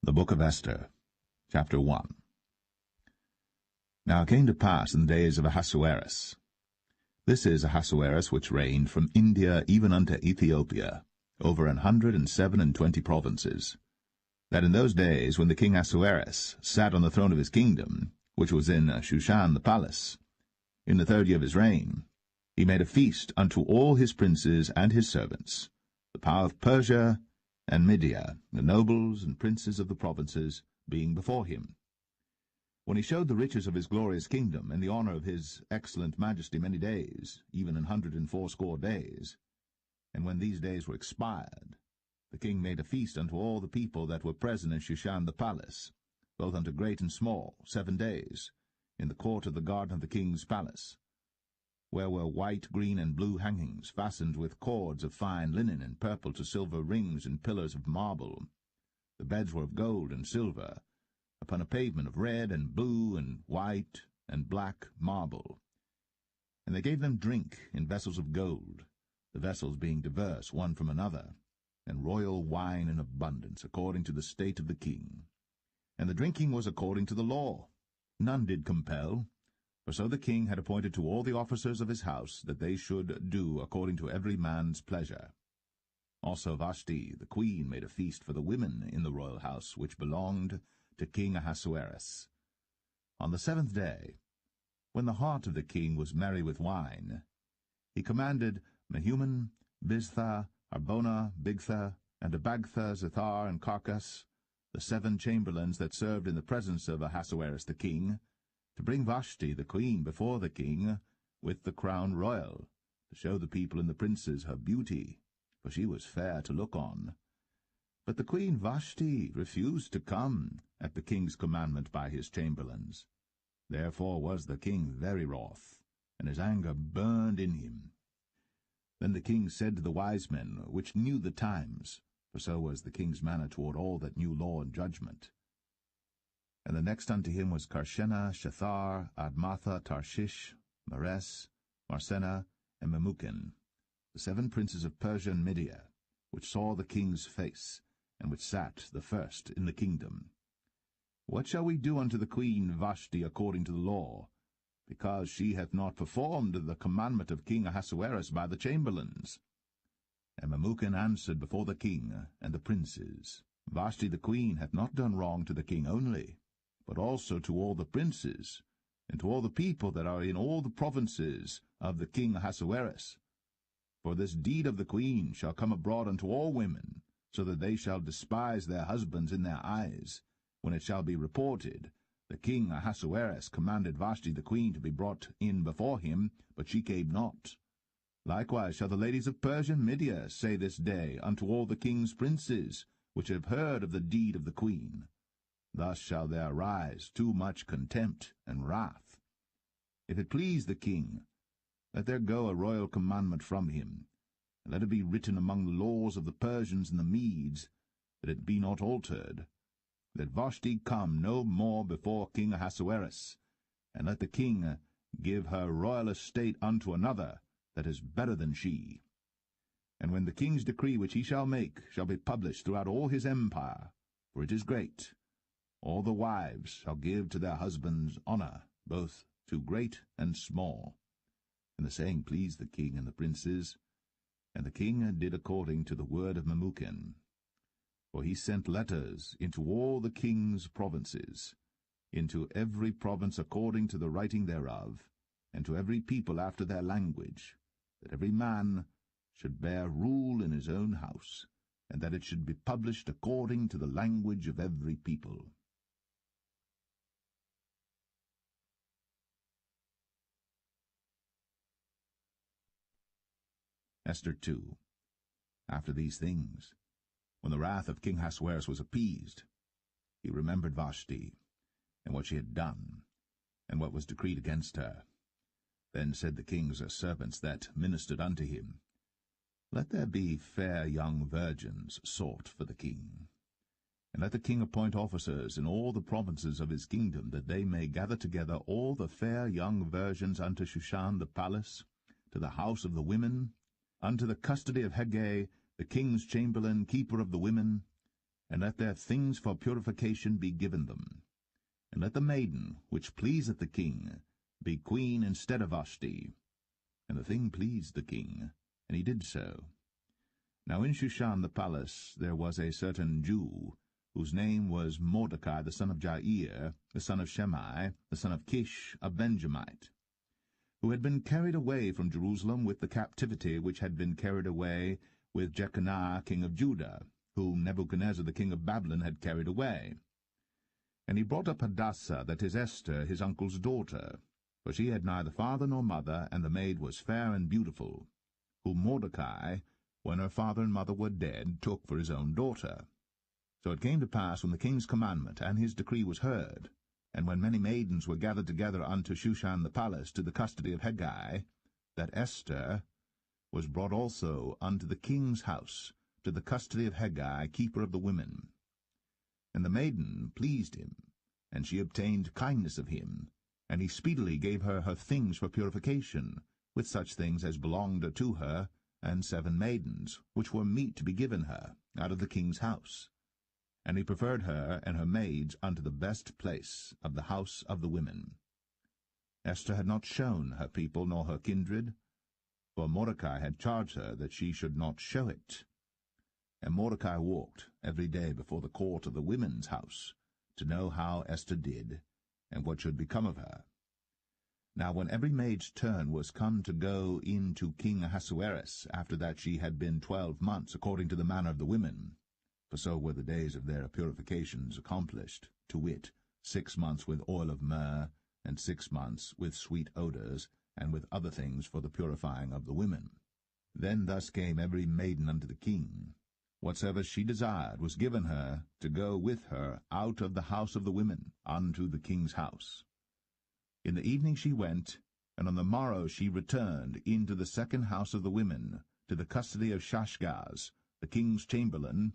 The Book of Esther, Chapter 1. Now it came to pass in the days of Ahasuerus. This is Ahasuerus which reigned from India even unto Ethiopia, over 127 provinces, that in those days when the king Ahasuerus sat on the throne of his kingdom, which was in Shushan the palace, in the 3rd year of his reign, he made a feast unto all his princes and his servants, the power of Persia and Media, the nobles and princes of the provinces, being before him. When he showed the riches of his glorious kingdom, and the honour of his excellent majesty many days, even 180 days, and when these days were expired, the king made a feast unto all the people that were present in Shushan the palace, both unto great and small, 7 days, in the court of the garden of the king's palace, where were white, green, and blue hangings, fastened with cords of fine linen, and purple to silver rings and pillars of marble. The beds were of gold and silver, upon a pavement of red and blue and white and black marble. And they gave them drink in vessels of gold, the vessels being diverse one from another, and royal wine in abundance, according to the state of the king. And the drinking was according to the law. None did compel, for so the king had appointed to all the officers of his house that they should do according to every man's pleasure. Also Vashti the queen made a feast for the women in the royal house, which belonged to King Ahasuerus. On the 7th day, when the heart of the king was merry with wine, he commanded Mehuman, Biztha, Harbona, Bigtha, and Abagtha, Zethar, and Carcas, the 7 chamberlains that served in the presence of Ahasuerus the king, to bring Vashti the queen before the king with the crown royal, to show the people and the princes her beauty, for she was fair to look on. But the queen Vashti refused to come at the king's commandment by his chamberlains. Therefore was the king very wroth, and his anger burned in him. Then the king said to the wise men, which knew the times, for so was the king's manner toward all that knew law and judgment. And the next unto him was Karshena, Shethar, Admatha, Tarshish, Meres, Marsena, and Memucan, the 7 princes of Persia and Media, which saw the king's face, and which sat the first in the kingdom. What shall we do unto the queen Vashti according to the law, because she hath not performed the commandment of King Ahasuerus by the chamberlains? And Memucan answered before the king and the princes, Vashti the queen hath not done wrong to the king only, but also to all the princes, and to all the people that are in all the provinces of the king Ahasuerus. For this deed of the queen shall come abroad unto all women, so that they shall despise their husbands in their eyes, when it shall be reported, the king Ahasuerus commanded Vashti the queen to be brought in before him, but she came not. Likewise shall the ladies of Persia and Media say this day unto all the king's princes, which have heard of the deed of the queen. Thus shall there arise too much contempt and wrath. If it please the king, let there go a royal commandment from him, and let it be written among the laws of the Persians and the Medes, that it be not altered, that Vashti come no more before King Ahasuerus, and let the king give her royal estate unto another that is better than she. And when the king's decree which he shall make shall be published throughout all his empire, for it is great, all the wives shall give to their husbands honour, both to great and small. And the saying pleased the king and the princes, and the king did according to the word of Memucan. For he sent letters into all the king's provinces, into every province according to the writing thereof, and to every people after their language, that every man should bear rule in his own house, and that it should be published according to the language of every people. Esther 2. After these things, when the wrath of King Ahasuerus was appeased, he remembered Vashti, and what she had done, and what was decreed against her. Then said the king's servants that ministered unto him, Let there be fair young virgins sought for the king, and let the king appoint officers in all the provinces of his kingdom, that they may gather together all the fair young virgins unto Shushan the palace, to the house of the women, unto the custody of Hegai, the king's chamberlain, keeper of the women, and let their things for purification be given them. And let the maiden, which pleaseth the king, be queen instead of Vashti. And the thing pleased the king, and he did so. Now in Shushan the palace there was a certain Jew, whose name was Mordecai the son of Jair, the son of Shimei, the son of Kish, a Benjamite, who had been carried away from Jerusalem with the captivity which had been carried away with Jeconiah king of Judah, whom Nebuchadnezzar the king of Babylon had carried away. And he brought up Hadassah, that is Esther, his uncle's daughter, for she had neither father nor mother, and the maid was fair and beautiful, whom Mordecai, when her father and mother were dead, took for his own daughter. So it came to pass, when the king's commandment and his decree was heard, and when many maidens were gathered together unto Shushan the palace to the custody of Hegai, that Esther was brought also unto the king's house, to the custody of Hegai, keeper of the women. And the maiden pleased him, and she obtained kindness of him, and he speedily gave her her things for purification, with such things as belonged to her, and 7 maidens, which were meet to be given her, out of the king's house. And he preferred her and her maids unto the best place of the house of the women. Esther had not shown her people nor her kindred, for Mordecai had charged her that she should not show it. And Mordecai walked every day before the court of the women's house, to know how Esther did, and what should become of her. Now when every maid's turn was come to go in to King Ahasuerus, after that she had been 12 months, according to the manner of the women, for so were the days of their purifications accomplished, to wit, 6 months with oil of myrrh, and 6 months with sweet odours, and with other things for the purifying of the women. Then thus came every maiden unto the king. Whatsoever she desired was given her to go with her out of the house of the women unto the king's house. In the evening she went, and on the morrow she returned into the second house of the women, to the custody of Shashgaz, the king's chamberlain,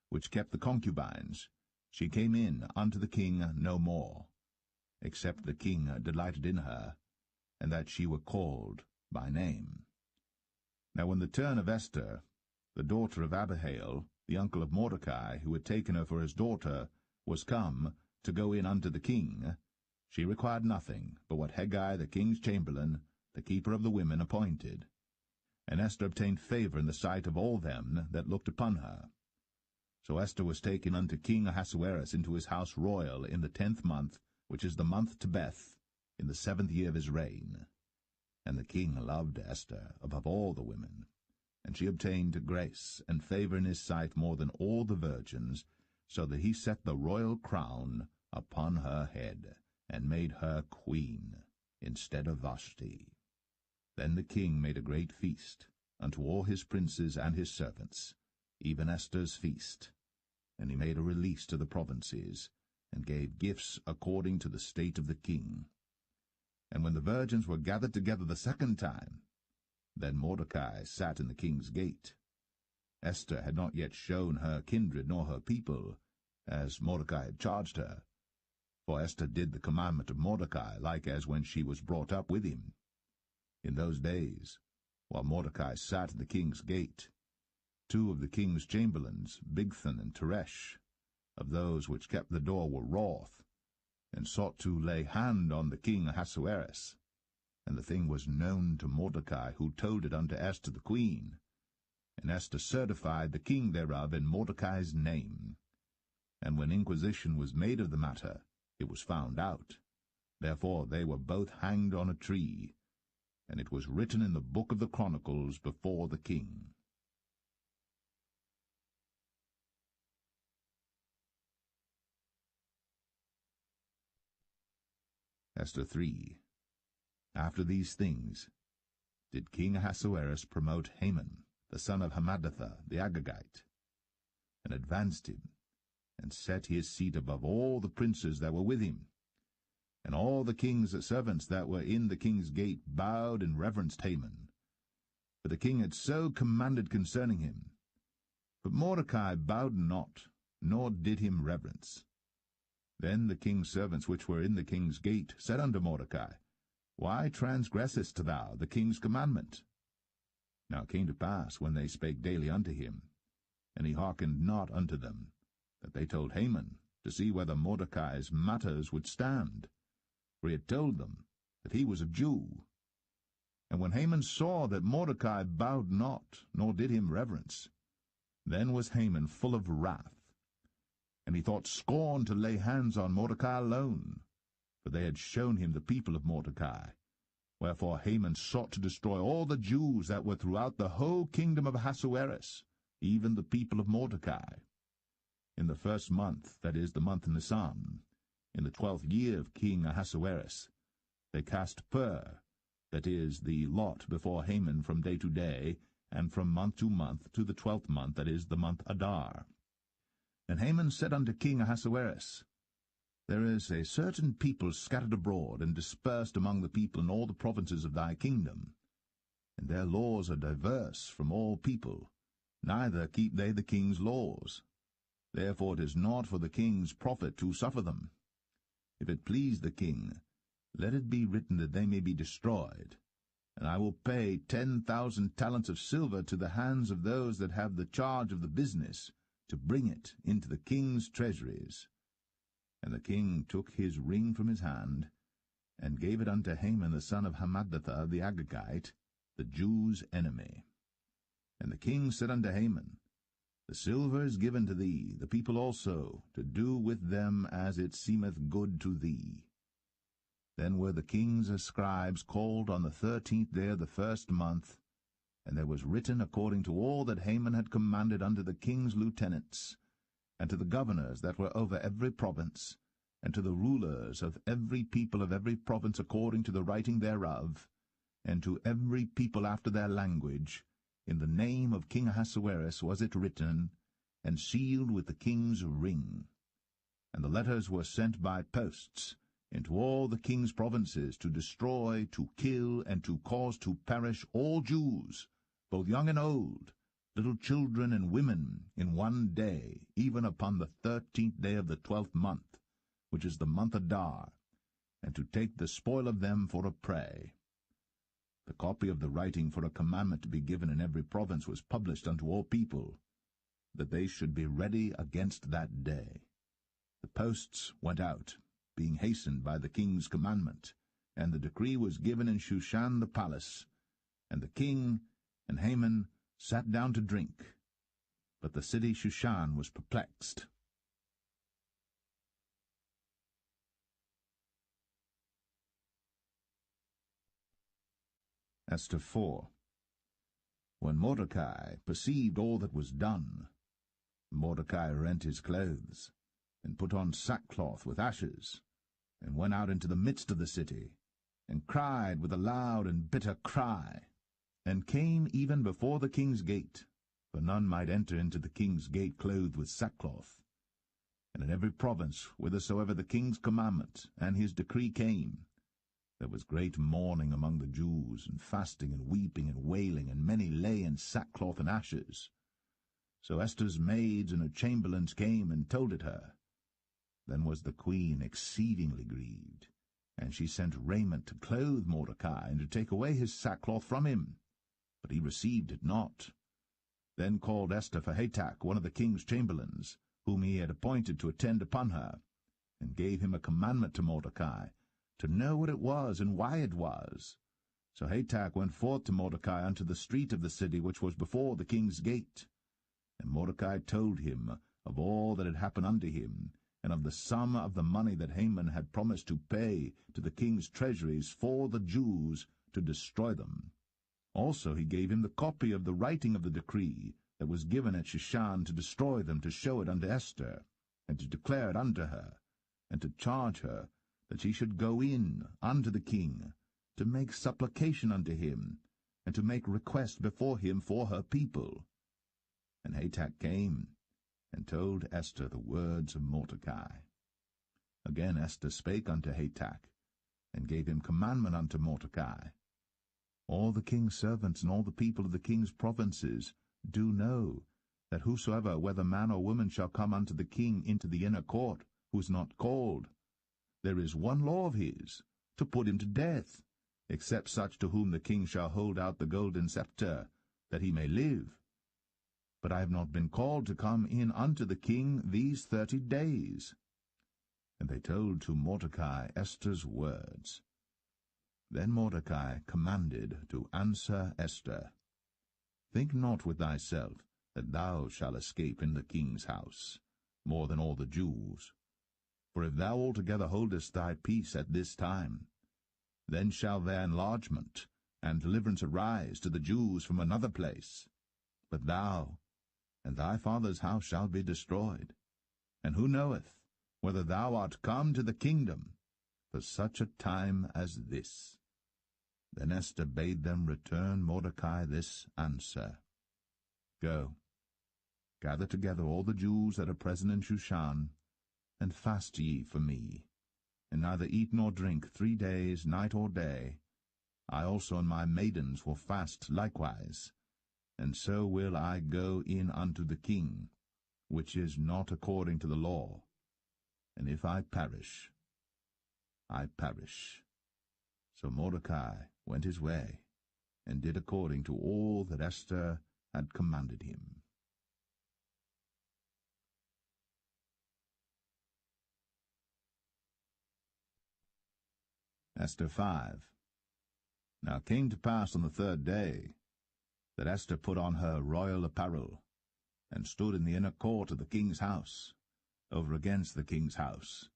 which kept the concubines. She came in unto the king no more, except the king delighted in her, and that she were called by name. Now when the turn of Esther, the daughter of Abihail, the uncle of Mordecai, who had taken her for his daughter, was come to go in unto the king, she required nothing but what Hegai the king's chamberlain, the keeper of the women, appointed. And Esther obtained favour in the sight of all them that looked upon her. So Esther was taken unto King Ahasuerus into his house royal in the 10th month, which is the month Tebeth, in the 7th year of his reign. And the king loved Esther above all the women, and she obtained grace and favour in his sight more than all the virgins, so that he set the royal crown upon her head, and made her queen instead of Vashti. Then the king made a great feast unto all his princes and his servants, even Esther's feast. And he made a release to the provinces, and gave gifts according to the state of the king. And when the virgins were gathered together the second time, then Mordecai sat in the king's gate. Esther had not yet shown her kindred nor her people, as Mordecai had charged her. For Esther did the commandment of Mordecai, like as when she was brought up with him. In those days, while Mordecai sat in the king's gate, 2 of the king's chamberlains, Bigthan and Teresh, of those which kept the door, were wroth, and sought to lay hand on the king Ahasuerus. And the thing was known to Mordecai, who told it unto Esther the queen. And Esther certified the king thereof in Mordecai's name. And when inquisition was made of the matter, it was found out. Therefore they were both hanged on a tree, and it was written in the book of the Chronicles before the king. Esther 3. After these things did King Ahasuerus promote Haman, the son of Hammedatha the Agagite, and advanced him, and set his seat above all the princes that were with him. And all the king's servants that were in the king's gate bowed and reverenced Haman, for the king had so commanded concerning him. But Mordecai bowed not, nor did him reverence. Then the king's servants which were in the king's gate said unto Mordecai, Why transgressest thou the king's commandment? Now it came to pass, when they spake daily unto him, and he hearkened not unto them, that they told Haman to see whether Mordecai's matters would stand, for he had told them that he was a Jew. And when Haman saw that Mordecai bowed not, nor did him reverence, then was Haman full of wrath, and he thought scorn to lay hands on Mordecai alone, for they had shown him the people of Mordecai. Wherefore Haman sought to destroy all the Jews that were throughout the whole kingdom of Ahasuerus, even the people of Mordecai. In the 1st month, that is, the month Nisan, in the 12th year of King Ahasuerus, they cast pur, that is, the lot before Haman from day to day, and from month to month, to the 12th month, that is, the month Adar. And Haman said unto King Ahasuerus, There is a certain people scattered abroad and dispersed among the people in all the provinces of thy kingdom, and their laws are diverse from all people, neither keep they the king's laws. Therefore it is not for the king's profit to suffer them. If it please the king, let it be written that they may be destroyed, and I will pay 10,000 talents of silver to the hands of those that have the charge of the business, to bring it into the king's treasuries. And the king took his ring from his hand, and gave it unto Haman the son of Hammedatha the Agagite, the Jews' enemy. And the king said unto Haman, The silver is given to thee, the people also, to do with them as it seemeth good to thee. Then were the king's scribes called on the 13th day of the 1st month, and there was written according to all that Haman had commanded unto the king's lieutenants, and to the governors that were over every province, and to the rulers of every people of every province according to the writing thereof, and to every people after their language. In the name of King Ahasuerus was it written, and sealed with the king's ring. And the letters were sent by posts into all the king's provinces, to destroy, to kill, and to cause to perish all Jews, both young and old, little children and women, in one day, even upon the 13th day of the 12th month, which is the month Adar, and to take the spoil of them for a prey. The copy of the writing for a commandment to be given in every province was published unto all people, that they should be ready against that day. The posts went out, being hastened by the king's commandment, and the decree was given in Shushan the palace. And the king and Haman sat down to drink. But the city Shushan was perplexed. Esther 4. When Mordecai perceived all that was done, Mordecai rent his clothes, and put on sackcloth with ashes, and went out into the midst of the city, and cried with a loud and bitter cry, and came even before the king's gate, for none might enter into the king's gate clothed with sackcloth. And in every province, whithersoever the king's commandment and his decree came, there was great mourning among the Jews, and fasting, and weeping, and wailing, and many lay in sackcloth and ashes. So Esther's maids and her chamberlains came and told it her. Then was the queen exceedingly grieved, and she sent raiment to clothe Mordecai, and to take away his sackcloth from him. But he received it not. Then called Esther for Hatach, one of the king's chamberlains, whom he had appointed to attend upon her, and gave him a commandment to Mordecai, to know what it was and why it was. So Hatach went forth to Mordecai unto the street of the city which was before the king's gate. And Mordecai told him of all that had happened unto him, and of the sum of the money that Haman had promised to pay to the king's treasuries for the Jews, to destroy them. Also he gave him the copy of the writing of the decree that was given at Shushan to destroy them, to show it unto Esther, and to declare it unto her, and to charge her that she should go in unto the king, to make supplication unto him, and to make request before him for her people. And Hatach came, and told Esther the words of Mordecai. Again Esther spake unto Hatach, and gave him commandment unto Mordecai. All the king's servants and all the people of the king's provinces do know that whosoever, whether man or woman, shall come unto the king into the inner court, who is not called, there is one law of his, to put him to death, except such to whom the king shall hold out the golden scepter, that he may live. but I have not been called to come in unto the king these 30 days. And they told to Mordecai Esther's words. Then Mordecai commanded to answer Esther, Think not with thyself that thou shalt escape in the king's house, more than all the Jews. For if thou altogether holdest thy peace at this time, then shall their enlargement and deliverance arise to the Jews from another place. But thou and thy father's house shall be destroyed. And who knoweth whether thou art come to the kingdom for such a time as this? Then Esther bade them return Mordecai this answer. Go, gather together all the Jews that are present in Shushan, and fast ye for me, and neither eat nor drink 3 days, night or day. I also and my maidens will fast likewise, and so will I go in unto the king, which is not according to the law. And if I perish, I perish. So Mordecai went his way, and did according to all that Esther had commanded him. Esther 5. Now it came to pass on the 3rd day that Esther put on her royal apparel, and stood in the inner court of the king's house, over against the king's house.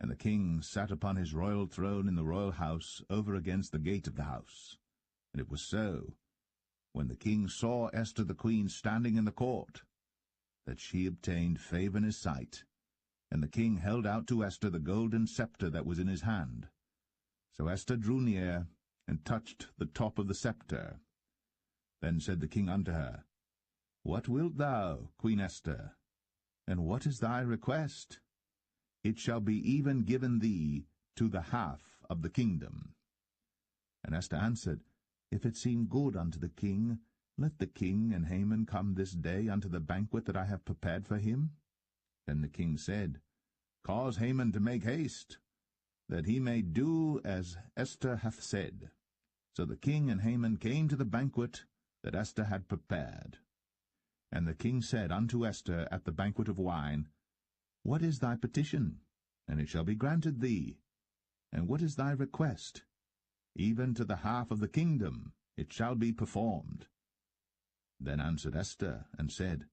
And the king sat upon his royal throne in the royal house, over against the gate of the house. And it was so, when the king saw Esther the queen standing in the court, that she obtained favor in his sight. And the king held out to Esther the golden scepter that was in his hand. So Esther drew near, and touched the top of the scepter. Then said the king unto her, What wilt thou, Queen Esther? And what is thy request? It shall be even given thee to the half of the kingdom. And Esther answered, If it seem good unto the king, let the king and Haman come this day unto the banquet that I have prepared for him. Then the king said, Cause Haman to make haste, that he may do as Esther hath said. So the king and Haman came to the banquet that Esther had prepared. And the king said unto Esther at the banquet of wine, What is thy petition? And it shall be granted thee. And what is thy request? Even to the half of the kingdom it shall be performed. Then answered Esther, and said,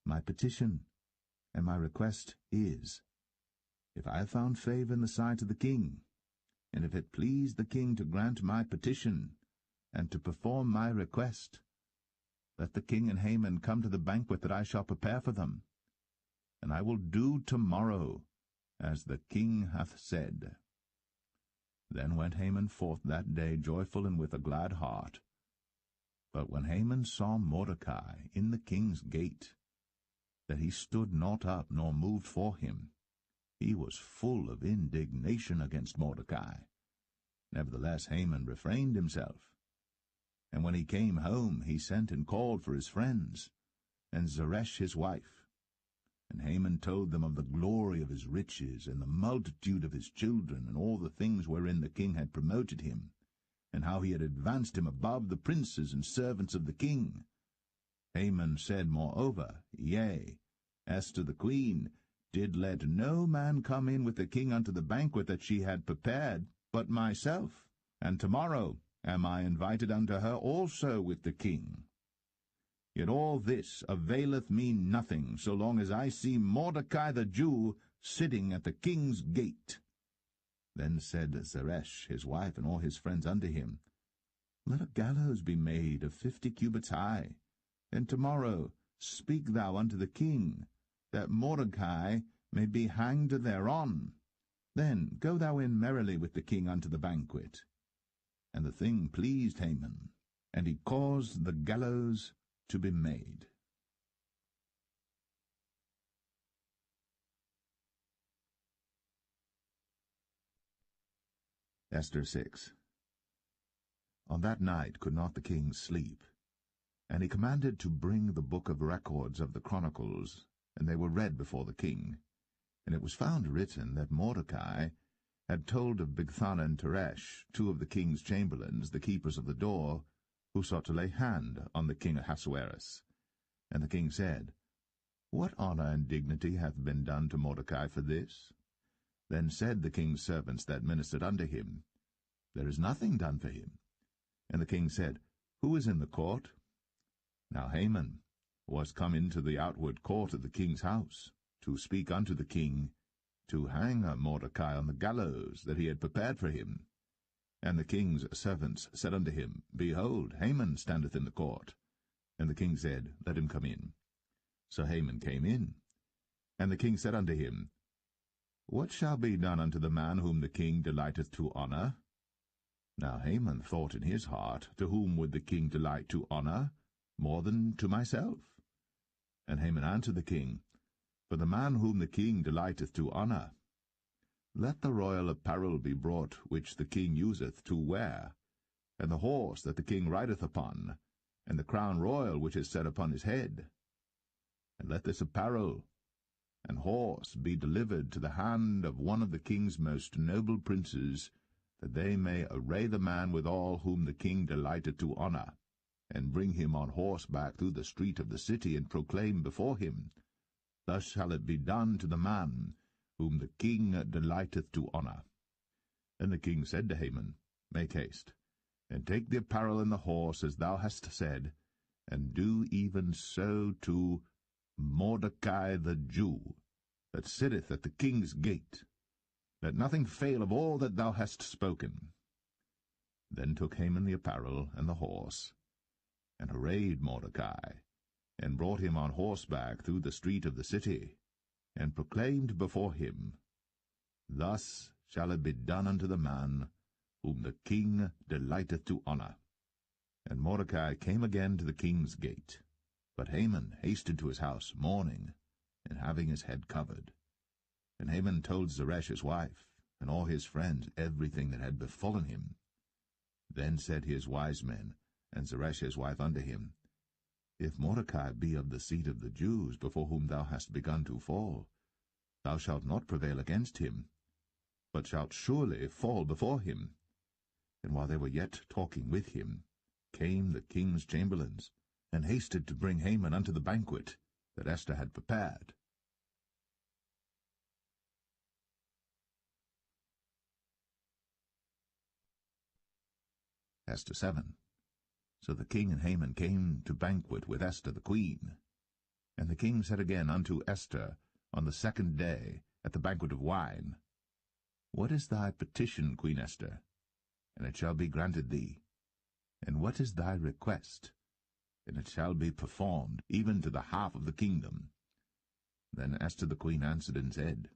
My petition and my request is, if I have found favor in the sight of the king, and if it please the king to grant my petition, and to perform my request, let the king and Haman come to the banquet that I shall prepare for them, and I will do tomorrow as the king hath said. Then went Haman forth that day joyful and with a glad heart. But when Haman saw Mordecai in the king's gate, that he stood not up nor moved for him, he was full of indignation against Mordecai. Nevertheless Haman refrained himself. And when he came home, he sent and called for his friends, and Zeresh his wife. And Haman told them of the glory of his riches, and the multitude of his children, and all the things wherein the king had promoted him, and how he had advanced him above the princes and servants of the king. Haman said moreover, Yea, Esther the queen did let no man come in with the king unto the banquet that she had prepared, but myself, and tomorrow am I invited unto her also with the king. Yet all this availeth me nothing, so long as I see Mordecai the Jew sitting at the king's gate. Then said Zeresh his wife and all his friends unto him, Let a gallows be made of 50 cubits high, and tomorrow speak thou unto the king, that Mordecai may be hanged thereon. Then go thou in merrily with the king unto the banquet. And the thing pleased Haman, and he caused the gallows to be made. Esther 6. On that night could not the king sleep, and he commanded to bring the book of records of the Chronicles, and they were read before the king. And it was found written that Mordecai had told of Bigthana and Teresh, 2 of the king's chamberlains, the keepers of the door, who sought to lay hand on the king Ahasuerus. And the king said, What honor and dignity hath been done to Mordecai for this? Then said the king's servants that ministered unto him, There is nothing done for him. And the king said, Who is in the court? Now Haman was come into the outward court of the king's house, to speak unto the king, to hang Mordecai on the gallows that he had prepared for him. And the king's servants said unto him, Behold, Haman standeth in the court. And the king said, Let him come in. So Haman came in. And the king said unto him, What shall be done unto the man whom the king delighteth to honor? Now Haman thought in his heart, To whom would the king delight to honor, more than to myself? And Haman answered the king, For the man whom the king delighteth to honor. Let the royal apparel be brought which the king useth to wear, and the horse that the king rideth upon, and the crown royal which is set upon his head. And let this apparel and horse be delivered to the hand of one of the king's most noble princes, that they may array the man withal whom the king delighteth to honor, and bring him on horseback through the street of the city, and proclaim before him, Thus shall it be done to the man whom the king delighteth to honor. And the king said to Haman, Make haste, and take the apparel and the horse, as thou hast said, and do even so to Mordecai the Jew, that sitteth at the king's gate. Let nothing fail of all that thou hast spoken. Then took Haman the apparel and the horse, and arrayed Mordecai, and brought him on horseback through the street of the city, and proclaimed before him, Thus shall it be done unto the man whom the king delighteth to honor. And Mordecai came again to the king's gate. But Haman hasted to his house mourning, and having his head covered. And Haman told Zeresh his wife, and all his friends, everything that had befallen him. Then said his wise men, and Zeresh his wife unto him, If Mordecai be of the seed of the Jews, before whom thou hast begun to fall, thou shalt not prevail against him, but shalt surely fall before him. And while they were yet talking with him, came the king's chamberlains, and hasted to bring Haman unto the banquet that Esther had prepared. Esther 7. So the king and Haman came to banquet with Esther the queen. And the king said again unto Esther on the second day at the banquet of wine, What is thy petition, Queen Esther? And it shall be granted thee. And what is thy request? And it shall be performed, even to the half of the kingdom. Then Esther the queen answered and said,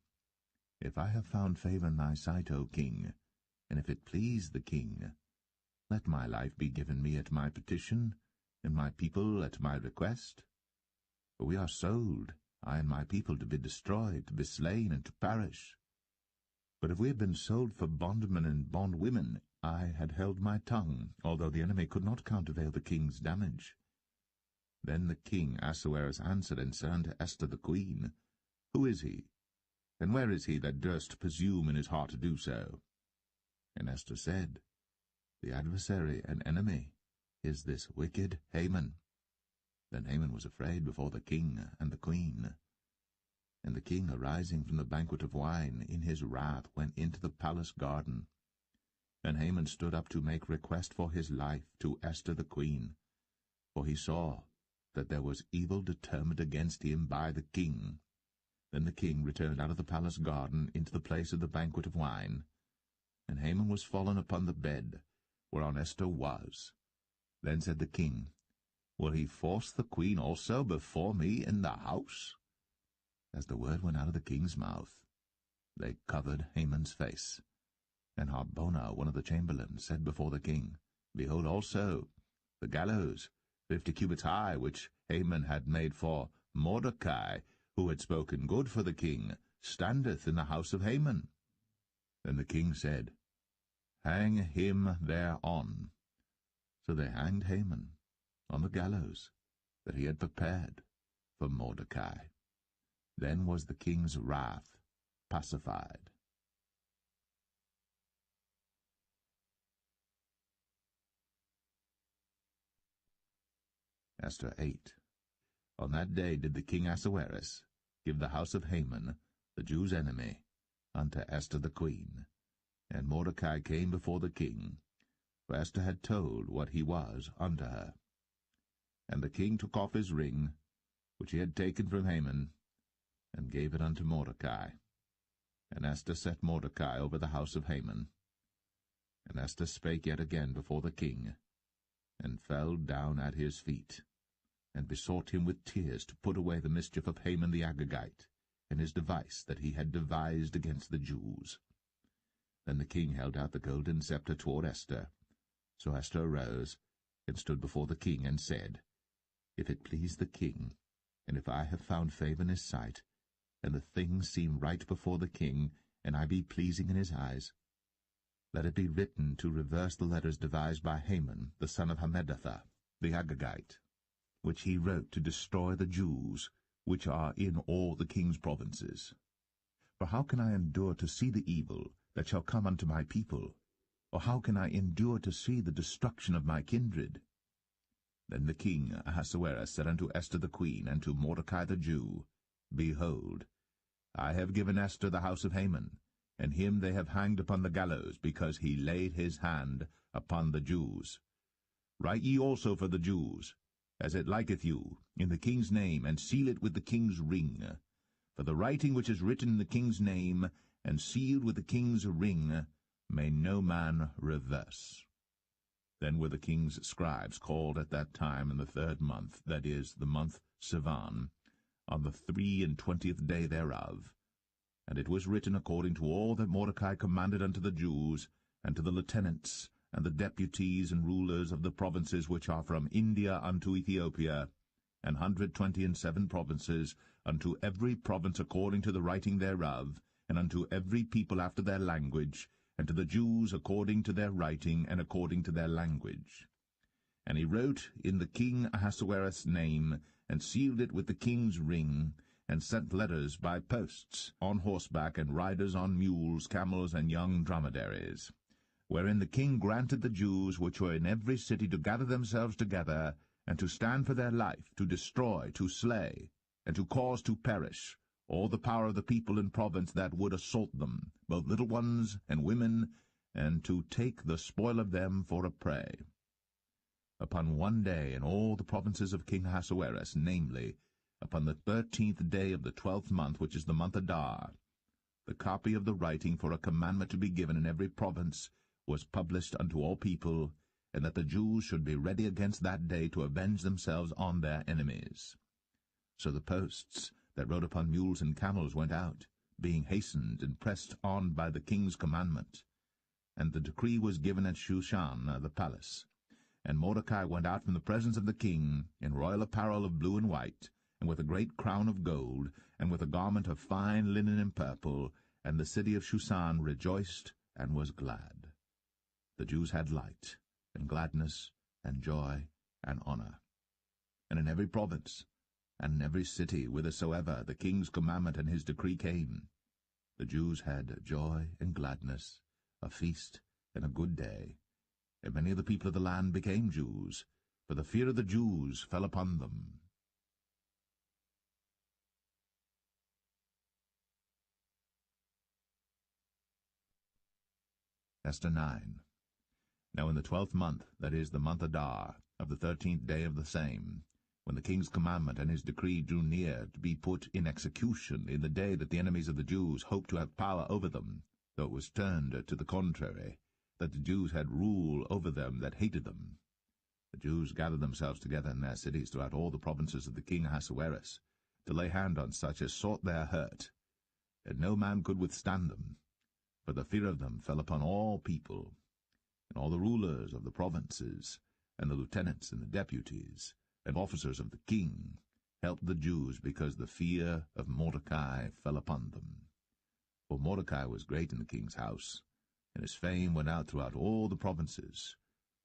If I have found favor in thy sight, O king, and if it please the king, let my life be given me at my petition, and my people at my request. For we are sold, I and my people, to be destroyed, to be slain, and to perish. But if we had been sold for bondmen and bondwomen, I had held my tongue, although the enemy could not countervail the king's damage. Then the king Ahasuerus answered and said unto Esther the queen, Who is he? And where is he that durst presume in his heart to do so? And Esther said, The adversary and enemy is this wicked Haman. Then Haman was afraid before the king and the queen. And the king, arising from the banquet of wine, in his wrath went into the palace garden. And Haman stood up to make request for his life to Esther the queen, for he saw that there was evil determined against him by the king. Then the king returned out of the palace garden into the place of the banquet of wine. And Haman was fallen upon the bed, whereon Esther was. Then said the king, Will he force the queen also before me in the house? As the word went out of the king's mouth, they covered Haman's face. And Harbona, one of the chamberlains, said before the king, Behold also the gallows 50 cubits high, which Haman had made for Mordecai, who had spoken good for the king, standeth in the house of Haman. Then the king said, Hang him thereon. So they hanged Haman on the gallows that he had prepared for Mordecai. Then was the king's wrath pacified. Esther 8. On that day did the king Ahasuerus give the house of Haman, the Jews' enemy, unto Esther the queen. And Mordecai came before the king, for Esther had told what he was unto her. And the king took off his ring, which he had taken from Haman, and gave it unto Mordecai. And Esther set Mordecai over the house of Haman. And Esther spake yet again before the king, and fell down at his feet, and besought him with tears to put away the mischief of Haman the Agagite, and his device that he had devised against the Jews. Then the king held out the golden scepter toward Esther. So Esther arose, and stood before the king, and said, If it please the king, and if I have found favor in his sight, and the things seem right before the king, and I be pleasing in his eyes, let it be written to reverse the letters devised by Haman, the son of Hammedatha, the Agagite, which he wrote to destroy the Jews, which are in all the king's provinces. For how can I endure to see the evil that shall come unto my people? Or how can I endure to see the destruction of my kindred? Then the king Ahasuerus said unto Esther the queen, and to Mordecai the Jew, Behold, I have given Esther the house of Haman, and him they have hanged upon the gallows, because he laid his hand upon the Jews. Write ye also for the Jews, as it liketh you, in the king's name, and seal it with the king's ring. For the writing which is written in the king's name, and sealed with the king's ring, may no man reverse. Then were the king's scribes called at that time in the 3rd month, that is, the month Sivan, on the 23 day thereof. And it was written according to all that Mordecai commanded unto the Jews, and to the lieutenants, and the deputies and rulers of the provinces which are from India unto Ethiopia, 127 provinces, unto every province according to the writing thereof, and unto every people after their language, and to the Jews according to their writing, and according to their language. And he wrote in the king Ahasuerus' name, and sealed it with the king's ring, and sent letters by posts, on horseback, and riders on mules, camels, and young dromedaries, wherein the king granted the Jews which were in every city to gather themselves together, and to stand for their life, to destroy, to slay, and to cause to perish all the power of the people in province that would assault them, both little ones and women, and to take the spoil of them for a prey. Upon one day in all the provinces of King Ahasuerus, namely, upon the 13th day of the 12th month, which is the month Adar, the copy of the writing for a commandment to be given in every province was published unto all people, and that the Jews should be ready against that day to avenge themselves on their enemies. So the posts that rode upon mules and camels went out, being hastened and pressed on by the king's commandment. And the decree was given at Shushan the palace. And Mordecai went out from the presence of the king, in royal apparel of blue and white, and with a great crown of gold, and with a garment of fine linen and purple, and the city of Shushan rejoiced and was glad. The Jews had light, and gladness, and joy, and honor. And in every province, and in every city whithersoever the king's commandment and his decree came, the Jews had joy and gladness, a feast and a good day. And many of the people of the land became Jews, for the fear of the Jews fell upon them. Esther 9. Now in the 12th month, that is, the month Adar, of the 13th day of the same, when the king's commandment and his decree drew near to be put in execution, in the day that the enemies of the Jews hoped to have power over them, though it was turned to the contrary, that the Jews had rule over them that hated them, the Jews gathered themselves together in their cities throughout all the provinces of the king Ahasuerus, to lay hand on such as sought their hurt, and no man could withstand them, for the fear of them fell upon all people. And all the rulers of the provinces, and the lieutenants and the deputies, and officers of the king, helped the Jews, because the fear of Mordecai fell upon them. For Mordecai was great in the king's house, and his fame went out throughout all the provinces.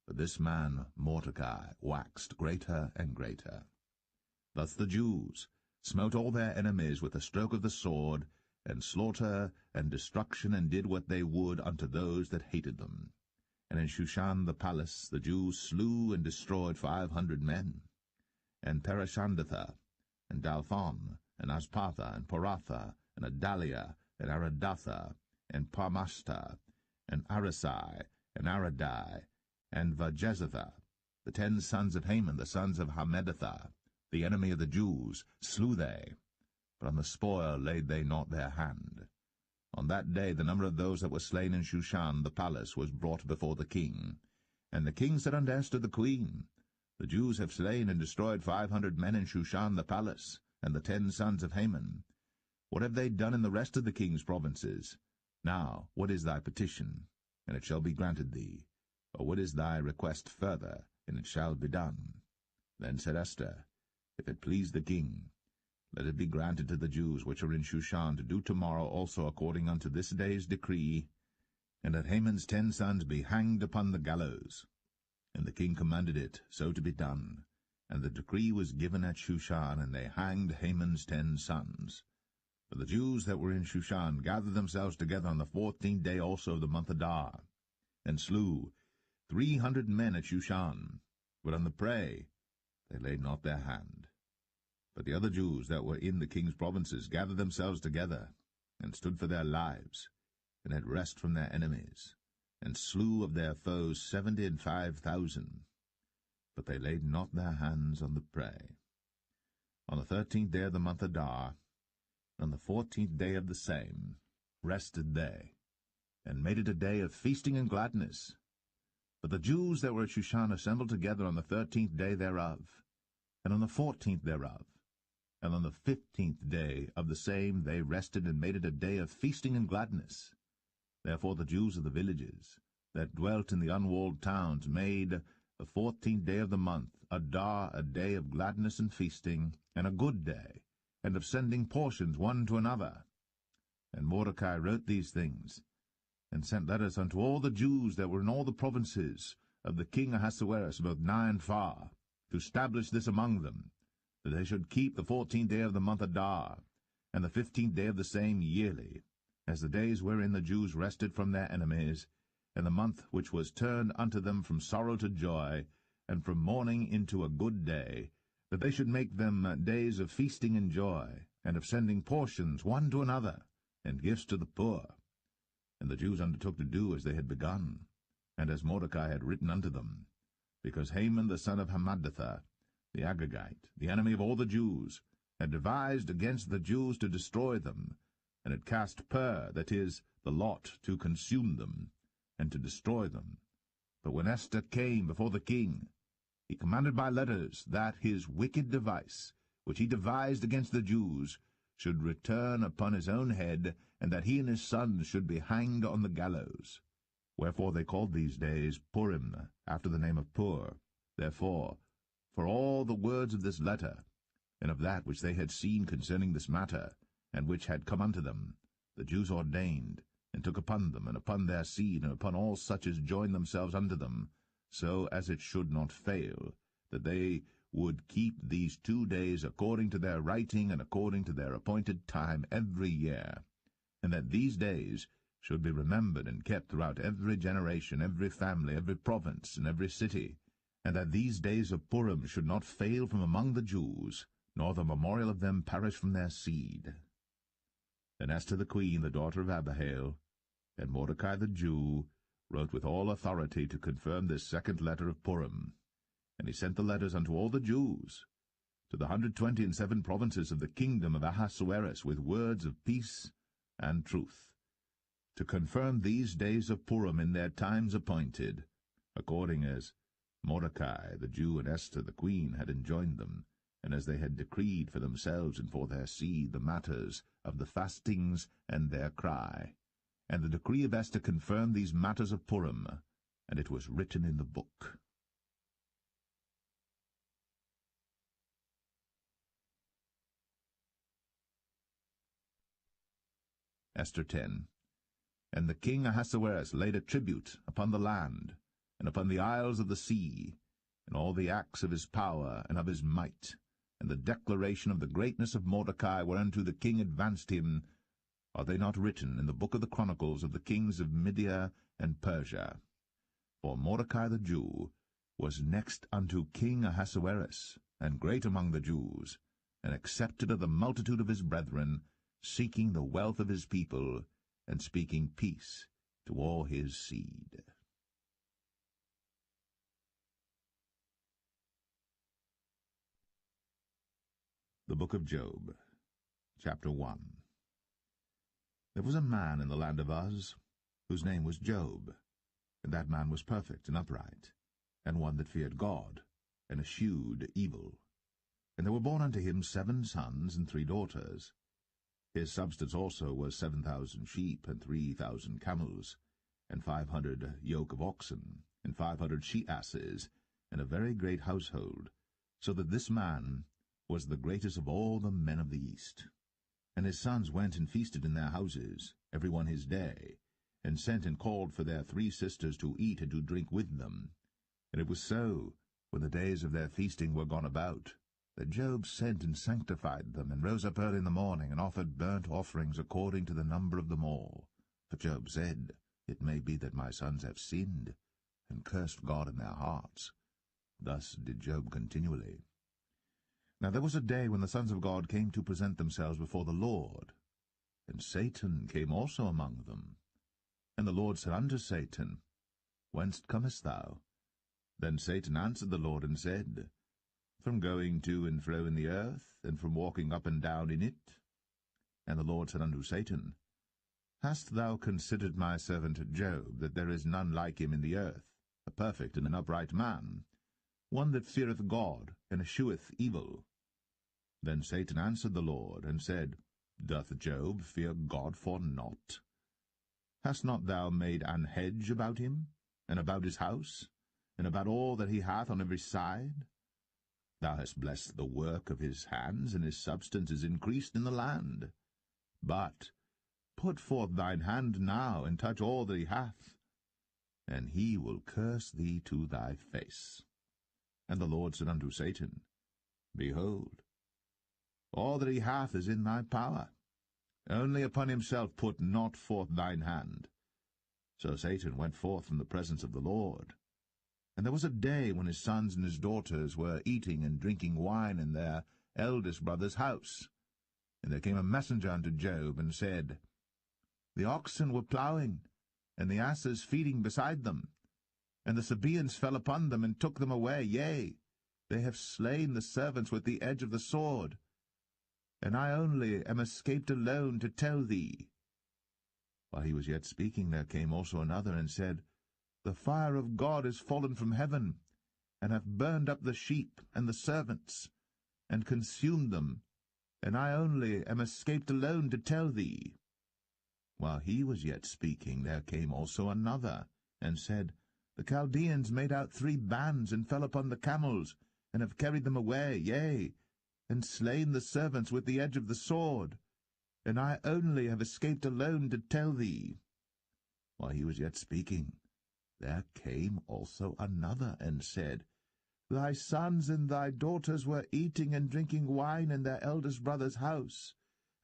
But this man Mordecai waxed greater and greater. Thus the Jews smote all their enemies with a stroke of the sword, and slaughter and destruction, and did what they would unto those that hated them. And in Shushan the palace the Jews slew and destroyed 500 men. And Parishandatha, and Dalphon, and Aspartha, and Poratha, and Adalia, and Aradatha, and Parmashta, and Arisai, and Aradai, and Vajezatha, the 10 sons of Haman, the sons of Hammedatha, the enemy of the Jews, slew they, but on the spoil laid they not their hand. On that day the number of those that were slain in Shushan the palace was brought before the king. And the king said unto Esther the queen, The Jews have slain and destroyed 500 men in Shushan the palace, and the 10 sons of Haman. What have they done in the rest of the king's provinces? Now, what is thy petition? And it shall be granted thee. Or what is thy request further? And it shall be done. Then said Esther, If it please the king, let it be granted to the Jews which are in Shushan to do tomorrow also according unto this day's decree, and that Haman's 10 sons be hanged upon the gallows. And the king commanded it so to be done. And the decree was given at Shushan, and they hanged Haman's 10 sons. But the Jews that were in Shushan gathered themselves together on the 14th day also of the month Adar, and slew 300 men at Shushan, but on the prey they laid not their hand. But the other Jews that were in the king's provinces gathered themselves together, and stood for their lives, and had rest from their enemies, and slew of their foes 75,000. But they laid not their hands on the prey. On the 13th day of the month Adar, and on the 14th day of the same, rested they, and made it a day of feasting and gladness. But the Jews that were at Shushan assembled together on the 13th day thereof, and on the 14th thereof, and on the 15th day of the same they rested and made it a day of feasting and gladness. Therefore the Jews of the villages that dwelt in the unwalled towns made the 14th day of the month Adar a day of gladness and feasting, and a good day, and of sending portions one to another. And Mordecai wrote these things, and sent letters unto all the Jews that were in all the provinces of the king Ahasuerus, both nigh and far, to establish this among them, that they should keep the 14th day of the month Adar, and the 15th day of the same yearly, as the days wherein the Jews rested from their enemies, and the month which was turned unto them from sorrow to joy, and from mourning into a good day, that they should make them days of feasting and joy, and of sending portions one to another, and gifts to the poor. And the Jews undertook to do as they had begun, and as Mordecai had written unto them, because Haman the son of Hammedatha, the Agagite, the enemy of all the Jews, had devised against the Jews to destroy them, and had cast pur, that is, the lot, to consume them, and to destroy them. But when Esther came before the king, he commanded by letters that his wicked device, which he devised against the Jews, should return upon his own head, and that he and his sons should be hanged on the gallows. Wherefore they called these days Purim, after the name of Pur. Therefore, for all the words of this letter, and of that which they had seen concerning this matter, and which had come unto them, the Jews ordained, and took upon them, and upon their seed, and upon all such as joined themselves unto them, so as it should not fail, that they would keep these 2 days according to their writing and according to their appointed time every year, and that these days should be remembered and kept throughout every generation, every family, every province, and every city, and that these days of Purim should not fail from among the Jews, nor the memorial of them perish from their seed. Then Esther the queen, the daughter of Abihail, and Mordecai the Jew, wrote with all authority to confirm this second letter of Purim. And he sent the letters unto all the Jews, to the 127 provinces of the kingdom of Ahasuerus, with words of peace and truth, to confirm these days of Purim in their times appointed, according as Mordecai the Jew and Esther the queen had enjoined them, and as they had decreed for themselves and for their seed the matters of the fastings and their cry. And the decree of Esther confirmed these matters of Purim, and it was written in the book. Esther 10. And the king Ahasuerus laid a tribute upon the land, and upon the isles of the sea, and all the acts of his power and of his might, and the declaration of the greatness of Mordecai whereunto the king advanced him, are they not written in the book of the chronicles of the kings of Media and Persia? For Mordecai the Jew was next unto King Ahasuerus, and great among the Jews, and accepted of the multitude of his brethren, seeking the wealth of his people, and speaking peace to all his seed. The Book of Job, Chapter 1. There was a man in the land of Uz, whose name was Job, and that man was perfect and upright, and one that feared God, and eschewed evil. And there were born unto him 7 sons and 3 daughters. His substance also was 7,000 sheep, and 3,000 camels, and 500 yoke of oxen, and 500 she-asses, and a very great household, so that this man was the greatest of all the men of the East. And his sons went and feasted in their houses, every one his day, and sent and called for their 3 sisters to eat and to drink with them. And it was so, when the days of their feasting were gone about, that Job sent and sanctified them, and rose up early in the morning, and offered burnt offerings according to the number of them all. For Job said, It may be that my sons have sinned, and cursed God in their hearts. Thus did Job continually. Now there was a day when the sons of God came to present themselves before the Lord, and Satan came also among them. And the Lord said unto Satan, Whence comest thou? Then Satan answered the Lord, and said, From going to and fro in the earth, and from walking up and down in it. And the Lord said unto Satan, Hast thou considered my servant Job, that there is none like him in the earth, a perfect and an upright man, one that feareth God, and escheweth evil? Then Satan answered the Lord, and said, Doth Job fear God for naught? Hast not thou made an hedge about him, and about his house, and about all that he hath on every side? Thou hast blessed the work of his hands, and his substance is increased in the land. But put forth thine hand now, and touch all that he hath, and he will curse thee to thy face. And the Lord said unto Satan, Behold, all that he hath is in thy power. Only upon himself put not forth thine hand. So Satan went forth from the presence of the Lord. And there was a day when his sons and his daughters were eating and drinking wine in their eldest brother's house. And there came a messenger unto Job, and said, The oxen were plowing, and the asses feeding beside them. And the Sabaeans fell upon them, and took them away. Yea, they have slain the servants with the edge of the sword. And I only am escaped alone to tell thee. While he was yet speaking, there came also another, and said, The fire of God is fallen from heaven, and hath burned up the sheep and the servants, and consumed them, and I only am escaped alone to tell thee. While he was yet speaking, there came also another, and said, The Chaldeans made out 3 bands, and fell upon the camels, and have carried them away, yea, and slain the servants with the edge of the sword, and I only have escaped alone to tell thee. While he was yet speaking, there came also another, and said, Thy sons and thy daughters were eating and drinking wine in their eldest brother's house,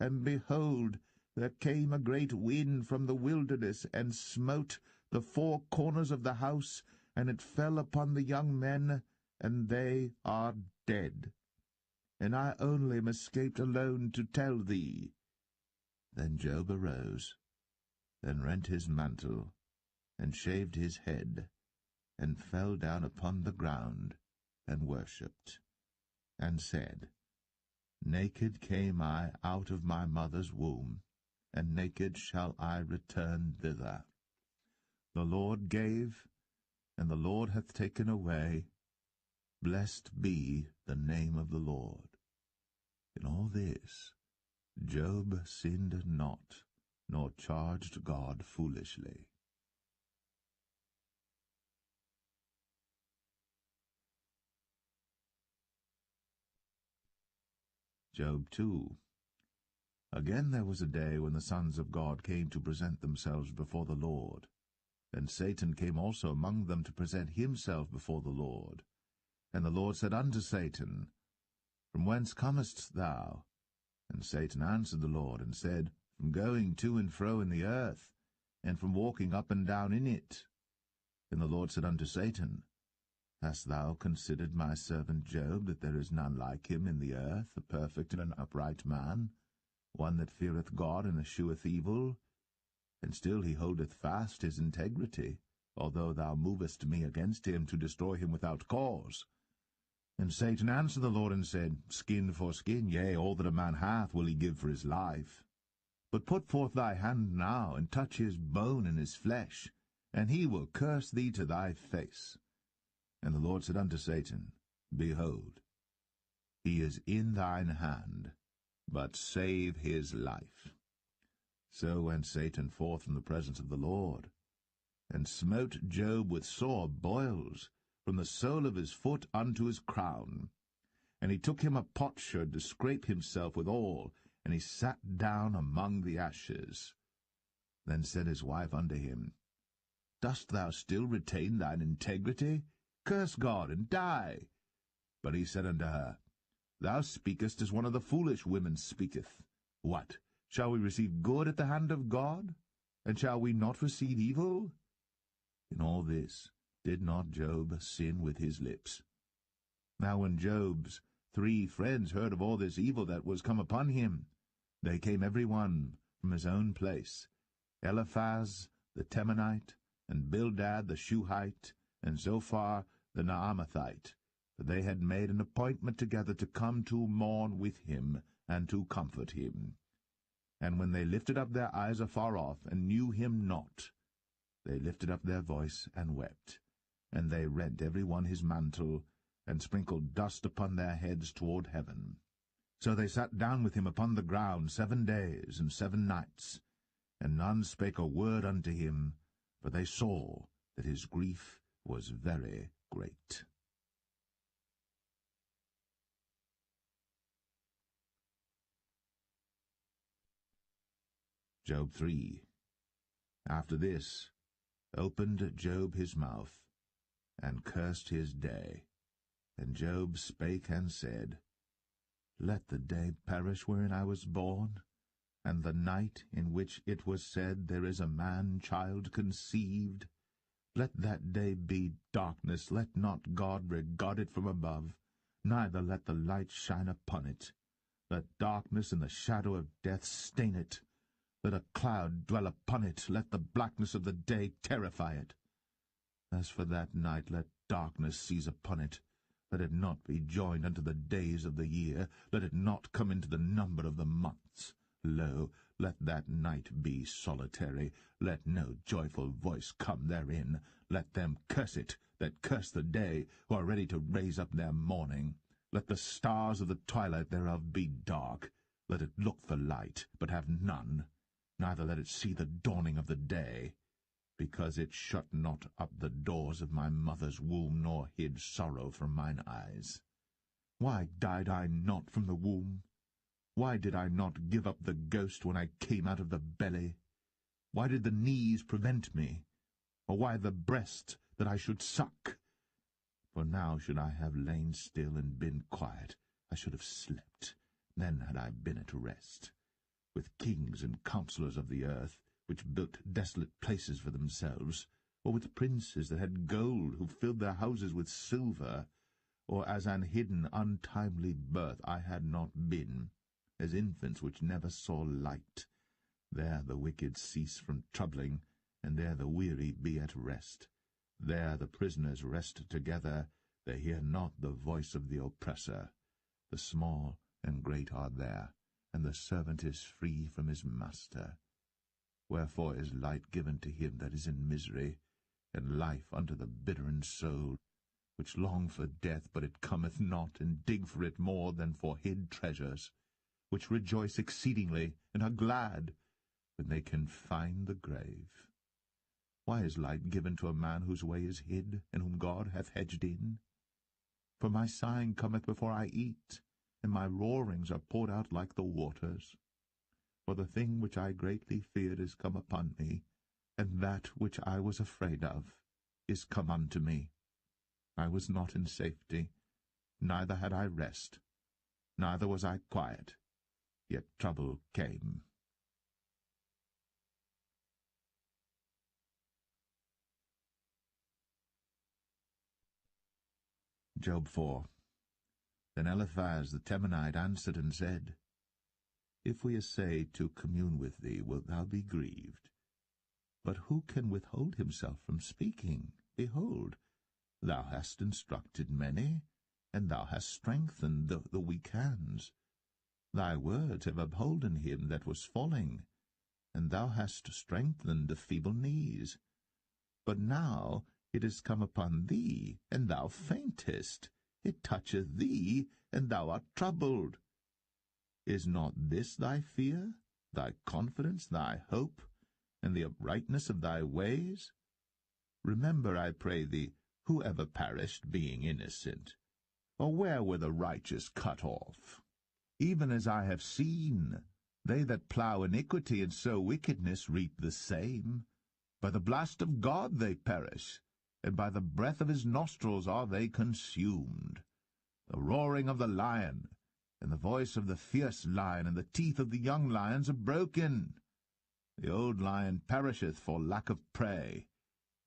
and behold, there came a great wind from the wilderness, and smote the 4 corners of the house, and it fell upon the young men, and they are dead. And I only am escaped alone to tell thee. Then Job arose, and rent his mantle, and shaved his head, and fell down upon the ground, and worshipped, and said, Naked came I out of my mother's womb, and naked shall I return thither. The Lord gave, and the Lord hath taken away. Blessed be the name of the Lord. In all this Job sinned not, nor charged God foolishly. Job 2. Again there was a day when the sons of God came to present themselves before the Lord. And Satan came also among them to present himself before the Lord. And the Lord said unto Satan, From whence comest thou? And Satan answered the Lord, and said, From going to and fro in the earth, and from walking up and down in it. And the Lord said unto Satan, Hast thou considered my servant Job, that there is none like him in the earth, a perfect and an upright man, one that feareth God and escheweth evil? And still he holdeth fast his integrity, although thou movest me against him to destroy him without cause. And Satan answered the Lord and said, Skin for skin, yea, all that a man hath will he give for his life. But put forth thy hand now, and touch his bone and his flesh, and he will curse thee to thy face. And the Lord said unto Satan, Behold, he is in thine hand, but save his life. So went Satan forth from the presence of the Lord, and smote Job with sore boils, from the sole of his foot unto his crown. And he took him a potsherd to scrape himself withal, and he sat down among the ashes. Then said his wife unto him, Dost thou still retain thine integrity? Curse God, and die. But he said unto her, Thou speakest as one of the foolish women speaketh. What, shall we receive good at the hand of God? And shall we not receive evil? In all this did not Job sin with his lips. Now when Job's 3 friends heard of all this evil that was come upon him, they came every one from his own place, Eliphaz the Temanite, and Bildad the Shuhite, and Zophar the Naamathite, for they had made an appointment together to come to mourn with him, and to comfort him. And when they lifted up their eyes afar off, and knew him not, they lifted up their voice and wept. And they rent every one his mantle, and sprinkled dust upon their heads toward heaven. So they sat down with him upon the ground 7 days and 7 nights, and none spake a word unto him, for they saw that his grief was very great. Job 3. After this opened Job his mouth, and cursed his day. And Job spake and said, Let the day perish wherein I was born, and the night in which it was said, There is a man-child conceived. Let that day be darkness, let not God regard it from above, neither let the light shine upon it. Let darkness and the shadow of death stain it. Let a cloud dwell upon it, let the blackness of the day terrify it. As for that night, let darkness seize upon it. Let it not be joined unto the days of the year, let it not come into the number of the months. Lo, let that night be solitary, let no joyful voice come therein. Let them curse it that curse the day, who are ready to raise up their mourning. Let the stars of the twilight thereof be dark. Let it look for light, but have none, neither let it see the dawning of the day. Because it shut not up the doors of my mother's womb, nor hid sorrow from mine eyes. Why died I not from the womb? Why did I not give up the ghost when I came out of the belly? Why did the knees prevent me? Or why the breast, that I should suck? For now should I have lain still and been quiet, I should have slept, then had I been at rest. With kings and counsellors of the earth, which built desolate places for themselves, or with princes that had gold, who filled their houses with silver, or as an hidden untimely birth I had not been, as infants which never saw light. There the wicked cease from troubling, and there the weary be at rest. There the prisoners rest together, they hear not the voice of the oppressor. The small and great are there, and the servant is free from his master. Wherefore is light given to him that is in misery, and life unto the bitter in soul, which long for death, but it cometh not, and dig for it more than for hid treasures, which rejoice exceedingly, and are glad, when they can find the grave. Why is light given to a man whose way is hid, and whom God hath hedged in? For my sighing cometh before I eat, and my roarings are poured out like the waters. For the thing which I greatly feared is come upon me, and that which I was afraid of is come unto me. I was not in safety, neither had I rest, neither was I quiet, yet trouble came. Job 4. Then Eliphaz the Temanite answered and said, If we essay to commune with thee, wilt thou be grieved? But who can withhold himself from speaking? Behold, thou hast instructed many, and thou hast strengthened the weak hands. Thy words have upholden him that was falling, and thou hast strengthened the feeble knees. But now it is come upon thee, and thou faintest. It toucheth thee, and thou art troubled. Is not this thy fear, thy confidence, thy hope, and the uprightness of thy ways? Remember, I pray thee, who ever perished, being innocent? Or where were the righteous cut off? Even as I have seen, they that plough iniquity and sow wickedness reap the same. By the blast of God they perish, and by the breath of his nostrils are they consumed. The roaring of the lion, and the voice of the fierce lion, and the teeth of the young lions are broken. The old lion perisheth for lack of prey,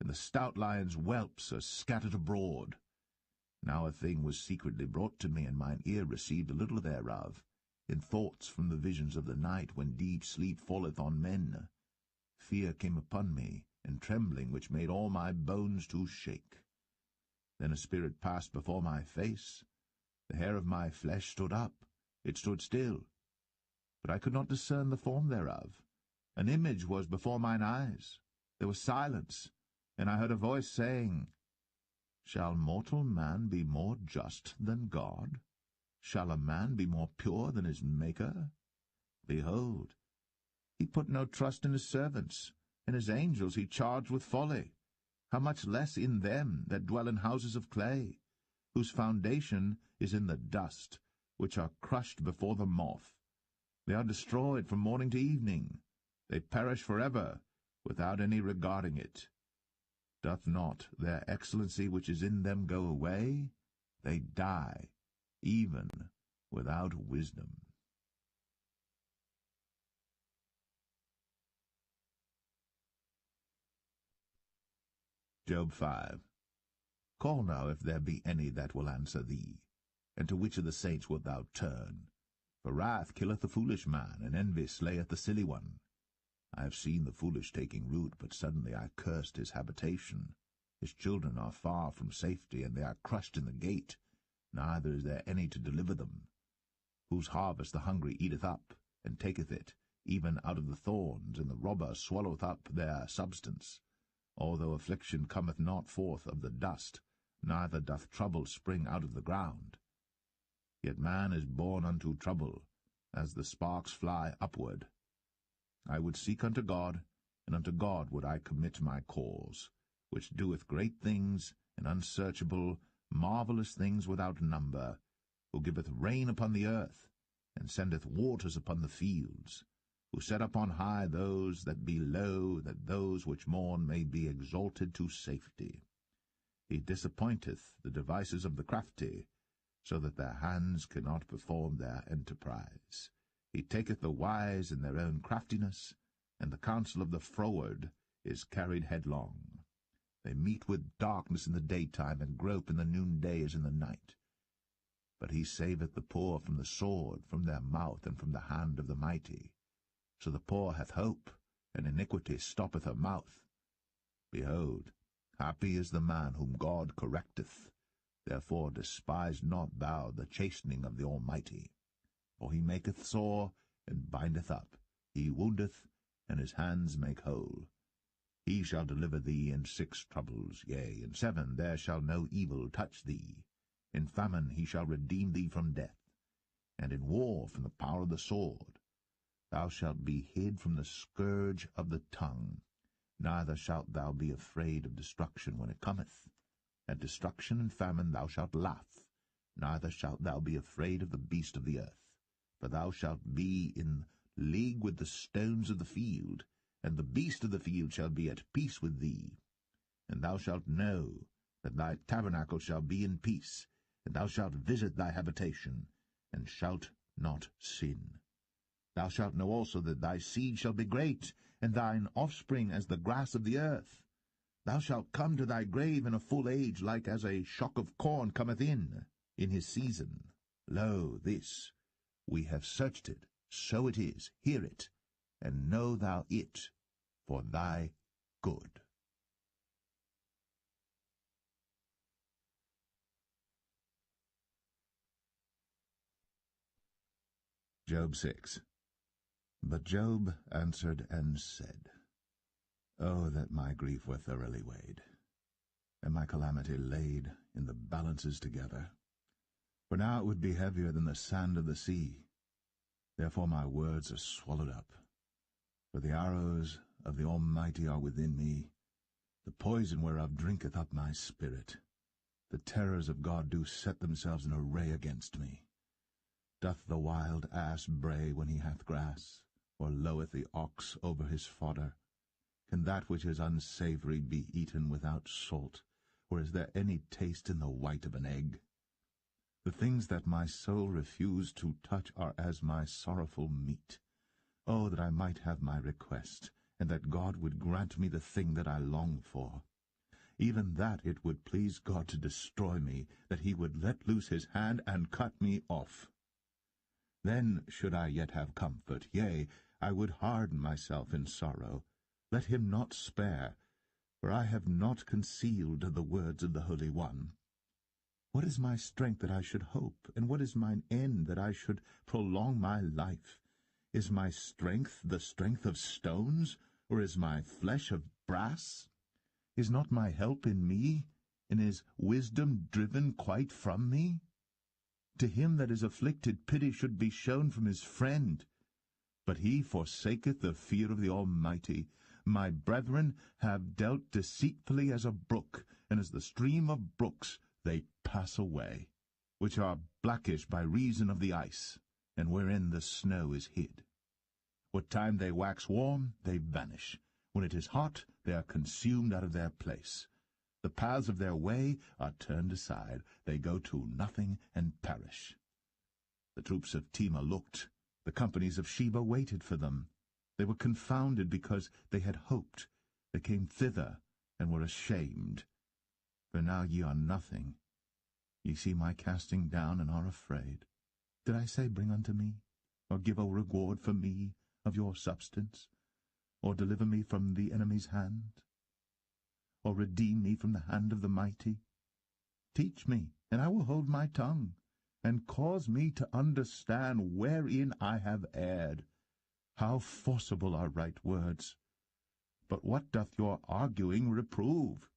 and the stout lion's whelps are scattered abroad. Now a thing was secretly brought to me, and mine ear received a little thereof, in thoughts from the visions of the night, when deep sleep falleth on men. Fear came upon me, and trembling, which made all my bones to shake. Then a spirit passed before my face. The hair of my flesh stood up, it stood still, but I could not discern the form thereof. An image was before mine eyes. There was silence, and I heard a voice saying, Shall mortal man be more just than God? Shall a man be more pure than his Maker? Behold, he put no trust in his servants, and his angels he charged with folly. How much less in them that dwell in houses of clay, whose foundation is in the dust, which are crushed before the moth. They are destroyed from morning to evening. They perish forever, without any regarding it. Doth not their excellency which is in them go away? They die, even without wisdom. Job 5. Call now if there be any that will answer thee, and to which of the saints wilt thou turn? For wrath killeth the foolish man, and envy slayeth the silly one. I have seen the foolish taking root, but suddenly I cursed his habitation. His children are far from safety, and they are crushed in the gate, neither is there any to deliver them. Whose harvest the hungry eateth up, and taketh it, even out of the thorns, and the robber swalloweth up their substance. Although affliction cometh not forth of the dust, neither doth trouble spring out of the ground. Yet man is born unto trouble, as the sparks fly upward. I would seek unto God, and unto God would I commit my cause, which doeth great things, and unsearchable, marvellous things without number, who giveth rain upon the earth, and sendeth waters upon the fields, who set up on high those that be low, that those which mourn may be exalted to safety. He disappointeth the devices of the crafty, so that their hands cannot perform their enterprise. He taketh the wise in their own craftiness, and the counsel of the froward is carried headlong. They meet with darkness in the daytime, and grope in the noonday as in the night. But he saveth the poor from the sword, from their mouth, and from the hand of the mighty. So the poor hath hope, and iniquity stoppeth her mouth. Behold, happy is the man whom God correcteth. Therefore despise not thou the chastening of the Almighty. For he maketh sore, and bindeth up. He woundeth, and his hands make whole. He shall deliver thee in 6 troubles, yea, in 7 there shall no evil touch thee. In famine he shall redeem thee from death, and in war from the power of the sword. Thou shalt be hid from the scourge of the tongue, neither shalt thou be afraid of destruction when it cometh. At destruction and famine thou shalt laugh, neither shalt thou be afraid of the beast of the earth. For thou shalt be in league with the stones of the field, and the beast of the field shall be at peace with thee. And thou shalt know that thy tabernacle shall be in peace, and thou shalt visit thy habitation, and shalt not sin. Thou shalt know also that thy seed shall be great, and thine offspring as the grass of the earth. Thou shalt come to thy grave in a full age, like as a shock of corn cometh in his season. Lo, this, we have searched it, so it is, hear it, and know thou it for thy good. Job 6. But Job answered and said, Oh, that my grief were thoroughly weighed, and my calamity laid in the balances together. For now it would be heavier than the sand of the sea. Therefore my words are swallowed up. For the arrows of the Almighty are within me, the poison whereof drinketh up my spirit. The terrors of God do set themselves in array against me. Doth the wild ass bray when he hath grass, or loweth the ox over his fodder? Can that which is unsavoury be eaten without salt, or is there any taste in the white of an egg? The things that my soul refused to touch are as my sorrowful meat. Oh, that I might have my request, and that God would grant me the thing that I long for. Even that it would please God to destroy me, that he would let loose his hand and cut me off. Then should I yet have comfort, yea, I would harden myself in sorrow. Let him not spare, for I have not concealed the words of the Holy One. What is my strength that I should hope, and what is mine end that I should prolong my life? Is my strength the strength of stones, or is my flesh of brass? Is not my help in me, and is wisdom driven quite from me? To him that is afflicted pity should be shown from his friend. But he forsaketh the fear of the Almighty. My brethren have dealt deceitfully as a brook, and as the stream of brooks they pass away, which are blackish by reason of the ice, and wherein the snow is hid. What time they wax warm, they vanish. When it is hot, they are consumed out of their place. The paths of their way are turned aside. They go to nothing and perish. The troops of Tema looked. The companies of Sheba waited for them. They were confounded because they had hoped. They came thither and were ashamed. For now ye are nothing. Ye see my casting down and are afraid. Did I say, Bring unto me, or give a reward for me of your substance, or deliver me from the enemy's hand, or redeem me from the hand of the mighty? Teach me, and I will hold my tongue, and cause me to understand wherein I have erred. How forcible are right words! But what doth your arguing reprove?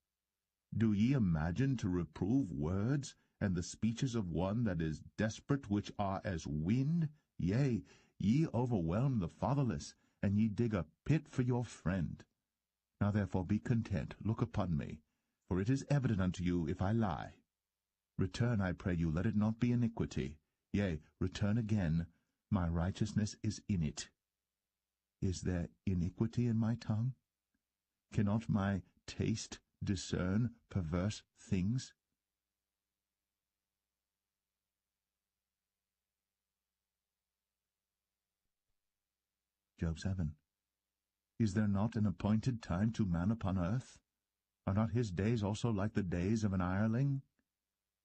Do ye imagine to reprove words, and the speeches of one that is desperate, which are as wind? Yea, ye overwhelm the fatherless, and ye dig a pit for your friend. Now therefore be content, look upon me, for it is evident unto you if I lie. Return, I pray you, let it not be iniquity. Yea, return again, my righteousness is in it. Is there iniquity in my tongue? Cannot my taste discern perverse things? Job 7. Is there not an appointed time to man upon earth? Are not his days also like the days of an hireling?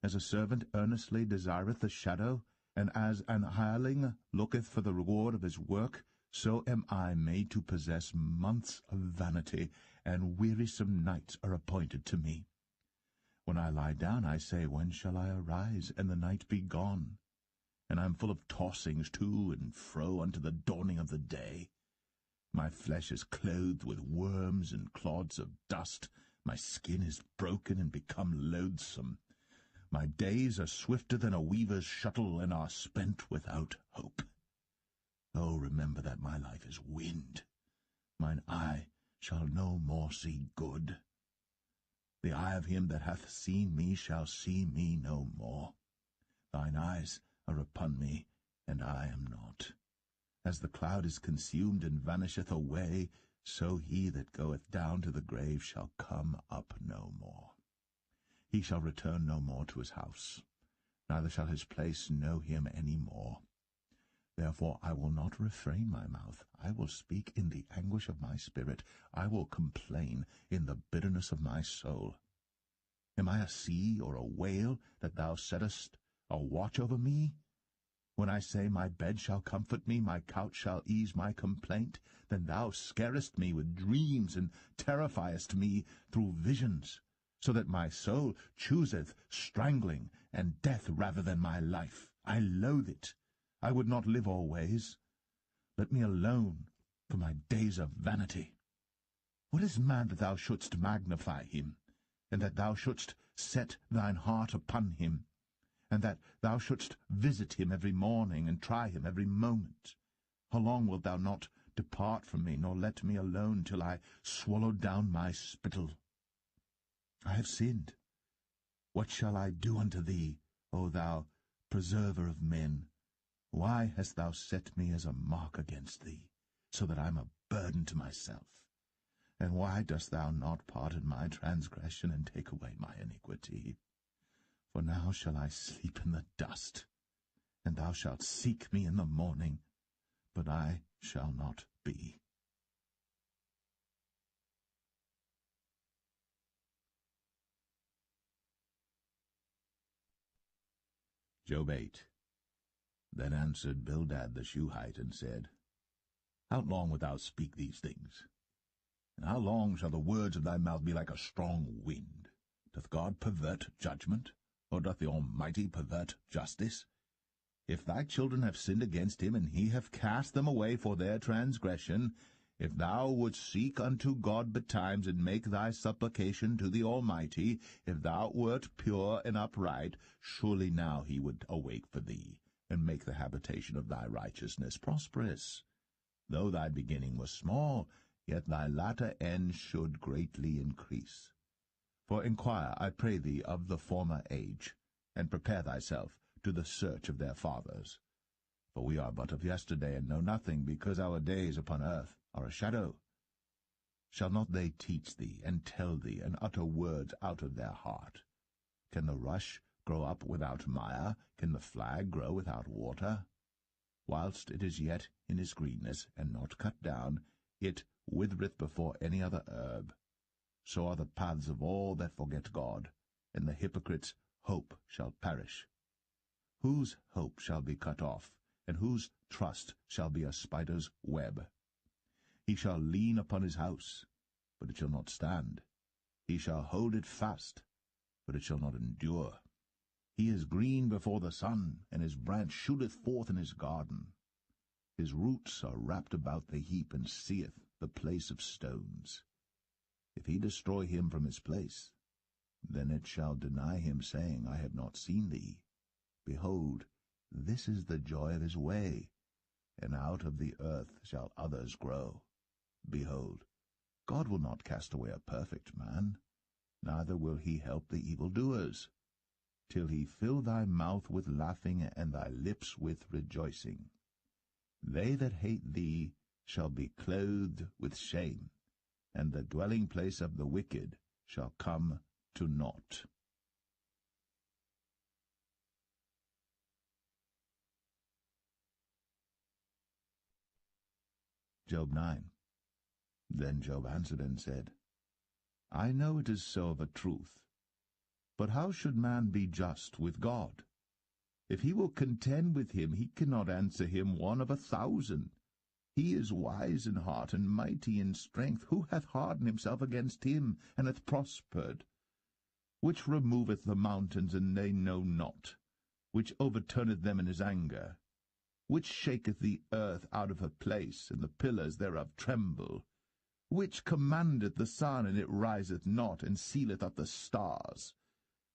As a servant earnestly desireth the shadow, and as an hireling looketh for the reward of his work, so am I made to possess months of vanity, and wearisome nights are appointed to me. When I lie down, I say, When shall I arise, and the night be gone? And I am full of tossings to and fro unto the dawning of the day. My flesh is clothed with worms and clods of dust. My skin is broken and become loathsome. My days are swifter than a weaver's shuttle, and are spent without hope. Oh, remember that my life is wind. Mine eye shall no more see good. The eye of him that hath seen me shall see me no more. Thine eyes are upon me, and I am not. As the cloud is consumed and vanisheth away, so he that goeth down to the grave shall come up no more. He shall return no more to his house, neither shall his place know him any more. Therefore I will not refrain my mouth. I will speak in the anguish of my spirit. I will complain in the bitterness of my soul. Am I a sea or a whale, that thou settest a watch over me? When I say, my bed shall comfort me, my couch shall ease my complaint, then thou scarest me with dreams, and terrifiest me through visions, so that my soul chooseth strangling and death rather than my life. I loathe it. I would not live always. Let me alone, for my days are vanity. What is man that thou shouldst magnify him, and that thou shouldst set thine heart upon him, and that thou shouldst visit him every morning, and try him every moment? How long wilt thou not depart from me, nor let me alone, till I swallow down my spittle? I have sinned. What shall I do unto thee, O thou preserver of men? Why hast thou set me as a mark against thee, so that I am a burden to myself? And why dost thou not pardon my transgression, and take away my iniquity? For now shall I sleep in the dust, and thou shalt seek me in the morning, but I shall not be. Job 8. Then answered Bildad the Shuhite, and said, How long wilt thou speak these things? And how long shall the words of thy mouth be like a strong wind? Doth God pervert judgment, or doth the Almighty pervert justice? If thy children have sinned against him, and he have cast them away for their transgression, if thou wouldst seek unto God betimes, and make thy supplication to the Almighty, if thou wert pure and upright, surely now he would awake for thee, and make the habitation of thy righteousness prosperous. Though thy beginning was small, yet thy latter end should greatly increase. For inquire, I pray thee, of the former age, and prepare thyself to the search of their fathers. For we are but of yesterday, and know nothing, because our days upon earth are a shadow. Shall not they teach thee, and tell thee, and utter words out of their heart? Can the rush grow up without mire? Can the flag grow without water? Whilst it is yet in his greenness, and not cut down, it withereth before any other herb. So are the paths of all that forget God, and the hypocrite's hope shall perish. Whose hope shall be cut off, and whose trust shall be a spider's web? He shall lean upon his house, but it shall not stand. He shall hold it fast, but it shall not endure. He is green before the sun, and his branch shooteth forth in his garden. His roots are wrapped about the heap, and seeth the place of stones. If he destroy him from his place, then it shall deny him, saying, I have not seen thee. Behold, this is the joy of his way, and out of the earth shall others grow. Behold, God will not cast away a perfect man, neither will he help the evildoers, till he fill thy mouth with laughing, and thy lips with rejoicing. They that hate thee shall be clothed with shame, and the dwelling place of the wicked shall come to naught. Job 9. Then Job answered and said, I know it is so of a truth. But how should man be just with God? If he will contend with him, he cannot answer him 1 of 1,000. He is wise in heart, and mighty in strength. Who hath hardened himself against him, and hath prospered? Which removeth the mountains, and they know not? Which overturneth them in his anger? Which shaketh the earth out of her place, and the pillars thereof tremble? Which commandeth the sun, and it riseth not, and sealeth up the stars?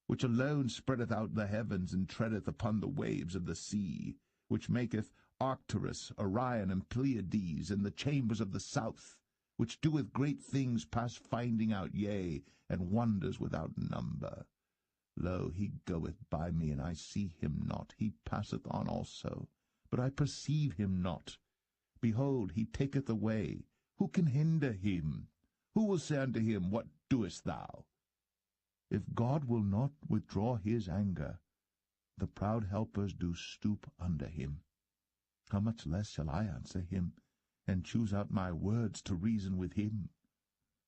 Which alone spreadeth out the heavens, and treadeth upon the waves of the sea? Which maketh Arcturus, Orion, and Pleiades, and the chambers of the south? Which doeth great things past finding out, yea, and wonders without number? Lo, he goeth by me, and I see him not. He passeth on also, but I perceive him not. Behold, he taketh away. Who can hinder him? Who will say unto him, What doest thou? If God will not withdraw his anger, the proud helpers do stoop under him. how much less shall I answer him, and choose out my words to reason with him?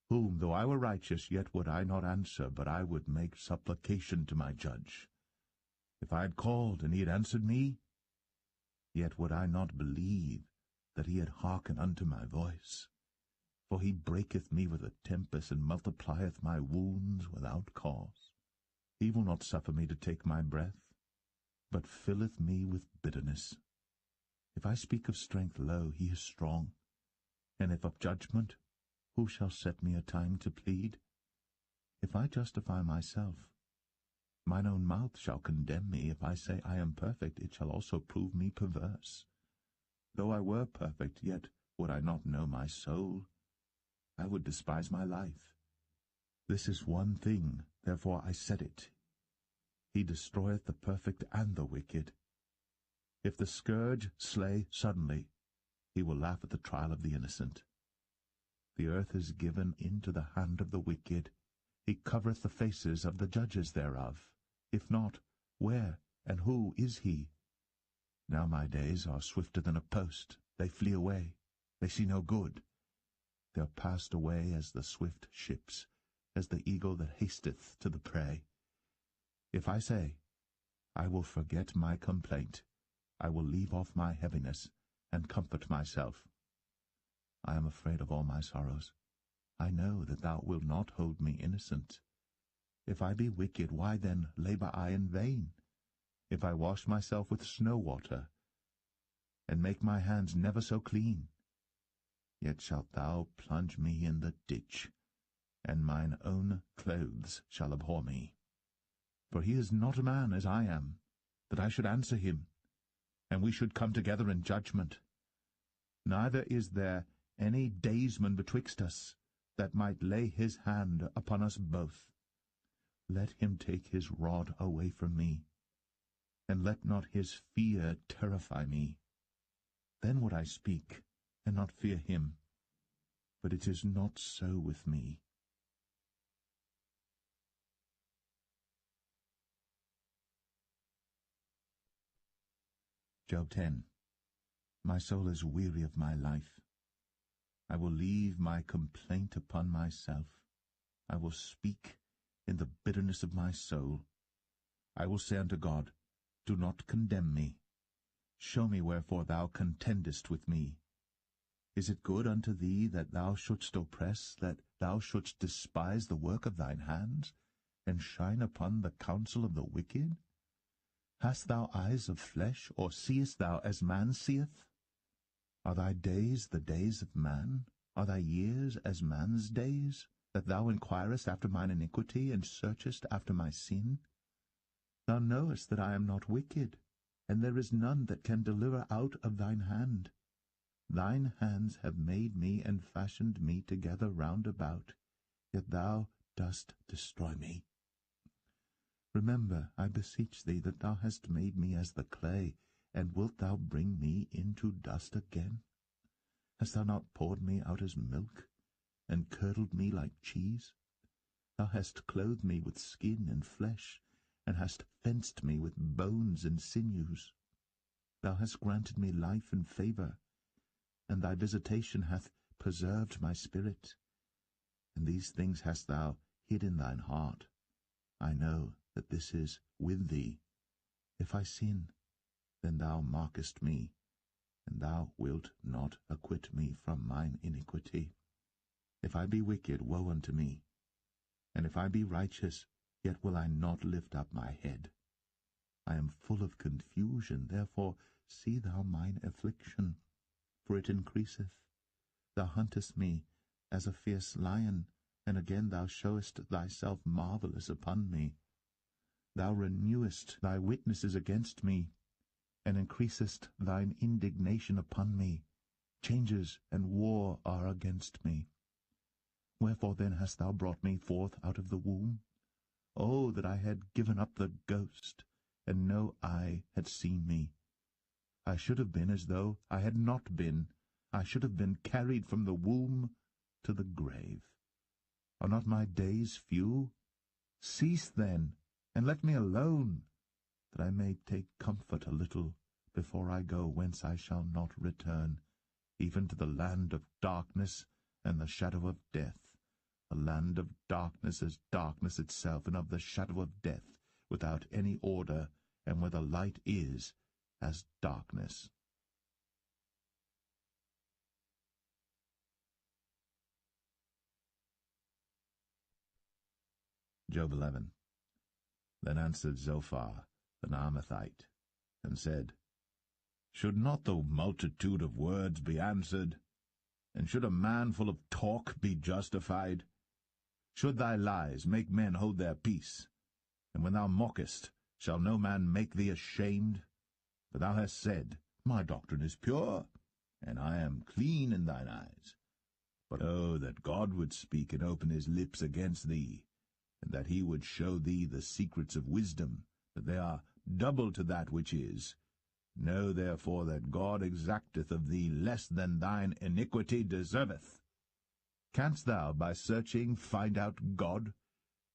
Whom, though I were righteous, yet would I not answer, but I would make supplication to my judge. If I had called, and he had answered me, yet would I not believe that he had hearkened unto my voice. For he breaketh me with a tempest, and multiplieth my wounds without cause. He will not suffer me to take my breath, but filleth me with bitterness. If I speak of strength, lo, he is strong. And if of judgment, who shall set me a time to plead? If I justify myself, mine own mouth shall condemn me. If I say I am perfect, it shall also prove me perverse. Though I were perfect, yet would I not know my soul. I would despise my life. This is one thing, therefore I said it. He destroyeth the perfect and the wicked. If the scourge slay suddenly, he will laugh at the trial of the innocent. The earth is given into the hand of the wicked. He covereth the faces of the judges thereof. If not, where and who is he? Now my days are swifter than a post. They flee away. They see no good. They are passed away as the swift ships, as the eagle that hasteth to the prey. If I say, I will forget my complaint, I will leave off my heaviness, and comfort myself. I am afraid of all my sorrows. I know that thou wilt not hold me innocent. If I be wicked, why then labour I in vain? If I wash myself with snow water, and make my hands never so clean, yet shalt thou plunge me in the ditch, and mine own clothes shall abhor me. For he is not a man as I am, that I should answer him, and we should come together in judgment. Neither is there any daysman betwixt us, that might lay his hand upon us both. Let him take his rod away from me, and let not his fear terrify me. Then would I speak, and not fear him. But it is not so with me. Job 10. My soul is weary of my life. I will leave my complaint upon myself. I will speak in the bitterness of my soul. I will say unto God, do not condemn me. Show me wherefore thou contendest with me. Is it good unto thee that thou shouldst oppress, that thou shouldst despise the work of thine hands, and shine upon the counsel of the wicked? Hast thou eyes of flesh, or seest thou as man seeth? Are thy days the days of man? Are thy years as man's days, that thou inquirest after mine iniquity, and searchest after my sin? Thou knowest that I am not wicked, and there is none that can deliver out of thine hand. Thine hands have made me and fashioned me together round about, yet thou dost destroy me. Remember, I beseech thee, that thou hast made me as the clay, and wilt thou bring me into dust again? Hast thou not poured me out as milk, and curdled me like cheese? Thou hast clothed me with skin and flesh, and hast fenced me with bones and sinews. Thou hast granted me life and favour, and thy visitation hath preserved my spirit. And these things hast thou hid in thine heart. I know that this is with thee. If I sin, then thou markest me, and thou wilt not acquit me from mine iniquity. If I be wicked, woe unto me. And if I be righteous, yet will I not lift up my head. I am full of confusion, therefore see thou mine affliction, for it increaseth. Thou huntest me as a fierce lion, and again thou showest thyself marvellous upon me. Thou renewest thy witnesses against me, and increasest thine indignation upon me. Changes and war are against me. Wherefore then hast thou brought me forth out of the womb? Oh, that I had given up the ghost, and no eye had seen me. I should have been as though I had not been. I should have been carried from the womb to the grave. Are not my days few? Cease then, and let me alone, that I may take comfort a little before I go whence I shall not return, even to the land of darkness and the shadow of death, a land of darkness as darkness itself, and of the shadow of death, without any order, and where the light is as darkness. Job 11. Then answered Zophar, an Armathite, and said, Should not the multitude of words be answered? And should a man full of talk be justified? Should thy lies make men hold their peace? And when thou mockest, shall no man make thee ashamed? For thou hast said, My doctrine is pure, and I am clean in thine eyes. But oh, that God would speak and open his lips against thee, and that he would show thee the secrets of wisdom, that they are double to that which is. Know therefore that God exacteth of thee less than thine iniquity deserveth. Canst thou by searching find out God?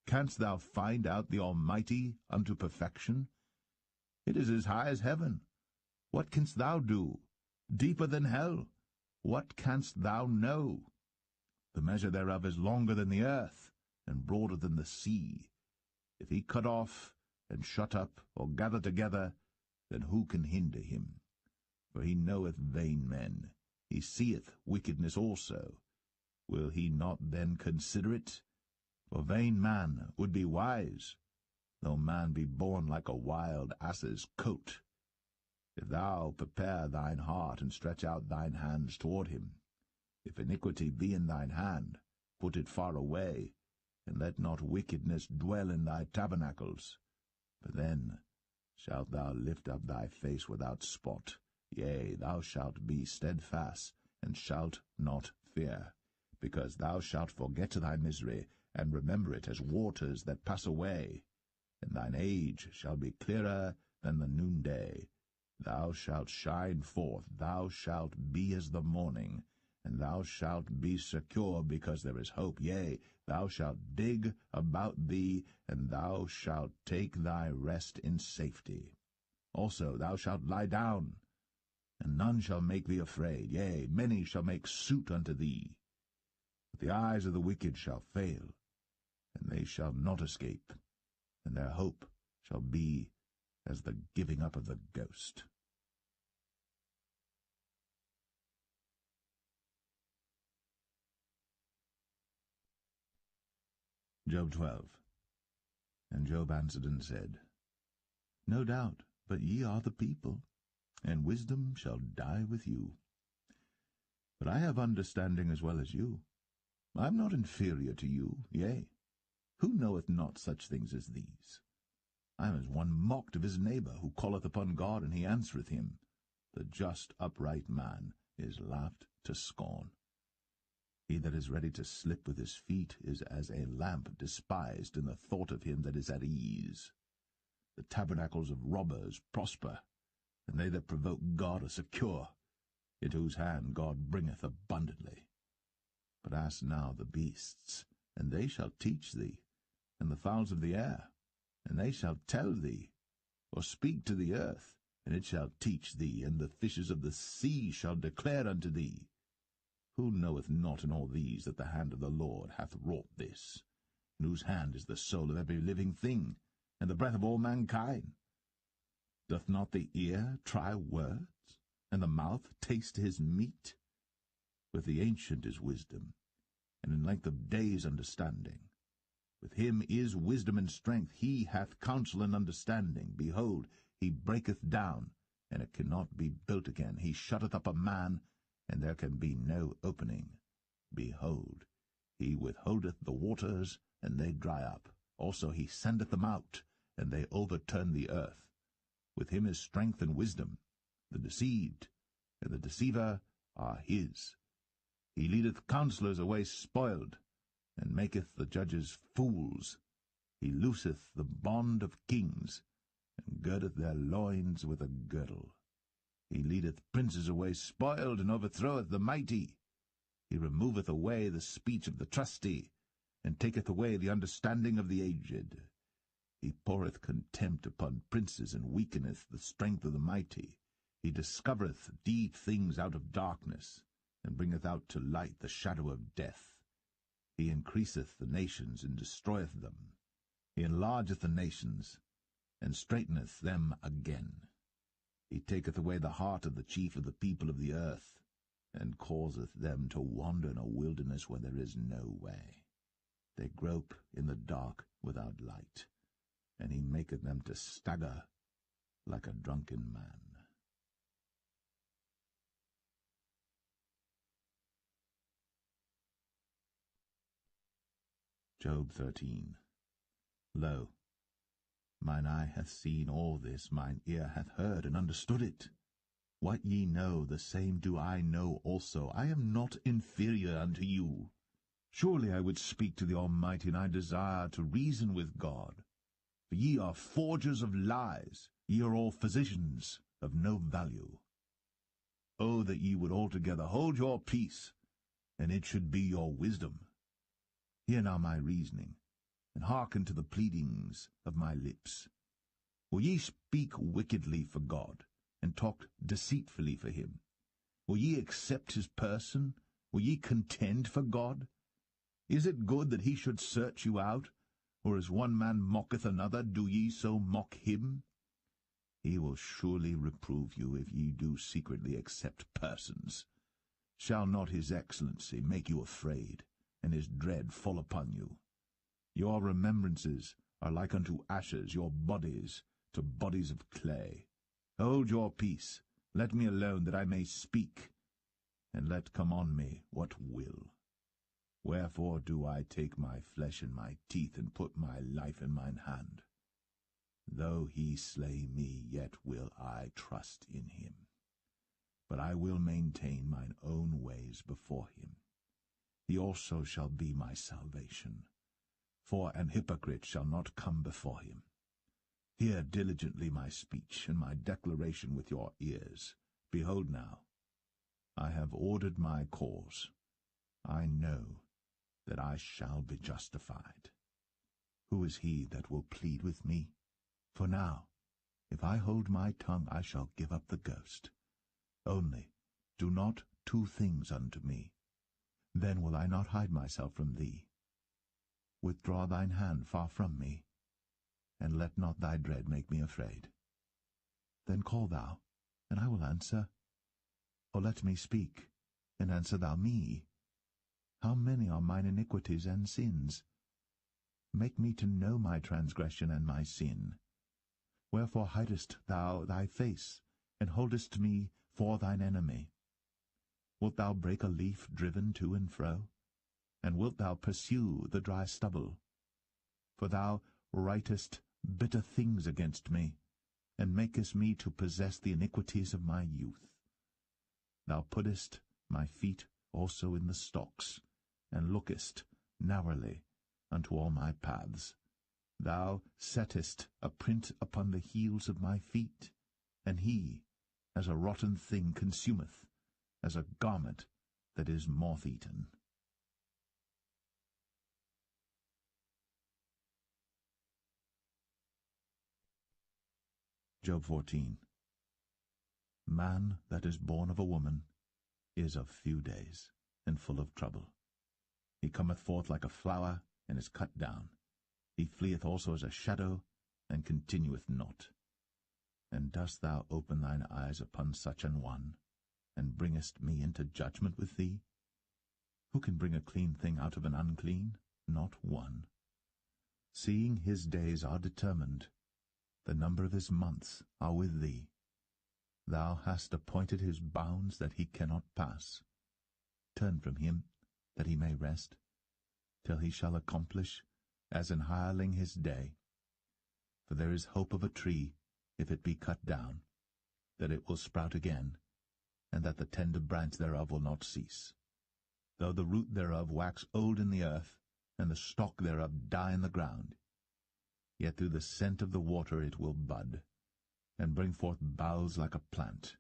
Canst thou find out the Almighty unto perfection? It is as high as heaven. What canst thou do? Deeper than hell. What canst thou know? The measure thereof is longer than the earth, and broader than the sea. If he cut off, and shut up, or gather together, then who can hinder him? For he knoweth vain men, he seeth wickedness also. Will he not then consider it? For vain man would be wise, though man be born like a wild ass's coat. If thou prepare thine heart, and stretch out thine hands toward him, if iniquity be in thine hand, put it far away, and let not wickedness dwell in thy tabernacles. For then shalt thou lift up thy face without spot, yea, thou shalt be steadfast, and shalt not fear, because thou shalt forget thy misery, and remember it as waters that pass away. And thine age shall be clearer than the noonday. Thou shalt shine forth, thou shalt be as the morning, and thou shalt be secure, because there is hope. Yea, thou shalt dig about thee, and thou shalt take thy rest in safety. Also thou shalt lie down, and none shall make thee afraid. Yea, many shall make suit unto thee. But the eyes of the wicked shall fail, and they shall not escape, and their hope shall be as the giving up of the ghost. Job 12. And Job answered and said, No doubt, but ye are the people, and wisdom shall die with you. But I have understanding as well as you. I am not inferior to you, yea, who knoweth not such things as these? I am as one mocked of his neighbor, who calleth upon God, and he answereth him. The just upright man is laughed to scorn. He that is ready to slip with his feet is as a lamp despised in the thought of him that is at ease. The tabernacles of robbers prosper, and they that provoke God are secure, into whose hand God bringeth abundantly. But ask now the beasts, and they shall teach thee, and the fowls of the air, and they shall tell thee, or speak to the earth, and it shall teach thee, and the fishes of the sea shall declare unto thee. Who knoweth not in all these that the hand of the Lord hath wrought this, in whose hand is the soul of every living thing, and the breath of all mankind? Doth not the ear try words, and the mouth taste his meat? With the ancient is wisdom, and in length of days understanding. With him is wisdom and strength. He hath counsel and understanding. Behold, he breaketh down, and it cannot be built again. He shutteth up a man, and there can be no opening. Behold, he withholdeth the waters, and they dry up. Also he sendeth them out, and they overturn the earth. With him is strength and wisdom. The deceived and the deceiver are his. He leadeth counselors away spoiled, and maketh the judges fools. He looseth the bond of kings, and girdeth their loins with a girdle. He leadeth princes away spoiled, and overthroweth the mighty. He removeth away the speech of the trusty, and taketh away the understanding of the aged. He poureth contempt upon princes, and weakeneth the strength of the mighty. He discovereth deep things out of darkness, and bringeth out to light the shadow of death. He increaseth the nations, and destroyeth them. He enlargeth the nations, and straiteneth them again. He taketh away the heart of the chief of the people of the earth, and causeth them to wander in a wilderness where there is no way. They grope in the dark without light, and he maketh them to stagger like a drunken man. Job 13. Lo, mine eye hath seen all this, mine ear hath heard and understood it. What ye know, the same do I know also. I am not inferior unto you. Surely I would speak to the Almighty, and I desire to reason with God. For ye are forgers of lies, ye are all physicians of no value. Oh, that ye would altogether hold your peace, and it should be your wisdom. Hear now my reasoning, and hearken to the pleadings of my lips. Will ye speak wickedly for God, and talk deceitfully for him? Will ye accept his person? Will ye contend for God? Is it good that he should search you out? Or as one man mocketh another, do ye so mock him? He will surely reprove you if ye do secretly accept persons. Shall not his excellency make you afraid, and his dread fall upon you? Your remembrances are like unto ashes, your bodies to bodies of clay. Hold your peace, let me alone, that I may speak, and let come on me what will. Wherefore do I take my flesh in my teeth, and put my life in mine hand? Though he slay me, yet will I trust in him. But I will maintain mine own ways before him. He also shall be my salvation. For an hypocrite shall not come before him. Hear diligently my speech, and my declaration with your ears. Behold now, I have ordered my cause. I know that I shall be justified. Who is he that will plead with me? For now, if I hold my tongue, I shall give up the ghost. Only do not two things unto me. Then will I not hide myself from thee. Withdraw thine hand far from me, and let not thy dread make me afraid. Then call thou, and I will answer. Or let me speak, and answer thou me. How many are mine iniquities and sins? Make me to know my transgression and my sin. Wherefore hidest thou thy face, and holdest me for thine enemy? Wilt thou break a leaf driven to and fro? And wilt thou pursue the dry stubble? For thou writest bitter things against me, and makest me to possess the iniquities of my youth. Thou puttest my feet also in the stocks, and lookest narrowly unto all my paths. Thou settest a print upon the heels of my feet, and he, as a rotten thing, consumeth, as a garment that is moth-eaten. Job 14. Man that is born of a woman is of few days, and full of trouble. He cometh forth like a flower, and is cut down. He fleeth also as a shadow, and continueth not. And dost thou open thine eyes upon such an one, and bringest me into judgment with thee? Who can bring a clean thing out of an unclean? Not one. Seeing his days are determined, the number of his months are with thee. Thou hast appointed his bounds that he cannot pass. Turn from him, that he may rest, till he shall accomplish as an hireling his day. For there is hope of a tree, if it be cut down, that it will sprout again, and that the tender branch thereof will not cease. Though the root thereof wax old in the earth, and the stalk thereof die in the ground, yet through the scent of the water it will bud, and bring forth boughs like a plant.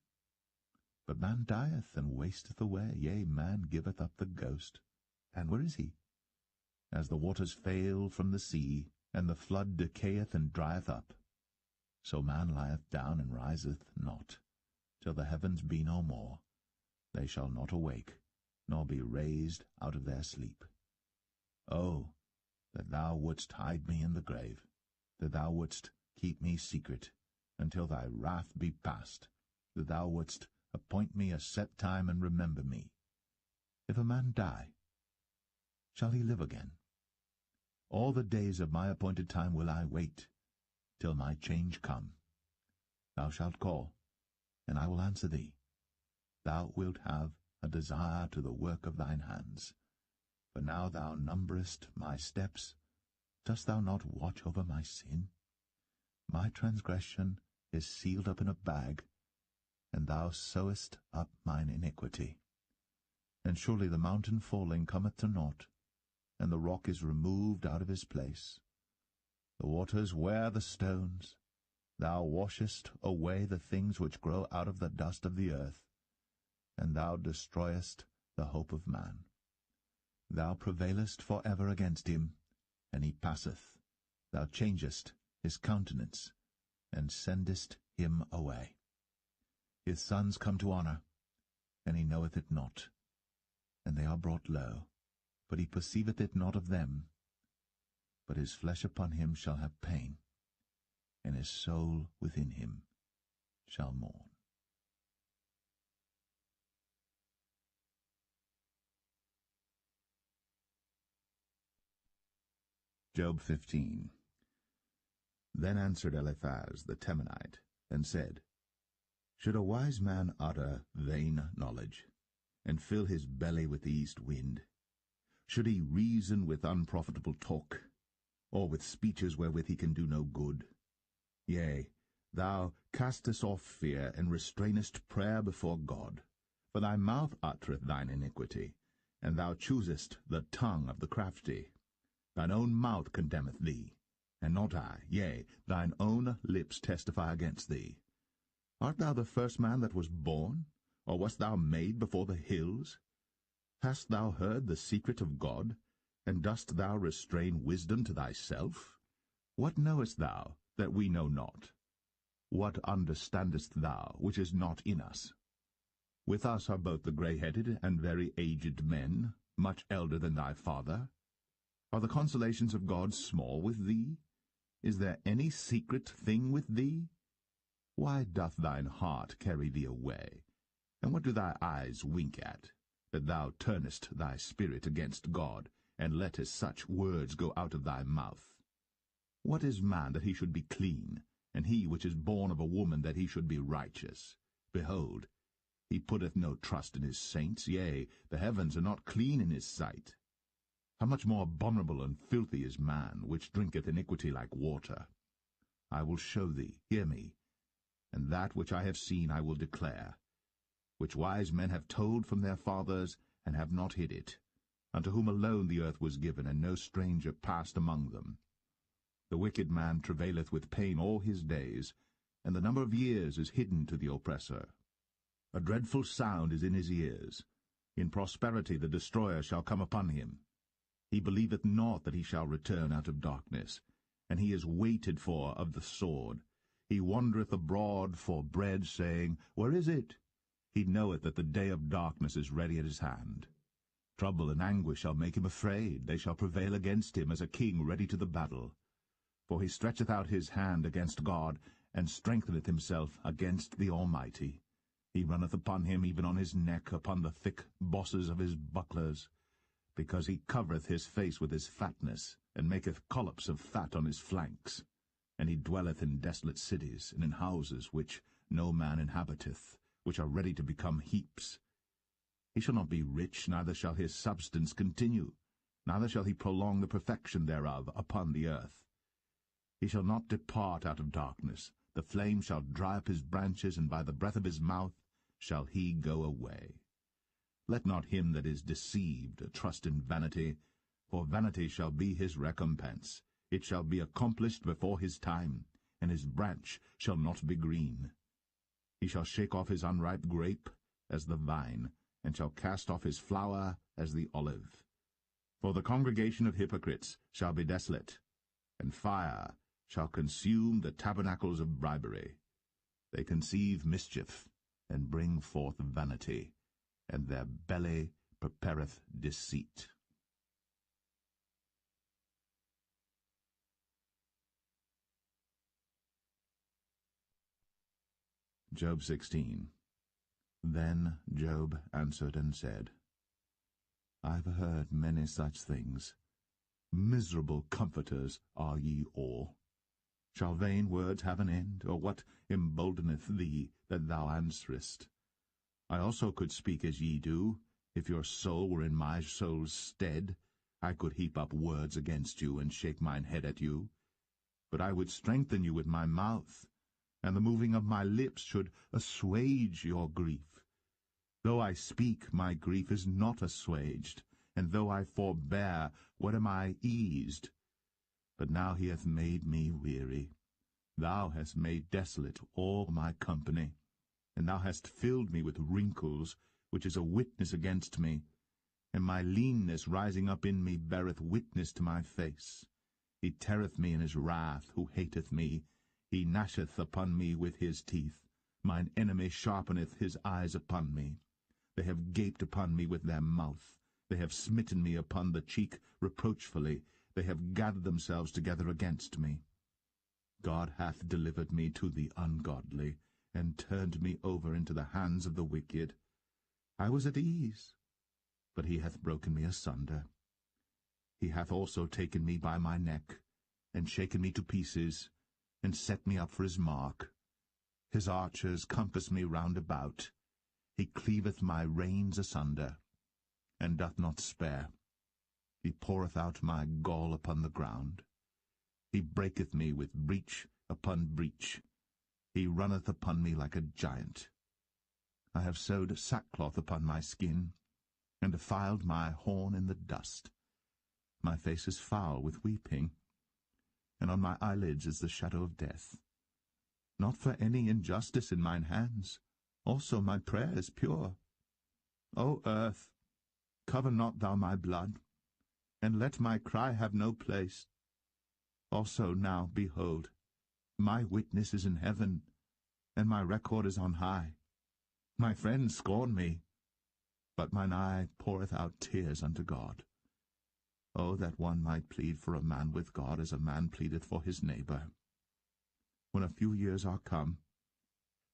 But man dieth and wasteth away, yea, man giveth up the ghost. And where is he? As the waters fail from the sea, and the flood decayeth and drieth up, so man lieth down and riseth not, till the heavens be no more. They shall not awake, nor be raised out of their sleep. Oh, that thou wouldst hide me in the grave, that thou wouldst keep me secret, until thy wrath be past, that thou wouldst appoint me a set time and remember me. If a man die, shall he live again? All the days of my appointed time will I wait, till my change come. Thou shalt call, and I will answer thee. Thou wilt have a desire to the work of thine hands. For now thou numberest my steps. Dost thou not watch over my sin? My transgression is sealed up in a bag, and thou sewest up mine iniquity. And surely the mountain falling cometh to naught, and the rock is removed out of his place. The waters wear the stones. Thou washest away the things which grow out of the dust of the earth, and thou destroyest the hope of man. Thou prevailest for ever against him, and he passeth. Thou changest his countenance, and sendest him away. His sons come to honour, and he knoweth it not. And they are brought low, but he perceiveth it not of them. But his flesh upon him shall have pain, and his soul within him shall mourn. Job 15. Then answered Eliphaz the Temanite, and said, Should a wise man utter vain knowledge, and fill his belly with the east wind? Should he reason with unprofitable talk, or with speeches wherewith he can do no good? Yea, thou castest off fear, and restrainest prayer before God. For thy mouth uttereth thine iniquity, and thou choosest the tongue of the crafty. Thine own mouth condemneth thee, and not I. Yea, thine own lips testify against thee. Art thou the first man that was born, or wast thou made before the hills? Hast thou heard the secret of God, and dost thou restrain wisdom to thyself? What knowest thou that we know not? What understandest thou which is not in us? With us are both the grey-headed and very aged men, much elder than thy father. Are the consolations of God small with thee? Is there any secret thing with thee? Why doth thine heart carry thee away? And what do thy eyes wink at, that thou turnest thy spirit against God, and lettest such words go out of thy mouth? What is man that he should be clean, and he which is born of a woman that he should be righteous? Behold, he putteth no trust in his saints, yea, the heavens are not clean in his sight. How much more abominable and filthy is man, which drinketh iniquity like water? I will show thee, hear me, and that which I have seen I will declare, which wise men have told from their fathers, and have not hid it, unto whom alone the earth was given, and no stranger passed among them. The wicked man travaileth with pain all his days, and the number of years is hidden to the oppressor. A dreadful sound is in his ears. In prosperity the destroyer shall come upon him. He believeth not that he shall return out of darkness, and he is waited for of the sword. He wandereth abroad for bread, saying, Where is it? He knoweth that the day of darkness is ready at his hand. Trouble and anguish shall make him afraid. They shall prevail against him as a king ready to the battle. For he stretcheth out his hand against God, and strengtheneth himself against the Almighty. He runneth upon him, even on his neck, upon the thick bosses of his bucklers, because he covereth his face with his fatness, and maketh collops of fat on his flanks. And he dwelleth in desolate cities, and in houses which no man inhabiteth, which are ready to become heaps. He shall not be rich, neither shall his substance continue, neither shall he prolong the perfection thereof upon the earth. He shall not depart out of darkness. The flame shall dry up his branches, and by the breath of his mouth shall he go away. Let not him that is deceived trust in vanity, for vanity shall be his recompense. It shall be accomplished before his time, and his branch shall not be green. He shall shake off his unripe grape as the vine, and shall cast off his flower as the olive. For the congregation of hypocrites shall be desolate, and fire shall consume the tabernacles of bribery. They conceive mischief, and bring forth vanity, and their belly prepareth deceit. Job 16. Then Job answered and said, I've heard many such things. Miserable comforters are ye all. Shall vain words have an end, or what emboldeneth thee that thou answerest? I also could speak as ye do. If your soul were in my soul's stead, I could heap up words against you, and shake mine head at you. But I would strengthen you with my mouth, and the moving of my lips should assuage your grief. Though I speak, my grief is not assuaged, and though I forbear, what am I eased? But now he hath made me weary. Thou hast made desolate all my company, and thou hast filled me with wrinkles, which is a witness against me, and my leanness rising up in me beareth witness to my face. He teareth me in his wrath, who hateth me. He gnasheth upon me with his teeth. Mine enemy sharpeneth his eyes upon me. They have gaped upon me with their mouth. They have smitten me upon the cheek reproachfully. They have gathered themselves together against me. God hath delivered me to the ungodly, and turned me over into the hands of the wicked. I was at ease, but he hath broken me asunder. He hath also taken me by my neck, and shaken me to pieces, and set me up for his mark. His archers compass me round about. He cleaveth my reins asunder, and doth not spare. He poureth out my gall upon the ground. He breaketh me with breach upon breach. He runneth upon me like a giant. I have sewed sackcloth upon my skin, and defiled my horn in the dust. My face is foul with weeping, and on my eyelids is the shadow of death. Not for any injustice in mine hands, also my prayer is pure. O earth, cover not thou my blood, and let my cry have no place. Also now, behold, my witness is in heaven, and my record is on high. My friends scorn me, but mine eye poureth out tears unto God. Oh, that one might plead for a man with God as a man pleadeth for his neighbor. When a few years are come,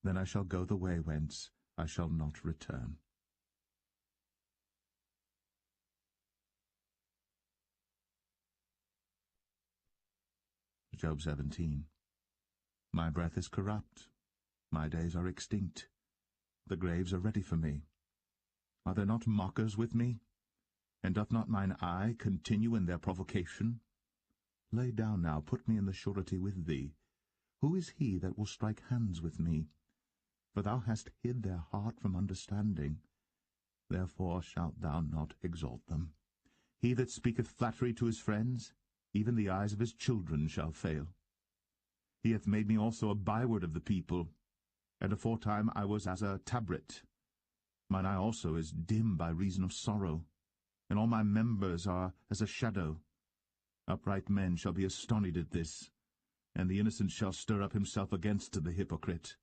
then I shall go the way whence I shall not return. Job 17. My breath is corrupt, my days are extinct, the graves are ready for me. Are there not mockers with me? And doth not mine eye continue in their provocation? Lay down now, put me in the surety with thee. Who is he that will strike hands with me? For thou hast hid their heart from understanding. Therefore shalt thou not exalt them. He that speaketh flattery to his friends, even the eyes of his children shall fail. He hath made me also a byword of the people, and aforetime I was as a tabret. Mine eye also is dim by reason of sorrow, and all my members are as a shadow. Upright men shall be astonished at this, and the innocent shall stir up himself against the hypocrite.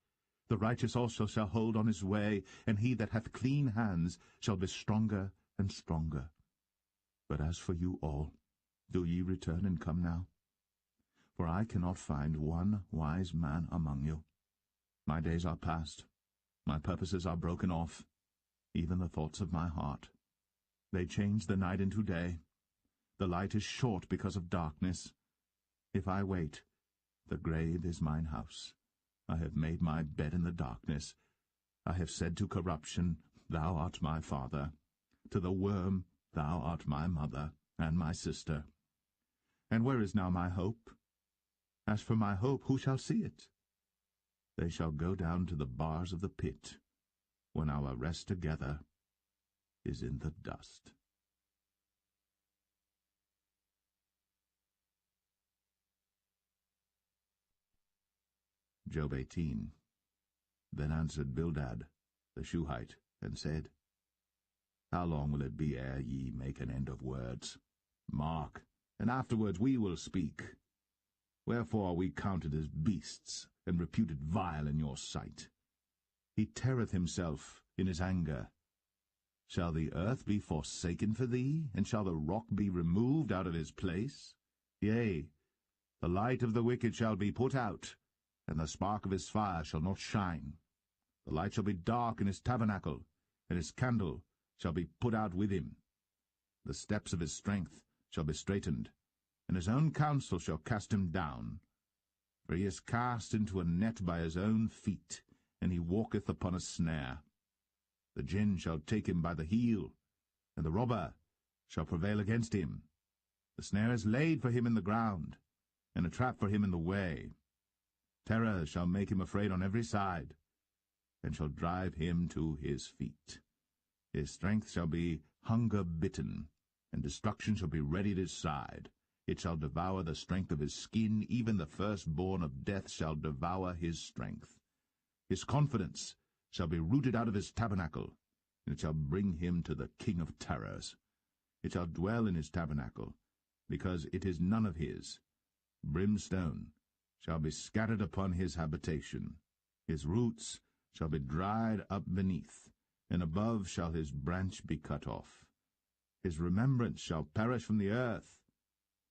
The righteous also shall hold on his way, and he that hath clean hands shall be stronger and stronger. But as for you all, do ye return and come now? For I cannot find one wise man among you. My days are past, my purposes are broken off, even the thoughts of my heart. They change the night into day. The light is short because of darkness. If I wait, the grave is mine house. I have made my bed in the darkness. I have said to corruption, Thou art my father. To the worm, Thou art my mother, and my sister. And where is now my hope? As for my hope, who shall see it? They shall go down to the bars of the pit, when our rest together is in the dust. Job 18. Then answered Bildad the Shuhite, and said, How long will it be ere ye make an end of words? Mark, and afterwards we will speak. Wherefore are we counted as beasts, and reputed vile in your sight? He teareth himself in his anger. Shall the earth be forsaken for thee, and shall the rock be removed out of his place? Yea, the light of the wicked shall be put out, and the spark of his fire shall not shine. The light shall be dark in his tabernacle, and his candle shall be put out with him. The steps of his strength shall be straitened, and his own counsel shall cast him down. For he is cast into a net by his own feet, and he walketh upon a snare. The gin shall take him by the heel, and the robber shall prevail against him. The snare is laid for him in the ground, and a trap for him in the way. Terror shall make him afraid on every side, and shall drive him to his feet. His strength shall be hunger-bitten, and destruction shall be ready at his side. It shall devour the strength of his skin, even the firstborn of death shall devour his strength. His confidence shall be rooted out of his tabernacle, and it shall bring him to the king of terrors. It shall dwell in his tabernacle, because it is none of his. Brimstone shall be scattered upon his habitation. His roots shall be dried up beneath, and above shall his branch be cut off. His remembrance shall perish from the earth,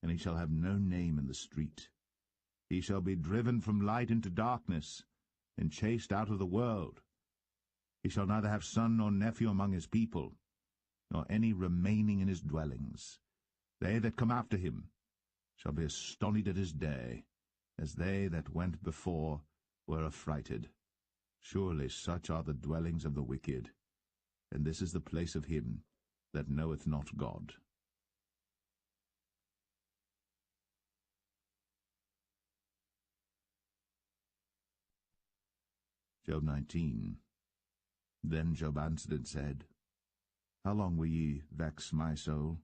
and he shall have no name in the street. He shall be driven from light into darkness, and chased out of the world. He shall neither have son nor nephew among his people, nor any remaining in his dwellings. They that come after him shall be astonished at his day, as they that went before were affrighted. Surely such are the dwellings of the wicked, and this is the place of him that knoweth not God. Job 19. Then Job answered and said, How long will ye vex my soul,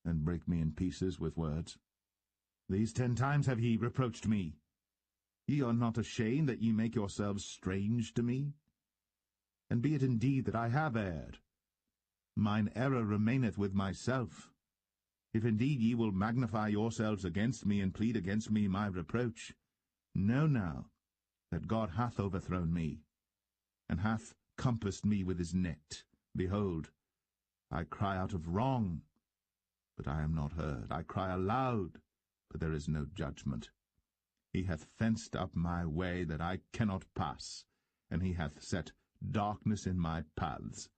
and break me in pieces with words? These 10 times have ye reproached me. Ye are not ashamed that ye make yourselves strange to me? And be it indeed that I have erred, mine error remaineth with myself. If indeed ye will magnify yourselves against me, and plead against me my reproach, know now that God hath overthrown me, and hath compassed me with his net. Behold, I cry out of wrong, but I am not heard. I cry aloud, but there is no judgment. He hath fenced up my way that I cannot pass, and he hath set darkness in my paths.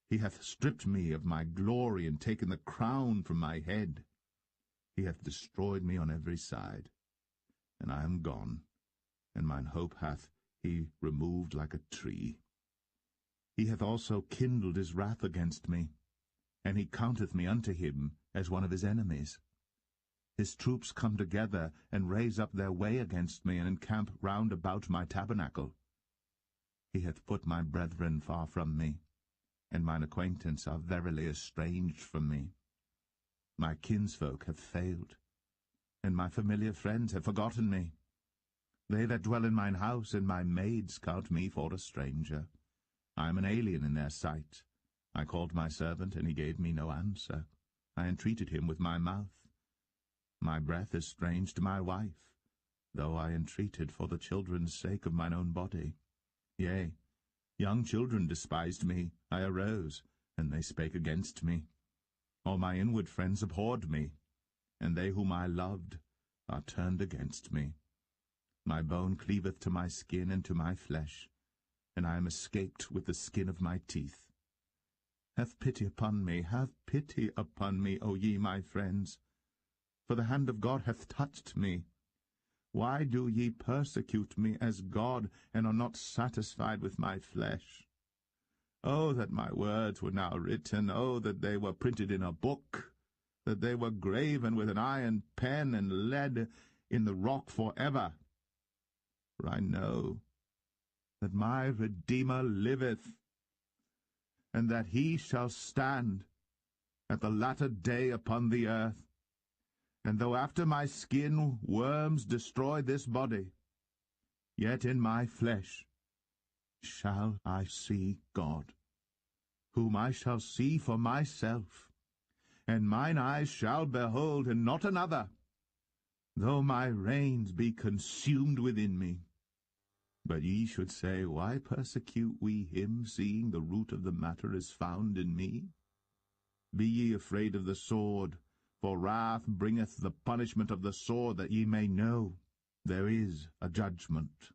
He hath stripped me of my glory, and taken the crown from my head. He hath destroyed me on every side, and I am gone, and mine hope hath he removed like a tree. He hath also kindled his wrath against me, and he counteth me unto him as one of his enemies. His troops come together, and raise up their way against me, and encamp round about my tabernacle. He hath put my brethren far from me, and mine acquaintance are verily estranged from me. My kinsfolk have failed, and my familiar friends have forgotten me. They that dwell in mine house and my maids count me for a stranger. I am an alien in their sight. I called my servant, and he gave me no answer. I entreated him with my mouth. My breath is strange to my wife, though I entreated for the children's sake of mine own body. Yea, young children despised me. I arose, and they spake against me. All my inward friends abhorred me, and they whom I loved are turned against me. My bone cleaveth to my skin and to my flesh, and I am escaped with the skin of my teeth. Have pity upon me, have pity upon me, O ye my friends, for the hand of God hath touched me. Why do ye persecute me as God, and are not satisfied with my flesh? Oh, that my words were now written, oh, that they were printed in a book, that they were graven with an iron pen and lead in the rock forever. For I know that my Redeemer liveth, and that he shall stand at the latter day upon the earth. And though after my skin worms destroy this body, yet in my flesh shall I see God, whom I shall see for myself, and mine eyes shall behold, and not another, though my reins be consumed within me. But ye should say, Why persecute we him, seeing the root of the matter is found in me? Be ye afraid of the sword, for wrath bringeth the punishment of the sword, that ye may know there is a judgment.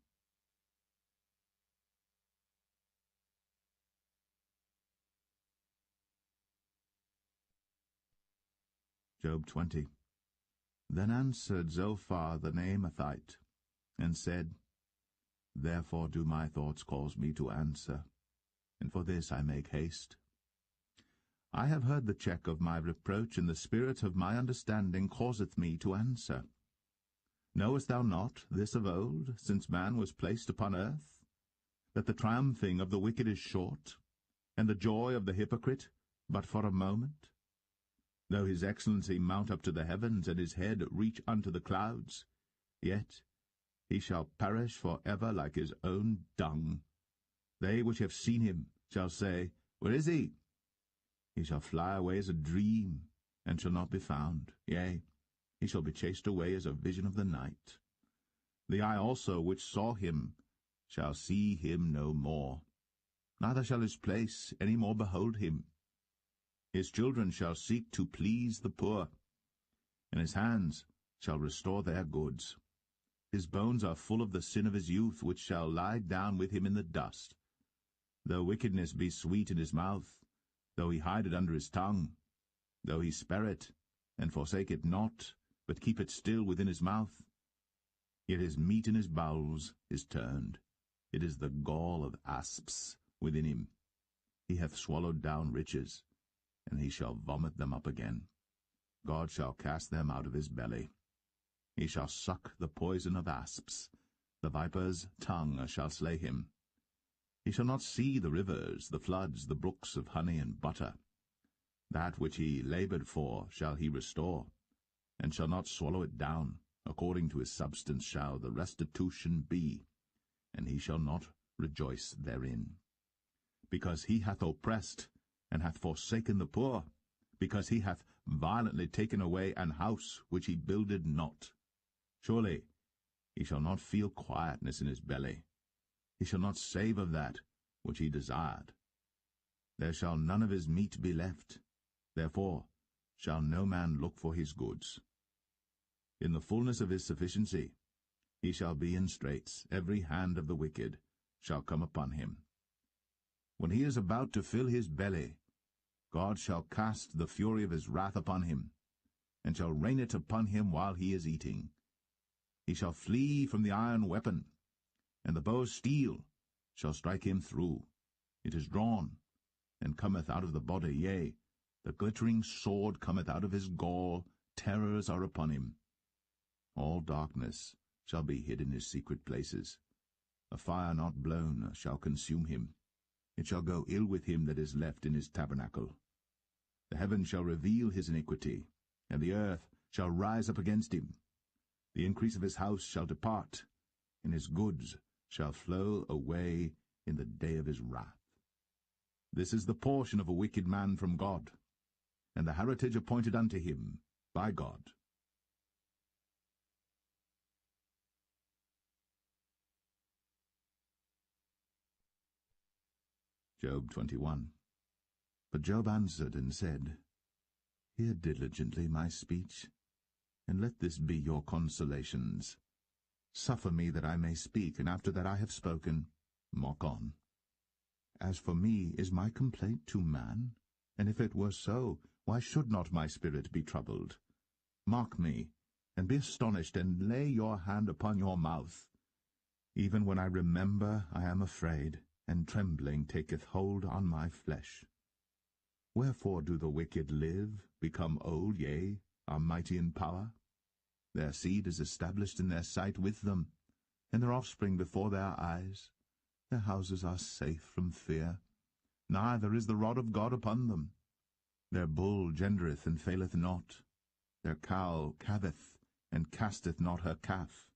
Job 20. Then answered Zophar the Naamathite, and said, Therefore do my thoughts cause me to answer, and for this I make haste. I have heard the check of my reproach, and the spirit of my understanding causeth me to answer. Knowest thou not this of old, since man was placed upon earth, that the triumphing of the wicked is short, and the joy of the hypocrite but for a moment? Though his excellency mount up to the heavens, and his head reach unto the clouds, yet he shall perish for ever like his own dung. They which have seen him shall say, Where is he? He shall fly away as a dream, and shall not be found. Yea, he shall be chased away as a vision of the night. The eye also which saw him shall see him no more, neither shall his place any more behold him. His children shall seek to please the poor, and his hands shall restore their goods. His bones are full of the sin of his youth, which shall lie down with him in the dust. Though wickedness be sweet in his mouth, though he hide it under his tongue, though he spare it, and forsake it not, but keep it still within his mouth, yet his meat in his bowels is turned. It is the gall of asps within him. He hath swallowed down riches, and he shall vomit them up again. God shall cast them out of his belly. He shall suck the poison of asps. The viper's tongue shall slay him. He shall not see the rivers, the floods, the brooks of honey and butter. That which he laboured for shall he restore, and shall not swallow it down. According to his substance shall the restitution be, and he shall not rejoice therein. Because he hath oppressed, and hath forsaken the poor, because he hath violently taken away an house which he builded not. Surely he shall not feel quietness in his belly. He shall not save of that which he desired. There shall none of his meat be left. Therefore shall no man look for his goods. In the fullness of his sufficiency he shall be in straits. Every hand of the wicked shall come upon him. When he is about to fill his belly, God shall cast the fury of his wrath upon him, and shall rain it upon him while he is eating. He shall flee from the iron weapon, and the bow of steel shall strike him through. It is drawn, and cometh out of the body, yea, the glittering sword cometh out of his gall. Terrors are upon him. All darkness shall be hid in his secret places. A fire not blown shall consume him. It shall go ill with him that is left in his tabernacle. The heavens shall reveal his iniquity, and the earth shall rise up against him. The increase of his house shall depart, and his goods shall flow away in the day of his wrath. This is the portion of a wicked man from God, and the heritage appointed unto him by God. Job 21. But Job answered and said, Hear diligently my speech, and let this be your consolations. Suffer me that I may speak, and after that I have spoken, mock on. As for me, is my complaint to man? And if it were so, why should not my spirit be troubled? Mock me, and be astonished, and lay your hand upon your mouth. Even when I remember, I am afraid, and trembling taketh hold on my flesh. Wherefore do the wicked live, become old, yea, are mighty in power? Their seed is established in their sight with them, and their offspring before their eyes. Their houses are safe from fear, neither is the rod of God upon them. Their bull gendereth and faileth not. Their cow calveth, and casteth not her calf.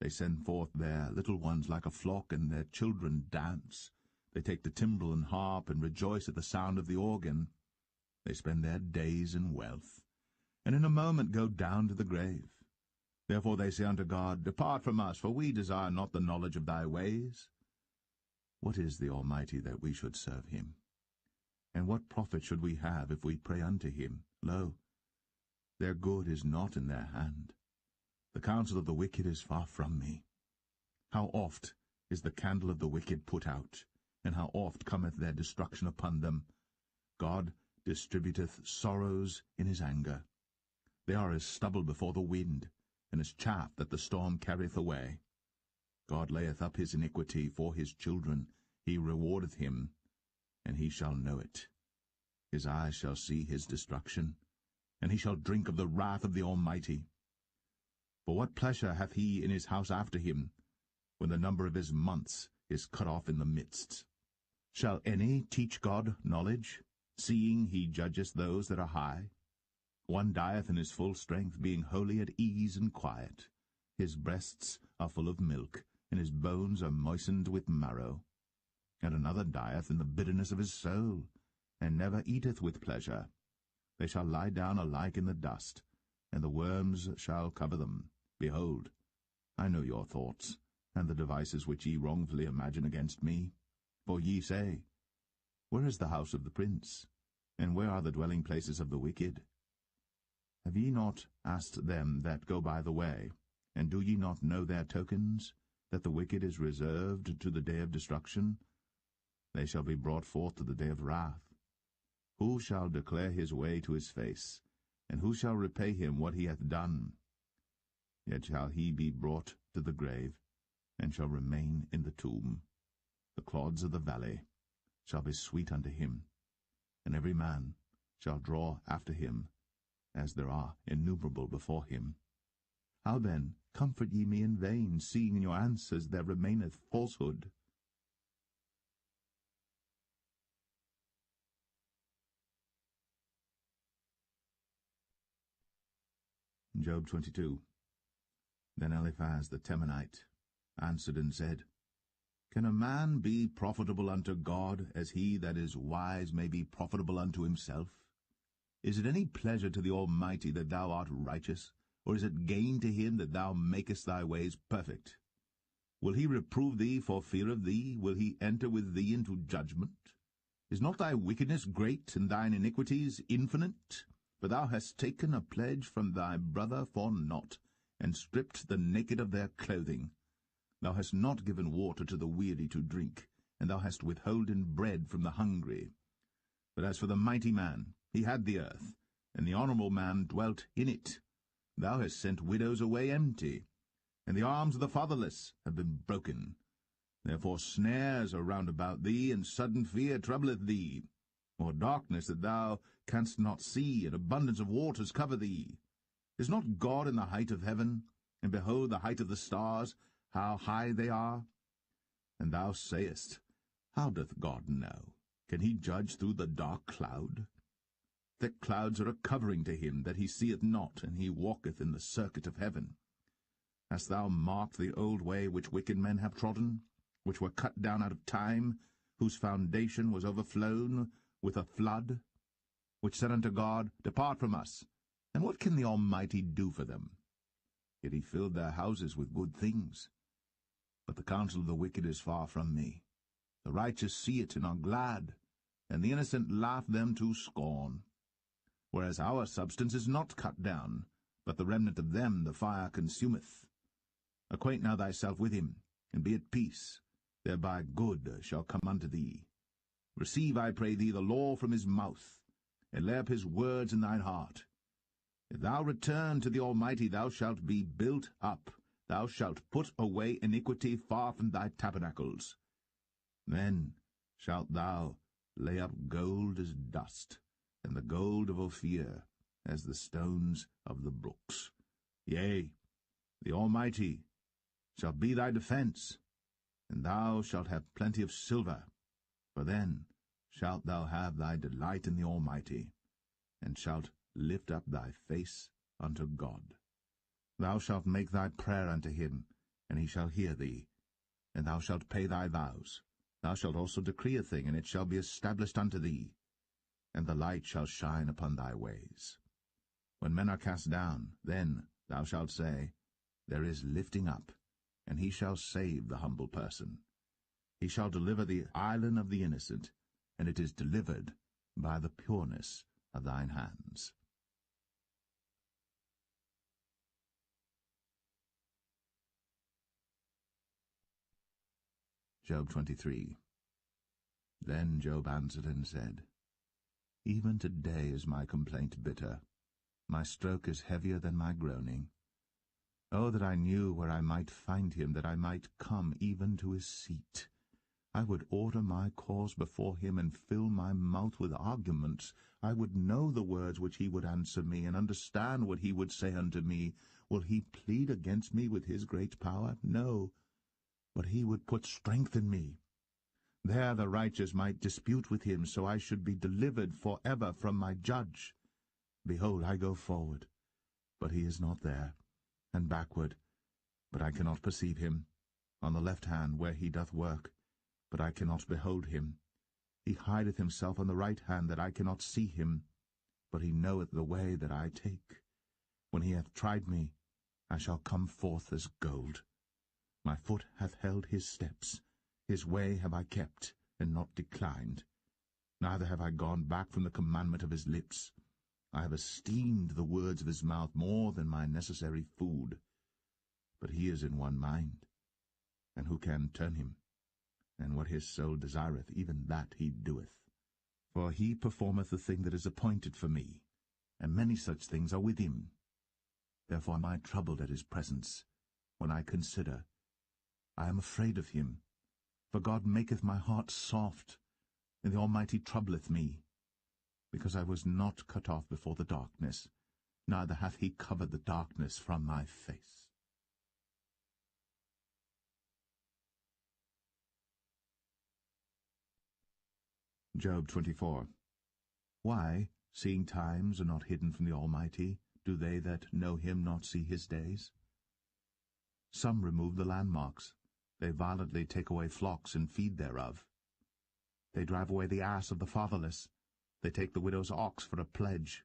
They send forth their little ones like a flock, and their children dance. They take the timbrel and harp, and rejoice at the sound of the organ. They spend their days in wealth, and in a moment go down to the grave. Therefore they say unto God, Depart from us, for we desire not the knowledge of thy ways. What is the Almighty that we should serve him? And what profit should we have if we pray unto him? Lo, their good is not in their hand. The counsel of the wicked is far from me. How oft is the candle of the wicked put out, and how oft cometh their destruction upon them. God distributeth sorrows in his anger. They are as stubble before the wind, and as chaff that the storm carrieth away. God layeth up his iniquity for his children, he rewardeth him, and he shall know it. His eyes shall see his destruction, and he shall drink of the wrath of the Almighty. For what pleasure hath he in his house after him, when the number of his months is cut off in the midst? Shall any teach God knowledge, seeing he judgeth those that are high? One dieth in his full strength, being wholly at ease and quiet. His breasts are full of milk, and his bones are moistened with marrow. And another dieth in the bitterness of his soul, and never eateth with pleasure. They shall lie down alike in the dust, and the worms shall cover them. Behold, I know your thoughts, and the devices which ye wrongfully imagine against me. For ye say, Where is the house of the prince? And where are the dwelling places of the wicked? Have ye not asked them that go by the way, and do ye not know their tokens, that the wicked is reserved to the day of destruction? They shall be brought forth to the day of wrath. Who shall declare his way to his face, and who shall repay him what he hath done? Yet shall he be brought to the grave, and shall remain in the tomb. The clods of the valley shall be sweet unto him, and every man shall draw after him, as there are innumerable before him. How then comfort ye me in vain, seeing in your answers there remaineth falsehood? Job 22. Then Eliphaz the Temanite answered and said, Can a man be profitable unto God, as he that is wise may be profitable unto himself? Is it any pleasure to the Almighty that thou art righteous, or is it gain to him that thou makest thy ways perfect? Will he reprove thee for fear of thee? Will he enter with thee into judgment? Is not thy wickedness great, and thine iniquities infinite? For thou hast taken a pledge from thy brother for naught, and stripped the naked of their clothing. Thou hast not given water to the weary to drink, and thou hast withholden bread from the hungry. But as for the mighty man, he had the earth, and the honourable man dwelt in it. Thou hast sent widows away empty, and the arms of the fatherless have been broken. Therefore snares are round about thee, and sudden fear troubleth thee. Or darkness that thou canst not see, and abundance of waters cover thee. Is not God in the height of heaven? And behold the height of the stars, how high they are? And thou sayest, How doth God know? Can he judge through the dark cloud? Thick clouds are a covering to him that he seeth not, and he walketh in the circuit of heaven. Hast thou marked the old way which wicked men have trodden, which were cut down out of time, whose foundation was overflown with a flood, which said unto God, Depart from us, and what can the Almighty do for them? Yet he filled their houses with good things. But the counsel of the wicked is far from me. The righteous see it and are glad, and the innocent laugh them to scorn. Whereas our substance is not cut down, but the remnant of them the fire consumeth. Acquaint now thyself with him, and be at peace, thereby good shall come unto thee. Receive, I pray thee, the law from his mouth, and lay up his words in thine heart. If thou return to the Almighty, thou shalt be built up, thou shalt put away iniquity far from thy tabernacles. Then shalt thou lay up gold as dust, and the gold of Ophir as the stones of the brooks. Yea, the Almighty shall be thy defence, and thou shalt have plenty of silver, for then shalt thou have thy delight in the Almighty, and shalt lift up thy face unto God. Thou shalt make thy prayer unto him, and he shall hear thee, and thou shalt pay thy vows. Thou shalt also decree a thing, and it shall be established unto thee, and the light shall shine upon thy ways. When men are cast down, then thou shalt say, there is lifting up, and he shall save the humble person. He shall deliver the island of the innocent, and it is delivered by the pureness of thine hands. Job 23. Then Job answered and said, Even today is my complaint bitter. My stroke is heavier than my groaning. Oh, that I knew where I might find him, that I might come even to his seat. I would order my cause before him, and fill my mouth with arguments. I would know the words which he would answer me, and understand what he would say unto me. Will he plead against me with his great power? No, but he would put strength in me. There the righteous might dispute with him, so I should be delivered for ever from my judge. Behold, I go forward, but he is not there, and backward, but I cannot perceive him. On the left hand where he doth work, but I cannot behold him. He hideth himself on the right hand, that I cannot see him. But he knoweth the way that I take. When he hath tried me, I shall come forth as gold. My foot hath held his steps. His way have I kept, and not declined. Neither have I gone back from the commandment of his lips. I have esteemed the words of his mouth more than my necessary food. But he is in one mind, and who can turn him? And what his soul desireth, even that he doeth. For he performeth the thing that is appointed for me, and many such things are with him. Therefore am I troubled at his presence. When I consider, I am afraid of him. For God maketh my heart soft, and the Almighty troubleth me. Because I was not cut off before the darkness, neither hath he covered the darkness from my face. Job 24. Why, seeing times are not hidden from the Almighty, do they that know him not see his days? Some remove the landmarks. They violently take away flocks and feed thereof. They drive away the ass of the fatherless. They take the widow's ox for a pledge.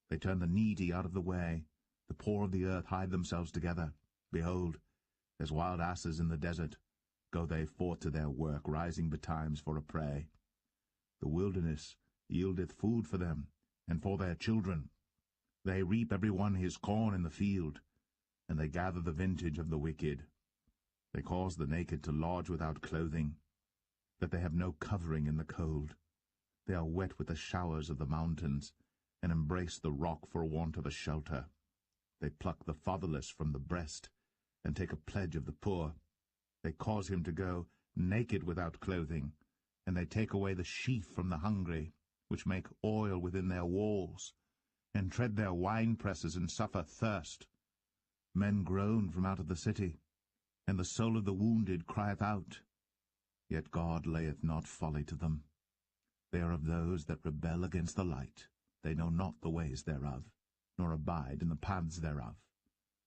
They turn the needy out of the way. The poor of the earth hide themselves together. Behold, as wild asses in the desert, go they forth to their work, rising betimes for a prey. The wilderness yieldeth food for them, and for their children. They reap every one his corn in the field, and they gather the vintage of the wicked. They cause the naked to lodge without clothing, that they have no covering in the cold. They are wet with the showers of the mountains, and embrace the rock for want of a shelter. They pluck the fatherless from the breast, and take a pledge of the poor. They cause him to go naked without clothing, and they take away the sheaf from the hungry, which make oil within their walls, and tread their winepresses, and suffer thirst. Men groan from out of the city, and the soul of the wounded crieth out. Yet God layeth not folly to them. They are of those that rebel against the light. They know not the ways thereof, nor abide in the paths thereof.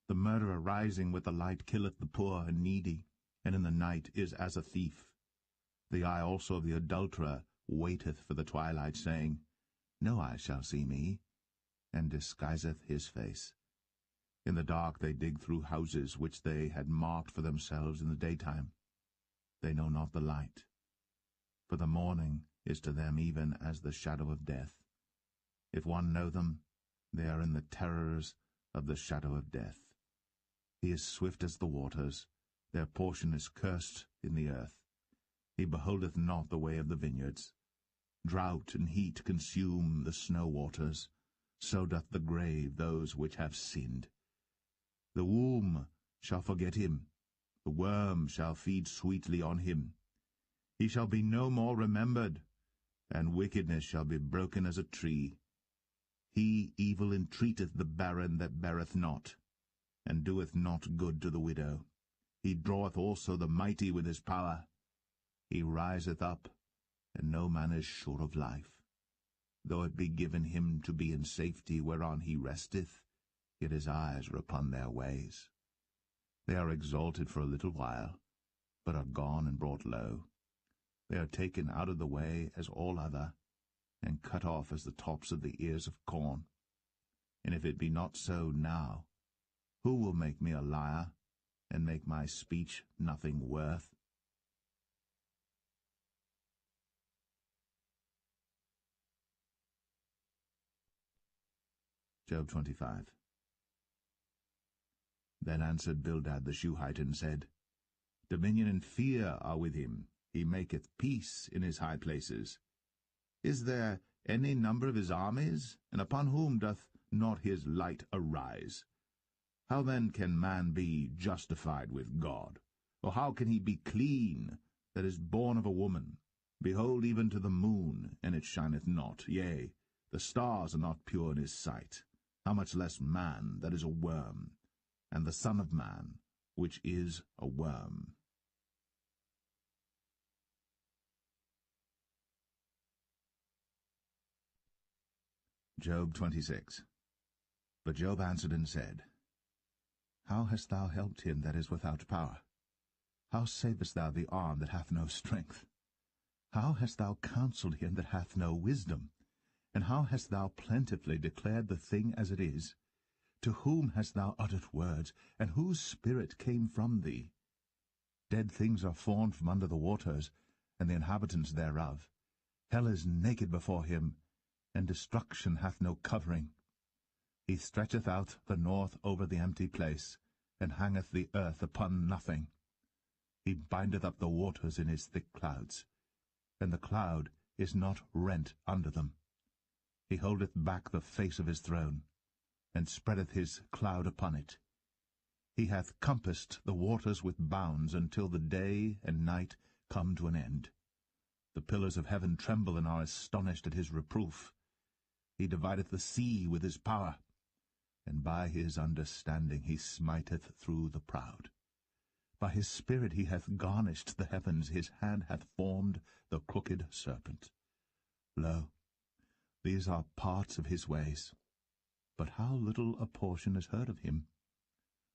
The murderer rising with the light killeth the poor and needy, and in the night is as a thief. The eye also of the adulterer waiteth for the twilight, saying, No eye shall see me, and disguiseth his face. In the dark they dig through houses which they had marked for themselves in the daytime. They know not the light. For the morning is to them even as the shadow of death. If one know them, they are in the terrors of the shadow of death. He is swift as the waters. Their portion is cursed in the earth. He beholdeth not the way of the vineyards. Drought and heat consume the snow waters. So doth the grave those which have sinned. The womb shall forget him. The worm shall feed sweetly on him. He shall be no more remembered, and wickedness shall be broken as a tree. He evil entreateth the barren that beareth not, and doeth not good to the widow. He draweth also the mighty with his power. He riseth up, and no man is sure of life. Though it be given him to be in safety whereon he resteth, yet his eyes are upon their ways. They are exalted for a little while, but are gone and brought low. They are taken out of the way as all other, and cut off as the tops of the ears of corn. And if it be not so now, Who will make me a liar, and make my speech nothing worth? Job 25. Then answered Bildad the Shuhite, and said, Dominion and fear are with him. He maketh peace in his high places. Is there any number of his armies? And upon whom doth not his light arise? How then can man be justified with God? Or how can he be clean that is born of a woman? Behold, even to the moon, and it shineth not. Yea, the stars are not pure in his sight. How much less man that is a worm, and the Son of Man, which is a worm. Job 26. But Job answered and said, How hast thou helped him that is without power? How savest thou the arm that hath no strength? How hast thou counselled him that hath no wisdom? And how hast thou plentifully declared the thing as it is? To whom hast thou uttered words, and whose spirit came from thee? Dead things are formed from under the waters, and the inhabitants thereof. Hell is naked before him, and destruction hath no covering. He stretcheth out the north over the empty place, and hangeth the earth upon nothing. He bindeth up the waters in his thick clouds, and the cloud is not rent under them. He holdeth back the face of his throne, and spreadeth his cloud upon it. He hath compassed the waters with bounds, until the day and night come to an end. The pillars of heaven tremble and are astonished at his reproof. He divideth the sea with his power, and by his understanding he smiteth through the proud. By his spirit he hath garnished the heavens, his hand hath formed the crooked serpent. Lo, these are parts of his ways. But how little a portion is heard of him!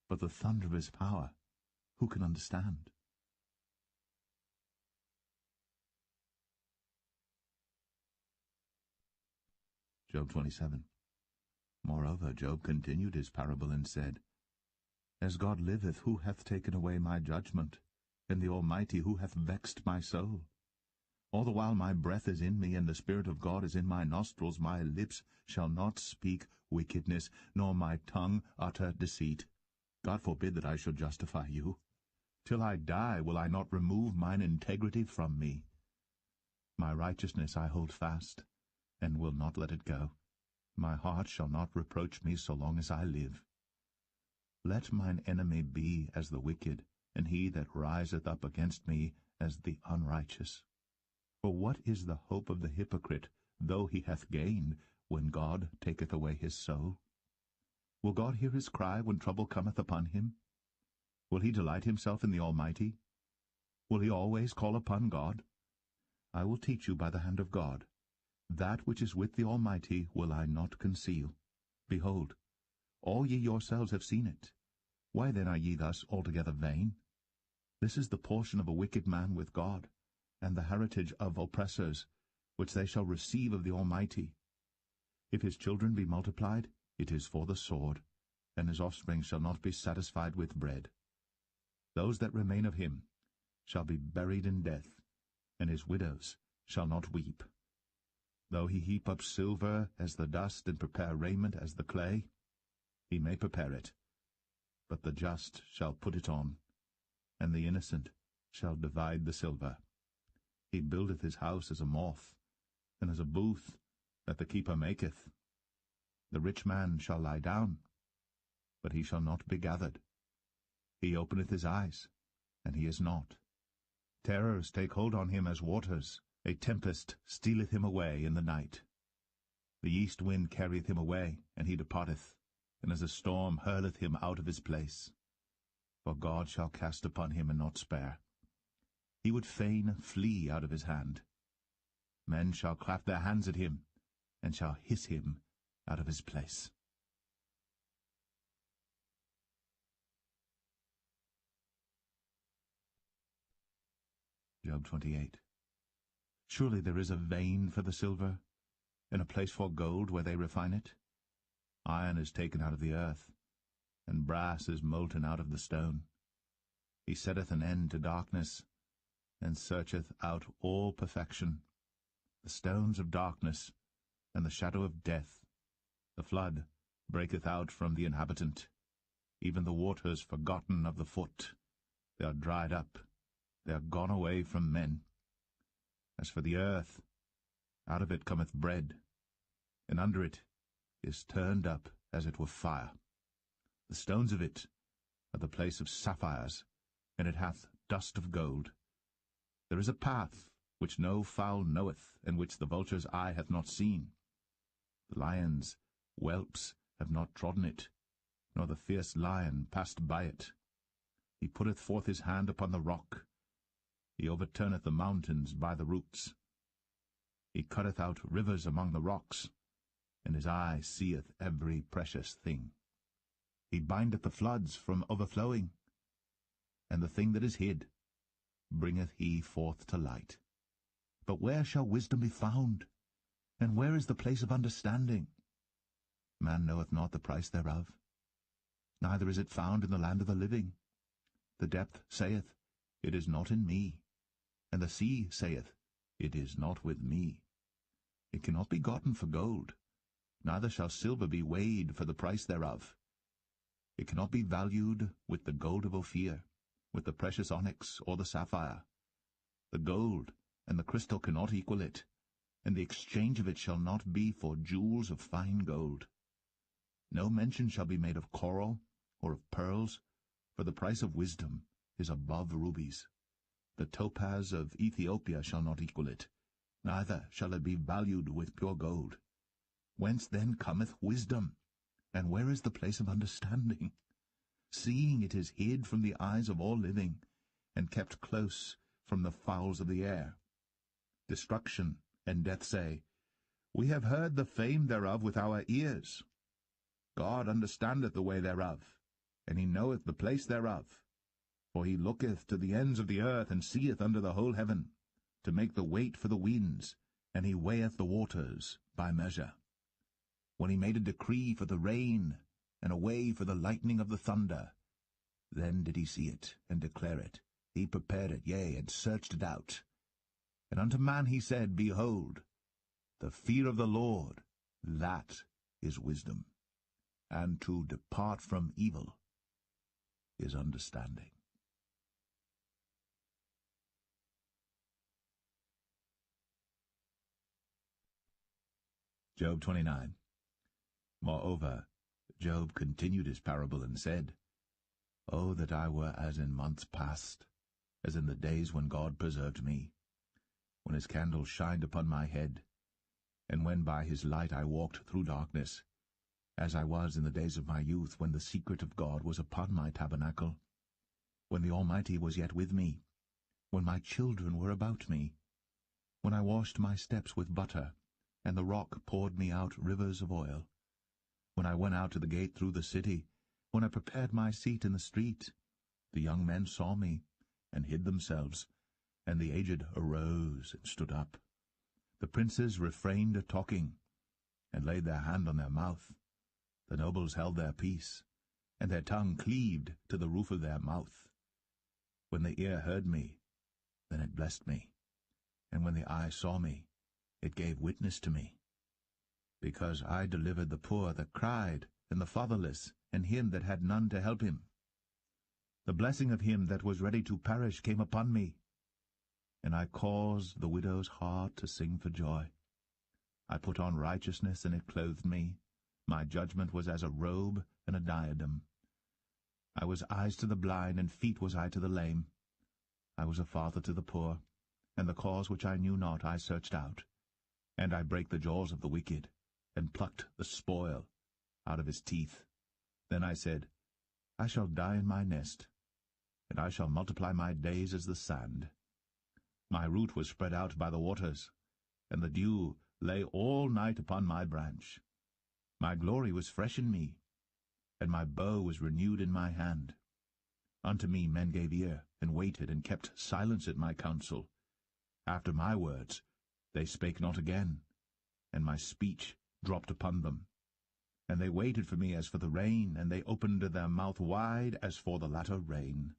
But the thunder of his power, who can understand? Job 27. Moreover, Job continued his parable and said, As God liveth, who hath taken away my judgment? And the Almighty, who hath vexed my soul? All the while my breath is in me, and the Spirit of God is in my nostrils, my lips shall not speak wickedness, nor my tongue utter deceit. God forbid that I should justify you. Till I die will I not remove mine integrity from me. My righteousness I hold fast, and will not let it go. My heart shall not reproach me so long as I live. Let mine enemy be as the wicked, and he that riseth up against me as the unrighteous. For what is the hope of the hypocrite, though he hath gained, when God taketh away his soul? Will God hear his cry when trouble cometh upon him? Will he delight himself in the Almighty? Will he always call upon God? I will teach you by the hand of God. That which is with the Almighty will I not conceal. Behold, all ye yourselves have seen it. Why then are ye thus altogether vain? This is the portion of a wicked man with God, and the heritage of oppressors, which they shall receive of the Almighty. If his children be multiplied, it is for the sword, and his offspring shall not be satisfied with bread. Those that remain of him shall be buried in death, and his widows shall not weep. Though he heap up silver as the dust, and prepare raiment as the clay, he may prepare it, but the just shall put it on, and the innocent shall divide the silver. He buildeth his house as a moth, and as a booth that the keeper maketh. The rich man shall lie down, but he shall not be gathered. He openeth his eyes, and he is not. Terrors take hold on him as waters. A tempest stealeth him away in the night. The east wind carrieth him away, and he departeth, and as a storm hurleth him out of his place. For God shall cast upon him and not spare. He would fain flee out of his hand. Men shall clap their hands at him, and shall hiss him out of his place. Job 28. Surely there is a vein for the silver, and a place for gold where they refine it. Iron is taken out of the earth, and brass is molten out of the stone. He setteth an end to darkness, and searcheth out all perfection. The stones of darkness, and the shadow of death. The flood breaketh out from the inhabitant, even the waters forgotten of the foot. They are dried up, they are gone away from men. As for the earth, out of it cometh bread, and under it is turned up as it were fire. The stones of it are the place of sapphires, and it hath dust of gold. There is a path which no fowl knoweth, and which the vulture's eye hath not seen. The lion's whelps have not trodden it, nor the fierce lion passed by it. He putteth forth his hand upon the rock. He overturneth the mountains by the roots. He cutteth out rivers among the rocks, and his eye seeth every precious thing. He bindeth the floods from overflowing, and the thing that is hid bringeth he forth to light. But where shall wisdom be found? And where is the place of understanding? Man knoweth not the price thereof, neither is it found in the land of the living. The depth saith, It is not in me, and the sea saith, It is not with me. It cannot be gotten for gold, neither shall silver be weighed for the price thereof. It cannot be valued with the gold of Ophir, with the precious onyx or the sapphire. The gold and the crystal cannot equal it, and the exchange of it shall not be for jewels of fine gold. No mention shall be made of coral or of pearls, for the price of wisdom is above rubies. The topaz of Ethiopia shall not equal it, neither shall it be valued with pure gold. Whence then cometh wisdom? And where is the place of understanding? Seeing it is hid from the eyes of all living, and kept close from the fowls of the air. Destruction and death say, We have heard the fame thereof with our ears. God understandeth the way thereof, and he knoweth the place thereof. For he looketh to the ends of the earth, and seeth under the whole heaven, to make the weight for the winds, and he weigheth the waters by measure. When he made a decree for the rain, and a way for the lightning of the thunder, then did he see it, and declare it. He prepared it, yea, and searched it out. And unto man he said, Behold, the fear of the Lord, that is wisdom, and to depart from evil is understanding. Job 29. Moreover, Job continued his parable and said, O that I were as in months past, as in the days when God preserved me, when his candle shined upon my head, and when by his light I walked through darkness, as I was in the days of my youth, when the secret of God was upon my tabernacle, when the Almighty was yet with me, when my children were about me, when I washed my steps with butter, and the rock poured me out rivers of oil, when I went out to the gate through the city, when I prepared my seat in the street. The young men saw me, and hid themselves, and the aged arose and stood up. The princes refrained talking, and laid their hand on their mouth. The nobles held their peace, and their tongue cleaved to the roof of their mouth. When the ear heard me, then it blessed me, and when the eye saw me, it gave witness to me. Because I delivered the poor that cried, and the fatherless, and him that had none to help him. The blessing of him that was ready to perish came upon me, and I caused the widow's heart to sing for joy. I put on righteousness, and it clothed me. My judgment was as a robe and a diadem. I was eyes to the blind, and feet was I to the lame. I was a father to the poor, and the cause which I knew not I searched out. And I brake the jaws of the wicked, and plucked the spoil out of his teeth. Then I said, I shall die in my nest, and I shall multiply my days as the sand. My root was spread out by the waters, and the dew lay all night upon my branch. My glory was fresh in me, and my bow was renewed in my hand. Unto me men gave ear, and waited, and kept silence at my counsel. After my words they spake not again, and my speech dropped upon them. And they waited for me as for the rain, and they opened their mouth wide as for the latter rain.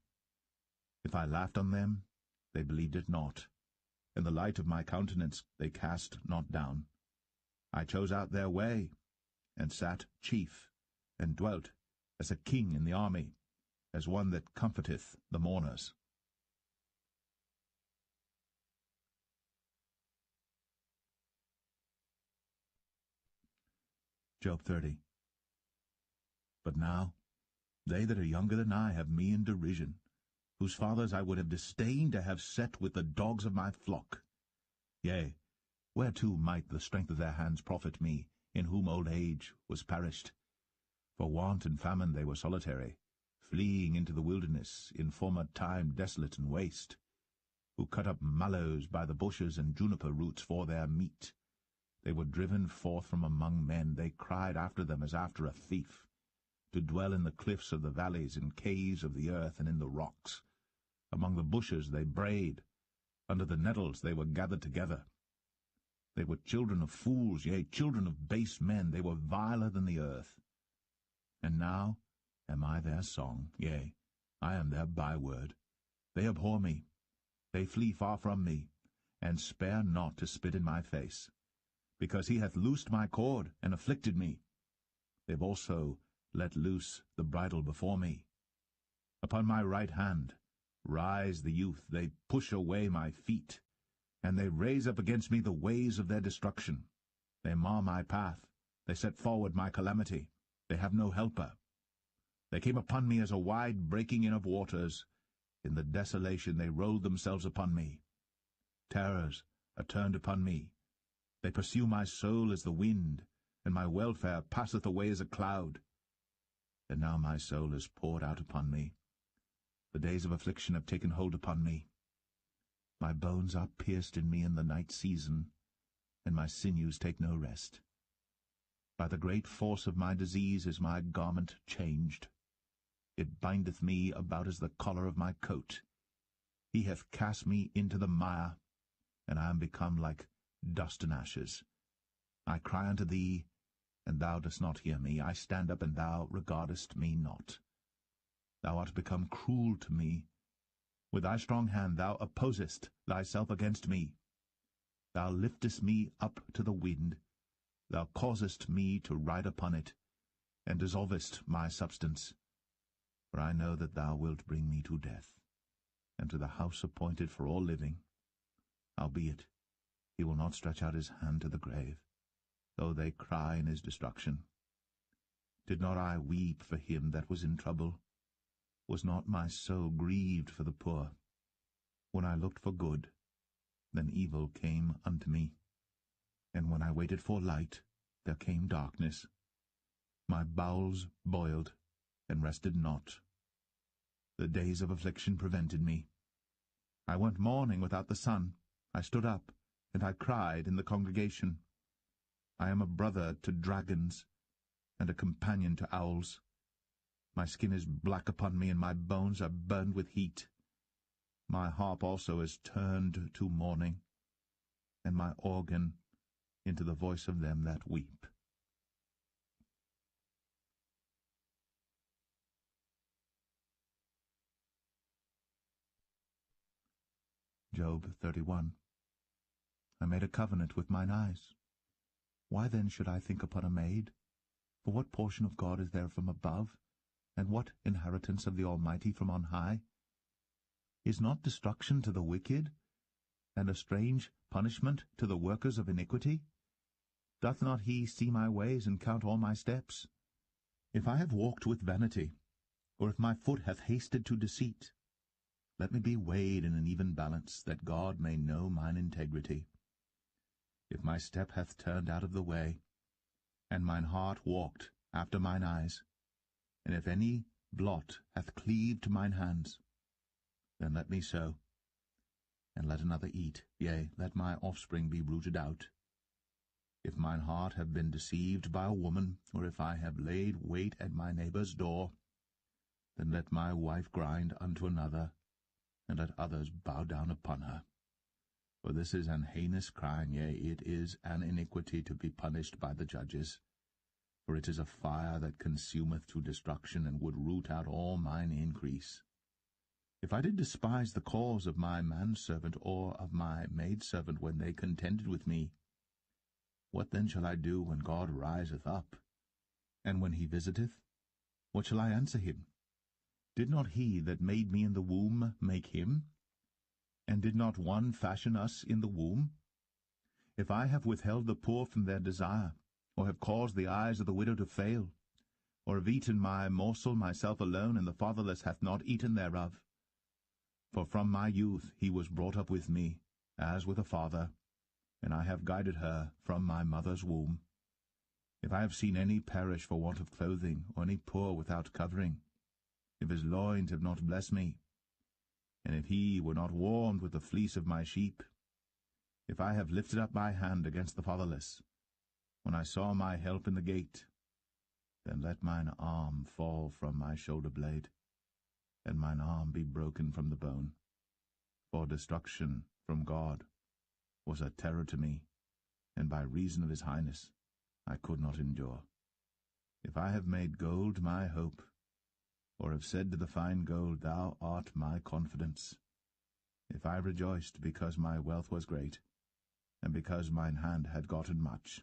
If I laughed on them, they believed it not, and the light of my countenance they cast not down. I chose out their way, and sat chief, and dwelt as a king in the army, as one that comforteth the mourners. Job 30. But now they that are younger than I have me in derision, whose fathers I would have disdained to have set with the dogs of my flock. Yea, whereto might the strength of their hands profit me, in whom old age was perished? For want and famine they were solitary, fleeing into the wilderness, in former time desolate and waste, who cut up mallows by the bushes and juniper roots for their meat. They were driven forth from among men, they cried after them as after a thief, to dwell in the cliffs of the valleys, in caves of the earth, and in the rocks. Among the bushes they brayed, under the nettles they were gathered together. They were children of fools, yea, children of base men, they were viler than the earth. And now am I their song, yea, I am their byword. They abhor me, they flee far from me, and spare not to spit in my face, because he hath loosed my cord, and afflicted me. They've also let loose the bridle before me. Upon my right hand rise the youth, they push away my feet, and they raise up against me the ways of their destruction. They mar my path, they set forward my calamity, they have no helper. They came upon me as a wide breaking in of waters. In the desolation they rolled themselves upon me. Terrors are turned upon me. They pursue my soul as the wind, and my welfare passeth away as a cloud. And now my soul is poured out upon me. The days of affliction have taken hold upon me. My bones are pierced in me in the night season, and my sinews take no rest. By the great force of my disease is my garment changed. It bindeth me about as the collar of my coat. He hath cast me into the mire, and I am become like dust and ashes. I cry unto thee, and thou dost not hear me. I stand up, and thou regardest me not. Thou art become cruel to me. With thy strong hand thou opposest thyself against me. Thou liftest me up to the wind. Thou causest me to ride upon it, and dissolvest my substance. For I know that thou wilt bring me to death, and to the house appointed for all living. Howbeit, he will not stretch out his hand to the grave, though they cry in his destruction. Did not I weep for him that was in trouble? Was not my soul grieved for the poor? When I looked for good, then evil came unto me. And when I waited for light, there came darkness. My bowels boiled, and rested not. The days of affliction prevented me. I went mourning without the sun. I stood up, and I cried in the congregation. I am a brother to dragons, and a companion to owls. My skin is black upon me, and my bones are burned with heat. My harp also is turned to mourning, and my organ into the voice of them that weep. Job 31. I made a covenant with mine eyes. Why then should I think upon a maid? For what portion of God is there from above, and what inheritance of the Almighty from on high? Is not destruction to the wicked, and a strange punishment to the workers of iniquity? Doth not he see my ways, and count all my steps? If I have walked with vanity, or if my foot hath hasted to deceit, let me be weighed in an even balance, that God may know mine integrity. If my step hath turned out of the way, and mine heart walked after mine eyes, and if any blot hath cleaved to mine hands, then let me sow, and let another eat, yea, let my offspring be rooted out. If mine heart have been deceived by a woman, or if I have laid wait at my neighbour's door, then let my wife grind unto another, and let others bow down upon her. For this is an heinous crime, yea, it is an iniquity to be punished by the judges. For it is a fire that consumeth to destruction, and would root out all mine increase. If I did despise the cause of my manservant or of my maidservant when they contended with me, what then shall I do when God riseth up? And when he visiteth, what shall I answer him? Did not he that made me in the womb make him? And did not one fashion us in the womb? If I have withheld the poor from their desire, or have caused the eyes of the widow to fail, or have eaten my morsel myself alone, and the fatherless hath not eaten thereof, for from my youth he was brought up with me, as with a father, and I have guided her from my mother's womb. If I have seen any perish for want of clothing, or any poor without covering, if his loins have not blessed me, and if he were not warmed with the fleece of my sheep, if I have lifted up my hand against the fatherless, when I saw my help in the gate, then let mine arm fall from my shoulder blade, and mine arm be broken from the bone. For destruction from God was a terror to me, and by reason of his highness I could not endure. If I have made gold my hope, or have said to the fine gold, Thou art my confidence, if I rejoiced because my wealth was great, and because mine hand had gotten much,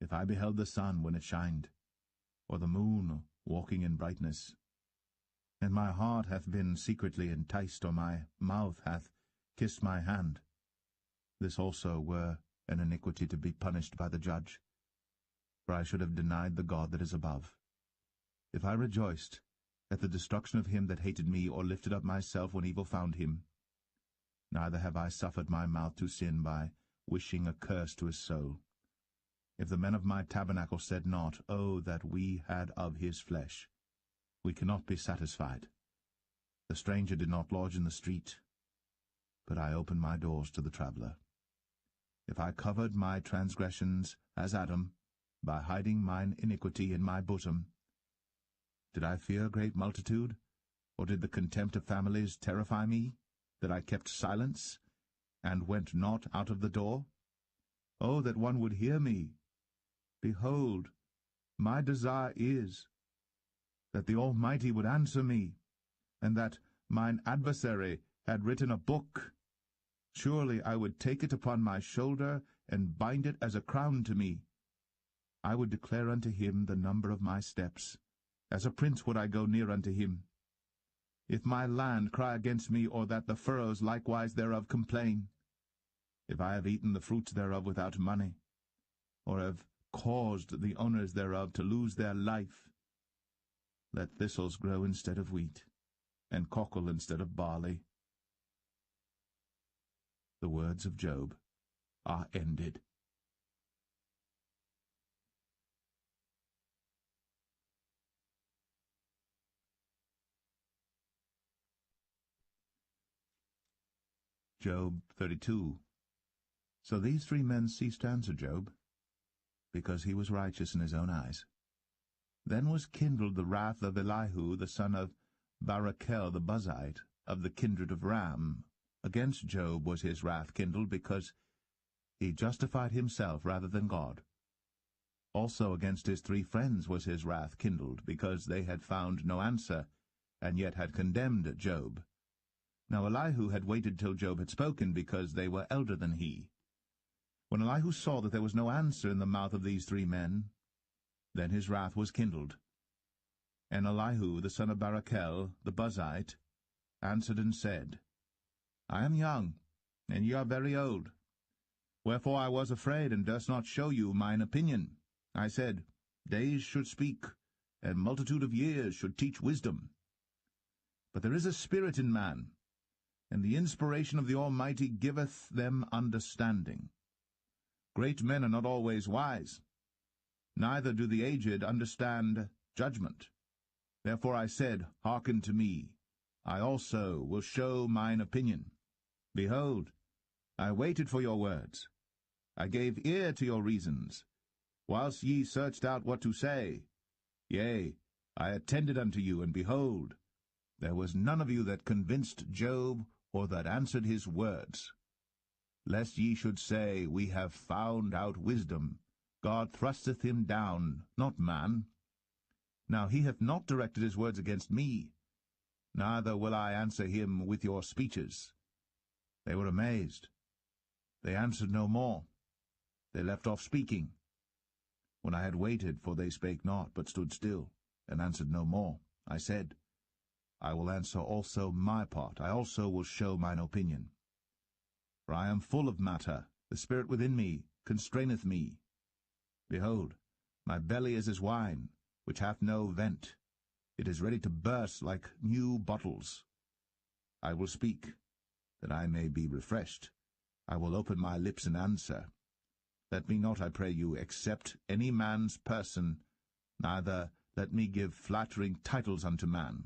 if I beheld the sun when it shined, or the moon walking in brightness, and my heart hath been secretly enticed, or my mouth hath kissed my hand, this also were an iniquity to be punished by the judge, for I should have denied the God that is above. If I rejoiced at the destruction of him that hated me, or lifted up myself when evil found him, neither have I suffered my mouth to sin by wishing a curse to his soul. If the men of my tabernacle said not, Oh, that we had of his flesh, we cannot be satisfied. The stranger did not lodge in the street, but I opened my doors to the traveller. If I covered my transgressions as Adam, by hiding mine iniquity in my bosom, did I fear great multitude, or did the contempt of families terrify me, that I kept silence, and went not out of the door? Oh, that one would hear me! Behold, my desire is that the Almighty would answer me, and that mine adversary had written a book. Surely I would take it upon my shoulder, and bind it as a crown to me. I would declare unto him the number of my steps. As a prince would I go near unto him. If my land cry against me, or that the furrows likewise thereof complain, if I have eaten the fruits thereof without money, or have caused the owners thereof to lose their life, let thistles grow instead of wheat, and cockle instead of barley. The words of Job are ended. Job 32. So these three men ceased to answer Job, because he was righteous in his own eyes. Then was kindled the wrath of Elihu the son of Barachel the Buzite, of the kindred of Ram. Against Job was his wrath kindled, because he justified himself rather than God. Also against his three friends was his wrath kindled, because they had found no answer, and yet had condemned Job. Now Elihu had waited till Job had spoken, because they were elder than he. When Elihu saw that there was no answer in the mouth of these three men, then his wrath was kindled. And Elihu the son of Barachel the Buzite answered and said, I am young, and ye are very old. Wherefore I was afraid, and durst not show you mine opinion. I said, Days should speak, and multitude of years should teach wisdom. But there is a spirit in man, and the inspiration of the Almighty giveth them understanding. Great men are not always wise, neither do the aged understand judgment. Therefore I said, Hearken to me, I also will show mine opinion. Behold, I waited for your words. I gave ear to your reasons, whilst ye searched out what to say. Yea, I attended unto you, and behold, there was none of you that convinced Job, or that answered his words. Lest ye should say, We have found out wisdom, God thrusteth him down, not man. Now he hath not directed his words against me, neither will I answer him with your speeches. They were amazed. They answered no more. They left off speaking. When I had waited, for they spake not, but stood still, and answered no more, I said, I will answer also my part, I also will show mine opinion. For I am full of matter, the spirit within me constraineth me. Behold, my belly is as wine, which hath no vent. It is ready to burst like new bottles. I will speak, that I may be refreshed. I will open my lips and answer. Let me not, I pray you, accept any man's person, neither let me give flattering titles unto man.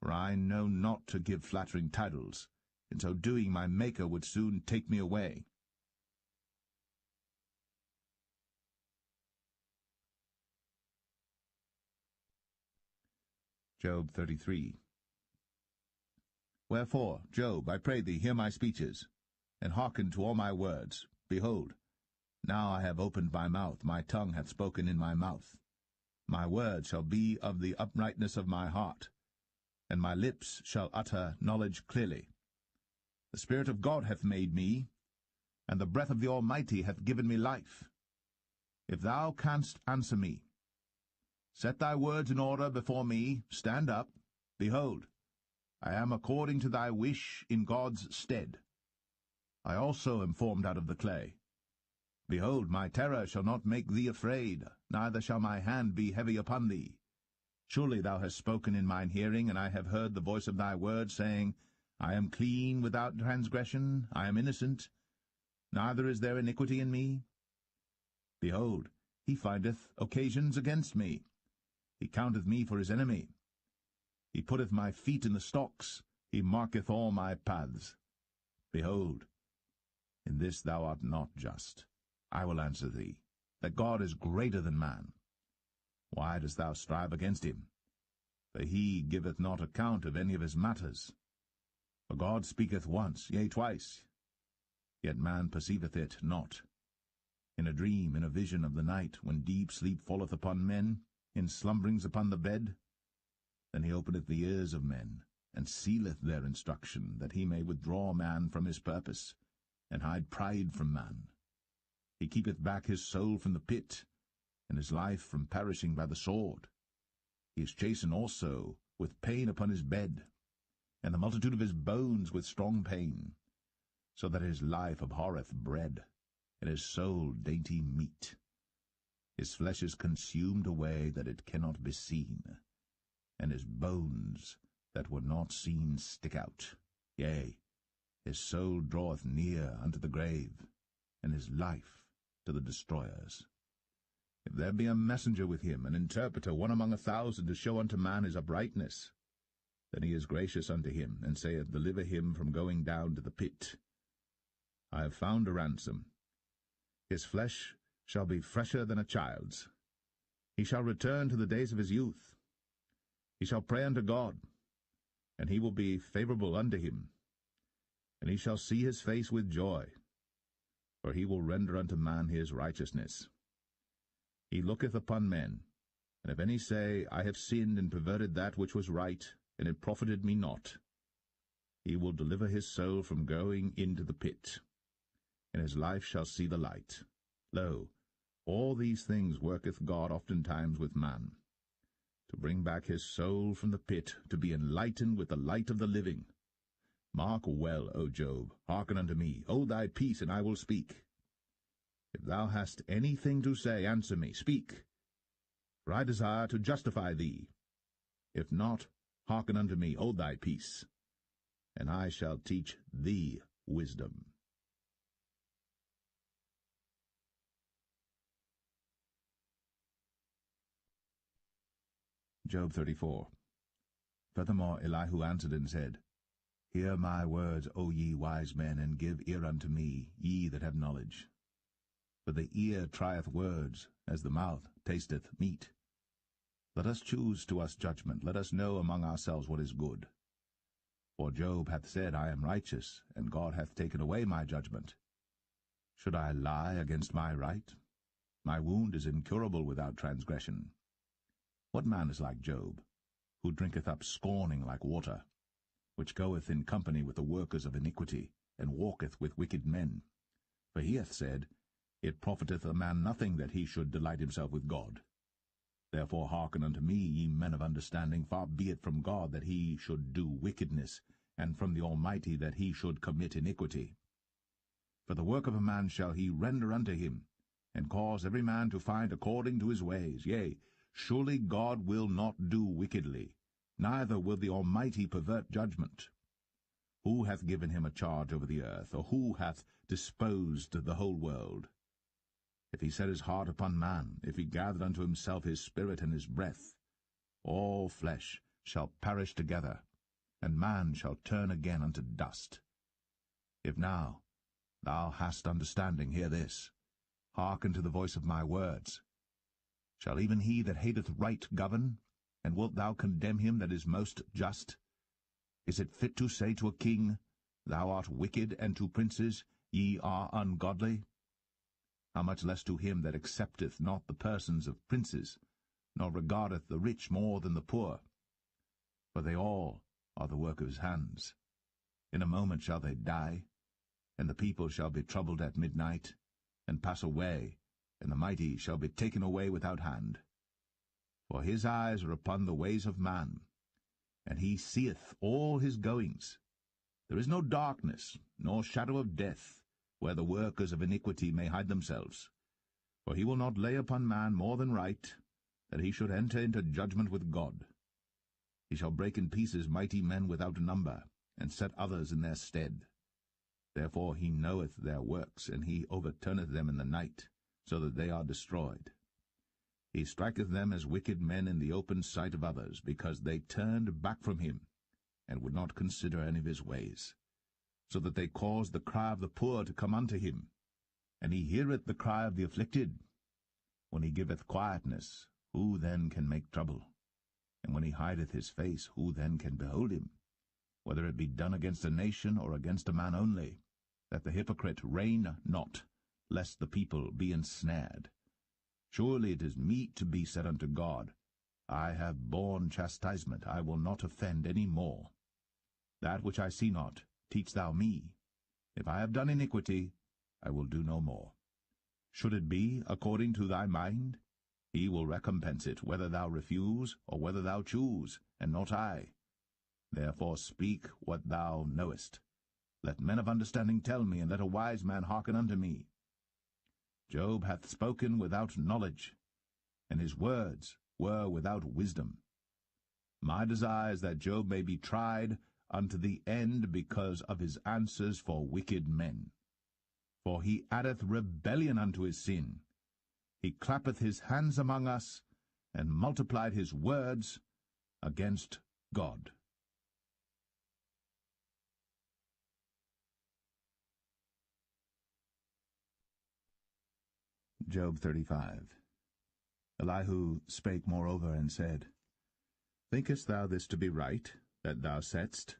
For I know not to give flattering titles. In so doing my Maker would soon take me away. Job 33. Wherefore, Job, I pray thee, hear my speeches, and hearken to all my words. Behold, now I have opened my mouth, my tongue hath spoken in my mouth. My words shall be of the uprightness of my heart, and my lips shall utter knowledge clearly. The Spirit of God hath made me, and the breath of the Almighty hath given me life. If thou canst answer me, set thy words in order before me, stand up. Behold, I am according to thy wish in God's stead. I also am formed out of the clay. Behold, my terror shall not make thee afraid, neither shall my hand be heavy upon thee. Surely thou hast spoken in mine hearing, and I have heard the voice of thy word, saying, I am clean without transgression, I am innocent, neither is there iniquity in me. Behold, he findeth occasions against me. He counteth me for his enemy. He putteth my feet in the stocks, he marketh all my paths. Behold, in this thou art not just. I will answer thee, that God is greater than man. Why dost thou strive against him? For he giveth not account of any of his matters. For God speaketh once, yea, twice, yet man perceiveth it not. In a dream, in a vision of the night, when deep sleep falleth upon men, in slumberings upon the bed, then he openeth the ears of men, and sealeth their instruction, that he may withdraw man from his purpose, and hide pride from man. He keepeth back his soul from the pit, and his life from perishing by the sword. He is chastened also with pain upon his bed, and the multitude of his bones with strong pain, so that his life abhorreth bread, and his soul dainty meat. His flesh is consumed away, that it cannot be seen, and his bones that were not seen stick out. Yea, his soul draweth near unto the grave, and his life to the destroyers. If there be a messenger with him, an interpreter, one among 1,000, to show unto man his uprightness, then he is gracious unto him, and saith, Deliver him from going down to the pit. I have found a ransom. His flesh shall be fresher than a child's. He shall return to the days of his youth. He shall pray unto God, and he will be favorable unto him. And he shall see his face with joy, for he will render unto man his righteousness. He looketh upon men, and if any say, I have sinned and perverted that which was right, and it profited me not, he will deliver his soul from going into the pit, and his life shall see the light. Lo, all these things worketh God oftentimes with man, to bring back his soul from the pit, to be enlightened with the light of the living. Mark well, O Job, hearken unto me. Hold thy peace, and I will speak. If thou hast anything to say, answer me. Speak, for I desire to justify thee. If not, hearken unto me. Hold thy peace, and I shall teach thee wisdom. Job 34. Furthermore Elihu answered and said, Hear my words, O ye wise men, and give ear unto me, ye that have knowledge. For the ear trieth words, as the mouth tasteth meat. Let us choose to us judgment, let us know among ourselves what is good. For Job hath said, I am righteous, and God hath taken away my judgment. Should I lie against my right? My wound is incurable without transgression. What man is like Job, who drinketh up scorning like water, which goeth in company with the workers of iniquity, and walketh with wicked men? For he hath said, It profiteth a man nothing that he should delight himself with God. Therefore hearken unto me, ye men of understanding. Far be it from God that he should do wickedness, and from the Almighty that he should commit iniquity. For the work of a man shall he render unto him, and cause every man to find according to his ways. Yea, surely God will not do wickedly, neither will the Almighty pervert judgment. Who hath given him a charge over the earth, or who hath disposed the whole world? If he set his heart upon man, if he gathered unto himself his spirit and his breath, all flesh shall perish together, and man shall turn again unto dust. If now thou hast understanding, hear this. Hearken to the voice of my words. Shall even he that hateth right govern? And wilt thou condemn him that is most just? Is it fit to say to a king, Thou art wicked, and to princes, Ye are ungodly? How much less to him that accepteth not the persons of princes, nor regardeth the rich more than the poor? For they all are the work of his hands. In a moment shall they die, and the people shall be troubled at midnight, and pass away, and the mighty shall be taken away without hand. For his eyes are upon the ways of man, and he seeth all his goings. There is no darkness, nor shadow of death, where the workers of iniquity may hide themselves. For he will not lay upon man more than right, that he should enter into judgment with God. He shall break in pieces mighty men without number, and set others in their stead. Therefore he knoweth their works, and he overturneth them in the night, so that they are destroyed. He striketh them as wicked men in the open sight of others, because they turned back from him, and would not consider any of his ways, so that they caused the cry of the poor to come unto him, and he heareth the cry of the afflicted. When he giveth quietness, who then can make trouble? And when he hideth his face, who then can behold him? Whether it be done against a nation or against a man only, that the hypocrite reign not, lest the people be ensnared. Surely it is meet to be said unto God, I have borne chastisement, I will not offend any more. That which I see not, teach thou me. If I have done iniquity, I will do no more. Should it be according to thy mind? He will recompense it, whether thou refuse, or whether thou choose, and not I. Therefore speak what thou knowest. Let men of understanding tell me, and let a wise man hearken unto me. Job hath spoken without knowledge, and his words were without wisdom. My desire is that Job may be tried unto the end because of his answers for wicked men. For he addeth rebellion unto his sin. He clappeth his hands among us, and multiplied his words against God. Job 35. Elihu spake moreover and said, Thinkest thou this to be right, that thou saidst,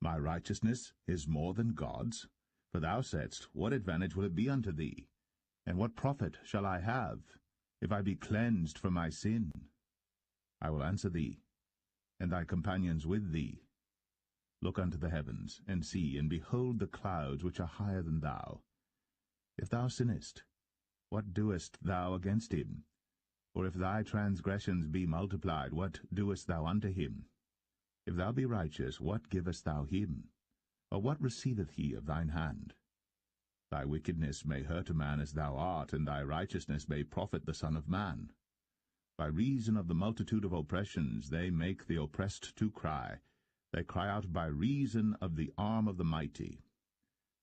My righteousness is more than God's? For thou saidst, What advantage will it be unto thee? And what profit shall I have, if I be cleansed from my sin? I will answer thee, and thy companions with thee. Look unto the heavens, and see, and behold the clouds which are higher than thou. If thou sinnest, what doest thou against him? Or if thy transgressions be multiplied, what doest thou unto him? If thou be righteous, what givest thou him? Or what receiveth he of thine hand? Thy wickedness may hurt a man as thou art, and thy righteousness may profit the Son of Man. By reason of the multitude of oppressions they make the oppressed to cry. They cry out by reason of the arm of the mighty.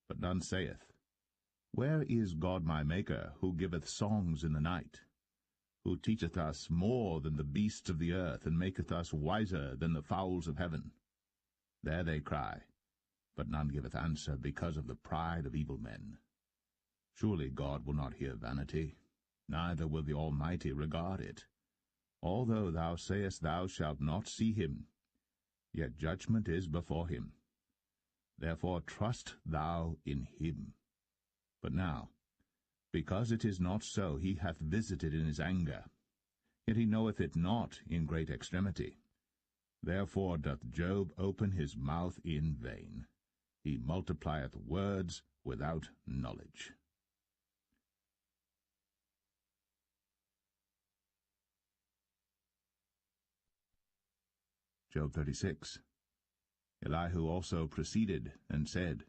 But none saith, Where is God my Maker, who giveth songs in the night? Who teacheth us more than the beasts of the earth, and maketh us wiser than the fowls of heaven? There they cry, but none giveth answer, because of the pride of evil men. Surely God will not hear vanity, neither will the Almighty regard it. Although thou sayest thou shalt not see him, yet judgment is before him. Therefore trust thou in him. But now Because it is not so, he hath visited in his anger, yet he knoweth it not in great extremity. Therefore doth Job open his mouth in vain. He multiplieth words without knowledge. Job 36. Elihu also proceeded and said,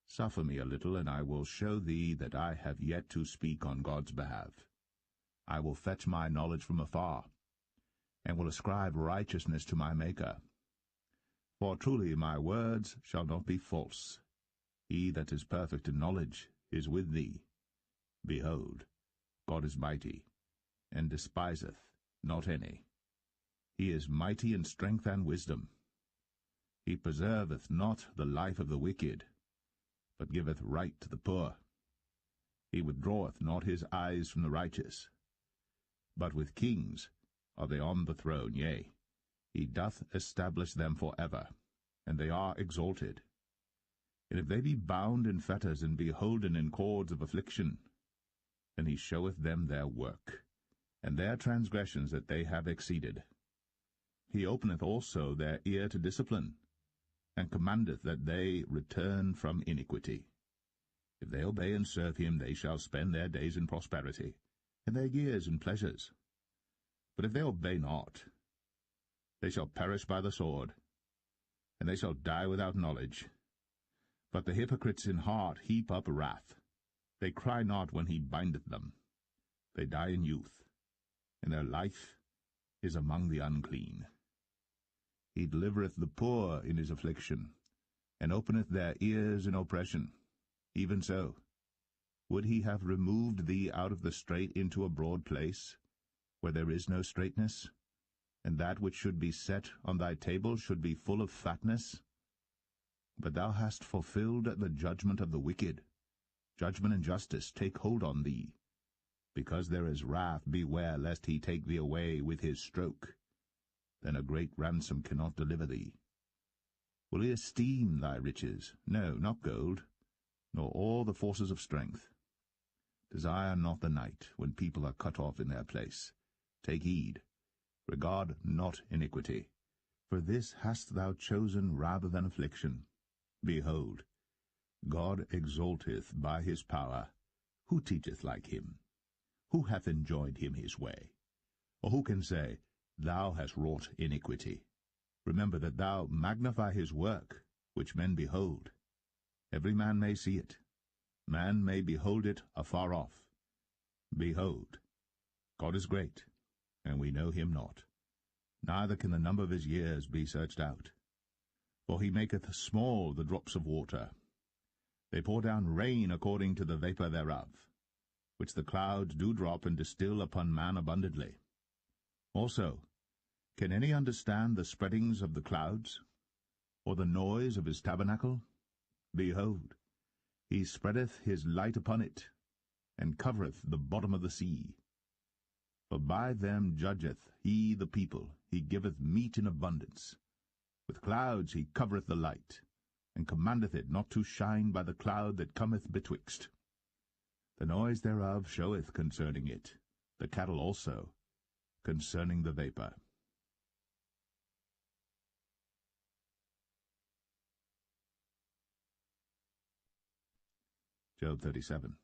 Suffer me a little, and I will show thee that I have yet to speak on God's behalf. I will fetch my knowledge from afar, and will ascribe righteousness to my Maker. For truly my words shall not be false. He that is perfect in knowledge is with thee. Behold, God is mighty, and despiseth not any. He is mighty in strength and wisdom. He preserveth not the life of the wicked, but giveth right to the poor. He withdraweth not his eyes from the righteous. But with kings are they on the throne, yea, he doth establish them for ever, and they are exalted. And if they be bound in fetters and be holden in cords of affliction, then he showeth them their work, and their transgressions that they have exceeded. He openeth also their ear to discipline, and commandeth that they return from iniquity. If they obey and serve him, they shall spend their days in prosperity, and their years in pleasures. But if they obey not, they shall perish by the sword, and they shall die without knowledge. But the hypocrites in heart heap up wrath. They cry not when he bindeth them. They die in youth, and their life is among the unclean. He delivereth the poor in his affliction, and openeth their ears in oppression. Even so, would he have removed thee out of the strait into a broad place, where there is no straightness, and that which should be set on thy table should be full of fatness? But thou hast fulfilled the judgment of the wicked. Judgment and justice take hold on thee. Because there is wrath, beware lest he take thee away with his stroke. Then a great ransom cannot deliver thee. Will he esteem thy riches? No, not gold, nor all the forces of strength. Desire not the night, when people are cut off in their place. Take heed, regard not iniquity, for this hast thou chosen rather than affliction. Behold, God exalteth by his power. Who teacheth like him? Who hath enjoined him his way? Or who can say, Thou hast wrought iniquity? Remember that thou magnify his work, which men behold. Every man may see it. Man may behold it afar off. Behold, God is great, and we know him not. Neither can the number of his years be searched out. For he maketh small the drops of water. They pour down rain according to the vapour thereof, which the clouds do drop and distill upon man abundantly. Also, can any understand the spreadings of the clouds, or the noise of his tabernacle? Behold, he spreadeth his light upon it, and covereth the bottom of the sea. For by them judgeth he the people, he giveth meat in abundance. With clouds he covereth the light, and commandeth it not to shine by the cloud that cometh betwixt. The noise thereof showeth concerning it, the cattle also, concerning the vapour. Job 37.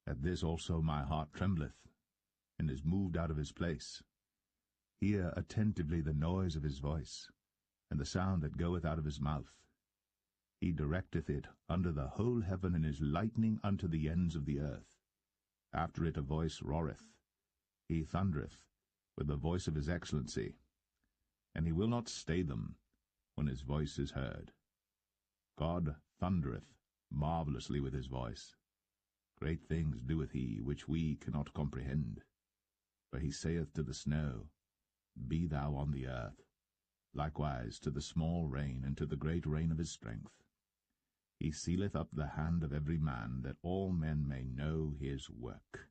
At this also my heart trembleth, and is moved out of his place. Hear attentively the noise of his voice, and the sound that goeth out of his mouth. He directeth it under the whole heaven, and is lightning unto the ends of the earth. After it a voice roareth. He thundereth with the voice of his excellency, and he will not stay them when his voice is heard. God thundereth marvellously with his voice. Great things doeth he, which we cannot comprehend. For he saith to the snow, Be thou on the earth, likewise to the small rain, and to the great rain of his strength. He sealeth up the hand of every man, that all men may know his work.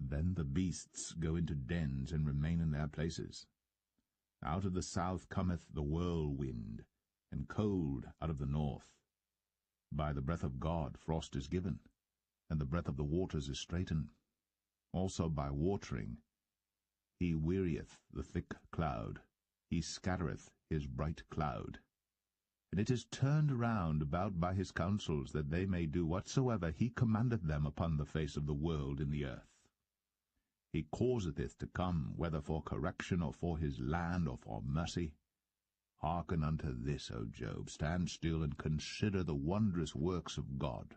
Then the beasts go into dens, and remain in their places. Out of the south cometh the whirlwind, and cold out of the north. By the breath of God frost is given, and the breadth of the waters is straitened. Also by watering he wearieth the thick cloud, he scattereth his bright cloud. And it is turned round about by his counsels, that they may do whatsoever he commandeth them upon the face of the world in the earth. He causeth it to come, whether for correction, or for his land, or for mercy. Hearken unto this, O Job, stand still, and consider the wondrous works of God.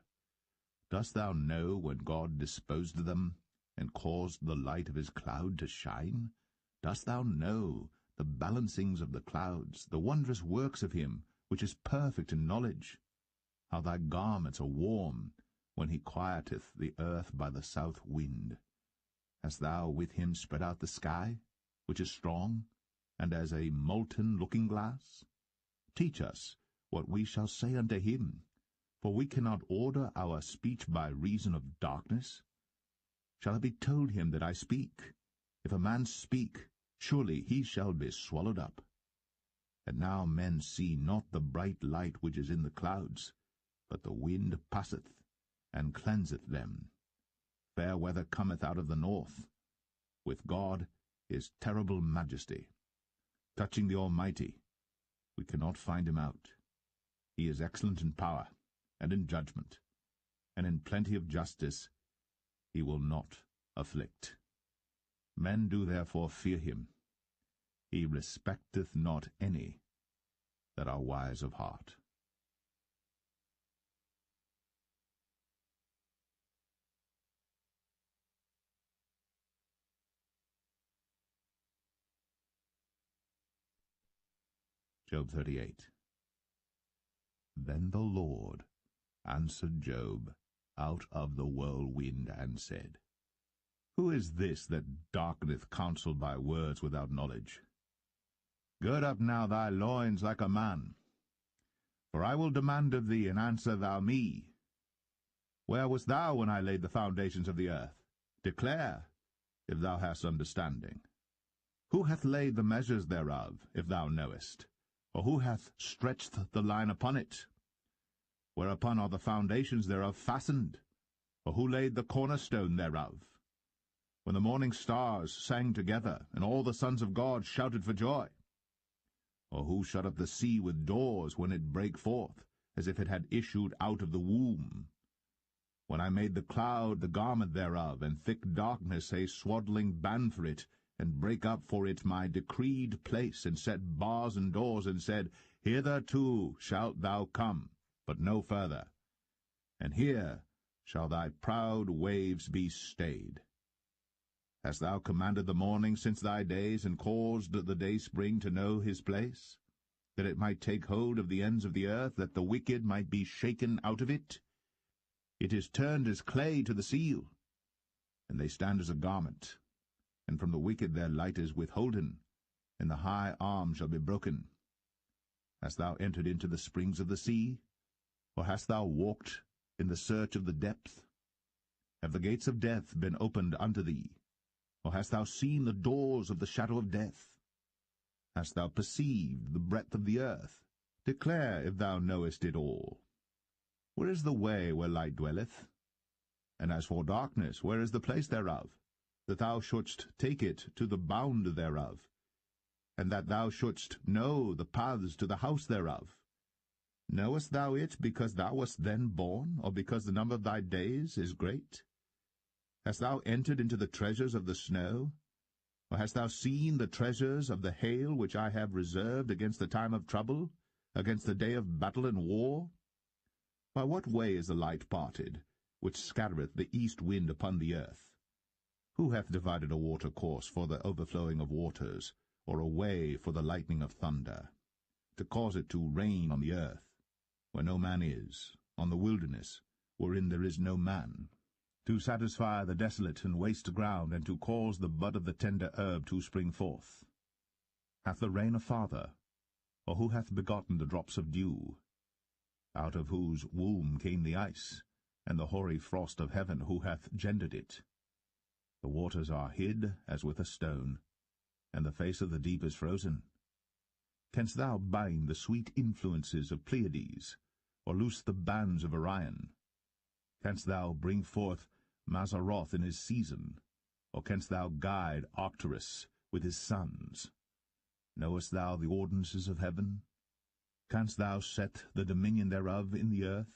Dost thou know when God disposed them, and caused the light of his cloud to shine? Dost thou know the balancings of the clouds, the wondrous works of him, which is perfect in knowledge? How thy garments are warm, when he quieteth the earth by the south wind. Hast thou with him spread out the sky, which is strong, and as a molten looking-glass? Teach us what we shall say unto him, for we cannot order our speech by reason of darkness. Shall it be told him that I speak? If a man speak, surely he shall be swallowed up. And now men see not the bright light which is in the clouds, but the wind passeth, and cleanseth them. Fair weather cometh out of the north. With God is terrible majesty. Touching the Almighty, we cannot find him out. He is excellent in power, and in judgment, and in plenty of justice he will not afflict. Men do therefore fear him. He respecteth not any that are wise of heart. Job 38. Then the Lord answered Job out of the whirlwind, and said, Who is this that darkeneth counsel by words without knowledge? Gird up now thy loins like a man, for I will demand of thee, and answer thou me. Where wast thou when I laid the foundations of the earth? Declare, if thou hast understanding. Who hath laid the measures thereof, if thou knowest? Or who hath stretched the line upon it? Whereupon are the foundations thereof fastened? Or who laid the cornerstone thereof? When the morning stars sang together, and all the sons of God shouted for joy? Or who shut up the sea with doors when it brake forth, as if it had issued out of the womb? When I made the cloud the garment thereof, and thick darkness a swaddling band for it, and brake up for it my decreed place, and set bars and doors, and said, Hitherto shalt thou come, but no further, and here shall thy proud waves be stayed. Hast thou commanded the morning since thy days, and caused the dayspring to know his place, that it might take hold of the ends of the earth, that the wicked might be shaken out of it? It is turned as clay to the seal, and they stand as a garment. And from the wicked their light is withholden, and the high arm shall be broken. Hast thou entered into the springs of the sea? Or hast thou walked in the search of the depth? Have the gates of death been opened unto thee? Or hast thou seen the doors of the shadow of death? Hast thou perceived the breadth of the earth? Declare, if thou knowest it all. Where is the way where light dwelleth? And as for darkness, where is the place thereof? That thou shouldst take it to the bound thereof, and that thou shouldst know the paths to the house thereof. Knowest thou it because thou wast then born, or because the number of thy days is great? Hast thou entered into the treasures of the snow? Or hast thou seen the treasures of the hail which I have reserved against the time of trouble, against the day of battle and war? By what way is the light parted, which scattereth the east wind upon the earth? Who hath divided a water course for the overflowing of waters, or a way for the lightning of thunder, to cause it to rain on the earth, where no man is, on the wilderness, wherein there is no man, to satisfy the desolate and waste ground, and to cause the bud of the tender herb to spring forth? Hath the rain a father, or who hath begotten the drops of dew? Out of whose womb came the ice, and the hoary frost of heaven, who hath gendered it? The waters are hid as with a stone, and the face of the deep is frozen. Canst thou bind the sweet influences of Pleiades, or loose the bands of Orion? Canst thou bring forth Mazzaroth in his season? Or canst thou guide Arcturus with his sons? Knowest thou the ordinances of heaven? Canst thou set the dominion thereof in the earth?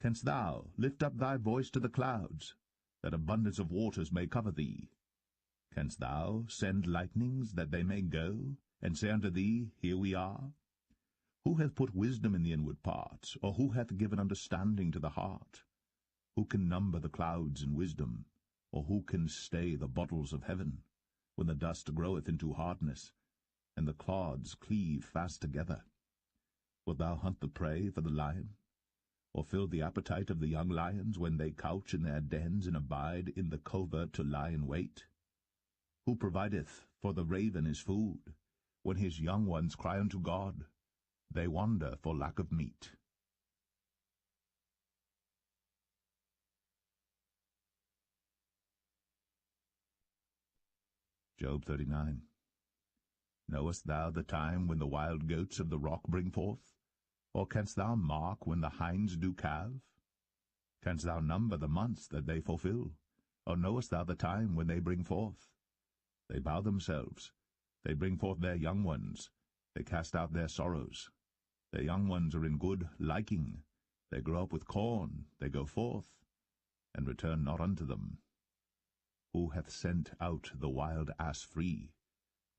Canst thou lift up thy voice to the clouds, that abundance of waters may cover thee? Canst thou send lightnings, that they may go, and say unto thee, Here we are? Who hath put wisdom in the inward parts, or who hath given understanding to the heart? Who can number the clouds in wisdom, or who can stay the bottles of heaven, when the dust groweth into hardness, and the clods cleave fast together? Wilt thou hunt the prey for the lion, or fill the appetite of the young lions, when they couch in their dens and abide in the covert to lie in wait? Who provideth for the raven his food, when his young ones cry unto God? They wander for lack of meat. Job 39. Knowest thou the time when the wild goats of the rock bring forth? Or canst thou mark when the hinds do calve? Canst thou number the months that they fulfill? Or knowest thou the time when they bring forth? They bow themselves, they bring forth their young ones, they cast out their sorrows. Their young ones are in good liking, they grow up with corn, they go forth, and return not unto them. Who hath sent out the wild ass free?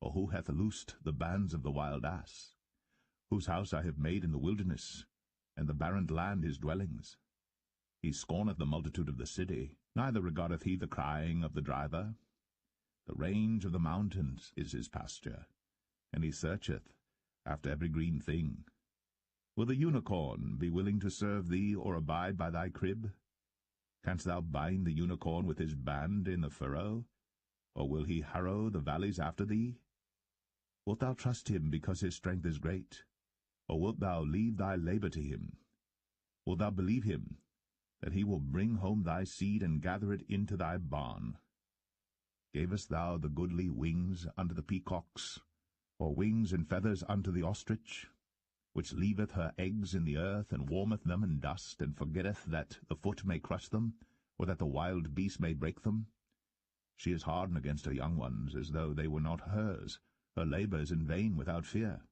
Or who hath loosed the bands of the wild ass? Whose house I have made in the wilderness, and the barren land his dwellings. He scorneth the multitude of the city, neither regardeth he the crying of the driver. The range of the mountains is his pasture, and he searcheth after every green thing. Will the unicorn be willing to serve thee, or abide by thy crib? Canst thou bind the unicorn with his band in the furrow? Or will he harrow the valleys after thee? Wilt thou trust him because his strength is great? Or wilt thou leave thy labor to him? Wilt thou believe him, that he will bring home thy seed and gather it into thy barn? Gavest thou the goodly wings unto the peacocks, or wings and feathers unto the ostrich, which leaveth her eggs in the earth, and warmeth them in dust, and forgetteth that the foot may crush them, or that the wild beast may break them? She is hardened against her young ones, as though they were not hers. Her labour is in vain without fear.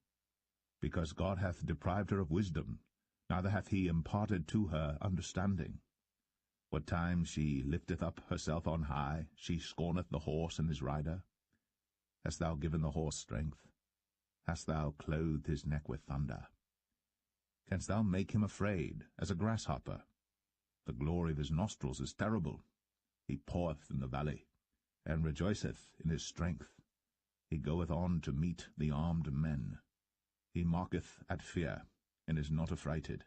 Because God hath deprived her of wisdom, neither hath he imparted to her understanding. What time she lifteth up herself on high, she scorneth the horse and his rider. Hast thou given the horse strength? Hast thou clothed his neck with thunder? Canst thou make him afraid as a grasshopper? The glory of his nostrils is terrible. He paweth in the valley, and rejoiceth in his strength. He goeth on to meet the armed men. He mocketh at fear, and is not affrighted,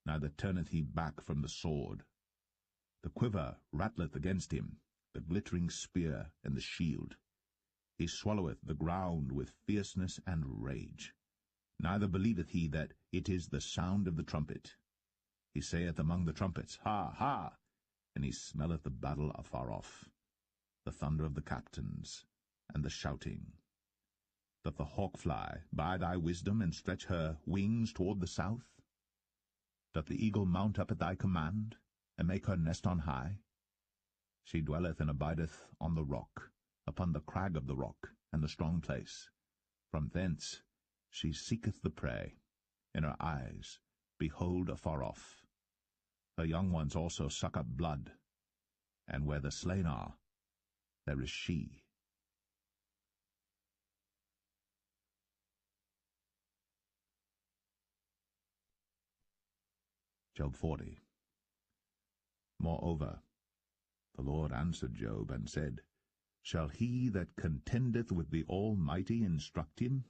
neither turneth he back from the sword. The quiver rattleth against him, the glittering spear and the shield. He swalloweth the ground with fierceness and rage. Neither believeth he that it is the sound of the trumpet. He saith among the trumpets, Ha, ha! And he smelleth the battle afar off, the thunder of the captains, and the shouting. Doth the hawk fly by thy wisdom, and stretch her wings toward the south? Doth the eagle mount up at thy command, and make her nest on high? She dwelleth and abideth on the rock, upon the crag of the rock, and the strong place. From thence she seeketh the prey, and her eyes behold afar off. Her young ones also suck up blood, and where the slain are, there is she. Job 40. Moreover, the Lord answered Job, and said, Shall he that contendeth with the Almighty instruct him?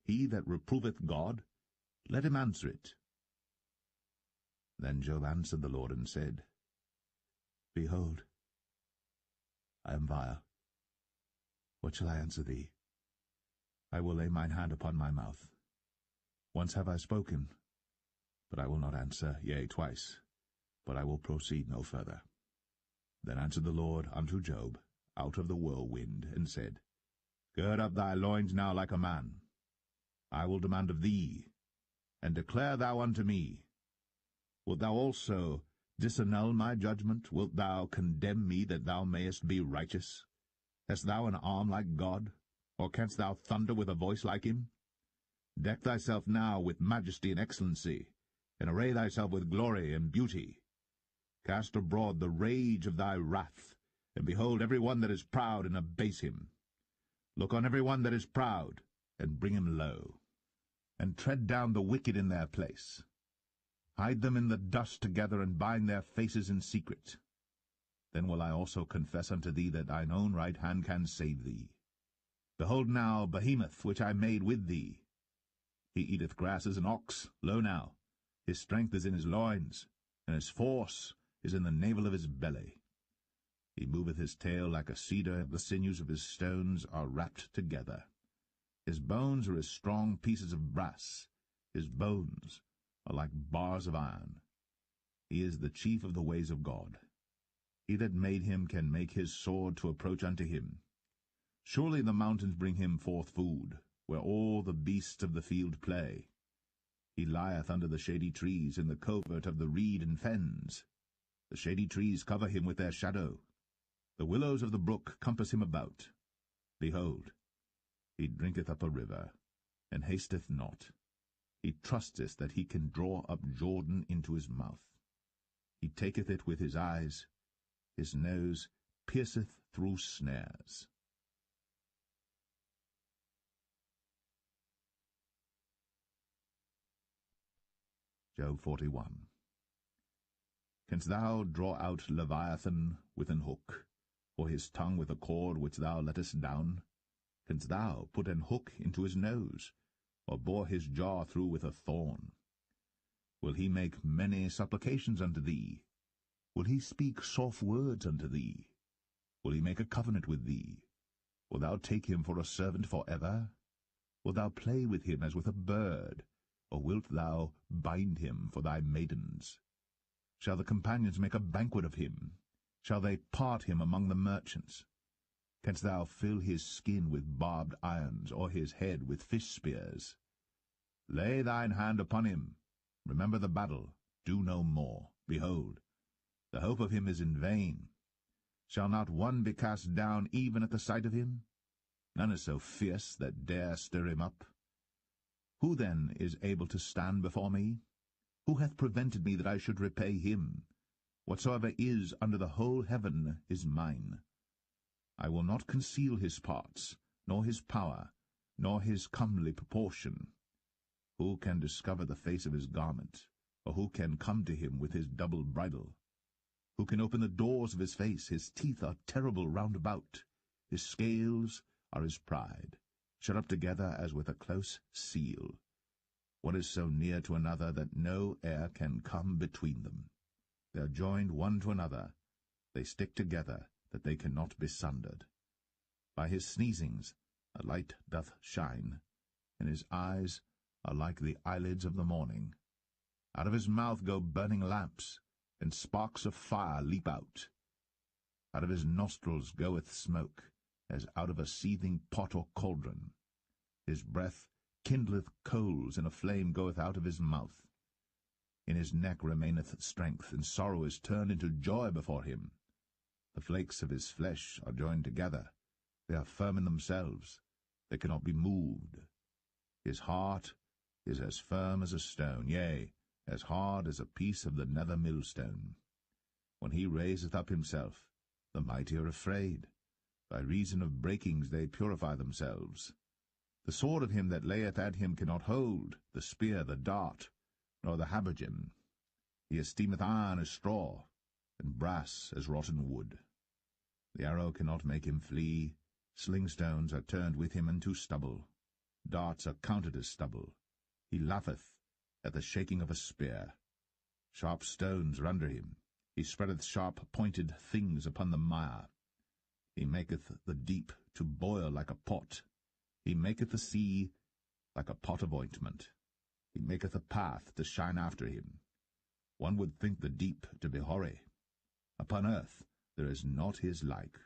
He that reproveth God? Let him answer it. Then Job answered the Lord, and said, Behold, I am vile. What shall I answer thee? I will lay mine hand upon my mouth. Once have I spoken, but I will not answer, yea, twice, but I will proceed no further. Then answered the Lord unto Job out of the whirlwind, and said, Gird up thy loins now like a man. I will demand of thee, and declare thou unto me. Wilt thou also Disannul my judgment? Wilt thou condemn me that thou mayest be righteous? Hast thou an arm like God? Or canst thou thunder with a voice like him? Deck thyself now with majesty and excellency, and array thyself with glory and beauty. Cast abroad the rage of thy wrath, and behold every one that is proud, and abase him. Look on every one that is proud, and bring him low. And tread down the wicked in their place. Hide them in the dust together, and bind their faces in secret. Then will I also confess unto thee that thine own right hand can save thee. Behold now Behemoth, which I made with thee. He eateth grass as an ox. Lo now, his strength is in his loins, and his force is in the navel of his belly. He moveth his tail like a cedar, the sinews of his stones are wrapped together. His bones are as strong pieces of brass, his bones are like bars of iron. He is the chief of the ways of God. He that made him can make his sword to approach unto him. Surely the mountains bring him forth food, where all the beasts of the field play. He lieth under the shady trees, in the covert of the reed and fens. The shady trees cover him with their shadow. The willows of the brook compass him about. Behold, he drinketh up a river, and hasteth not. He trusteth that he can draw up Jordan into his mouth. He taketh it with his eyes. His nose pierceth through snares. Job 41. Canst thou draw out Leviathan with an hook, or his tongue with a cord which thou lettest down? Canst thou put an hook into his nose, or bore his jaw through with a thorn? Will he make many supplications unto thee? Will he speak soft words unto thee? Will he make a covenant with thee? Wilt thou take him for a servant for ever? Wilt thou play with him as with a bird? Or wilt thou bind him for thy maidens? Shall the companions make a banquet of him? Shall they part him among the merchants? Canst thou fill his skin with barbed irons, or his head with fish spears? Lay thine hand upon him. Remember the battle. Do no more. Behold, the hope of him is in vain. Shall not one be cast down even at the sight of him? None is so fierce that dare stir him up. Who then is able to stand before me? Who hath prevented me that I should repay him? Whatsoever is under the whole heaven is mine. I will not conceal his parts, nor his power, nor his comely proportion. Who can discover the face of his garment, or who can come to him with his double bridle? Who can open the doors of his face? His teeth are terrible round about. His scales are his pride, shut up together as with a close seal. One is so near to another that no air can come between them. They are joined one to another. They stick together, that they cannot be sundered. By his sneezings a light doth shine, and his eyes are like the eyelids of the morning. Out of his mouth go burning lamps, and sparks of fire leap out. Out of his nostrils goeth smoke, as out of a seething pot or cauldron. His breath kindleth coals, and a flame goeth out of his mouth. In his neck remaineth strength, and sorrow is turned into joy before him. The flakes of his flesh are joined together. They are firm in themselves. They cannot be moved. His heart is as firm as a stone, yea, as hard as a piece of the nether millstone. When he raiseth up himself, the mighty are afraid. By reason of breakings they purify themselves. The sword of him that layeth at him cannot hold, the spear, the dart, nor the habergeon. He esteemeth iron as straw, and brass as rotten wood. The arrow cannot make him flee. Slingstones are turned with him into stubble. Darts are counted as stubble. He laugheth at the shaking of a spear. Sharp stones are under him. He spreadeth sharp-pointed things upon the mire. He maketh the deep to boil like a pot. He maketh the sea like a pot of ointment. He maketh a path to shine after him. One would think the deep to be hoary. Upon earth there is not his like,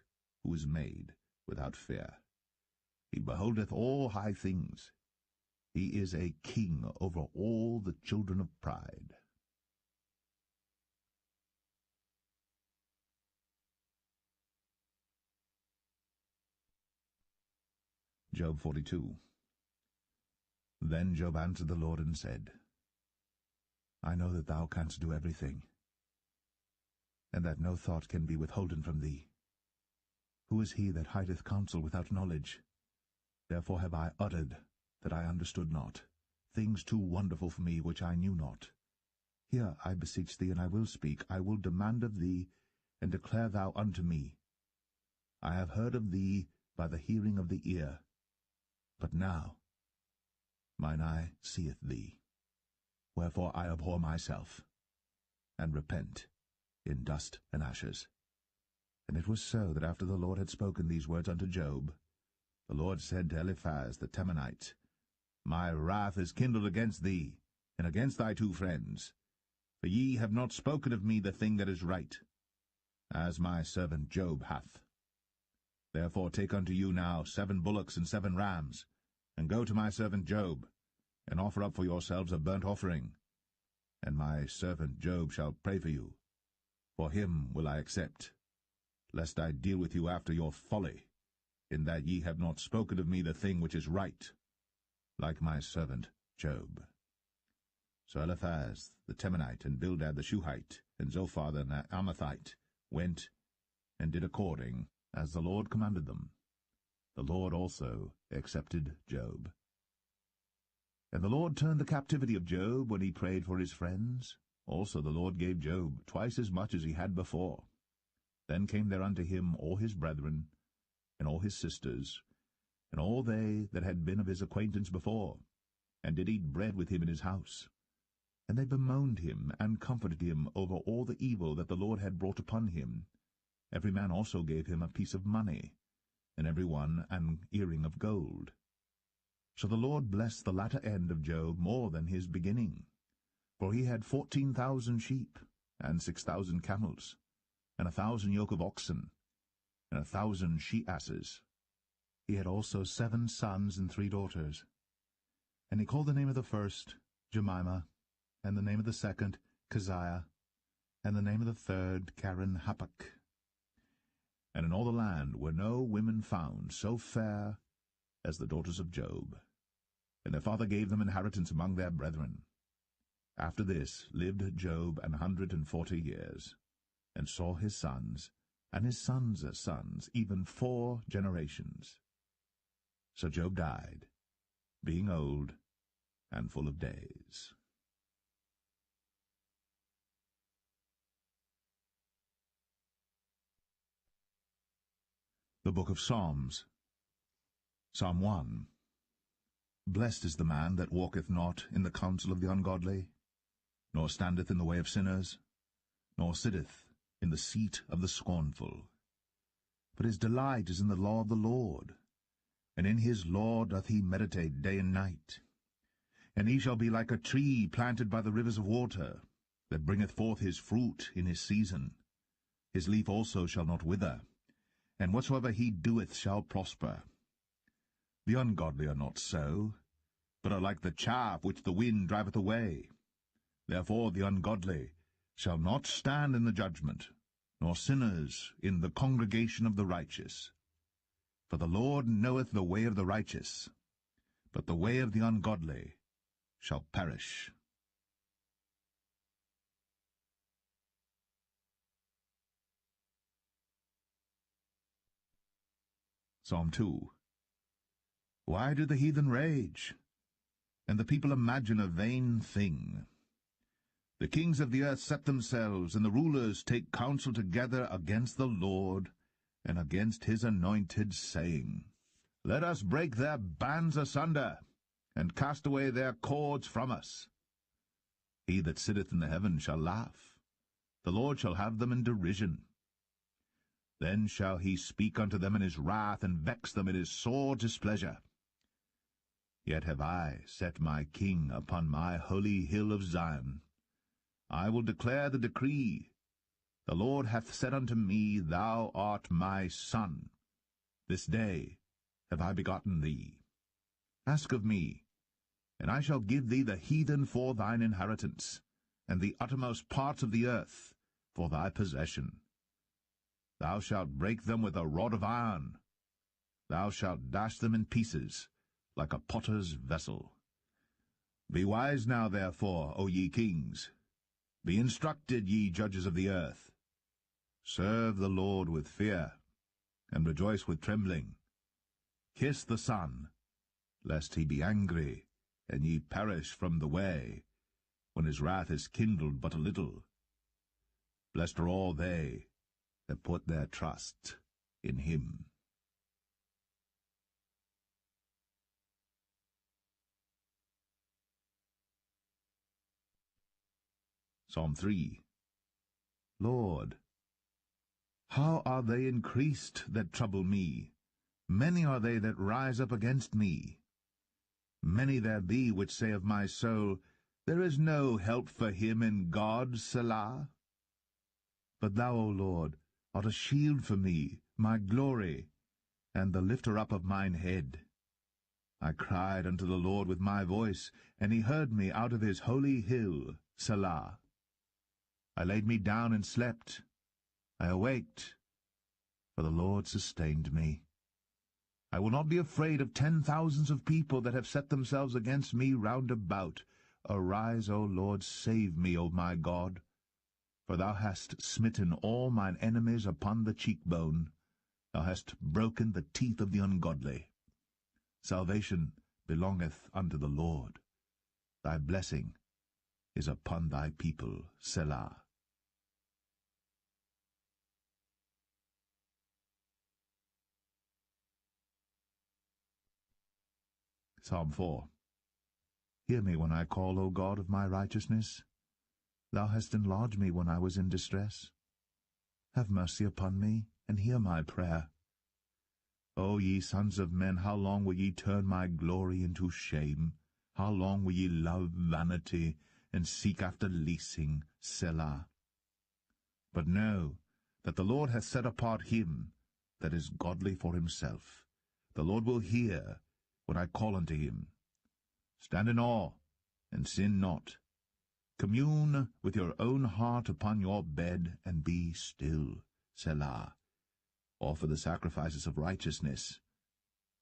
who is made without fear. He beholdeth all high things. He is a king over all the children of pride. Job 42. Then Job answered the Lord and said, I know that thou canst do everything, and that no thought can be withholden from thee. Who is he that hideth counsel without knowledge? Therefore have I uttered that I understood not, things too wonderful for me which I knew not. Hear, I beseech thee, and I will speak. I will demand of thee, and declare thou unto me. I have heard of thee by the hearing of the ear, but now mine eye seeth thee. Wherefore I abhor myself, and repent in dust and ashes. And it was so that after the Lord had spoken these words unto Job, the Lord said to Eliphaz the Temanite, My wrath is kindled against thee, and against thy 2 friends, for ye have not spoken of me the thing that is right, as my servant Job hath. Therefore take unto you now 7 bullocks and 7 rams, and go to my servant Job, and offer up for yourselves a burnt offering, and my servant Job shall pray for you. For him will I accept, lest I deal with you after your folly, in that ye have not spoken of me the thing which is right, like my servant Job. So Eliphaz the Temanite, and Bildad the Shuhite, and Zophar the Naamathite went and did according as the Lord commanded them. The Lord also accepted Job. And the Lord turned the captivity of Job when he prayed for his friends. Also the Lord gave Job twice as much as he had before. Then came there unto him all his brethren, and all his sisters, and all they that had been of his acquaintance before, and did eat bread with him in his house. And they bemoaned him, and comforted him over all the evil that the Lord had brought upon him. Every man also gave him a piece of money, and every one an earring of gold. So the Lord blessed the latter end of Job more than his beginning. For he had 14,000 sheep, and 6,000 camels, and 1,000 yoke of oxen, and 1,000 she-asses. He had also 7 sons and 3 daughters. And he called the name of the first Jemimah, and the name of the second Keziah, and the name of the third Karen-Happuch. And in all the land were no women found so fair as the daughters of Job. And their father gave them inheritance among their brethren. After this lived Job 140 years, and saw his sons, and his sons' sons, even 4 generations. So Job died, being old and full of days. The Book of Psalms. Psalm 1. Blessed is the man that walketh not in the counsel of the ungodly, nor standeth in the way of sinners, nor sitteth in the seat of the scornful. But his delight is in the law of the Lord, and in his law doth he meditate day and night. And he shall be like a tree planted by the rivers of water, that bringeth forth his fruit in his season. His leaf also shall not wither, and whatsoever he doeth shall prosper. The ungodly are not so, but are like the chaff which the wind driveth away. Therefore the ungodly shall not stand in the judgment, nor sinners in the congregation of the righteous. For the Lord knoweth the way of the righteous, but the way of the ungodly shall perish. Psalm 2. Why do the heathen rage, and the people imagine a vain thing? The kings of the earth set themselves, and the rulers take counsel together against the Lord, and against his anointed, saying, Let us break their bands asunder, and cast away their cords from us. He that sitteth in the heaven shall laugh. The Lord shall have them in derision. Then shall he speak unto them in his wrath, and vex them in his sore displeasure. Yet have I set my king upon my holy hill of Zion. I will declare the decree. The Lord hath said unto me, Thou art my son. This day have I begotten thee. Ask of me, and I shall give thee the heathen for thine inheritance, and the uttermost parts of the earth for thy possession. Thou shalt break them with a rod of iron, Thou shalt dash them in pieces, like a potter's vessel. Be wise now, therefore, O ye kings. Be instructed, ye judges of the earth. Serve the Lord with fear, and rejoice with trembling. Kiss the Son, lest he be angry, and ye perish from the way, when his wrath is kindled but a little. Blessed are all they that put their trust in him. Psalm 3. Lord, how are they increased that trouble me? Many are they that rise up against me. Many there be which say of my soul, There is no help for him in God, Selah. But thou, O Lord, art a shield for me, my glory, and the lifter up of mine head. I cried unto the Lord with my voice, and he heard me out of his holy hill, Selah. I laid me down and slept. I awaked, for the Lord sustained me. I will not be afraid of 10,000s of people that have set themselves against me round about. Arise, O Lord, save me, O my God. For thou hast smitten all mine enemies upon the cheekbone. Thou hast broken the teeth of the ungodly. Salvation belongeth unto the Lord. Thy blessing is upon thy people, Selah. Psalm 4. Hear me when I call, O God of my righteousness. Thou hast enlarged me when I was in distress. Have mercy upon me, and hear my prayer. O ye sons of men, how long will ye turn my glory into shame? How long will ye love vanity, and seek after leasing, Selah? But know that the Lord hath set apart him that is godly for himself. The Lord will hear when I call unto him. Stand in awe, and sin not. Commune with your own heart upon your bed, and be still, Selah. Offer the sacrifices of righteousness,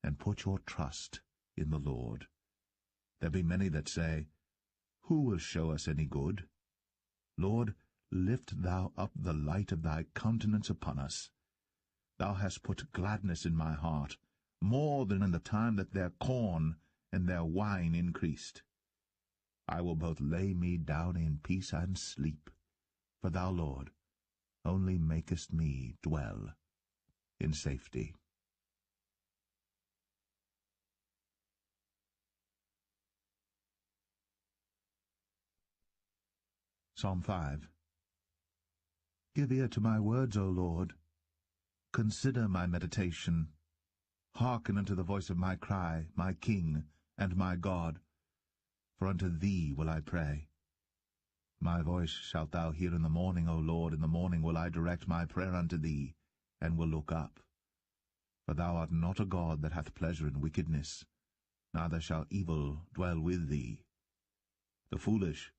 and put your trust in the Lord. There be many that say, Who will show us any good? Lord, lift thou up the light of thy countenance upon us. Thou hast put gladness in my heart, more than in the time that their corn and their wine increased. I will both lay me down in peace and sleep, for thou, Lord, only makest me dwell in safety. Psalm 5. Give ear to my words, O Lord. Consider my meditation. Hearken unto the voice of my cry, my King and my God. For unto thee will I pray. My voice shalt thou hear in the morning, O Lord. In the morning will I direct my prayer unto thee, and will look up. For thou art not a God that hath pleasure in wickedness, neither shall evil dwell with thee. The foolish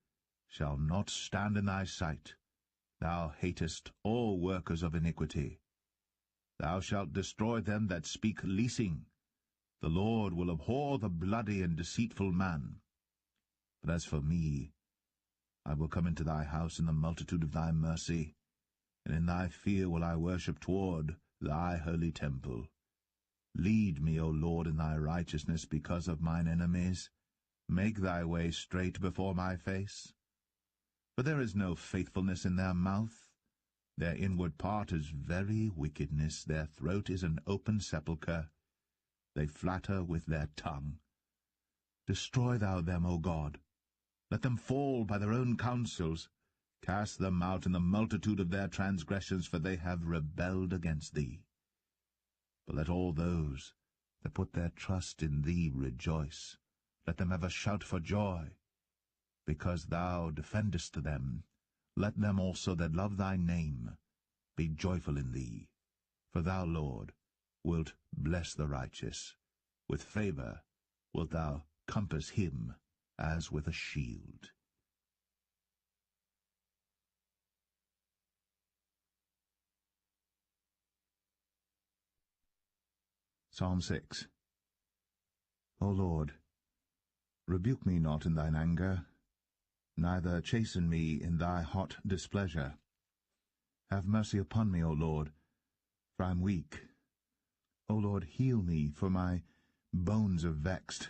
shall not stand in thy sight. Thou hatest all workers of iniquity. Thou shalt destroy them that speak leasing. The Lord will abhor the bloody and deceitful man. But as for me, I will come into thy house in the multitude of thy mercy, and in thy fear will I worship toward thy holy temple. Lead me, O Lord, in thy righteousness because of mine enemies. Make thy way straight before my face. For there is no faithfulness in their mouth. Their inward part is very wickedness. Their throat is an open sepulchre. They flatter with their tongue. Destroy thou them, O God. Let them fall by their own counsels. Cast them out in the multitude of their transgressions, for they have rebelled against thee. But let all those that put their trust in thee rejoice. Let them have a shout for joy, because thou defendest them. Let them also that love thy name be joyful in thee. For thou, Lord, wilt bless the righteous. With favor wilt thou compass him as with a shield. Psalm 6. O Lord, rebuke me not in thine anger, neither chasten me in thy hot displeasure. Have mercy upon me, O Lord, for I am weak. O Lord, heal me, for my bones are vexed.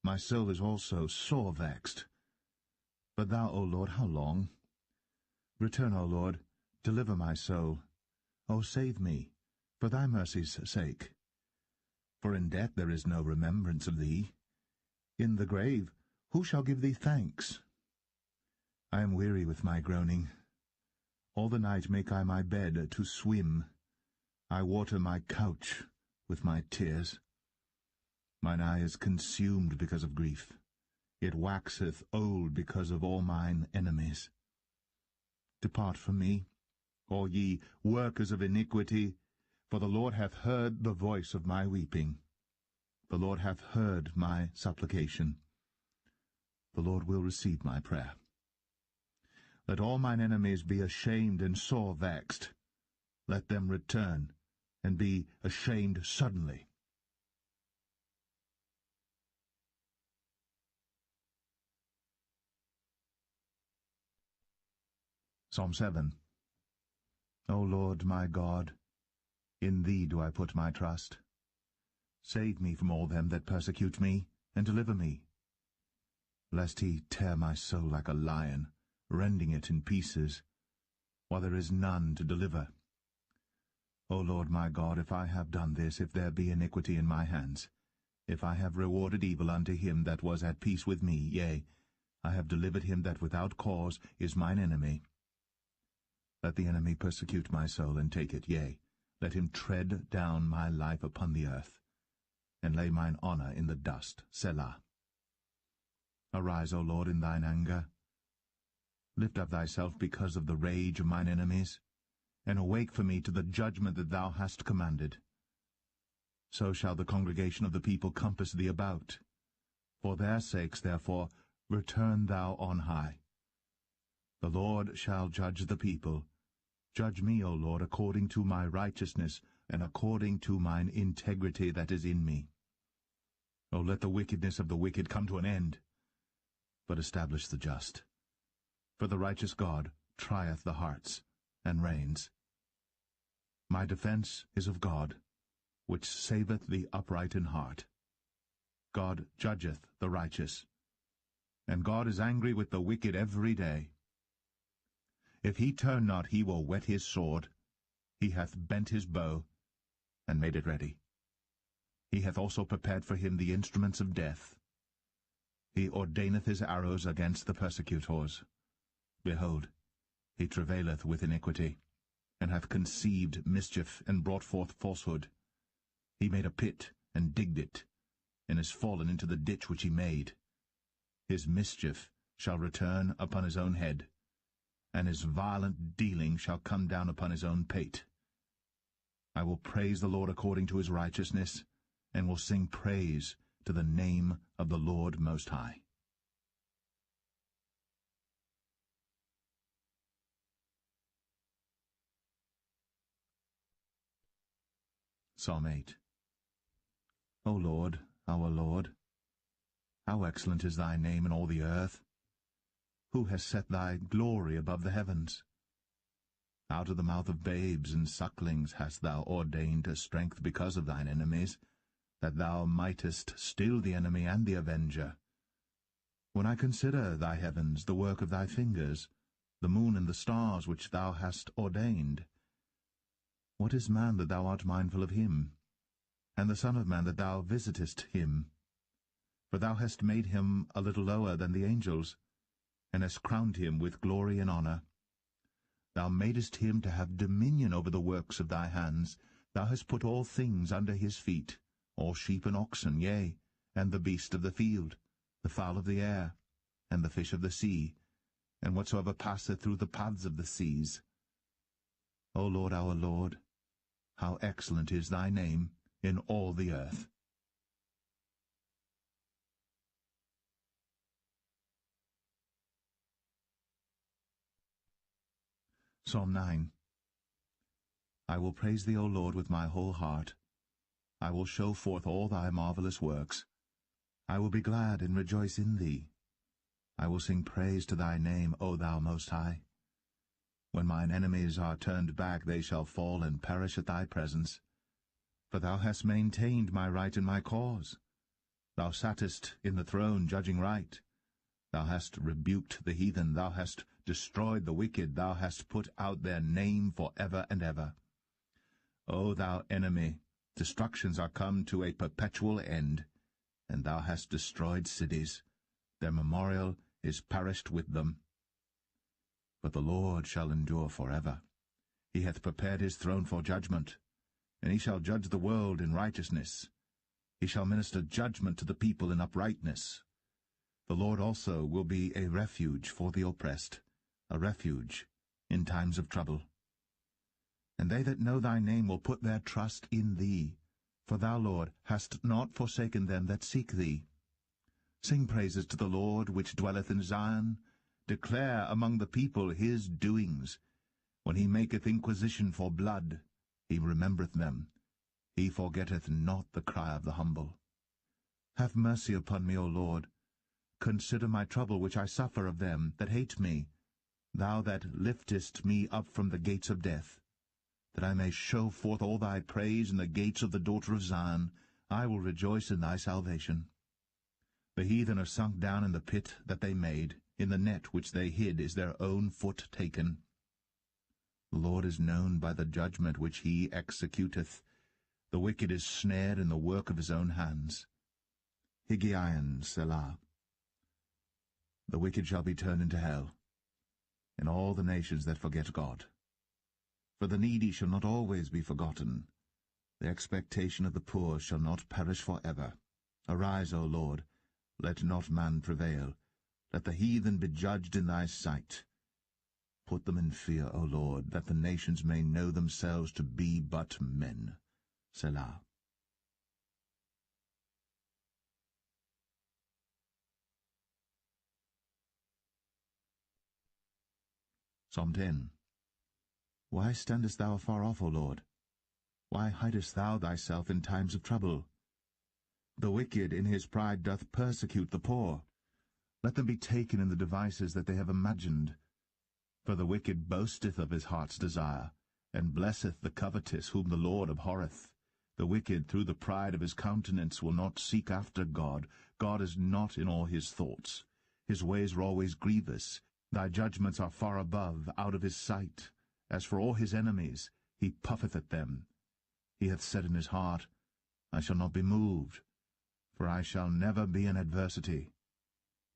My soul is also sore vexed. But thou, O Lord, how long? Return, O Lord, deliver my soul. O save me, for thy mercy's sake. For in death there is no remembrance of thee. In the grave who shall give thee thanks? I am weary with my groaning. All the night make I my bed to swim. I water my couch with my tears. Mine eye is consumed because of grief. It waxeth old because of all mine enemies. Depart from me, all ye workers of iniquity, for the Lord hath heard the voice of my weeping. The Lord hath heard my supplication. The Lord will receive my prayer. Let all mine enemies be ashamed and sore vexed. Let them return and be ashamed suddenly. Psalm 7. O Lord my God, in thee do I put my trust. Save me from all them that persecute me, and deliver me. Lest he tear my soul like a lion, rending it in pieces, while there is none to deliver. O Lord my God, if I have done this, if there be iniquity in my hands, if I have rewarded evil unto him that was at peace with me, yea, I have delivered him that without cause is mine enemy. Let the enemy persecute my soul, and take it, yea, let him tread down my life upon the earth, and lay mine honour in the dust. Selah. Arise, O Lord, in thine anger. Lift up thyself because of the rage of mine enemies, and awake for me to the judgment that thou hast commanded. So shall the congregation of the people compass thee about. For their sakes, therefore, return thou on high. The Lord shall judge the people. Judge me, O Lord, according to my righteousness, and according to mine integrity that is in me. O let the wickedness of the wicked come to an end, but establish the just. For the righteous God trieth the hearts, and reigns. My defence is of God, which saveth the upright in heart. God judgeth the righteous, and God is angry with the wicked every day. If he turn not, he will whet his sword. He hath bent his bow, and made it ready. He hath also prepared for him the instruments of death. He ordaineth his arrows against the persecutors. Behold, he travaileth with iniquity, and hath conceived mischief, and brought forth falsehood. He made a pit, and digged it, and is fallen into the ditch which he made. His mischief shall return upon his own head, and his violent dealing shall come down upon his own pate. I will praise the Lord according to his righteousness, and will sing praise to the name of the Lord Most High. Psalm 8. O Lord, our Lord, how excellent is thy name in all the earth! Who has set thy glory above the heavens? Out of the mouth of babes and sucklings hast thou ordained a strength because of thine enemies, that thou mightest still the enemy and the avenger. When I consider thy heavens, the work of thy fingers, the moon and the stars which thou hast ordained, what is man that thou art mindful of him, and the Son of Man that thou visitest him? For thou hast made him a little lower than the angels, and hast crowned him with glory and honour. Thou madest him to have dominion over the works of thy hands. Thou hast put all things under his feet, all sheep and oxen, yea, and the beast of the field, the fowl of the air, and the fish of the sea, and whatsoever passeth through the paths of the seas. O Lord, our Lord, how excellent is thy name in all the earth! Psalm 9. I will praise thee, O Lord, with my whole heart. I will show forth all thy marvelous works. I will be glad and rejoice in thee. I will sing praise to thy name, O thou Most High. When mine enemies are turned back, they shall fall and perish at thy presence. For thou hast maintained my right and my cause. Thou sattest in the throne judging right. Thou hast rebuked the heathen, thou hast destroyed the wicked, thou hast put out their name for ever and ever. O thou enemy, destructions are come to a perpetual end, and thou hast destroyed cities. Their memorial is perished with them. But the Lord shall endure forever. He hath prepared his throne for judgment, and he shall judge the world in righteousness. He shall minister judgment to the people in uprightness. The Lord also will be a refuge for the oppressed, a refuge in times of trouble. And they that know thy name will put their trust in thee, for thou, Lord, hast not forsaken them that seek thee. Sing praises to the Lord which dwelleth in Zion. Declare among the people his doings. When he maketh inquisition for blood, he remembereth them. He forgetteth not the cry of the humble. Have mercy upon me, O Lord. Consider my trouble which I suffer of them that hate me, thou that liftest me up from the gates of death. That I may show forth all thy praise in the gates of the daughter of Zion, I will rejoice in thy salvation. The heathen are sunk down in the pit that they made, in the net which they hid is their own foot taken. The Lord is known by the judgment which he executeth. The wicked is snared in the work of his own hands. Higgaion, Selah. The wicked shall be turned into hell, and all the nations that forget God. For the needy shall not always be forgotten. The expectation of the poor shall not perish for ever. Arise, O Lord, let not man prevail. Let the heathen be judged in thy sight. Put them in fear, O Lord, that the nations may know themselves to be but men. Selah. Psalm 10. Why standest thou afar off, O Lord? Why hidest thou thyself in times of trouble? The wicked in his pride doth persecute the poor. Let them be taken in the devices that they have imagined. For the wicked boasteth of his heart's desire, and blesseth the covetous whom the Lord abhorreth. The wicked through the pride of his countenance will not seek after God. God is not in all his thoughts. His ways are always grievous. Thy judgments are far above, out of his sight. As for all his enemies, he puffeth at them. He hath said in his heart, I shall not be moved, for I shall never be in adversity.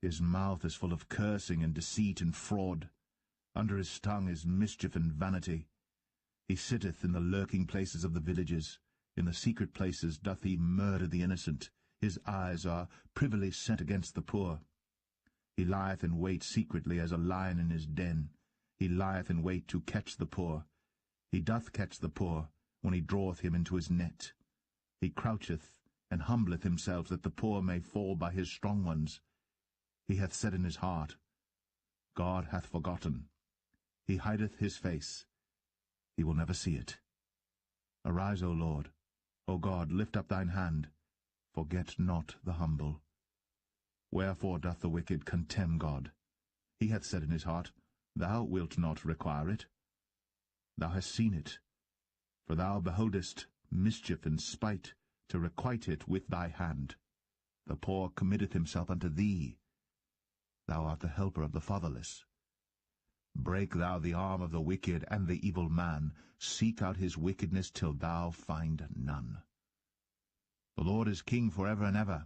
His mouth is full of cursing and deceit and fraud. Under his tongue is mischief and vanity. He sitteth in the lurking places of the villages. In the secret places doth he murder the innocent. His eyes are privily set against the poor. He lieth in wait secretly as a lion in his den. He lieth in wait to catch the poor. He doth catch the poor, when he draweth him into his net. He croucheth and humbleth himself, that the poor may fall by his strong ones. He hath said in his heart, God hath forgotten. He hideth his face. He will never see it. Arise, O Lord. O God, lift up thine hand. Forget not the humble. Wherefore doth the wicked contemn God? He hath said in his heart, Thou wilt not require it. Thou hast seen it, for thou beholdest mischief and spite, to requite it with thy hand. The poor committeth himself unto thee. Thou art the helper of the fatherless. Break thou the arm of the wicked and the evil man. Seek out his wickedness till thou find none. The Lord is king for ever and ever.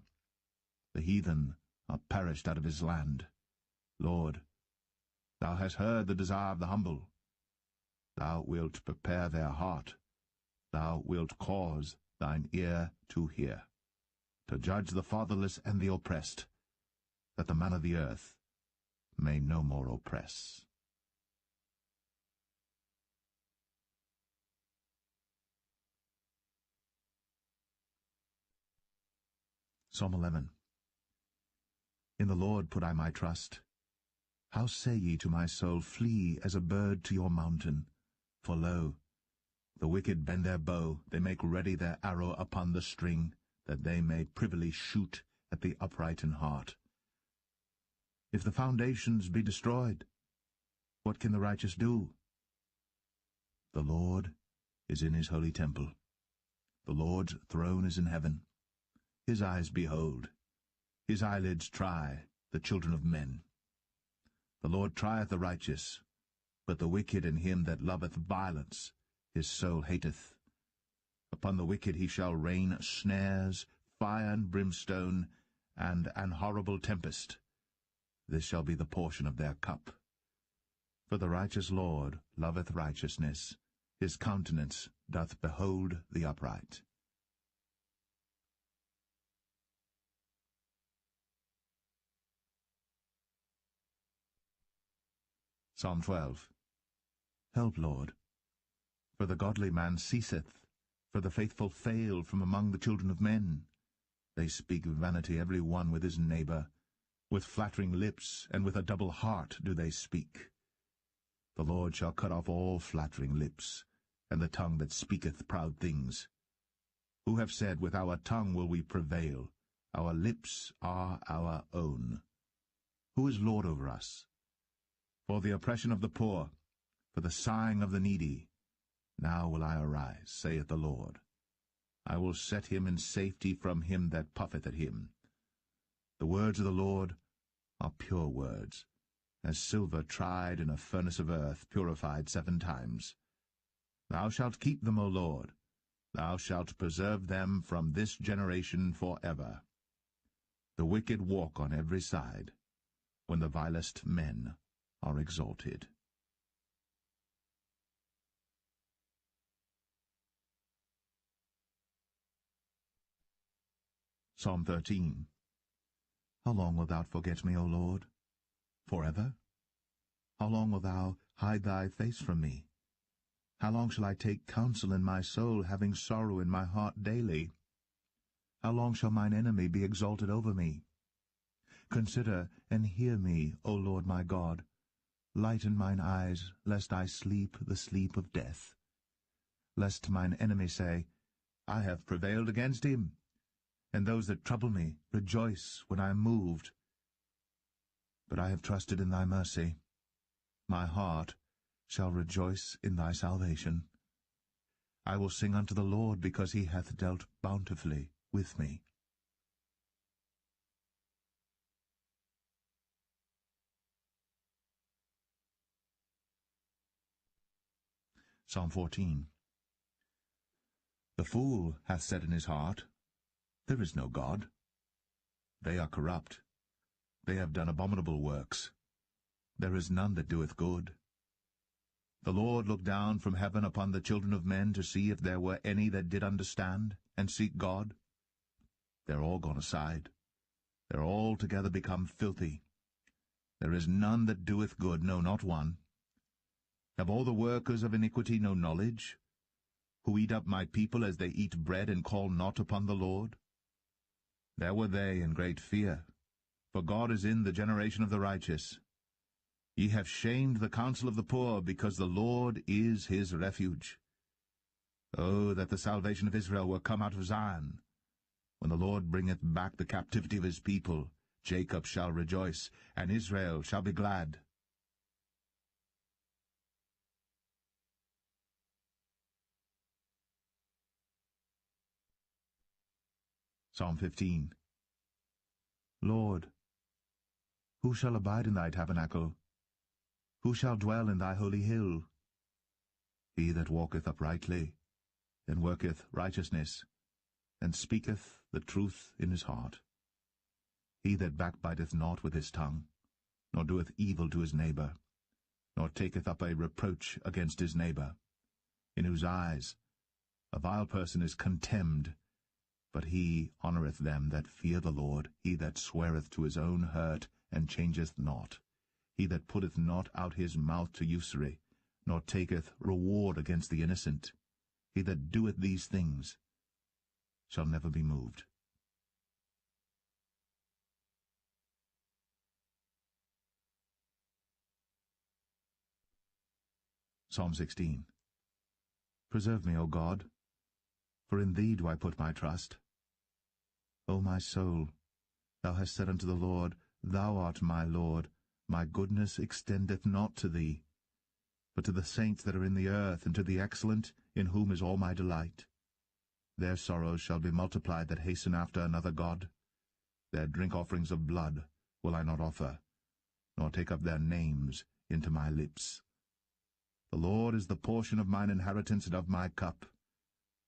The heathen are perished out of his land. Lord, thou hast heard the desire of the humble. Thou wilt prepare their heart. Thou wilt cause thine ear to hear, to judge the fatherless and the oppressed, that the man of the earth may no more oppress. Psalm 11. In the Lord put I my trust. How say ye to my soul, Flee as a bird to your mountain? For lo, The wicked bend their bow, they make ready their arrow upon the string, that they may privily shoot at the upright in heart. If the foundations be destroyed, what can the righteous do? The Lord is in his holy temple. The Lord's throne is in heaven. His eyes behold, his eyelids try the children of men. The Lord trieth the righteous, but the wicked and him that loveth violence his soul hateth. Upon the wicked he shall rain snares, fire and brimstone, and an horrible tempest. This shall be the portion of their cup. For the righteous Lord loveth righteousness, his countenance doth behold the upright. Psalm 12. Help, Lord, for the godly man ceaseth, for the faithful fail from among the children of men. They speak vanity every one with his neighbor. With flattering lips and with a double heart do they speak. The Lord shall cut off all flattering lips, and the tongue that speaketh proud things. Who have said, with our tongue will we prevail, our lips are our own. Who is Lord over us? For the oppression of the poor, for the sighing of the needy, now will I arise, saith the Lord. I will set him in safety from him that puffeth at him. The words of the Lord are pure words, as silver tried in a furnace of earth, purified 7 times. Thou shalt keep them, O Lord. Thou shalt preserve them from this generation forever. The wicked walk on every side, when the vilest men are exalted. Psalm 13. How long wilt thou forget me, O Lord? Forever? How long wilt thou hide thy face from me? How long shall I take counsel in my soul, having sorrow in my heart daily? How long shall mine enemy be exalted over me? Consider and hear me, O Lord my God. Lighten mine eyes, lest I sleep the sleep of death. Lest mine enemy say, I have prevailed against him. And those that trouble me rejoice when I am moved. But I have trusted in thy mercy. My heart shall rejoice in thy salvation. I will sing unto the Lord, because he hath dealt bountifully with me. Psalm 14. The fool hath said in his heart, There is no God. They are corrupt. They have done abominable works. There is none that doeth good. The Lord looked down from heaven upon the children of men to see if there were any that did understand and seek God. They are all gone aside. They are altogether become filthy. There is none that doeth good, no, not one. Have all the workers of iniquity no knowledge, who eat up my people as they eat bread, and call not upon the Lord? There were they in great fear, for God is in the generation of the righteous. Ye have shamed the counsel of the poor, because the Lord is his refuge. Oh, that the salvation of Israel were come out of Zion! When the Lord bringeth back the captivity of his people, Jacob shall rejoice, and Israel shall be glad. Psalm 15. Lord, who shall abide in thy tabernacle? Who shall dwell in thy holy hill? He that walketh uprightly, and worketh righteousness, and speaketh the truth in his heart. He that backbiteth not with his tongue, nor doeth evil to his neighbor, nor taketh up a reproach against his neighbor, in whose eyes a vile person is contemned, but he honoureth them that fear the Lord. He that sweareth to his own hurt, and changeth not. He that putteth not out his mouth to usury, nor taketh reward against the innocent. He that doeth these things shall never be moved. Psalm 16. Preserve me, O God, for in thee do I put my trust. O my soul, thou hast said unto the Lord, Thou art my Lord, my goodness extendeth not to thee, but to the saints that are in the earth, and to the excellent, in whom is all my delight. Their sorrows shall be multiplied that hasten after another God. Their drink offerings of blood will I not offer, nor take up their names into my lips. The Lord is the portion of mine inheritance and of my cup.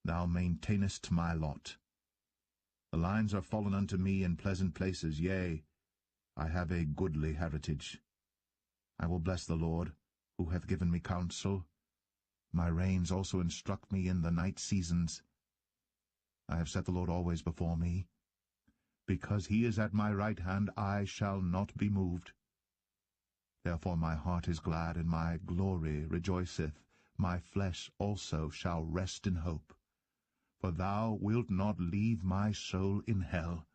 Thou maintainest my lot. The lines are fallen unto me in pleasant places, yea, I have a goodly heritage. I will bless the Lord, who hath given me counsel. My reins also instruct me in the night seasons. I have set the Lord always before me. Because he is at my right hand, I shall not be moved. Therefore my heart is glad, and my glory rejoiceth. My flesh also shall rest in hope. For thou wilt not leave my soul in hell,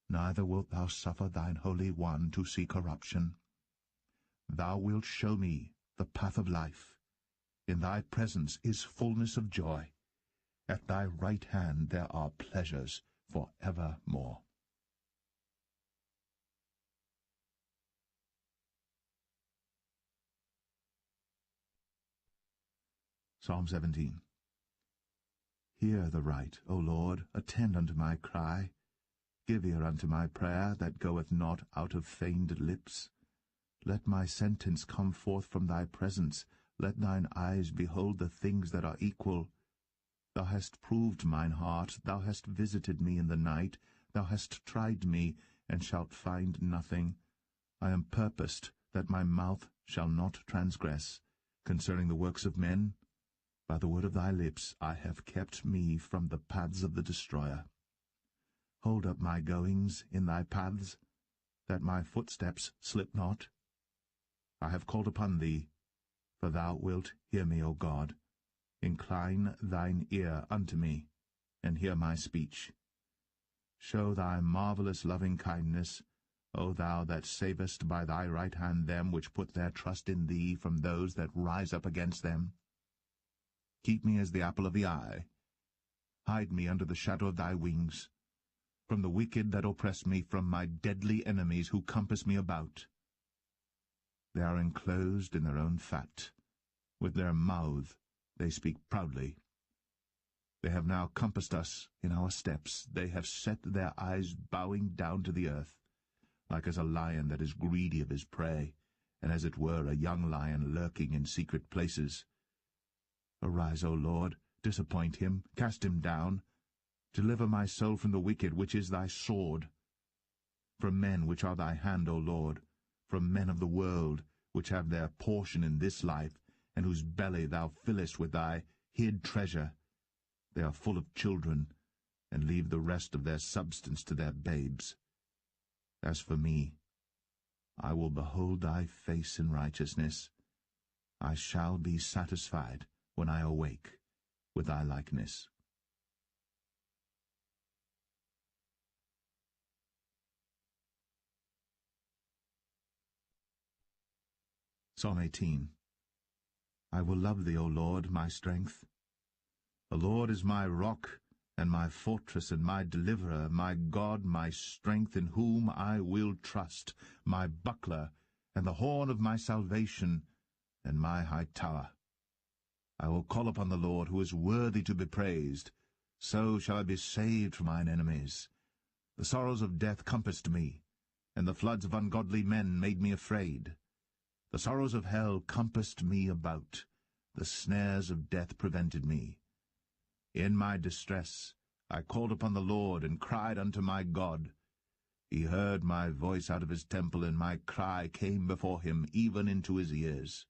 neither wilt thou suffer thine Holy One to see corruption. Thou wilt show me the path of life. In thy presence is fullness of joy. At thy right hand there are pleasures for evermore. Psalm 17. Hear the right, O Lord, attend unto my cry. Give ear unto my prayer, that goeth not out of feigned lips. Let my sentence come forth from thy presence. Let thine eyes behold the things that are equal. Thou hast proved mine heart, thou hast visited me in the night, thou hast tried me, and shalt find nothing. I am purposed that my mouth shall not transgress. Concerning the works of men, by the word of thy lips I have kept me from the paths of the destroyer. Hold up my goings in thy paths, that my footsteps slip not. I have called upon thee, for thou wilt hear me, O God. Incline thine ear unto me, and hear my speech. Show thy marvelous loving-kindness, O thou that savest by thy right hand them which put their trust in thee from those that rise up against them. Keep me as the apple of the eye. Hide me under the shadow of thy wings, from the wicked that oppress me, from my deadly enemies who compass me about. They are enclosed in their own fat. With their mouth they speak proudly. They have now compassed us in our steps. They have set their eyes bowing down to the earth, like as a lion that is greedy of his prey, and as it were a young lion lurking in secret places. Arise, O Lord, disappoint him, cast him down. Deliver my soul from the wicked, which is thy sword. From men which are thy hand, O Lord, from men of the world, which have their portion in this life, and whose belly thou fillest with thy hid treasure. They are full of children, and leave the rest of their substance to their babes. As for me, I will behold thy face in righteousness. I shall be satisfied when I awake with thy likeness. Psalm 18. I will love thee, O Lord, my strength. The Lord is my rock, and my fortress, and my deliverer, my God, my strength, in whom I will trust, my buckler, and the horn of my salvation, and my high tower. I will call upon the Lord, who is worthy to be praised. So shall I be saved from mine enemies. The sorrows of death compassed me, and the floods of ungodly men made me afraid. The sorrows of hell compassed me about. The snares of death prevented me. In my distress I called upon the Lord, and cried unto my God. He heard my voice out of his temple, and my cry came before him, even into his ears.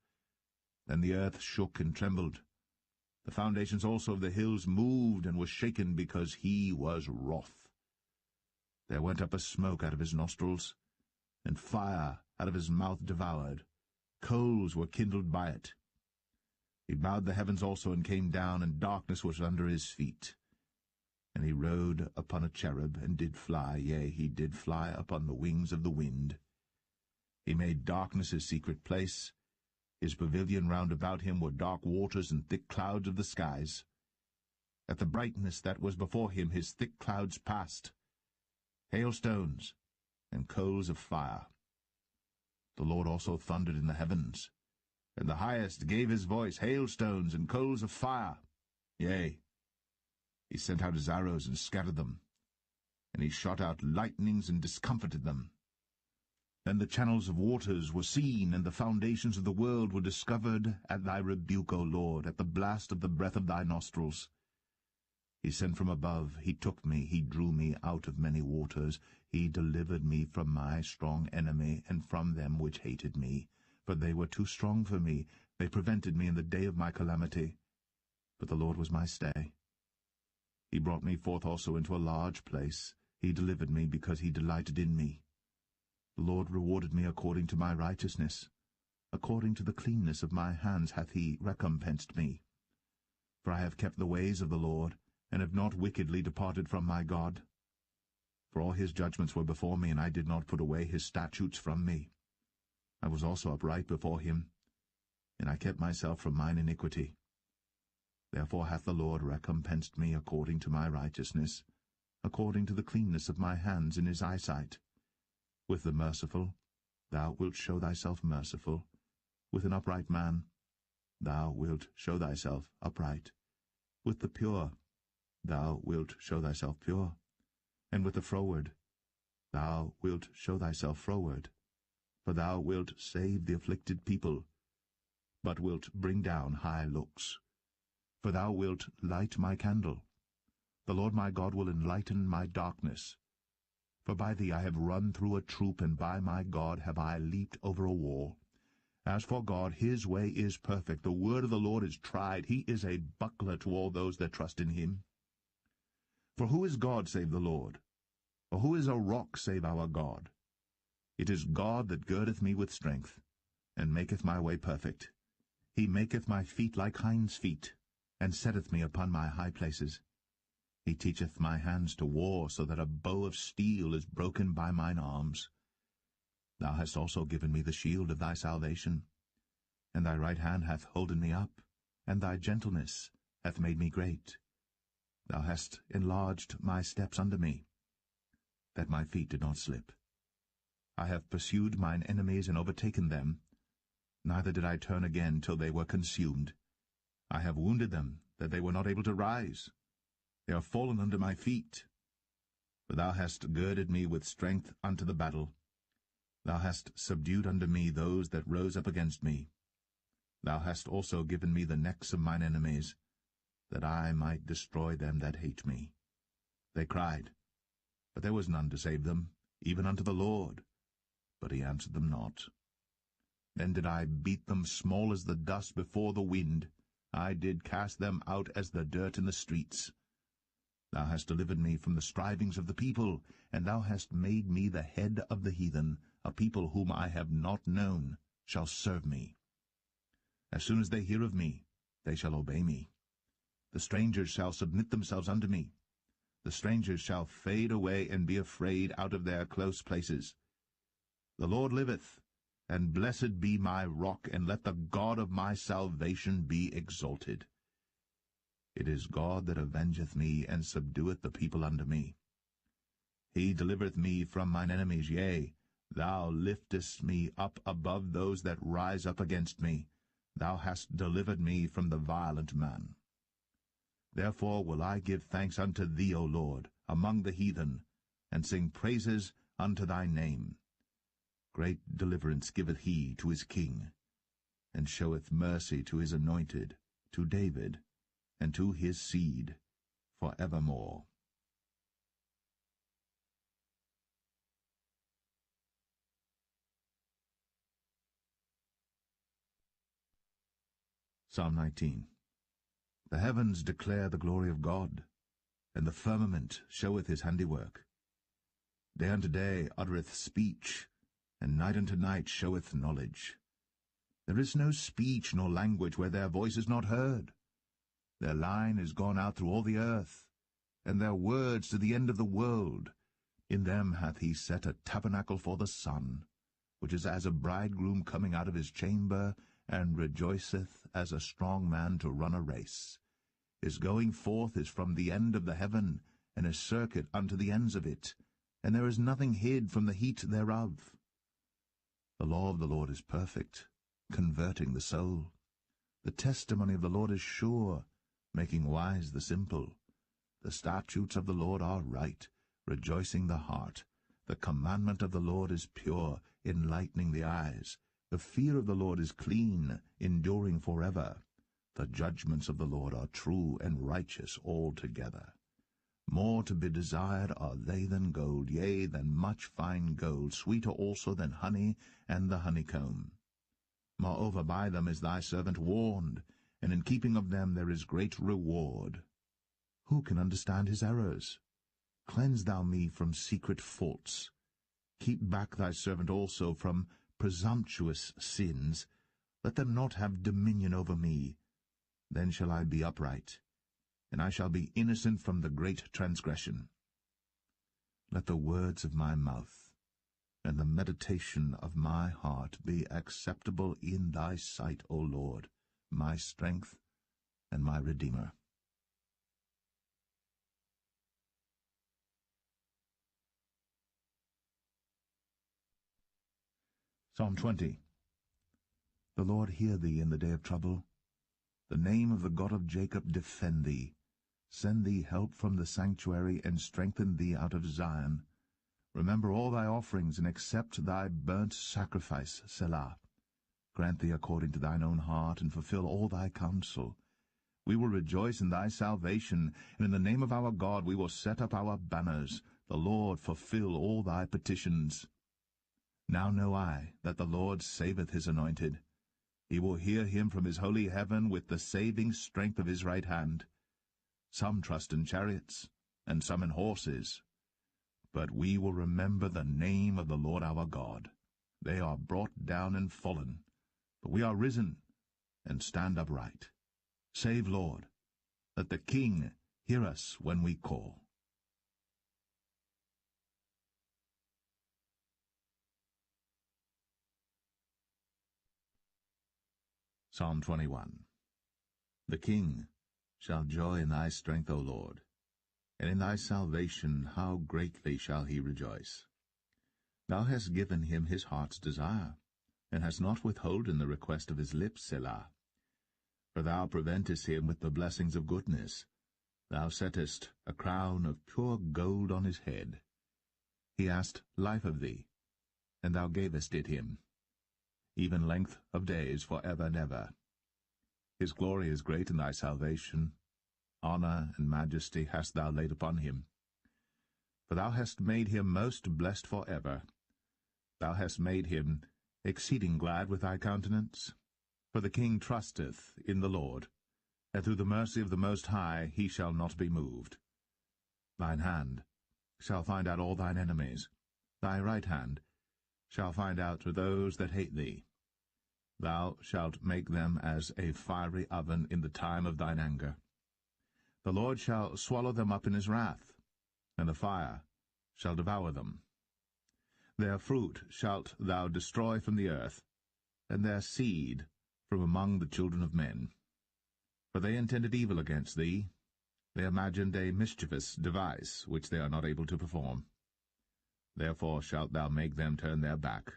Then the earth shook and trembled. The foundations also of the hills moved and were shaken, because he was wroth. There went up a smoke out of his nostrils, and fire out of his mouth devoured. Coals were kindled by it. He bowed the heavens also, and came down, and darkness was under his feet. And he rode upon a cherub, and did fly, yea, he did fly upon the wings of the wind. He made darkness his secret place. His pavilion round about him were dark waters and thick clouds of the skies. At the brightness that was before him his thick clouds passed, hailstones and coals of fire. The Lord also thundered in the heavens, and the highest gave his voice, hailstones and coals of fire. Yea, he sent out his arrows and scattered them, and he shot out lightnings and discomfited them. Then the channels of waters were seen, and the foundations of the world were discovered at thy rebuke, O Lord, at the blast of the breath of thy nostrils. He sent from above, he took me, he drew me out of many waters. He delivered me from my strong enemy, and from them which hated me. For they were too strong for me, they prevented me in the day of my calamity. But the Lord was my stay. He brought me forth also into a large place. He delivered me, because he delighted in me. The Lord rewarded me according to my righteousness. According to the cleanness of my hands hath he recompensed me. For I have kept the ways of the Lord, and have not wickedly departed from my God. For all his judgments were before me, and I did not put away his statutes from me. I was also upright before him, and I kept myself from mine iniquity. Therefore hath the Lord recompensed me according to my righteousness, according to the cleanness of my hands in his eyesight. With the merciful thou wilt show thyself merciful, with an upright man thou wilt show thyself upright, with the pure thou wilt show thyself pure, and with the froward thou wilt show thyself froward. For thou wilt save the afflicted people, but wilt bring down high looks. For thou wilt light my candle. The Lord my God will enlighten my darkness. For by thee I have run through a troop, and by my God have I leaped over a wall. As for God, his way is perfect. The word of the Lord is tried. He is a buckler to all those that trust in him. For who is God save the Lord? Or who is a rock save our God? It is God that girdeth me with strength, and maketh my way perfect. He maketh my feet like hinds' feet, and setteth me upon my high places. He teacheth my hands to war, so that a bow of steel is broken by mine arms. Thou hast also given me the shield of thy salvation, and thy right hand hath holden me up, and thy gentleness hath made me great. Thou hast enlarged my steps under me, that my feet did not slip. I have pursued mine enemies and overtaken them, neither did I turn again till they were consumed. I have wounded them, that they were not able to rise. They are fallen under my feet. For thou hast girded me with strength unto the battle. Thou hast subdued unto me those that rose up against me. Thou hast also given me the necks of mine enemies, that I might destroy them that hate me. They cried, but there was none to save them, even unto the Lord, but he answered them not. Then did I beat them small as the dust before the wind. I did cast them out as the dirt in the streets. Thou hast delivered me from the strivings of the people, and thou hast made me the head of the heathen. A people whom I have not known shall serve me. As soon as they hear of me, they shall obey me. The strangers shall submit themselves unto me. The strangers shall fade away and be afraid out of their close places. The Lord liveth, and blessed be my rock, and let the God of my salvation be exalted. It is God that avengeth me, and subdueth the people unto me. He delivereth me from mine enemies, yea, thou liftest me up above those that rise up against me. Thou hast delivered me from the violent man. Therefore will I give thanks unto thee, O Lord, among the heathen, and sing praises unto thy name. Great deliverance giveth he to his king, and showeth mercy to his anointed, to David, and to his seed for evermore. Psalm 19. The heavens declare the glory of God, and the firmament showeth his handiwork. Day unto day uttereth speech, and night unto night showeth knowledge. There is no speech nor language where their voice is not heard. Their line is gone out through all the earth, and their words to the end of the world. In them hath he set a tabernacle for the sun, which is as a bridegroom coming out of his chamber, and rejoiceth as a strong man to run a race. His going forth is from the end of the heaven, and his circuit unto the ends of it, and there is nothing hid from the heat thereof. The law of the Lord is perfect, converting the soul. The testimony of the Lord is sure, making wise the simple. The statutes of the Lord are right, rejoicing the heart. The commandment of the Lord is pure, enlightening the eyes. The fear of the Lord is clean, enduring forever. The judgments of the Lord are true and righteous altogether. More to be desired are they than gold, yea, than much fine gold, sweeter also than honey and the honeycomb. Moreover, by them is thy servant warned, and in keeping of them there is great reward. Who can understand his errors? Cleanse thou me from secret faults. Keep back thy servant also from presumptuous sins. Let them not have dominion over me. Then shall I be upright, and I shall be innocent from the great transgression. Let the words of my mouth and the meditation of my heart be acceptable in thy sight, O Lord, my strength and my Redeemer. Psalm 20. The Lord hear thee in the day of trouble. The name of the God of Jacob defend thee. Send thee help from the sanctuary, and strengthen thee out of Zion. Remember all thy offerings, and accept thy burnt sacrifice, Selah. Grant thee according to thine own heart, and fulfill all thy counsel. We will rejoice in thy salvation, and in the name of our God we will set up our banners. The Lord fulfill all thy petitions. Now know I that the Lord saveth his anointed. He will hear him from his holy heaven with the saving strength of his right hand. Some trust in chariots, and some in horses. But we will remember the name of the Lord our God. They are brought down and fallen, but we are risen and stand upright. Save, Lord. Let the King hear us when we call. Psalm 21. The king shall joy in thy strength, O Lord, and in thy salvation how greatly shall he rejoice. Thou hast given him his heart's desire, and hast not withholden the request of his lips, Selah. For thou preventest him with the blessings of goodness. Thou settest a crown of pure gold on his head. He asked life of thee, and thou gavest it him, even length of days for ever and ever. His glory is great in thy salvation. Honor and majesty hast thou laid upon him. For thou hast made him most blessed for ever. Thou hast made him exceeding glad with thy countenance. For the king trusteth in the Lord, and through the mercy of the Most High he shall not be moved. Thine hand shall find out all thine enemies. Thy right hand shall find out those that hate thee. Thou shalt make them as a fiery oven in the time of thine anger. The Lord shall swallow them up in his wrath, and the fire shall devour them. Their fruit shalt thou destroy from the earth, and their seed from among the children of men. For they intended evil against thee. They imagined a mischievous device which they are not able to perform. Therefore shalt thou make them turn their back,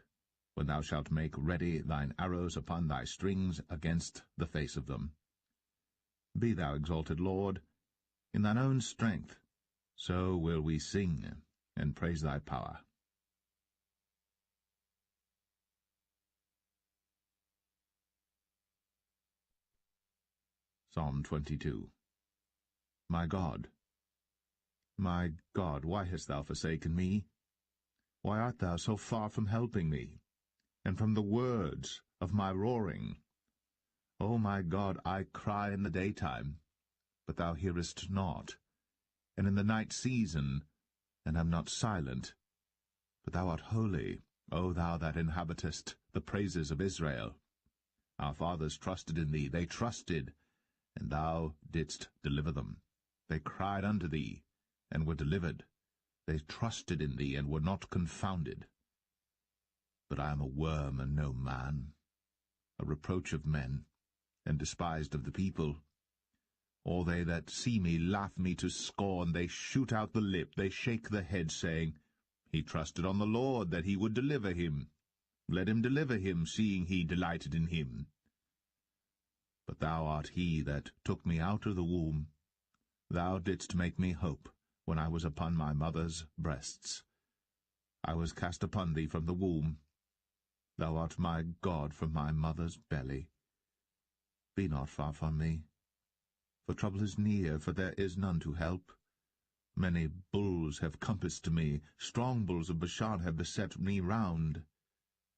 when thou shalt make ready thine arrows upon thy strings against the face of them. Be thou exalted, Lord, in thine own strength, so will we sing and praise thy power. Psalm 22. My God, why hast thou forsaken me? Why art thou so far from helping me, and from the words of my roaring? O my God, I cry in the daytime, but thou hearest not, and in the night season, and am not silent. But thou art holy, O thou that inhabitest the praises of Israel. Our fathers trusted in thee, they trusted, and thou didst deliver them. They cried unto thee, and were delivered. They trusted in thee, and were not confounded. But I am a worm and no man, a reproach of men, and despised of the people. All they that see me laugh me to scorn. They shoot out the lip, they shake the head, saying, He trusted on the Lord, that he would deliver him. Let him deliver him, seeing he delighted in him. But thou art he that took me out of the womb. Thou didst make me hope, when I was upon my mother's breasts. I was cast upon thee from the womb. Thou art my God from my mother's belly. Be not far from me, for trouble is near, for there is none to help. Many bulls have compassed me, strong bulls of Bashan have beset me round.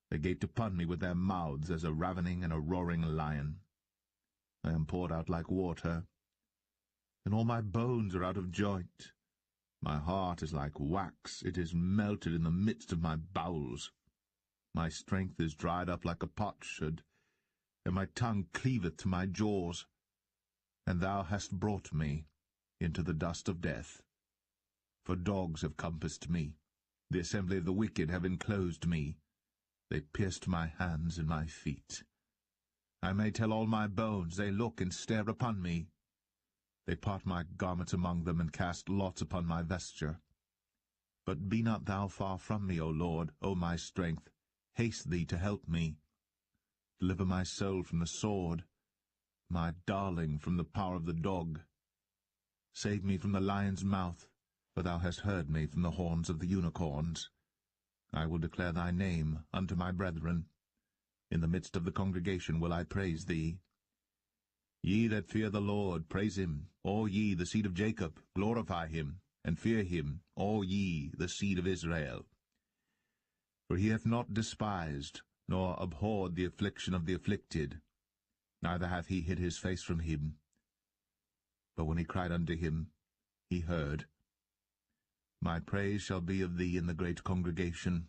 They gaped upon me with their mouths as a ravening and a roaring lion. I am poured out like water, and all my bones are out of joint. My heart is like wax, it is melted in the midst of my bowels. My strength is dried up like a potsherd, and my tongue cleaveth to my jaws. And thou hast brought me into the dust of death. For dogs have compassed me, the assembly of the wicked have enclosed me. They pierced my hands and my feet. I may tell all my bones, they look and stare upon me. They part my garments among them, and cast lots upon my vesture. But be not thou far from me, O Lord, O my strength. Haste thee to help me. Deliver my soul from the sword, my darling from the power of the dog. Save me from the lion's mouth, for thou hast heard me from the horns of the unicorns. I will declare thy name unto my brethren. In the midst of the congregation will I praise thee. Ye that fear the Lord, praise him. All ye, the seed of Jacob, glorify him, and fear him, all ye, the seed of Israel. For he hath not despised, nor abhorred the affliction of the afflicted, neither hath he hid his face from him. But when he cried unto him, he heard. My praise shall be of thee in the great congregation.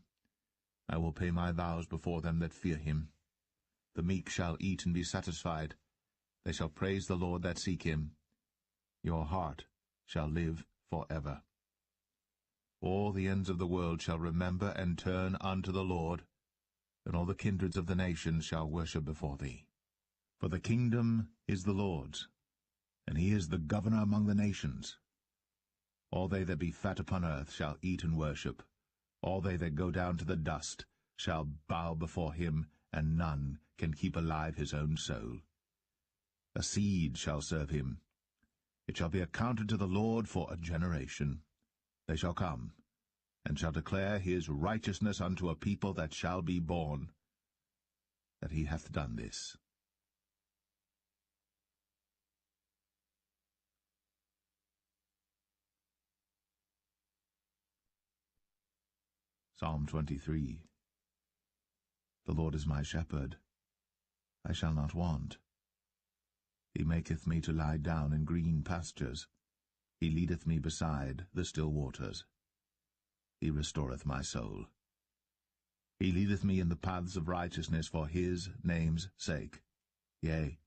I will pay my vows before them that fear him. The meek shall eat and be satisfied. They shall praise the Lord that seek him. Your heart shall live for ever. All the ends of the world shall remember and turn unto the Lord, and all the kindreds of the nations shall worship before thee. For the kingdom is the Lord's, and he is the governor among the nations. All they that be fat upon earth shall eat and worship. All they that go down to the dust shall bow before him, and none can keep alive his own soul. A seed shall serve him. It shall be accounted to the Lord for a generation. They shall come, and shall declare his righteousness unto a people that shall be born, that he hath done this. Psalm 23. The Lord is my shepherd, I shall not want. He maketh me to lie down in green pastures. He leadeth me beside the still waters. He restoreth my soul. He leadeth me in the paths of righteousness for his name's sake. Yea,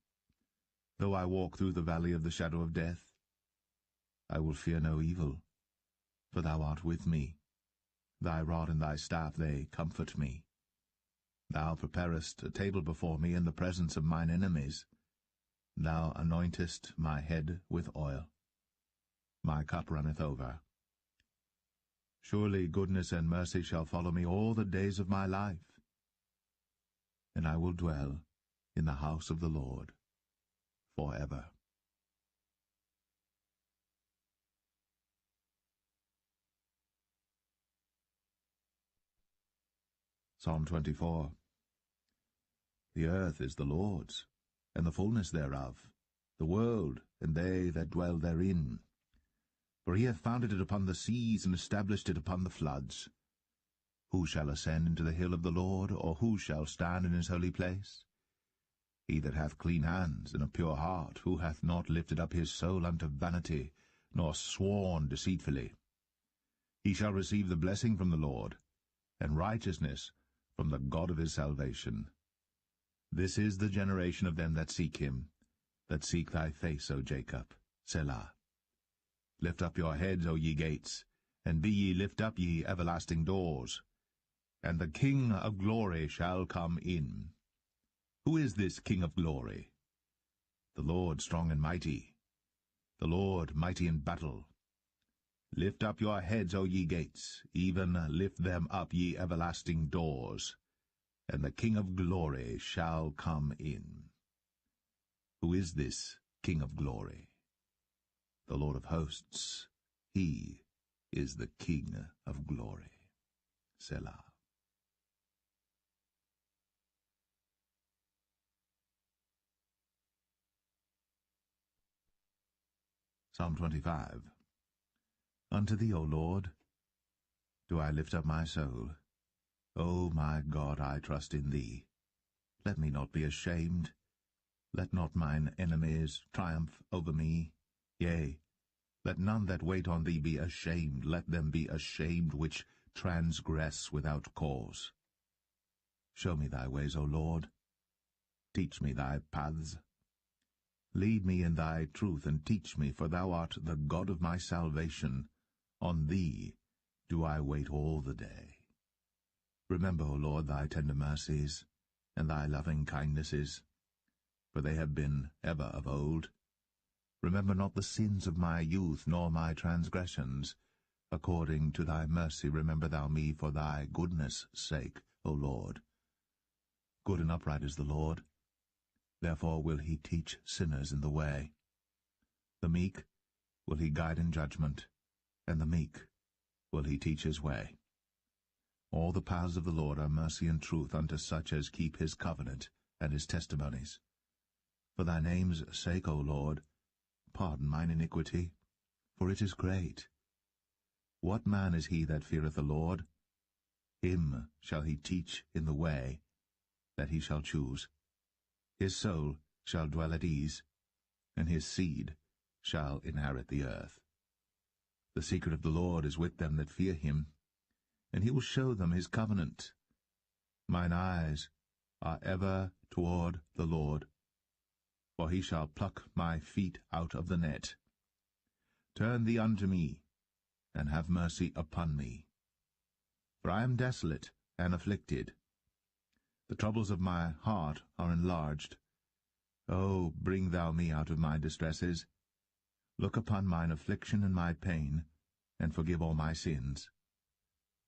though I walk through the valley of the shadow of death, I will fear no evil, for thou art with me. Thy rod and thy staff, they comfort me. Thou preparest a table before me in the presence of mine enemies. Thou anointest my head with oil. My cup runneth over. Surely goodness and mercy shall follow me all the days of my life, and I will dwell in the house of the Lord forever. Psalm 24. The earth is the Lord's, and the fullness thereof, the world, and they that dwell therein. For he hath founded it upon the seas, and established it upon the floods. Who shall ascend into the hill of the Lord, or who shall stand in his holy place? He that hath clean hands and a pure heart, who hath not lifted up his soul unto vanity, nor sworn deceitfully. He shall receive the blessing from the Lord, and righteousness from the God of his salvation. This is the generation of them that seek him, that seek thy face, O Jacob. Selah. Lift up your heads, O ye gates, and be ye lift up, ye everlasting doors, and the King of glory shall come in. Who is this King of glory? The Lord strong and mighty, the Lord mighty in battle. Lift up your heads, O ye gates, even lift them up, ye everlasting doors, and the King of glory shall come in. Who is this King of glory? The Lord of hosts, he is the King of glory. Selah. Psalm 25. Unto thee, O Lord, do I lift up my soul. O my God, I trust in thee. Let me not be ashamed. Let not mine enemies triumph over me. Yea, let none that wait on thee be ashamed. Let them be ashamed which transgress without cause. Show me thy ways, O Lord. Teach me thy paths. Lead me in thy truth, and teach me, for thou art the God of my salvation. On thee do I wait all the day. Remember, O Lord, thy tender mercies, and thy loving kindnesses, for they have been ever of old. Remember not the sins of my youth, nor my transgressions. According to thy mercy remember thou me for thy goodness' sake, O Lord. Good and upright is the Lord. Therefore will he teach sinners in the way. The meek will he guide in judgment, and the meek will he teach his way. All the paths of the Lord are mercy and truth unto such as keep his covenant and his testimonies. For thy name's sake, O Lord, pardon mine iniquity, for it is great. What man is he that feareth the Lord? Him shall he teach in the way that he shall choose. His soul shall dwell at ease, and his seed shall inherit the earth. The secret of the Lord is with them that fear him, and he will show them his covenant. Mine eyes are ever toward the Lord, for he shall pluck my feet out of the net. Turn thee unto me, and have mercy upon me. For I am desolate and afflicted. The troubles of my heart are enlarged. O bring thou me out of my distresses. Look upon mine affliction and my pain, and forgive all my sins.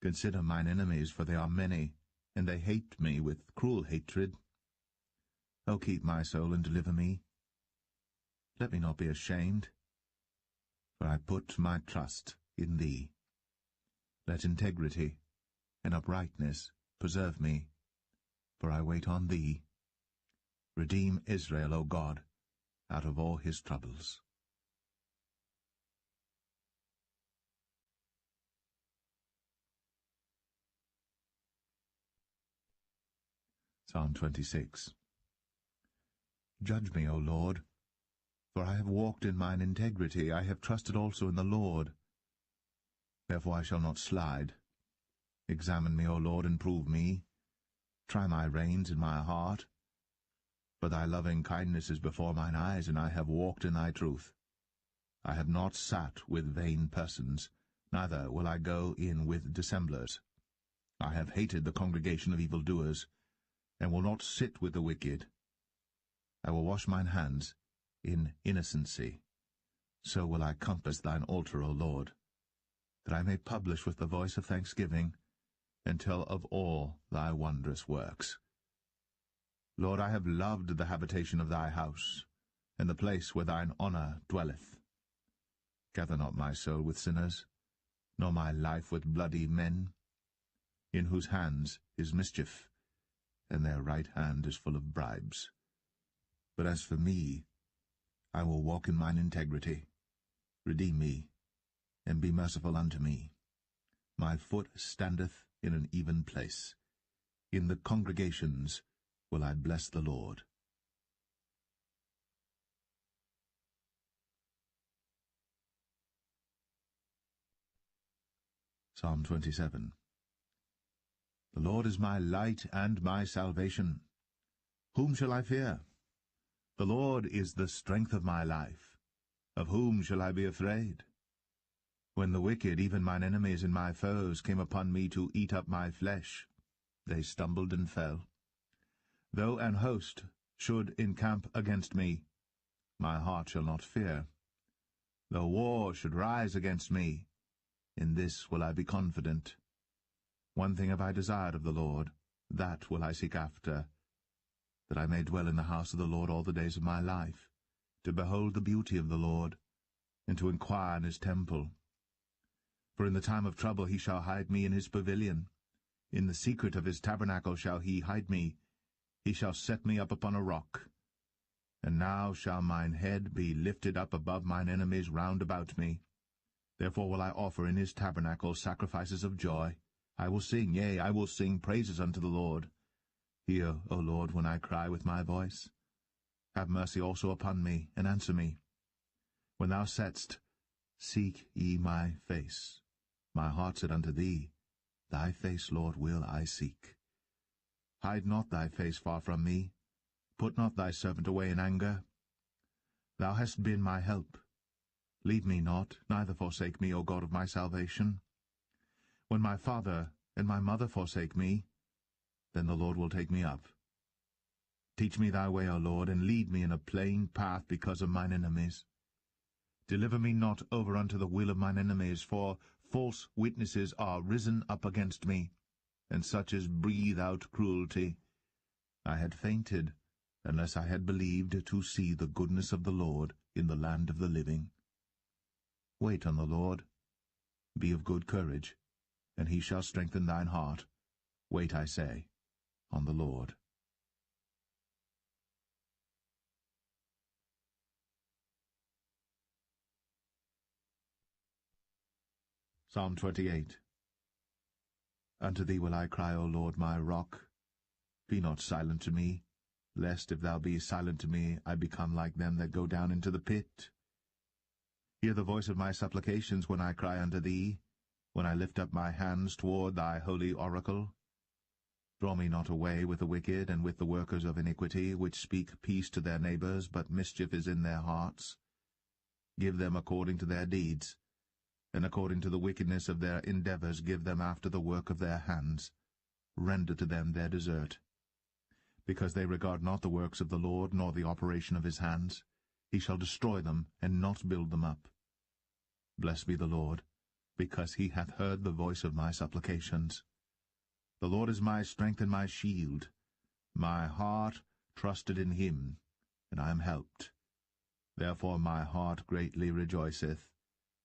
Consider mine enemies, for they are many, and they hate me with cruel hatred. O keep my soul and deliver me. Let me not be ashamed, for I put my trust in thee. Let integrity and uprightness preserve me, for I wait on thee. Redeem Israel, O God, out of all his troubles. Psalm 26. Judge me, O Lord, for I have walked in mine integrity. I have trusted also in the Lord. Therefore I shall not slide. Examine me, O Lord, and prove me. Try my reins and my heart. For thy loving kindness is before mine eyes, and I have walked in thy truth. I have not sat with vain persons, neither will I go in with dissemblers. I have hated the congregation of evildoers, and will not sit with the wicked. I will wash mine hands in innocency. So will I compass thine altar, O Lord, that I may publish with the voice of thanksgiving, and tell of all thy wondrous works. Lord, I have loved the habitation of thy house, and the place where thine honour dwelleth. Gather not my soul with sinners, nor my life with bloody men, in whose hands is mischief, and their right hand is full of bribes. But as for me, I will walk in mine integrity. Redeem me, and be merciful unto me. My foot standeth in an even place. In the congregations will I bless the Lord. Psalm 27. The Lord is my light and my salvation. Whom shall I fear? The Lord is the strength of my life. Of whom shall I be afraid? When the wicked, even mine enemies and my foes, came upon me to eat up my flesh, they stumbled and fell. Though an host should encamp against me, my heart shall not fear. Though war should rise against me, in this will I be confident. One thing have I desired of the Lord, that will I seek after, that I may dwell in the house of the Lord all the days of my life, to behold the beauty of the Lord, and to inquire in his temple. For in the time of trouble he shall hide me in his pavilion. In the secret of his tabernacle shall he hide me. He shall set me up upon a rock. And now shall mine head be lifted up above mine enemies round about me. Therefore will I offer in his tabernacle sacrifices of joy. I will sing, yea, I will sing praises unto the Lord. Hear, O Lord, when I cry with my voice. Have mercy also upon me, and answer me. When thou saidst, Seek ye my face, my heart said unto thee, Thy face, Lord, will I seek. Hide not thy face far from me. Put not thy servant away in anger. Thou hast been my help. Leave me not, neither forsake me, O God of my salvation. When my father and my mother forsake me, then the Lord will take me up. Teach me thy way, O Lord, and lead me in a plain path because of mine enemies. Deliver me not over unto the will of mine enemies, for false witnesses are risen up against me, and such as breathe out cruelty. I had fainted, unless I had believed to see the goodness of the Lord in the land of the living. Wait on the Lord. Be of good courage, and he shall strengthen thine heart. Wait, I say, on the Lord. Psalm 28. Unto thee will I cry, O Lord, my rock. Be not silent to me, lest if thou be silent to me, I become like them that go down into the pit. Hear the voice of my supplications when I cry unto thee, when I lift up my hands toward thy holy oracle. Draw me not away with the wicked and with the workers of iniquity, which speak peace to their neighbors, but mischief is in their hearts. Give them according to their deeds, and according to the wickedness of their endeavors give them after the work of their hands. Render to them their desert. Because they regard not the works of the Lord, nor the operation of his hands, he shall destroy them, and not build them up. Blessed be the Lord, because he hath heard the voice of my supplications. The Lord is my strength and my shield. My heart trusted in him, and I am helped. Therefore my heart greatly rejoiceth,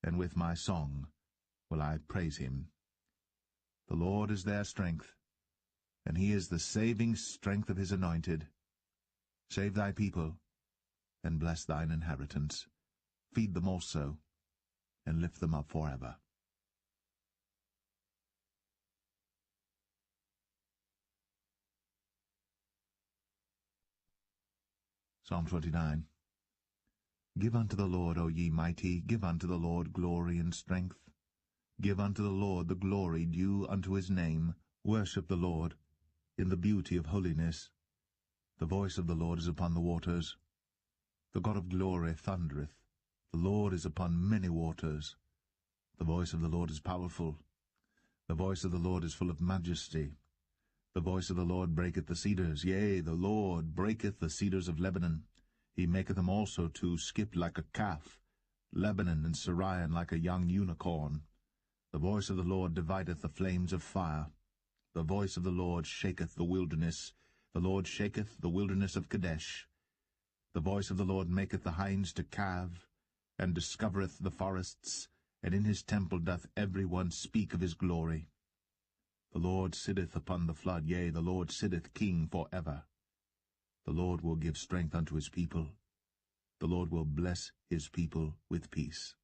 and with my song will I praise him. The Lord is their strength, and he is the saving strength of his anointed. Save thy people, and bless thine inheritance. Feed them also, and lift them up forever. Psalm 29. Give unto the Lord, O ye mighty, give unto the Lord glory and strength. Give unto the Lord the glory due unto his name. Worship the Lord in the beauty of holiness. The voice of the Lord is upon the waters. The God of glory thundereth. The Lord is upon many waters. The voice of the Lord is powerful. The voice of the Lord is full of majesty. The voice of the Lord breaketh the cedars. Yea, the Lord breaketh the cedars of Lebanon. He maketh them also to skip like a calf, Lebanon and Sirion like a young unicorn. The voice of the Lord divideth the flames of fire. The voice of the Lord shaketh the wilderness. The Lord shaketh the wilderness of Kadesh. The voice of the Lord maketh the hinds to calve, and discovereth the forests, and in his temple doth every one speak of his glory. The Lord sitteth upon the flood, yea, the Lord sitteth king for ever. The Lord will give strength unto his people. The Lord will bless his people with peace.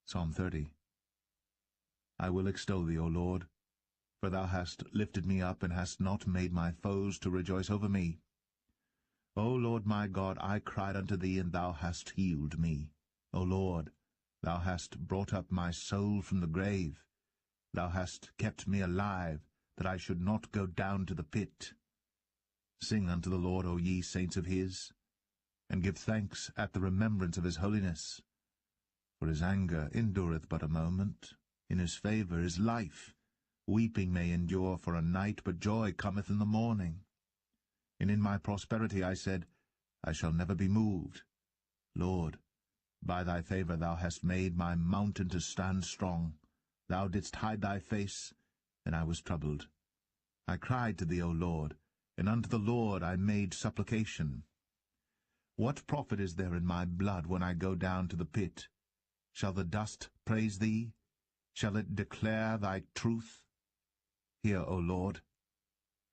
Psalm 30. I will extol thee, O Lord, for thou hast lifted me up, and hast not made my foes to rejoice over me. O Lord my God, I cried unto thee, and thou hast healed me. O Lord, thou hast brought up my soul from the grave. Thou hast kept me alive, that I should not go down to the pit. Sing unto the Lord, O ye saints of his, and give thanks at the remembrance of his holiness. For his anger endureth but a moment, in his favour is life. Weeping may endure for a night, but joy cometh in the morning. And in my prosperity I said, I shall never be moved. Lord, by thy favour thou hast made my mountain to stand strong. Thou didst hide thy face, and I was troubled. I cried to thee, O Lord, and unto the Lord I made supplication. What profit is there in my blood when I go down to the pit? Shall the dust praise thee? Shall it declare thy truth? Hear, O Lord,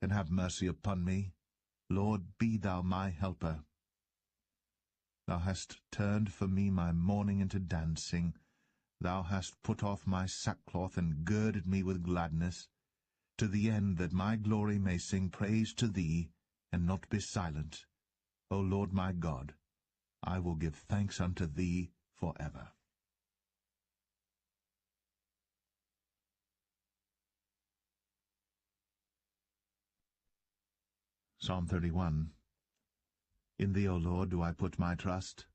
and have mercy upon me. Lord, be thou my helper. Thou hast turned for me my mourning into dancing. Thou hast put off my sackcloth and girded me with gladness, to the end that my glory may sing praise to thee, and not be silent. O Lord my God, I will give thanks unto thee for ever. Psalm 31. In thee, O Lord, do I put my trust.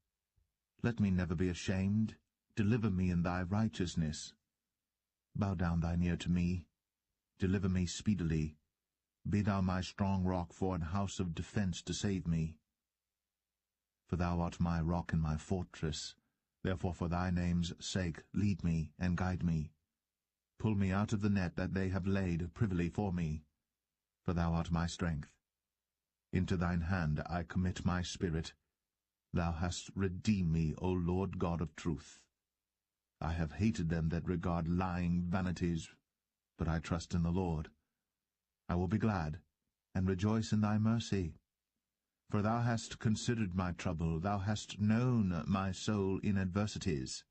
Let me never be ashamed. Deliver me in thy righteousness. Bow down thine ear to me. Deliver me speedily. Be thou my strong rock for an house of defence to save me. For thou art my rock and my fortress. Therefore for thy name's sake lead me and guide me. Pull me out of the net that they have laid privily for me. For thou art my strength. Into thine hand I commit my spirit. Thou hast redeemed me, O Lord God of truth. I have hated them that regard lying vanities, but I trust in the Lord. I will be glad, and rejoice in thy mercy. For thou hast considered my trouble, thou hast known my soul in adversities,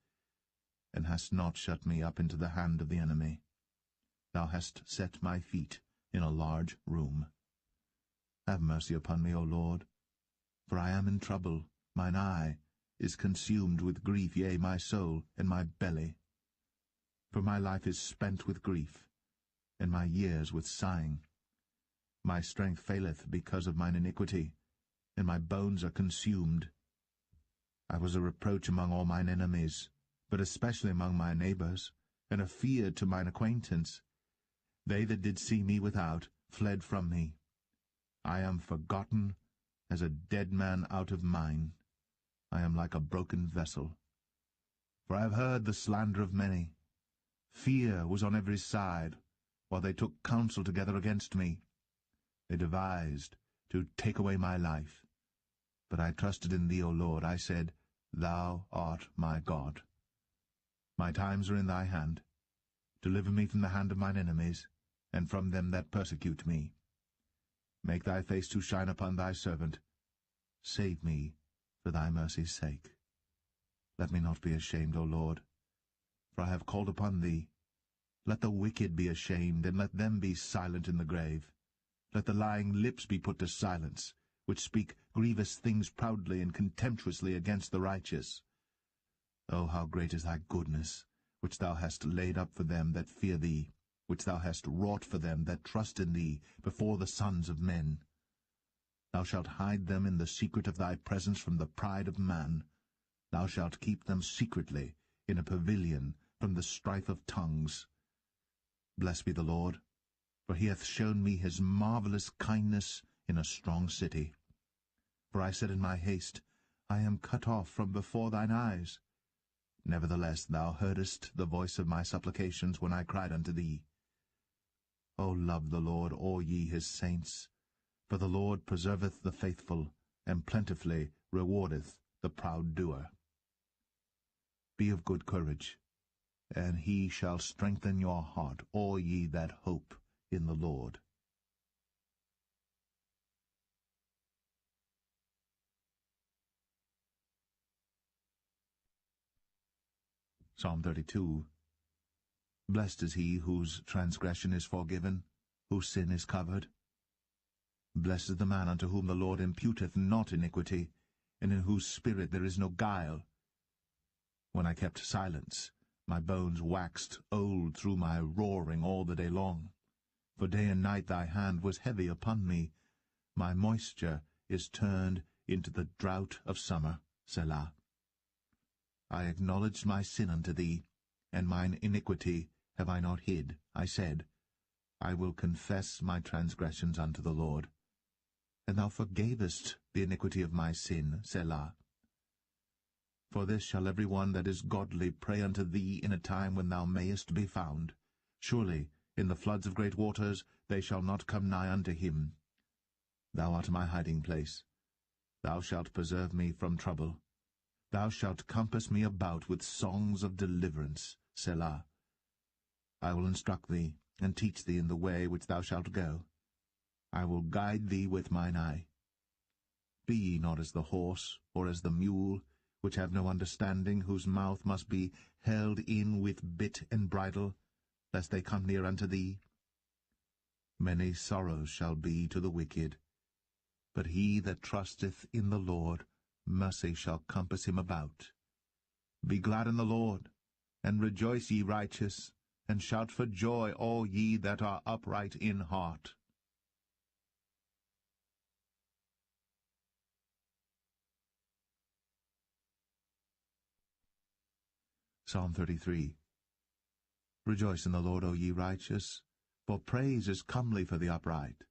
and hast not shut me up into the hand of the enemy. Thou hast set my feet in a large room. Have mercy upon me, O Lord, for I am in trouble. Mine eye is consumed with grief, yea, my soul and my belly. For my life is spent with grief, and my years with sighing. My strength faileth because of mine iniquity, and my bones are consumed. I was a reproach among all mine enemies, but especially among my neighbours, and a fear to mine acquaintance. They that did see me without fled from me. I am forgotten as a dead man out of mind. I am like a broken vessel. For I have heard the slander of many. Fear was on every side, while they took counsel together against me. They devised to take away my life. But I trusted in thee, O Lord. I said, Thou art my God. My times are in thy hand. Deliver me from the hand of mine enemies, and from them that persecute me. Make thy face to shine upon thy servant. Save me for thy mercy's sake. Let me not be ashamed, O Lord, for I have called upon thee. Let the wicked be ashamed, and let them be silent in the grave. Let the lying lips be put to silence, which speak grievous things proudly and contemptuously against the righteous. O how great is thy goodness, which thou hast laid up for them that fear thee, which thou hast wrought for them that trust in thee before the sons of men. Thou shalt hide them in the secret of thy presence from the pride of man. Thou shalt keep them secretly in a pavilion from the strife of tongues. Blessed be the Lord, for he hath shown me his marvelous kindness in a strong city. For I said in my haste, I am cut off from before thine eyes. Nevertheless thou heardest the voice of my supplications when I cried unto thee. O love the Lord, all ye his saints, for the Lord preserveth the faithful, and plentifully rewardeth the proud doer. Be of good courage, and he shall strengthen your heart, all ye that hope in the Lord. Psalm 32. Blessed is he whose transgression is forgiven, whose sin is covered. Blessed is the man unto whom the Lord imputeth not iniquity, and in whose spirit there is no guile. When I kept silence, my bones waxed old through my roaring all the day long. For day and night thy hand was heavy upon me. My moisture is turned into the drought of summer. Selah. I acknowledged my sin unto thee, and mine iniquity have I not hid. I said, I will confess my transgressions unto the Lord. And thou forgavest the iniquity of my sin, Selah. For this shall every one that is godly pray unto thee in a time when thou mayest be found. Surely in the floods of great waters they shall not come nigh unto him. Thou art my hiding place. Thou shalt preserve me from trouble. Thou shalt compass me about with songs of deliverance, Selah. I will instruct thee, and teach thee in the way which thou shalt go. I will guide thee with mine eye. Be ye not as the horse, or as the mule, which have no understanding, whose mouth must be held in with bit and bridle, lest they come near unto thee. Many sorrows shall be to the wicked, but he that trusteth in the Lord, mercy shall compass him about. Be glad in the Lord, and rejoice, ye righteous, and shout for joy, all ye that are upright in heart. Psalm 33. Rejoice in the Lord, O ye righteous, for praise is comely for the upright.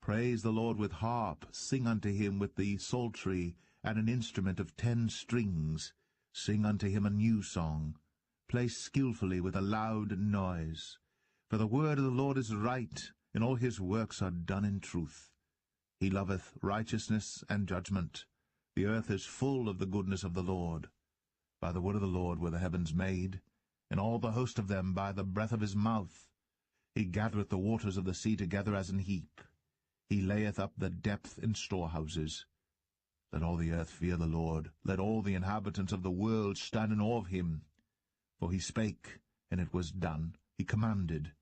Praise the Lord with harp, sing unto him with the psaltery, and an instrument of 10 strings. Sing unto him a new song. Play skillfully with a loud noise. For the word of the Lord is right, and all his works are done in truth. He loveth righteousness and judgment. The earth is full of the goodness of the Lord. By the word of the Lord were the heavens made, and all the host of them by the breath of his mouth. He gathereth the waters of the sea together as an heap. He layeth up the depth in storehouses. Let all the earth fear the Lord. Let all the inhabitants of the world stand in awe of him. For he spake, and it was done. He commanded,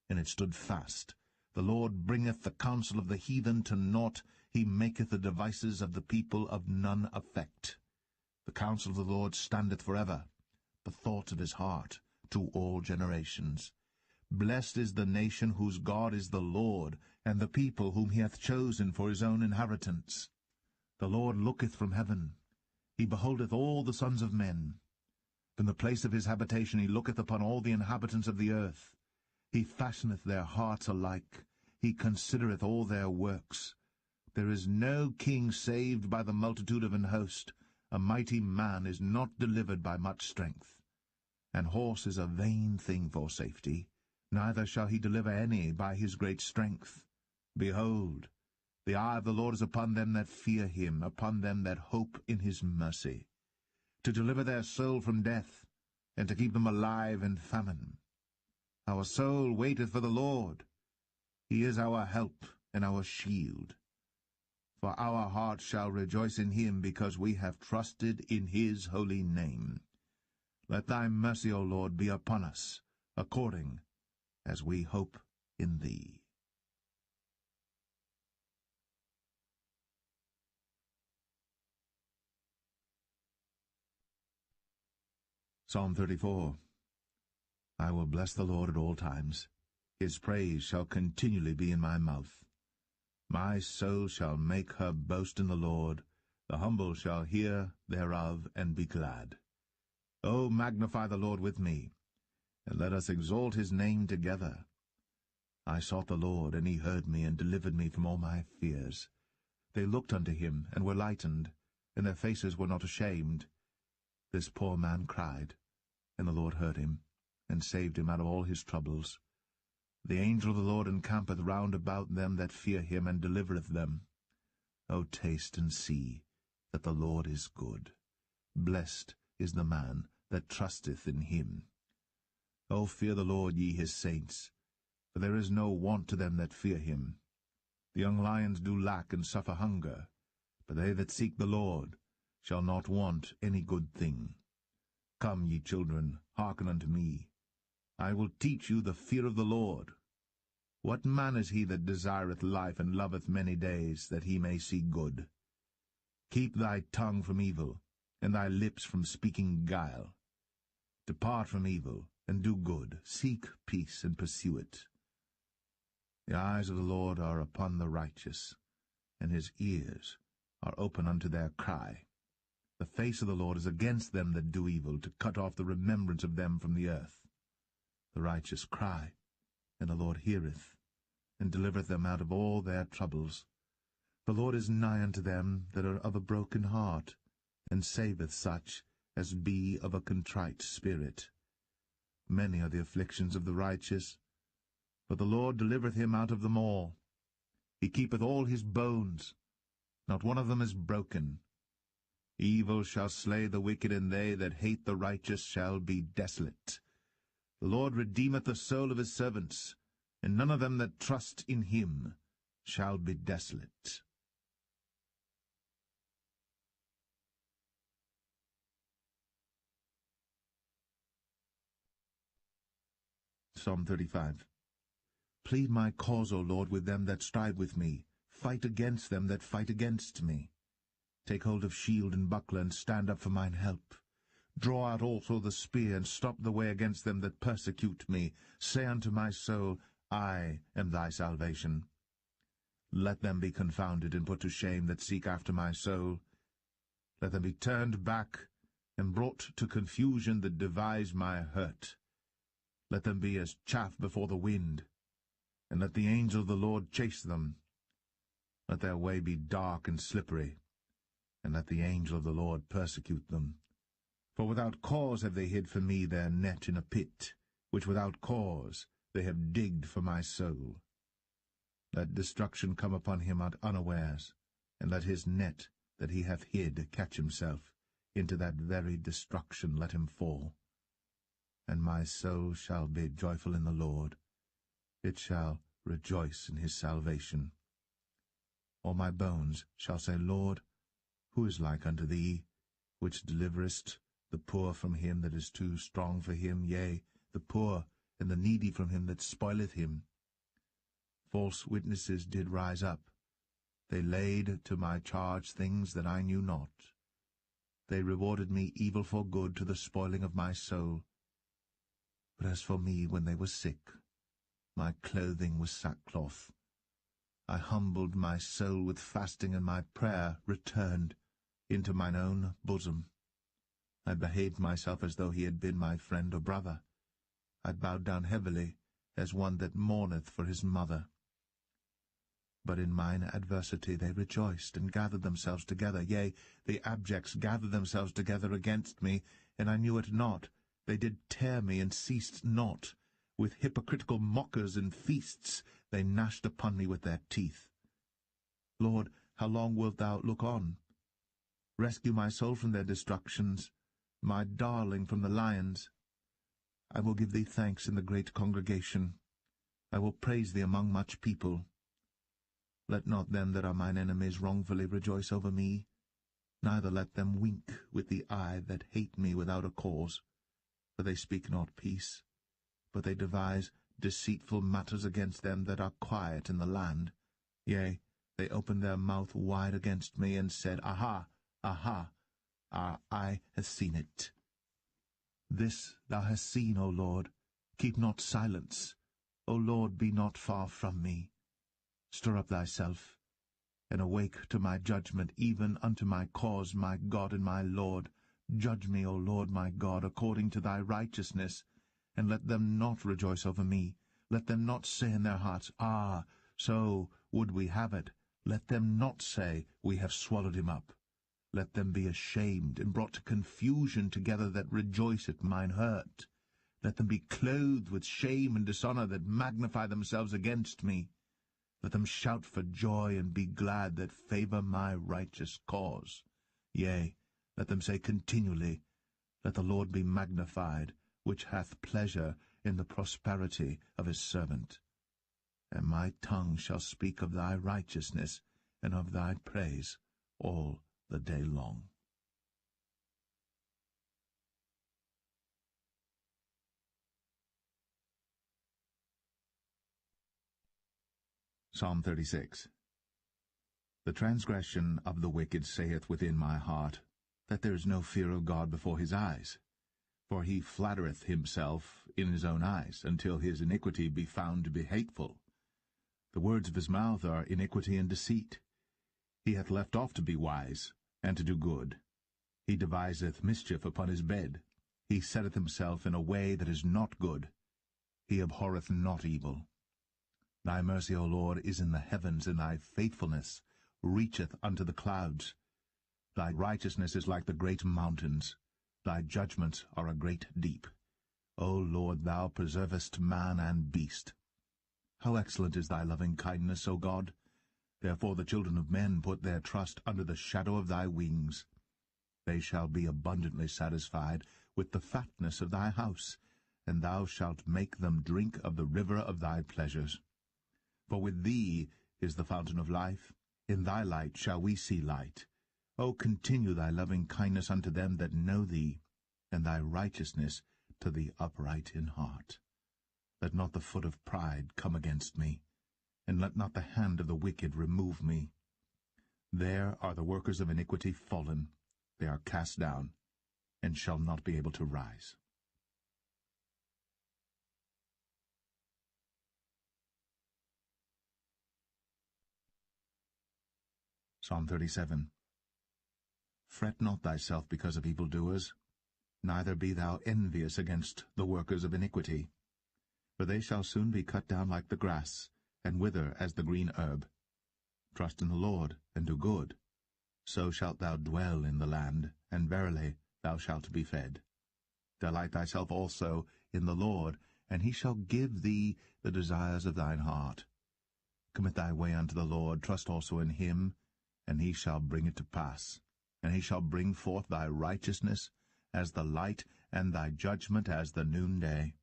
and it stood fast. The Lord bringeth the counsel of the heathen to naught. He maketh the devices of the people of none effect. The counsel of the Lord standeth forever, the thoughts of his heart to all generations. Blessed is the nation whose God is the Lord, and the people whom he hath chosen for his own inheritance. The Lord looketh from heaven. He beholdeth all the sons of men. From the place of his habitation he looketh upon all the inhabitants of the earth. He fashioneth their hearts alike. He considereth all their works. There is no king saved by the multitude of an host. A mighty man is not delivered by much strength. An horse is a vain thing for safety, neither shall he deliver any by his great strength. Behold, the eye of the Lord is upon them that fear him, upon them that hope in his mercy, to deliver their soul from death, and to keep them alive in famine. Our soul waiteth for the Lord. He is our help and our shield. For our heart shall rejoice in him, because we have trusted in his holy name. Let thy mercy, O Lord, be upon us, according as we hope in thee. Psalm 34. I will bless the Lord at all times. His praise shall continually be in my mouth. My soul shall make her boast in the Lord. The humble shall hear thereof and be glad. O magnify the Lord with me, and let us exalt his name together. I sought the Lord, and he heard me, and delivered me from all my fears. They looked unto him, and were lightened, and their faces were not ashamed. This poor man cried, and the Lord heard him, and saved him out of all his troubles. The angel of the Lord encampeth round about them that fear him, and delivereth them. O taste and see that the Lord is good. Blessed is the man that trusteth in him. O fear the Lord, ye his saints, for there is no want to them that fear him. The young lions do lack and suffer hunger, but they that seek the Lord shall not want any good thing. Come, ye children, hearken unto me. I will teach you the fear of the Lord. What man is he that desireth life, and loveth many days, that he may see good? Keep thy tongue from evil, and thy lips from speaking guile. Depart from evil, and do good. Seek peace, and pursue it. The eyes of the Lord are upon the righteous, and his ears are open unto their cry. The face of the Lord is against them that do evil, to cut off the remembrance of them from the earth. The righteous cry, and the Lord heareth, and delivereth them out of all their troubles. The Lord is nigh unto them that are of a broken heart, and saveth such as be of a contrite spirit. Many are the afflictions of the righteous, but the Lord delivereth him out of them all. He keepeth all his bones, not one of them is broken. Evil shall slay the wicked, and they that hate the righteous shall be desolate. The Lord redeemeth the soul of his servants, and none of them that trust in him shall be desolate. Psalm 35. Plead my cause, O Lord, with them that strive with me. Fight against them that fight against me. Take hold of shield and buckler, and stand up for mine help. Draw out also the spear, and stop the way against them that persecute me. Say unto my soul, I am thy salvation. Let them be confounded and put to shame that seek after my soul. Let them be turned back and brought to confusion that devise my hurt. Let them be as chaff before the wind, and let the angel of the Lord chase them. Let their way be dark and slippery, and let the angel of the Lord persecute them. For without cause have they hid for me their net in a pit, which without cause they have digged for my soul. Let destruction come upon him at unawares, and let his net that he hath hid catch himself. Into that very destruction let him fall. And my soul shall be joyful in the Lord. It shall rejoice in his salvation. All my bones shall say, Lord, who is like unto thee, which deliverest the poor from him that is too strong for him, yea, the poor and the needy from him that spoileth him? False witnesses did rise up. They laid to my charge things that I knew not. They rewarded me evil for good, to the spoiling of my soul. But as for me, when they were sick, my clothing was sackcloth. I humbled my soul with fasting, and my prayer returned into mine own bosom. I behaved myself as though he had been my friend or brother. I bowed down heavily, as one that mourneth for his mother. But in mine adversity they rejoiced, and gathered themselves together. Yea, the abjects gathered themselves together against me, and I knew it not. They did tear me, and ceased not. With hypocritical mockers and feasts they gnashed upon me with their teeth. Lord, how long wilt thou look on? Rescue my soul from their destructions, my darling from the lions. I will give thee thanks in the great congregation. I will praise thee among much people. Let not them that are mine enemies wrongfully rejoice over me, neither let them wink with the eye that hate me without a cause. For they speak not peace, but they devise deceitful matters against them that are quiet in the land. Yea, they opened their mouth wide against me, and said, Aha, aha, our eye hath seen it. This thou hast seen, O Lord. Keep not silence. O Lord, be not far from me. Stir up thyself, and awake to my judgment, even unto my cause, my God and my Lord. Judge me, O Lord my God, according to thy righteousness, and let them not rejoice over me. Let them not say in their hearts, Ah, so would we have it. Let them not say, We have swallowed him up. Let them be ashamed, and brought to confusion together that rejoice at mine hurt. Let them be clothed with shame and dishonour that magnify themselves against me. Let them shout for joy and be glad that favour my righteous cause. Yea, let them say continually, Let the Lord be magnified, which hath pleasure in the prosperity of his servant. And my tongue shall speak of thy righteousness and of thy praise all the day long. Psalm 36. The transgression of the wicked saith within my heart, that there is no fear of God before his eyes. For he flattereth himself in his own eyes, until his iniquity be found to be hateful. The words of his mouth are iniquity and deceit. He hath left off to be wise, and to do good. He deviseth mischief upon his bed. He setteth himself in a way that is not good. He abhorreth not evil. Thy mercy, O Lord, is in the heavens, and thy faithfulness reacheth unto the clouds. Thy righteousness is like the great mountains. Thy judgments are a great deep. O Lord, thou preservest man and beast. How excellent is thy loving kindness, O God! Therefore the children of men put their trust under the shadow of thy wings. They shall be abundantly satisfied with the fatness of thy house, and thou shalt make them drink of the river of thy pleasures. For with thee is the fountain of life. In thy light shall we see light. O continue thy loving kindness unto them that know thee, and thy righteousness to the upright in heart. Let not the foot of pride come against me, and let not the hand of the wicked remove me. There are the workers of iniquity fallen. They are cast down, and shall not be able to rise. Psalm 37. Fret not thyself because of evildoers, neither be thou envious against the workers of iniquity. For they shall soon be cut down like the grass, and wither as the green herb. Trust in the Lord, and do good. So shalt thou dwell in the land, and verily thou shalt be fed. Delight thyself also in the Lord, and he shall give thee the desires of thine heart. Commit thy way unto the Lord, trust also in him, and he shall bring it to pass. And he shall bring forth thy righteousness as the light, and thy judgment as the noonday.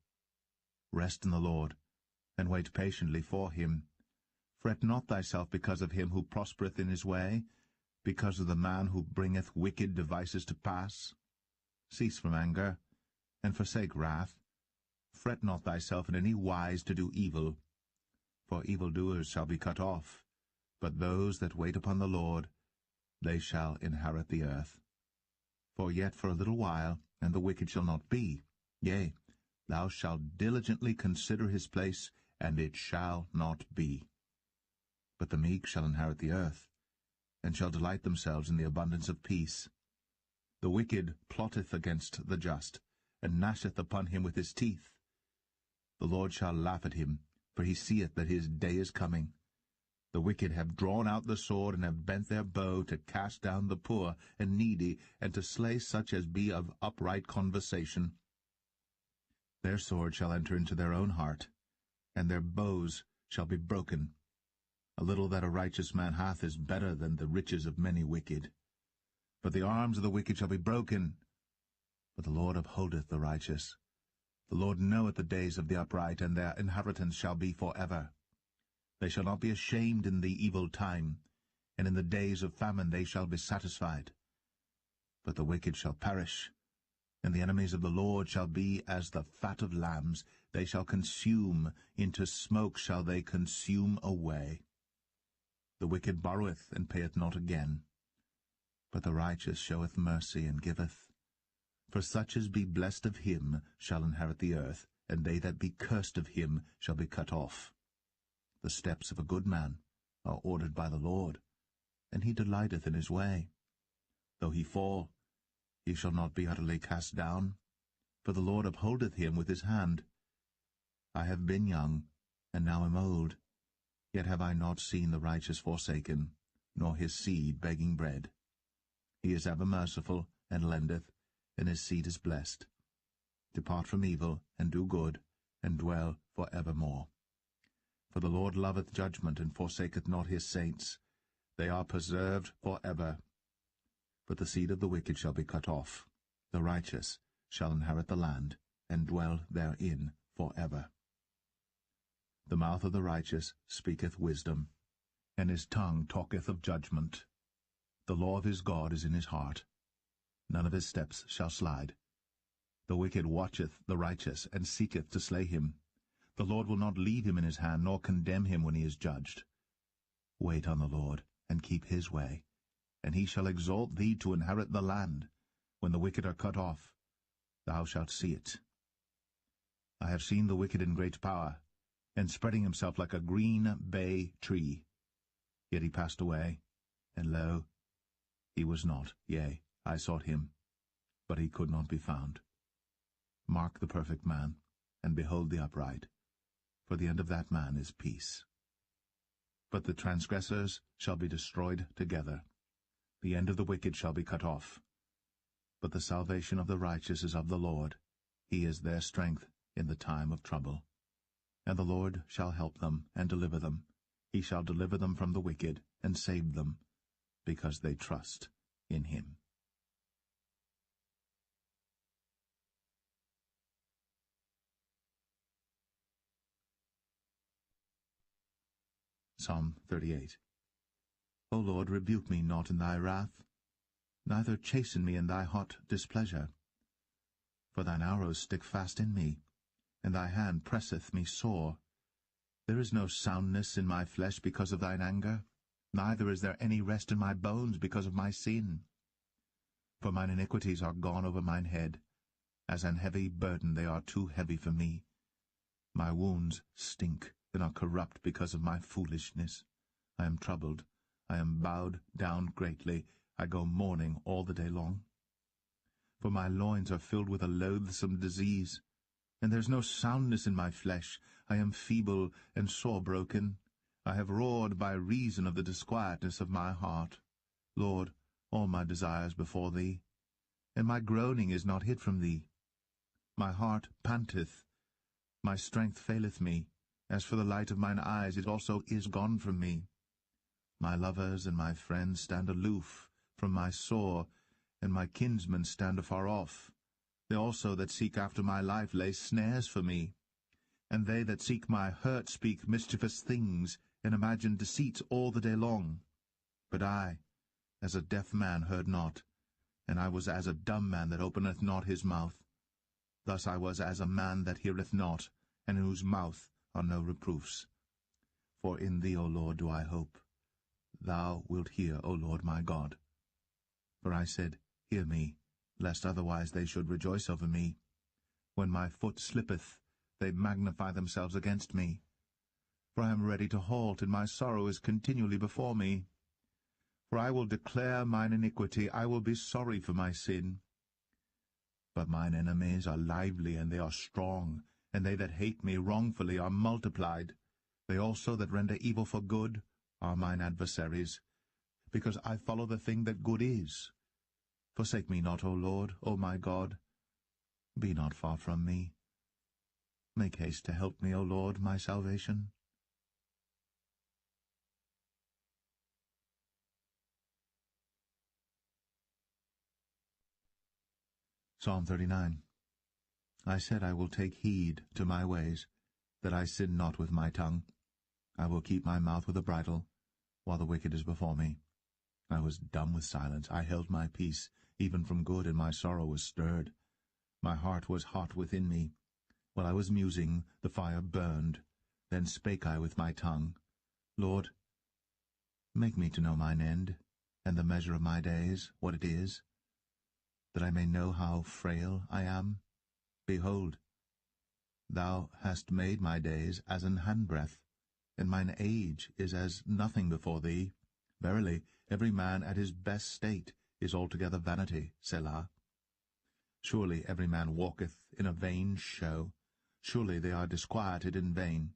Rest in the Lord, and wait patiently for him. Fret not thyself because of him who prospereth in his way, because of the man who bringeth wicked devices to pass. Cease from anger, and forsake wrath. Fret not thyself in any wise to do evil, for evildoers shall be cut off. But those that wait upon the Lord, they shall inherit the earth. For yet for a little while, and the wicked shall not be. Yea, thou shalt diligently consider his place, and it shall not be. But the meek shall inherit the earth, and shall delight themselves in the abundance of peace. The wicked plotteth against the just, and gnasheth upon him with his teeth. The Lord shall laugh at him, for he seeth that his day is coming. The wicked have drawn out the sword, and have bent their bow to cast down the poor and needy, and to slay such as be of upright conversation. Their sword shall enter into their own heart, and their bows shall be broken. A little that a righteous man hath is better than the riches of many wicked. But the arms of the wicked shall be broken, but the Lord upholdeth the righteous. The Lord knoweth the days of the upright, and their inheritance shall be for ever. They shall not be ashamed in the evil time, and in the days of famine they shall be satisfied. But the wicked shall perish, and the enemies of the Lord shall be as the fat of lambs. They shall consume, into smoke shall they consume away. The wicked borroweth, and payeth not again. But the righteous showeth mercy, and giveth. For such as be blessed of him shall inherit the earth, and they that be cursed of him shall be cut off. The steps of a good man are ordered by the Lord, and he delighteth in his way. Though he fall, he shall not be utterly cast down, for the Lord upholdeth him with his hand. I have been young, and now am old, yet have I not seen the righteous forsaken, nor his seed begging bread. He is ever merciful, and lendeth, and his seed is blessed. Depart from evil, and do good, and dwell for evermore. For the Lord loveth judgment, and forsaketh not his saints. They are preserved for ever. But the seed of the wicked shall be cut off. The righteous shall inherit the land, and dwell therein for ever. The mouth of the righteous speaketh wisdom, and his tongue talketh of judgment. The law of his God is in his heart. None of his steps shall slide. The wicked watcheth the righteous, and seeketh to slay him. The Lord will not leave him in his hand, nor condemn him when he is judged. Wait on the Lord, and keep his way, and he shall exalt thee to inherit the land. When the wicked are cut off, thou shalt see it. I have seen the wicked in great power, and spreading himself like a green bay tree. Yet he passed away, and lo, he was not, yea, I sought him, but he could not be found. Mark the perfect man, and behold the upright, for the end of that man is peace. But the transgressors shall be destroyed together. The end of the wicked shall be cut off. But the salvation of the righteous is of the Lord. He is their strength in the time of trouble. And the Lord shall help them and deliver them. He shall deliver them from the wicked and save them, because they trust in him. Psalm 38. O Lord, rebuke me not in thy wrath, neither chasten me in thy hot displeasure. For thine arrows stick fast in me, and thy hand presseth me sore. There is no soundness in my flesh because of thine anger, neither is there any rest in my bones because of my sin. For mine iniquities are gone over mine head. As an heavy burden they are too heavy for me. My wounds stink and are corrupt because of my foolishness. I am troubled, I am bowed down greatly, I go mourning all the day long. For my loins are filled with a loathsome disease, and there is no soundness in my flesh. I am feeble and sore broken. I have roared by reason of the disquietness of my heart. Lord, all my desires before thee, and my groaning is not hid from thee. My heart panteth, my strength faileth me. As for the light of mine eyes, it also is gone from me. My lovers and my friends stand aloof from my sore, and my kinsmen stand afar off. They also that seek after my life lay snares for me. And they that seek my hurt speak mischievous things, and imagine deceits all the day long. But I, as a deaf man, heard not, and I was as a dumb man that openeth not his mouth. Thus I was as a man that heareth not, and in whose mouth are no reproofs. For in thee, O Lord, do I hope. Thou wilt hear, O Lord my God. For I said, Hear me, lest otherwise they should rejoice over me. When my foot slippeth, they magnify themselves against me. For I am ready to halt, and my sorrow is continually before me. For I will declare mine iniquity, I will be sorry for my sin. But mine enemies are lively, and they are strong, and they that hate me wrongfully are multiplied. They also that render evil for good are mine adversaries, because I follow the thing that good is. Forsake me not, O Lord, O my God. Be not far from me. Make haste to help me, O Lord, my salvation. Psalm 39. I said, I will take heed to my ways, that I sin not with my tongue. I will keep my mouth with a bridle, while the wicked is before me. I was dumb with silence. I held my peace, even from good, and my sorrow was stirred. My heart was hot within me. While I was musing, the fire burned. Then spake I with my tongue, Lord, make me to know mine end, and the measure of my days, what it is, that I may know how frail I am. Behold, thou hast made my days as an handbreadth, and mine age is as nothing before thee. Verily, every man at his best state is altogether vanity, Selah. Surely every man walketh in a vain show. Surely they are disquieted in vain.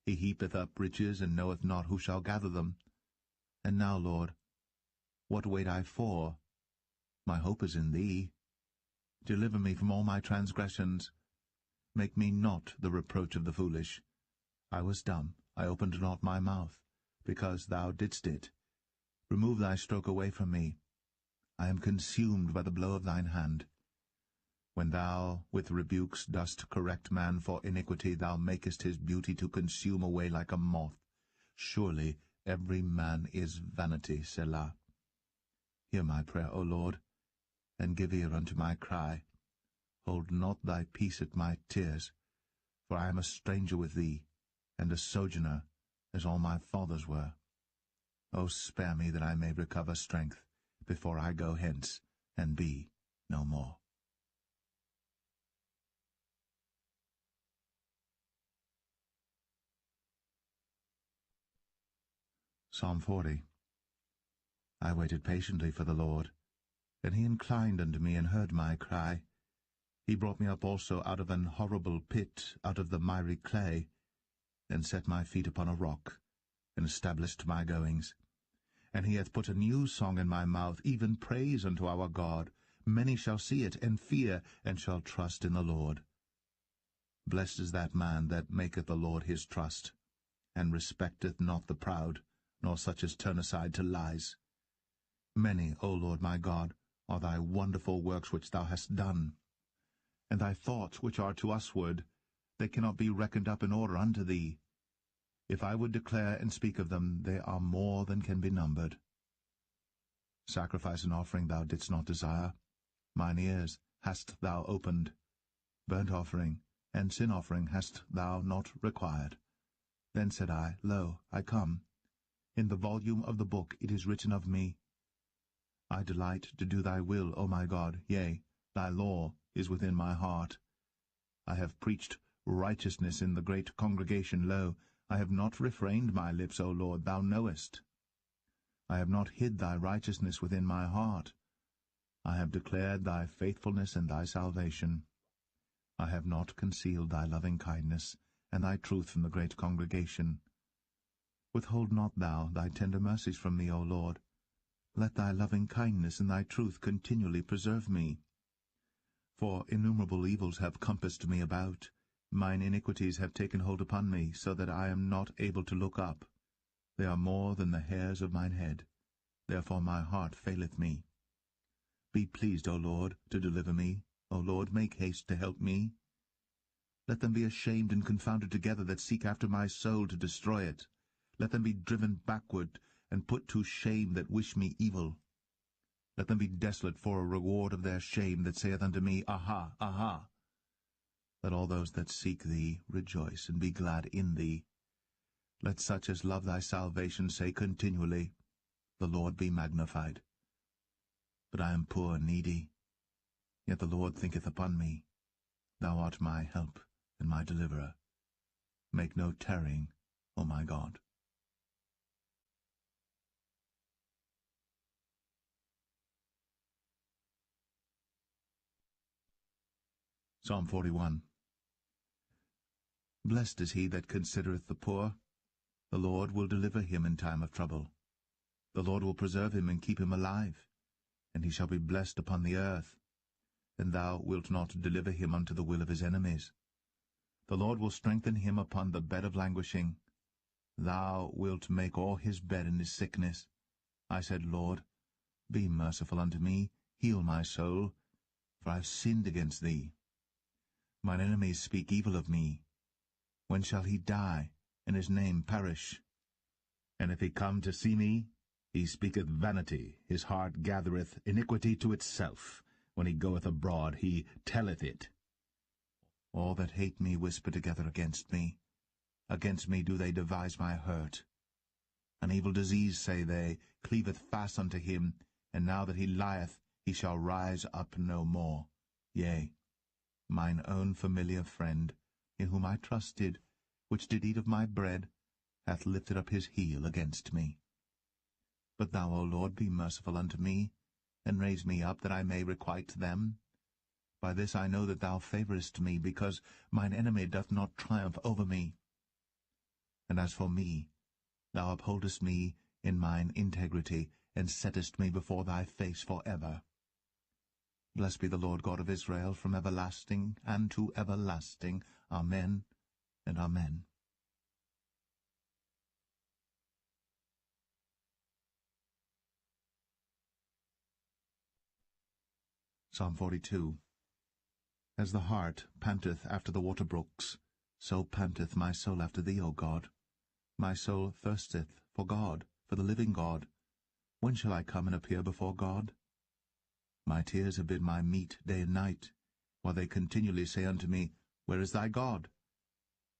He heapeth up riches, and knoweth not who shall gather them. And now, Lord, what wait I for? My hope is in thee. Deliver me from all my transgressions. Make me not the reproach of the foolish. I was dumb, I opened not my mouth, because thou didst it. Remove thy stroke away from me. I am consumed by the blow of thine hand. When thou with rebukes dost correct man for iniquity, thou makest his beauty to consume away like a moth. Surely every man is vanity, Selah. Hear my prayer, O Lord, and give ear unto my cry. Hold not thy peace at my tears, for I am a stranger with thee, and a sojourner, as all my fathers were. O spare me that I may recover strength, before I go hence, and be no more. Psalm 40. I waited patiently for the Lord. And he inclined unto me, and heard my cry. He brought me up also out of an horrible pit, out of the miry clay, and set my feet upon a rock, and established my goings. And he hath put a new song in my mouth, even praise unto our God. Many shall see it, and fear, and shall trust in the Lord. Blessed is that man that maketh the Lord his trust, and respecteth not the proud, nor such as turn aside to lies. Many, O Lord my God, are thy wonderful works which thou hast done. And thy thoughts which are to usward, they cannot be reckoned up in order unto thee. If I would declare and speak of them, they are more than can be numbered. Sacrifice and offering thou didst not desire. Mine ears hast thou opened. Burnt offering and sin offering hast thou not required. Then said I, Lo, I come. In the volume of the book it is written of me. I delight to do thy will, O my God, yea, thy law is within my heart. I have preached righteousness in the great congregation. Lo, I have not refrained my lips, O Lord, thou knowest. I have not hid thy righteousness within my heart. I have declared thy faithfulness and thy salvation. I have not concealed thy loving kindness and thy truth from the great congregation. Withhold not thou thy tender mercies from me, O Lord. Let thy loving kindness and thy truth continually preserve me. For innumerable evils have compassed me about. Mine iniquities have taken hold upon me, so that I am not able to look up. They are more than the hairs of mine head. Therefore my heart faileth me. Be pleased, O Lord, to deliver me. O Lord, make haste to help me. Let them be ashamed and confounded together that seek after my soul to destroy it. Let them be driven backward and put to shame that wish me evil. Let them be desolate for a reward of their shame that saith unto me, Aha, aha. Let all those that seek thee rejoice and be glad in thee. Let such as love thy salvation say continually, The Lord be magnified. But I am poor and needy, yet the Lord thinketh upon me. Thou art my help and my deliverer. Make no tarrying, O my God. Psalm 41. Blessed is he that considereth the poor. The Lord will deliver him in time of trouble. The Lord will preserve him and keep him alive, and he shall be blessed upon the earth. And thou wilt not deliver him unto the will of his enemies. The Lord will strengthen him upon the bed of languishing. Thou wilt make all his bed in his sickness. I said, Lord, be merciful unto me, heal my soul, for I have sinned against thee. Mine enemies speak evil of me. When shall he die, and his name perish? And if he come to see me, he speaketh vanity, his heart gathereth iniquity to itself. When he goeth abroad, he telleth it. All that hate me whisper together against me. Against me do they devise my hurt. An evil disease, say they, cleaveth fast unto him, and now that he lieth, he shall rise up no more. Yea, mine own familiar friend, in whom I trusted, which did eat of my bread, hath lifted up his heel against me. But thou, O Lord, be merciful unto me, and raise me up, that I may requite them. By this I know that thou favourest me, because mine enemy doth not triumph over me. And as for me, thou upholdest me in mine integrity, and settest me before thy face for ever. Blessed be the Lord God of Israel, from everlasting and to everlasting. Amen and amen. Psalm 42. As the hart panteth after the water brooks, so panteth my soul after thee, O God. My soul thirsteth for God, for the living God. When shall I come and appear before God? My tears have been my meat day and night, while they continually say unto me, Where is thy God?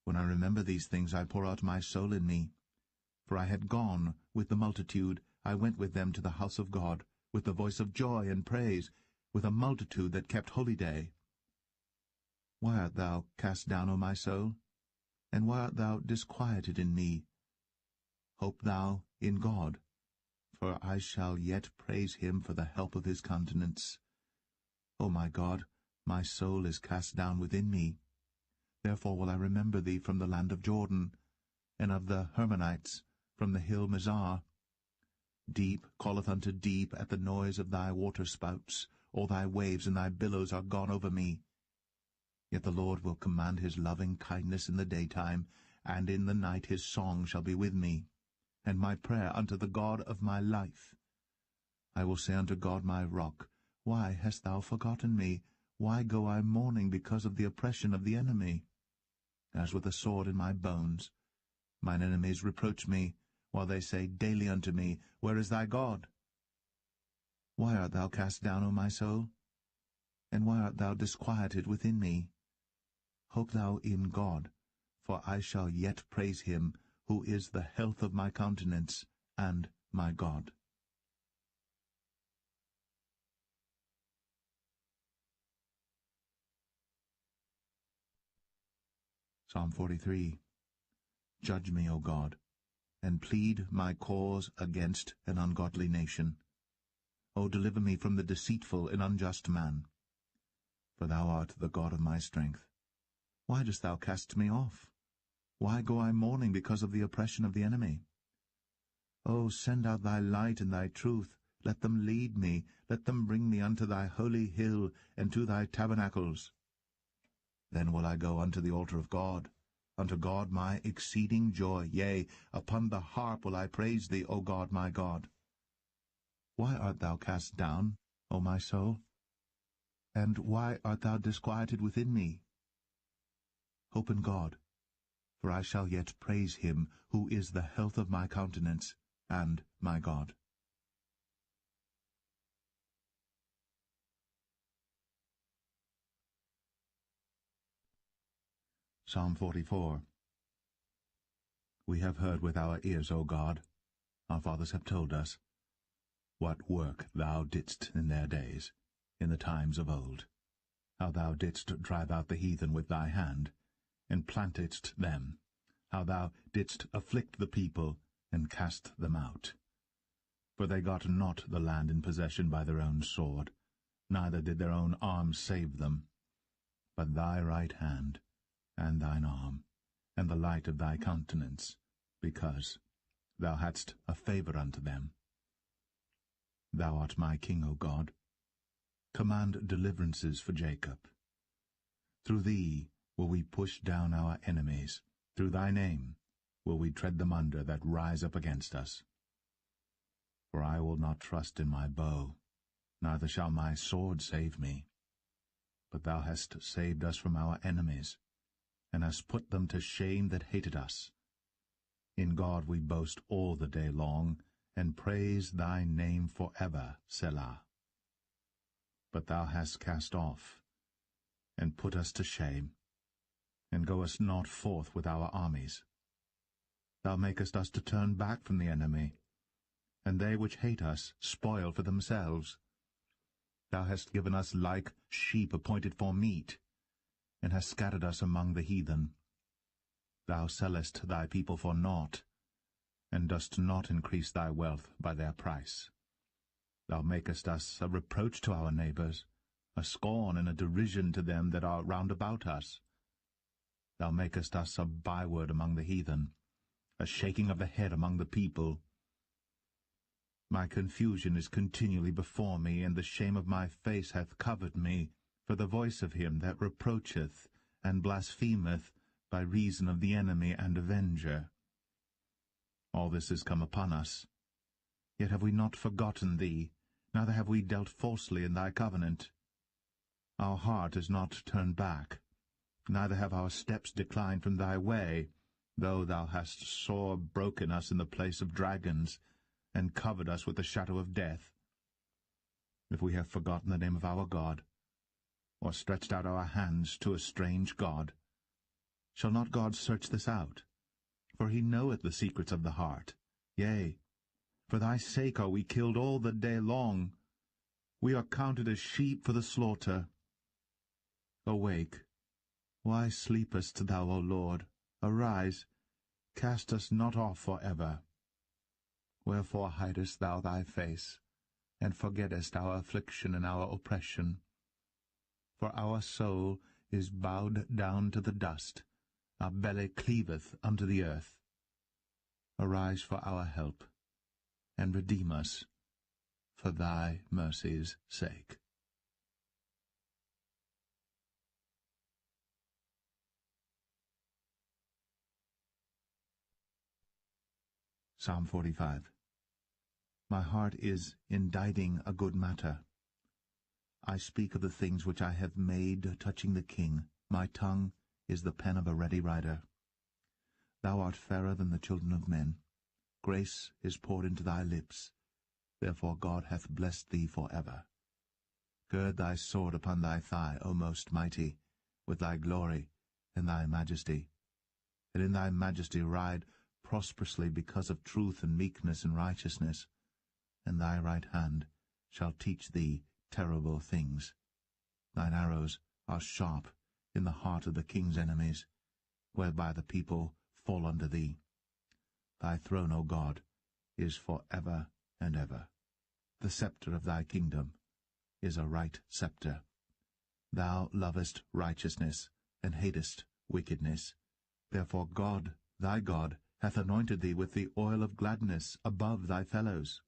When I remember these things, I pour out my soul in me. For I had gone with the multitude, I went with them to the house of God, with the voice of joy and praise, with a multitude that kept holy day. Why art thou cast down, O my soul? And why art thou disquieted in me? Hope thou in God, for I shall yet praise him for the help of his countenance. O my God, my soul is cast down within me. Therefore will I remember thee from the land of Jordan, and of the Hermonites from the hill Mizar. Deep calleth unto deep at the noise of thy waterspouts. All thy waves and thy billows are gone over me. Yet the Lord will command his loving kindness in the daytime, and in the night his song shall be with me, and my prayer unto the God of my life. I will say unto God my rock, Why hast thou forgotten me? Why go I mourning because of the oppression of the enemy? As with a sword in my bones, mine enemies reproach me, while they say daily unto me, Where is thy God? Why art thou cast down, O my soul? And why art thou disquieted within me? Hope thou in God, for I shall yet praise him, who is the health of my countenance, and my God. Psalm 43. Judge me, O God, and plead my cause against an ungodly nation. O deliver me from the deceitful and unjust man. For thou art the God of my strength. Why dost thou cast me off? Why go I mourning because of the oppression of the enemy? O send out thy light and thy truth. Let them lead me. Let them bring me unto thy holy hill, and to thy tabernacles. Then will I go unto the altar of God, unto God my exceeding joy. Yea, upon the harp will I praise thee, O God my God. Why art thou cast down, O my soul? And why art thou disquieted within me? Hope in God, for I shall yet praise him, who is the health of my countenance, and my God. Psalm 44. We have heard with our ears, O God, our fathers have told us, what work thou didst in their days, in the times of old, how thou didst drive out the heathen with thy hand, and plantedst them, how thou didst afflict the people, and cast them out. For they got not the land in possession by their own sword, neither did their own arm save them, but thy right hand, and thine arm, and the light of thy countenance, because thou hadst a favour unto them. Thou art my King, O God. Command deliverances for Jacob. Through thee will we push down our enemies. Through thy name will we tread them under that rise up against us. For I will not trust in my bow, neither shall my sword save me. But thou hast saved us from our enemies, and hast put them to shame that hated us. In God we boast all the day long, and praise thy name for ever, Selah. But thou hast cast off, and put us to shame, and goest not forth with our armies. Thou makest us to turn back from the enemy, and they which hate us spoil for themselves. Thou hast given us like sheep appointed for meat, and hast scattered us among the heathen. Thou sellest thy people for naught, and dost not increase thy wealth by their price. Thou makest us a reproach to our neighbours, a scorn and a derision to them that are round about us. Thou makest us a byword among the heathen, a shaking of the head among the people. My confusion is continually before me, and the shame of my face hath covered me, for the voice of him that reproacheth and blasphemeth by reason of the enemy and avenger. All this is come upon us. Yet have we not forgotten thee, neither have we dealt falsely in thy covenant. Our heart is not turned back, neither have our steps declined from thy way, though thou hast sore broken us in the place of dragons, and covered us with the shadow of death. If we have forgotten the name of our God, or stretched out our hands to a strange God, shall not God search this out? For he knoweth the secrets of the heart. Yea, for thy sake are we killed all the day long. We are counted as sheep for the slaughter. Awake, why sleepest thou, O Lord? Arise, cast us not off for ever. Wherefore hidest thou thy face, and forgettest our affliction and our oppression? For our soul is bowed down to the dust, our belly cleaveth unto the earth. Arise for our help, and redeem us for thy mercy's sake. Psalm 45. My heart is inditing a good matter. I speak of the things which I have made touching the king. My tongue is the pen of a ready writer. Thou art fairer than the children of men. Grace is poured into thy lips. Therefore God hath blessed thee for ever. Gird thy sword upon thy thigh, O most mighty, with thy glory and thy majesty. And in thy majesty ride prosperously because of truth and meekness and righteousness. And thy right hand shall teach thee terrible things. Thine arrows are sharp in the heart of the king's enemies, whereby the people fall under thee. Thy throne, O God, is for ever and ever. The sceptre of thy kingdom is a right sceptre. Thou lovest righteousness, and hatest wickedness. Therefore God, thy God, hath anointed thee with the oil of gladness above thy fellows.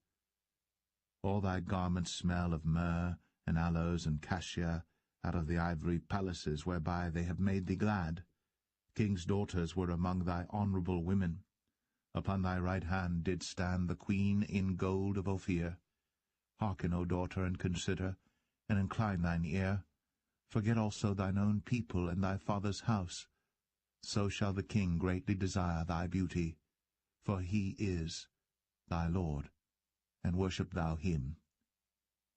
All thy garments smell of myrrh, and aloes, and cassia, out of the ivory palaces whereby they have made thee glad. King's daughters were among thy honourable women. Upon thy right hand did stand the queen in gold of Ophir. Hearken, O daughter, and consider, and incline thine ear. Forget also thine own people and thy father's house. So shall the king greatly desire thy beauty, for he is thy Lord, and worship thou him.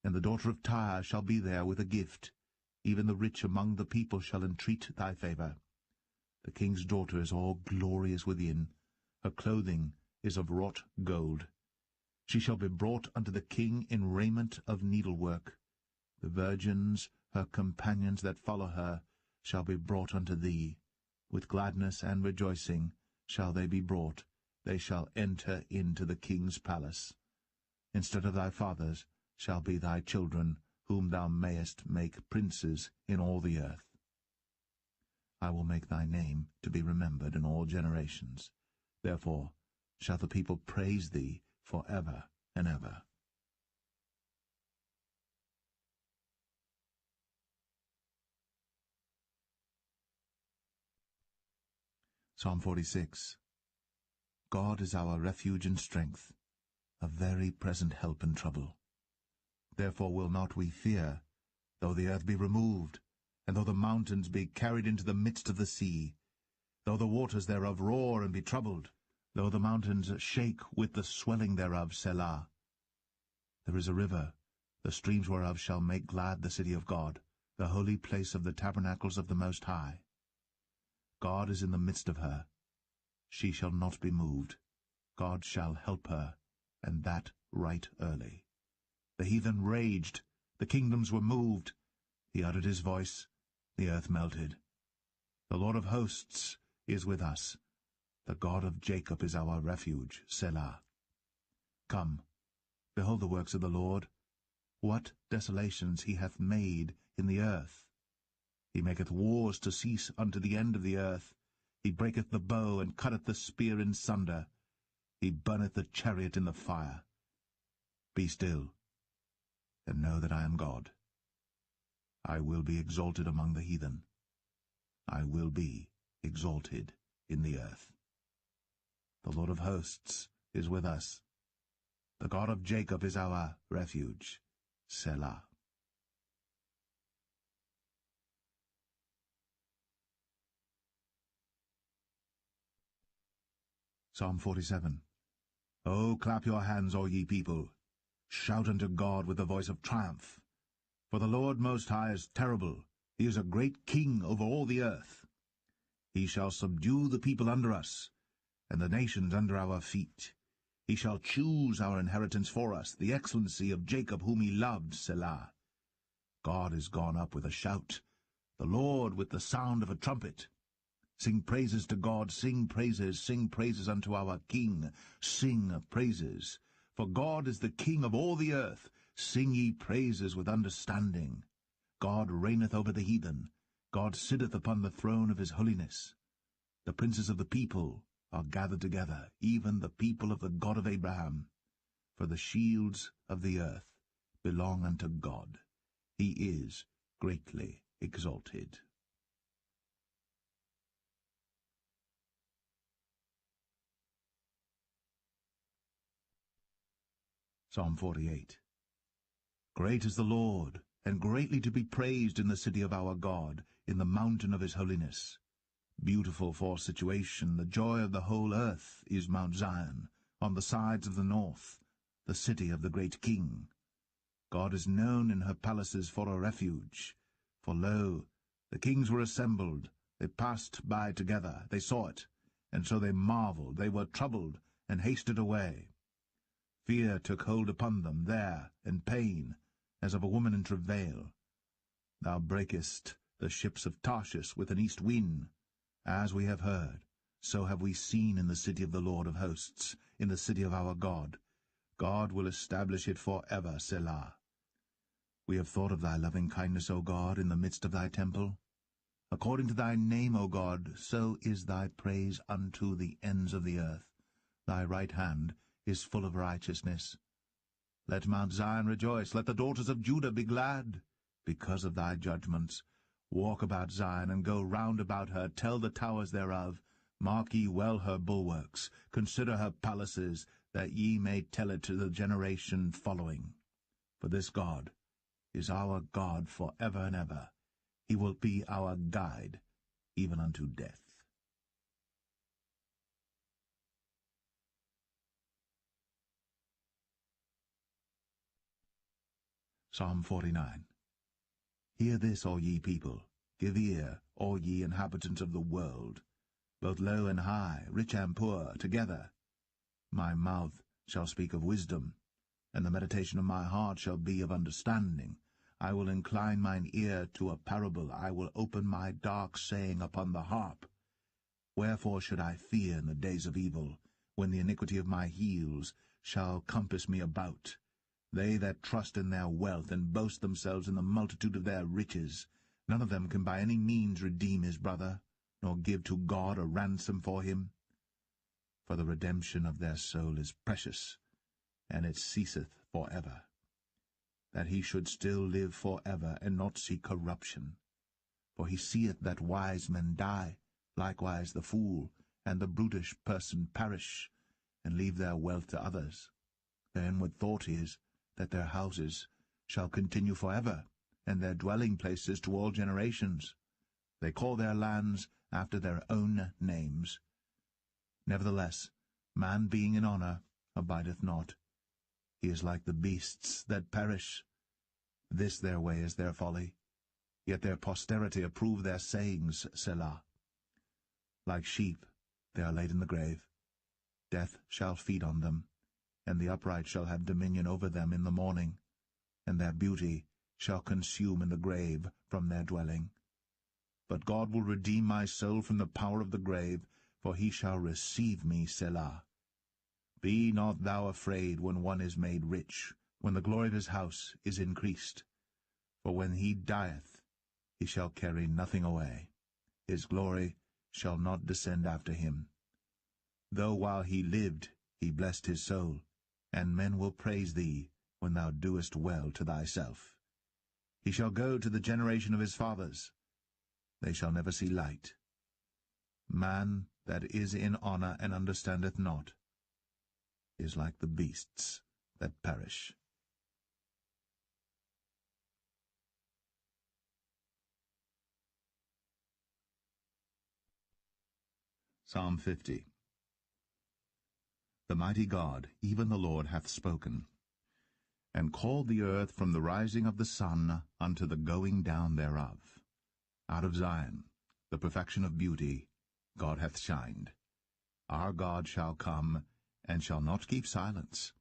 And the daughter of Tyre shall be there with a gift. Even the rich among the people shall entreat thy favour. The king's daughter is all glorious within. Her clothing is of wrought gold. She shall be brought unto the king in raiment of needlework. The virgins, her companions that follow her, shall be brought unto thee. With gladness and rejoicing shall they be brought. They shall enter into the king's palace. Instead of thy fathers shall be thy children, whom thou mayest make princes in all the earth. I will make thy name to be remembered in all generations. Therefore shall the people praise thee for ever and ever. Psalm 46. God is our refuge and strength, a very present help in trouble. Therefore will not we fear, though the earth be removed, and though the mountains be carried into the midst of the sea, though the waters thereof roar and be troubled, though the mountains shake with the swelling thereof, Selah. There is a river, the streams whereof shall make glad the city of God, the holy place of the tabernacles of the Most High. God is in the midst of her. She shall not be moved. God shall help her, and that right early. The heathen raged, the kingdoms were moved. He uttered his voice, the earth melted. The Lord of hosts is with us. The God of Jacob is our refuge, Selah. Come, behold the works of the Lord. What desolations he hath made in the earth! He maketh wars to cease unto the end of the earth. He breaketh the bow, and cutteth the spear in sunder. He burneth the chariot in the fire. Be still, and know that I am God. I will be exalted among the heathen. I will be exalted in the earth. The Lord of hosts is with us. The God of Jacob is our refuge, Selah. Psalm 47. O clap your hands, all ye people. Shout unto God with the voice of triumph. For the Lord Most High is terrible. He is a great king over all the earth. He shall subdue the people under us, and the nations under our feet. He shall choose our inheritance for us, the excellency of Jacob whom he loved, Selah. God is gone up with a shout, the Lord with the sound of a trumpet. Sing praises to God, sing praises unto our King, sing praises. For God is the King of all the earth. Sing ye praises with understanding. God reigneth over the heathen. God sitteth upon the throne of his holiness. The princes of the people are gathered together, even the people of the God of Abraham. For the shields of the earth belong unto God. He is greatly exalted. Psalm 48. Great is the Lord, and greatly to be praised in the city of our God, in the mountain of his holiness. Beautiful for situation, the joy of the whole earth is Mount Zion, on the sides of the north, the city of the great King. God is known in her palaces for a refuge. For lo, the kings were assembled, they passed by together, they saw it, and so they marveled, they were troubled, and hasted away. Fear took hold upon them there, and pain, as of a woman in travail. Thou breakest the ships of Tarshish with an east wind. As we have heard, so have we seen in the city of the Lord of hosts, in the city of our God. God will establish it for ever, Selah. We have thought of thy loving kindness, O God, in the midst of thy temple. According to thy name, O God, so is thy praise unto the ends of the earth. Thy right hand is full of righteousness. Let Mount Zion rejoice, let the daughters of Judah be glad, because of thy judgments. Walk about Zion, and go round about her, tell the towers thereof. Mark ye well her bulwarks, consider her palaces, that ye may tell it to the generation following. For this God is our God for ever and ever. He will be our guide, even unto death. Psalm 49. Hear this, all ye people, give ear, all ye inhabitants of the world, both low and high, rich and poor, together. My mouth shall speak of wisdom, and the meditation of my heart shall be of understanding. I will incline mine ear to a parable, I will open my dark saying upon the harp. Wherefore should I fear in the days of evil, when the iniquity of my heels shall compass me about? They that trust in their wealth, and boast themselves in the multitude of their riches, none of them can by any means redeem his brother, nor give to God a ransom for him. For the redemption of their soul is precious, and it ceaseth for ever. That he should still live for ever, and not see corruption. For he seeth that wise men die, likewise the fool and the brutish person perish, and leave their wealth to others. Their inward thought is, that their houses shall continue for ever, and their dwelling places to all generations. They call their lands after their own names. Nevertheless, man being in honour abideth not. He is like the beasts that perish. This their way is their folly, yet their posterity approve their sayings, Selah. Like sheep they are laid in the grave. Death shall feed on them, and the upright shall have dominion over them in the morning, and their beauty shall consume in the grave from their dwelling. But God will redeem my soul from the power of the grave, for he shall receive me, Selah. Be not thou afraid when one is made rich, when the glory of his house is increased. For when he dieth, he shall carry nothing away. His glory shall not descend after him. Though while he lived he blessed his soul, and men will praise thee when thou doest well to thyself. He shall go to the generation of his fathers. They shall never see light. Man that is in honour and understandeth not is like the beasts that perish. Psalm 50. The mighty God, even the Lord, hath spoken, and called the earth from the rising of the sun unto the going down thereof. Out of Zion, the perfection of beauty, God hath shined. Our God shall come, and shall not keep silence.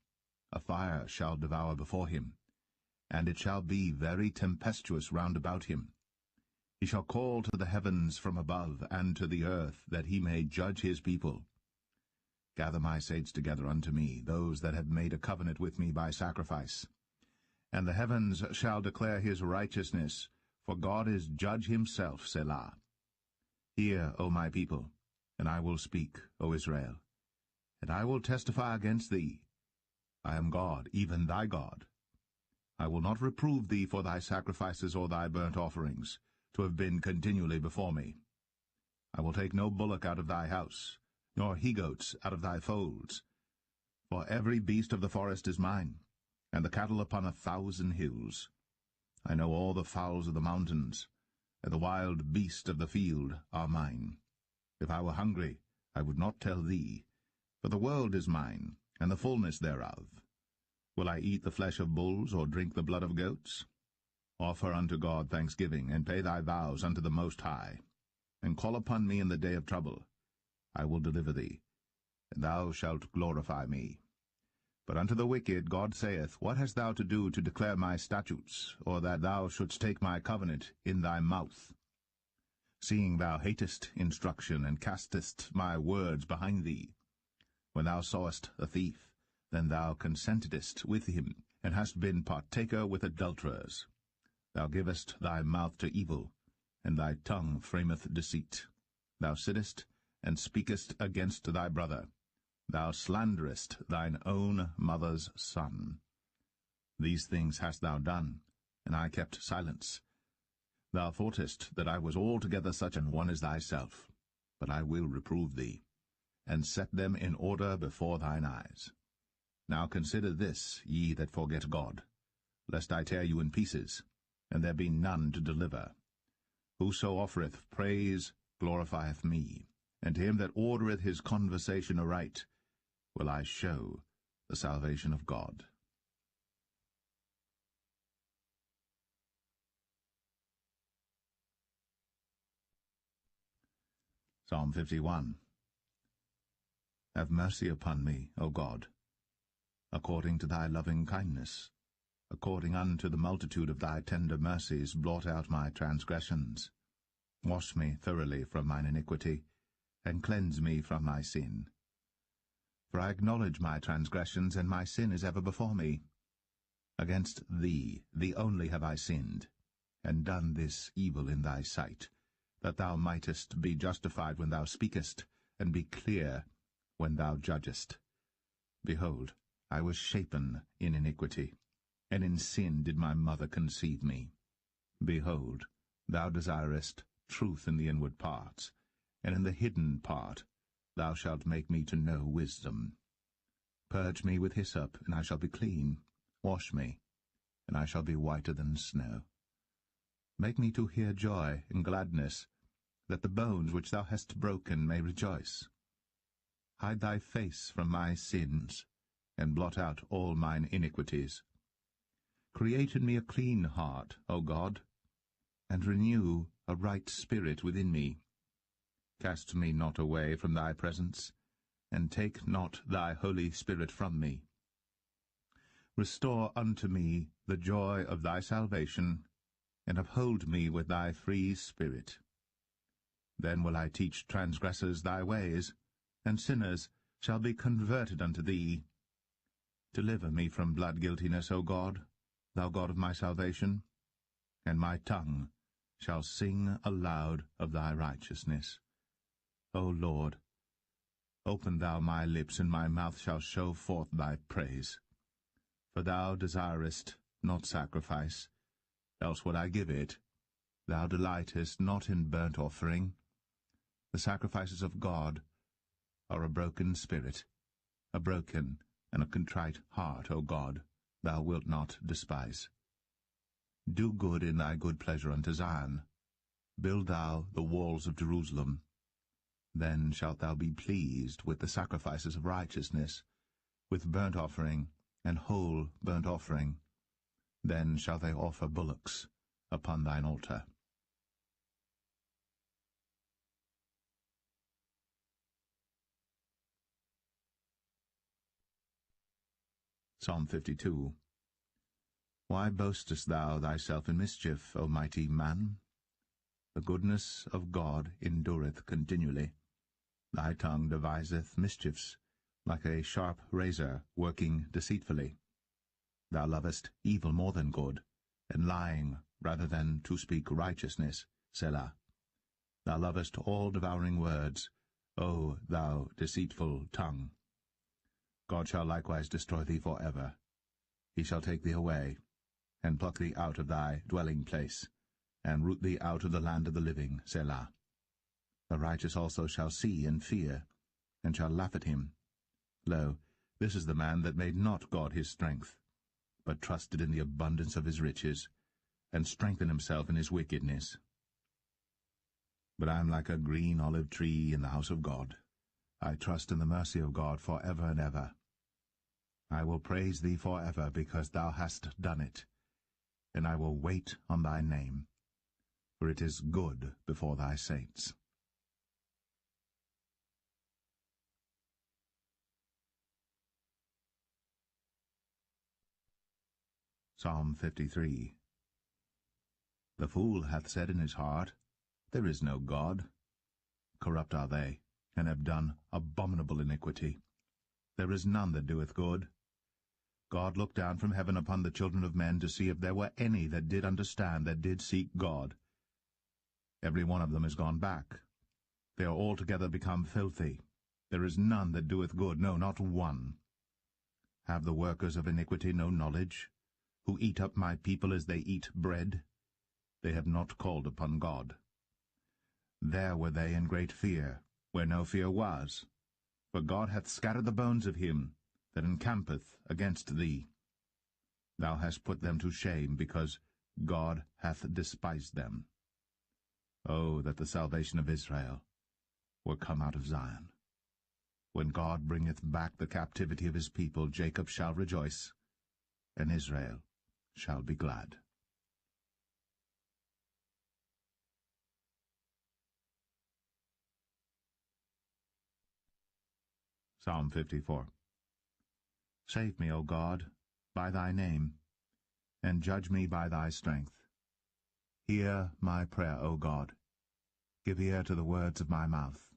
A fire shall devour before him, and it shall be very tempestuous round about him. He shall call to the heavens from above, and to the earth, that he may judge his people. Gather my saints together unto me, those that have made a covenant with me by sacrifice. And the heavens shall declare his righteousness, for God is judge himself, Selah. Hear, O my people, and I will speak, O Israel, and I will testify against thee. I am God, even thy God. I will not reprove thee for thy sacrifices or thy burnt offerings, to have been continually before me. I will take no bullock out of thy house, nor he-goats out of thy folds. For every beast of the forest is mine, and the cattle upon 1,000 hills. I know all the fowls of the mountains, and the wild beasts of the field are mine. If I were hungry, I would not tell thee, for the world is mine, and the fullness thereof. Will I eat the flesh of bulls, or drink the blood of goats? Offer unto God thanksgiving, and pay thy vows unto the Most High, and call upon me in the day of trouble. I will deliver thee, and thou shalt glorify me. But unto the wicked God saith, What hast thou to do to declare my statutes, or that thou shouldst take my covenant in thy mouth? Seeing thou hatest instruction, and castest my words behind thee. When thou sawest a thief, then thou consentedst with him, and hast been partaker with adulterers. Thou givest thy mouth to evil, and thy tongue frameth deceit. Thou sittest and speakest against thy brother. Thou slanderest thine own mother's son. These things hast thou done, and I kept silence. Thou thoughtest that I was altogether such an one as thyself, but I will reprove thee, and set them in order before thine eyes. Now consider this, ye that forget God, lest I tear you in pieces, and there be none to deliver. Whoso offereth praise glorifieth me, and to him that ordereth his conversation aright will I show the salvation of God. Psalm 51. Have mercy upon me, O God, according to thy loving kindness. According unto the multitude of thy tender mercies, blot out my transgressions. Wash me thoroughly from mine iniquity, and cleanse me from my sin. For I acknowledge my transgressions, and my sin is ever before me. Against thee only have I sinned, and done this evil in thy sight, that thou mightest be justified when thou speakest, and be clear when thou judgest. Behold, I was shapen in iniquity, and in sin did my mother conceive me. Behold, thou desirest truth in the inward parts, and in the hidden part thou shalt make me to know wisdom. Purge me with hyssop, and I shall be clean. Wash me, and I shall be whiter than snow. Make me to hear joy and gladness, that the bones which thou hast broken may rejoice. Hide thy face from my sins, and blot out all mine iniquities. Create in me a clean heart, O God, and renew a right spirit within me. Cast me not away from thy presence, and take not thy Holy Spirit from me. Restore unto me the joy of thy salvation, and uphold me with thy free spirit. Then will I teach transgressors thy ways, and sinners shall be converted unto thee. Deliver me from blood guiltiness, O God, thou God of my salvation, and my tongue shall sing aloud of thy righteousness. O Lord, open thou my lips, and my mouth shall show forth thy praise. For thou desirest not sacrifice, else would I give it. Thou delightest not in burnt offering. The sacrifices of God are a broken spirit, a broken and a contrite heart, O God, thou wilt not despise. Do good in thy good pleasure unto Zion. Build thou the walls of Jerusalem. Then shalt thou be pleased with the sacrifices of righteousness, with burnt offering and whole burnt offering. Then shall they offer bullocks upon thine altar. Psalm 52. Why boastest thou thyself in mischief, O mighty man? The goodness of God endureth continually. Thy tongue deviseth mischiefs. like a sharp razor working deceitfully. Thou lovest evil more than good, and lying rather than to speak righteousness, Selah. Thou lovest all devouring words, O thou deceitful tongue. God shall likewise destroy thee for ever. He shall take thee away, and pluck thee out of thy dwelling place, and root thee out of the land of the living, Selah. The righteous also shall see and fear, and shall laugh at him. Lo, this is the man that made not God his strength, but trusted in the abundance of his riches, and strengthened himself in his wickedness. But I am like a green olive tree in the house of God. I trust in the mercy of God for ever and ever. I will praise thee for ever, because thou hast done it, and I will wait on thy name, for it is good before thy saints. Psalm 53. The fool hath said in his heart, There is no God. Corrupt are they, and have done abominable iniquity. There is none that doeth good. God looked down from heaven upon the children of men to see if there were any that did understand, that did seek God. Every one of them is gone back. They are altogether become filthy. There is none that doeth good, no, not one. Have the workers of iniquity no knowledge, who eat up my people as they eat bread? They have not called upon God. There were they in great fear, where no fear was. For God hath scattered the bones of him that encampeth against thee. Thou hast put them to shame, because God hath despised them. O that the salvation of Israel were come out of Zion. When God bringeth back the captivity of his people, Jacob shall rejoice, and Israel shall be glad. Psalm 54. Save me, O God, by thy name, and judge me by thy strength. Hear my prayer, O God. Give ear to the words of my mouth.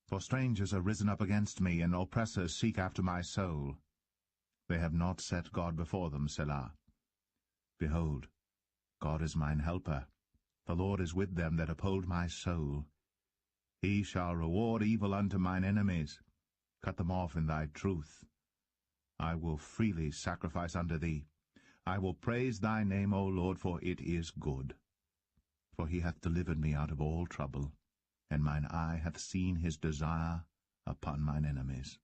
For strangers are risen up against me, and oppressors seek after my soul. They have not set God before them, Selah. Behold, God is mine helper. The Lord is with them that uphold my soul. He shall reward evil unto mine enemies. Cut them off in thy truth. I will freely sacrifice unto thee. I will praise thy name, O Lord, for it is good. For he hath delivered me out of all trouble, and mine eye hath seen his desire upon mine enemies.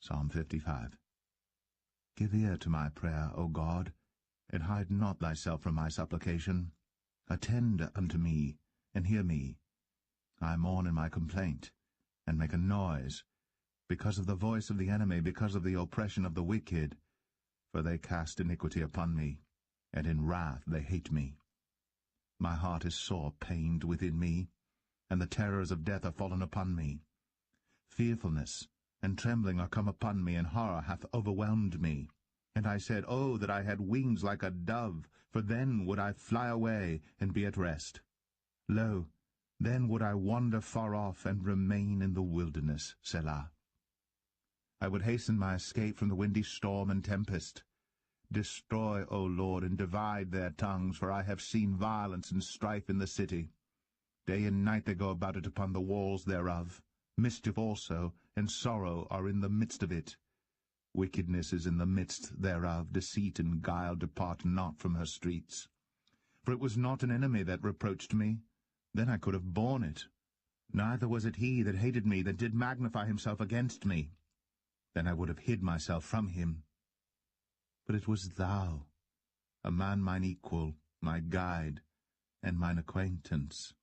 Psalm 55. Give ear to my prayer, O God, and hide not thyself from my supplication. Attend unto me, and hear me. I mourn in my complaint, and make a noise, because of the voice of the enemy, because of the oppression of the wicked. For they cast iniquity upon me, and in wrath they hate me. My heart is sore pained within me, and the terrors of death are fallen upon me. Fearfulness and trembling are come upon me, and horror hath overwhelmed me. And I said, Oh, that I had wings like a dove, for then would I fly away and be at rest. Lo, then would I wander far off and remain in the wilderness, Selah. I would hasten my escape from the windy storm and tempest. Destroy, O Lord, and divide their tongues, for I have seen violence and strife in the city. Day and night they go about it upon the walls thereof. Mischief also and sorrow are in the midst of it. Wickedness is in the midst thereof. Deceit and guile depart not from her streets. For it was not an enemy that reproached me. Then I could have borne it. Neither was it he that hated me, that did magnify himself against me. Then I would have hid myself from him. But it was thou, a man mine equal, my guide, and mine acquaintance.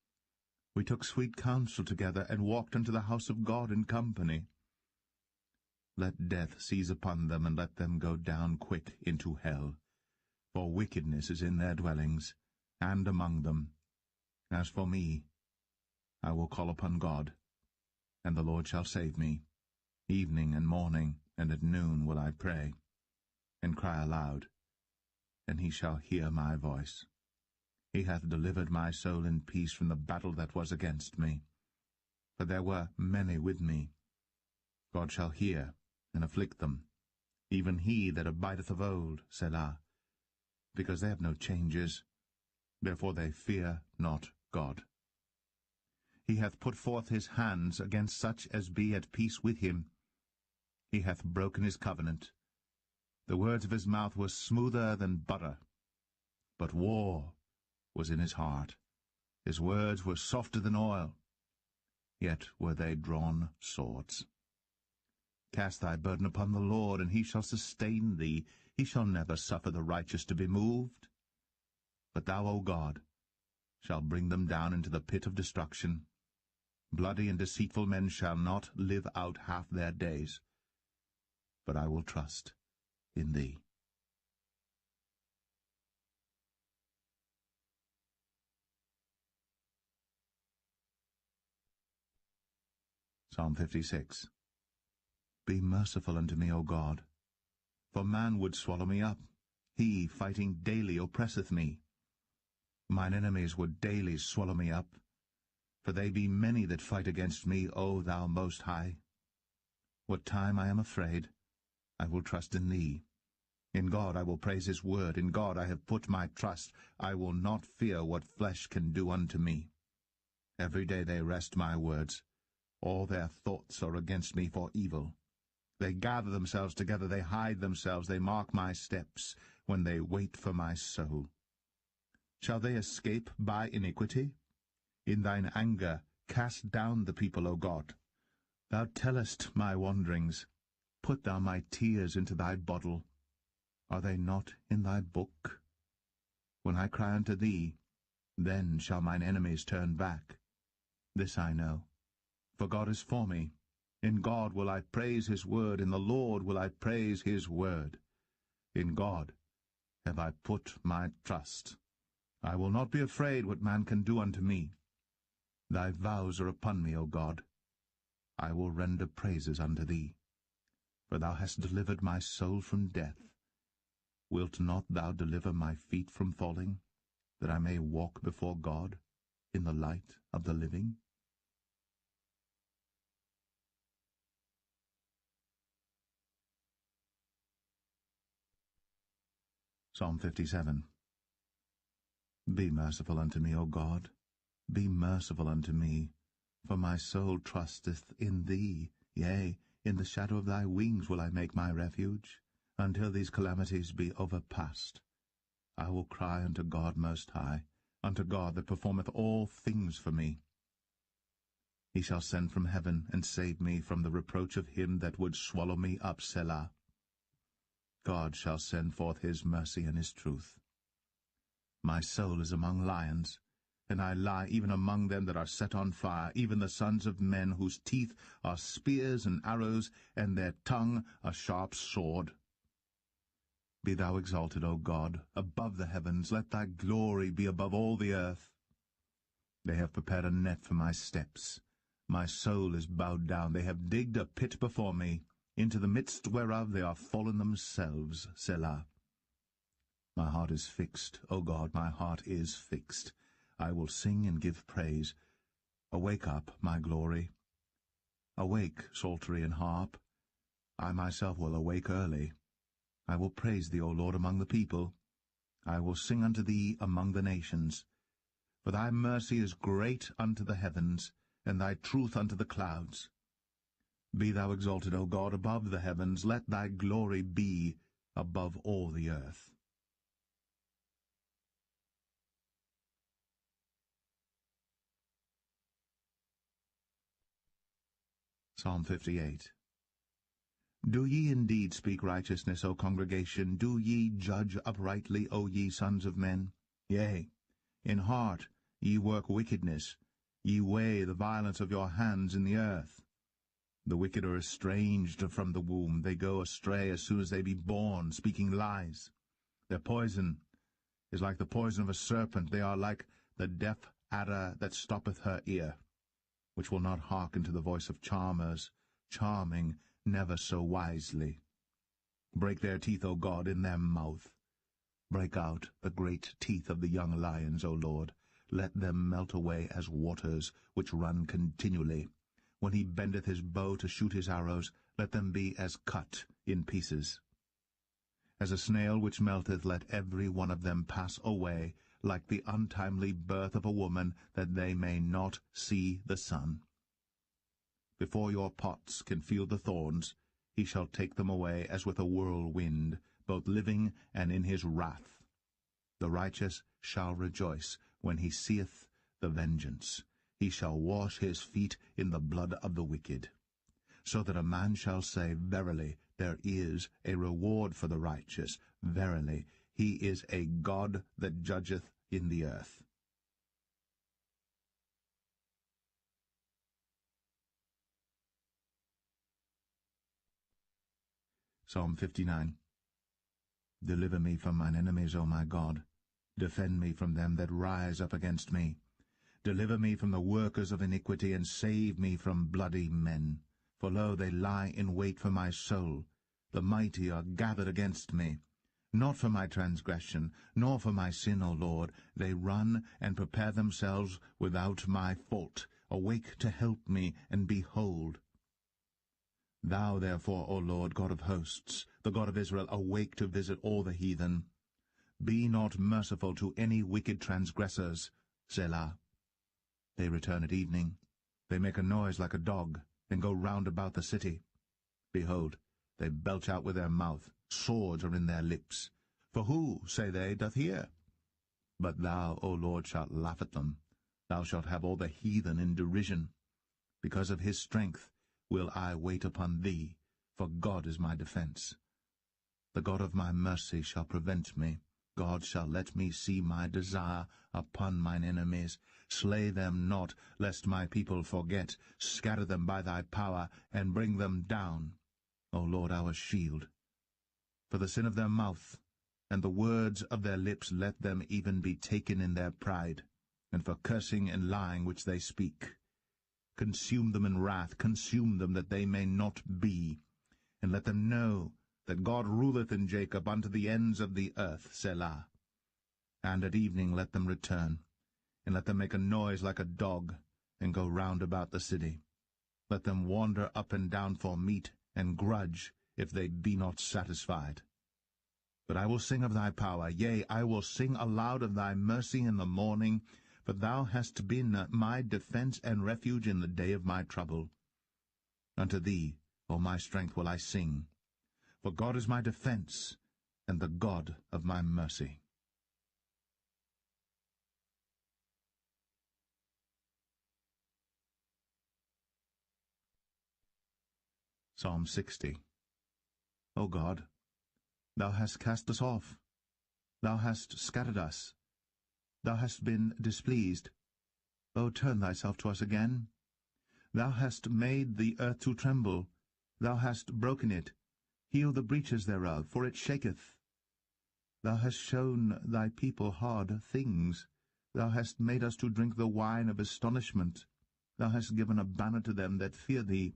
We took sweet counsel together, and walked unto the house of God in company. Let death seize upon them, and let them go down quick into hell. For wickedness is in their dwellings, and among them. As for me, I will call upon God, and the Lord shall save me. Evening and morning, and at noon will I pray, and cry aloud, and he shall hear my voice. He hath delivered my soul in peace from the battle that was against me. For there were many with me. God shall hear and afflict them, even he that abideth of old, Selah, because they have no changes, therefore they fear not God. He hath put forth his hands against such as be at peace with him. He hath broken his covenant. The words of his mouth were smoother than butter, but war was in his heart. His words were softer than oil, yet were they drawn swords. Cast thy burden upon the Lord, and he shall sustain thee. He shall never suffer the righteous to be moved. But thou, O God, shalt bring them down into the pit of destruction. Bloody and deceitful men shall not live out half their days. But I will trust in thee. Psalm 56. Be merciful unto me, O God, for man would swallow me up. He, fighting daily, oppresseth me. Mine enemies would daily swallow me up, for they be many that fight against me, O thou Most High. What time I am afraid, I will trust in thee. In God I will praise his word. In God I have put my trust. I will not fear what flesh can do unto me. Every day they wrest my words. All their thoughts are against me for evil. They gather themselves together, they hide themselves, they mark my steps, when they wait for my soul. Shall they escape by iniquity? In thine anger cast down the people, O God. Thou tellest my wanderings. Put thou my tears into thy bottle. Are they not in thy book? When I cry unto thee, then shall mine enemies turn back. This I know, for God is for me. In God will I praise his word, in the Lord will I praise his word. In God have I put my trust. I will not be afraid what man can do unto me. Thy vows are upon me, O God. I will render praises unto thee. For thou hast delivered my soul from death. Wilt not thou deliver my feet from falling, that I may walk before God in the light of the living? Psalm 57. Be merciful unto me, O God, be merciful unto me, for my soul trusteth in thee. Yea, in the shadow of thy wings will I make my refuge, until these calamities be overpast. I will cry unto God Most High, unto God that performeth all things for me. He shall send from heaven, and save me from the reproach of him that would swallow me up, Selah. God shall send forth his mercy and his truth. My soul is among lions, and I lie even among them that are set on fire, even the sons of men, whose teeth are spears and arrows, and their tongue a sharp sword. Be thou exalted, O God, above the heavens. Let thy glory be above all the earth. They have prepared a net for my steps. My soul is bowed down. They have digged a pit before me. Into the midst whereof they are fallen themselves, Selah. My heart is fixed, O God, my heart is fixed. I will sing and give praise. Awake up, my glory. Awake, psaltery and harp. I myself will awake early. I will praise thee, O Lord, among the people. I will sing unto thee among the nations. For thy mercy is great unto the heavens, and thy truth unto the clouds. Be thou exalted, O God, above the heavens. Let thy glory be above all the earth. Psalm 58. Do ye indeed speak righteousness, O congregation? Do ye judge uprightly, O ye sons of men? Yea, in heart ye work wickedness. Ye weigh the violence of your hands in the earth. The wicked are estranged from the womb. They go astray as soon as they be born, speaking lies. Their poison is like the poison of a serpent. They are like the deaf adder that stoppeth her ear, which will not hearken to the voice of charmers, charming never so wisely. Break their teeth, O God, in their mouth. Break out the great teeth of the young lions, O Lord. Let them melt away as waters, which run continually. When he bendeth his bow to shoot his arrows, let them be as cut in pieces. As a snail which melteth, let every one of them pass away, like the untimely birth of a woman, that they may not see the sun. Before your pots can feel the thorns, he shall take them away as with a whirlwind, both living and in his wrath. The righteous shall rejoice when he seeth the vengeance. He shall wash his feet in the blood of the wicked. So that a man shall say, Verily, there is a reward for the righteous. Verily, he is a God that judgeth in the earth. Psalm 59. Deliver me from mine enemies, O my God. Defend me from them that rise up against me. Deliver me from the workers of iniquity, and save me from bloody men. For lo, they lie in wait for my soul. The mighty are gathered against me. Not for my transgression, nor for my sin, O Lord. They run and prepare themselves without my fault. Awake to help me, and behold. Thou therefore, O Lord, God of hosts, the God of Israel, awake to visit all the heathen. Be not merciful to any wicked transgressors. Selah. They return at evening. They make a noise like a dog, and go round about the city. Behold, they belch out with their mouth. Swords are in their lips. For who, say they, doth hear? But thou, O Lord, shalt laugh at them. Thou shalt have all the heathen in derision. Because of his strength will I wait upon thee, for God is my defense. The God of my mercy shall prevent me. God shall let me see my desire upon mine enemies. Slay them not, lest my people forget. Scatter them by thy power, and bring them down, O Lord, our shield. For the sin of their mouth, and the words of their lips, let them even be taken in their pride, and for cursing and lying which they speak. Consume them in wrath, consume them, that they may not be. And let them know that God ruleth in Jacob unto the ends of the earth. Selah. And at evening let them return, and let them make a noise like a dog, and go round about the city. Let them wander up and down for meat, and grudge, if they be not satisfied. But I will sing of thy power, yea, I will sing aloud of thy mercy in the morning, for thou hast been my defense and refuge in the day of my trouble. Unto thee, O my strength, will I sing, for God is my defense, and the God of my mercy. Psalm 60. O God, thou hast cast us off. Thou hast scattered us. Thou hast been displeased. O turn thyself to us again. Thou hast made the earth to tremble. Thou hast broken it. Heal the breaches thereof, for it shaketh. Thou hast shown thy people hard things. Thou hast made us to drink the wine of astonishment. Thou hast given a banner to them that fear thee,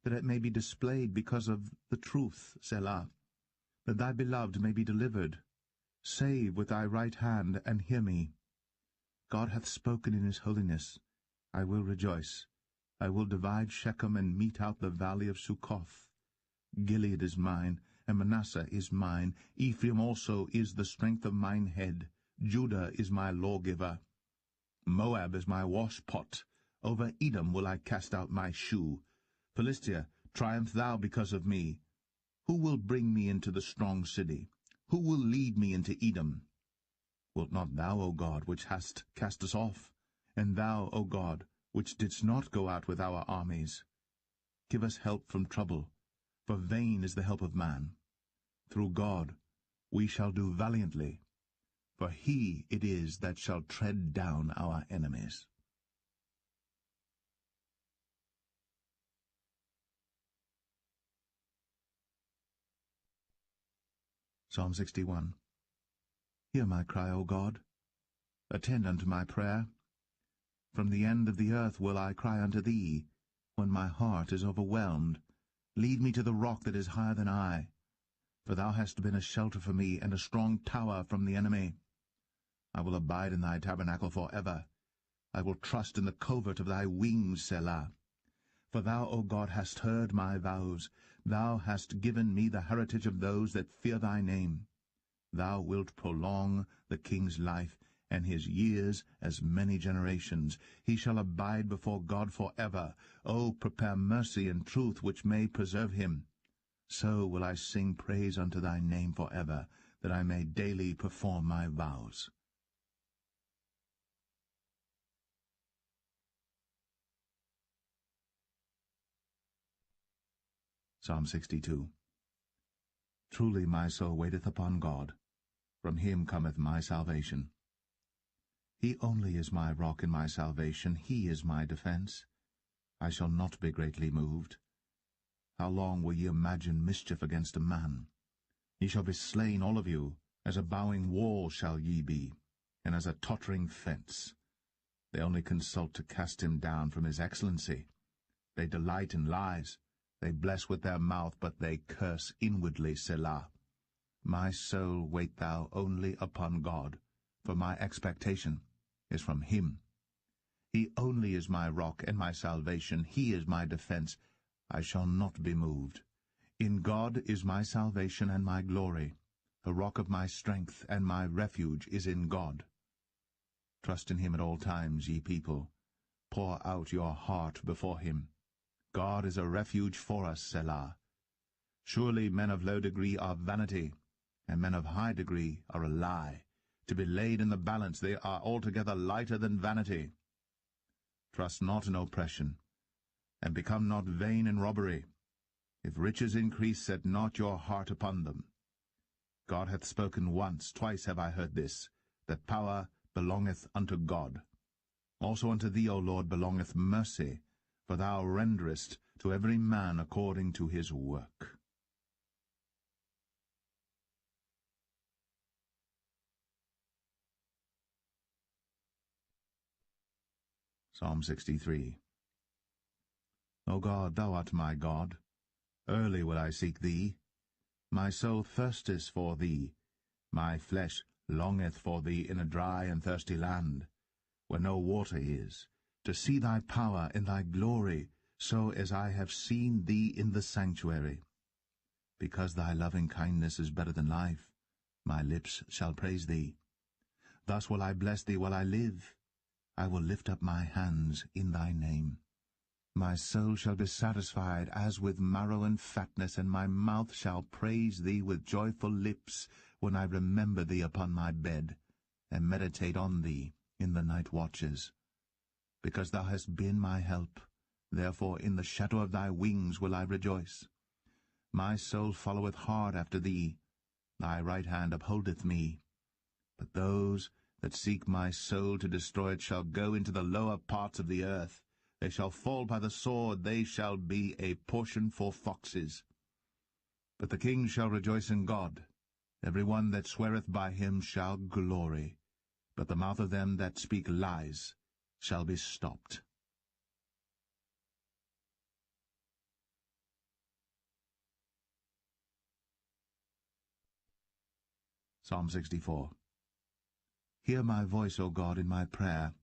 that it may be displayed because of the truth, Selah, that thy beloved may be delivered. Save with thy right hand, and hear me. God hath spoken in his holiness. I will rejoice. I will divide Shechem, and mete out the valley of Succoth. Gilead is mine, and Manasseh is mine. Ephraim also is the strength of mine head. Judah is my lawgiver. Moab is my washpot. Over Edom will I cast out my shoe. Philistia, triumph thou because of me. Who will bring me into the strong city? Who will lead me into Edom? Wilt not thou, O God, which hast cast us off? And thou, O God, which didst not go out with our armies? Give us help from trouble, for vain is the help of man. Through God we shall do valiantly, for he it is that shall tread down our enemies. Psalm 61. Hear my cry, O God. Attend unto my prayer. From the end of the earth will I cry unto thee, when my heart is overwhelmed. Lead me to the rock that is higher than I. For thou hast been a shelter for me, and a strong tower from the enemy. I will abide in thy tabernacle for ever. I will trust in the covert of thy wings, Selah. For thou, O God, hast heard my vows. Thou hast given me the heritage of those that fear thy name. Thou wilt prolong the king's life, and his years as many generations. He shall abide before God for ever. O prepare mercy and truth, which may preserve him. So will I sing praise unto thy name for ever, that I may daily perform my vows. Psalm 62. Truly my soul waiteth upon God. From him cometh my salvation. He only is my rock and my salvation. He is my defence. I shall not be greatly moved. How long will ye imagine mischief against a man? Ye shall be slain, all of you. As a bowing wall shall ye be, and as a tottering fence. They only consult to cast him down from his excellency. They delight in lies. They bless with their mouth, but they curse inwardly, Selah. My soul, wait thou only upon God, for my expectation is from him. He only is my rock and my salvation. He is my defence. I shall not be moved. In God is my salvation and my glory. The rock of my strength and my refuge is in God. Trust in him at all times, ye people. Pour out your heart before him. God is a refuge for us, Selah. Surely men of low degree are vanity, and men of high degree are a lie. To be laid in the balance, they are altogether lighter than vanity. Trust not in oppression, and become not vain in robbery. If riches increase, set not your heart upon them. God hath spoken once, twice have I heard this, that power belongeth unto God. Also unto thee, O Lord, belongeth mercy, for thou renderest to every man according to his work. Psalm 63. O God, thou art my God. Early will I seek thee. My soul thirsteth for thee. My flesh longeth for thee in a dry and thirsty land, where no water is, to see thy power and thy glory, so as I have seen thee in the sanctuary. Because thy loving kindness is better than life, my lips shall praise thee. Thus will I bless thee while I live. I will lift up my hands in thy name. My soul shall be satisfied as with marrow and fatness, and my mouth shall praise thee with joyful lips, when I remember thee upon my bed, and meditate on thee in the night watches. Because thou hast been my help, therefore in the shadow of thy wings will I rejoice. My soul followeth hard after thee. Thy right hand upholdeth me. But those that seek my soul to destroy it shall go into the lower parts of the earth. They shall fall by the sword. They shall be a portion for foxes. But the king shall rejoice in God. Every one that sweareth by him shall glory. But the mouth of them that speak lies shall be stopped. Psalm 64. Hear my voice, O God, in my prayer.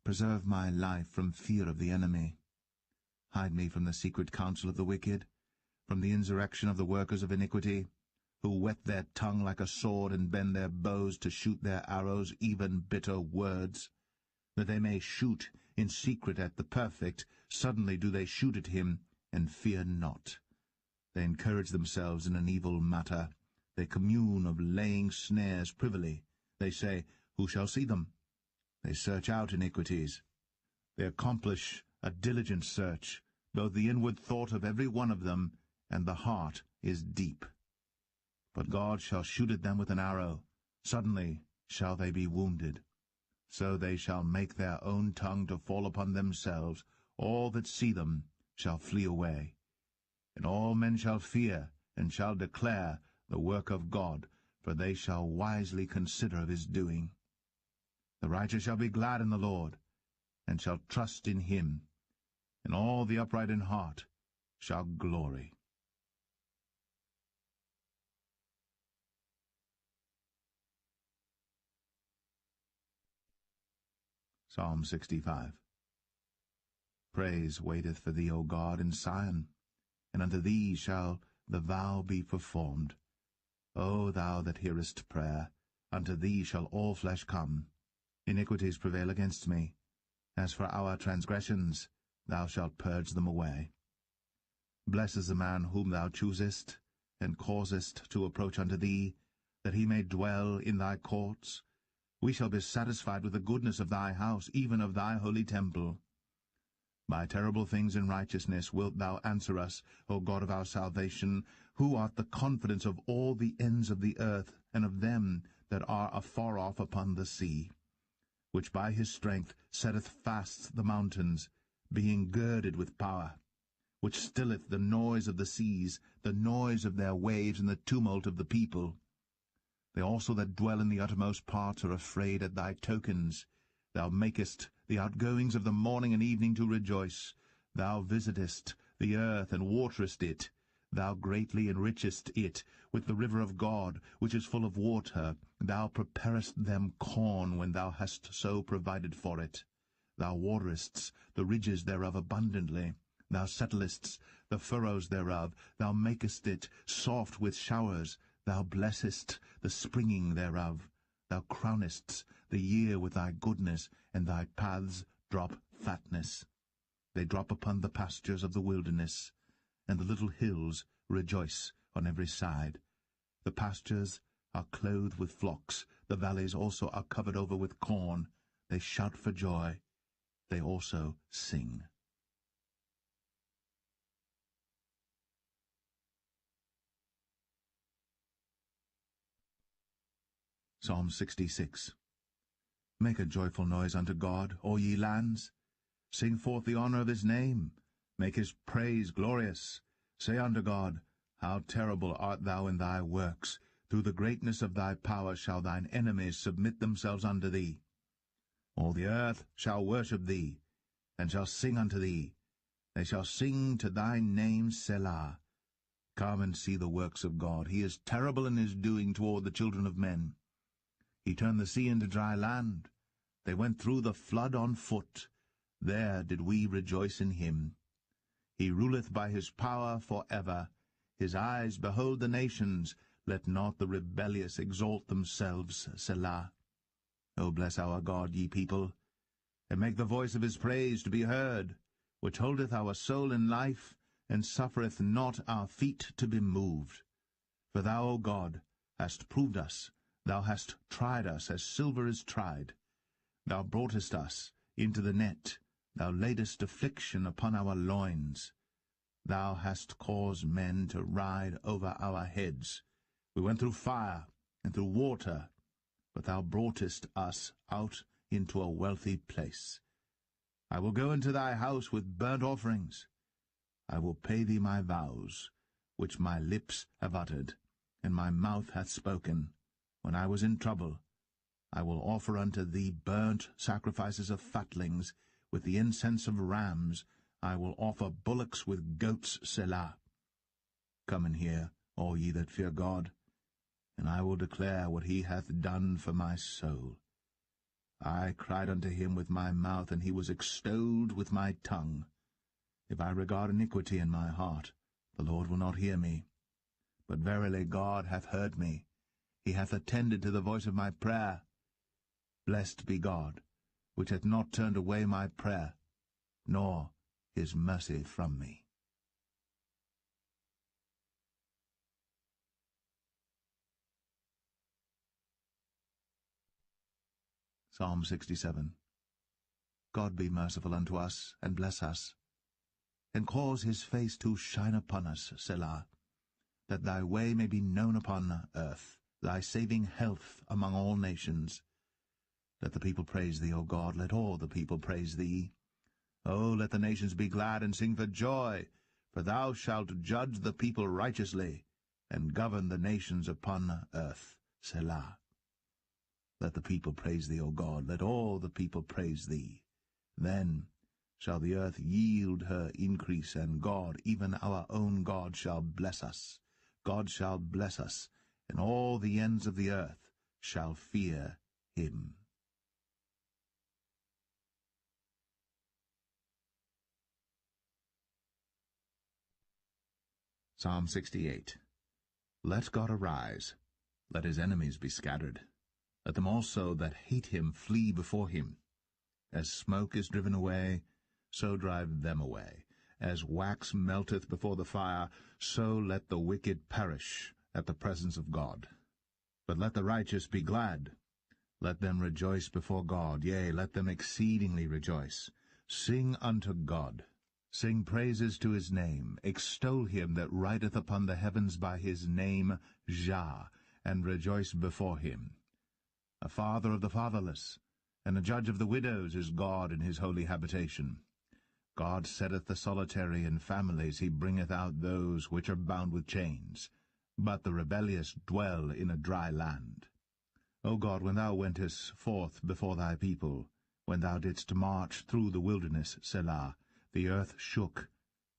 Preserve my life from fear of the enemy. Hide me from the secret counsel of the wicked, from the insurrection of the workers of iniquity, who whet their tongue like a sword and bend their bows to shoot their arrows, even bitter words. That they may shoot in secret at the perfect, suddenly do they shoot at him, and fear not. They encourage themselves in an evil matter. They commune of laying snares privily. They say, Who shall see them? They search out iniquities. They accomplish a diligent search, both the inward thought of every one of them, and the heart is deep. But God shall shoot at them with an arrow. Suddenly shall they be wounded. So they shall make their own tongue to fall upon themselves. All that see them shall flee away. And all men shall fear, and shall declare the work of God, for they shall wisely consider of his doing. The righteous shall be glad in the Lord, and shall trust in him, and all the upright in heart shall glory. Psalm 65. Praise waiteth for thee, O God, in Sion, and unto thee shall the vow be performed. O thou that hearest prayer, unto thee shall all flesh come. Iniquities prevail against me. As for our transgressions, thou shalt purge them away. Blessed is the man whom thou choosest, and causest to approach unto thee, that he may dwell in thy courts. We shall be satisfied with the goodness of thy house, even of thy holy temple. By terrible things in righteousness wilt thou answer us, O God of our salvation, who art the confidence of all the ends of the earth, and of them that are afar off upon the sea, which by his strength setteth fast the mountains, being girded with power, which stilleth the noise of the seas, the noise of their waves, and the tumult of the people. They also that dwell in the uttermost parts are afraid at thy tokens. Thou makest the outgoings of the morning and evening to rejoice. Thou visitest the earth and waterest it. Thou greatly enrichest it with the river of God, which is full of water. Thou preparest them corn when thou hast so provided for it. Thou waterest the ridges thereof abundantly. Thou settlest the furrows thereof. Thou makest it soft with showers. Thou blessest the springing thereof. Thou crownest the year with thy goodness, and thy paths drop fatness. They drop upon the pastures of the wilderness, and the little hills rejoice on every side. The pastures are clothed with flocks, the valleys also are covered over with corn. They shout for joy, they also sing. Psalm 66. Make a joyful noise unto God, all ye lands. Sing forth the honour of his name. Make his praise glorious. Say unto God, How terrible art thou in thy works! Through the greatness of thy power shall thine enemies submit themselves unto thee. All the earth shall worship thee, and shall sing unto thee. They shall sing to thy name, Selah. Come and see the works of God. He is terrible in his doing toward the children of men. He turned the sea into dry land. They went through the flood on foot. There did we rejoice in him. He ruleth by his power for ever. His eyes behold the nations. Let not the rebellious exalt themselves. Selah. O bless our God, ye people, and make the voice of his praise to be heard, which holdeth our soul in life, and suffereth not our feet to be moved. For thou, O God, hast proved us. Thou hast tried us as silver is tried. Thou broughtest us into the net. Thou laidest affliction upon our loins. Thou hast caused men to ride over our heads. We went through fire and through water, but thou broughtest us out into a wealthy place. I will go into thy house with burnt offerings. I will pay thee my vows, which my lips have uttered, and my mouth hath spoken. When I was in trouble, I will offer unto thee burnt sacrifices of fatlings, with the incense of rams. I will offer bullocks with goats, Selah. Come and hear, all ye that fear God, and I will declare what he hath done for my soul. I cried unto him with my mouth, and he was extolled with my tongue. If I regard iniquity in my heart, the Lord will not hear me. But verily God hath heard me. He hath attended to the voice of my prayer. Blessed be God, which hath not turned away my prayer, nor his mercy from me. Psalm 67. God be merciful unto us, and bless us, and cause his face to shine upon us, Selah, that thy way may be known upon earth, thy saving health among all nations. Let the people praise thee, O God, let all the people praise thee. O let the nations be glad and sing for joy, for thou shalt judge the people righteously, and govern the nations upon earth. Selah. Let the people praise thee, O God, let all the people praise thee. Then shall the earth yield her increase, and God, even our own God, shall bless us. God shall bless us, and all the ends of the earth shall fear him. Psalm 68. Let God arise. Let his enemies be scattered. Let them also that hate him flee before him. As smoke is driven away, so drive them away. As wax melteth before the fire, so let the wicked perish at the presence of God. But let the righteous be glad. Let them rejoice before God, yea, let them exceedingly rejoice. Sing unto God. Sing praises to his name. Extol him that rideth upon the heavens by his name, Jah, and rejoice before him. A father of the fatherless, and a judge of the widows is God in his holy habitation. God setteth the solitary in families, he bringeth out those which are bound with chains. But the rebellious dwell in a dry land. O God, when thou wentest forth before thy people, when thou didst march through the wilderness, Selah, the earth shook,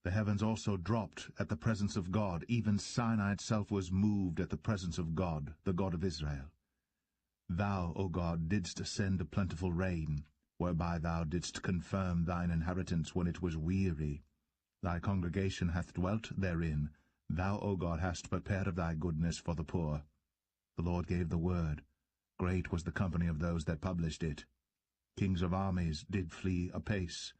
the heavens also dropped at the presence of God, even Sinai itself was moved at the presence of God, the God of Israel. Thou, O God, didst send a plentiful rain, whereby thou didst confirm thine inheritance when it was weary. Thy congregation hath dwelt therein. Thou, O God, hast prepared of thy goodness for the poor. The Lord gave the word. Great was the company of those that published it. Kings of armies did flee apace,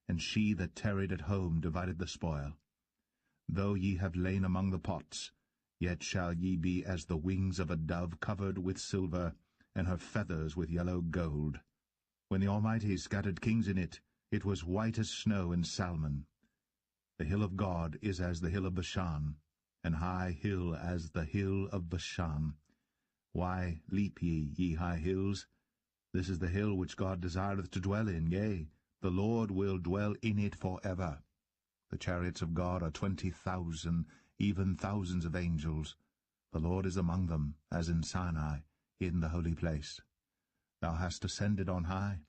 and she that tarried at home divided the spoil. Though ye have lain among the pots, yet shall ye be as the wings of a dove covered with silver, and her feathers with yellow gold. When the Almighty scattered kings in it, it was white as snow and salmon. The hill of God is as the hill of Bashan, an high hill as the hill of Bashan. Why leap ye, ye high hills? This is the hill which God desireth to dwell in, yea, the Lord will dwell in it for ever. The chariots of God are 20,000, even thousands of angels. The Lord is among them, as in Sinai, in the holy place. Thou hast ascended on high.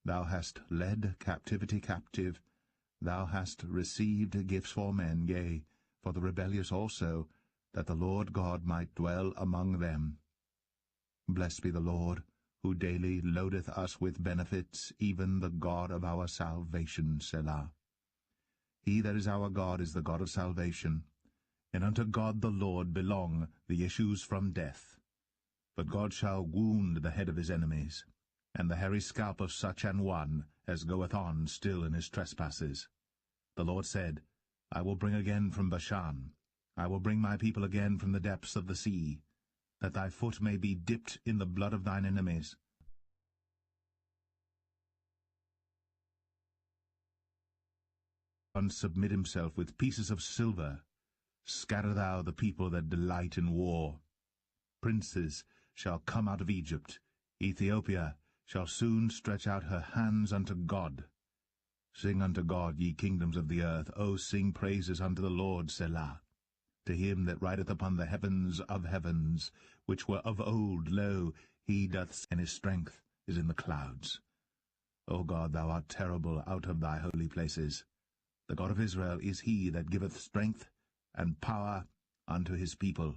Thou hast led captivity captive. Thou hast received gifts for men, yea, for the rebellious also, that the Lord God might dwell among them. Blessed be the Lord, who daily loadeth us with benefits, even the God of our salvation, Selah. He that is our God is the God of salvation, and unto God the Lord belong the issues from death. But God shall wound the head of his enemies, and the hairy scalp of such an one as goeth on still in his trespasses. The Lord said, I will bring again from Bashan, I will bring my people again from the depths of the sea, that thy foot may be dipped in the blood of thine enemies. Submit himself with pieces of silver. Scatter thou the people that delight in war. Princes shall come out of Egypt. Ethiopia shall soon stretch out her hands unto God. Sing unto God, ye kingdoms of the earth. O sing praises unto the Lord, Selah. To him that rideth upon the heavens of heavens, which were of old, lo, he doth, and his strength is in the clouds. O God, thou art terrible out of thy holy places. The God of Israel is he that giveth strength and power unto his people.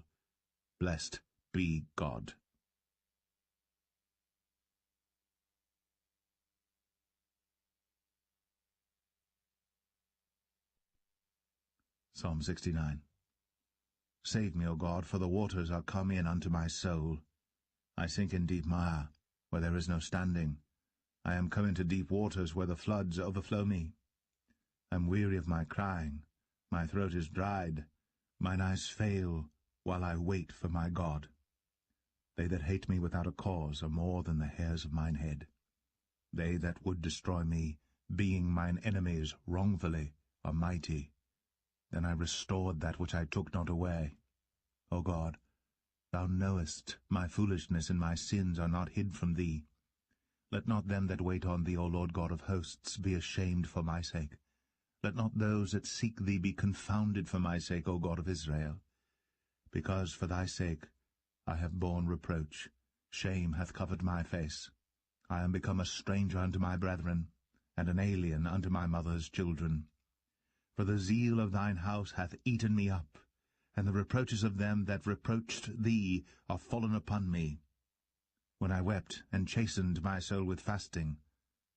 Blessed be God. Psalm 69. Save me, O God, for the waters are come in unto my soul. I sink in deep mire, where there is no standing. I am come into deep waters, where the floods overflow me. I am weary of my crying. My throat is dried. Mine eyes fail, while I wait for my God. They that hate me without a cause are more than the hairs of mine head. They that would destroy me, being mine enemies wrongfully, are mighty. Then I restored that which I took not away. O God, thou knowest my foolishness, and my sins are not hid from thee. Let not them that wait on thee, O Lord God of hosts, be ashamed for my sake. Let not those that seek thee be confounded for my sake, O God of Israel. Because for thy sake I have borne reproach. Shame hath covered my face. I am become a stranger unto my brethren, and an alien unto my mother's children. For the zeal of thine house hath eaten me up, and the reproaches of them that reproached thee are fallen upon me. When I wept and chastened my soul with fasting,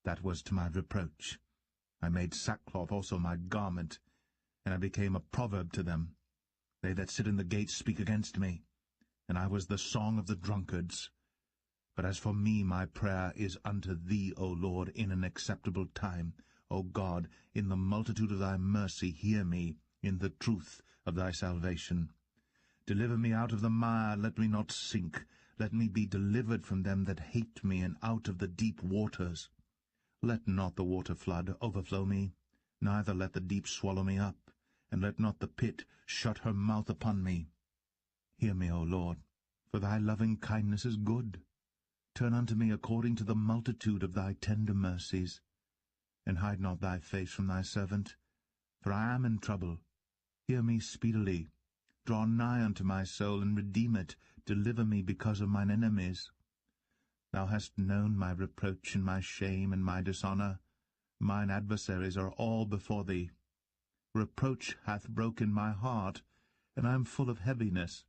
that was to my reproach. I made sackcloth also my garment, and I became a proverb to them. They that sit in the gates speak against me, and I was the song of the drunkards. But as for me, my prayer is unto thee, O Lord, in an acceptable time. O God, in the multitude of thy mercy hear me, in the truth of thy salvation. Deliver me out of the mire, let me not sink. Let me be delivered from them that hate me, and out of the deep waters. Let not the water flood overflow me, neither let the deep swallow me up, and let not the pit shut her mouth upon me. Hear me, O Lord, for thy loving kindness is good. Turn unto me according to the multitude of thy tender mercies, and hide not thy face from thy servant, for I am in trouble. Hear me speedily. Draw nigh unto my soul, and redeem it. Deliver me because of mine enemies. Thou hast known my reproach and my shame and my dishonour. Mine adversaries are all before thee. Reproach hath broken my heart, and I am full of heaviness.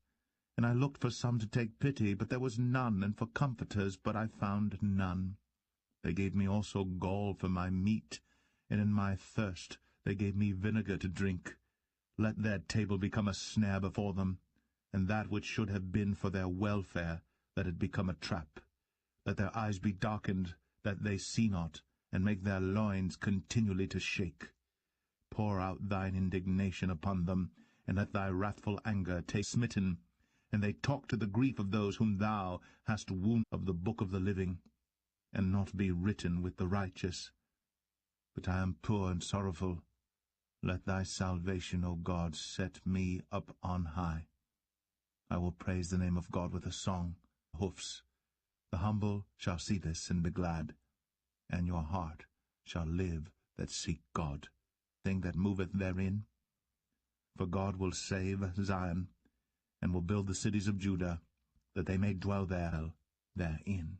And I looked for some to take pity, but there was none, and for comforters, but I found none. They gave me also gall for my meat, and in my thirst they gave me vinegar to drink. Let their table become a snare before them, and that which should have been for their welfare, let it become a trap. Let their eyes be darkened, that they see not, and make their loins continually to shake. Pour out thine indignation upon them, and let thy wrathful anger take smitten, and they talk to the grief of those whom thou hast wounded of the book of the living, and not be written with the righteous. But I am poor and sorrowful. Let thy salvation, O God, set me up on high. I will praise the name of God with a song, hoofs. The humble shall see this and be glad, and your heart shall live that seek God, thing that moveth therein. For God will save Zion, and will build the cities of Judah, that they may dwell therein.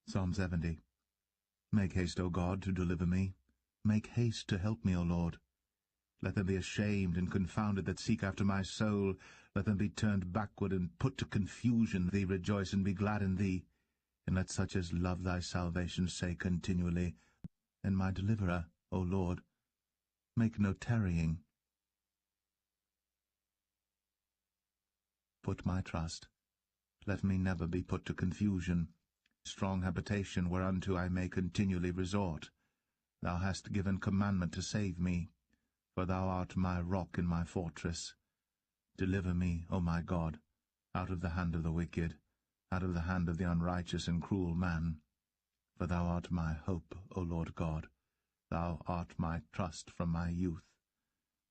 Psalm 70. Make haste, O God, to deliver me. Make haste to help me, O Lord. Let them be ashamed and confounded that seek after my soul. Let them be turned backward and put to confusion. Thee rejoice and be glad in thee. And let such as love thy salvation say continually, and my deliverer, O Lord, make no tarrying. Put my trust. Let me never be put to confusion. Strong habitation whereunto I may continually resort. Thou hast given commandment to save me, for thou art my rock and my fortress. Deliver me, O my God, out of the hand of the wicked, out of the hand of the unrighteous and cruel man. For thou art my hope, O Lord God. Thou art my trust from my youth.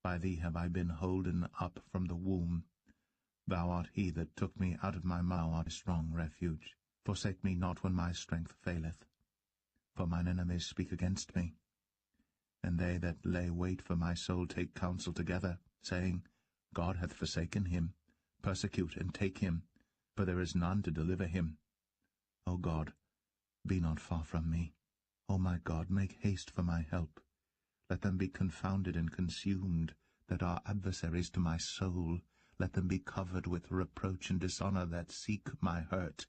By thee have I been holden up from the womb. Thou art he that took me out of my mouth, art a strong refuge. Forsake me not when my strength faileth. For mine enemies speak against me, and they that lay wait for my soul take counsel together, saying, God hath forsaken him. Persecute and take him, for there is none to deliver him. O God, be not far from me. O my God, make haste for my help. Let them be confounded and consumed that are adversaries to my soul. Let them be covered with reproach and dishonour that seek my hurt.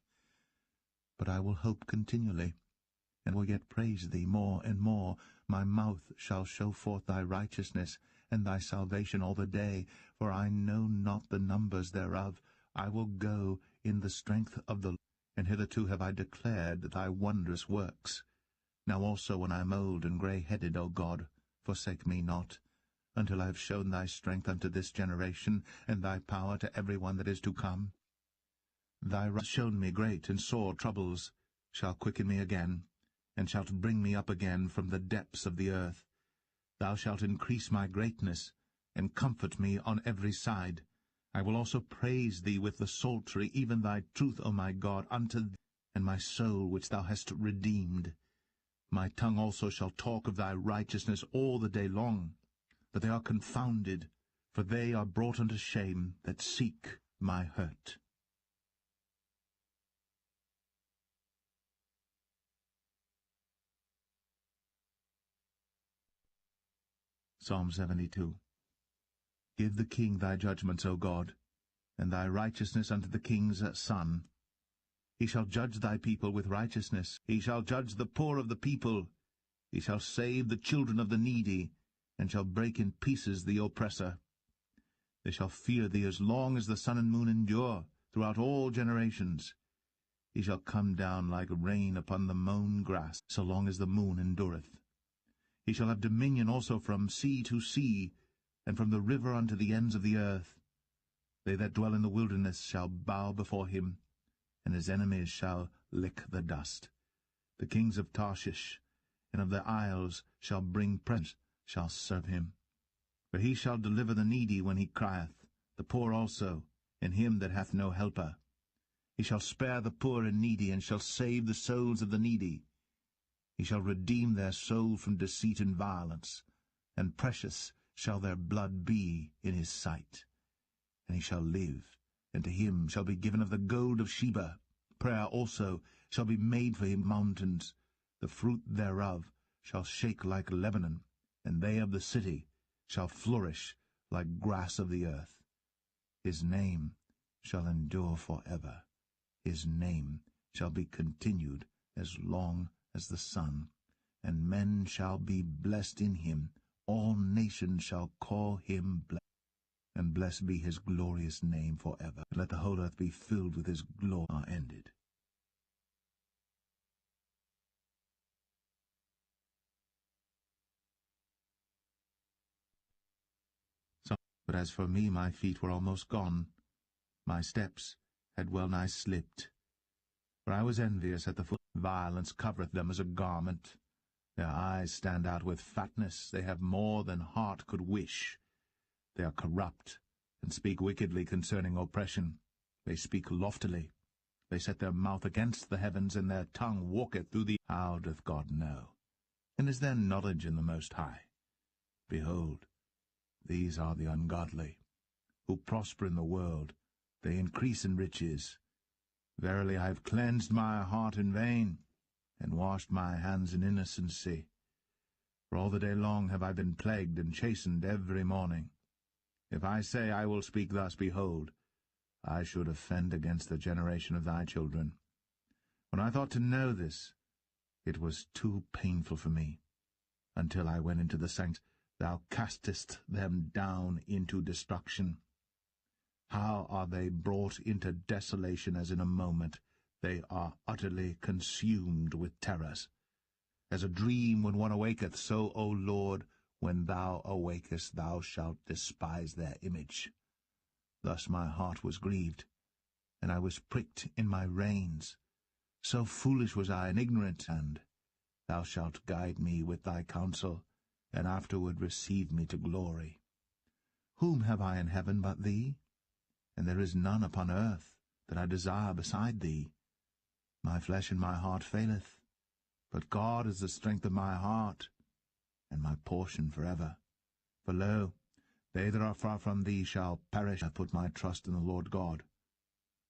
But I will hope continually, and will yet praise thee more and more. My mouth shall show forth thy righteousness and thy salvation all the day, for I know not the numbers thereof. I will go in the strength of the Lord, and hitherto have I declared thy wondrous works. Now also when I am old and grey-headed, O God, forsake me not, until I have shown thy strength unto this generation, and thy power to every one that is to come. Thy right shown me great and sore troubles, shall quicken me again, and shalt bring me up again from the depths of the earth. Thou shalt increase my greatness, and comfort me on every side. I will also praise thee with the psaltery, even thy truth, O my God, unto thee, and my soul which thou hast redeemed. My tongue also shall talk of thy righteousness all the day long. But they are confounded, for they are brought unto shame that seek my hurt. Psalm 72. Give the king thy judgments, O God, and thy righteousness unto the king's son. He shall judge thy people with righteousness. He shall judge the poor of the people. He shall save the children of the needy, and shall break in pieces the oppressor. They shall fear thee as long as the sun and moon endure, throughout all generations. He shall come down like rain upon the mown grass, so long as the moon endureth. He shall have dominion also from sea to sea, and from the river unto the ends of the earth. They that dwell in the wilderness shall bow before him, and his enemies shall lick the dust. The kings of Tarshish and of the isles shall bring presents, shall serve him. For he shall deliver the needy when he crieth, the poor also, and him that hath no helper. He shall spare the poor and needy, and shall save the souls of the needy. He shall redeem their soul from deceit and violence, and precious shall their blood be in his sight. And he shall live, and to him shall be given of the gold of Sheba. Prayer also shall be made for him mountains. The fruit thereof shall shake like Lebanon, and they of the city shall flourish like grass of the earth. His name shall endure forever. His name shall be continued as long as the sun, and men shall be blessed in him. All nations shall call him blessed, and blessed be his glorious name forever. Let the whole earth be filled with his glory. Are ended. But as for me, my feet were almost gone. My steps had well nigh slipped. For I was envious at the foot. Violence covereth them as a garment. Their eyes stand out with fatness. They have more than heart could wish. They are corrupt, and speak wickedly concerning oppression. They speak loftily. They set their mouth against the heavens, and their tongue walketh through the... How doth God know? And is there knowledge in the Most High? Behold, these are the ungodly, who prosper in the world. They increase in riches. Verily I have cleansed my heart in vain, and washed my hands in innocency. For all the day long have I been plagued and chastened every morning. If I say I will speak thus, behold, I should offend against the generation of thy children. When I thought to know this, it was too painful for me. Until I went into the sanctuary, thou castest them down into destruction. How are they brought into desolation as in a moment? They are utterly consumed with terrors. As a dream when one awaketh, so, O Lord, when thou awakest, thou shalt despise their image. Thus my heart was grieved, and I was pricked in my reins. So foolish was I and ignorant, and thou shalt guide me with thy counsel, and afterward receive me to glory. Whom have I in heaven but thee? And there is none upon earth that I desire beside thee. My flesh and my heart faileth, but God is the strength of my heart, and my portion forever. For lo, they that are far from thee shall perish. I put my trust in the Lord God,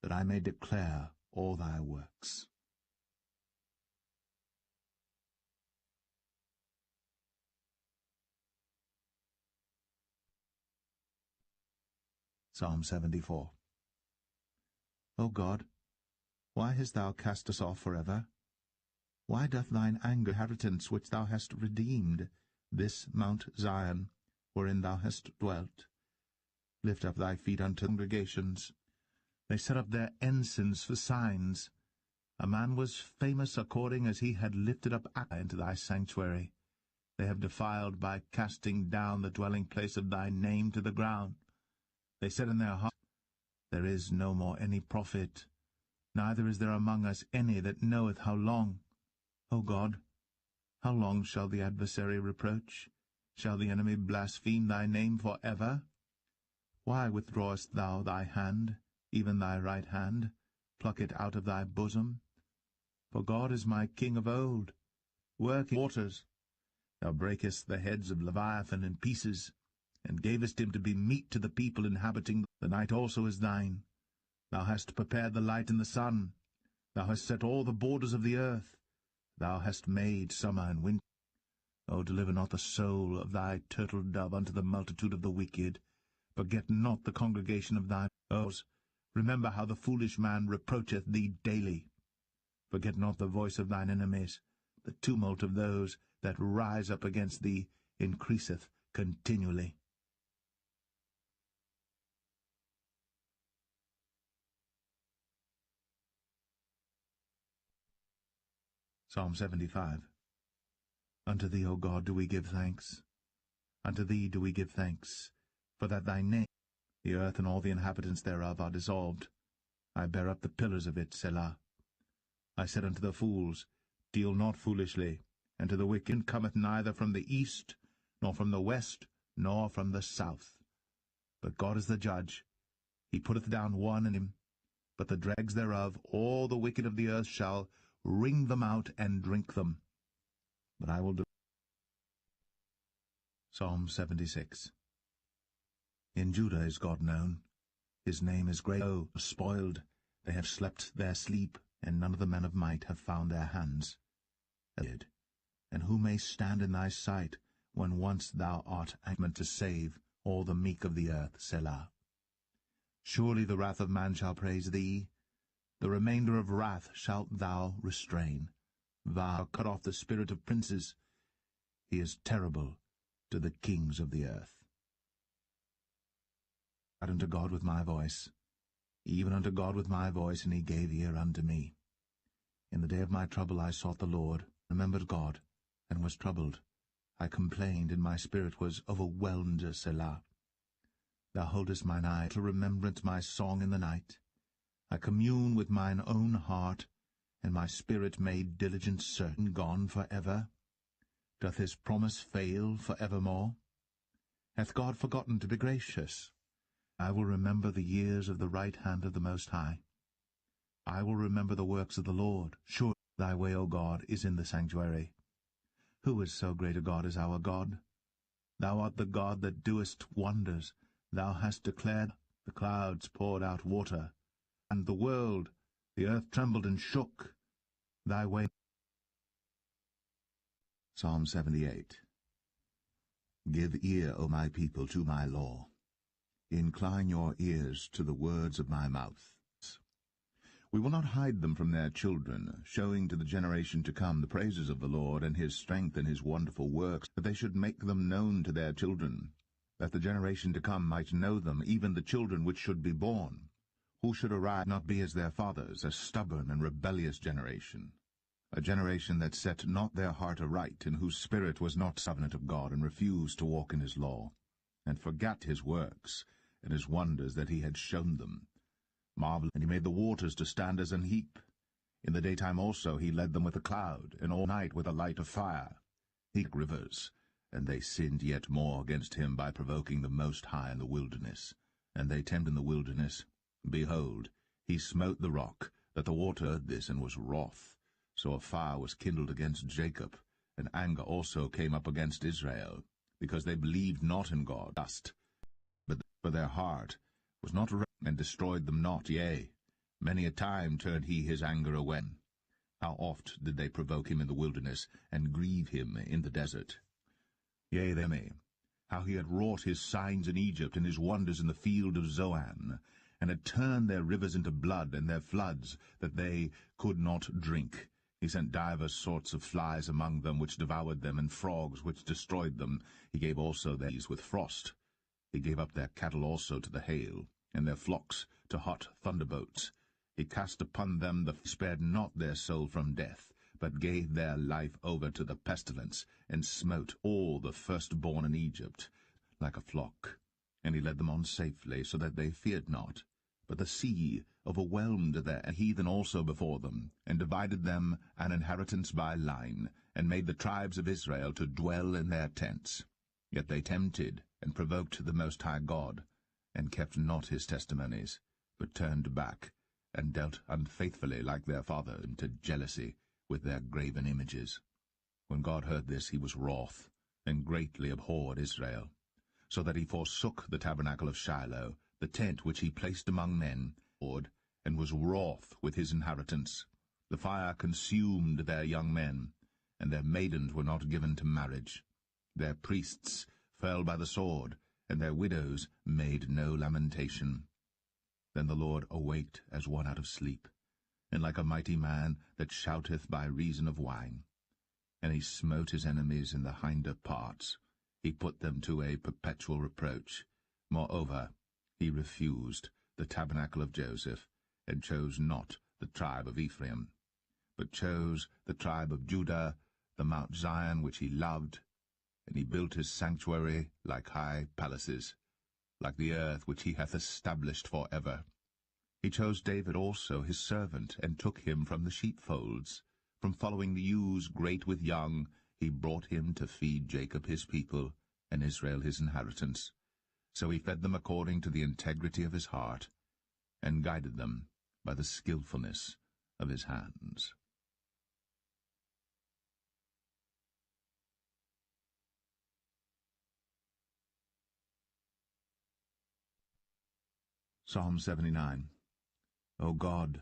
that I may declare all thy works. Psalm 74. O God, why hast thou cast us off forever? Why doth thine anger inheritance which thou hast redeemed, this Mount Zion, wherein thou hast dwelt? Lift up thy feet unto congregations. They set up their ensigns for signs. A man was famous according as he had lifted up Akka into thy sanctuary. They have defiled by casting down the dwelling place of thy name to the ground. They said in their hearts, There is no more any prophet, neither is there among us any that knoweth how long. O God, how long shall the adversary reproach? Shall the enemy blaspheme thy name for ever? Why withdrawest thou thy hand, even thy right hand? Pluck it out of thy bosom. For God is my King of old, working waters. Thou breakest the heads of Leviathan in pieces, and gavest him to be meat to the people inhabiting. The night also is thine. Thou hast prepared the light and the sun. Thou hast set all the borders of the earth. Thou hast made summer and winter. O deliver not the soul of thy turtle-dove unto the multitude of the wicked. Forget not the congregation of thy foes. Remember how the foolish man reproacheth thee daily. Forget not the voice of thine enemies. The tumult of those that rise up against thee increaseth continually. Psalm 75. Unto thee, O God, do we give thanks. Unto thee do we give thanks, for that thy name, the earth and all the inhabitants thereof, are dissolved. I bear up the pillars of it, Selah. I said unto the fools, Deal not foolishly, and to the wicked cometh neither from the east, nor from the west, nor from the south. But God is the judge. He putteth down one in him, but the dregs thereof, all the wicked of the earth shall wring them out and drink them. But I will do. Psalm 76. In Judah is God known. His name is great. O spoiled, they have slept their sleep, and none of the men of might have found their hands. And who may stand in thy sight, when once thou art meant to save all the meek of the earth, Selah? Surely the wrath of man shall praise thee. The remainder of wrath shalt thou restrain. Thou cut off the spirit of princes. He is terrible to the kings of the earth. I cried unto God with my voice, even unto God with my voice, and he gave ear unto me. In the day of my trouble I sought the Lord, remembered God, and was troubled. I complained, and my spirit was overwhelmed, Selah. Thou holdest mine eye to remembrance my song in the night. I commune with mine own heart, and my spirit made diligent certain. Gone for ever? Doth his promise fail for evermore? Hath God forgotten to be gracious? I will remember the years of the right hand of the Most High. I will remember the works of the Lord. Sure, thy way, O God, is in the sanctuary. Who is so great a God as our God? Thou art the God that doest wonders. Thou hast declared, the clouds poured out water, and the world, the earth trembled and shook. Thy way. Psalm 78. Give ear, O my people, to my law. Incline your ears to the words of my mouth. We will not hide them from their children, showing to the generation to come the praises of the Lord and his strength and his wonderful works, that they should make them known to their children, that the generation to come might know them, even the children which should be born, who should arise not be as their fathers, a stubborn and rebellious generation, a generation that set not their heart aright, and whose spirit was not covenant of God, and refused to walk in his law, and forgat his works, and his wonders that he had shown them. Marvel, and he made the waters to stand as an heap. In the daytime also he led them with a cloud, and all night with a light of fire. He rivers, and they sinned yet more against him by provoking the Most High in the wilderness. And they tempt in the wilderness. Behold, he smote the rock, that the water heard this, and was wroth. So a fire was kindled against Jacob, and anger also came up against Israel, because they believed not in God. But for their heart was not right, and destroyed them not. Yea, many a time turned he his anger away. How oft did they provoke him in the wilderness, and grieve him in the desert? Yea, they may. How he had wrought his signs in Egypt, and his wonders in the field of Zoan, and had turned their rivers into blood, and their floods, that they could not drink. He sent divers sorts of flies among them, which devoured them, and frogs, which destroyed them. He gave also these with frost. He gave up their cattle also to the hail, and their flocks to hot thunderbolts. He cast upon them spared not their soul from death, but gave their life over to the pestilence, and smote all the firstborn in Egypt, like a flock. And he led them on safely, so that they feared not. But the sea overwhelmed their heathen also before them, and divided them an inheritance by line, and made the tribes of Israel to dwell in their tents. Yet they tempted and provoked the Most High God, and kept not his testimonies, but turned back, and dealt unfaithfully like their father, into jealousy with their graven images. When God heard this, he was wroth, and greatly abhorred Israel, so that he forsook the tabernacle of Shiloh, the tent which he placed among men, and was wroth with his inheritance. The fire consumed their young men, and their maidens were not given to marriage. Their priests fell by the sword, and their widows made no lamentation. Then the Lord awaked as one out of sleep, and like a mighty man that shouteth by reason of wine. And he smote his enemies in the hinder parts. He put them to a perpetual reproach. Moreover, he refused the tabernacle of Joseph, and chose not the tribe of Ephraim, but chose the tribe of Judah, the Mount Zion which he loved. And he built his sanctuary like high palaces, like the earth which he hath established for ever. He chose David also his servant, and took him from the sheepfolds. From following the ewes great with young, he brought him to feed Jacob his people, and Israel his inheritance. So he fed them according to the integrity of his heart, and guided them by the skillfulness of his hands. Psalm 79. O God,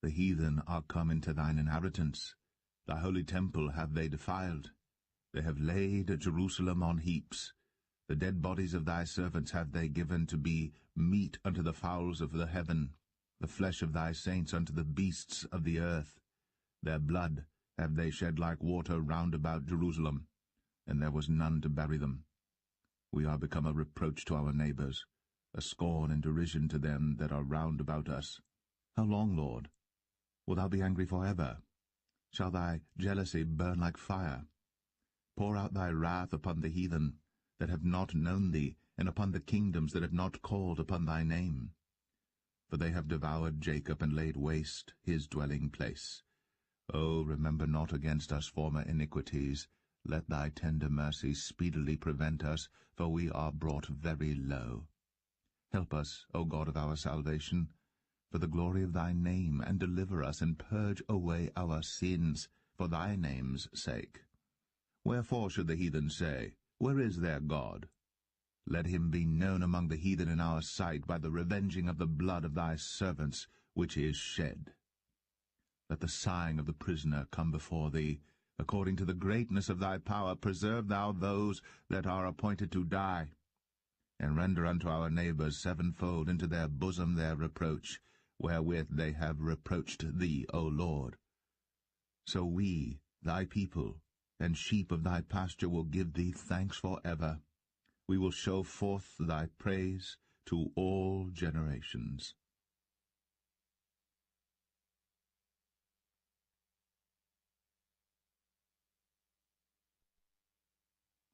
the heathen are come into thine inheritance. Thy holy temple have they defiled. They have laid Jerusalem on heaps. The dead bodies of thy servants have they given to be meat unto the fowls of the heaven, the flesh of thy saints unto the beasts of the earth. Their blood have they shed like water round about Jerusalem, and there was none to bury them. We are become a reproach to our neighbours, a scorn and derision to them that are round about us. How long, Lord? Wilt thou be angry for ever? Shall thy jealousy burn like fire? Pour out thy wrath upon the heathen that have not known thee, and upon the kingdoms that have not called upon thy name. For they have devoured Jacob, and laid waste his dwelling place. O remember not against us former iniquities. Let thy tender mercy speedily prevent us, for we are brought very low. Help us, O God of our salvation, for the glory of thy name, and deliver us, and purge away our sins, for thy name's sake. Wherefore should the heathen say, Where is their God? Let him be known among the heathen in our sight by the revenging of the blood of thy servants, which is shed. Let the sighing of the prisoner come before thee. According to the greatness of thy power, preserve thou those that are appointed to die. And render unto our neighbours sevenfold into their bosom their reproach, wherewith they have reproached thee, O Lord. So we, thy people, and sheep of thy pasture, will give thee thanks for ever. We will show forth thy praise to all generations.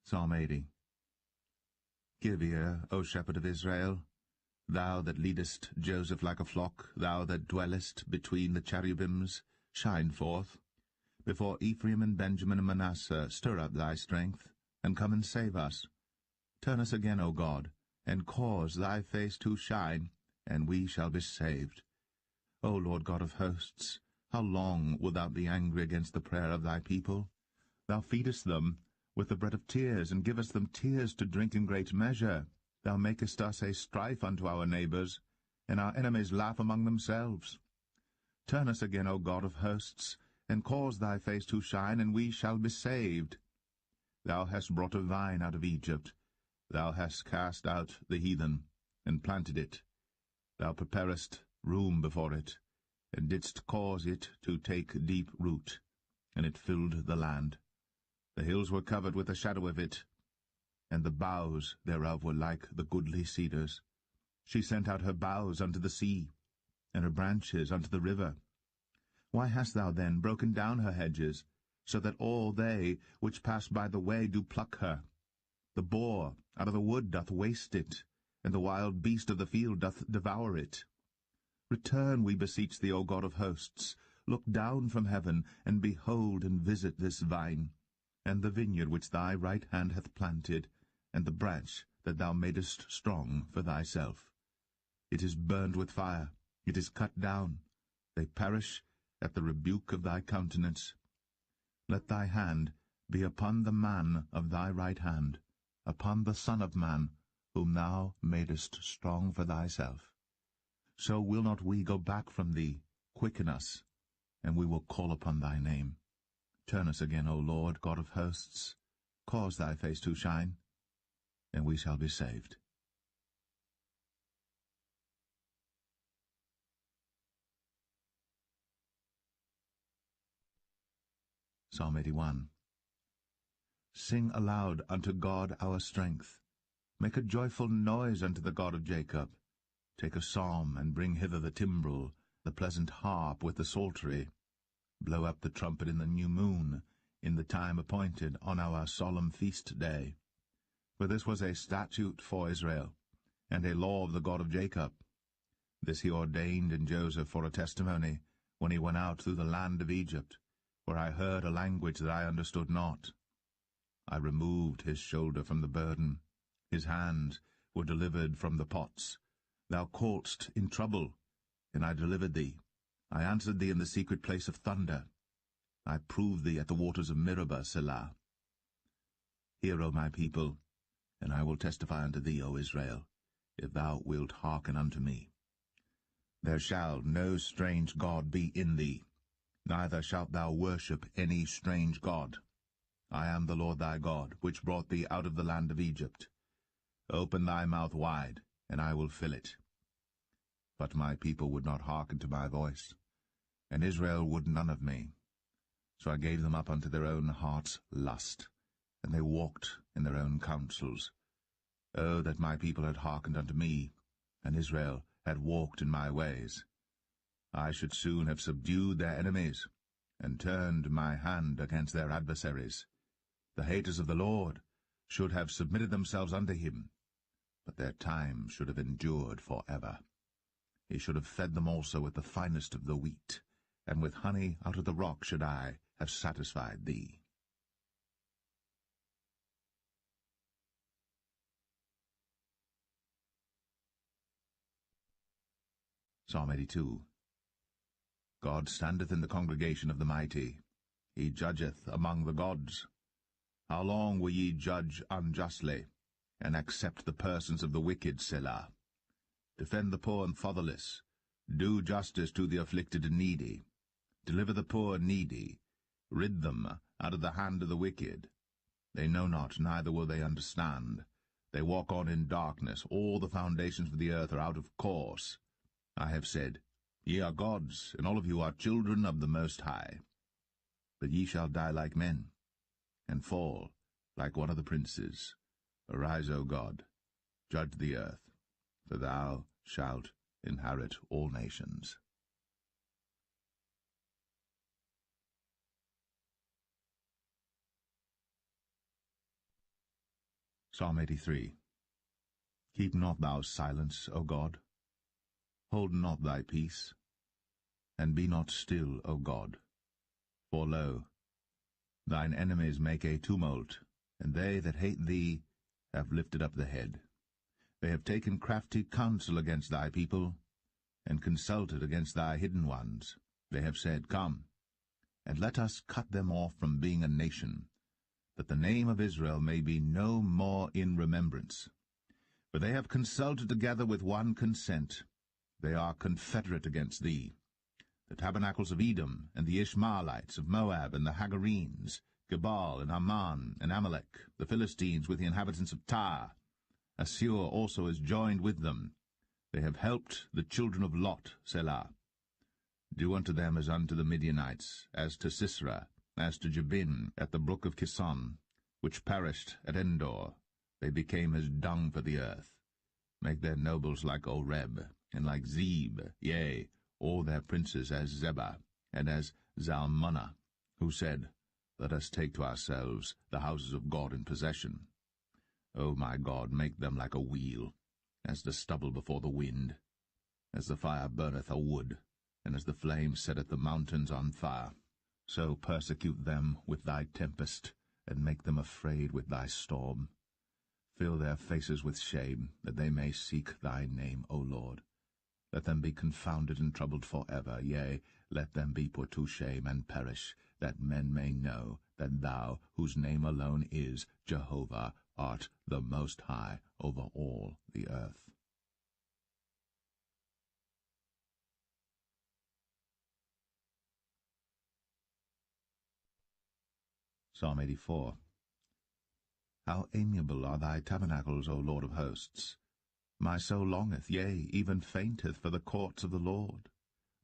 Psalm 80. Give ear, O shepherd of Israel, thou that leadest Joseph like a flock, thou that dwellest between the cherubims, shine forth. Before Ephraim and Benjamin and Manasseh, stir up thy strength, and come and save us. Turn us again, O God, and cause thy face to shine, and we shall be saved. O Lord God of hosts, how long wilt thou be angry against the prayer of thy people? Thou feedest them with the bread of tears, and givest them tears to drink in great measure. Thou makest us a strife unto our neighbours, and our enemies laugh among themselves. Turn us again, O God of hosts, and cause thy face to shine, and we shall be saved. Thou hast brought a vine out of Egypt. Thou hast cast out the heathen, and planted it. Thou preparest room before it, and didst cause it to take deep root, and it filled the land. The hills were covered with the shadow of it, and the boughs thereof were like the goodly cedars. She sent out her boughs unto the sea, and her branches unto the river. Why hast thou then broken down her hedges, so that all they which pass by the way do pluck her? The boar out of the wood doth waste it, and the wild beast of the field doth devour it. Return, we beseech thee, O God of hosts. Look down from heaven, and behold and visit this vine, and the vineyard which thy right hand hath planted, and the branch that thou madest strong for thyself. It is burned with fire, it is cut down. They perish at the rebuke of thy countenance. Let thy hand be upon the man of thy right hand, upon the Son of Man, whom thou madest strong for thyself. So will not we go back from thee. Quicken us, and we will call upon thy name. Turn us again, O Lord, God of hosts. Cause thy face to shine, and we shall be saved. Psalm 81. Sing aloud unto God our strength. Make a joyful noise unto the God of Jacob. Take a psalm, and bring hither the timbrel, the pleasant harp with the psaltery. Blow up the trumpet in the new moon, in the time appointed, on our solemn feast day. For this was a statute for Israel, and a law of the God of Jacob. This he ordained in Joseph for a testimony, when he went out through the land of Egypt, where I heard a language that I understood not. I removed his shoulder from the burden. His hands were delivered from the pots. Thou calledst in trouble, and I delivered thee. I answered thee in the secret place of thunder. I proved thee at the waters of Meribah, Selah. Hear, O my people, and I will testify unto thee, O Israel, if thou wilt hearken unto me. There shall no strange god be in thee, neither shalt thou worship any strange god. I am the Lord thy God, which brought thee out of the land of Egypt. Open thy mouth wide, and I will fill it. But my people would not hearken to my voice, and Israel would none of me. So I gave them up unto their own heart's lust, and they walked in their own counsels. O that my people had hearkened unto me, and Israel had walked in my ways! I should soon have subdued their enemies, and turned my hand against their adversaries. The haters of the Lord should have submitted themselves unto him, but their time should have endured for ever. He should have fed them also with the finest of the wheat, and with honey out of the rock should I have satisfied thee. Psalm 82. God standeth in the congregation of the mighty. He judgeth among the gods. How long will ye judge unjustly, and accept the persons of the wicked, Selah? Defend the poor and fatherless. Do justice to the afflicted and needy. Deliver the poor and needy. Rid them out of the hand of the wicked. They know not, neither will they understand. They walk on in darkness. All the foundations of the earth are out of course. I have said, Ye are gods, and all of you are children of the Most High. But ye shall die like men, and fall like one of the princes. Arise, O God, judge the earth, for thou shalt inherit all nations. Psalm 83. Keep not thou silence, O God. Hold not thy peace, and be not still, O God. For lo, thine enemies make a tumult, and they that hate thee have lifted up the head. They have taken crafty counsel against thy people, and consulted against thy hidden ones. They have said, Come, and let us cut them off from being a nation, that the name of Israel may be no more in remembrance. For they have consulted together with one consent. They are confederate against thee. The tabernacles of Edom, and the Ishmaelites of Moab, and the Hagarenes, Gebal, and Ammon, and Amalek, the Philistines with the inhabitants of Tyre. Assur also is joined with them. They have helped the children of Lot, Selah. Do unto them as unto the Midianites, as to Sisera, as to Jabin at the brook of Kison, which perished at Endor. They became as dung for the earth. Make their nobles like Oreb, and like Zeb, yea, all their princes as Zebah, and as Zalmunna, who said, Let us take to ourselves the houses of God in possession. O my God, make them like a wheel, as the stubble before the wind, as the fire burneth a wood, and as the flame setteth the mountains on fire. So persecute them with thy tempest, and make them afraid with thy storm. Fill their faces with shame, that they may seek thy name, O Lord. Let them be confounded and troubled forever, yea, let them be put to shame and perish, that men may know that thou, whose name alone is Jehovah, art the Most High over all the earth. Psalm 84. How amiable are thy tabernacles, O Lord of hosts! My soul longeth, yea, even fainteth for the courts of the Lord.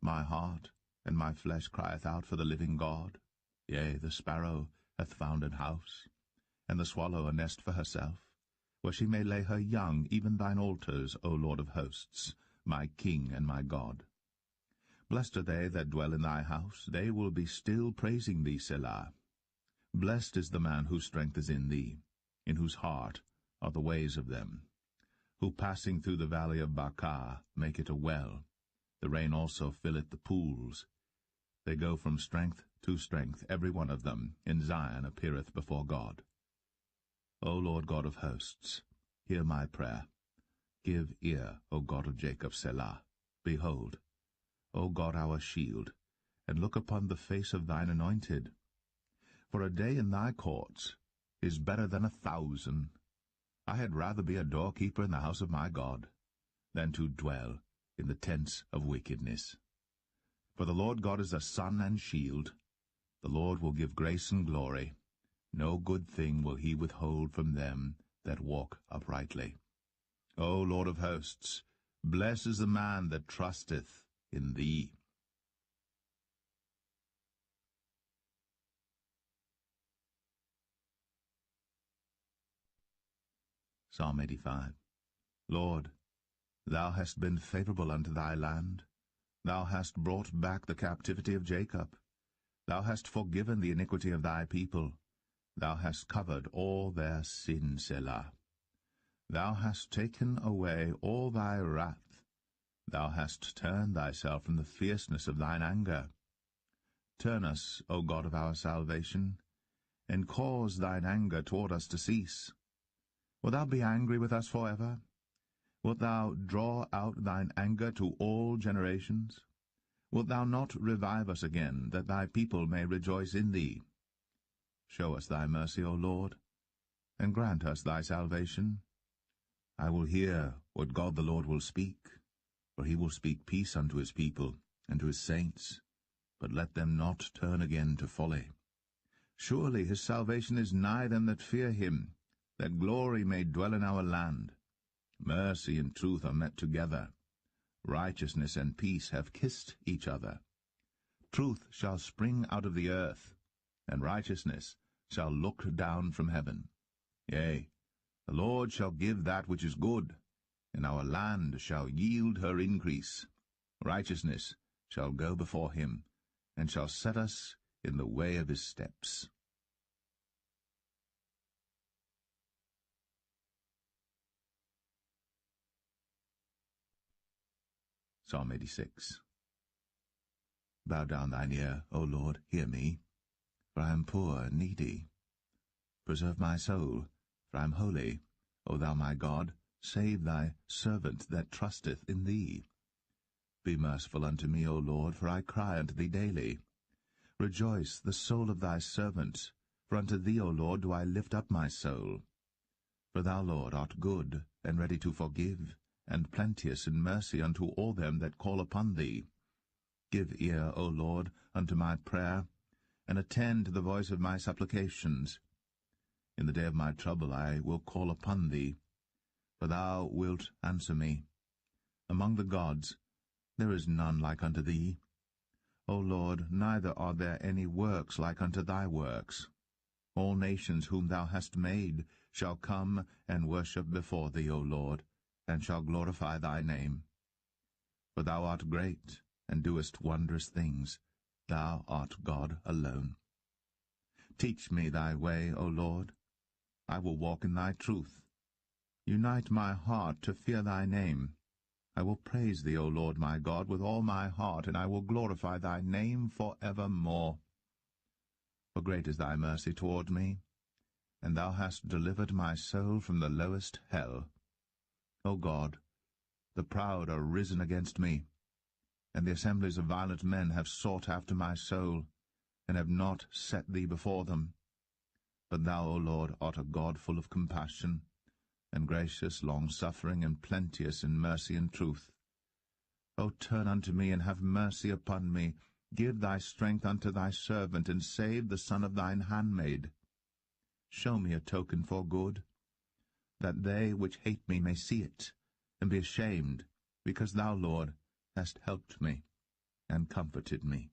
My heart and my flesh crieth out for the living God. Yea, the sparrow hath found an house, and the swallow a nest for herself, where she may lay her young, even thine altars, O Lord of hosts, my King and my God. Blessed are they that dwell in thy house, they will be still praising thee, Selah. Blessed is the man whose strength is in thee, in whose heart are the ways of them, who passing through the valley of Baca make it a well. The rain also filleth the pools. They go from strength to strength, every one of them in Zion appeareth before God. O Lord God of hosts, hear my prayer. Give ear, O God of Jacob, Selah. Behold, O God our shield, and look upon the face of thine anointed. For a day in thy courts is better than 1,000. I had rather be a doorkeeper in the house of my God, than to dwell in the tents of wickedness. For the Lord God is a sun and shield. The Lord will give grace and glory. No good thing will he withhold from them that walk uprightly. O Lord of hosts, blessed is the man that trusteth in thee. Psalm 85. Lord, thou hast been favorable unto thy land. Thou hast brought back the captivity of Jacob. Thou hast forgiven the iniquity of thy people. Thou hast covered all their sin, Selah. Thou hast taken away all thy wrath. Thou hast turned thyself from the fierceness of thine anger. Turn us, O God of our salvation, and cause thine anger toward us to cease. Wilt thou be angry with us forever? Wilt thou draw out thine anger to all generations? Wilt thou not revive us again, that thy people may rejoice in thee? Show us thy mercy, O Lord, and grant us thy salvation. I will hear what God the Lord will speak, for he will speak peace unto his people and to his saints, but let them not turn again to folly. Surely his salvation is nigh them that fear him, that glory may dwell in our land. Mercy and truth are met together. Righteousness and peace have kissed each other. Truth shall spring out of the earth, and righteousness shall look down from heaven. Yea, the Lord shall give that which is good, and our land shall yield her increase. Righteousness shall go before him, and shall set us in the way of his steps. Psalm 86. Bow down thine ear, O Lord, hear me, for I am poor and needy. Preserve my soul, for I am holy. O thou my God, save thy servant that trusteth in thee. Be merciful unto me, O Lord, for I cry unto thee daily. Rejoice the soul of thy servant, for unto thee, O Lord, do I lift up my soul. For thou, Lord, art good, and ready to forgive, and plenteous in mercy unto all them that call upon thee. Give ear, O Lord, unto my prayer, and attend to the voice of my supplications. In the day of my trouble I will call upon thee, for thou wilt answer me. Among the gods there is none like unto thee. O Lord, neither are there any works like unto thy works. All nations whom thou hast made shall come and worship before thee, O Lord, and shall glorify thy name. For thou art great, and doest wondrous things. Thou art God alone. Teach me thy way, O Lord. I will walk in thy truth. Unite my heart to fear thy name. I will praise thee, O Lord my God, with all my heart, and I will glorify thy name for evermore. For great is thy mercy toward me, and thou hast delivered my soul from the lowest hell. O God, the proud are risen against me, and the assemblies of violent men have sought after my soul, and have not set thee before them. But thou, O Lord, art a God full of compassion, and gracious, long-suffering, and plenteous in mercy and truth. O turn unto me, and have mercy upon me. Give thy strength unto thy servant, and save the son of thine handmaid. Show me a token for good, that they which hate me may see it, and be ashamed, because thou, Lord, hast helped me, and comforted me.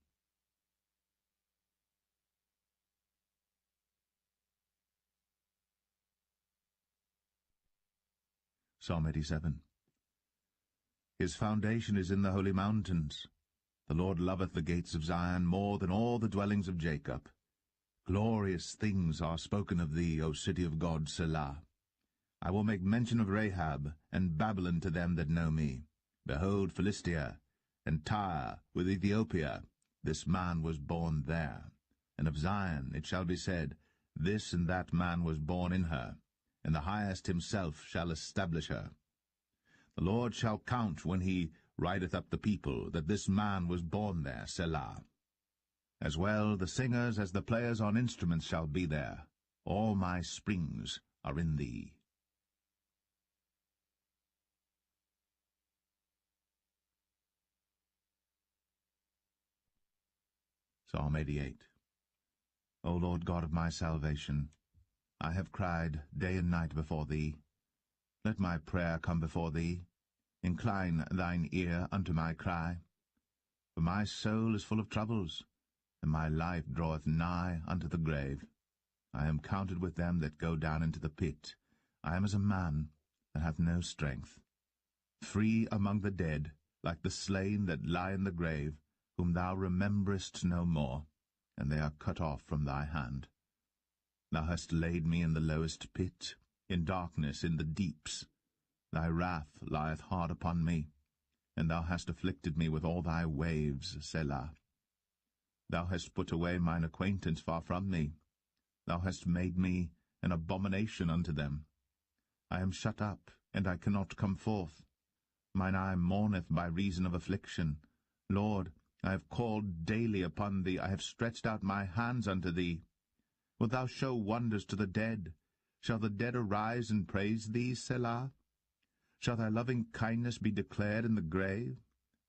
Psalm 87. His foundation is in the holy mountains. The Lord loveth the gates of Zion more than all the dwellings of Jacob. Glorious things are spoken of thee, O city of God, Selah. I will make mention of Rahab and Babylon to them that know me. Behold, Philistia, and Tyre with Ethiopia, this man was born there. And of Zion it shall be said, This and that man was born in her, and the highest himself shall establish her. The Lord shall count when he rideth up the people, that this man was born there, Selah. As well the singers as the players on instruments shall be there. All my springs are in thee. Psalm 88. O Lord God of my salvation, I have cried day and night before thee. Let my prayer come before thee. Incline thine ear unto my cry. For my soul is full of troubles, and my life draweth nigh unto the grave. I am counted with them that go down into the pit. I am as a man that hath no strength. Free among the dead, like the slain that lie in the grave, whom thou rememberest no more, and they are cut off from thy hand. Thou hast laid me in the lowest pit, in darkness in the deeps. Thy wrath lieth hard upon me, and thou hast afflicted me with all thy waves, Selah. Thou hast put away mine acquaintance far from me. Thou hast made me an abomination unto them. I am shut up, and I cannot come forth. Mine eye mourneth by reason of affliction. Lord, I have called daily upon thee. I have stretched out my hands unto thee. Wilt thou show wonders to the dead? Shall the dead arise and praise thee, Selah? Shall thy loving kindness be declared in the grave,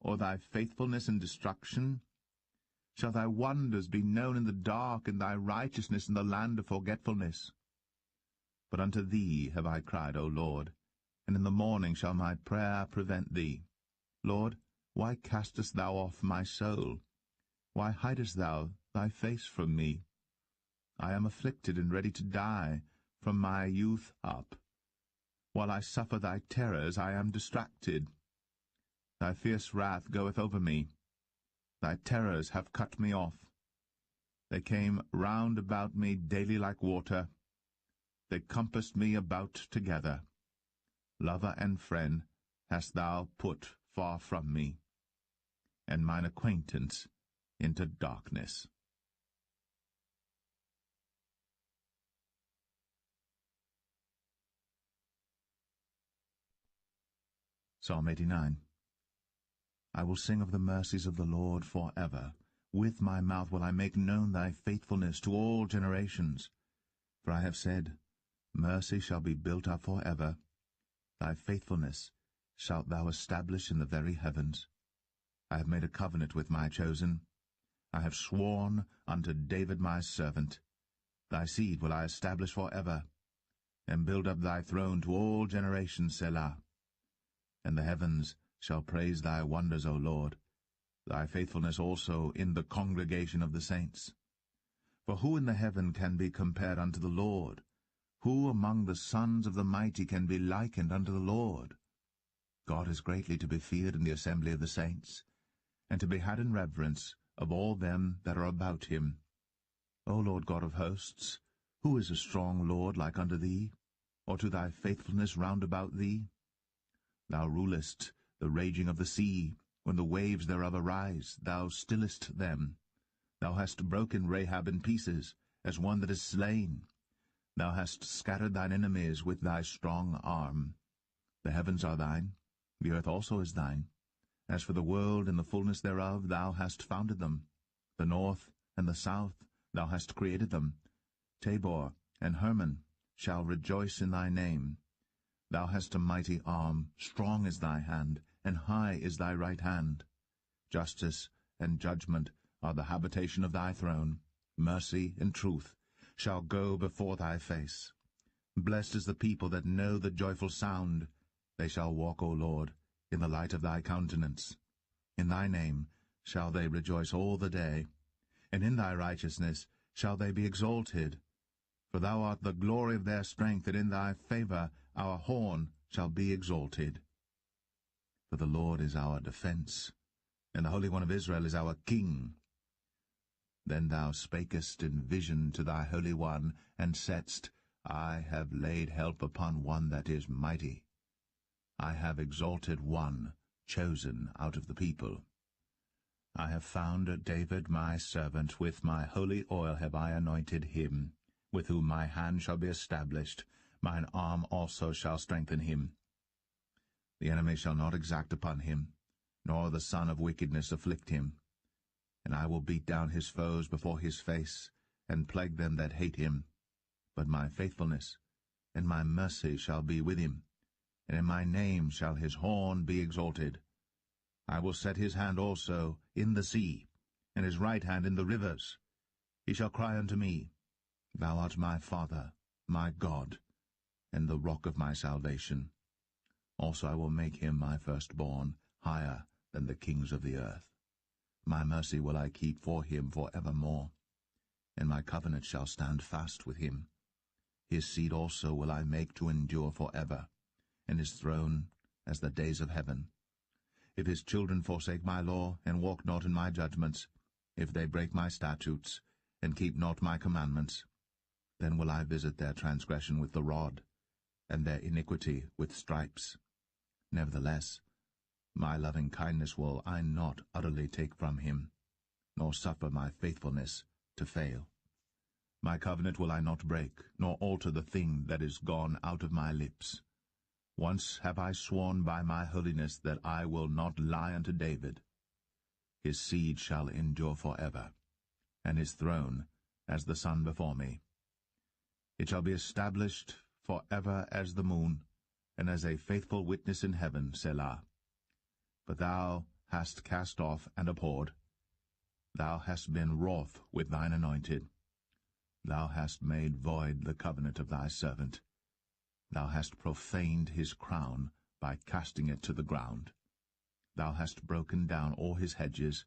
or thy faithfulness in destruction? Shall thy wonders be known in the dark, and thy righteousness in the land of forgetfulness? But unto thee have I cried, O Lord, and in the morning shall my prayer prevent thee. Lord, why castest thou off my soul? Why hidest thou thy face from me? I am afflicted and ready to die from my youth up. While I suffer thy terrors, I am distracted. Thy fierce wrath goeth over me. Thy terrors have cut me off. They came round about me daily like water. They compassed me about together. Lover and friend hast thou put far from me, and mine acquaintance into darkness. Psalm 89. I will sing of the mercies of the Lord forever. With my mouth will I make known thy faithfulness to all generations. For I have said, Mercy shall be built up forever. Thy faithfulness shalt thou establish in the very heavens. I have made a covenant with my chosen. I have sworn unto David my servant. Thy seed will I establish forever, and build up thy throne to all generations, Selah. And the heavens shall praise thy wonders, O Lord, thy faithfulness also in the congregation of the saints. For who in the heaven can be compared unto the Lord? Who among the sons of the mighty can be likened unto the Lord? God is greatly to be feared in the assembly of the saints, and to be had in reverence of all them that are about him. O Lord God of hosts, who is a strong Lord like unto thee, or to thy faithfulness round about thee? Thou rulest the raging of the sea. When the waves thereof arise, thou stillest them. Thou hast broken Rahab in pieces, as one that is slain. Thou hast scattered thine enemies with thy strong arm. The heavens are thine, the earth also is thine. As for the world and the fullness thereof, thou hast founded them. The north and the south, thou hast created them. Tabor and Hermon shall rejoice in thy name. Thou hast a mighty arm, strong is thy hand, and high is thy right hand. Justice and judgment are the habitation of thy throne. Mercy and truth shall go before thy face. Blessed is the people that know the joyful sound. They shall walk, O Lord, in the light of thy countenance. In thy name shall they rejoice all the day, and in thy righteousness shall they be exalted. For thou art the glory of their strength, and in thy favor our horn shall be exalted. For the Lord is our defense, and the Holy One of Israel is our King. Then thou spakest in vision to thy Holy One, and saidst, I have laid help upon one that is mighty. I have exalted one, chosen out of the people. I have found David my servant, with my holy oil have I anointed him, with whom my hand shall be established, mine arm also shall strengthen him. The enemy shall not exact upon him, nor the son of wickedness afflict him. And I will beat down his foes before his face, and plague them that hate him. But my faithfulness and my mercy shall be with him, and in my name shall his horn be exalted. I will set his hand also in the sea, and his right hand in the rivers. He shall cry unto me, Thou art my Father, my God, and the rock of my salvation. Also I will make him my firstborn, higher than the kings of the earth. My mercy will I keep for him for evermore, and my covenant shall stand fast with him. His seed also will I make to endure for ever, and his throne as the days of heaven. If his children forsake my law, and walk not in my judgments, if they break my statutes, and keep not my commandments, then will I visit their transgression with the rod, and their iniquity with stripes. Nevertheless, my loving kindness will I not utterly take from him, nor suffer my faithfulness to fail. My covenant will I not break, nor alter the thing that is gone out of my lips. Once have I sworn by my holiness that I will not lie unto David. His seed shall endure for ever, and his throne as the sun before me. It shall be established for ever as the moon, and as a faithful witness in heaven, Selah. But thou hast cast off and abhorred. Thou hast been wroth with thine anointed. Thou hast made void the covenant of thy servant. Thou hast profaned his crown by casting it to the ground. Thou hast broken down all his hedges.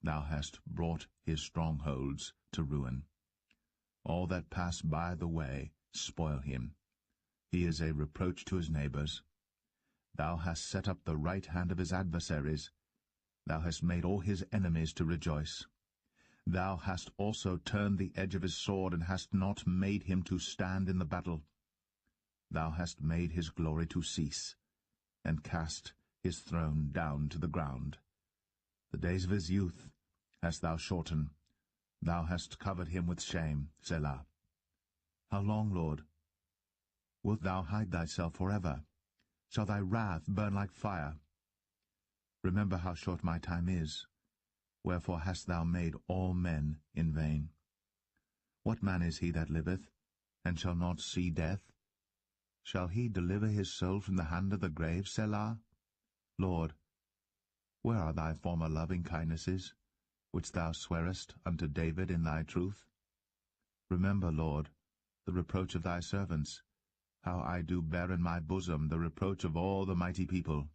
Thou hast brought his strongholds to ruin. All that pass by the way spoil him. He is a reproach to his neighbors. Thou hast set up the right hand of his adversaries. Thou hast made all his enemies to rejoice. Thou hast also turned the edge of his sword, and hast not made him to stand in the battle. Thou hast made his glory to cease, and cast his throne down to the ground. The days of his youth hast thou shortened. Thou hast covered him with shame, Selah. How long, Lord? Wilt thou hide thyself forever? Shall thy wrath burn like fire? Remember how short my time is. Wherefore hast thou made all men in vain? What man is he that liveth, and shall not see death? Shall he deliver his soul from the hand of the grave, Selah? Lord, where are thy former loving kindnesses, which thou swearest unto David in thy truth? Remember, Lord, the reproach of thy servants, how I do bear in my bosom the reproach of all the mighty people,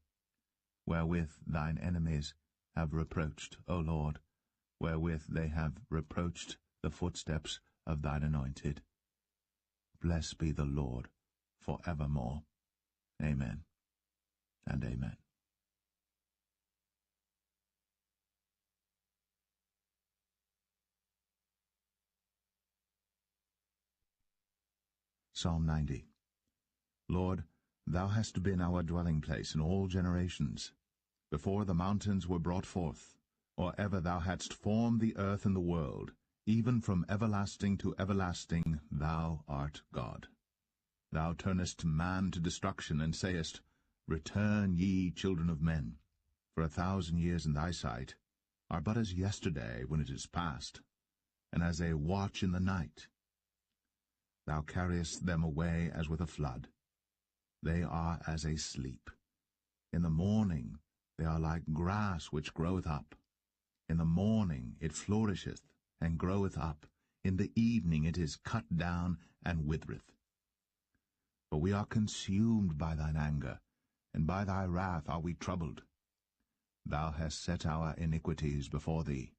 wherewith thine enemies have reproached, O Lord, wherewith they have reproached the footsteps of thine anointed. Blessed be the Lord for evermore. Amen and amen. Psalm 90. Lord, thou hast been our dwelling place in all generations. Before the mountains were brought forth, or ever thou hadst formed the earth and the world, even from everlasting to everlasting thou art God. Thou turnest man to destruction, and sayest, Return, ye children of men. For 1,000 years in thy sight are but as yesterday when it is past, and as a watch in the night. Thou carriest them away as with a flood. They are as a sleep. In the morning they are like grass which groweth up. In the morning it flourisheth, and groweth up. In the evening it is cut down, and withereth. For we are consumed by thine anger, and by thy wrath are we troubled. Thou hast set our iniquities before thee,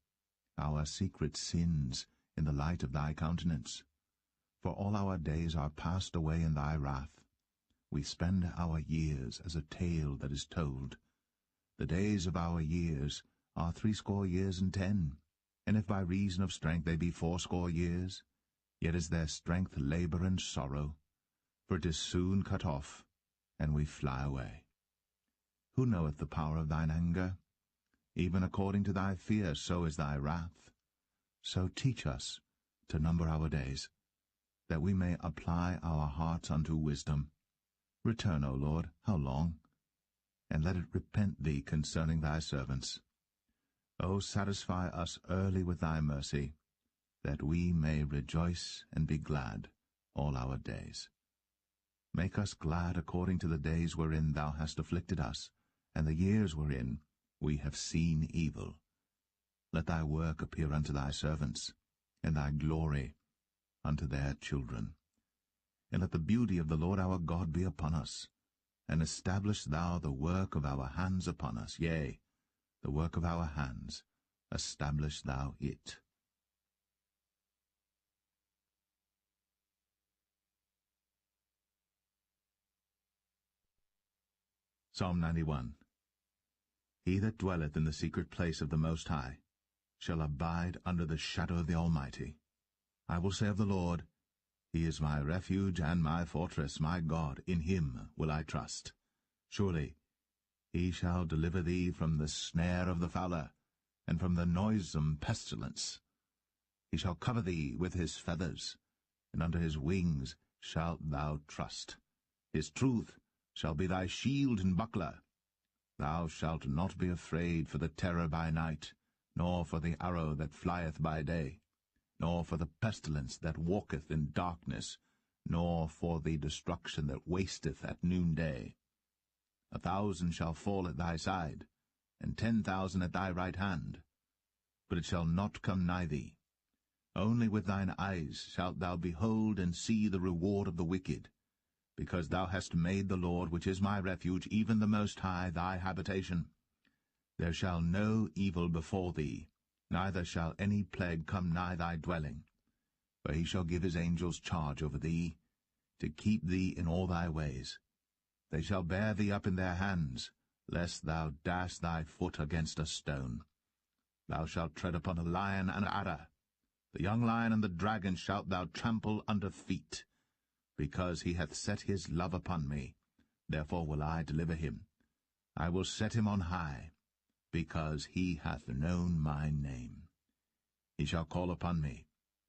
our secret sins in the light of thy countenance. For all our days are passed away in thy wrath. We spend our years as a tale that is told. The days of our years are 80 years and 10, and if by reason of strength they be 80 years, yet is their strength labour and sorrow, for it is soon cut off, and we fly away. Who knoweth the power of thine anger? Even according to thy fear, so is thy wrath. So teach us to number our days, that we may apply our hearts unto wisdom. Return, O Lord, how long? And let it repent thee concerning thy servants. O satisfy us early with thy mercy, that we may rejoice and be glad all our days. Make us glad according to the days wherein thou hast afflicted us, and the years wherein we have seen evil. Let thy work appear unto thy servants, and thy glory unto their children. And let the beauty of the Lord our God be upon us, and establish thou the work of our hands upon us, yea, the work of our hands, establish thou it. Psalm 91. He that dwelleth in the secret place of the Most High shall abide under the shadow of the Almighty. I will say of the Lord, He is my refuge and my fortress, my God, in him will I trust. Surely he shall deliver thee from the snare of the fowler, and from the noisome pestilence. He shall cover thee with his feathers, and under his wings shalt thou trust. His truth shall be thy shield and buckler. Thou shalt not be afraid for the terror by night, nor for the arrow that flieth by day, nor for the pestilence that walketh in darkness, nor for the destruction that wasteth at noonday. 1,000 shall fall at thy side, and 10,000 at thy right hand, but it shall not come nigh thee. Only with thine eyes shalt thou behold and see the reward of the wicked, because thou hast made the Lord, which is my refuge, even the Most High, thy habitation. There shall no evil befall thee, neither shall any plague come nigh thy dwelling. For he shall give his angels charge over thee, to keep thee in all thy ways. They shall bear thee up in their hands, lest thou dash thy foot against a stone. Thou shalt tread upon a lion and adder. The young lion and the dragon shalt thou trample under feet. Because he hath set his love upon me, therefore will I deliver him. I will set him on high, because he hath known my name. He shall call upon me,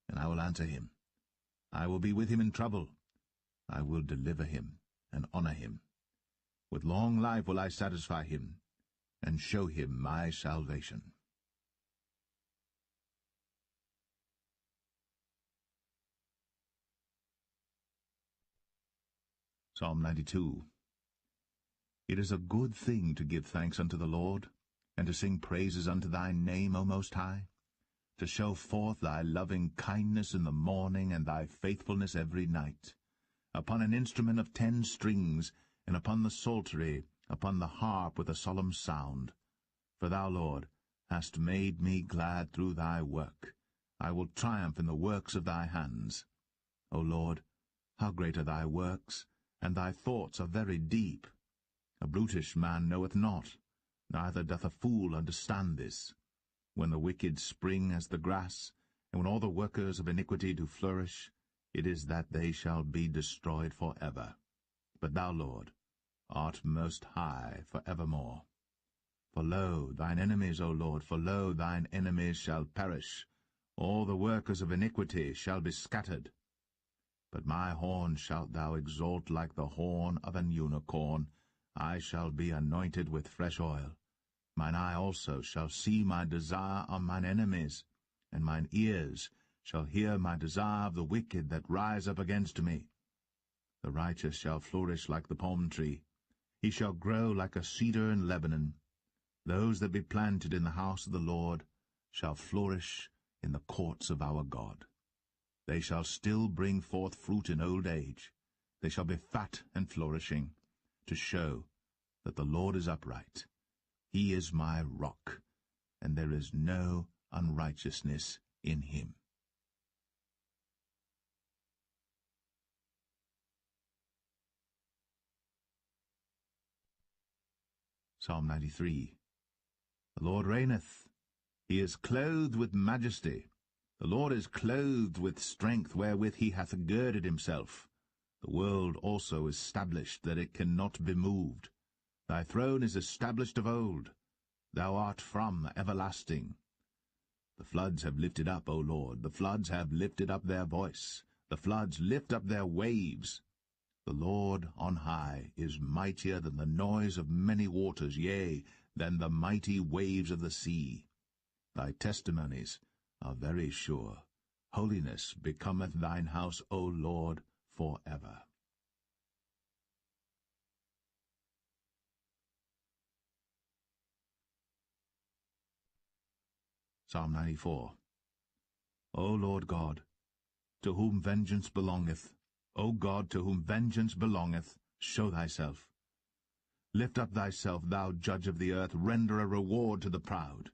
and I will answer him. I will be with him in trouble. I will deliver him and honor him. With long life will I satisfy him, and show him my salvation. Psalm 92. It is a good thing to give thanks unto the Lord, and to sing praises unto thy name, O Most High, to show forth thy loving kindness in the morning, and thy faithfulness every night, upon an instrument of 10 strings, and upon the psaltery, upon the harp with a solemn sound. For thou, Lord, hast made me glad through thy work. I will triumph in the works of thy hands. O Lord, how great are thy works, and thy thoughts are very deep. A brutish man knoweth not, neither doth a fool understand this. When the wicked spring as the grass, and when all the workers of iniquity do flourish, it is that they shall be destroyed for ever. But thou, Lord, art most high for evermore. For lo, thine enemies, O Lord, for lo, thine enemies shall perish. All the workers of iniquity shall be scattered. But my horn shalt thou exalt like the horn of an unicorn. I shall be anointed with fresh oil. Mine eye also shall see my desire on mine enemies, and mine ears shall hear my desire of the wicked that rise up against me. The righteous shall flourish like the palm tree. He shall grow like a cedar in Lebanon. Those that be planted in the house of the Lord shall flourish in the courts of our God. They shall still bring forth fruit in old age. They shall be fat and flourishing, to show that the Lord is upright. He is my rock, and there is no unrighteousness in him. Psalm 93. The Lord reigneth. He is clothed with majesty. The Lord is clothed with strength, wherewith he hath girded himself. The world also is established, that it cannot be moved. Thy throne is established of old. Thou art from everlasting. The floods have lifted up, O Lord, the floods have lifted up their voice. The floods lift up their waves. The Lord on high is mightier than the noise of many waters, yea, than the mighty waves of the sea. Thy testimonies are very sure. Holiness becometh thine house, O Lord, for ever. Psalm 94. O Lord God, to whom vengeance belongeth, O God, to whom vengeance belongeth, show thyself. Lift up thyself, thou judge of the earth, render a reward to the proud.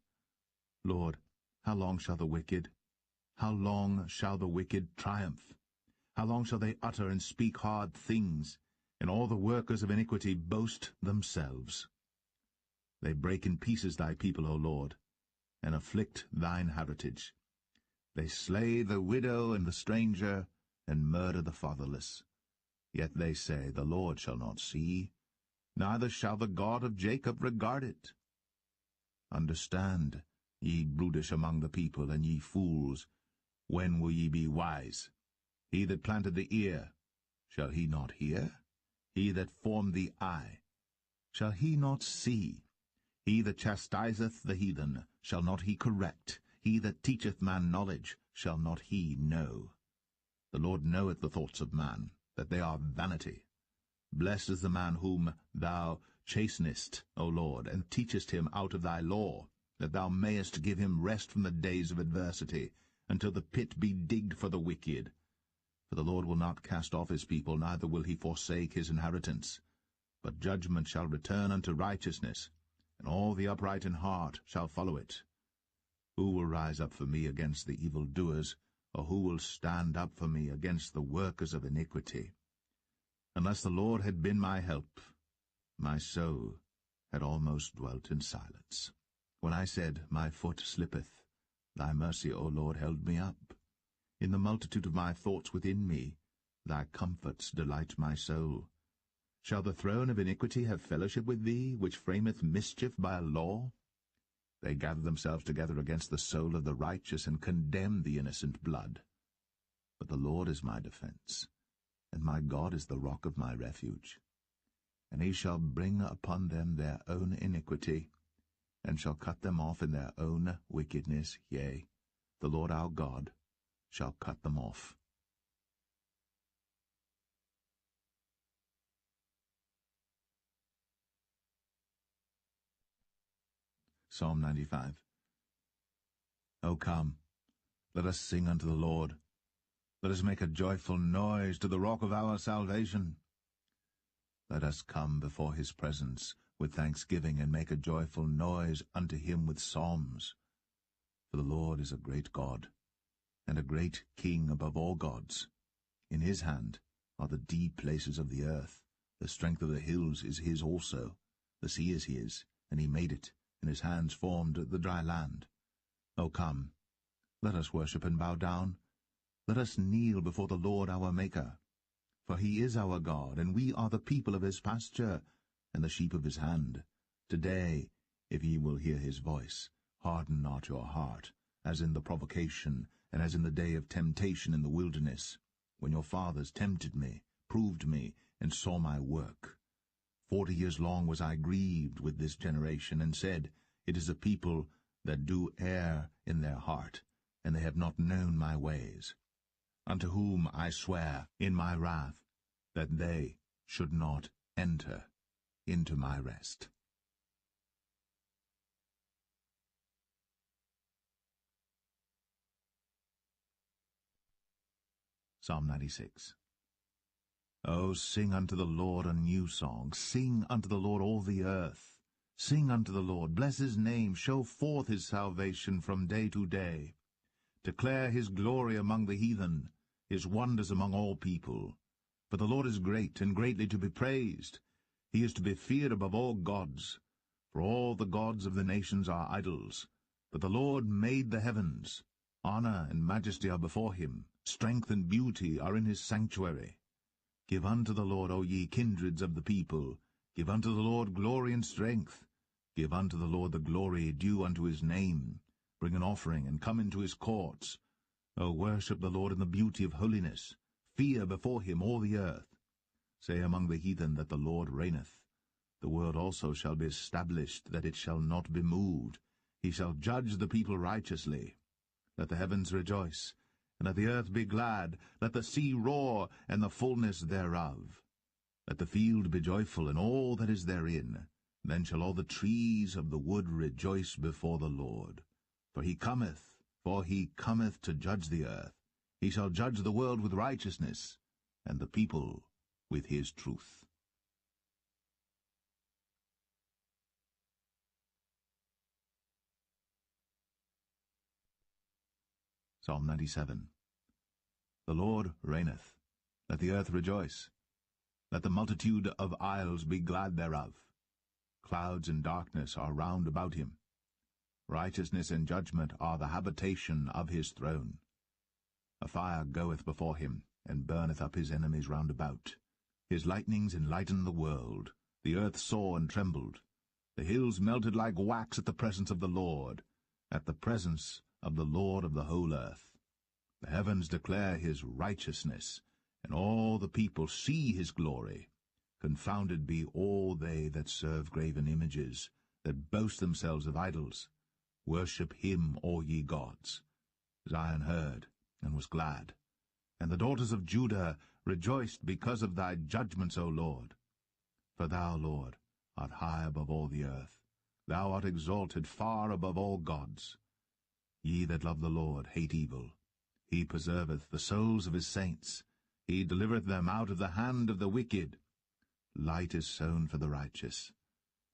Lord, how long shall the wicked triumph? How long shall they utter and speak hard things, and all the workers of iniquity boast themselves? They break in pieces thy people, O Lord, and afflict thine heritage. They slay the widow and the stranger, and murder the fatherless. Yet they say, the Lord shall not see, neither shall the God of Jacob regard it. Understand, ye brutish among the people, and ye fools, when will ye be wise? He that planted the ear, shall he not hear? He that formed the eye, shall he not see? He that chastiseth the heathen, shall not he correct? He that teacheth man knowledge, shall not he know? The Lord knoweth the thoughts of man, that they are vanity. Blessed is the man whom thou chastenest, O Lord, and teachest him out of thy law, that thou mayest give him rest from the days of adversity, until the pit be digged for the wicked. For the Lord will not cast off his people, neither will he forsake his inheritance. But judgment shall return unto righteousness, and all the upright in heart shall follow it. Who will rise up for me against the evildoers, or who will stand up for me against the workers of iniquity? Unless the Lord had been my help, my soul had almost dwelt in silence. When I said, my foot slippeth, thy mercy, O Lord, held me up. In the multitude of my thoughts within me, thy comforts delight my soul. Shall the throne of iniquity have fellowship with thee, which frameth mischief by a law? They gather themselves together against the soul of the righteous, and condemn the innocent blood. But the Lord is my defense, and my God is the rock of my refuge. And he shall bring upon them their own iniquity, and shall cut them off in their own wickedness, yea, the Lord our God shall cut them off. Psalm 95. O come, let us sing unto the Lord. Let us make a joyful noise to the rock of our salvation. Let us come before his presence with thanksgiving, and make a joyful noise unto him with psalms. For the Lord is a great God, and a great King above all gods. In his hand are the deep places of the earth. The strength of the hills is his also. The sea is his, and he made it, and his hands formed the dry land. O come, let us worship and bow down. Let us kneel before the Lord our Maker. For he is our God, and we are the people of his pasture, and the sheep of his hand. Today, if ye will hear his voice, harden not your heart, as in the provocation, and as in the day of temptation in the wilderness, when your fathers tempted me, proved me, and saw my work. 40 years long was I grieved with this generation, and said, It is a people that do err in their heart, and they have not known my ways. Unto whom I swear in my wrath, that they should not enter into my rest. Psalm 96. O sing unto the Lord a new song. Sing unto the Lord all the earth. Sing unto the Lord, bless his name, show forth his salvation from day to day. Declare his glory among the heathen, his wonders among all people. For the Lord is great, and greatly to be praised. He is to be feared above all gods. For all the gods of the nations are idols, but the Lord made the heavens. Honor and majesty are before him, strength and beauty are in his sanctuary. Give unto the Lord, O ye kindreds of the people, give unto the Lord glory and strength. Give unto the Lord the glory due unto his name. Bring an offering, and come into his courts. O worship the Lord in the beauty of holiness. Fear before him all the earth. Say among the heathen that the Lord reigneth. The world also shall be established, that it shall not be moved. He shall judge the people righteously. Let the heavens rejoice, and let the earth be glad. Let the sea roar, and the fullness thereof. Let the field be joyful, and all that is therein. Then shall all the trees of the wood rejoice before the Lord. For he cometh to judge the earth. He shall judge the world with righteousness, and the people with his truth. Psalm 97. The Lord reigneth. Let the earth rejoice. Let the multitude of isles be glad thereof. Clouds and darkness are round about him. Righteousness and judgment are the habitation of his throne. A fire goeth before him, and burneth up his enemies round about. His lightnings enlighten the world. The earth saw and trembled. The hills melted like wax at the presence of the Lord, at the presence of the Lord of the whole earth. The heavens declare his righteousness, and all the people see his glory. Confounded be all they that serve graven images, that boast themselves of idols. Worship him, all ye gods. Zion heard, and was glad, and the daughters of Judah rejoiced because of thy judgments, O Lord. For thou, Lord, art high above all the earth. Thou art exalted far above all gods. Ye that love the Lord hate evil. He preserveth the souls of his saints. He delivereth them out of the hand of the wicked. Light is sown for the righteous,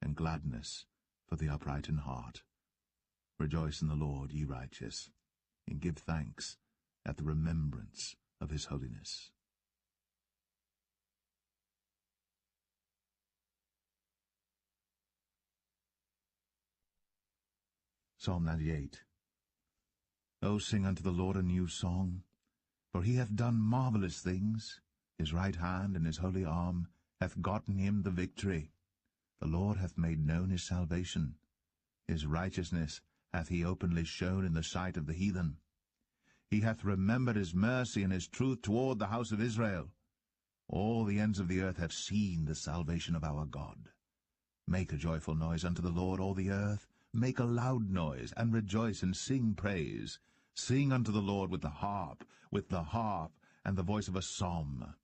and gladness for the upright in heart. Rejoice in the Lord, ye righteous, and give thanks at the remembrance of his holiness. Psalm 98. O sing unto the Lord a new song, for he hath done marvelous things. His right hand and his holy arm hath gotten him the victory. The Lord hath made known his salvation. His righteousness hath he openly shown in the sight of the heathen. He hath remembered his mercy and his truth toward the house of Israel. All the ends of the earth have seen the salvation of our God. Make a joyful noise unto the Lord, all the earth. Make a loud noise, and rejoice, and sing praise. Sing unto the Lord with the harp and the voice of a psalm.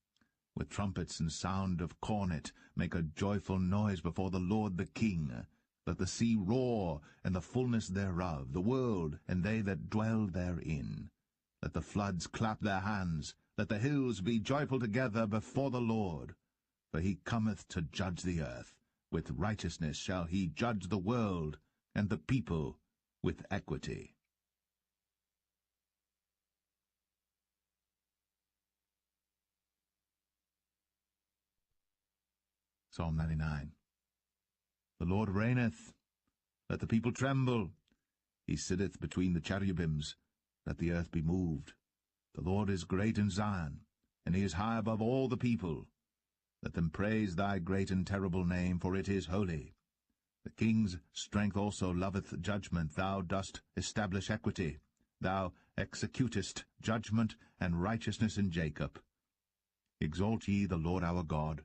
With trumpets and sound of cornet, make a joyful noise before the Lord the King. Let the sea roar, and the fullness thereof, the world, and they that dwell therein. Let the floods clap their hands. Let the hills be joyful together before the Lord. For he cometh to judge the earth. With righteousness shall he judge the world, and the people with equity. Psalm 99. The Lord reigneth. Let the people tremble. He sitteth between the cherubims. Let the earth be moved. The Lord is great in Zion, and he is high above all the people. Let them praise thy great and terrible name, for it is holy. The king's strength also loveth judgment. Thou dost establish equity. Thou executest judgment and righteousness in Jacob. Exalt ye the Lord our God,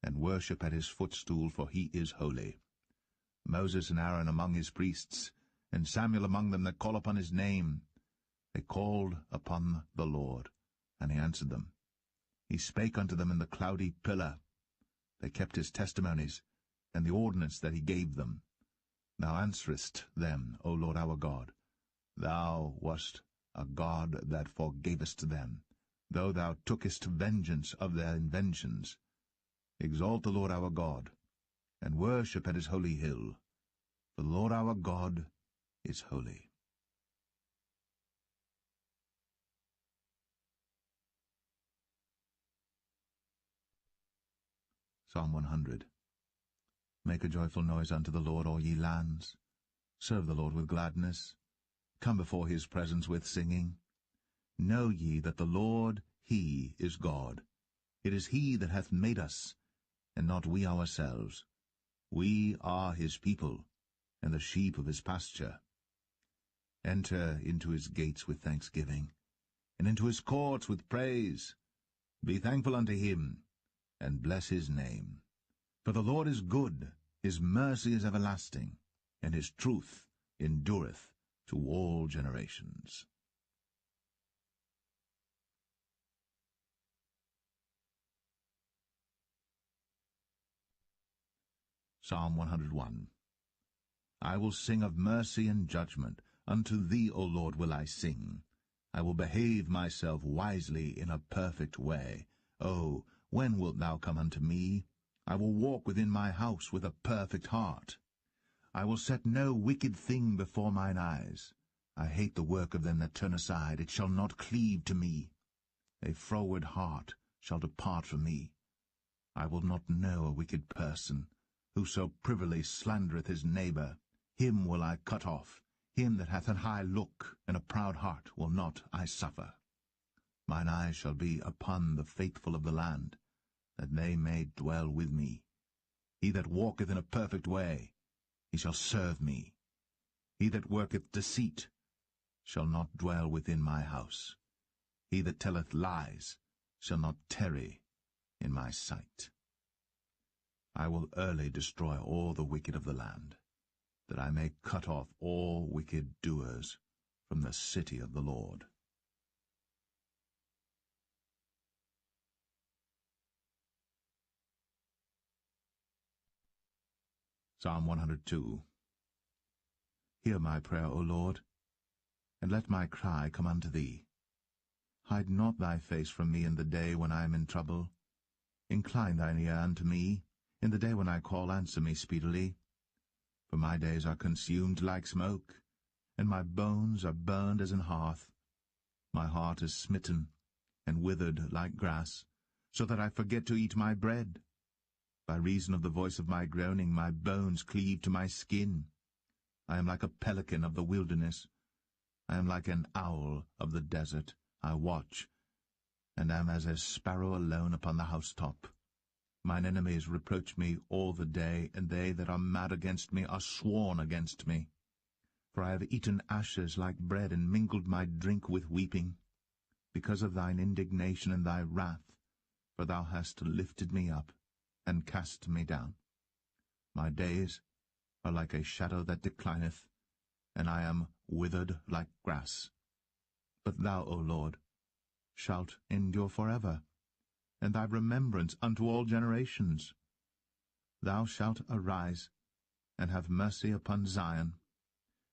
and worship at his footstool, for he is holy. Moses and Aaron among his priests, and Samuel among them that call upon his name. They called upon the Lord, and he answered them. He spake unto them in the cloudy pillar. They kept his testimonies, and the ordinance that he gave them. Thou answerest them, O Lord our God. Thou wast a God that forgavest them, though thou tookest vengeance of their inventions. Exalt the Lord our God, and worship at his holy hill. For the Lord our God is holy. Psalm 100. Make a joyful noise unto the Lord, all ye lands. Serve the Lord with gladness. Come before his presence with singing. Know ye that the Lord, he is God. It is he that hath made us, and not we ourselves. We are his people, and the sheep of his pasture. Enter into his gates with thanksgiving, and into his courts with praise. Be thankful unto him, and bless his name. For the Lord is good, his mercy is everlasting, and his truth endureth to all generations. Psalm 101. I will sing of mercy and judgment. Unto thee, O Lord, will I sing. I will behave myself wisely in a perfect way. O, when wilt thou come unto me? I will walk within my house with a perfect heart. I will set no wicked thing before mine eyes. I hate the work of them that turn aside. It shall not cleave to me. A froward heart shall depart from me. I will not know a wicked person. Whoso privily slandereth his neighbour, him will I cut off. Him that hath an high look and a proud heart will not I suffer. Mine eyes shall be upon the faithful of the land, that they may dwell with me. He that walketh in a perfect way, he shall serve me. He that worketh deceit shall not dwell within my house. He that telleth lies shall not tarry in my sight. I will early destroy all the wicked of the land, that I may cut off all wicked doers from the city of the Lord. Psalm 102. Hear my prayer, O Lord, and let my cry come unto thee. Hide not thy face from me in the day when I am in trouble. Incline thine ear unto me. In the day when I call, answer me speedily. For my days are consumed like smoke, and my bones are burned as an hearth. My heart is smitten and withered like grass, so that I forget to eat my bread. By reason of the voice of my groaning, my bones cleave to my skin. I am like a pelican of the wilderness. I am like an owl of the desert. I watch, and am as a sparrow alone upon the housetop. Mine enemies reproach me all the day, and they that are mad against me are sworn against me. For I have eaten ashes like bread, and mingled my drink with weeping, because of thine indignation and thy wrath, for thou hast lifted me up, and cast me down. My days are like a shadow that declineth, and I am withered like grass. But thou, O Lord, shalt endure forever, and thy remembrance unto all generations. Thou shalt arise, and have mercy upon Zion.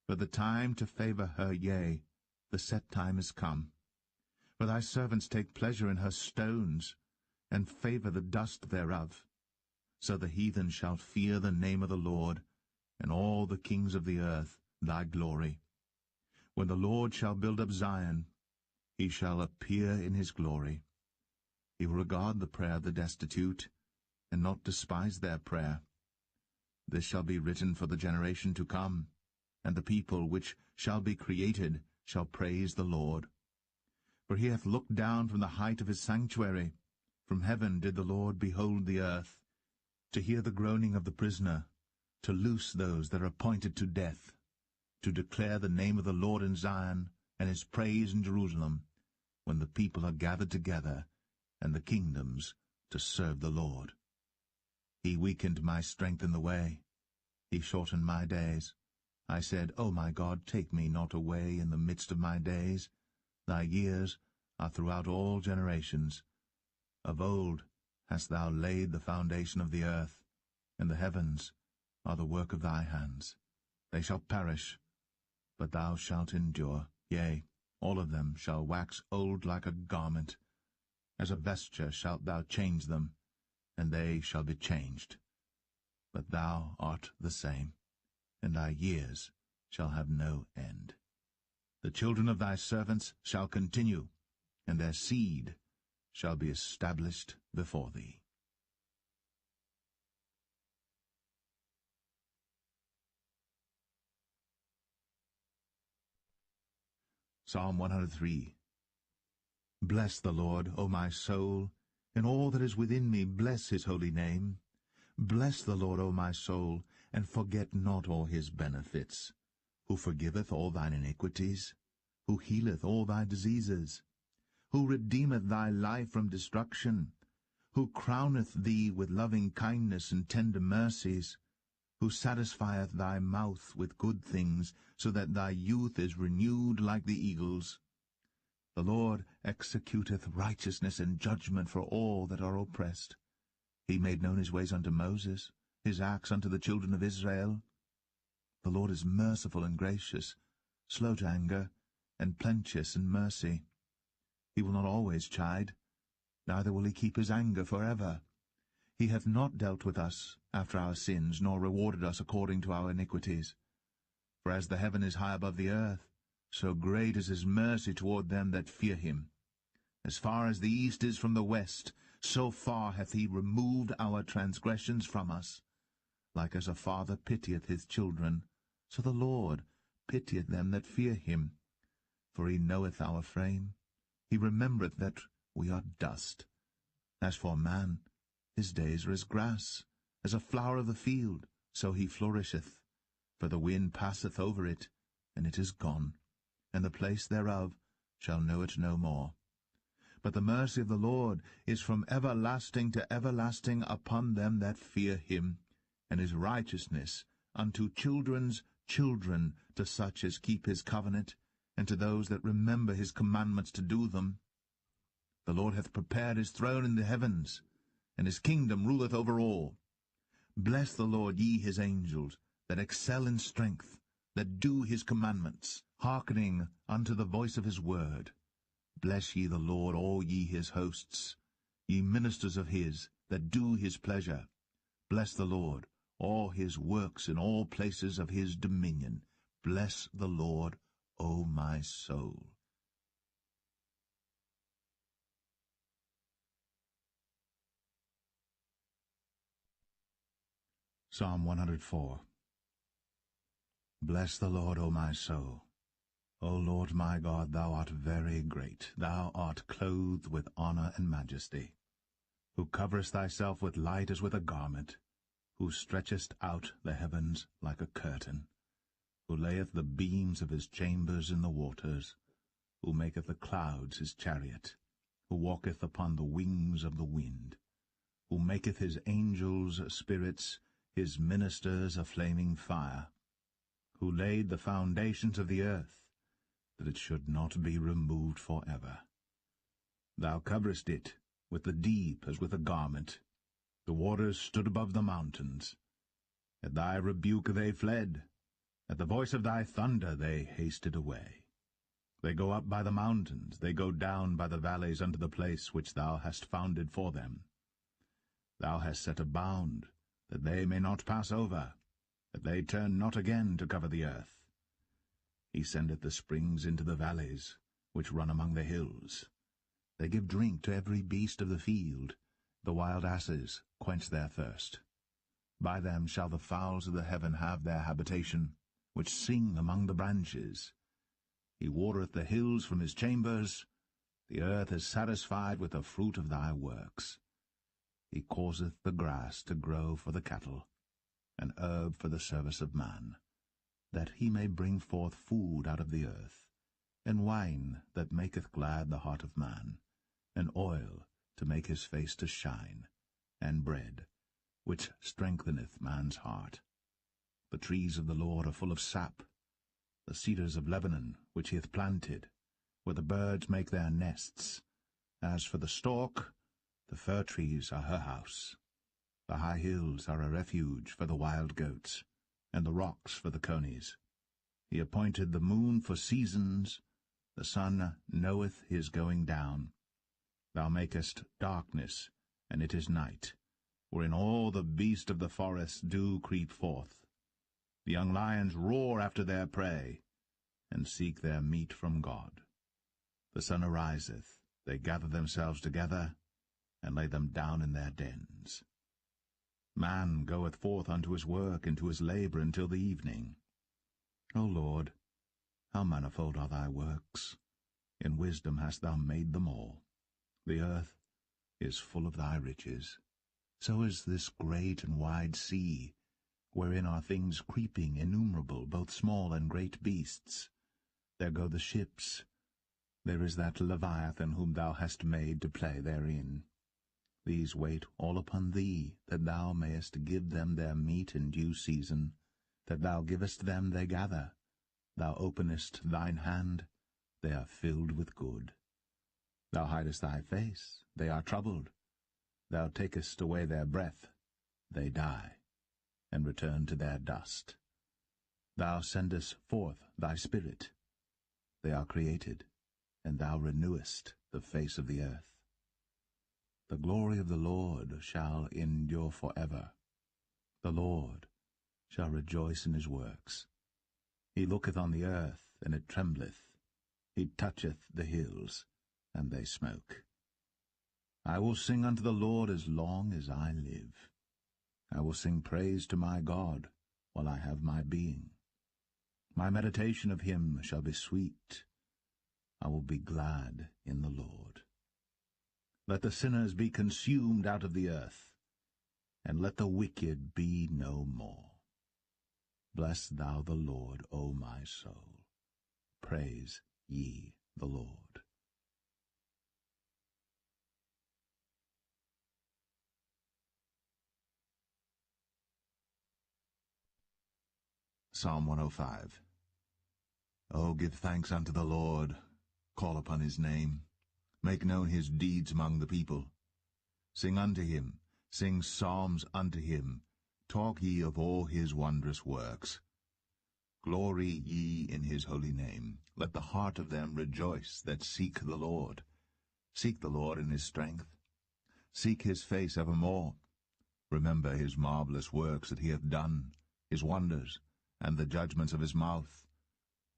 For the time to favour her, yea, the set time is come. For thy servants take pleasure in her stones, and favour the dust thereof. So the heathen shall fear the name of the Lord, and all the kings of the earth thy glory. When the Lord shall build up Zion, he shall appear in his glory. He will regard the prayer of the destitute, and not despise their prayer. This shall be written for the generation to come, and the people which shall be created shall praise the Lord. For he hath looked down from the height of his sanctuary. From heaven did the Lord behold the earth, to hear the groaning of the prisoner, to loose those that are appointed to death, to declare the name of the Lord in Zion, and his praise in Jerusalem, when the people are gathered together, and the kingdoms to serve the Lord. He weakened my strength in the way. He shortened my days. I said, O my God, take me not away in the midst of my days. Thy years are throughout all generations. Of old hast thou laid the foundation of the earth, and the heavens are the work of thy hands. They shall perish, but thou shalt endure. Yea, all of them shall wax old like a garment. As a vesture shalt thou change them, and they shall be changed. But thou art the same, and thy years shall have no end. The children of thy servants shall continue, and their seed shall be established before thee. Psalm 103. Bless the Lord, O my soul, and all that is within me, bless his holy name. Bless the Lord, O my soul, and forget not all his benefits, who forgiveth all thine iniquities, who healeth all thy diseases, who redeemeth thy life from destruction, who crowneth thee with loving kindness and tender mercies, who satisfieth thy mouth with good things, so that thy youth is renewed like the eagles. The Lord executeth righteousness and judgment for all that are oppressed. He made known his ways unto Moses, his acts unto the children of Israel. The Lord is merciful and gracious, slow to anger, and plenteous in mercy. He will not always chide, neither will he keep his anger forever. He hath not dealt with us after our sins, nor rewarded us according to our iniquities. For as the heaven is high above the earth, so great is his mercy toward them that fear him. As far as the east is from the west, so far hath he removed our transgressions from us. Like as a father pitieth his children, so the Lord pitieth them that fear him. For he knoweth our frame, he remembereth that we are dust. As for man, his days are as grass, as a flower of the field, so he flourisheth. For the wind passeth over it, and it is gone, and the place thereof shall know it no more. But the mercy of the Lord is from everlasting to everlasting upon them that fear him, and his righteousness unto children's children, to such as keep his covenant, and to those that remember his commandments to do them. The Lord hath prepared his throne in the heavens, and his kingdom ruleth over all. Bless the Lord, ye his angels, that excel in strength, that do his commandments, hearkening unto the voice of his word. Bless ye the Lord, all ye his hosts, ye ministers of his, that do his pleasure. Bless the Lord, all his works in all places of his dominion. Bless the Lord, O my soul. Psalm 104. Bless the Lord, O my soul. O Lord my God, thou art very great. Thou art clothed with honour and majesty, who coverest thyself with light as with a garment, who stretchest out the heavens like a curtain, who layeth the beams of his chambers in the waters, who maketh the clouds his chariot, who walketh upon the wings of the wind, who maketh his angels spirits, his ministers a flaming fire, who laid the foundations of the earth, that it should not be removed for ever. Thou coverest it with the deep as with a garment. The waters stood above the mountains. At thy rebuke they fled. At the voice of thy thunder they hasted away. They go up by the mountains, they go down by the valleys unto the place which thou hast founded for them. Thou hast set a bound, that they may not pass over, that they turn not again to cover the earth. He sendeth the springs into the valleys, which run among the hills. They give drink to every beast of the field. The wild asses quench their thirst. By them shall the fowls of the heaven have their habitation, which sing among the branches. He watereth the hills from his chambers. The earth is satisfied with the fruit of thy works. He causeth the grass to grow for the cattle, and herb for the service of man, that he may bring forth food out of the earth, and wine that maketh glad the heart of man, and oil to make his face to shine, and bread, which strengtheneth man's heart. The trees of the Lord are full of sap, the cedars of Lebanon, which he hath planted, where the birds make their nests. As for the stork, the fir trees are her house. The high hills are a refuge for the wild goats, and the rocks for the conies. He appointed the moon for seasons, the sun knoweth his going down. Thou makest darkness, and it is night, wherein all the beasts of the forest do creep forth. The young lions roar after their prey, and seek their meat from God. The sun ariseth, they gather themselves together, and lay them down in their dens. Man goeth forth unto his work and to his labour until the evening. O Lord, How manifold are thy works! In wisdom hast thou made them all. The earth is full of thy riches. So is this great and wide sea, wherein are things creeping innumerable, both small and great beasts. There go the ships. There is that Leviathan whom thou hast made to play therein. These wait all upon thee, that thou mayest give them their meat in due season. That thou givest them they gather. Thou openest thine hand, they are filled with good. Thou hidest thy face, they are troubled. Thou takest away their breath, they die, and return to their dust. Thou sendest forth thy Spirit. They are created, and thou renewest the face of the earth. The glory of the Lord shall endure forever. The Lord shall rejoice in his works. He looketh on the earth, and it trembleth. He toucheth the hills, and they smoke. I will sing unto the Lord as long as I live. I will sing praise to my God while I have my being. My meditation of him shall be sweet. I will be glad in the Lord. Let the sinners be consumed out of the earth, and let the wicked be no more. Bless thou the Lord, O my soul. Praise ye the Lord. Psalm 105. O give thanks unto the Lord, call upon his name, make known his deeds among the people. Sing unto him, sing psalms unto him, talk ye of all his wondrous works. Glory ye in his holy name. Let the heart of them rejoice that seek the Lord. Seek the Lord in his strength. Seek his face evermore. Remember his marvelous works that he hath done, his wonders, and the judgments of his mouth.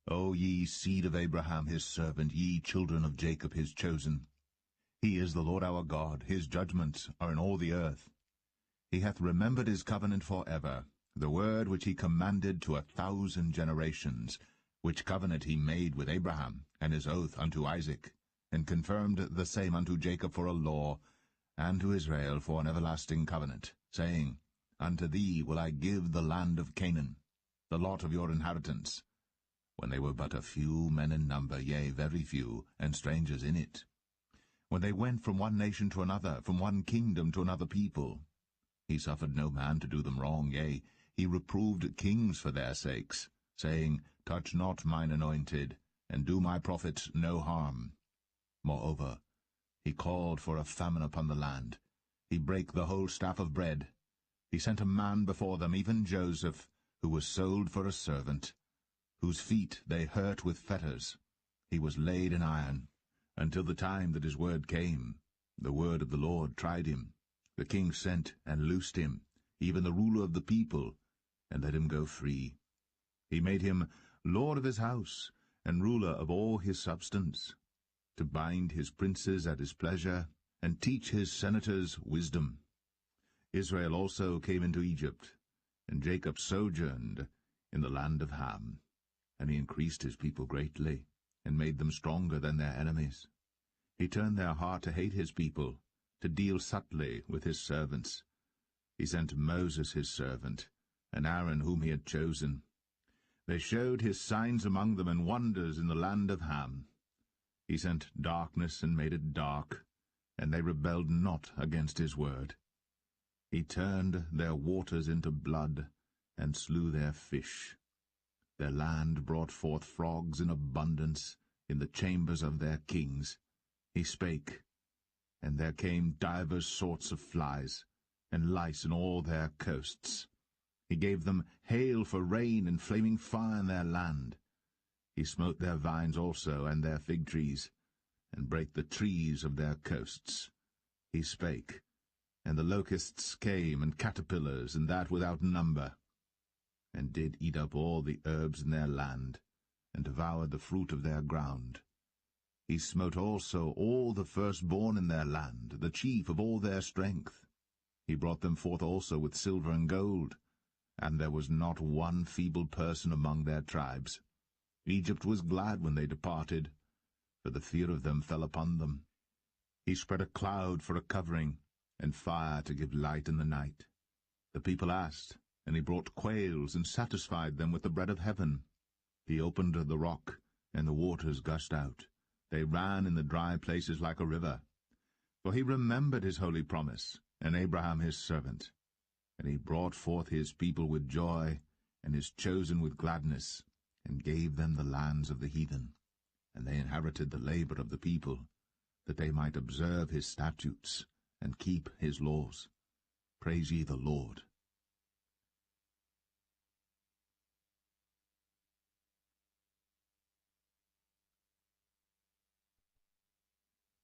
O ye seed of Abraham his servant, ye children of Jacob his chosen. He is the Lord our God, his judgments are in all the earth. He hath remembered his covenant for ever, the word which he commanded to 1,000 generations, which covenant he made with Abraham, and his oath unto Isaac, and confirmed the same unto Jacob for a law, and to Israel for an everlasting covenant, saying, Unto thee will I give the land of Canaan, the lot of your inheritance, when they were but a few men in number, yea, very few, and strangers in it. When they went from one nation to another, from one kingdom to another people, he suffered no man to do them wrong, yea, he reproved kings for their sakes, saying, Touch not mine anointed, and do my prophets no harm. Moreover, he called for a famine upon the land. He brake the whole staff of bread. He sent a man before them, even Joseph, who was sold for a servant, whose feet they hurt with fetters. He was laid in iron, until the time that his word came. The word of the Lord tried him. The king sent and loosed him, even the ruler of the people, and let him go free. He made him lord of his house, and ruler of all his substance, to bind his princes at his pleasure, and teach his senators wisdom. Israel also came into Egypt, and Jacob sojourned in the land of Ham. And he increased his people greatly, and made them stronger than their enemies. He turned their heart to hate his people, to deal subtly with his servants. He sent Moses his servant, and Aaron whom he had chosen. They showed his signs among them, and wonders in the land of Ham. He sent darkness and made it dark, and they rebelled not against his word. He turned their waters into blood, and slew their fish. Their land brought forth frogs in abundance in the chambers of their kings. He spake, and there came divers sorts of flies, and lice in all their coasts. He gave them hail for rain, and flaming fire in their land. He smote their vines also, and their fig trees, and brake the trees of their coasts. He spake, and the locusts came, and caterpillars, and that without number, and did eat up all the herbs in their land, and devoured the fruit of their ground. He smote also all the firstborn in their land, the chief of all their strength. He brought them forth also with silver and gold, and there was not one feeble person among their tribes. Egypt was glad when they departed, for the fear of them fell upon them. He spread a cloud for a covering, and fire to give light in the night. The people asked, and he brought quails and satisfied them with the bread of heaven. He opened the rock, and the waters gushed out. They ran in the dry places like a river. For he remembered his holy promise, and Abraham his servant. And he brought forth his people with joy, and his chosen with gladness, and gave them the lands of the heathen. And they inherited the labor of the people, that they might observe his statutes, and keep his laws. Praise ye the Lord.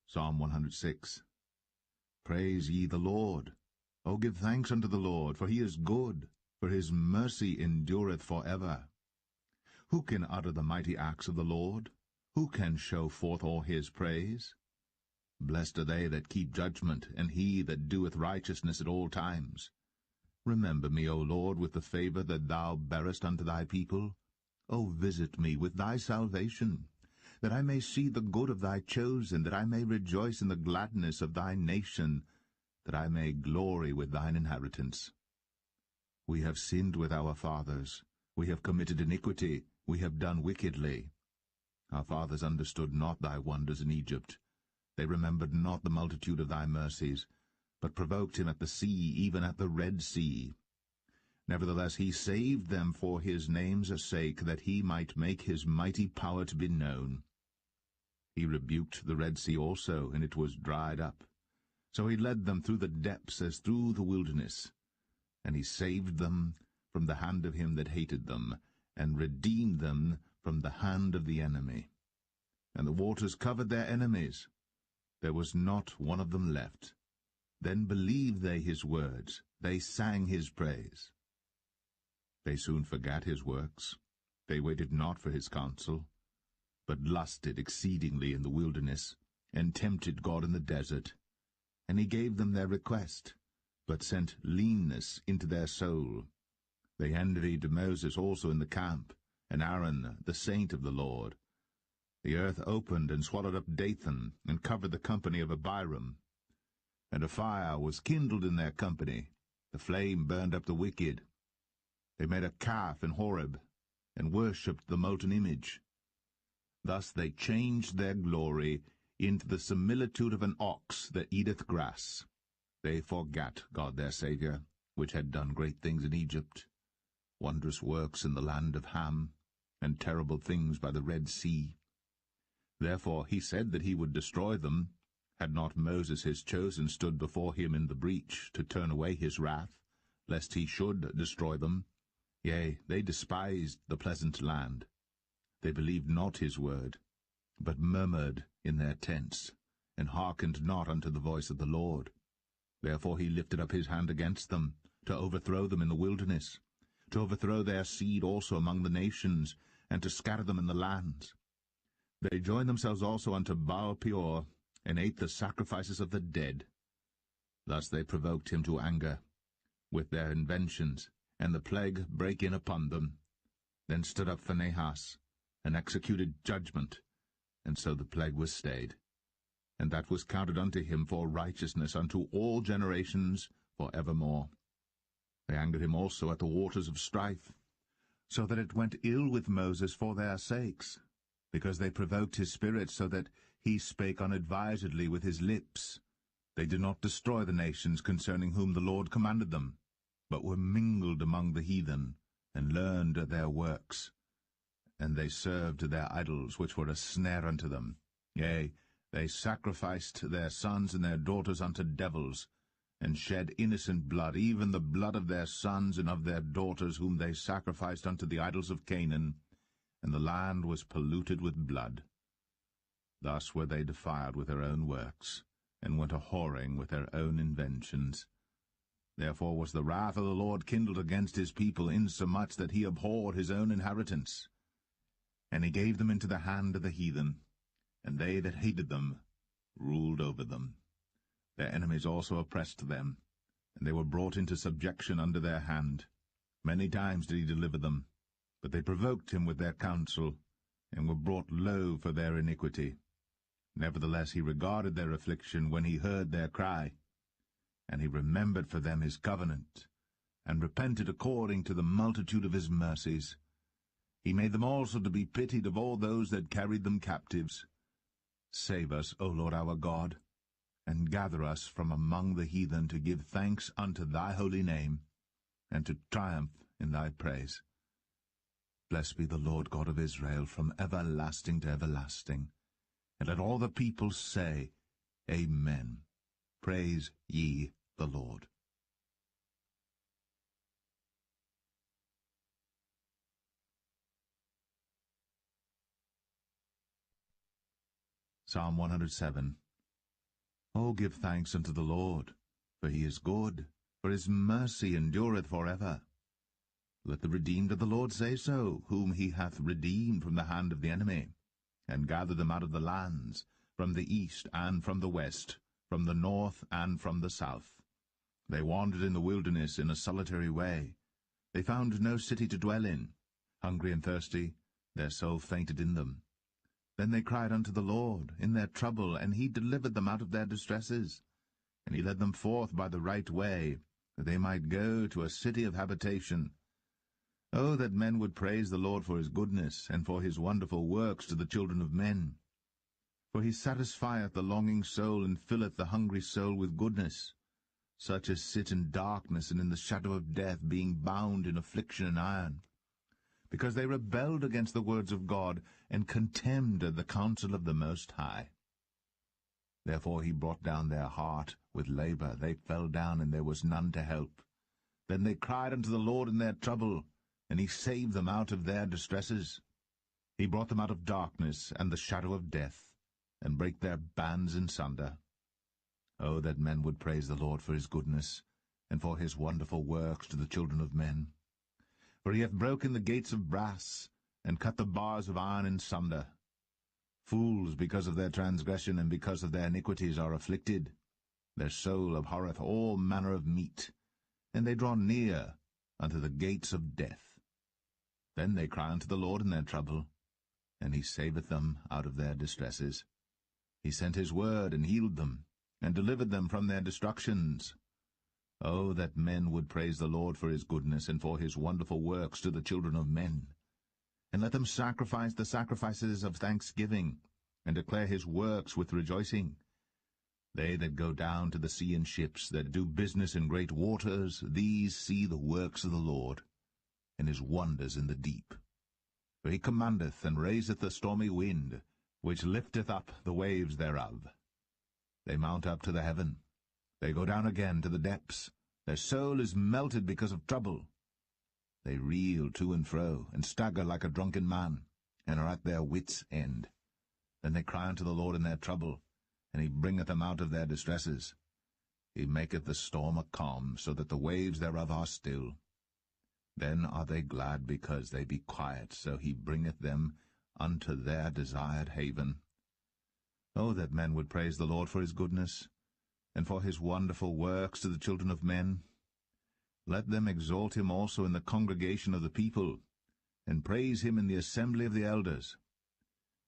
Psalm 106. Praise ye the Lord. O give thanks unto the Lord, for he is good, for his mercy endureth for ever. Who can utter the mighty acts of the Lord? Who can show forth all his praise? Blessed are they that keep judgment, and he that doeth righteousness at all times. Remember me, O Lord, with the favor that thou bearest unto thy people. O visit me with thy salvation, that I may see the good of thy chosen, that I may rejoice in the gladness of thy nation, that I may glory with thine inheritance. We have sinned with our fathers, we have committed iniquity, we have done wickedly. Our fathers understood not thy wonders in Egypt. They remembered not the multitude of thy mercies, but provoked him at the sea, even at the Red Sea. Nevertheless he saved them for his name's sake, that he might make his mighty power to be known. He rebuked the Red Sea also, and it was dried up. So he led them through the depths as through the wilderness. And he saved them from the hand of him that hated them, and redeemed them from the hand of the enemy. And the waters covered their enemies. There was not one of them left. Then believed they his words, they sang his praise. They soon forgat his works, they waited not for his counsel, but lusted exceedingly in the wilderness, and tempted God in the desert. And he gave them their request, but sent leanness into their soul. They envied Moses also in the camp, and Aaron, the saint of the Lord. The earth opened and swallowed up Dathan, and covered the company of Abiram. And a fire was kindled in their company, the flame burned up the wicked. They made a calf in Horeb, and worshipped the molten image. Thus they changed their glory into the similitude of an ox that eateth grass. They forgat God their Saviour, which had done great things in Egypt, wondrous works in the land of Ham, and terrible things by the Red Sea. Therefore he said that he would destroy them, had not Moses his chosen stood before him in the breach, to turn away his wrath, lest he should destroy them. Yea, they despised the pleasant land. They believed not his word, but murmured in their tents, and hearkened not unto the voice of the Lord. Therefore he lifted up his hand against them, to overthrow them in the wilderness, to overthrow their seed also among the nations, and to scatter them in the lands. They joined themselves also unto Baal-peor, and ate the sacrifices of the dead. Thus they provoked him to anger with their inventions, and the plague brake in upon them. Then stood up Phinehas, and executed judgment, and so the plague was stayed. And that was counted unto him for righteousness unto all generations for evermore. They angered him also at the waters of strife, so that it went ill with Moses for their sakes, because they provoked his spirit, so that he spake unadvisedly with his lips. They did not destroy the nations concerning whom the Lord commanded them, but were mingled among the heathen, and learned their works. And they served their idols, which were a snare unto them. Yea, they sacrificed their sons and their daughters unto devils, and shed innocent blood, even the blood of their sons and of their daughters, whom they sacrificed unto the idols of Canaan, and the land was polluted with blood. Thus were they defiled with their own works, and went a-whoring with their own inventions. Therefore was the wrath of the Lord kindled against his people, insomuch that he abhorred his own inheritance. And he gave them into the hand of the heathen, and they that hated them ruled over them. Their enemies also oppressed them, and they were brought into subjection under their hand. Many times did he deliver them, but they provoked him with their counsel, and were brought low for their iniquity. Nevertheless he regarded their affliction when he heard their cry, and he remembered for them his covenant, and repented according to the multitude of his mercies. He made them also to be pitied of all those that carried them captives. Save us, O Lord our God, and gather us from among the heathen to give thanks unto thy holy name, and to triumph in thy praise. Blessed be the Lord God of Israel from everlasting to everlasting. And let all the people say, Amen. Praise ye the Lord. Psalm 107. O give thanks unto the Lord, for he is good, for his mercy endureth for ever. Let the redeemed of the Lord say so, whom he hath redeemed from the hand of the enemy, and gathered them out of the lands, from the east and from the west, from the north and from the south. They wandered in the wilderness in a solitary way. They found no city to dwell in. Hungry and thirsty, their soul fainted in them. Then they cried unto the Lord in their trouble, and he delivered them out of their distresses. And he led them forth by the right way, that they might go to a city of habitation. Oh, that men would praise the Lord for his goodness, and for his wonderful works to the children of men. For he satisfieth the longing soul, and filleth the hungry soul with goodness. Such as sit in darkness and in the shadow of death, being bound in affliction and iron. Because they rebelled against the words of God, and contemned the counsel of the Most High. Therefore he brought down their heart with labor. They fell down, and there was none to help. Then they cried unto the Lord in their trouble, and he saved them out of their distresses. He brought them out of darkness and the shadow of death, and brake their bands in sunder. Oh, that men would praise the Lord for his goodness, and for his wonderful works to the children of men. For he hath broken the gates of brass, and cut the bars of iron in sunder. Fools, because of their transgression and because of their iniquities, are afflicted. Their soul abhorreth all manner of meat, and they draw near unto the gates of death. Then they cry unto the Lord in their trouble, and he saveth them out of their distresses. He sent his word, and healed them, and delivered them from their destructions. Oh, that men would praise the Lord for his goodness, and for his wonderful works to the children of men. And let them sacrifice the sacrifices of thanksgiving, and declare his works with rejoicing. They that go down to the sea in ships, that do business in great waters, these see the works of the Lord, and his wonders in the deep. For he commandeth and raiseth the stormy wind, which lifteth up the waves thereof. They mount up to the heaven. They go down again to the depths. Their soul is melted because of trouble. They reel to and fro, and stagger like a drunken man, and are at their wits' end. Then they cry unto the Lord in their trouble, and he bringeth them out of their distresses. He maketh the storm a calm, so that the waves thereof are still. Then are they glad because they be quiet, so he bringeth them unto their desired haven. Oh, that men would praise the Lord for his goodness, and for his wonderful works to the children of men. Let them exalt him also in the congregation of the people, and praise him in the assembly of the elders.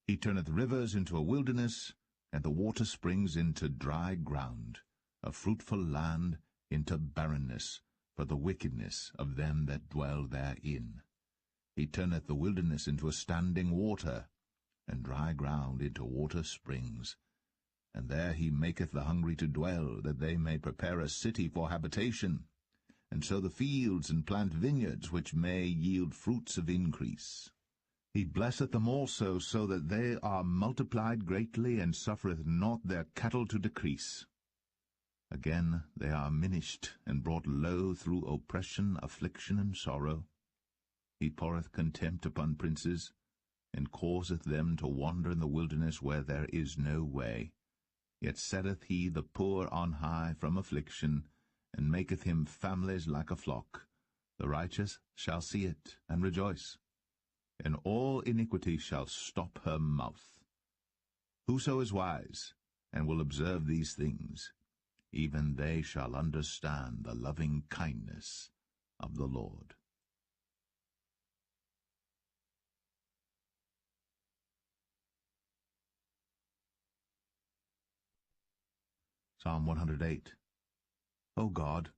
He turneth rivers into a wilderness, and the water springs into dry ground, a fruitful land into barrenness, for the wickedness of them that dwell therein. He turneth the wilderness into a standing water, and dry ground into water springs. And there he maketh the hungry to dwell, that they may prepare a city for habitation, and sow the fields and plant vineyards, which may yield fruits of increase. He blesseth them also, so that they are multiplied greatly, and suffereth not their cattle to decrease. Again they are minished, and brought low through oppression, affliction, and sorrow. He poureth contempt upon princes, and causeth them to wander in the wilderness where there is no way. Yet setteth he the poor on high from affliction, and maketh him families like a flock. The righteous shall see it, and rejoice, and all iniquity shall stop her mouth. Whoso is wise, and will observe these things, even they shall understand the loving kindness of the Lord. Psalm 108. O God,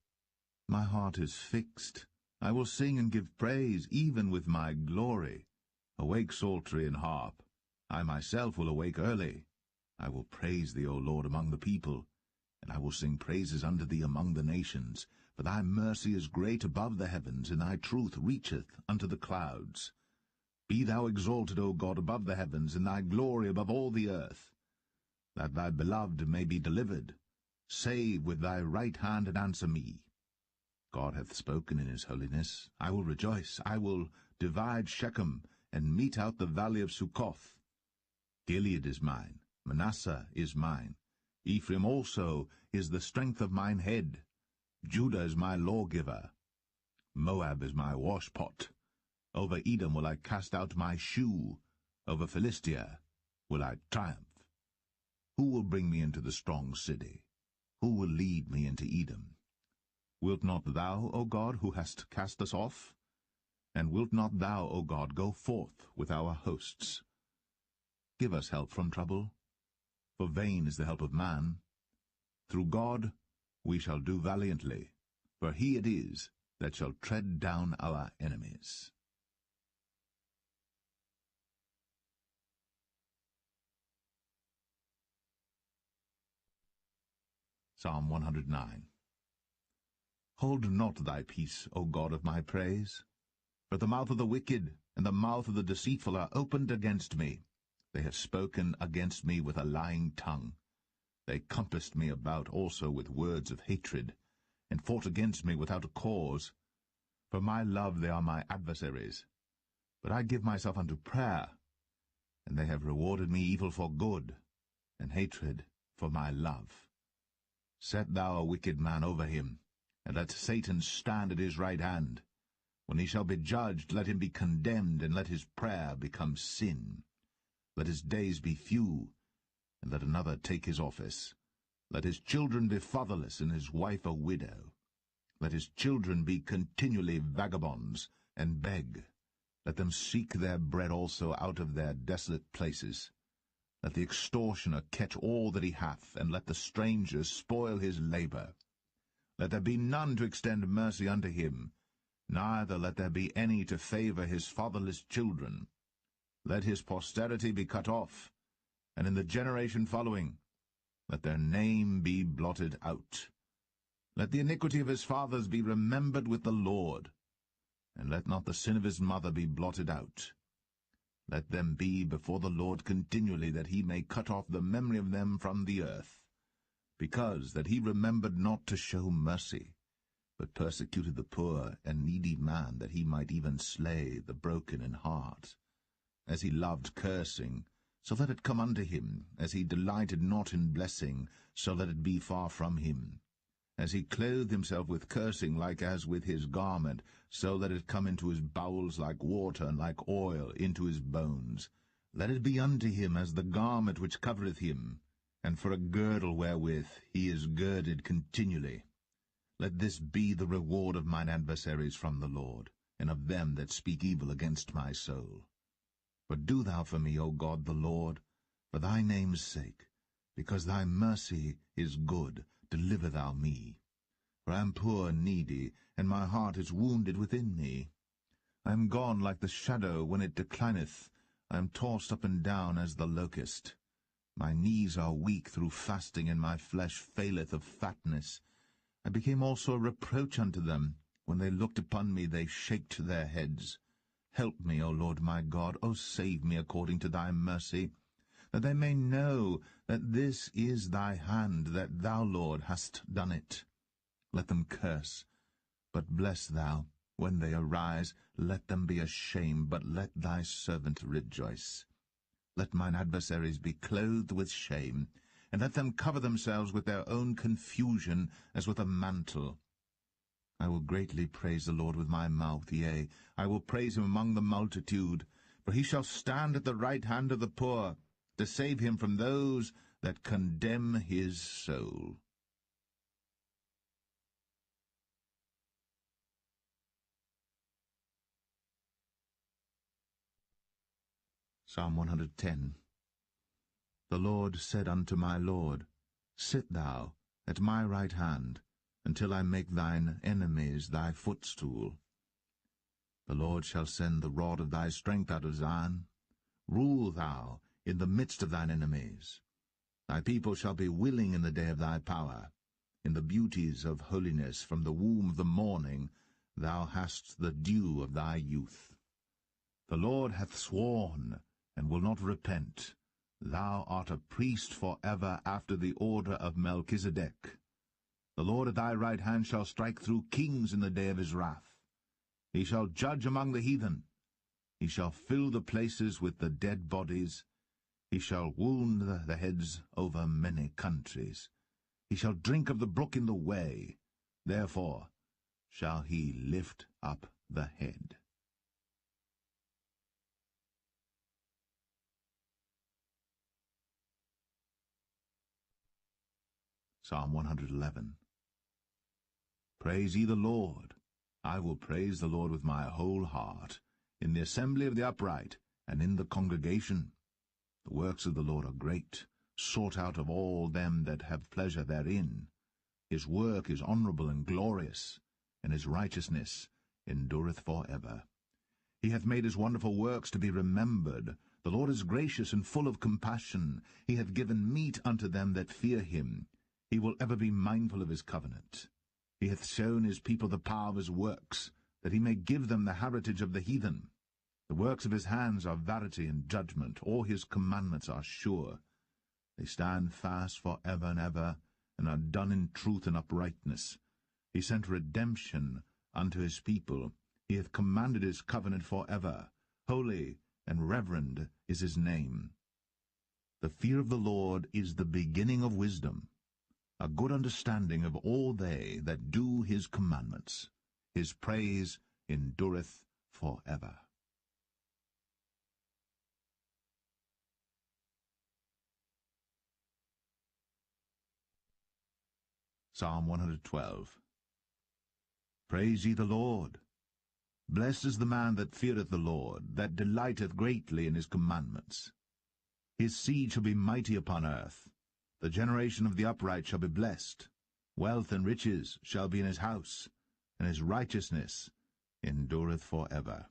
my heart is fixed. I will sing and give praise, even with my glory. Awake, psaltery and harp. I myself will awake early. I will praise thee, O Lord, among the people, and I will sing praises unto thee among the nations. For thy mercy is great above the heavens, and thy truth reacheth unto the clouds. Be thou exalted, O God, above the heavens, and thy glory above all the earth. That thy beloved may be delivered. Save with thy right hand, and answer me. God hath spoken in his holiness. I will rejoice. I will divide Shechem, and mete out the valley of Succoth. Gilead is mine. Manasseh is mine. Ephraim also is the strength of mine head. Judah is my lawgiver. Moab is my washpot. Over Edom will I cast out my shoe. Over Philistia will I triumph. Who will bring me into the strong city? Who will lead me into Edom? Wilt not thou, O God, who hast cast us off? And wilt not thou, O God, go forth with our hosts? Give us help from trouble, for vain is the help of man. Through God we shall do valiantly, for he it is that shall tread down our enemies. Psalm 109. Hold not thy peace, O God of my praise. For the mouth of the wicked and the mouth of the deceitful are opened against me. They have spoken against me with a lying tongue. They compassed me about also with words of hatred, and fought against me without a cause. For my love they are my adversaries. But I give myself unto prayer, and they have rewarded me evil for good, and hatred for my love. Set thou a wicked man over him, and let Satan stand at his right hand. When he shall be judged, let him be condemned, and let his prayer become sin. Let his days be few, and let another take his office. Let his children be fatherless, and his wife a widow. Let his children be continually vagabonds, and beg. Let them seek their bread also out of their desolate places. Let the extortioner catch all that he hath, and let the stranger spoil his labor. Let there be none to extend mercy unto him, neither let there be any to favor his fatherless children. Let his posterity be cut off, and in the generation following, let their name be blotted out. Let the iniquity of his fathers be remembered with the Lord, and let not the sin of his mother be blotted out. Let them be before the Lord continually, that he may cut off the memory of them from the earth, because that he remembered not to show mercy, but persecuted the poor and needy man, that he might even slay the broken in heart. As he loved cursing, so let it come unto him. As he delighted not in blessing, so let it be far from him. As he clothed himself with cursing like as with his garment, so let it come into his bowels like water, and like oil into his bones. Let it be unto him as the garment which covereth him, and for a girdle wherewith he is girded continually. Let this be the reward of mine adversaries from the Lord, and of them that speak evil against my soul. But do thou for me, O God the Lord, for thy name's sake, because thy mercy is good, deliver thou me. For I am poor and needy, and my heart is wounded within me. I am gone like the shadow when it declineth. I am tossed up and down as the locust. My knees are weak through fasting, and my flesh faileth of fatness. I became also a reproach unto them. When they looked upon me, they shaked their heads. Help me, O Lord my God, O save me according to thy mercy, that they may know that this is thy hand, that thou, Lord, hast done it. Let them curse, but bless thou. When they arise, let them be ashamed, but let thy servant rejoice. Let mine adversaries be clothed with shame, and let them cover themselves with their own confusion as with a mantle. I will greatly praise the Lord with my mouth, yea, I will praise him among the multitude, for he shall stand at the right hand of the poor, to save him from those that condemn his soul. Psalm 110. The Lord said unto my Lord, Sit thou, at my right hand, until I make thine enemies thy footstool. The Lord shall send the rod of thy strength out of Zion. Rule thou in the midst of thine enemies. Thy people shall be willing in the day of thy power. In the beauties of holiness from the womb of the morning thou hast the dew of thy youth. The Lord hath sworn, and will not repent. Thou art a priest for ever after the order of Melchizedek. The Lord at thy right hand shall strike through kings in the day of his wrath. He shall judge among the heathen. He shall fill the places with the dead bodies. He shall wound the heads over many countries. He shall drink of the brook in the way. Therefore shall he lift up the head. Psalm 111. Praise ye the Lord. I will praise the Lord with my whole heart, in the assembly of the upright, and in the congregation. The works of the Lord are great, sought out of all them that have pleasure therein. His work is honourable and glorious, and his righteousness endureth for ever. He hath made his wonderful works to be remembered. The Lord is gracious and full of compassion. He hath given meat unto them that fear him. He will ever be mindful of his covenant. He hath shown his people the power of his works, that he may give them the heritage of the heathen. The works of his hands are verity and judgment. All his commandments are sure. They stand fast for ever and ever, and are done in truth and uprightness. He sent redemption unto his people. He hath commanded his covenant for ever. Holy and reverend is his name. The fear of the Lord is the beginning of wisdom, a good understanding of all they that do his commandments. His praise endureth for ever. Psalm 112. Praise ye the Lord. Blessed is the man that feareth the Lord, that delighteth greatly in his commandments. His seed shall be mighty upon earth. The generation of the upright shall be blessed. Wealth and riches shall be in his house, and his righteousness endureth for ever.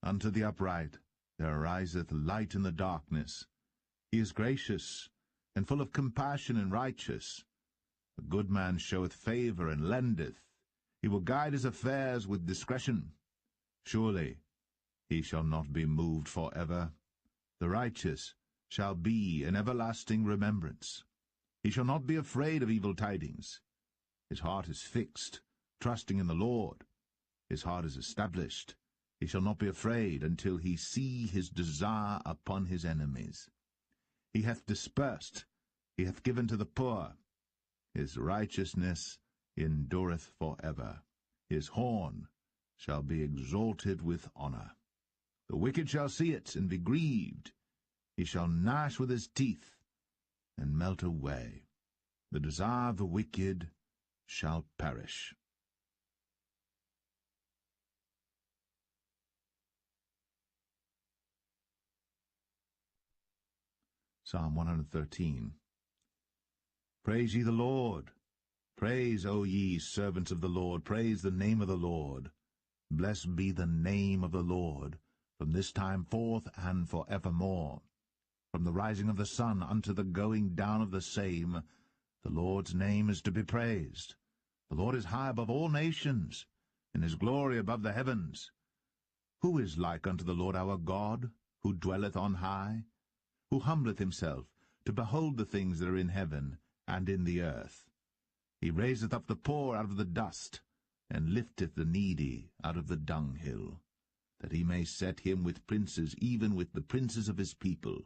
Unto the upright there ariseth light in the darkness. He is gracious, and full of compassion and righteous. A good man showeth favour and lendeth. He will guide his affairs with discretion. Surely he shall not be moved for ever. The righteous shall be an everlasting remembrance. He shall not be afraid of evil tidings. His heart is fixed, trusting in the Lord. His heart is established. He shall not be afraid until he see his desire upon his enemies. He hath dispersed, he hath given to the poor. His righteousness endureth for ever. His horn shall be exalted with honour. The wicked shall see it, and be grieved. He shall gnash with his teeth, and melt away. The desire of the wicked shall perish. Psalm 113. Praise ye the Lord. Praise, O ye servants of the Lord. Praise the name of the Lord. Blessed be the name of the Lord, from this time forth and for evermore. From the rising of the sun unto the going down of the same, the Lord's name is to be praised. The Lord is high above all nations, and his glory above the heavens. Who is like unto the Lord our God, who dwelleth on high, who humbleth himself to behold the things that are in heaven and in the earth? He raiseth up the poor out of the dust, and lifteth the needy out of the dunghill, that he may set him with princes, even with the princes of his people.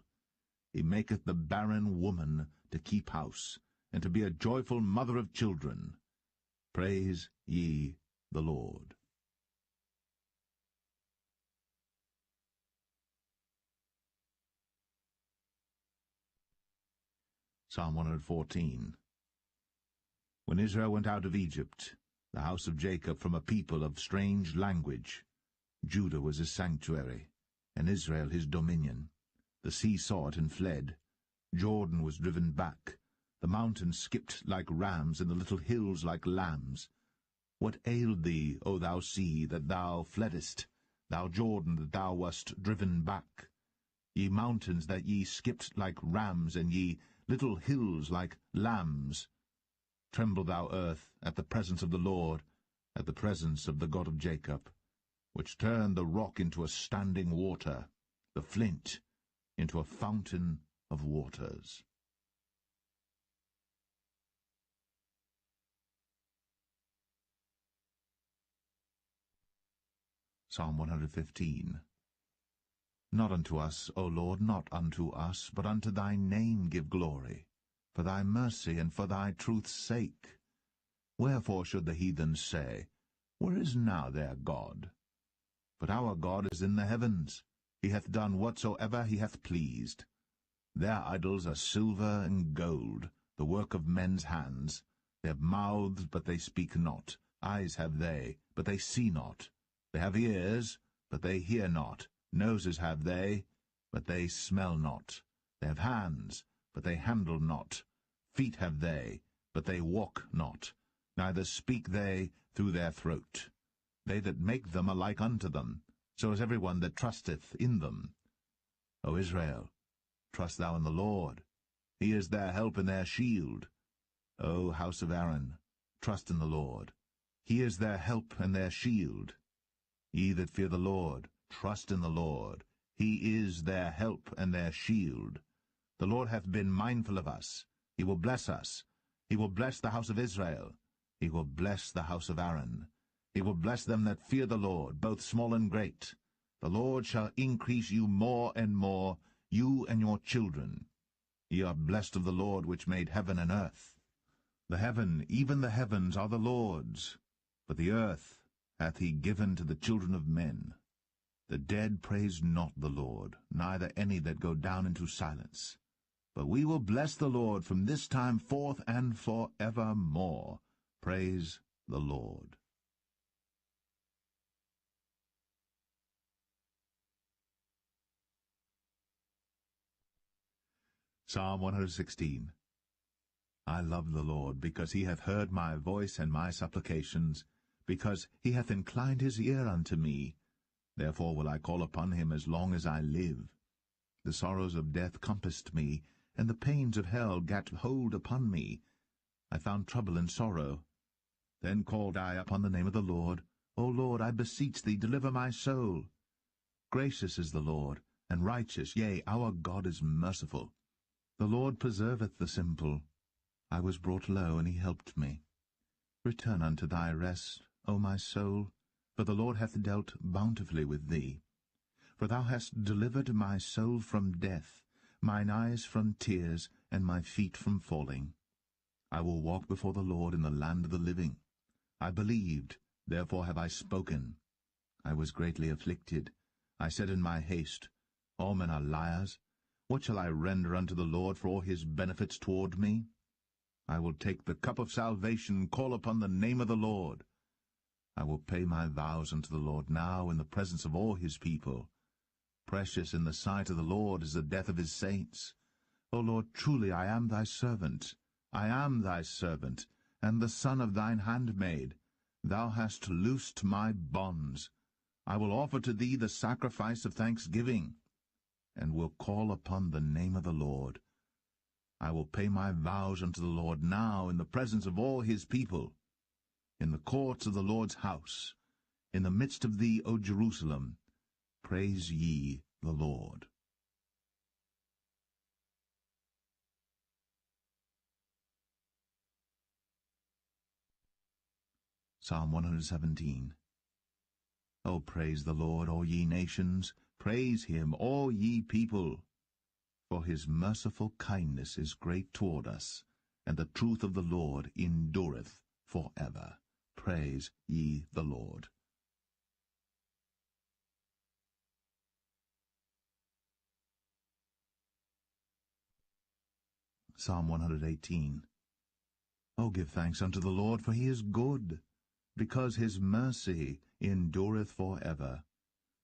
He maketh the barren woman to keep house, and to be a joyful mother of children. Praise ye the Lord. Psalm 114. When Israel went out of Egypt, the house of Jacob from a people of strange language, Judah was his sanctuary, and Israel his dominion. The sea saw it and fled. Jordan was driven back. The mountains skipped like rams, and the little hills like lambs. What ailed thee, O thou sea, that thou fleddest, thou Jordan, that thou wast driven back? Ye mountains, that ye skipped like rams, and ye little hills like lambs. Tremble, thou earth, at the presence of the Lord, at the presence of the God of Jacob, which turned the rock into a standing water, the flint into a fountain of waters. Psalm 115. Not unto us, O Lord, not unto us, but unto thy name give glory, for thy mercy and for thy truth's sake. Wherefore should the heathen say, Where is now their God? But our God is in the heavens. He hath done whatsoever he hath pleased. Their idols are silver and gold, the work of men's hands. They have mouths, but they speak not. Eyes have they, but they see not. They have ears, but they hear not. Noses have they, but they smell not. They have hands, but they handle not. Feet have they, but they walk not. Neither speak they through their throat. They that make them are like unto them, so is every one that trusteth in them. O Israel, trust thou in the Lord. He is their help and their shield. O house of Aaron, trust in the Lord. He is their help and their shield. Ye that fear the Lord, trust in the Lord. He is their help and their shield. The Lord hath been mindful of us. He will bless us. He will bless the house of Israel. He will bless the house of Aaron. He will bless them that fear the Lord, both small and great. The Lord shall increase you more and more, you and your children. Ye are blessed of the Lord which made heaven and earth. The heaven, even the heavens, are the Lord's, but the earth hath he given to the children of men. The dead praise not the Lord, neither any that go down into silence. But we will bless the Lord from this time forth and for evermore. Praise the Lord. Psalm 116. I love the Lord, because he hath heard my voice and my supplications, because he hath inclined his ear unto me. Therefore will I call upon him as long as I live. The sorrows of death compassed me, and the pains of hell gat hold upon me. I found trouble and sorrow. Then called I upon the name of the Lord. O Lord, I beseech thee, deliver my soul. Gracious is the Lord, and righteous, yea, our God is merciful. The Lord preserveth the simple. I was brought low, and he helped me. Return unto thy rest, O my soul, for the Lord hath dealt bountifully with thee. For thou hast delivered my soul from death, mine eyes from tears, and my feet from falling. I will walk before the Lord in the land of the living. I believed, therefore have I spoken. I was greatly afflicted. I said in my haste, All men are liars. What shall I render unto the Lord for all his benefits toward me? I will take the cup of salvation, call upon the name of the Lord. I will pay my vows unto the Lord now in the presence of all his people. Precious in the sight of the Lord is the death of his saints. O Lord, truly I am thy servant. I am thy servant, and the son of thine handmaid. Thou hast loosed my bonds. I will offer to thee the sacrifice of thanksgiving, and will call upon the name of the Lord. I will pay my vows unto the Lord now in the presence of all his people, in the courts of the Lord's house, in the midst of thee, O Jerusalem. Praise ye the Lord. Psalm 117. O praise the Lord, all ye nations, praise him, all ye people. For his merciful kindness is great toward us, and the truth of the Lord endureth for ever. Praise ye the Lord. Psalm 118. O give thanks unto the Lord, for he is good, because his mercy endureth for ever.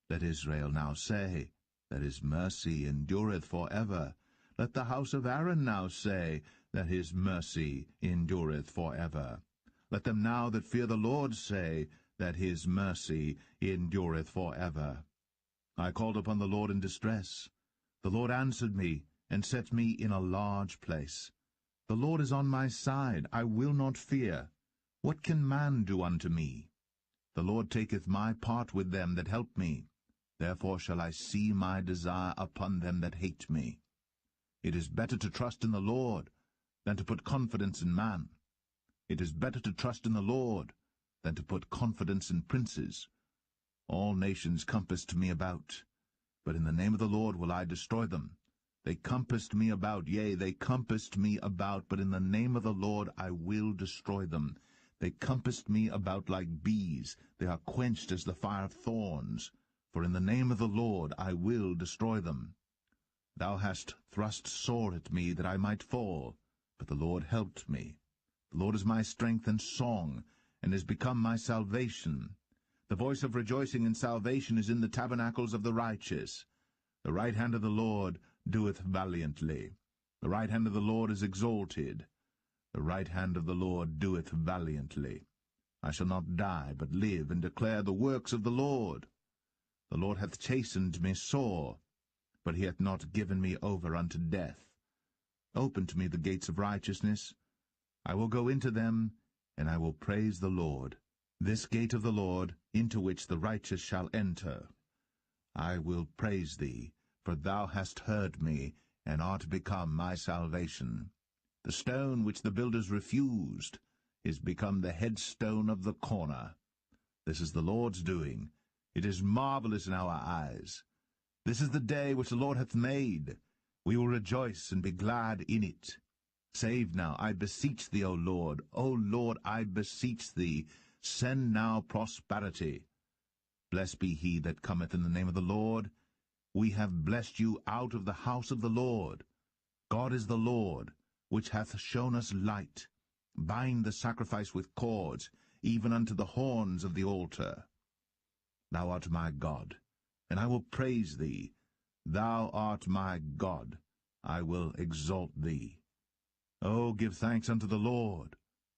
Let Israel now say, that his mercy endureth for ever. Let the house of Aaron now say, that his mercy endureth for ever. Let them now that fear the Lord say that his mercy endureth for ever. I called upon the Lord in distress. The Lord answered me, and set me in a large place. The Lord is on my side, I will not fear. What can man do unto me? The Lord taketh my part with them that help me. Therefore shall I see my desire upon them that hate me. It is better to trust in the Lord than to put confidence in man. It is better to trust in the Lord than to put confidence in princes. All nations compassed me about, but in the name of the Lord will I destroy them. They compassed me about, yea, they compassed me about, but in the name of the Lord I will destroy them. They compassed me about like bees, they are quenched as the fire of thorns. For in the name of the Lord I will destroy them. Thou hast thrust sore at me that I might fall, but the Lord helped me. The Lord is my strength and song, and is become my salvation. The voice of rejoicing and salvation is in the tabernacles of the righteous. The right hand of the Lord doeth valiantly. The right hand of the Lord is exalted. The right hand of the Lord doeth valiantly. I shall not die, but live, and declare the works of the Lord. The Lord hath chastened me sore, but he hath not given me over unto death. Open to me the gates of righteousness. I will go into them, and I will praise the Lord. This gate of the Lord, into which the righteous shall enter. I will praise thee, for thou hast heard me, and art become my salvation. The stone which the builders refused is become the headstone of the corner. This is the Lord's doing. It is marvelous in our eyes. This is the day which the Lord hath made. We will rejoice and be glad in it. Save now, I beseech thee, O Lord. O Lord, I beseech thee. Send now prosperity. Blessed be he that cometh in the name of the Lord. We have blessed you out of the house of the Lord. God is the Lord, which hath shown us light. Bind the sacrifice with cords, even unto the horns of the altar. Thou art my God, and I will praise thee. Thou art my God, I will exalt thee. O give thanks unto the Lord,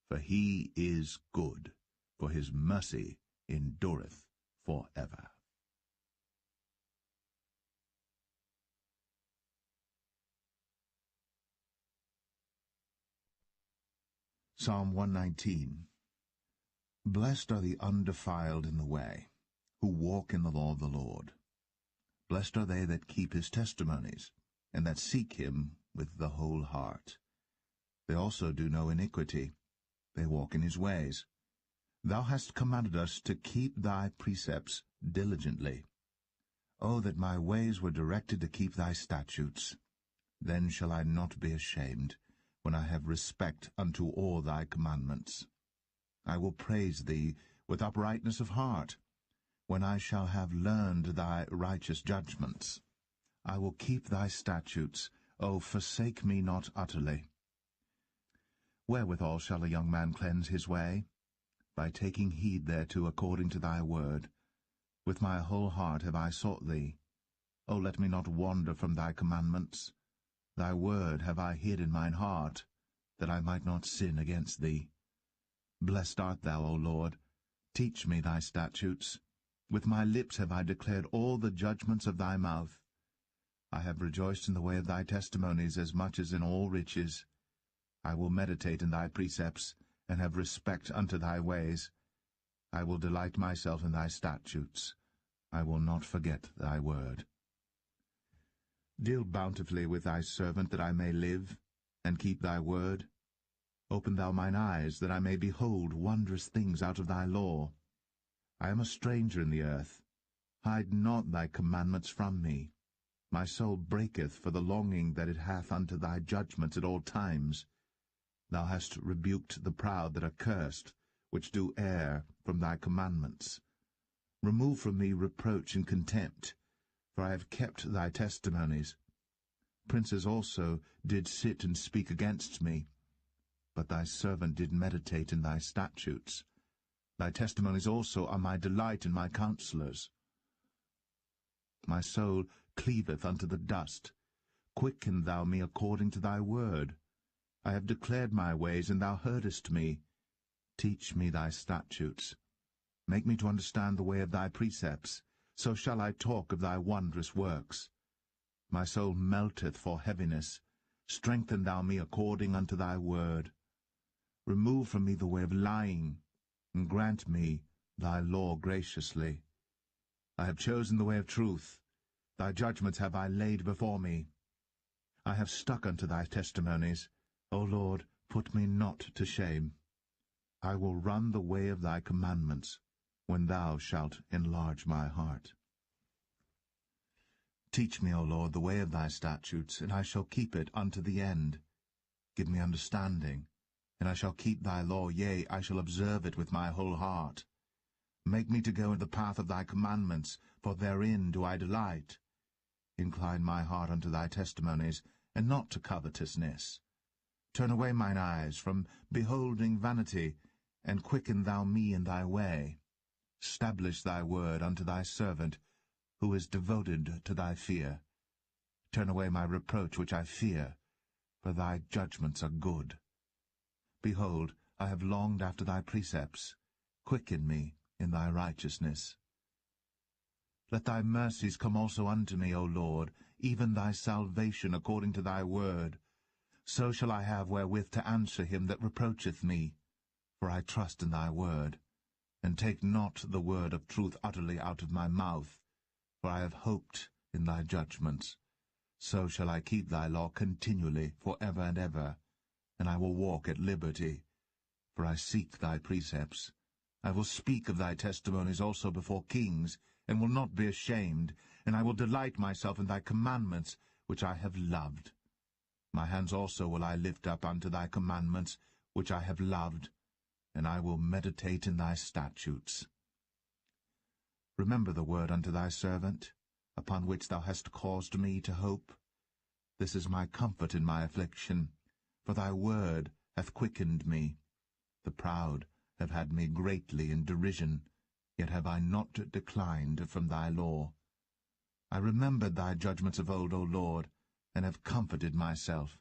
for he is good, for his mercy endureth for ever. Psalm 119. Blessed are the undefiled in the way, who walk in the law of the Lord. Blessed are they that keep his testimonies, and that seek him with the whole heart. They also do no iniquity. They walk in his ways. Thou hast commanded us to keep thy precepts diligently. O that my ways were directed to keep thy statutes! Then shall I not be ashamed, when I have respect unto all thy commandments. I will praise thee with uprightness of heart, when I shall have learned thy righteous judgments. I will keep thy statutes. O forsake me not utterly. Wherewithal shall a young man cleanse his way? By taking heed thereto according to thy word. With my whole heart have I sought thee. O let me not wander from thy commandments. Thy word have I hid in mine heart, that I might not sin against thee. Blessed art thou, O Lord. Teach me thy statutes. With my lips have I declared all the judgments of thy mouth. I have rejoiced in the way of thy testimonies as much as in all riches. I will meditate in thy precepts, and have respect unto thy ways. I will delight myself in thy statutes. I will not forget thy word. Deal bountifully with thy servant, that I may live, and keep thy word. Open thou mine eyes, that I may behold wondrous things out of thy law. I am a stranger in the earth. Hide not thy commandments from me. My soul breaketh for the longing that it hath unto thy judgments at all times. Thou hast rebuked the proud that are cursed, which do err from thy commandments. Remove from me reproach and contempt, for I have kept thy testimonies. Princes also did sit and speak against me, but thy servant did meditate in thy statutes. Thy testimonies also are my delight and my counsellors. My soul cleaveth unto the dust. Quicken thou me according to thy word. I have declared my ways, and thou heardest me. Teach me thy statutes. Make me to understand the way of thy precepts. So shall I talk of thy wondrous works. My soul melteth for heaviness. Strengthen thou me according unto thy word. Remove from me the way of lying, and grant me thy law graciously. I have chosen the way of truth. Thy judgments have I laid before me. I have stuck unto thy testimonies. O Lord, put me not to shame. I will run the way of thy commandments, when thou shalt enlarge my heart. Teach me, O Lord, the way of thy statutes, and I shall keep it unto the end. Give me understanding, and I shall keep thy law, yea, I shall observe it with my whole heart. Make me to go in the path of thy commandments, for therein do I delight. Incline my heart unto thy testimonies, and not to covetousness. Turn away mine eyes from beholding vanity, and quicken thou me in thy way. Stablish thy word unto thy servant, who is devoted to thy fear. Turn away my reproach which I fear, for thy judgments are good. Behold, I have longed after thy precepts. Quicken me in thy righteousness. Let thy mercies come also unto me, O Lord, even thy salvation according to thy word. So shall I have wherewith to answer him that reproacheth me. For I trust in thy word, and take not the word of truth utterly out of my mouth. For I have hoped in thy judgments. So shall I keep thy law continually for ever and ever, and I will walk at liberty. For I seek thy precepts. I will speak of thy testimonies also before kings, and will not be ashamed, and I will delight myself in thy commandments, which I have loved. My hands also will I lift up unto thy commandments, which I have loved, and I will meditate in thy statutes. Remember the word unto thy servant, upon which thou hast caused me to hope. This is my comfort in my affliction, for thy word hath quickened me. The proud have had me greatly in derision, yet have I not declined from thy law. I remembered thy judgments of old, O Lord, and have comforted myself.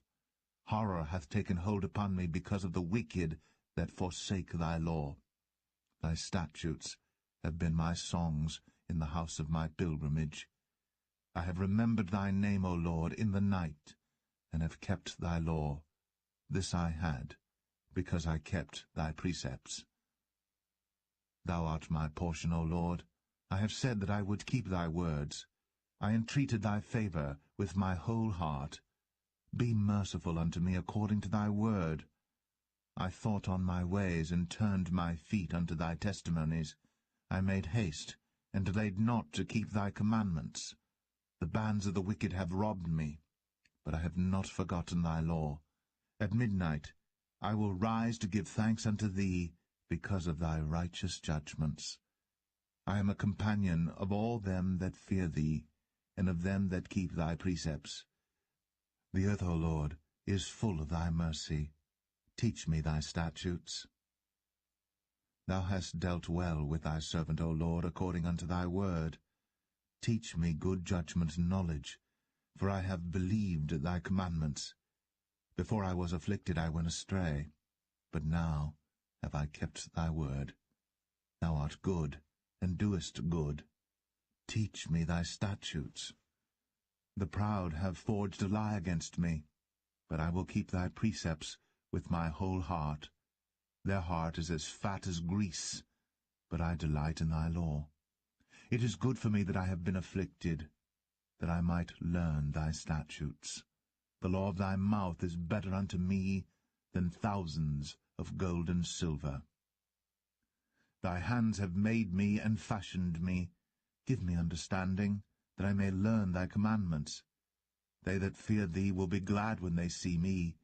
Horror hath taken hold upon me because of the wicked that forsake thy law. Thy statutes have been my songs in the house of my pilgrimage. I have remembered thy name, O Lord, in the night, and have kept thy law. This I had, because I kept thy precepts. Thou art my portion, O Lord. I have said that I would keep thy words. I entreated thy favour with my whole heart. Be merciful unto me according to thy word. I thought on my ways, and turned my feet unto thy testimonies. I made haste, and delayed not to keep thy commandments. The bands of the wicked have robbed me, but I have not forgotten thy law. At midnight I will rise to give thanks unto thee, because of thy righteous judgments. I am a companion of all them that fear thee, and of them that keep thy precepts. The earth, O Lord, is full of thy mercy. Teach me thy statutes. Thou hast dealt well with thy servant, O Lord, according unto thy word. Teach me good judgment and knowledge, for I have believed thy commandments. Before I was afflicted I went astray, but now have I kept thy word. Thou art good, and doest good. Teach me thy statutes. The proud have forged a lie against me, but I will keep thy precepts with my whole heart. Their heart is as fat as grease, but I delight in thy law. It is good for me that I have been afflicted, that I might learn thy statutes. The law of thy mouth is better unto me than thousands of gold and silver. Thy hands have made me and fashioned me. Give me understanding, that I may learn thy commandments. They that fear thee will be glad when they see me,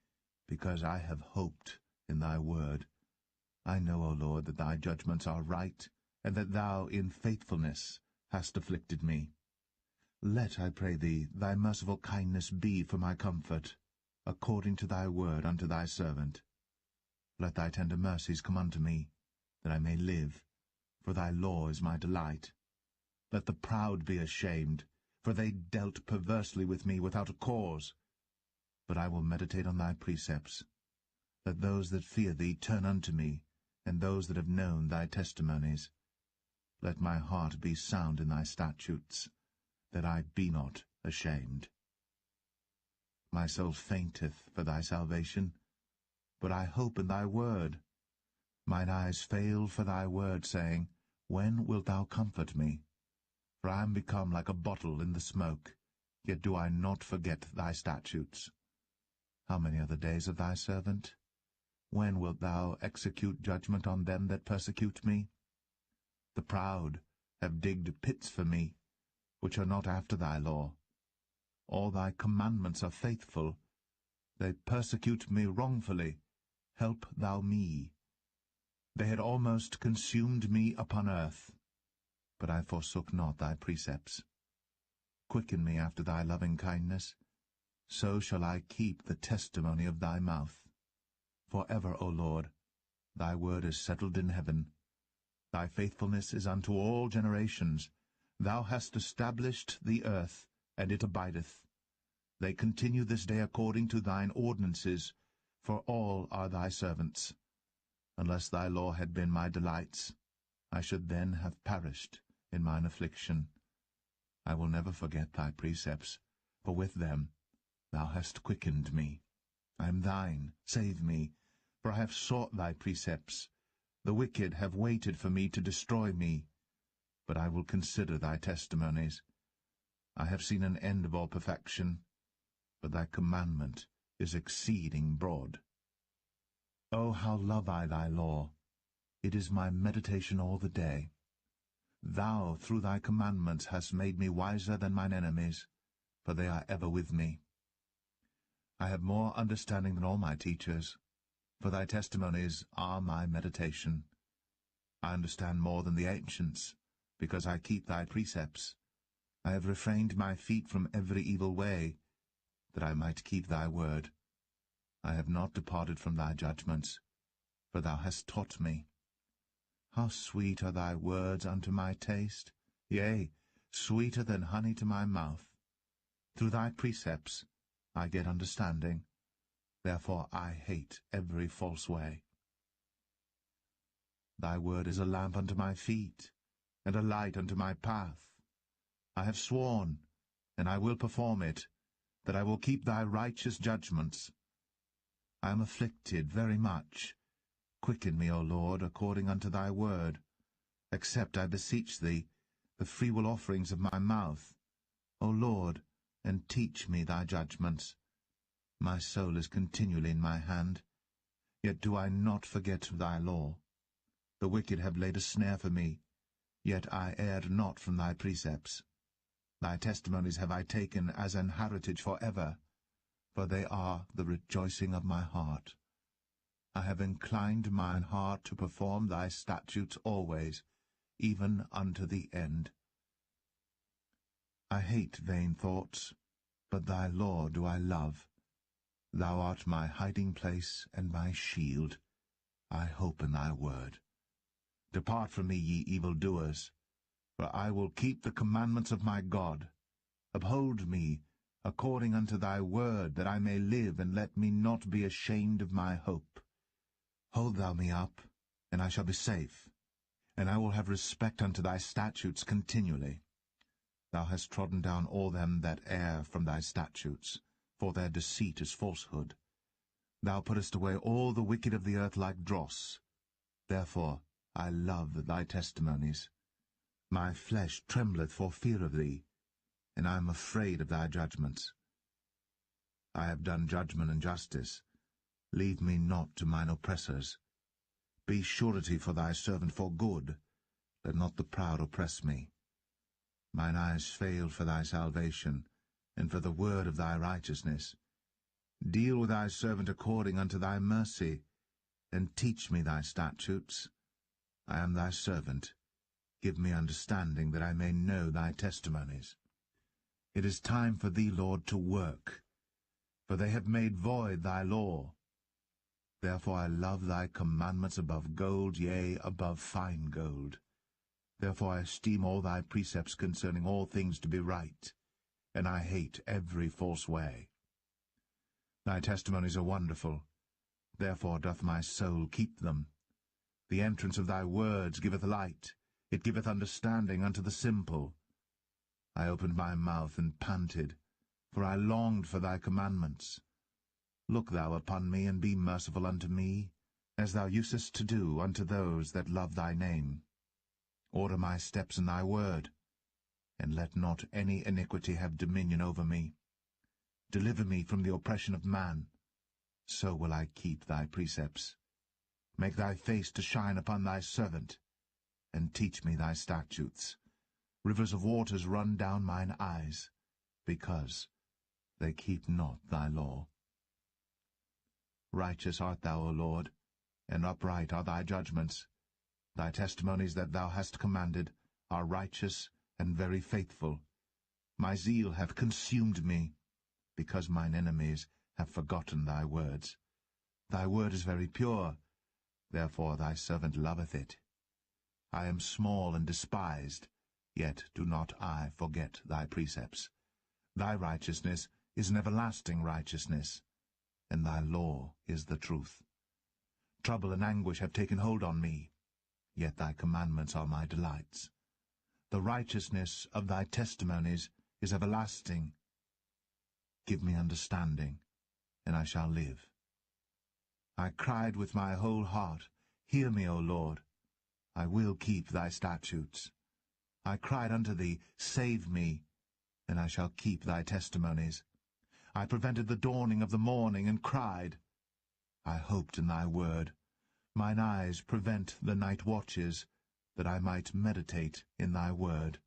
because I have hoped in thy word. I know, O Lord, that thy judgments are right, and that thou in faithfulness hast afflicted me. Let, I pray thee, thy merciful kindness be for my comfort, according to thy word unto thy servant. Let thy tender mercies come unto me, that I may live, for thy law is my delight. Let the proud be ashamed, for they dealt perversely with me without a cause. But I will meditate on thy precepts, Let those that fear thee turn unto me, and those that have known thy testimonies. Let my heart be sound in thy statutes, that I be not ashamed. My soul fainteth for thy salvation, but I hope in thy word. Mine eyes fail for thy word, saying, When wilt thou comfort me? For I am become like a bottle in the smoke, yet do I not forget thy statutes. How many are the days of thy servant? When wilt thou execute judgment on them that persecute me? The proud have digged pits for me, which are not after thy law. All thy commandments are faithful. They persecute me wrongfully. Help thou me. They had almost consumed me upon earth, but I forsook not thy precepts. Quicken me after thy loving kindness, so shall I keep the testimony of thy mouth. For ever, O Lord, thy word is settled in heaven. Thy faithfulness is unto all generations. Thou hast established the earth, and it abideth. They continue this day according to thine ordinances, for all are thy servants. Unless thy law had been my delights, I should then have perished in mine affliction. I will never forget thy precepts, for with them thou hast quickened me. I am thine, save me, for I have sought thy precepts. The wicked have waited for me to destroy me, but I will consider thy testimonies. I have seen an end of all perfection, but thy commandment is exceeding broad. O how love I thy law! It is my meditation all the day. Thou through thy commandments hast made me wiser than mine enemies, for they are ever with me. I have more understanding than all my teachers, for thy testimonies are my meditation. I understand more than the ancients, because I keep thy precepts. I have refrained my feet from every evil way, that I might keep thy word. I have not departed from thy judgments, for thou hast taught me. How sweet are thy words unto my taste, yea, sweeter than honey to my mouth. Through thy precepts I get understanding, therefore I hate every false way. Thy word is a lamp unto my feet, and a light unto my path. I have sworn, and I will perform it, that I will keep thy righteous judgments. I am afflicted very much. Quicken me, O Lord, according unto thy word. Accept, I beseech thee, the freewill offerings of my mouth. O Lord, and teach me thy judgments. My soul is continually in my hand, yet do I not forget thy law. The wicked have laid a snare for me, yet I erred not from thy precepts. Thy testimonies have I taken as an heritage for ever, for they are the rejoicing of my heart. I have inclined mine heart to perform thy statutes always, even unto the end. I hate vain thoughts, but thy law do I love. Thou art my hiding place and my shield. I hope in thy word. Depart from me, ye evildoers, for I will keep the commandments of my God. Uphold me according unto thy word, that I may live, and let me not be ashamed of my hope. Hold thou me up, and I shall be safe, and I will have respect unto thy statutes continually. Thou hast trodden down all them that err from thy statutes, for their deceit is falsehood. Thou puttest away all the wicked of the earth like dross. Therefore I love thy testimonies. My flesh trembleth for fear of thee, and I am afraid of thy judgments. I have done judgment and justice. Leave me not to mine oppressors. Be surety for thy servant for good. Let not the proud oppress me. Mine eyes fail for thy salvation, and for the word of thy righteousness. Deal with thy servant according unto thy mercy, and teach me thy statutes. I am thy servant. Give me understanding, that I may know thy testimonies. It is time for thee, Lord, to work, for they have made void thy law. Therefore I love thy commandments above gold, yea, above fine gold. Therefore I esteem all thy precepts concerning all things to be right, and I hate every false way. Thy testimonies are wonderful. Therefore doth my soul keep them. The entrance of thy words giveth light, it giveth understanding unto the simple. I opened my mouth and panted, for I longed for thy commandments. Look thou upon me, and be merciful unto me, as thou usest to do unto those that love thy name. Order my steps in thy word, and let not any iniquity have dominion over me. Deliver me from the oppression of man, so will I keep thy precepts. Make thy face to shine upon thy servant, and teach me thy statutes. Rivers of waters run down mine eyes, because they keep not thy law. Righteous art thou, O Lord, and upright are thy judgments. Thy testimonies that thou hast commanded are righteous and very faithful. My zeal hath consumed me, because mine enemies have forgotten thy words. Thy word is very pure, therefore thy servant loveth it. I am small and despised, yet do not I forget thy precepts. Thy righteousness is an everlasting righteousness, and thy law is the truth. Trouble and anguish have taken hold on me, yet thy commandments are my delights. The righteousness of thy testimonies is everlasting. Give me understanding, and I shall live. I cried with my whole heart, Hear me, O Lord. I will keep thy statutes. I cried unto thee, Save me, and I shall keep thy testimonies. I prevented the dawning of the morning, and cried. I hoped in thy word. Mine eyes prevent the night watches, that I might meditate in thy word.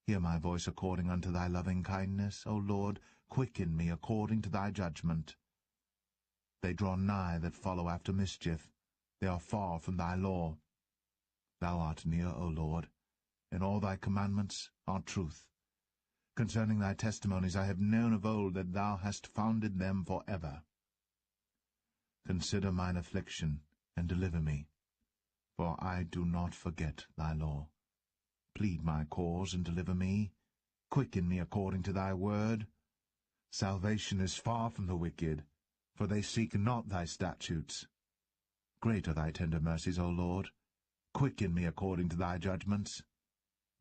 Hear my voice according unto thy loving kindness, O Lord, quicken me according to thy judgment. They draw nigh that follow after mischief, they are far from thy law. Thou art near, O Lord, and all thy commandments are truth. Concerning thy testimonies I have known of old that thou hast founded them for ever. Consider mine affliction, and deliver me, for I do not forget thy law. Plead my cause, and deliver me. Quicken me according to thy word. Salvation is far from the wicked, for they seek not thy statutes. Great are thy tender mercies, O Lord. Quicken me according to thy judgments.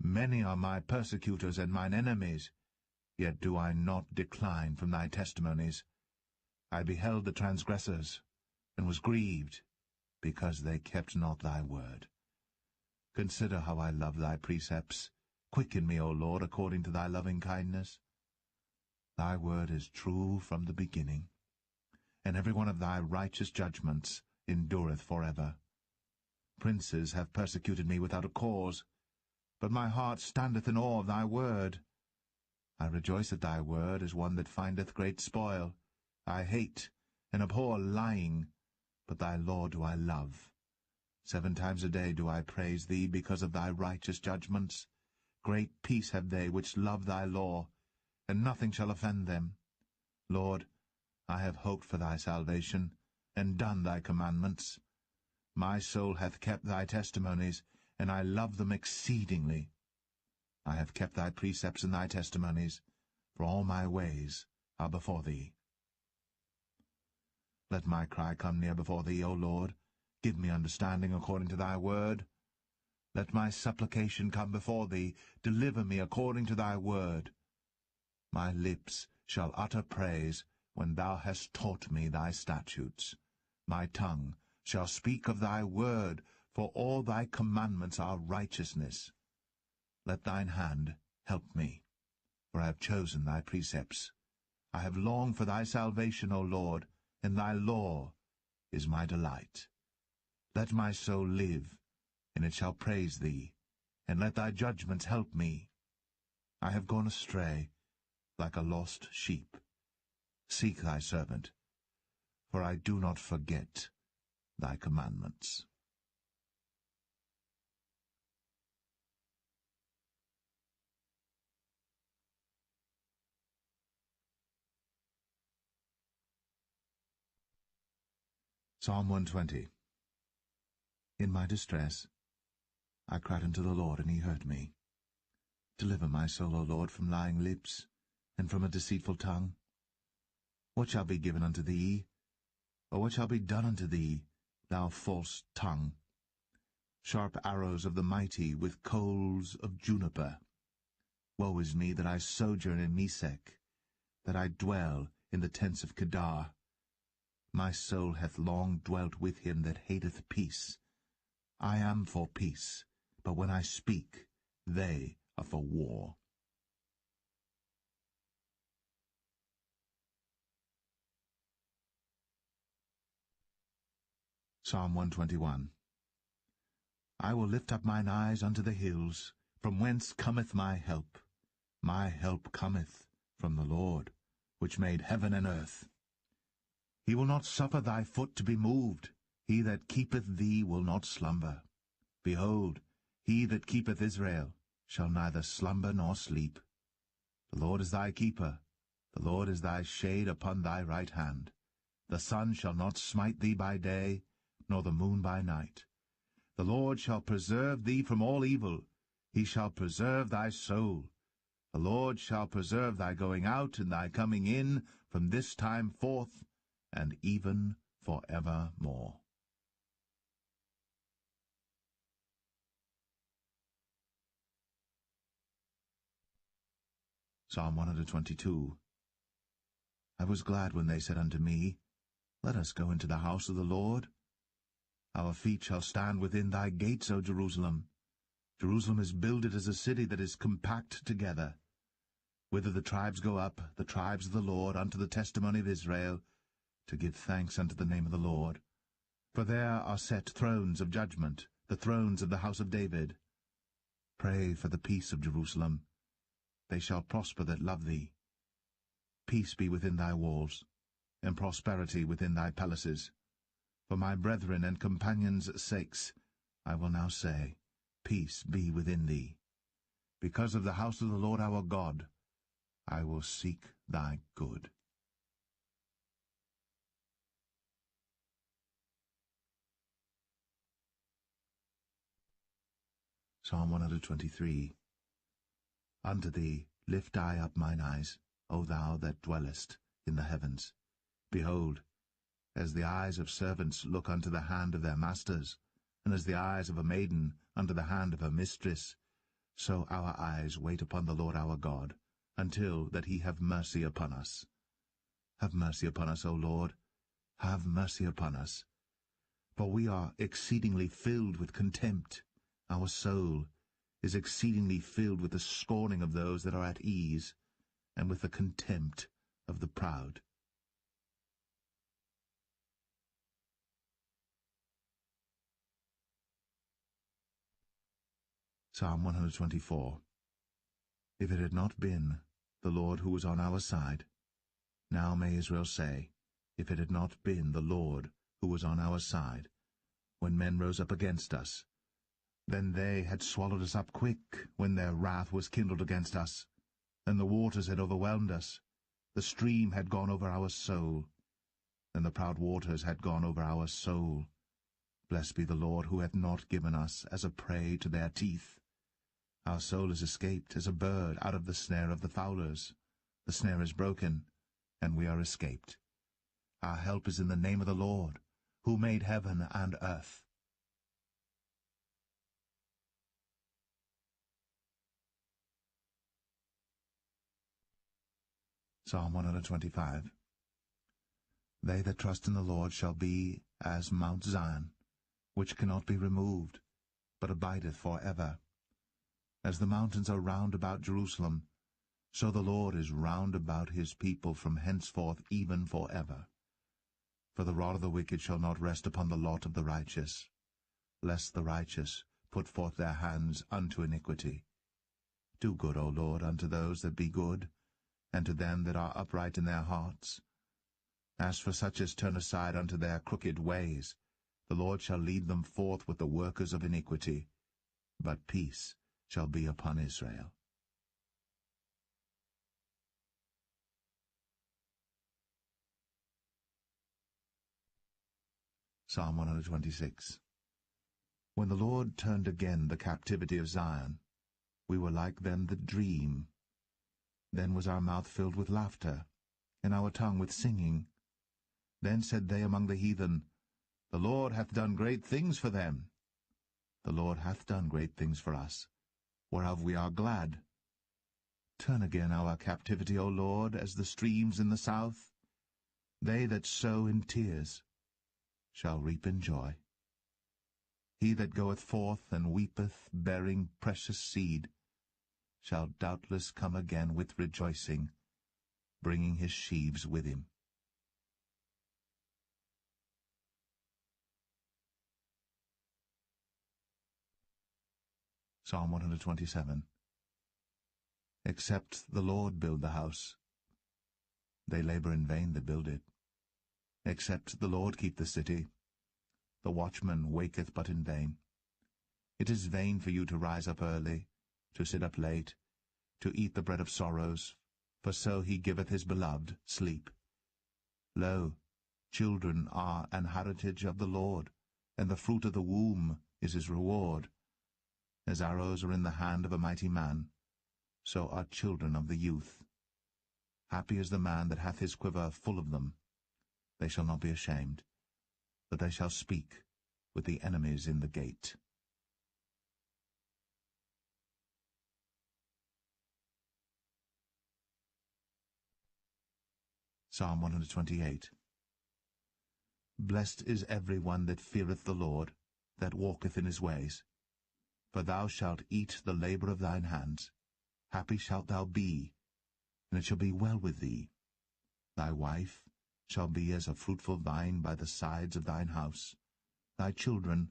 Many are my persecutors and mine enemies, yet do I not decline from thy testimonies. I beheld the transgressors, and was grieved, because they kept not thy word. Consider how I love thy precepts. Quicken me, O Lord, according to thy loving kindness. Thy word is true from the beginning, and every one of thy righteous judgments endureth forever. Princes have persecuted me without a cause, but my heart standeth in awe of thy word. I rejoice at thy word as one that findeth great spoil. I hate and abhor lying, but thy law do I love. 7 times a day do I praise thee because of thy righteous judgments. Great peace have they which love thy law, and nothing shall offend them. Lord, I have hoped for thy salvation, and done thy commandments. My soul hath kept thy testimonies, and I love them exceedingly. I have kept thy precepts and thy testimonies, for all my ways are before thee. Let my cry come near before thee, O Lord. Give me understanding according to thy word. Let my supplication come before thee. Deliver me according to thy word. My lips shall utter praise when thou hast taught me thy statutes. My tongue shall speak of thy word, for all thy commandments are righteousness. Let thine hand help me, for I have chosen thy precepts. I have longed for thy salvation, O Lord, and thy law is my delight. Let my soul live, and it shall praise thee, and let thy judgments help me. I have gone astray, like a lost sheep. Seek thy servant, for I do not forget thy commandments. Psalm 120. In my distress I cried unto the Lord, and he heard me. Deliver my soul, O Lord, from lying lips, and from a deceitful tongue. What shall be given unto thee? Or what shall be done unto thee, thou false tongue? Sharp arrows of the mighty with coals of juniper. Woe is me that I sojourn in Mesech, that I dwell in the tents of Kedar. My soul hath long dwelt with him that hateth peace. I am for peace, but when I speak, they are for war. Psalm 121. I will lift up mine eyes unto the hills, from whence cometh my help. My help cometh from the Lord, which made heaven and earth. He will not suffer thy foot to be moved. He that keepeth thee will not slumber. Behold, he that keepeth Israel shall neither slumber nor sleep. The Lord is thy keeper. The Lord is thy shade upon thy right hand. The sun shall not smite thee by day, nor the moon by night. The Lord shall preserve thee from all evil. He shall preserve thy soul. The Lord shall preserve thy going out and thy coming in from this time forth, and even for evermore. Psalm 122. I was glad when they said unto me, Let us go into the house of the Lord. Our feet shall stand within thy gates, O Jerusalem. Jerusalem is builded as a city that is compact together. Whither the tribes go up, the tribes of the Lord, unto the testimony of Israel, to give thanks unto the name of the Lord. For there are set thrones of judgment, the thrones of the house of David. Pray for the peace of Jerusalem. They shall prosper that love thee. Peace be within thy walls, and prosperity within thy palaces. For my brethren and companions' sakes, I will now say, Peace be within thee. Because of the house of the Lord our God, I will seek thy good. Psalm 123. Unto thee lift I up mine eyes, O thou that dwellest in the heavens. Behold, as the eyes of servants look unto the hand of their masters, and as the eyes of a maiden unto the hand of her mistress, so our eyes wait upon the Lord our God, until that he have mercy upon us. Have mercy upon us, O Lord, have mercy upon us. For we are exceedingly filled with contempt. Our soul is exceedingly filled with the scorning of those that are at ease, and with the contempt of the proud. Psalm 124. If it had not been the Lord who was on our side, now may Israel say, if it had not been the Lord who was on our side, when men rose up against us, then they had swallowed us up quick, when their wrath was kindled against us. Then the waters had overwhelmed us, the stream had gone over our soul, and the proud waters had gone over our soul. Blessed be the Lord, who hath not given us as a prey to their teeth. Our soul is escaped as a bird out of the snare of the fowlers. The snare is broken, and we are escaped. Our help is in the name of the Lord, who made heaven and earth. Psalm 125. They that trust in the Lord shall be as Mount Zion, which cannot be removed, but abideth for ever. As the mountains are round about Jerusalem, so the Lord is round about his people from henceforth even for ever. For the rod of the wicked shall not rest upon the lot of the righteous, lest the righteous put forth their hands unto iniquity. Do good, O Lord, unto those that be good, and to them that are upright in their hearts. As for such as turn aside unto their crooked ways, the Lord shall lead them forth with the workers of iniquity, but peace shall be upon Israel. Psalm 126. When the Lord turned again the captivity of Zion, we were like them that dream. Then was our mouth filled with laughter, and our tongue with singing. Then said they among the heathen, The Lord hath done great things for them. The Lord hath done great things for us, whereof we are glad. Turn again our captivity, O Lord, as the streams in the south. They that sow in tears shall reap in joy. He that goeth forth and weepeth, bearing precious seed, shall doubtless come again with rejoicing, bringing his sheaves with him. Psalm 127. Except the Lord build the house, they labor in vain that build it. Except the Lord keep the city, the watchman waketh but in vain. It is vain for you to rise up early, to sit up late, to eat the bread of sorrows, for so he giveth his beloved sleep. Lo, children are an heritage of the Lord, and the fruit of the womb is his reward. As arrows are in the hand of a mighty man, so are children of the youth. Happy is the man that hath his quiver full of them. They shall not be ashamed, but they shall speak with the enemies in the gate. Psalm 128. Blessed is every one that feareth the Lord, that walketh in his ways. For thou shalt eat the labour of thine hands. Happy shalt thou be, and it shall be well with thee. Thy wife shall be as a fruitful vine by the sides of thine house, thy children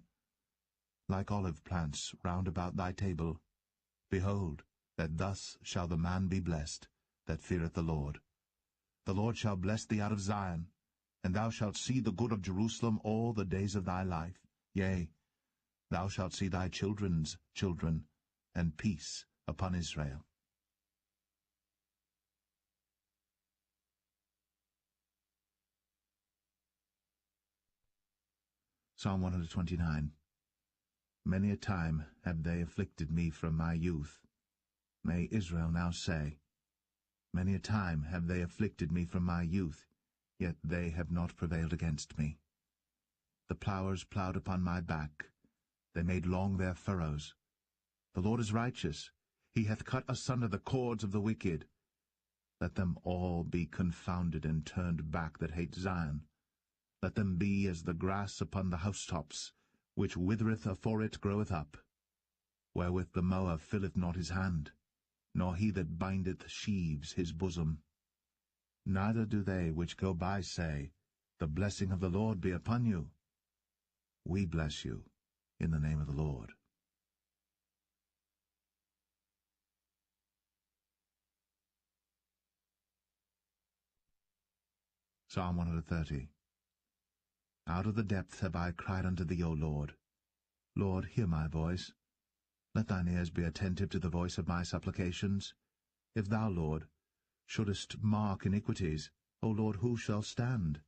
like olive plants round about thy table. Behold, that thus shall the man be blessed that feareth the Lord. The Lord shall bless thee out of Zion, and thou shalt see the good of Jerusalem all the days of thy life. Yea, thou shalt see thy children's children, and peace upon Israel. Psalm 129. Many a time have they afflicted me from my youth. May Israel now say, Many a time have they afflicted me from my youth, yet they have not prevailed against me. The plowers plowed upon my back, they made long their furrows. The Lord is righteous, he hath cut asunder the cords of the wicked. Let them all be confounded and turned back that hate Zion. Let them be as the grass upon the housetops, which withereth afore it groweth up, wherewith the mower filleth not his hand, nor he that bindeth sheaves his bosom. Neither do they which go by say, The blessing of the Lord be upon you. We bless you in the name of the Lord. Psalm 130. Out of the depth have I cried unto thee, O Lord. Lord, hear my voice. Let thine ears be attentive to the voice of my supplications. If thou, Lord, shouldest mark iniquities, O Lord, who shall stand?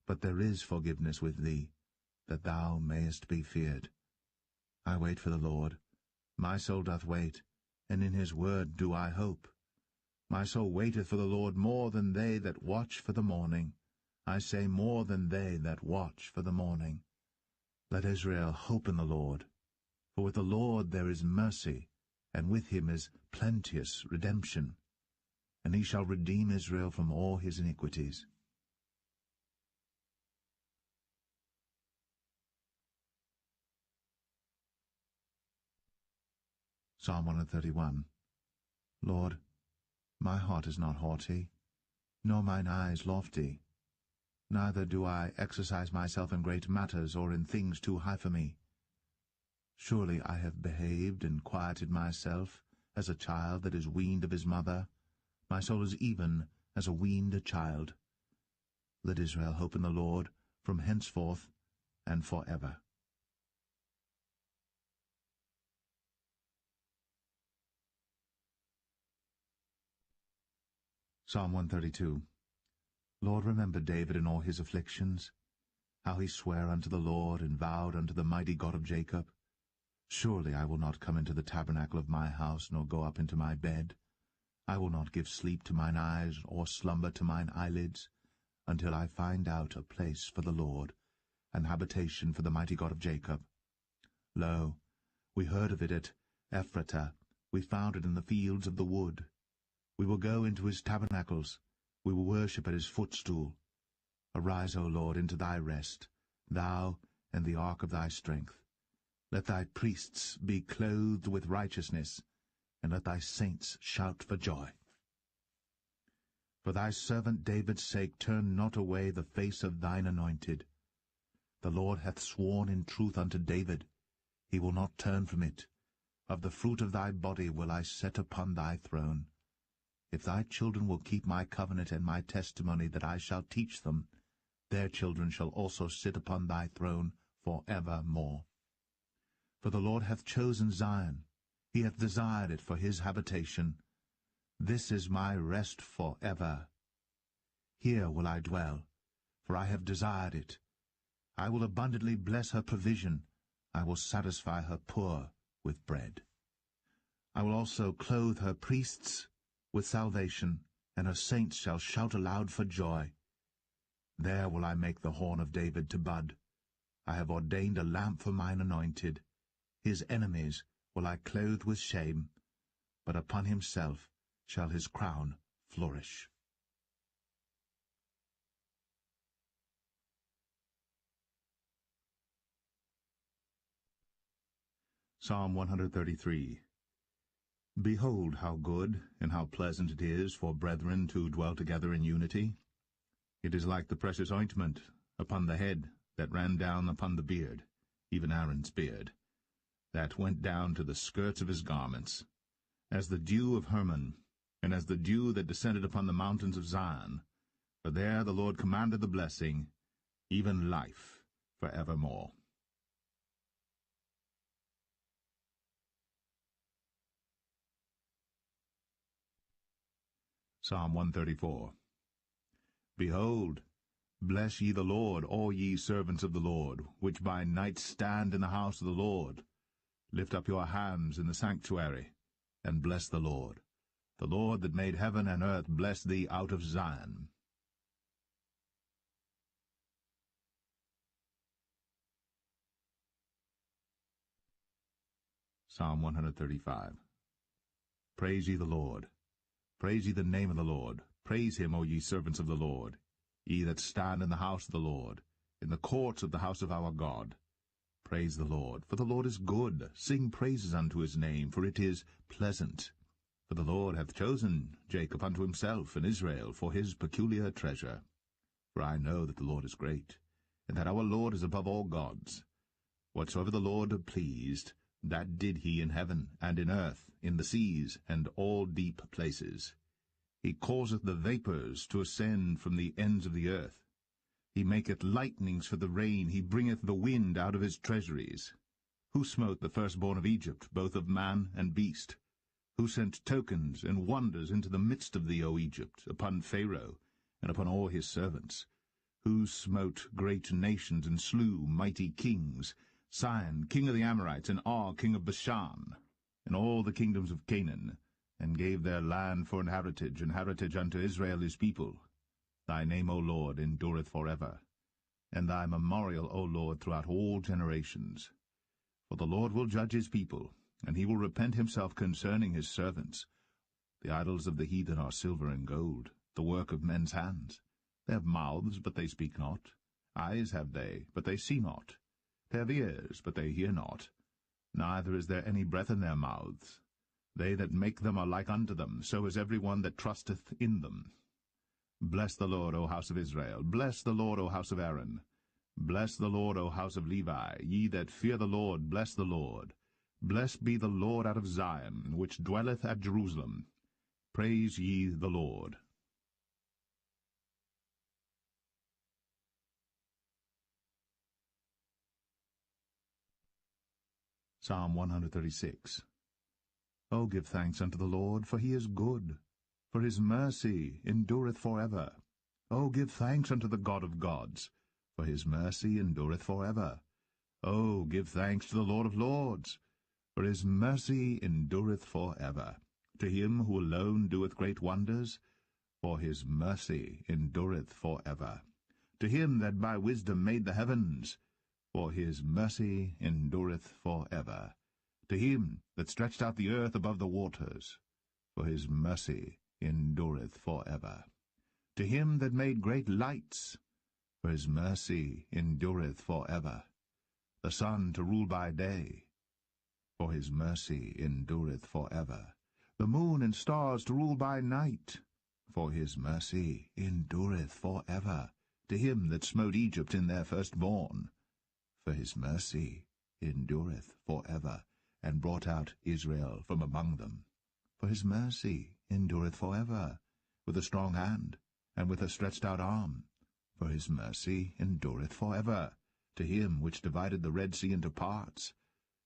But there is forgiveness with thee, that thou mayest be feared. I wait for the Lord. My soul doth wait, and in his word do I hope. My soul waiteth for the Lord more than they that watch for the morning. I say, more than they that watch for the morning. Let Israel hope in the Lord. For with the Lord there is mercy, and with him is plenteous redemption. And he shall redeem Israel from all his iniquities. Psalm 131. Lord, my heart is not haughty, nor mine eyes lofty. Neither do I exercise myself in great matters, or in things too high for me. Surely I have behaved and quieted myself as a child that is weaned of his mother. My soul is even as a weaned child. Let Israel hope in the Lord from henceforth and for ever. Psalm 132. Lord, remember David in all his afflictions, how he sware unto the Lord, and vowed unto the mighty God of Jacob. Surely I will not come into the tabernacle of my house, nor go up into my bed. I will not give sleep to mine eyes, or slumber to mine eyelids, until I find out a place for the Lord, an habitation for the mighty God of Jacob. Lo, we heard of it at Ephratah, we found it in the fields of the wood. We will go into his tabernacles, we will worship at his footstool. Arise, O Lord, into thy rest, thou and the ark of thy strength. Let thy priests be clothed with righteousness, and let thy saints shout for joy. For thy servant David's sake turn not away the face of thine anointed. The Lord hath sworn in truth unto David, he will not turn from it. Of the fruit of thy body will I set upon thy throne. If thy children will keep my covenant and my testimony that I shall teach them, their children shall also sit upon thy throne for evermore. For the Lord hath chosen Zion, he hath desired it for his habitation. This is my rest for ever. Here will I dwell, for I have desired it. I will abundantly bless her provision, I will satisfy her poor with bread. I will also clothe her priests with salvation, and her saints shall shout aloud for joy. There will I make the horn of David to bud. I have ordained a lamp for mine anointed. His enemies will I clothe with shame, but upon himself shall his crown flourish. Psalm 133. Behold how good and how pleasant it is for brethren to dwell together in unity. It is like the precious ointment upon the head that ran down upon the beard, even Aaron's beard, that went down to the skirts of his garments, as the dew of Hermon, and as the dew that descended upon the mountains of Zion. For there the Lord commanded the blessing, even life for evermore. Psalm 134. Behold, bless ye the Lord, all ye servants of the Lord, which by night stand in the house of the Lord. Lift up your hands in the sanctuary, and bless the Lord. The Lord that made heaven and earth bless thee out of Zion. Psalm 135. Praise ye the Lord. Praise ye the name of the Lord. Praise him, O ye servants of the Lord, ye that stand in the house of the Lord, in the courts of the house of our God. Praise the Lord, for the Lord is good. Sing praises unto his name, for it is pleasant. For the Lord hath chosen Jacob unto himself, and Israel for his peculiar treasure. For I know that the Lord is great, and that our Lord is above all gods. Whatsoever the Lord pleased, that did he in heaven, and in earth, in the seas, and all deep places. He causeth the vapours to ascend from the ends of the earth. He maketh lightnings for the rain, he bringeth the wind out of his treasuries. Who smote the firstborn of Egypt, both of man and beast? Who sent tokens and wonders into the midst of thee, O Egypt, upon Pharaoh, and upon all his servants? Who smote great nations, and slew mighty kings, Sihon, king of the Amorites, and Og, king of Bashan, and all the kingdoms of Canaan, and gave their land for an heritage unto Israel his people. Thy name, O Lord, endureth for ever, and thy memorial, O Lord, throughout all generations. For the Lord will judge his people, and he will repent himself concerning his servants. The idols of the heathen are silver and gold, the work of men's hands. They have mouths, but they speak not. Eyes have they, but they see not. They have ears, but they hear not. Neither is there any breath in their mouths. They that make them are like unto them, so is every one that trusteth in them. Bless the Lord, O house of Israel. Bless the Lord, O house of Aaron. Bless the Lord, O house of Levi. Ye that fear the Lord, bless the Lord. Blessed be the Lord out of Zion, which dwelleth at Jerusalem. Praise ye the Lord. Psalm 136. O give thanks unto the Lord, for he is good, for his mercy endureth for ever. O give thanks unto the God of gods, for his mercy endureth for ever. O give thanks to the Lord of lords, for his mercy endureth for ever. To him who alone doeth great wonders, for his mercy endureth for ever. To him that by wisdom made the heavens, for his mercy endureth for ever. To him that stretched out the earth above the waters, for his mercy endureth for ever. To him that made great lights, for his mercy endureth for ever. The sun to rule by day, for his mercy endureth for ever. The moon and stars to rule by night, for his mercy endureth for ever. To him that smote Egypt in their firstborn, for his mercy endureth for ever, and brought out Israel from among them. For his mercy endureth for ever, with a strong hand, and with a stretched out arm. For his mercy endureth for ever. To him which divided the Red Sea into parts,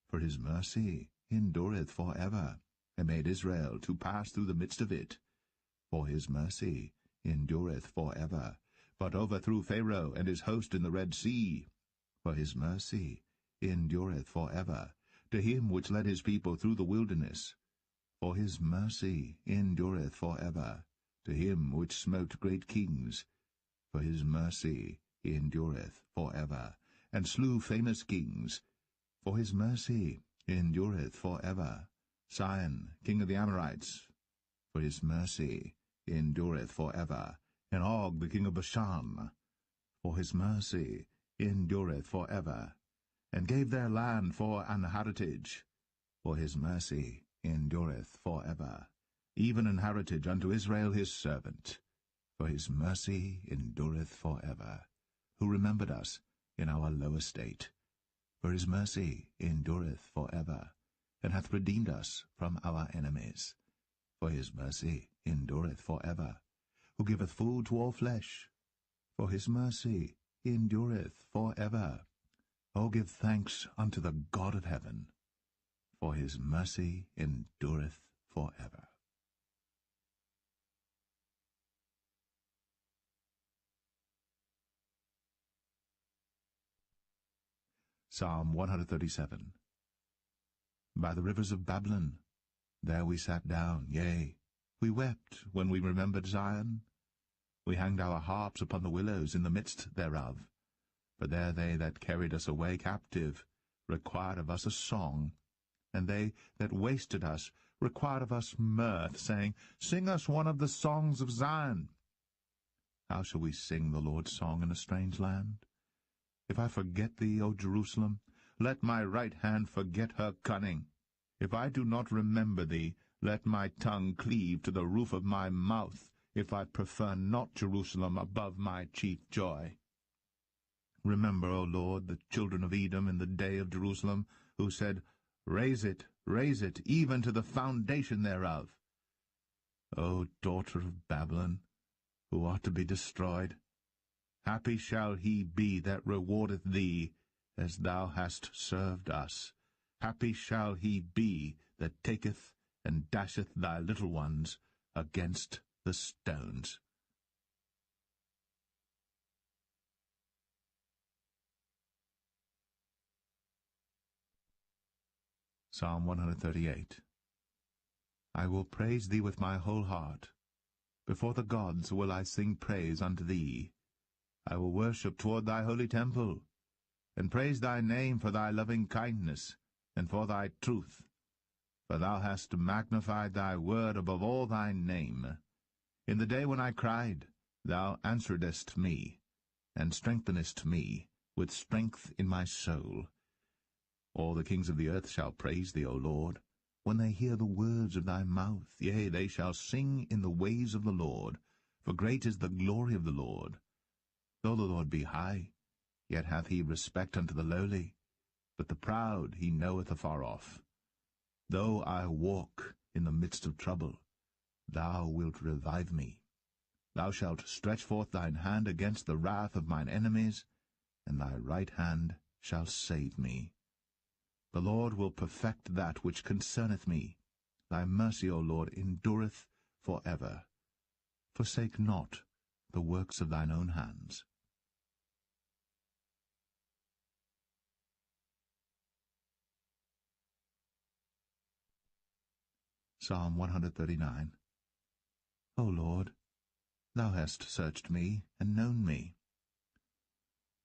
for his mercy endureth for ever, and made Israel to pass through the midst of it. For his mercy endureth for ever, but overthrew Pharaoh and his host in the Red Sea. For his mercy endureth for ever. To him which led his people through the wilderness, for his mercy endureth for ever. To him which smote great kings, for his mercy endureth for ever, and slew famous kings, for his mercy endureth for ever. Sihon, king of the Amorites, for his mercy endureth for ever, and Og the king of Bashan, for his mercy endureth for ever, and gave their land for an heritage, for his mercy endureth for ever, even an heritage unto Israel his servant, for his mercy endureth for ever, who remembered us in our low estate. For his mercy endureth for ever, and hath redeemed us from our enemies. For his mercy endureth for ever, who giveth food to all flesh. For his mercy endureth for ever. O give thanks unto the God of heaven, for his mercy endureth for ever. Psalm 137. By the rivers of Babylon, there we sat down, yea, we wept when we remembered Zion. We hanged our harps upon the willows in the midst thereof. For there they that carried us away captive required of us a song, and they that wasted us required of us mirth, saying, Sing us one of the songs of Zion. How shall we sing the Lord's song in a strange land? If I forget thee, O Jerusalem, let my right hand forget her cunning. If I do not remember thee, let my tongue cleave to the roof of my mouth, if I prefer not Jerusalem above my chief joy. Remember, O Lord, the children of Edom in the day of Jerusalem, who said, raise it, even to the foundation thereof. O daughter of Babylon, who art to be destroyed, happy shall he be that rewardeth thee, as thou hast served us. Happy shall he be that taketh and dasheth thy little ones against the stones. Psalm 138. I will praise thee with my whole heart. Before the gods will I sing praise unto thee. I will worship toward thy holy temple, and praise thy name for thy loving kindness, and for thy truth. For thou hast magnified thy word above all thy name. In the day when I cried, thou answeredest me, and strengthenest me with strength in my soul. All the kings of the earth shall praise thee, O Lord, when they hear the words of thy mouth. Yea, they shall sing in the ways of the Lord, for great is the glory of the Lord. Though the Lord be high, yet hath he respect unto the lowly, but the proud he knoweth afar off. Though I walk in the midst of trouble, thou wilt revive me. Thou shalt stretch forth thine hand against the wrath of mine enemies, and thy right hand shall save me. The Lord will perfect that which concerneth me. Thy mercy, O Lord, endureth for ever. Forsake not the works of thine own hands. Psalm 139. O Lord, Thou hast searched me, and known me.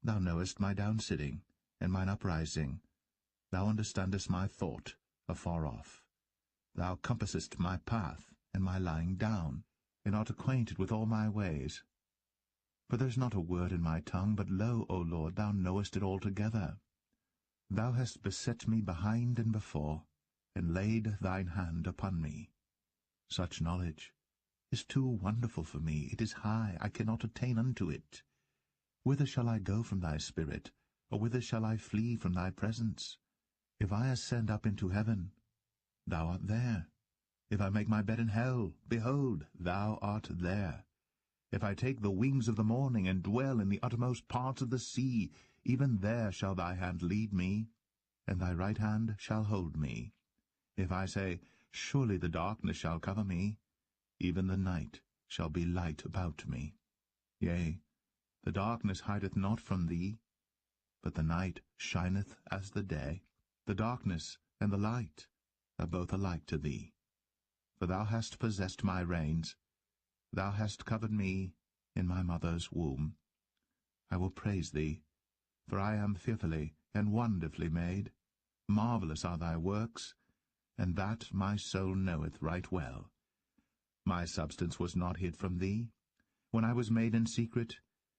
Thou knowest my downsitting, and mine uprising. Thou understandest my thought afar off. Thou compassest my path, and my lying down, and art acquainted with all my ways. For there is not a word in my tongue, but lo, O Lord, thou knowest it altogether. Thou hast beset me behind and before, and laid thine hand upon me. Such knowledge is too wonderful for me. It is high, I cannot attain unto it. Whither shall I go from thy spirit, or whither shall I flee from thy presence? If I ascend up into heaven, thou art there. If I make my bed in hell, behold, thou art there. If I take the wings of the morning, and dwell in the uttermost parts of the sea, even there shall thy hand lead me, and thy right hand shall hold me. If I say, surely the darkness shall cover me, even the night shall be light about me. Yea, the darkness hideth not from thee, but the night shineth as the day. The darkness and the light are both alike to thee. For thou hast possessed my reins, thou hast covered me in my mother's womb. I will praise thee, for I am fearfully and wonderfully made. Marvelous are thy works, and that my soul knoweth right well. My substance was not hid from thee, when I was made in secret,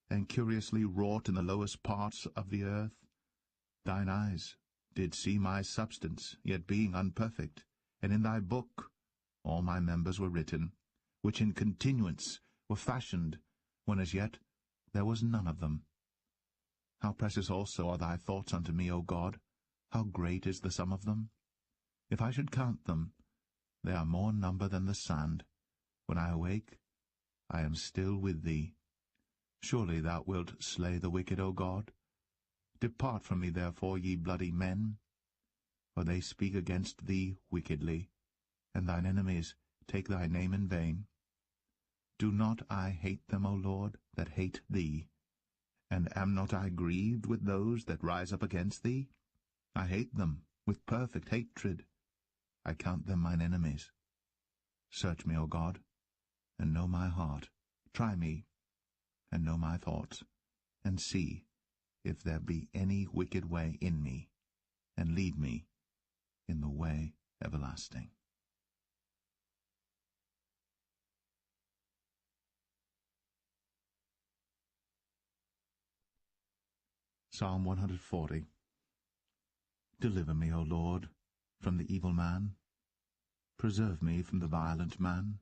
and curiously wrought in the lowest parts of the earth. Thine eyes did see my substance, yet being unperfect, and in thy book all my members were written, which in continuance were fashioned, when as yet there was none of them. How precious also are thy thoughts unto me, O God! How great is the sum of them! If I should count them, they are more number than the sand. When I awake, I am still with thee. Surely thou wilt slay the wicked, O God. Depart from me, therefore, ye bloody men, for they speak against thee wickedly, and thine enemies take thy name in vain. Do not I hate them, O Lord, that hate thee? And am not I grieved with those that rise up against thee? I hate them with perfect hatred. I count them mine enemies. Search me, O God, and know my heart. Try me, and know my thoughts, and see if there be any wicked way in me, and lead me in the way everlasting. Psalm 140. Deliver me, O Lord, from the evil man. Preserve me from the violent man,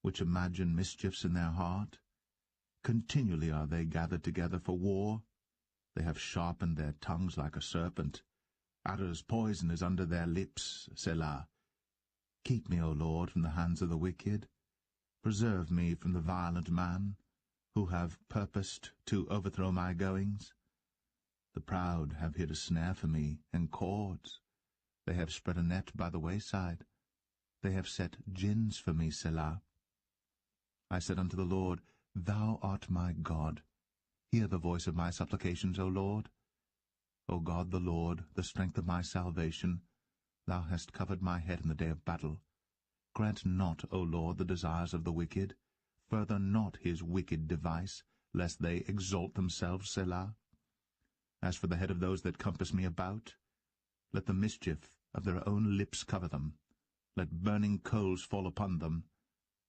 which imagine mischiefs in their heart. Continually are they gathered together for war. They have sharpened their tongues like a serpent. Adder's poison is under their lips, Selah. Keep me, O Lord, from the hands of the wicked. Preserve me from the violent man, who have purposed to overthrow my goings. The proud have hid a snare for me, and cords. They have spread a net by the wayside. They have set gins for me, Selah. I said unto the Lord, Thou art my God. Hear the voice of my supplications, O Lord. O God the Lord, the strength of my salvation, thou hast covered my head in the day of battle. Grant not, O Lord, the desires of the wicked. Further not his wicked device, lest they exalt themselves, Selah. As for the head of those that compass me about, let the mischief of their own lips cover them. Let burning coals fall upon them.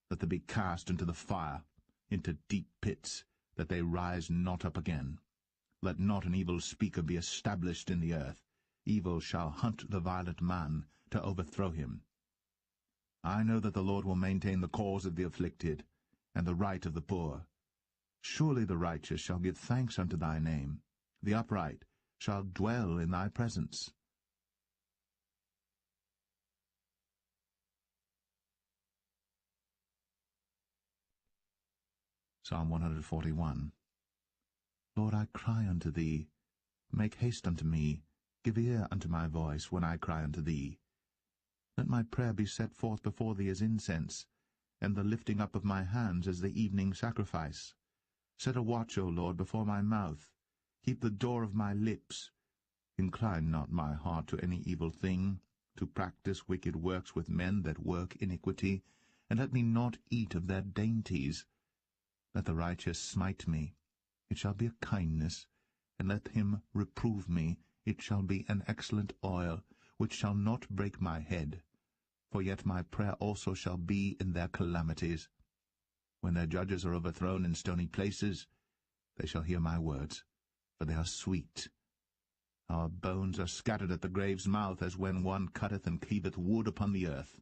Let them be cast into the fire, into deep pits, that they rise not up again. Let not an evil speaker be established in the earth. Evil shall hunt the violent man to overthrow him. I know that the Lord will maintain the cause of the afflicted, and the right of the poor. Surely the righteous shall give thanks unto thy name. The upright shall dwell in thy presence. Psalm 141. Lord, I cry unto thee. Make haste unto me. Give ear unto my voice when I cry unto thee. Let my prayer be set forth before thee as incense, and the lifting up of my hands as the evening sacrifice. Set a watch, O Lord, before my mouth. Keep the door of my lips. Incline not my heart to any evil thing, to practice wicked works with men that work iniquity, and let me not eat of their dainties. Let the righteous smite me, it shall be a kindness, and let him reprove me, it shall be an excellent oil, which shall not break my head. For yet my prayer also shall be in their calamities. When their judges are overthrown in stony places, they shall hear my words, for they are sweet. Our bones are scattered at the grave's mouth, as when one cutteth and cleaveth wood upon the earth.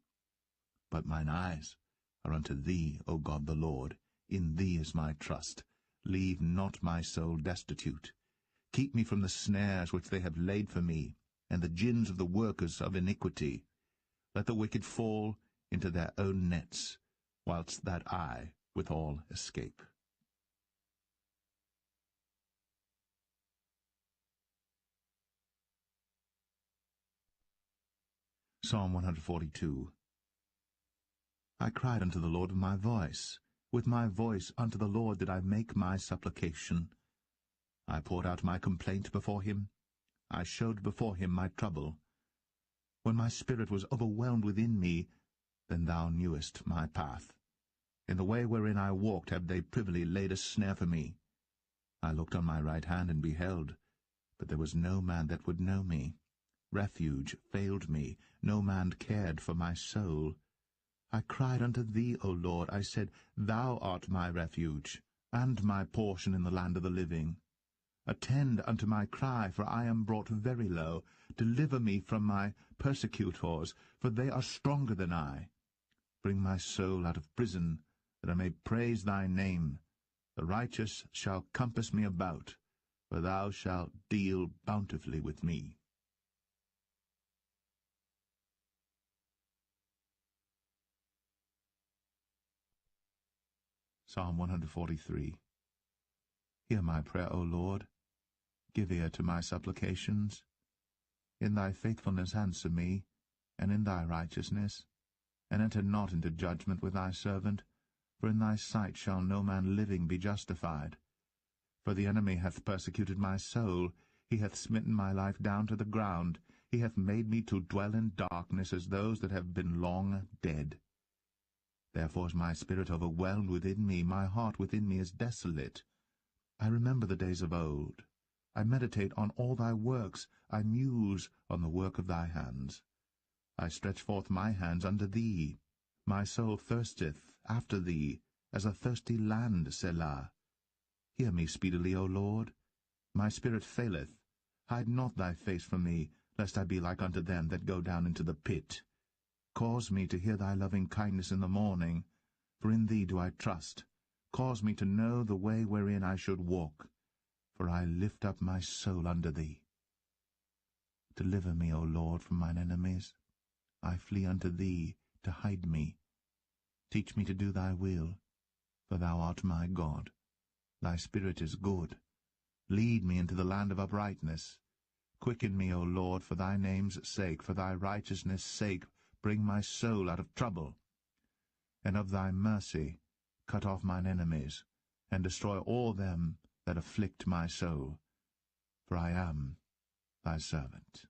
But mine eyes are unto thee, O God the Lord. In thee is my trust. Leave not my soul destitute. Keep me from the snares which they have laid for me, and the gins of the workers of iniquity. Let the wicked fall into their own nets, whilst that I withal escape. Psalm 142. I cried unto the Lord with my voice. With my voice unto the Lord did I make my supplication. I poured out my complaint before him. I showed before him my trouble. When my spirit was overwhelmed within me, then thou knewest my path. In the way wherein I walked have they privily laid a snare for me. I looked on my right hand and beheld, but there was no man that would know me. Refuge failed me, no man cared for my soul. I cried unto thee, O Lord, I said, Thou art my refuge, and my portion in the land of the living. Attend unto my cry, for I am brought very low. Deliver me from my persecutors, for they are stronger than I. Bring my soul out of prison, that I may praise thy name. The righteous shall compass me about, for thou shalt deal bountifully with me. Psalm 143. Hear my prayer, O Lord. Give ear to my supplications. In thy faithfulness answer me, and in thy righteousness. And enter not into judgment with thy servant, for in thy sight shall no man living be justified. For the enemy hath persecuted my soul, he hath smitten my life down to the ground, he hath made me to dwell in darkness as those that have been long dead. Therefore is my spirit overwhelmed within me, my heart within me is desolate. I remember the days of old. I meditate on all thy works, I muse on the work of thy hands. I stretch forth my hands unto thee. My soul thirsteth after thee, as a thirsty land, Selah. Hear me speedily, O Lord. My spirit faileth. Hide not thy face from me, lest I be like unto them that go down into the pit. Cause me to hear thy loving kindness in the morning, for in thee do I trust. Cause me to know the way wherein I should walk, for I lift up my soul unto thee. Deliver me, O Lord, from mine enemies. I flee unto thee to hide me. Teach me to do thy will, for thou art my God. Thy spirit is good. Lead me into the land of uprightness. Quicken me, O Lord, for thy name's sake, for thy righteousness' sake. Bring my soul out of trouble. And of thy mercy cut off mine enemies, and destroy all them that afflict my soul. For I am thy servant.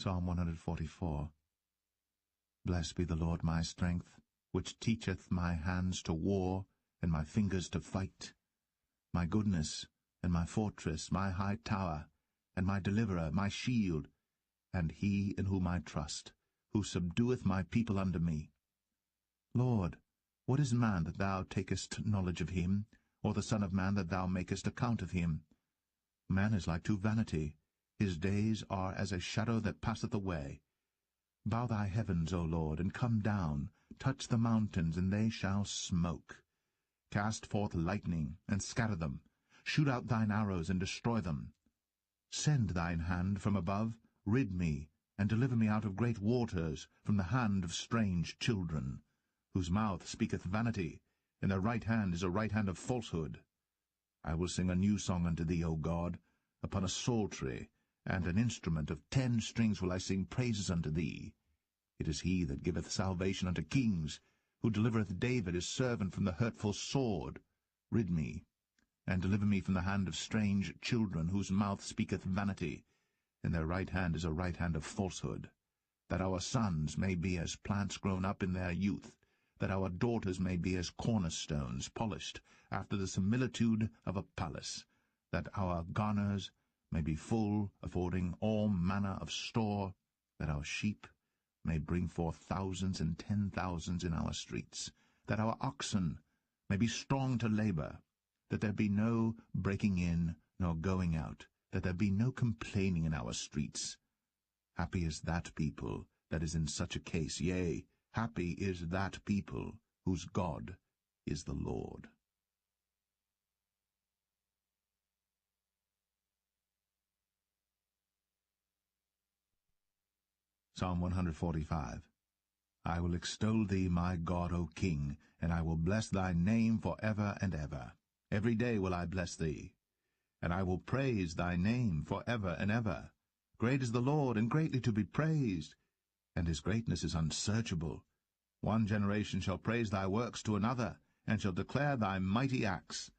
Psalm 144. Blessed be the Lord my strength, which teacheth my hands to war, and my fingers to fight. My goodness, and my fortress, my high tower, and my deliverer, my shield, and he in whom I trust, who subdueth my people under me. Lord, what is man that thou takest knowledge of him, or the son of man that thou makest account of him? Man is like to vanity. His days are as a shadow that passeth away. Bow thy heavens, O Lord, and come down. Touch the mountains, and they shall smoke. Cast forth lightning, and scatter them. Shoot out thine arrows, and destroy them. Send thine hand from above. Rid me, and deliver me out of great waters, from the hand of strange children, whose mouth speaketh vanity, and their right hand is a right hand of falsehood. I will sing a new song unto thee, O God. Upon a psaltery and an instrument of 10 strings will I sing praises unto thee. It is he that giveth salvation unto kings, who delivereth David his servant from the hurtful sword. Rid me, and deliver me from the hand of strange children, whose mouth speaketh vanity, and their right hand is a right hand of falsehood, that our sons may be as plants grown up in their youth, that our daughters may be as cornerstones polished after the similitude of a palace, that our garners may be full, affording all manner of store, that our sheep may bring forth thousands and 10,000s in our streets, that our oxen may be strong to labor, that there be no breaking in nor going out, that there be no complaining in our streets. Happy is that people that is in such a case, yea, happy is that people whose God is the Lord. Psalm 145. I will extol thee, my God, O King, and I will bless thy name for ever and ever. Every day will I bless thee, and I will praise thy name for ever and ever. Great is the Lord, and greatly to be praised, and his greatness is unsearchable. One generation shall praise thy works to another, and shall declare thy mighty acts.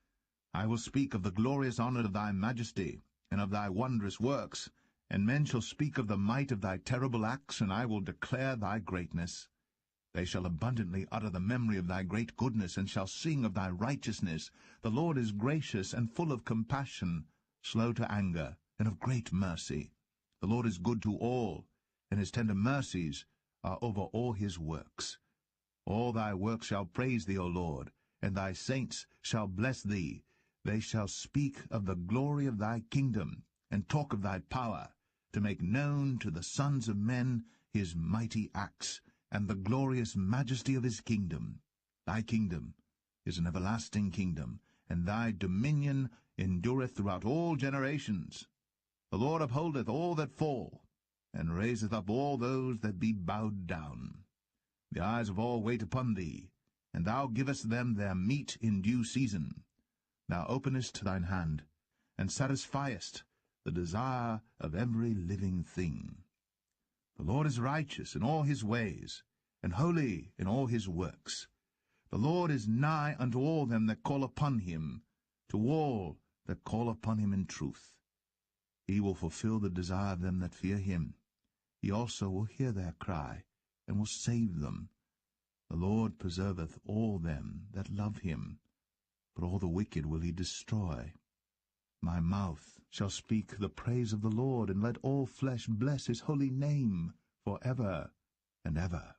I will speak of the glorious honor of thy majesty, and of thy wondrous works, and men shall speak of the might of thy terrible acts, and I will declare thy greatness. They shall abundantly utter the memory of thy great goodness, and shall sing of thy righteousness. The Lord is gracious and full of compassion, slow to anger, and of great mercy. The Lord is good to all, and his tender mercies are over all his works. All thy works shall praise thee, O Lord, and thy saints shall bless thee. They shall speak of the glory of thy kingdom, and talk of thy power, to make known to the sons of men his mighty acts, and the glorious majesty of his kingdom. Thy kingdom is an everlasting kingdom, and thy dominion endureth throughout all generations. The Lord upholdeth all that fall, and raiseth up all those that be bowed down. The eyes of all wait upon thee, and thou givest them their meat in due season. Thou openest thine hand, and satisfiest the desire of every living thing. The Lord is righteous in all his ways, and holy in all his works. The Lord is nigh unto all them that call upon him, to all that call upon him in truth. He will fulfill the desire of them that fear him. He also will hear their cry, and will save them. The Lord preserveth all them that love him, but all the wicked will he destroy. My mouth shall speak the praise of the Lord, and let all flesh bless his holy name for ever and ever.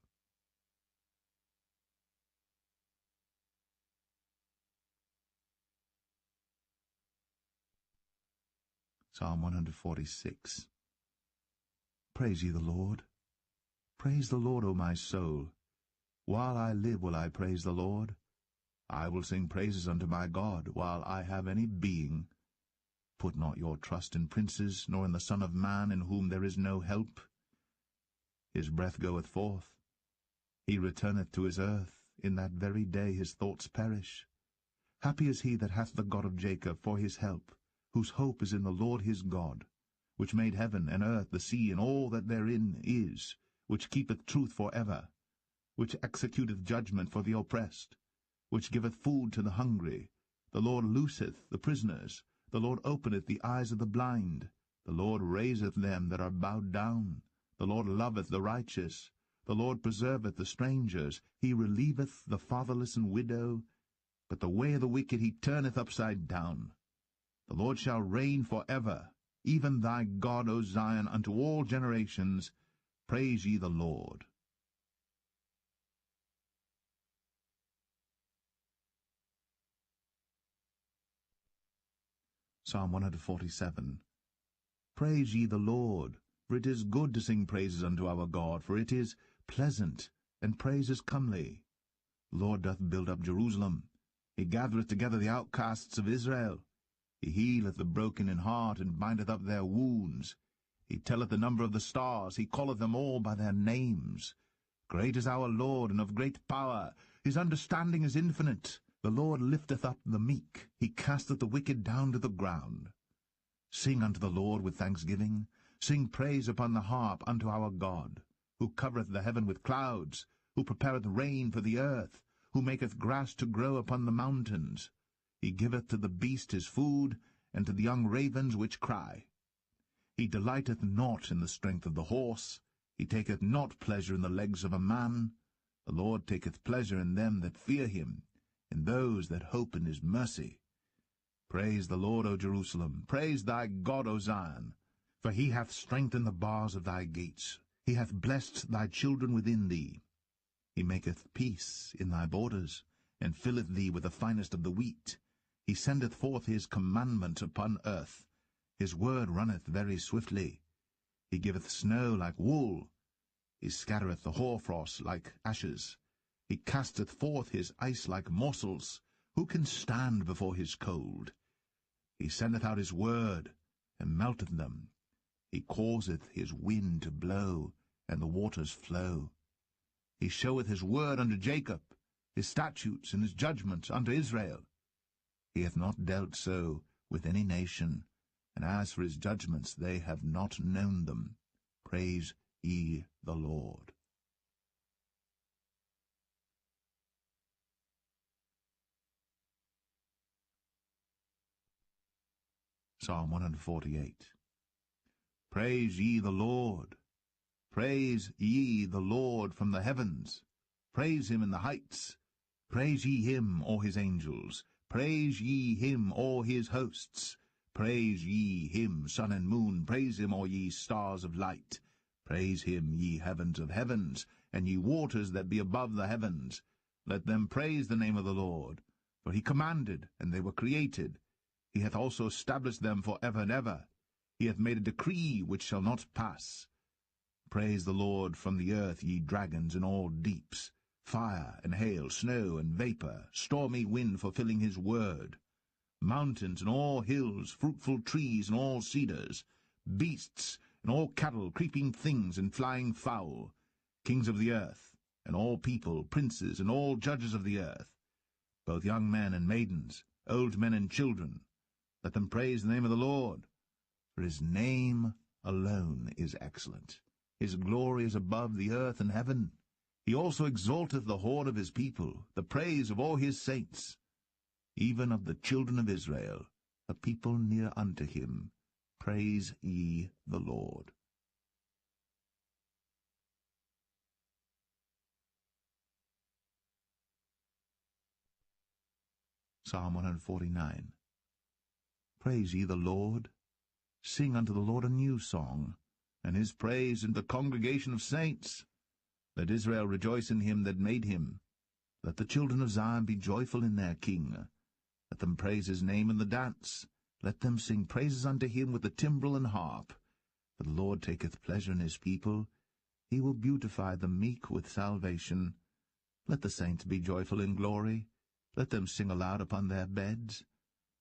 Psalm 146. Praise ye the Lord. Praise the Lord, O my soul. While I live will I praise the Lord. I will sing praises unto my God while I have any being. Put not your trust in princes, nor in the Son of Man, in whom there is no help. His breath goeth forth. He returneth to his earth. In that very day his thoughts perish. Happy is he that hath the God of Jacob for his help, whose hope is in the Lord his God, which made heaven and earth, the sea, and all that therein is, which keepeth truth for ever, which executeth judgment for the oppressed, which giveth food to the hungry. The Lord looseth the prisoners. The Lord openeth the eyes of the blind. The Lord raiseth them that are bowed down. The Lord loveth the righteous. The Lord preserveth the strangers. He relieveth the fatherless and widow. But the way of the wicked he turneth upside down. The Lord shall reign for ever, even thy God, O Zion, unto all generations. Praise ye the Lord. Psalm 147. Praise ye the Lord, for it is good to sing praises unto our God, for it is pleasant, and praise is comely. The Lord doth build up Jerusalem. He gathereth together the outcasts of Israel. He healeth the broken in heart, and bindeth up their wounds. He telleth the number of the stars. He calleth them all by their names. Great is our Lord, and of great power. His understanding is infinite. The Lord lifteth up the meek. He casteth the wicked down to the ground. Sing unto the Lord with thanksgiving. Sing praise upon the harp unto our God, who covereth the heaven with clouds, who prepareth rain for the earth, who maketh grass to grow upon the mountains. He giveth to the beast his food, and to the young ravens which cry. He delighteth not in the strength of the horse. He taketh not pleasure in the legs of a man. The Lord taketh pleasure in them that fear him, in those that hope in his mercy. Praise the Lord, O Jerusalem. Praise thy God, O Zion. For he hath strengthened the bars of thy gates. He hath blessed thy children within thee. He maketh peace in thy borders, and filleth thee with the finest of the wheat. He sendeth forth his commandment upon earth. His word runneth very swiftly. He giveth snow like wool. He scattereth the hoarfrost like ashes. He casteth forth his ice like morsels. Who can stand before his cold? He sendeth out his word, and melteth them. He causeth his wind to blow, and the waters flow. He showeth his word unto Jacob, his statutes and his judgments unto Israel. He hath not dealt so with any nation, and as for his judgments, they have not known them. Praise ye the Lord. Psalm 148. Praise ye the Lord. Praise ye the Lord from the heavens. Praise him in the heights. Praise ye him, all his angels. Praise ye him, all his hosts. Praise ye him, sun and moon. Praise him, all ye stars of light. Praise him, ye heavens of heavens, and ye waters that be above the heavens. Let them praise the name of the Lord. For he commanded, and they were created. He hath also established them for ever and ever. He hath made a decree which shall not pass. Praise the Lord from the earth, ye dragons in all deeps, fire and hail, snow and vapour, stormy wind fulfilling his word, mountains and all hills, fruitful trees and all cedars, beasts and all cattle, creeping things and flying fowl, kings of the earth, and all people, princes and all judges of the earth, both young men and maidens, old men and children. Let them praise the name of the Lord, for his name alone is excellent. His glory is above the earth and heaven. He also exalteth the horn of his people, the praise of all his saints, even of the children of Israel, a people near unto him. Praise ye the Lord. Psalm 149. Praise ye the Lord. Sing unto the Lord a new song, and his praise in the congregation of saints. Let Israel rejoice in him that made him. Let the children of Zion be joyful in their King. Let them praise his name in the dance. Let them sing praises unto him with the timbrel and harp. For the Lord taketh pleasure in his people. He will beautify the meek with salvation. Let the saints be joyful in glory. Let them sing aloud upon their beds.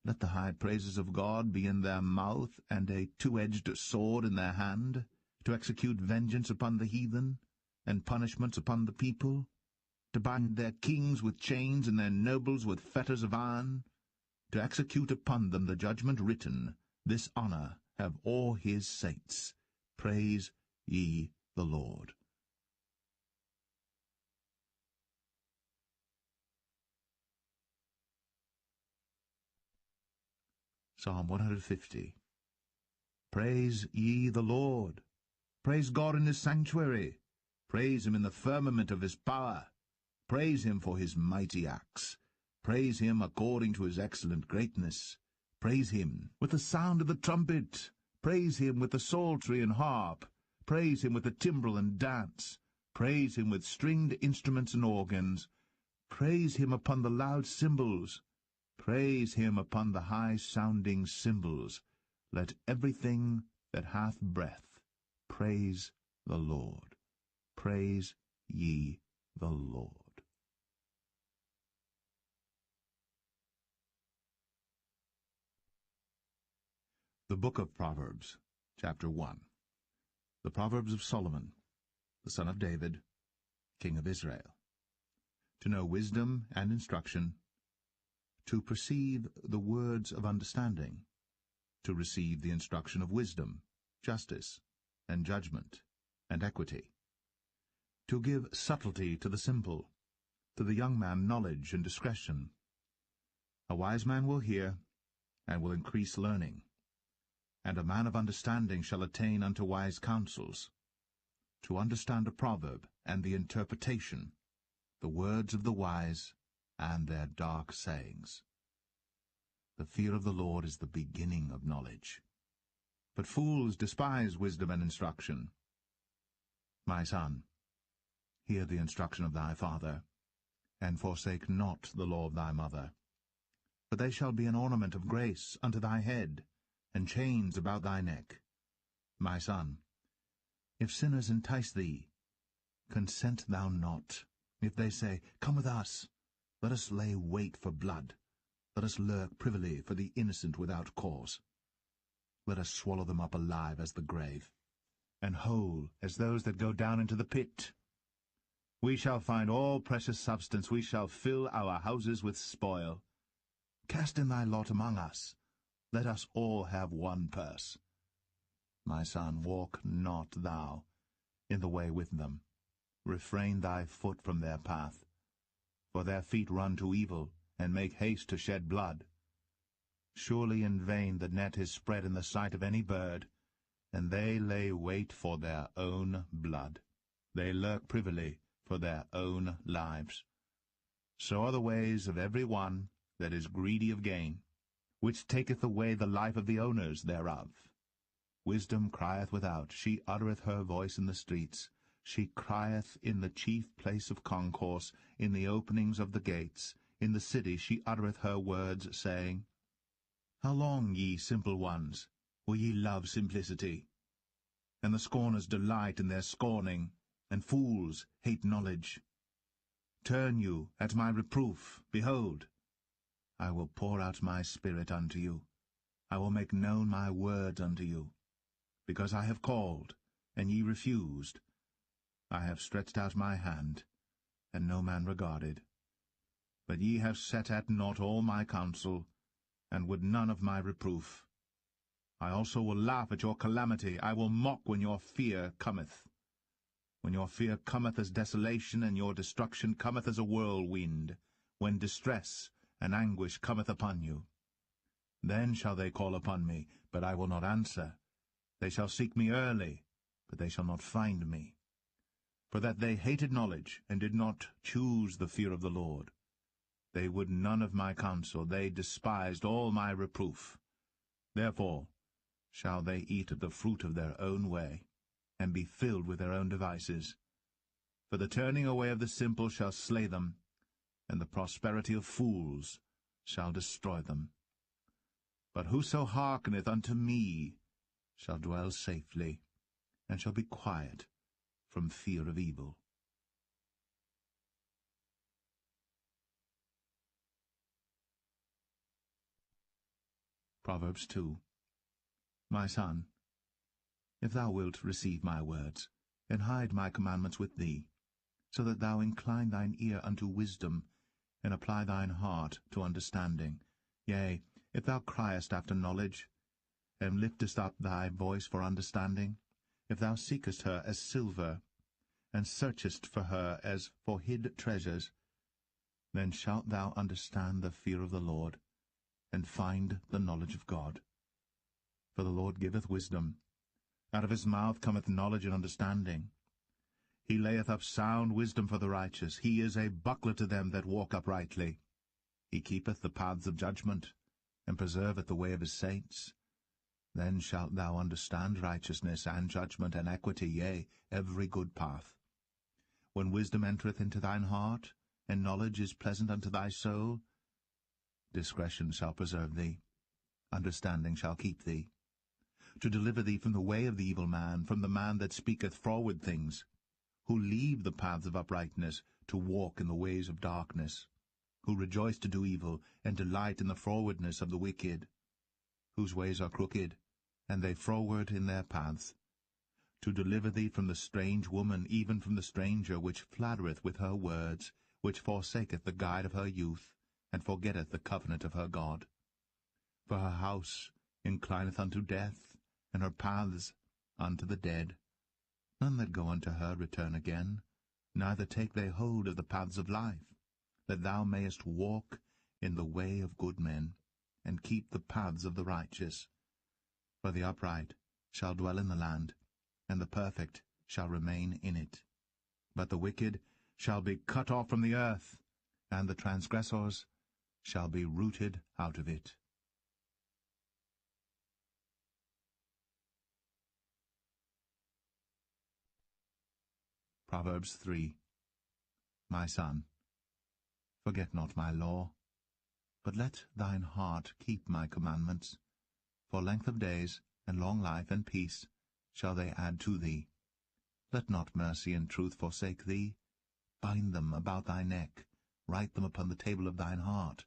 Let the high praises of God be in their mouth, and a two-edged sword in their hand, to execute vengeance upon the heathen, and punishments upon the people, to bind their kings with chains and their nobles with fetters of iron, to execute upon them the judgment written. This honour have all his saints. Praise ye the Lord. Psalm 150. Praise ye the Lord. Praise God in his sanctuary. Praise him in the firmament of his power. Praise him for his mighty acts. Praise him according to his excellent greatness. Praise him with the sound of the trumpet. Praise him with the psaltery and harp. Praise him with the timbrel and dance. Praise him with stringed instruments and organs. Praise him upon the loud cymbals. Praise him upon the high-sounding cymbals. Let everything that hath breath praise the Lord. Praise ye the Lord. The Book of Proverbs, Chapter 1. The Proverbs of Solomon, the son of David, king of Israel. To know wisdom and instruction, to perceive the words of understanding, to receive the instruction of wisdom, justice, and judgment, and equity, to give subtlety to the simple, to the young man knowledge and discretion. A wise man will hear, and will increase learning. And a man of understanding shall attain unto wise counsels, to understand a proverb, and the interpretation, the words of the wise, and their dark sayings. The fear of the Lord is the beginning of knowledge. But fools despise wisdom and instruction. My son, hear the instruction of thy father, and forsake not the law of thy mother. For they shall be an ornament of grace unto thy head, and chains about thy neck. My son, if sinners entice thee, consent thou not. If they say, Come with us, let us lay wait for blood, let us lurk privily for the innocent without cause. Let us swallow them up alive as the grave, and whole as those that go down into the pit. We shall find all precious substance, we shall fill our houses with spoil. Cast in thy lot among us, let us all have one purse. My son, walk not thou in the way with them. Refrain thy foot from their path. For their feet run to evil, and make haste to shed blood. Surely in vain the net is spread in the sight of any bird, and they lay wait for their own blood. They lurk privily for their own lives. So are the ways of every one that is greedy of gain, which taketh away the life of the owners thereof. Wisdom crieth without, she uttereth her voice in the streets. She crieth in the chief place of concourse, in the openings of the gates. In the city she uttereth her words, saying, How long, ye simple ones, will ye love simplicity? And the scorners delight in their scorning, and fools hate knowledge. Turn you at my reproof, behold, I will pour out my spirit unto you. I will make known my words unto you. Because I have called, and ye refused. I have stretched out my hand, and no man regarded. But ye have set at naught all my counsel, and would none of my reproof. I also will laugh at your calamity. I will mock when your fear cometh. When your fear cometh as desolation, and your destruction cometh as a whirlwind, when distress and anguish cometh upon you. Then shall they call upon me, but I will not answer. They shall seek me early, but they shall not find me. For that they hated knowledge, and did not choose the fear of the Lord. They would none of my counsel, they despised all my reproof. Therefore shall they eat of the fruit of their own way, and be filled with their own devices. For the turning away of the simple shall slay them, and the prosperity of fools shall destroy them. But whoso hearkeneth unto me shall dwell safely, and shall be quiet from fear of evil. Proverbs 2. My son, if thou wilt receive my words, and hide my commandments with thee, so that thou incline thine ear unto wisdom, and apply thine heart to understanding, yea, if thou criest after knowledge, and liftest up thy voice for understanding, if thou seekest her as silver, and searchest for her as for hid treasures, then shalt thou understand the fear of the Lord, and find the knowledge of God. For the Lord giveth wisdom. Out of his mouth cometh knowledge and understanding. He layeth up sound wisdom for the righteous. He is a buckler to them that walk uprightly. He keepeth the paths of judgment, and preserveth the way of his saints. Then shalt thou understand righteousness, and judgment, and equity, yea, every good path. When wisdom entereth into thine heart, and knowledge is pleasant unto thy soul, discretion shall preserve thee, understanding shall keep thee, to deliver thee from the way of the evil man, from the man that speaketh froward things, who leave the paths of uprightness, to walk in the ways of darkness, who rejoice to do evil, and delight in the frowardness of the wicked, whose ways are crooked, and they froward in their paths, to deliver thee from the strange woman, even from the stranger, which flattereth with her words, which forsaketh the guide of her youth, and forgetteth the covenant of her God. For her house inclineth unto death, and her paths unto the dead. None that go unto her return again, neither take they hold of the paths of life, that thou mayest walk in the way of good men, and keep the paths of the righteous. For the upright shall dwell in the land, and the perfect shall remain in it. But the wicked shall be cut off from the earth, and the transgressors shall be rooted out of it. Proverbs 3. My son, forget not my law, but let thine heart keep my commandments. For length of days, and long life, and peace shall they add to thee. Let not mercy and truth forsake thee. Bind them about thy neck, write them upon the table of thine heart.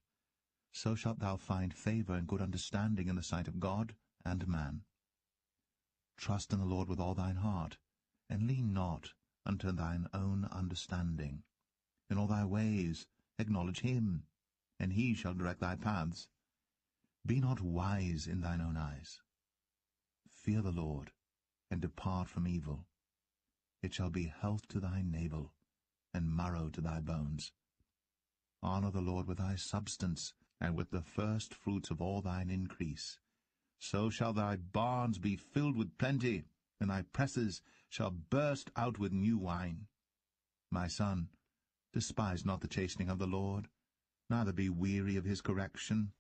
So shalt thou find favor and good understanding in the sight of God and man. Trust in the Lord with all thine heart, and lean not unto thine own understanding. In all thy ways acknowledge him, and he shall direct thy paths. Be not wise in thine own eyes. Fear the Lord, and depart from evil. It shall be health to thy navel, and marrow to thy bones. Honor the Lord with thy substance, and with the first fruits of all thine increase. So shall thy barns be filled with plenty, and thy presses shall burst out with new wine. My son, despise not the chastening of the Lord, neither be weary of his correction.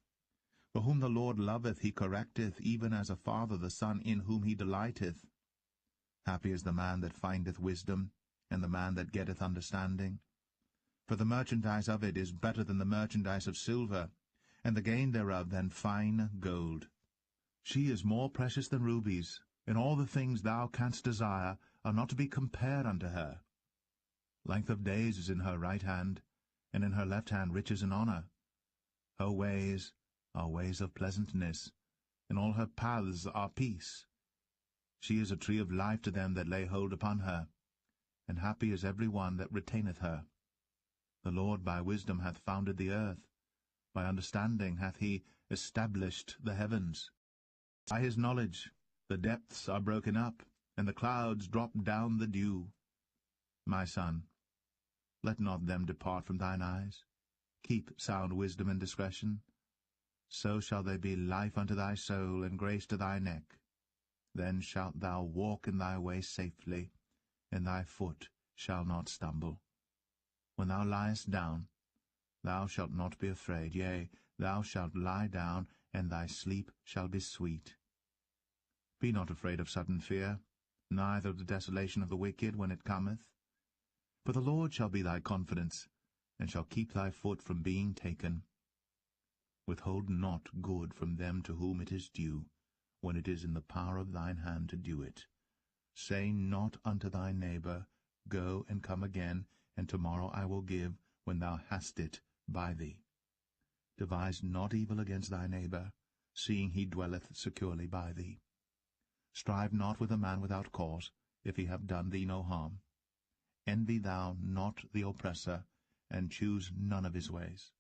For whom the Lord loveth he correcteth, even as a father the son in whom he delighteth. Happy is the man that findeth wisdom, and the man that getteth understanding. For the merchandise of it is better than the merchandise of silver, and the gain thereof than fine gold. She is more precious than rubies, and all the things thou canst desire are not to be compared unto her. Length of days is in her right hand, and in her left hand riches and honor. Her ways are ways of pleasantness, and all her paths are peace. She is a tree of life to them that lay hold upon her, and happy is every one that retaineth her. The Lord by wisdom hath founded the earth, by understanding hath he established the heavens. By his knowledge the depths are broken up, and the clouds drop down the dew. My son, let not them depart from thine eyes. Keep sound wisdom and discretion. So shall they be life unto thy soul, and grace to thy neck. Then shalt thou walk in thy way safely, and thy foot shall not stumble. When thou liest down, thou shalt not be afraid. Yea, thou shalt lie down, and thy sleep shall be sweet. Be not afraid of sudden fear, neither of the desolation of the wicked when it cometh. For the Lord shall be thy confidence, and shall keep thy foot from being taken. Withhold not good from them to whom it is due, when it is in the power of thine hand to do it. Say not unto thy neighbor, Go and come again, and tomorrow I will give, when thou hast it by thee. Devise not evil against thy neighbor, seeing he dwelleth securely by thee. Strive not with a man without cause, if he have done thee no harm. Envy thou not the oppressor, and choose none of his ways.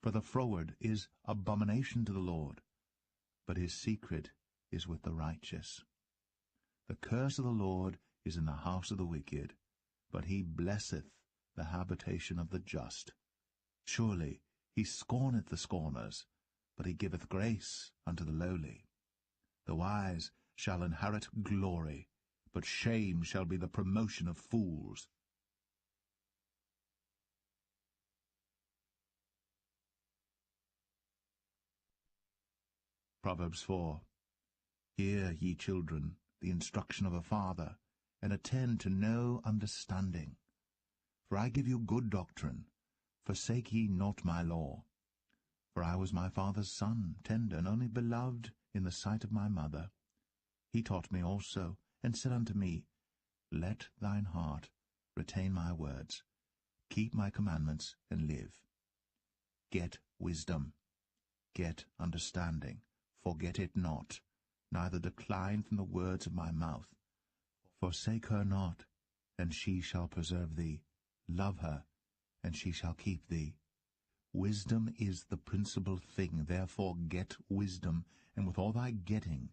For the froward is abomination to the Lord, but his secret is with the righteous. The curse of the Lord is in the house of the wicked, but he blesseth the habitation of the just. Surely he scorneth the scorners, but he giveth grace unto the lowly. The wise shall inherit glory, but shame shall be the promotion of fools. Proverbs 4. Hear, ye children, the instruction of a father, and attend to no understanding. For I give you good doctrine. Forsake ye not my law. For I was my father's son, tender, and only beloved in the sight of my mother. He taught me also, and said unto me, Let thine heart retain my words. Keep my commandments, and live. Get wisdom. Get understanding. Forget it not, neither decline from the words of my mouth. Forsake her not, and she shall preserve thee. Love her, and she shall keep thee. Wisdom is the principal thing, therefore get wisdom, and with all thy getting,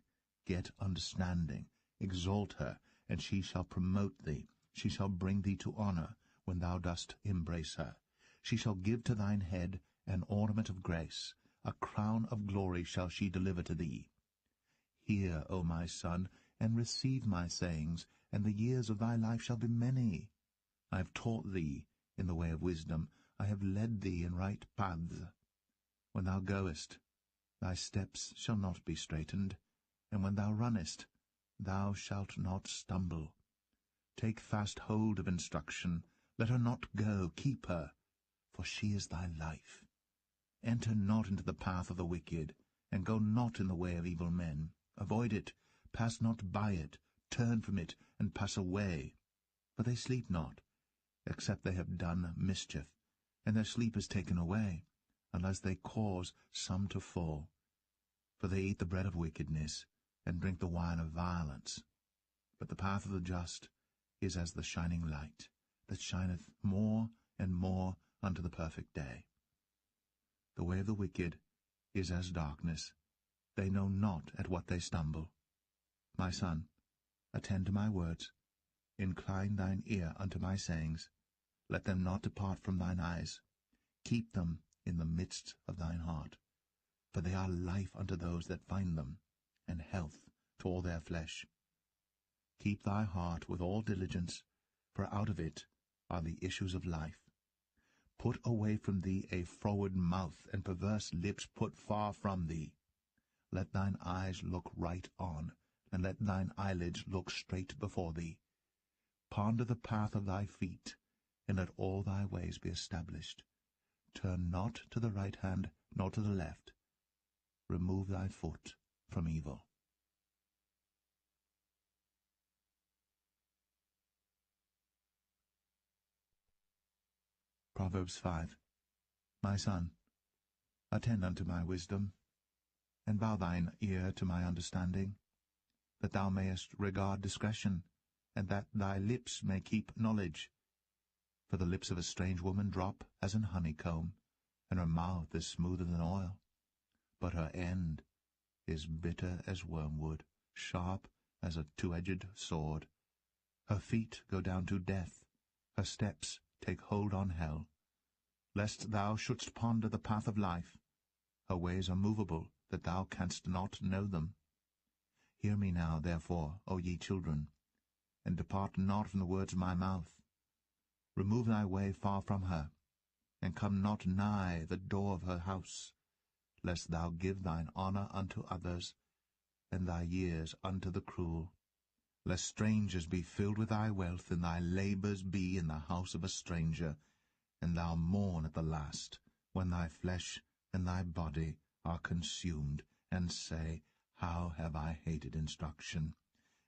get understanding. Exalt her, and she shall promote thee. She shall bring thee to honor, when thou dost embrace her. She shall give to thine head an ornament of grace. A crown of glory shall she deliver to thee. Hear, O my son, and receive my sayings, and the years of thy life shall be many. I have taught thee in the way of wisdom, I have led thee in right paths. When thou goest, thy steps shall not be straitened, and when thou runnest, thou shalt not stumble. Take fast hold of instruction, let her not go, keep her, for she is thy life. Enter not into the path of the wicked, and go not in the way of evil men. Avoid it, pass not by it, turn from it, and pass away. For they sleep not, except they have done mischief, and their sleep is taken away, unless they cause some to fall. For they eat the bread of wickedness, and drink the wine of violence. But the path of the just is as the shining light, that shineth more and more unto the perfect day. The way of the wicked is as darkness, they know not at what they stumble. My son, attend to my words, incline thine ear unto my sayings, let them not depart from thine eyes. Keep them in the midst of thine heart, for they are life unto those that find them, and health to all their flesh. Keep thy heart with all diligence, for out of it are the issues of life. Put away from thee a froward mouth, and perverse lips put far from thee. Let thine eyes look right on, and let thine eyelids look straight before thee. Ponder the path of thy feet, and let all thy ways be established. Turn not to the right hand, nor to the left. Remove thy foot from evil. Proverbs 5. My son, attend unto my wisdom, and bow thine ear to my understanding, that thou mayest regard discretion, and that thy lips may keep knowledge. For the lips of a strange woman drop as an honeycomb, and her mouth is smoother than oil. But her end is bitter as wormwood, sharp as a two-edged sword. Her feet go down to death, her steps take hold on hell. Lest thou shouldst ponder the path of life, her ways are movable, that thou canst not know them. Hear me now, therefore, O ye children, and depart not from the words of my mouth. Remove thy way far from her, and come not nigh the door of her house, lest thou give thine honour unto others, and thy years unto the cruel. Lest strangers be filled with thy wealth, and thy labours be in the house of a stranger, and thou mourn at the last, when thy flesh and thy body are consumed, and say, How have I hated instruction,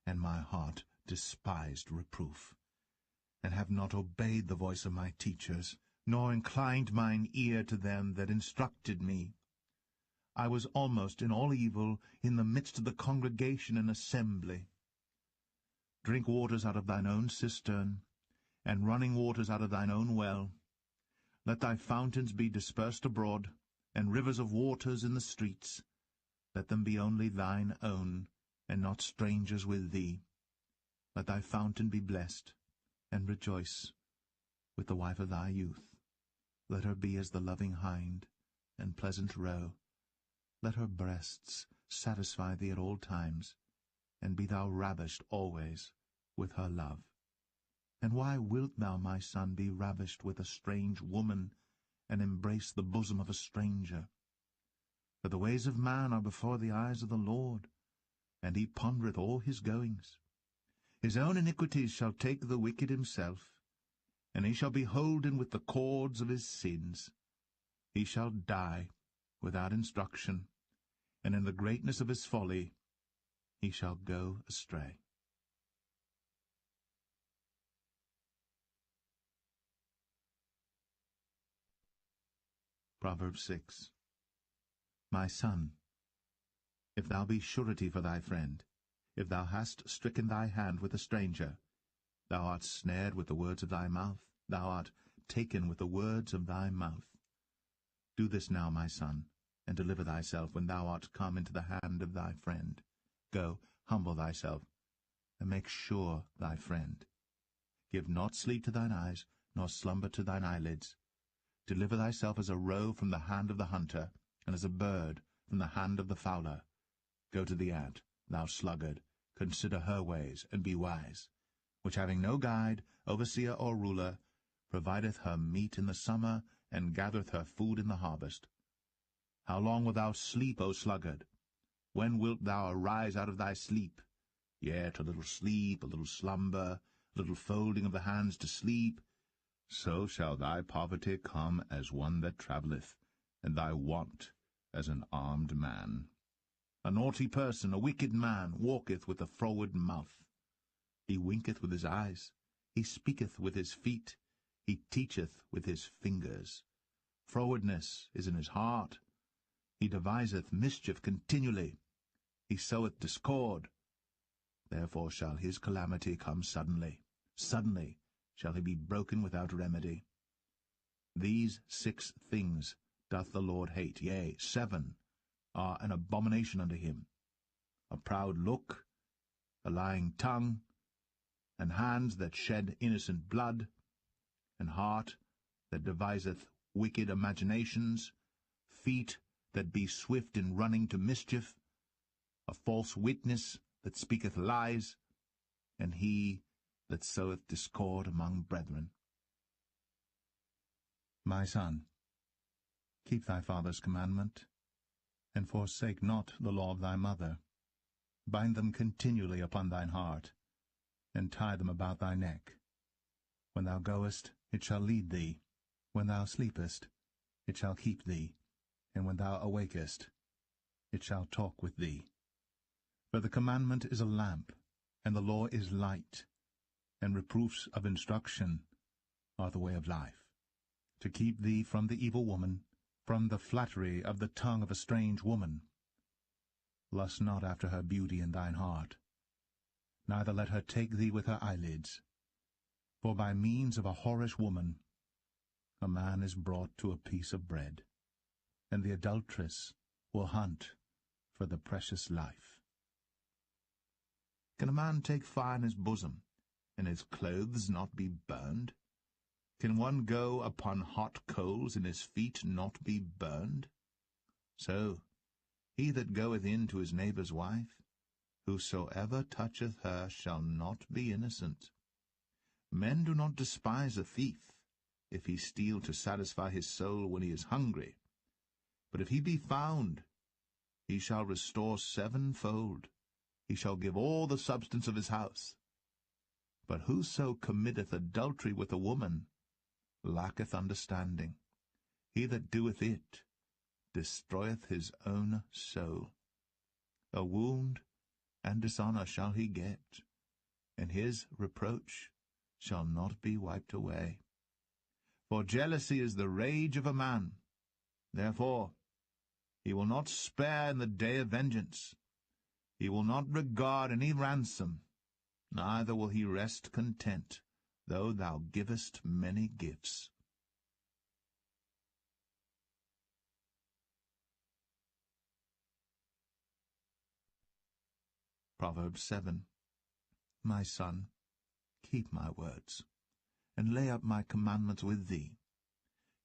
and my heart despised reproof, and have not obeyed the voice of my teachers, nor inclined mine ear to them that instructed me. I was almost in all evil in the midst of the congregation and assembly. Drink waters out of thine own cistern, and running waters out of thine own well. Let thy fountains be dispersed abroad, and rivers of waters in the streets. Let them be only thine own, and not strangers with thee. Let thy fountain be blessed, and rejoice with the wife of thy youth. Let her be as the loving hind, and pleasant roe. Let her breasts satisfy thee at all times, and be thou ravished always with her love. And why wilt thou, my son, be ravished with a strange woman, and embrace the bosom of a stranger? For the ways of man are before the eyes of the Lord, and he pondereth all his goings. His own iniquities shall take the wicked himself, and he shall be holden with the cords of his sins. He shall die without instruction, and in the greatness of his folly he shall go astray. Proverbs 6. My son, if thou be surety for thy friend, if thou hast stricken thy hand with a stranger, thou art snared with the words of thy mouth, thou art taken with the words of thy mouth. Do this now, my son, and deliver thyself when thou art come into the hand of thy friend. Go, humble thyself, and make sure thy friend. Give not sleep to thine eyes, nor slumber to thine eyelids. Deliver thyself as a roe from the hand of the hunter, and as a bird from the hand of the fowler. Go to the ant, thou sluggard, consider her ways, and be wise, which having no guide, overseer, or ruler, provideth her meat in the summer, and gathereth her food in the harvest. How long wilt thou sleep, O sluggard? When wilt thou arise out of thy sleep? Yet a little sleep, a little slumber, a little folding of the hands to sleep, so shall thy poverty come as one that travelleth, and thy want as an armed man. A naughty person, a wicked man, walketh with a froward mouth. He winketh with his eyes, he speaketh with his feet, he teacheth with his fingers. Frowardness is in his heart. He deviseth mischief continually. He soweth discord. Therefore shall his calamity come suddenly. Suddenly shall he be broken without remedy. These 6 things doth the Lord hate, yea, 7 are an abomination unto him: a proud look, a lying tongue, and hands that shed innocent blood, and heart that deviseth wicked imaginations, feet that be swift in running to mischief, a false witness that speaketh lies, and he that soweth discord among brethren. My son, keep thy father's commandment, and forsake not the law of thy mother. Bind them continually upon thine heart, and tie them about thy neck. When thou goest, it shall lead thee. When thou sleepest, it shall keep thee. And when thou awakest, it shall talk with thee. For the commandment is a lamp, and the law is light, and reproofs of instruction are the way of life, to keep thee from the evil woman, from the flattery of the tongue of a strange woman. Lust not after her beauty in thine heart, neither let her take thee with her eyelids. For by means of a whorish woman a man is brought to a piece of bread, and the adulteress will hunt for the precious life. Can a man take fire in his bosom, and his clothes not be burned? Can one go upon hot coals, and his feet not be burned? So he that goeth in to his neighbour's wife, whosoever toucheth her shall not be innocent. Men do not despise a thief, if he steal to satisfy his soul when he is hungry. But if he be found, he shall restore 7-fold. He shall give all the substance of his house. But whoso committeth adultery with a woman lacketh understanding. He that doeth it destroyeth his own soul. A wound and dishonour shall he get, and his reproach shall not be wiped away. For jealousy is the rage of a man. Therefore he will not spare in the day of vengeance. He will not regard any ransom, neither will he rest content, though thou givest many gifts. Proverbs 7. My son, keep my words, and lay up my commandments with thee.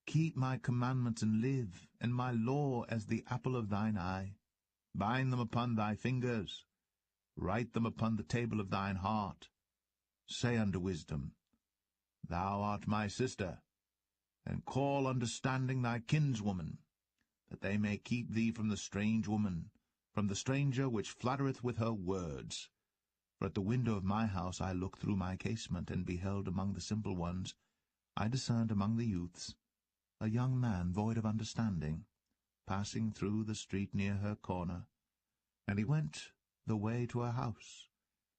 Keep my commandments and live, and my law as the apple of thine eye. Bind them upon thy fingers, write them upon the table of thine heart. Say unto wisdom, Thou art my sister, and call understanding thy kinswoman, that they may keep thee from the strange woman, from the stranger which flattereth with her words. For at the window of my house I looked through my casement, and beheld among the simple ones, I discerned among the youths, a young man void of understanding, passing through the street near her corner. And he went the way to her house,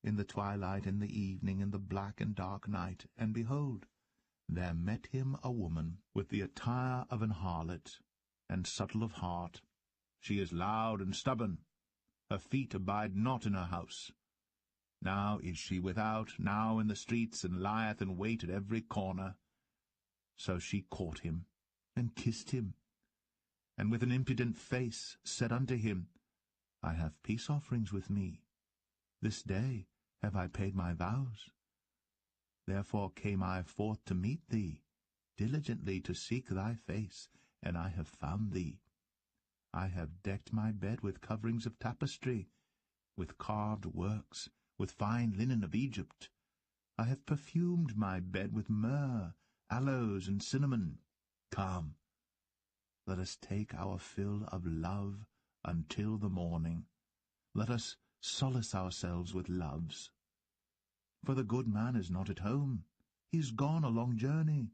in the twilight, in the evening, in the black and dark night, and behold, there met him a woman, with the attire of an harlot, and subtle of heart. She is loud and stubborn, her feet abide not in her house. Now is she without, now in the streets, and lieth in wait at every corner. So she caught him, and kissed him, and with an impudent face said unto him, I have peace offerings with me. This day have I paid my vows. Therefore came I forth to meet thee, diligently to seek thy face, and I have found thee. I have decked my bed with coverings of tapestry, with carved works, with fine linen of Egypt. I have perfumed my bed with myrrh, aloes, and cinnamon. Come, let us take our fill of love until the morning. Let us solace ourselves with loves. For the good man is not at home. He is gone a long journey.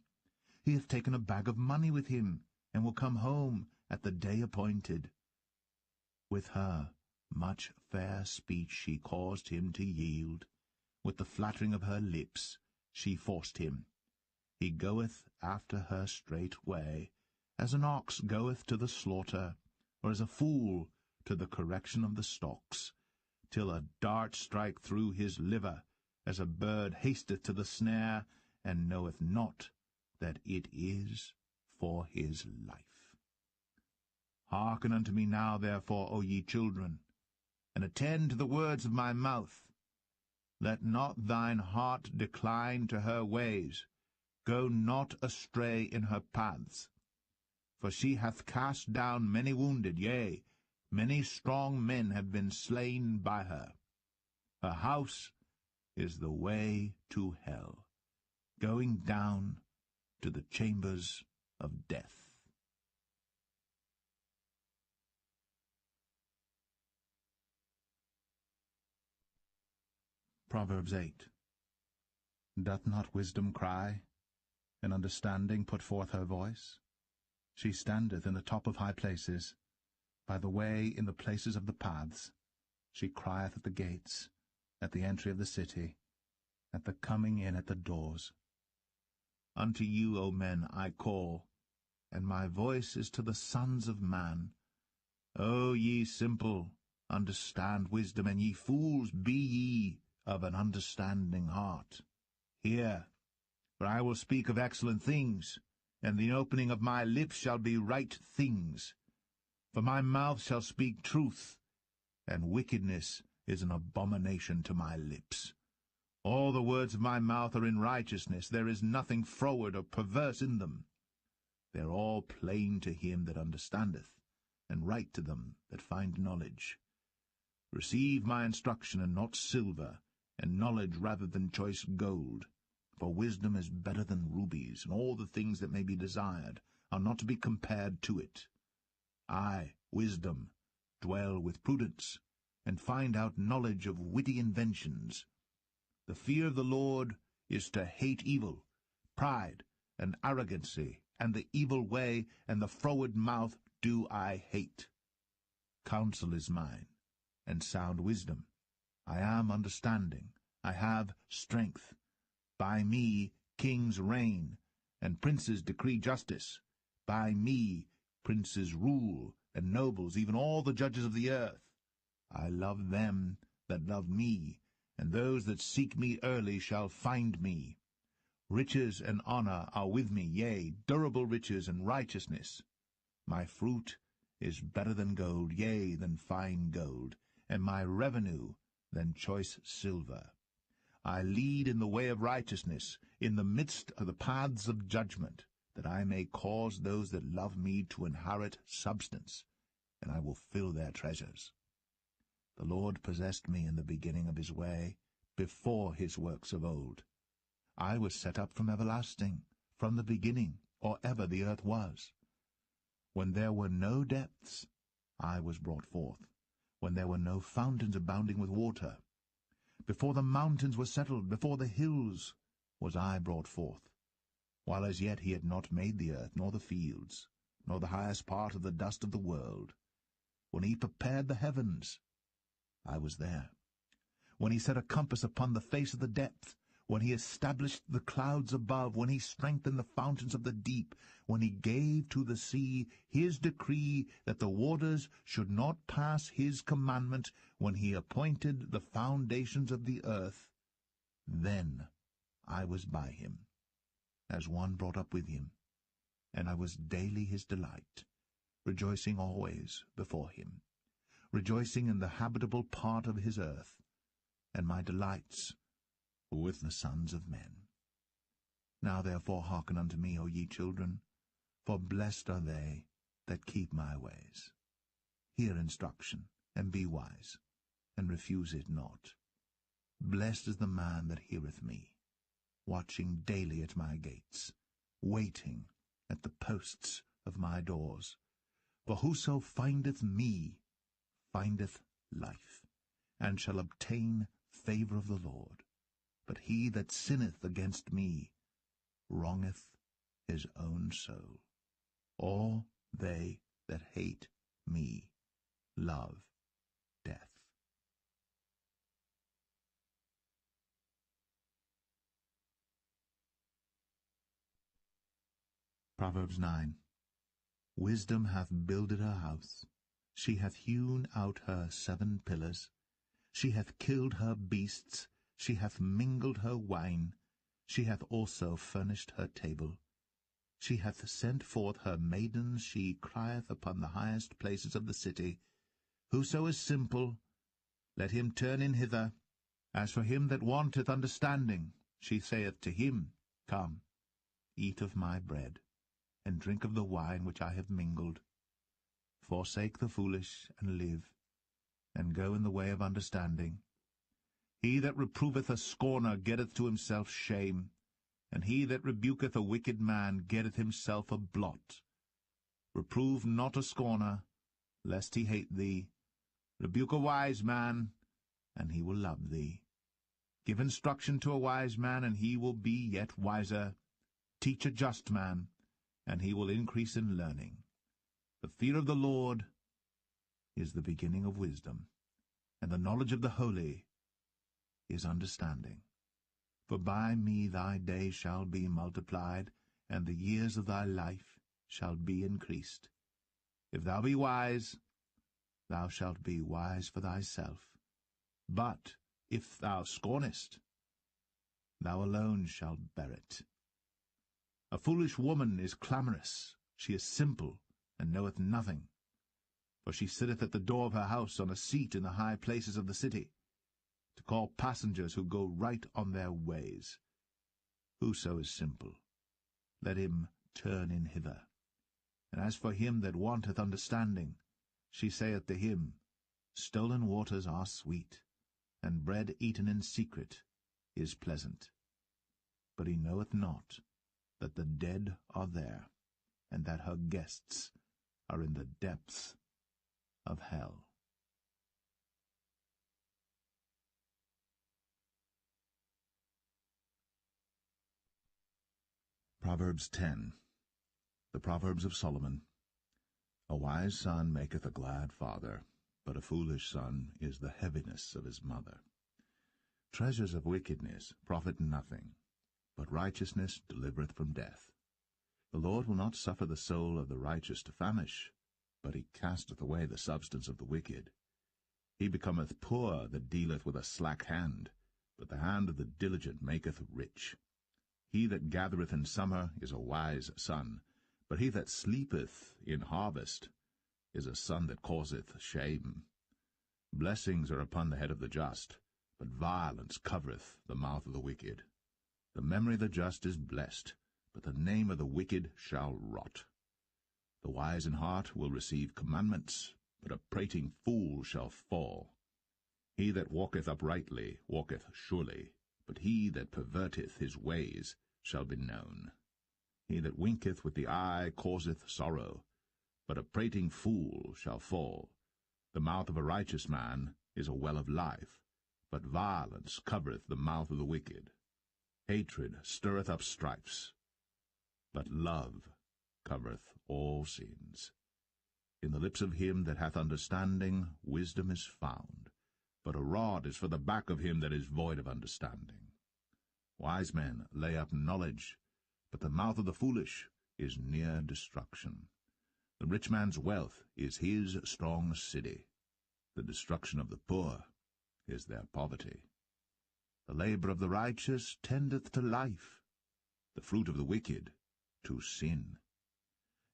He hath taken a bag of money with him, and will come home at the day appointed. With her much fair speech she caused him to yield. With the flattering of her lips she forced him. He goeth after her straightway, as an ox goeth to the slaughter, or as a fool to the correction of the stocks, till a dart strike through his liver, as a bird hasteth to the snare, and knoweth not that it is for his life. Hearken unto me now, therefore, O ye children, and attend to the words of my mouth. Let not thine heart decline to her ways. Go not astray in her paths. For she hath cast down many wounded, yea, many strong men have been slain by her. Her house is the way to hell, going down to the chambers of death. Proverbs 8. Doth not wisdom cry, and understanding put forth her voice? She standeth in the top of high places, by the way in the places of the paths. She crieth at the gates, at the entry of the city, at the coming in at the doors. Unto you, O men, I call, and my voice is to the sons of man. O ye simple, understand wisdom, and ye fools, be ye of an understanding heart. Hear, for I will speak of excellent things, and the opening of my lips shall be right things. For my mouth shall speak truth, and wickedness is an abomination to my lips. All the words of my mouth are in righteousness. There is nothing froward or perverse in them. They are all plain to him that understandeth, and right to them that find knowledge. Receive my instruction, and not silver, and knowledge rather than choice gold. For wisdom is better than rubies, and all the things that may be desired are not to be compared to it. I, wisdom, dwell with prudence, and find out knowledge of witty inventions. The fear of the Lord is to hate evil, pride, and arrogancy, and the evil way, and the froward mouth do I hate. Counsel is mine, and sound wisdom. I am understanding, I have strength. By me kings reign, and princes decree justice. By me princes rule, and nobles, even all the judges of the earth. I love them that love me, and those that seek me early shall find me. Riches and honor are with me, yea, durable riches and righteousness. My fruit is better than gold, yea, than fine gold, and my revenue than choice silver. I lead in the way of righteousness, in the midst of the paths of judgment, that I may cause those that love me to inherit substance, and I will fill their treasures. The Lord possessed me in the beginning of his way, before his works of old. I was set up from everlasting, from the beginning, or ever the earth was. When there were no depths, I was brought forth, when there were no fountains abounding with water. Before the mountains were settled, before the hills, was I brought forth, while as yet he had not made the earth, nor the fields, nor the highest part of the dust of the world. When he prepared the heavens, I was there. When he set a compass upon the face of the depth, when he established the clouds above, when he strengthened the fountains of the deep, when he gave to the sea his decree that the waters should not pass his commandment, when he appointed the foundations of the earth, then I was by him, as one brought up with him, and I was daily his delight, rejoicing always before him, rejoicing in the habitable part of his earth, and my delights with the sons of men. Now therefore hearken unto me, O ye children, for blessed are they that keep my ways. Hear instruction, and be wise, and refuse it not. Blessed is the man that heareth me, watching daily at my gates, waiting at the posts of my doors. For whoso findeth me findeth life, and shall obtain favour of the Lord. But he that sinneth against me wrongeth his own soul. All they that hate me love death. Proverbs 9. Wisdom hath builded her house. She hath hewn out her 7 pillars. She hath killed her beasts. She hath mingled her wine. She hath also furnished her table. She hath sent forth her maidens. She crieth upon the highest places of the city. Whoso is simple, let him turn in hither. As for him that wanteth understanding, she saith to him, Come, eat of my bread, and drink of the wine which I have mingled. Forsake the foolish, and live, and go in the way of understanding. He that reproveth a scorner getteth to himself shame, and he that rebuketh a wicked man getteth himself a blot. Reprove not a scorner, lest he hate thee. Rebuke a wise man, and he will love thee. Give instruction to a wise man, and he will be yet wiser. Teach a just man, and he will increase in learning. The fear of the Lord is the beginning of wisdom, and the knowledge of the holy is understanding. For by me thy days shall be multiplied, and the years of thy life shall be increased. If thou be wise, thou shalt be wise for thyself. But if thou scornest, thou alone shalt bear it. A foolish woman is clamorous, she is simple, and knoweth nothing. For she sitteth at the door of her house on a seat in the high places of the city, to call passengers who go right on their ways. Whoso is simple, let him turn in hither. And as for him that wanteth understanding, she saith to him, Stolen waters are sweet, and bread eaten in secret is pleasant. But he knoweth not that the dead are there, and that her guests are in the depths of hell. Proverbs 10. The Proverbs of Solomon. A wise son maketh a glad father, but a foolish son is the heaviness of his mother. Treasures of wickedness profit nothing, but righteousness delivereth from death. The Lord will not suffer the soul of the righteous to famish, but he casteth away the substance of the wicked. He becometh poor that dealeth with a slack hand, but the hand of the diligent maketh rich. He that gathereth in summer is a wise son, but he that sleepeth in harvest is a son that causeth shame. Blessings are upon the head of the just, but violence covereth the mouth of the wicked. The memory of the just is blessed, but the name of the wicked shall rot. The wise in heart will receive commandments, but a prating fool shall fall. He that walketh uprightly walketh surely, but he that perverteth his ways shall be known. He that winketh with the eye causeth sorrow, but a prating fool shall fall. The mouth of a righteous man is a well of life, but violence covereth the mouth of the wicked. Hatred stirreth up strifes, but love covereth all sins. In the lips of him that hath understanding wisdom is found, but a rod is for the back of him that is void of understanding. Wise men lay up knowledge, but the mouth of the foolish is near destruction. The rich man's wealth is his strong city. The destruction of the poor is their poverty. The labor of the righteous tendeth to life, the fruit of the wicked to sin.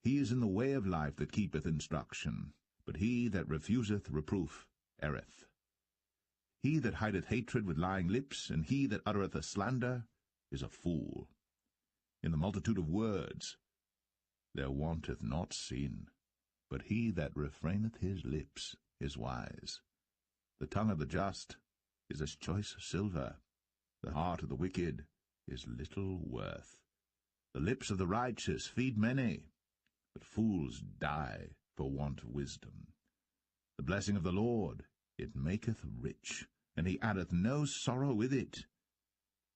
He is in the way of life that keepeth instruction, but he that refuseth reproof erreth. He that hideth hatred with lying lips, and he that uttereth a slander, is a fool. In the multitude of words there wanteth not sin, but he that refraineth his lips is wise. The tongue of the just is as choice silver. The heart of the wicked is little worth. The lips of the righteous feed many, but fools die for want of wisdom. The blessing of the Lord, it maketh rich, and he addeth no sorrow with it.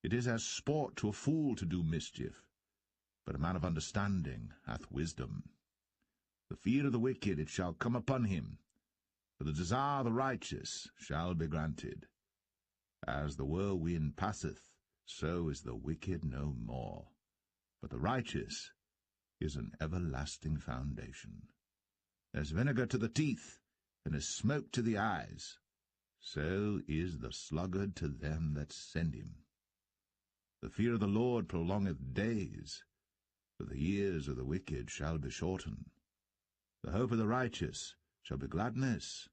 It is as sport to a fool to do mischief, but a man of understanding hath wisdom. The fear of the wicked it shall come upon him, for the desire of the righteous shall be granted. As the whirlwind passeth, so is the wicked no more, but the righteous is an everlasting foundation. As vinegar to the teeth, and as smoke to the eyes, so is the sluggard to them that send him. The fear of the Lord prolongeth days, but the years of the wicked shall be shortened. The hope of the righteous shall be gladness,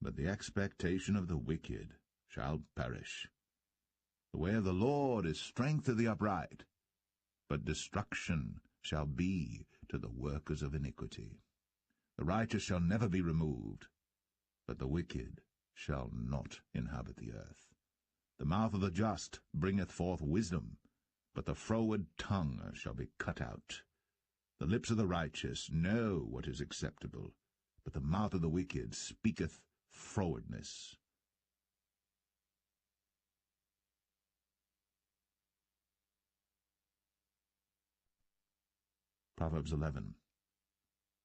but the expectation of the wicked shall perish. The way of the Lord is strength to the upright, but destruction shall be to the workers of iniquity. The righteous shall never be removed, but the wicked shall not inhabit the earth. The mouth of the just bringeth forth wisdom, but the froward tongue shall be cut out. The lips of the righteous know what is acceptable, but the mouth of the wicked speaketh frowardness. Proverbs 11.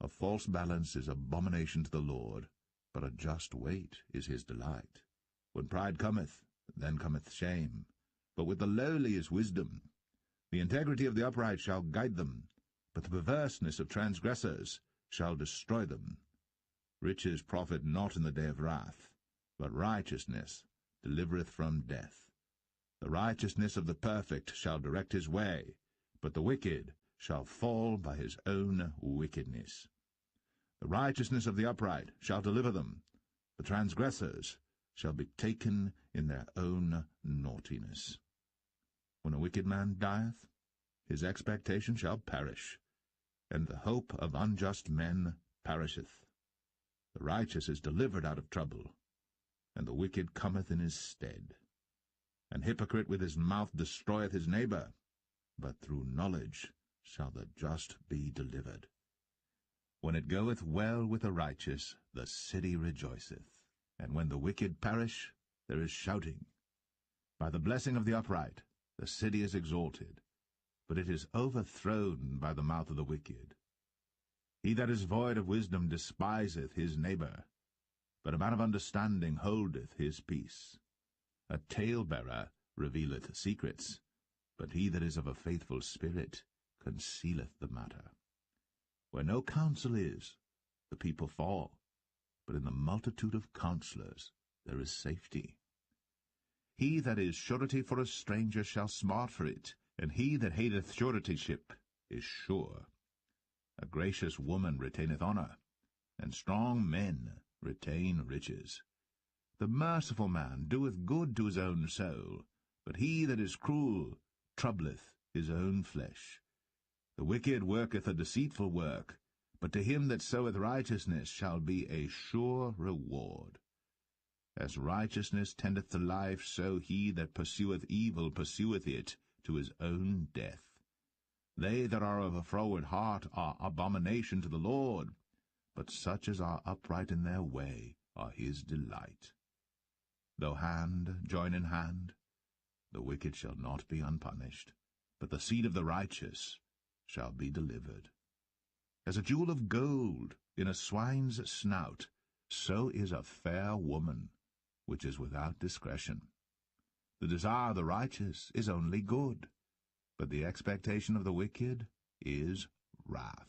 A false balance is abomination to the Lord, but a just weight is his delight. When pride cometh, then cometh shame, but with the lowly is wisdom. The integrity of the upright shall guide them, but the perverseness of transgressors shall destroy them. Riches profit not in the day of wrath, but righteousness delivereth from death. The righteousness of the perfect shall direct his way, but the wicked shall fall by his own wickedness. The righteousness of the upright shall deliver them. The transgressors shall be taken in their own naughtiness. When a wicked man dieth, his expectation shall perish, and the hope of unjust men perisheth. The righteous is delivered out of trouble, and the wicked cometh in his stead. An hypocrite with his mouth destroyeth his neighbor, but through knowledge shall the just be delivered. When it goeth well with the righteous, the city rejoiceth, and when the wicked perish, there is shouting. By the blessing of the upright, the city is exalted, but it is overthrown by the mouth of the wicked. He that is void of wisdom despiseth his neighbor, but a man of understanding holdeth his peace. A talebearer revealeth secrets, but he that is of a faithful spirit concealeth the matter. Where no counsel is, the people fall, but in the multitude of counselors there is safety. He that is surety for a stranger shall smart for it, and he that hateth suretyship is sure. A gracious woman retaineth honour, and strong men retain riches. The merciful man doeth good to his own soul, but he that is cruel troubleth his own flesh. The wicked worketh a deceitful work, but to him that soweth righteousness shall be a sure reward. As righteousness tendeth to life, so he that pursueth evil pursueth it to his own death. They that are of a froward heart are abomination to the Lord, but such as are upright in their way are his delight. Though hand join in hand, the wicked shall not be unpunished, but the seed of the righteous shall be delivered. As a jewel of gold in a swine's snout, so is a fair woman, which is without discretion. The desire of the righteous is only good, but the expectation of the wicked is wrath.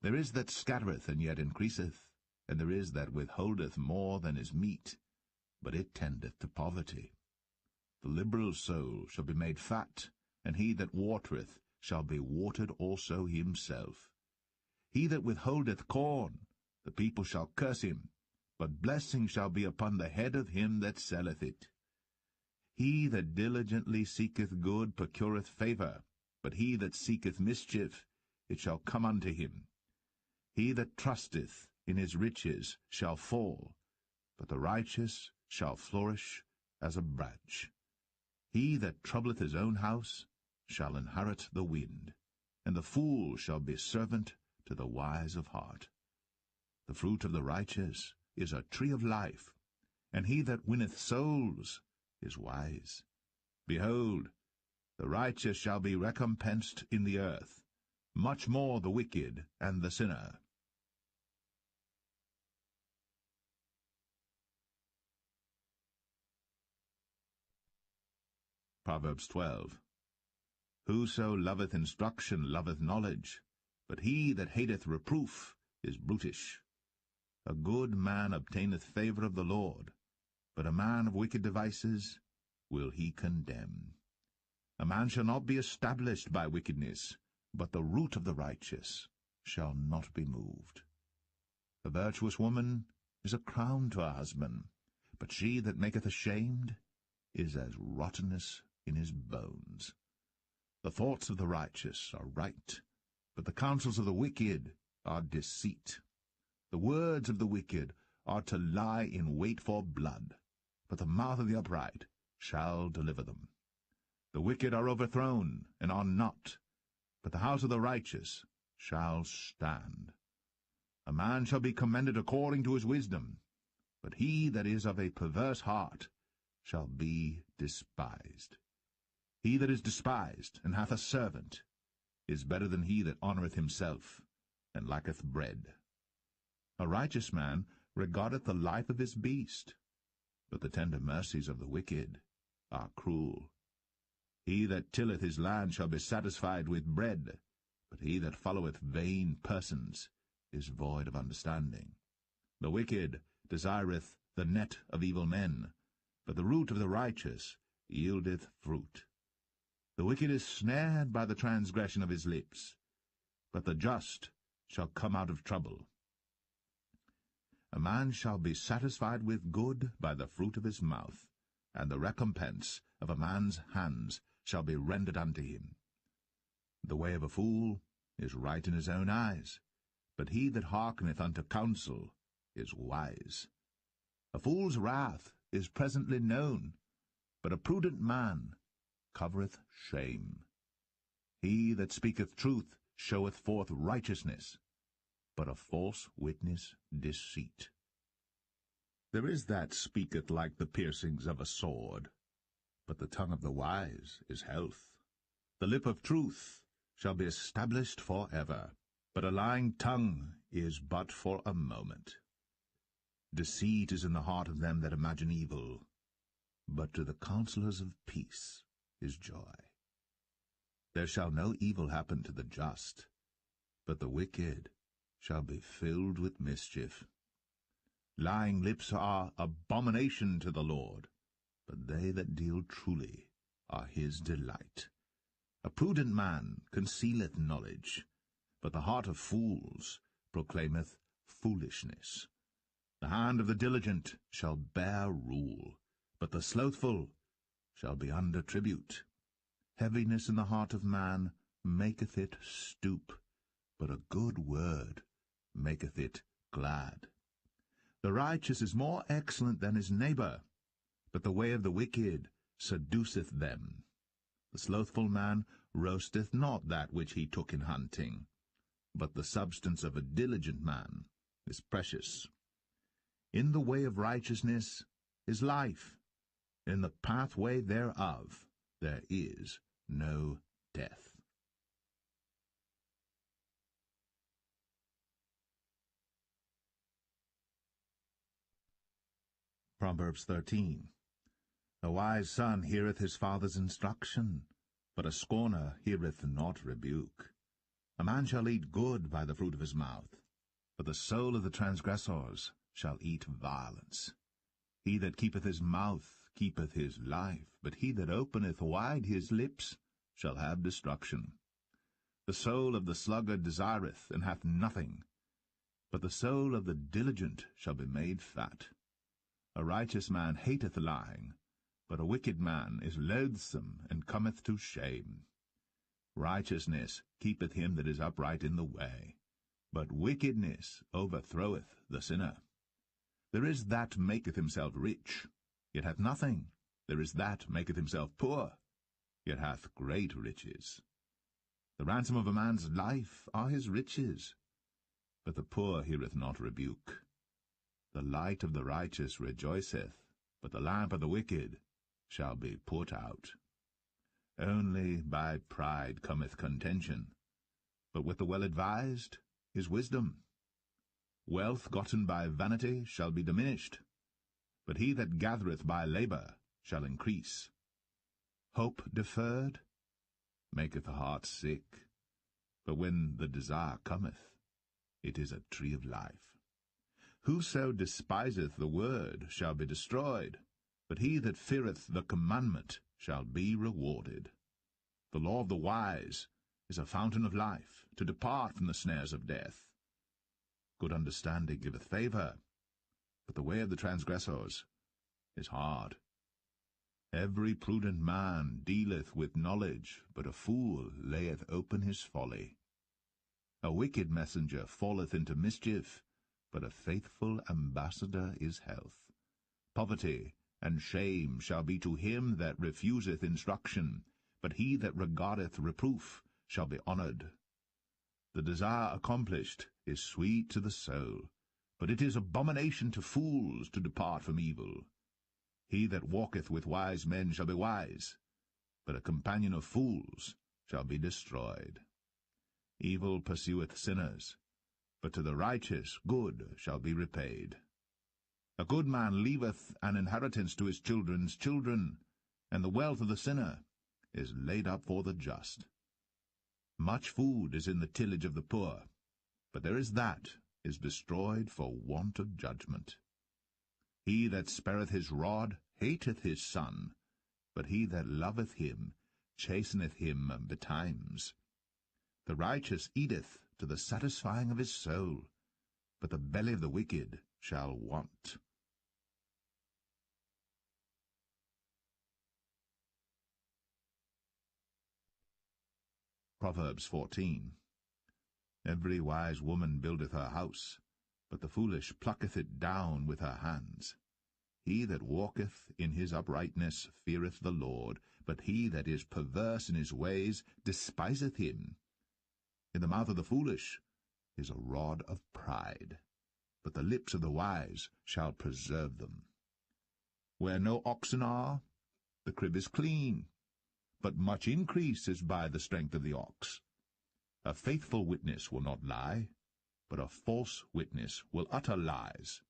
There is that scattereth and yet increaseth, and there is that withholdeth more than is meet, but it tendeth to poverty. The liberal soul shall be made fat, and he that watereth shall be watered also himself. He that withholdeth corn, the people shall curse him, but blessing shall be upon the head of him that selleth it. He that diligently seeketh good procureth favour, but he that seeketh mischief, it shall come unto him. He that trusteth in his riches shall fall, but the righteous shall flourish as a branch. He that troubleth his own house shall inherit the wind, and the fool shall be servant to the wise of heart. The fruit of the righteous is a tree of life, and he that winneth souls is wise. Behold, the righteous shall be recompensed in the earth, much more the wicked and the sinner. Proverbs 12. Whoso loveth instruction loveth knowledge, but he that hateth reproof is brutish. A good man obtaineth favour of the Lord, but a man of wicked devices will he condemn. A man shall not be established by wickedness, but the root of the righteous shall not be moved. A virtuous woman is a crown to her husband, but she that maketh ashamed is as rottenness in his bones. The thoughts of the righteous are right, but the counsels of the wicked are deceit. The words of the wicked are to lie in wait for blood, but the mouth of the upright shall deliver them. The wicked are overthrown and are not, but the house of the righteous shall stand. A man shall be commended according to his wisdom, but he that is of a perverse heart shall be despised. He that is despised and hath a servant is better than he that honoureth himself and lacketh bread. A righteous man regardeth the life of his beast, but the tender mercies of the wicked are cruel. He that tilleth his land shall be satisfied with bread, but he that followeth vain persons is void of understanding. The wicked desireth the net of evil men, but the root of the righteous yieldeth fruit. The wicked is snared by the transgression of his lips, but the just shall come out of trouble. A man shall be satisfied with good by the fruit of his mouth, and the recompense of a man's hands shall be rendered unto him. The way of a fool is right in his own eyes, but he that hearkeneth unto counsel is wise. A fool's wrath is presently known, but a prudent man covereth shame. He that speaketh truth showeth forth righteousness, but a false witness deceit. There is that speaketh like the piercings of a sword, but the tongue of the wise is health. The lip of truth shall be established for ever, but a lying tongue is but for a moment. Deceit is in the heart of them that imagine evil, but to the counselors of peace is joy. There shall no evil happen to the just, but the wicked shall be filled with mischief. Lying lips are abomination to the Lord, but they that deal truly are his delight. A prudent man concealeth knowledge, but the heart of fools proclaimeth foolishness. The hand of the diligent shall bear rule, but the slothful shall be under tribute. Heaviness in the heart of man maketh it stoop, but a good word maketh it glad. The righteous is more excellent than his neighbour, but the way of the wicked seduceth them. The slothful man roasteth not that which he took in hunting, but the substance of a diligent man is precious. In the way of righteousness is life, in the pathway thereof there is no death. Proverbs 13. A wise son heareth his father's instruction, but a scorner heareth not rebuke. A man shall eat good by the fruit of his mouth, but the soul of the transgressors shall eat violence. He that keepeth his mouth keepeth his life, but he that openeth wide his lips shall have destruction. The soul of the sluggard desireth, and hath nothing, but the soul of the diligent shall be made fat. A righteous man hateth lying, but a wicked man is loathsome, and cometh to shame. Righteousness keepeth him that is upright in the way, but wickedness overthroweth the sinner. There is that maketh himself rich, yet hath nothing. There is that maketh himself poor, yet hath great riches. The ransom of a man's life are his riches, but the poor heareth not rebuke. The light of the righteous rejoiceth, but the lamp of the wicked shall be put out. Only by pride cometh contention, but with the well-advised is wisdom. Wealth gotten by vanity shall be diminished, but he that gathereth by labour shall increase. Hope deferred maketh the heart sick, but when the desire cometh, it is a tree of life. Whoso despiseth the word shall be destroyed, but he that feareth the commandment shall be rewarded. The law of the wise is a fountain of life, to depart from the snares of death. Good understanding giveth favour, but the way of the transgressors is hard. Every prudent man dealeth with knowledge, but a fool layeth open his folly. A wicked messenger falleth into mischief, but a faithful ambassador is health. Poverty and shame shall be to him that refuseth instruction, but he that regardeth reproof shall be honoured. The desire accomplished is sweet to the soul, but it is abomination to fools to depart from evil. He that walketh with wise men shall be wise, but a companion of fools shall be destroyed. Evil pursueth sinners, but to the righteous good shall be repaid. A good man leaveth an inheritance to his children's children, and the wealth of the sinner is laid up for the just. Much food is in the tillage of the poor, but there is that is destroyed for want of judgment. He that spareth his rod hateth his son, but he that loveth him chasteneth him betimes. The righteous eateth to the satisfying of his soul, but the belly of the wicked shall want. Proverbs 14. Every wise woman buildeth her house, but the foolish plucketh it down with her hands. He that walketh in his uprightness feareth the Lord, but he that is perverse in his ways despiseth him. In the mouth of the foolish is a rod of pride, but the lips of the wise shall preserve them. Where no oxen are, the crib is clean, but much increase is by the strength of the ox. A faithful witness will not lie, but a false witness will utter lies.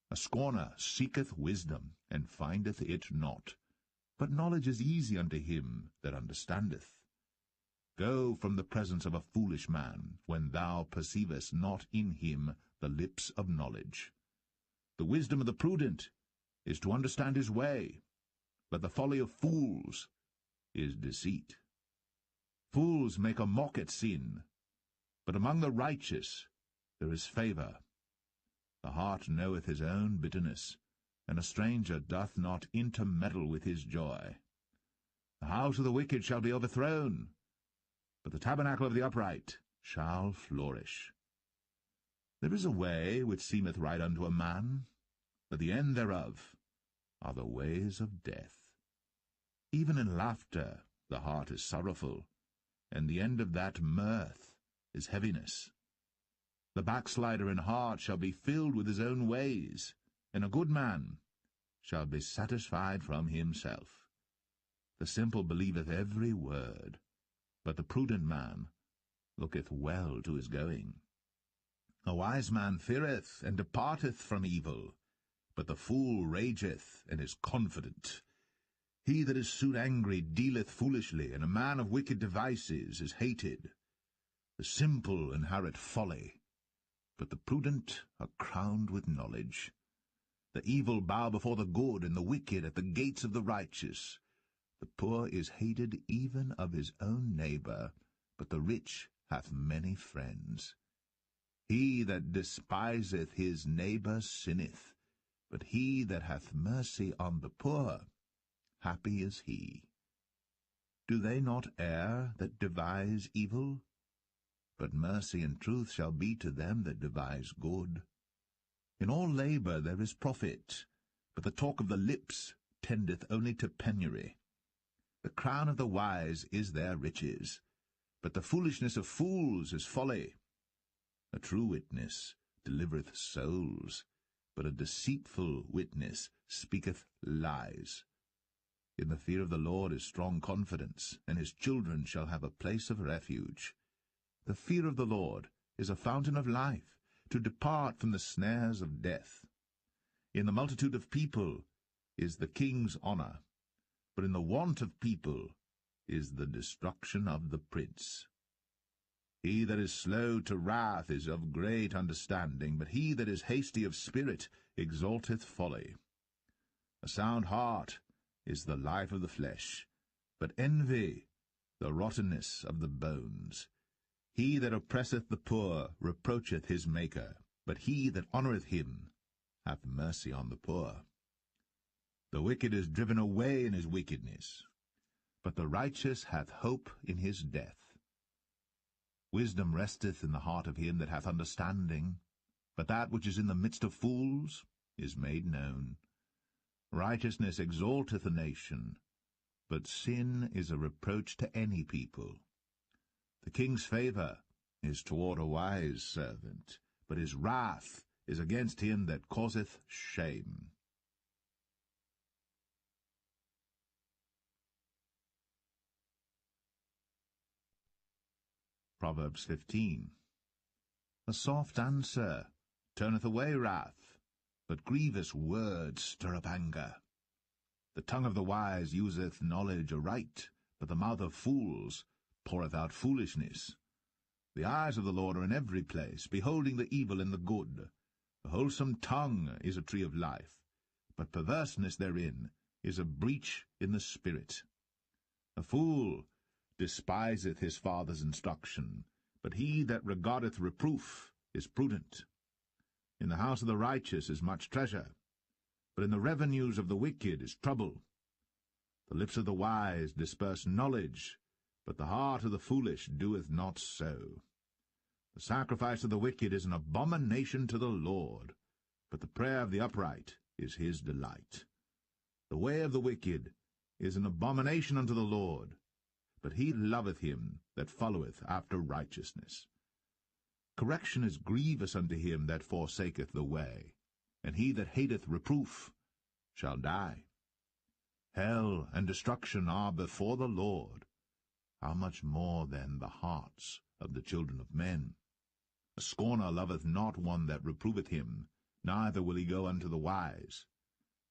A scorner seeketh wisdom, and findeth it not, but knowledge is easy unto him that understandeth. Go from the presence of a foolish man, when thou perceivest not in him the lips of knowledge. The wisdom of the prudent is to understand his way, but the folly of fools is deceit. Fools make a mock at sin, but among the righteous there is favour. The heart knoweth his own bitterness, and a stranger doth not intermeddle with his joy. The house of the wicked shall be overthrown, but the tabernacle of the upright shall flourish. There is a way which seemeth right unto a man, but the end thereof are the ways of death. Even in laughter the heart is sorrowful, and the end of that mirth is heaviness. The backslider in heart shall be filled with his own ways, and a good man shall be satisfied from himself. The simple believeth every word, but the prudent man looketh well to his going. A wise man feareth and departeth from evil, but the fool rageth and is confident. He that is soon angry dealeth foolishly, and a man of wicked devices is hated. The simple inherit folly, but the prudent are crowned with knowledge. The evil bow before the good, and the wicked at the gates of the righteous. The poor is hated even of his own neighbour, but the rich hath many friends. He that despiseth his neighbour sinneth, but he that hath mercy on the poor, happy is he. Do they not err that devise evil? But mercy and truth shall be to them that devise good. In all labour there is profit, but the talk of the lips tendeth only to penury. The crown of the wise is their riches, but the foolishness of fools is folly. A true witness delivereth souls, but a deceitful witness speaketh lies. In the fear of the Lord is strong confidence, and his children shall have a place of refuge. The fear of the Lord is a fountain of life, to depart from the snares of death. In the multitude of people is the king's honour, but in the want of people is the destruction of the prince. He that is slow to wrath is of great understanding, but he that is hasty of spirit exalteth folly. A sound heart is the life of the flesh, but envy the rottenness of the bones. He that oppresseth the poor reproacheth his Maker, but he that honoureth him hath mercy on the poor. The wicked is driven away in his wickedness, but the righteous hath hope in his death. Wisdom resteth in the heart of him that hath understanding, but that which is in the midst of fools is made known. Righteousness exalteth a nation, but sin is a reproach to any people. The king's favour is toward a wise servant, but his wrath is against him that causeth shame. Proverbs 15. A soft answer turneth away wrath, but grievous words stir up anger. The tongue of the wise useth knowledge aright, but the mouth of fools poureth out foolishness. The eyes of the Lord are in every place, beholding the evil and the good. A wholesome tongue is a tree of life, but perverseness therein is a breach in the spirit. A fool despiseth his father's instruction, but he that regardeth reproof is prudent. In the house of the righteous is much treasure, but in the revenues of the wicked is trouble. The lips of the wise disperse knowledge, but the heart of the foolish doeth not so. The sacrifice of the wicked is an abomination to the Lord, but the prayer of the upright is his delight. The way of the wicked is an abomination unto the Lord, but he loveth him that followeth after righteousness. Correction is grievous unto him that forsaketh the way, and he that hateth reproof shall die. Hell and destruction are before the Lord. How much more then the hearts of the children of men? A scorner loveth not one that reproveth him, neither will he go unto the wise.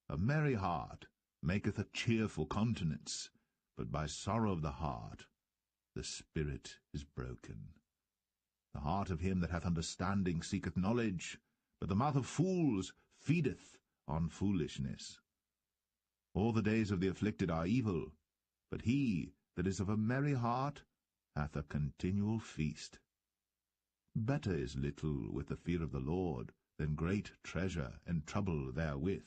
A merry heart maketh a cheerful countenance, but by sorrow of the heart the spirit is broken. The heart of him that hath understanding seeketh knowledge, but the mouth of fools feedeth on foolishness. All the days of the afflicted are evil, but he that is of a merry heart hath a continual feast. Better is little with the fear of the Lord than great treasure and trouble therewith.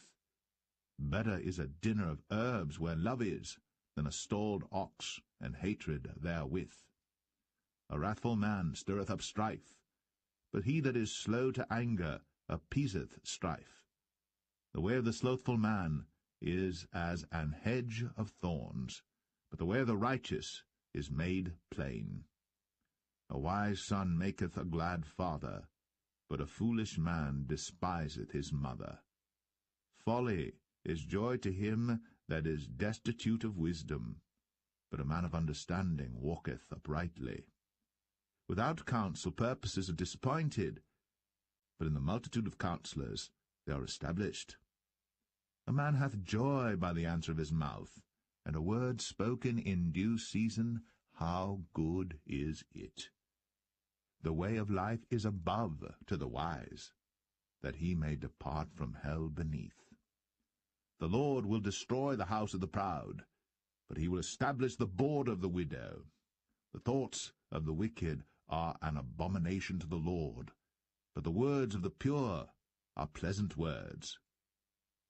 Better is a dinner of herbs where love is, than a stalled ox and hatred therewith. A wrathful man stirreth up strife, but he that is slow to anger appeaseth strife. The way of the slothful man is as an hedge of thorns, but the way of the righteous is made plain. A wise son maketh a glad father, but a foolish man despiseth his mother. Folly is joy to him that is destitute of wisdom, but a man of understanding walketh uprightly. Without counsel purposes are disappointed, but in the multitude of counselors they are established. A man hath joy by the answer of his mouth, and a word spoken in due season, how good is it! The way of life is above to the wise, that he may depart from hell beneath. The Lord will destroy the house of the proud, but he will establish the board of the widow. The thoughts of the wicked are an abomination to the Lord, but the words of the pure are pleasant words.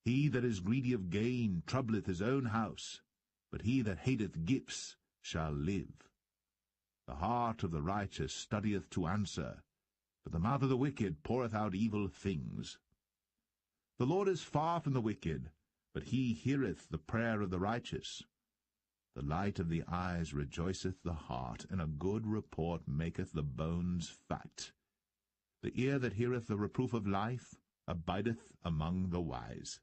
He that is greedy of gain troubleth his own house, but he that hateth gifts shall live. The heart of the righteous studieth to answer, but the mouth of the wicked poureth out evil things. The Lord is far from the wicked, but he heareth the prayer of the righteous. The light of the eyes rejoiceth the heart, and a good report maketh the bones fat. The ear that heareth the reproof of life abideth among the wise.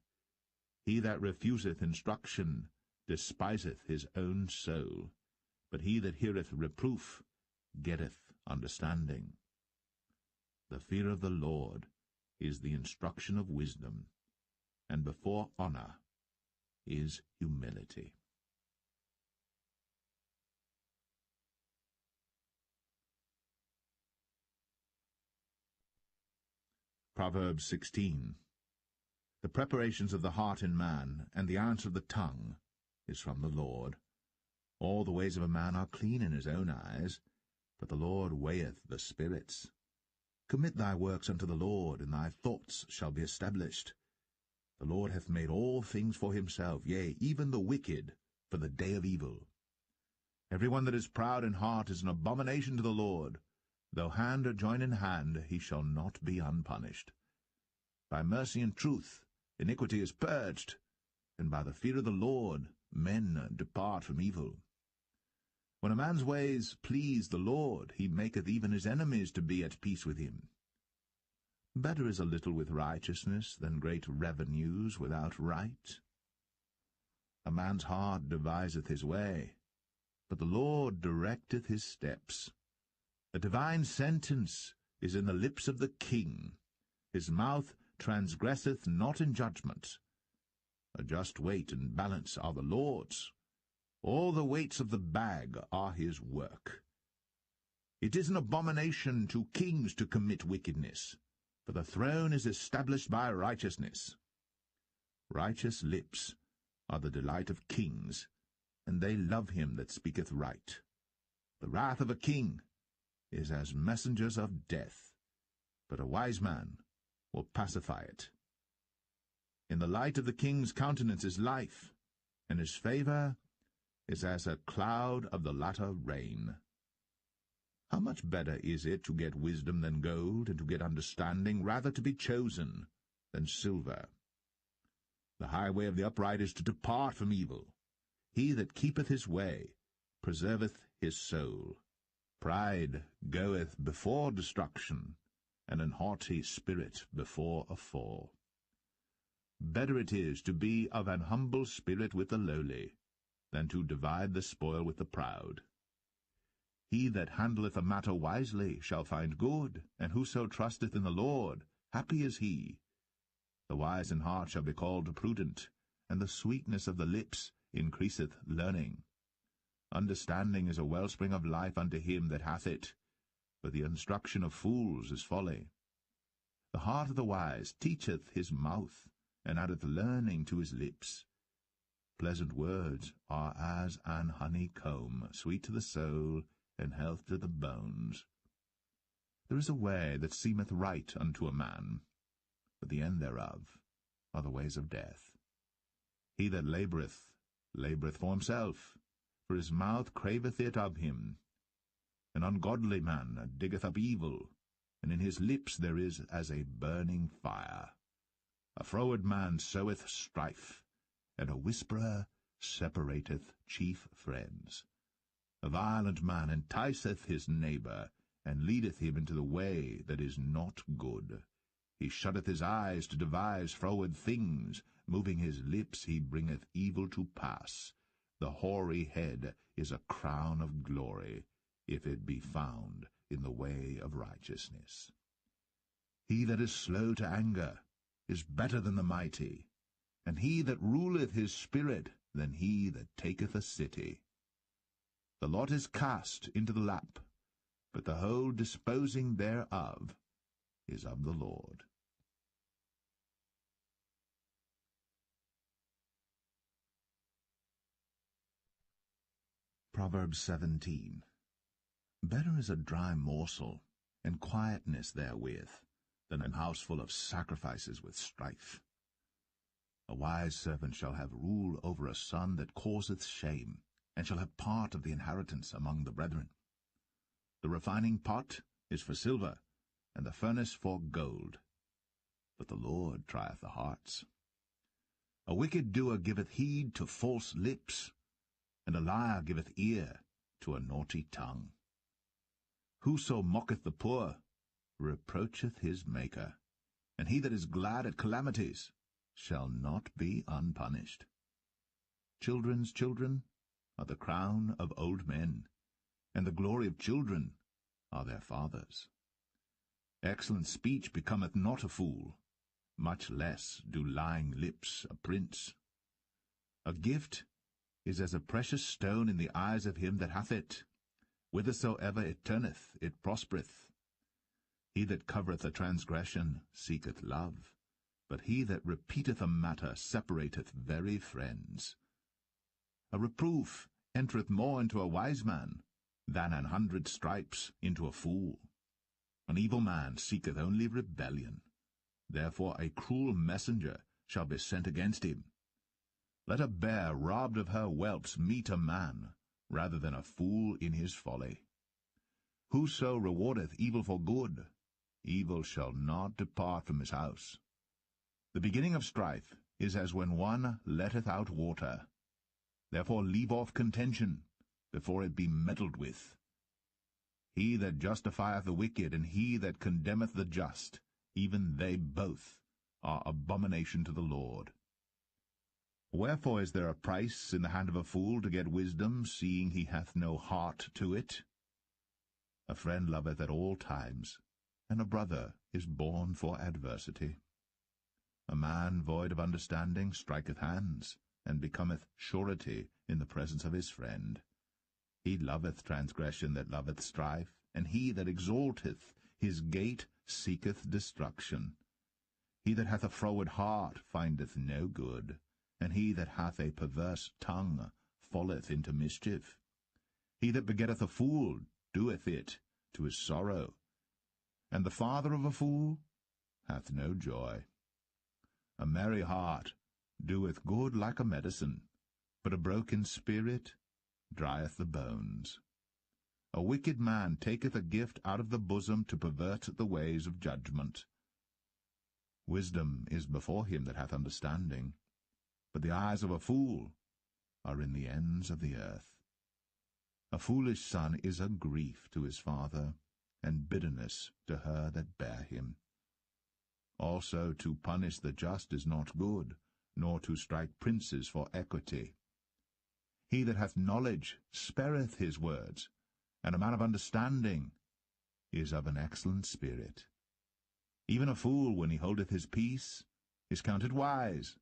He that refuseth instruction despiseth his own soul, but he that heareth reproof getteth understanding. The fear of the Lord is the instruction of wisdom, and before honor is humility. Proverbs 16. The preparations of the heart in man, and the answer of the tongue, is from the Lord. All the ways of a man are clean in his own eyes, but the Lord weigheth the spirits. Commit thy works unto the Lord, and thy thoughts shall be established. The Lord hath made all things for himself, yea, even the wicked, for the day of evil. Every one that is proud in heart is an abomination to the Lord. Though hand join in hand, he shall not be unpunished. By mercy and truth iniquity is purged, and by the fear of the Lord men depart from evil. When a man's ways please the Lord, he maketh even his enemies to be at peace with him. Better is a little with righteousness than great revenues without right. A man's heart deviseth his way, but the Lord directeth his steps. A divine sentence is in the lips of the king. His mouth transgresseth not in judgment. A just weight and balance are the Lord's. All the weights of the bag are his work. It is an abomination to kings to commit wickedness, for the throne is established by righteousness. Righteous lips are the delight of kings, and they love him that speaketh right. The wrath of a king is as messengers of death, but a wise man will pacify it. In the light of the king's countenance is life, and his favor is as a cloud of the latter rain. How much better is it to get wisdom than gold, and to get understanding rather to be chosen than silver? The highway of the upright is to depart from evil. He that keepeth his way preserveth his soul. Pride goeth before destruction, and an haughty spirit before a fall. Better it is to be of an humble spirit with the lowly, than to divide the spoil with the proud. He that handleth a matter wisely shall find good, and whoso trusteth in the Lord, happy is he. The wise in heart shall be called prudent, and the sweetness of the lips increaseth learning. Understanding is a wellspring of life unto him that hath it, but the instruction of fools is folly. The heart of the wise teacheth his mouth, and addeth learning to his lips. Pleasant words are as an honeycomb, sweet to the soul, and health to the bones. There is a way that seemeth right unto a man, but the end thereof are the ways of death. He that laboureth for himself, for his mouth craveth it of him. An ungodly man diggeth up evil, and in his lips there is as a burning fire. A froward man soweth strife, and a whisperer separateth chief friends. A violent man enticeth his neighbour, and leadeth him into the way that is not good. He shutteth his eyes to devise froward things, moving his lips he bringeth evil to pass. The hoary head is a crown of glory, if it be found in the way of righteousness. He that is slow to anger is better than the mighty, and he that ruleth his spirit than he that taketh a city. The lot is cast into the lap, but the whole disposing thereof is of the Lord. Proverbs 17. Better is a dry morsel, and quietness therewith, than an house full of sacrifices with strife. A wise servant shall have rule over a son that causeth shame, and shall have part of the inheritance among the brethren. The refining pot is for silver, and the furnace for gold. but the Lord trieth the hearts. A wicked doer giveth heed to false lips, and a liar giveth ear to a naughty tongue. Whoso mocketh the poor reproacheth his Maker, and he that is glad at calamities shall not be unpunished. Children's children are the crown of old men, and the glory of children are their fathers. Excellent speech becometh not a fool, much less do lying lips a prince. A gift is as a precious stone in the eyes of him that hath it. Whithersoever it turneth, it prospereth. He that covereth a transgression seeketh love, but he that repeateth a matter separateth very friends. A reproof entereth more into a wise man than 100 stripes into a fool. An evil man seeketh only rebellion. Therefore a cruel messenger shall be sent against him. Let a bear robbed of her whelps meet a man, rather than a fool in his folly. Whoso rewardeth evil for good, evil shall not depart from his house. The beginning of strife is as when one letteth out water. Therefore leave off contention, before it be meddled with. He that justifieth the wicked, and he that condemneth the just, even they both are abomination to the Lord. Wherefore is there a price in the hand of a fool to get wisdom, seeing he hath no heart to it? A friend loveth at all times, and a brother is born for adversity. A man void of understanding striketh hands, and becometh surety in the presence of his friend. He loveth transgression that loveth strife, and he that exalteth his gate seeketh destruction. He that hath a froward heart findeth no good, and he that hath a perverse tongue falleth into mischief. He that begetteth a fool doeth it to his sorrow, and the father of a fool hath no joy. A merry heart doeth good like a medicine, but a broken spirit drieth the bones. A wicked man taketh a gift out of the bosom to pervert the ways of judgment. Wisdom is before him that hath understanding, but the eyes of a fool are in the ends of the earth. A foolish son is a grief to his father, and bitterness to her that bare him. Also to punish the just is not good, nor to strike princes for equity. He that hath knowledge spareth his words, and a man of understanding is of an excellent spirit. Even a fool, when he holdeth his peace, is counted wise,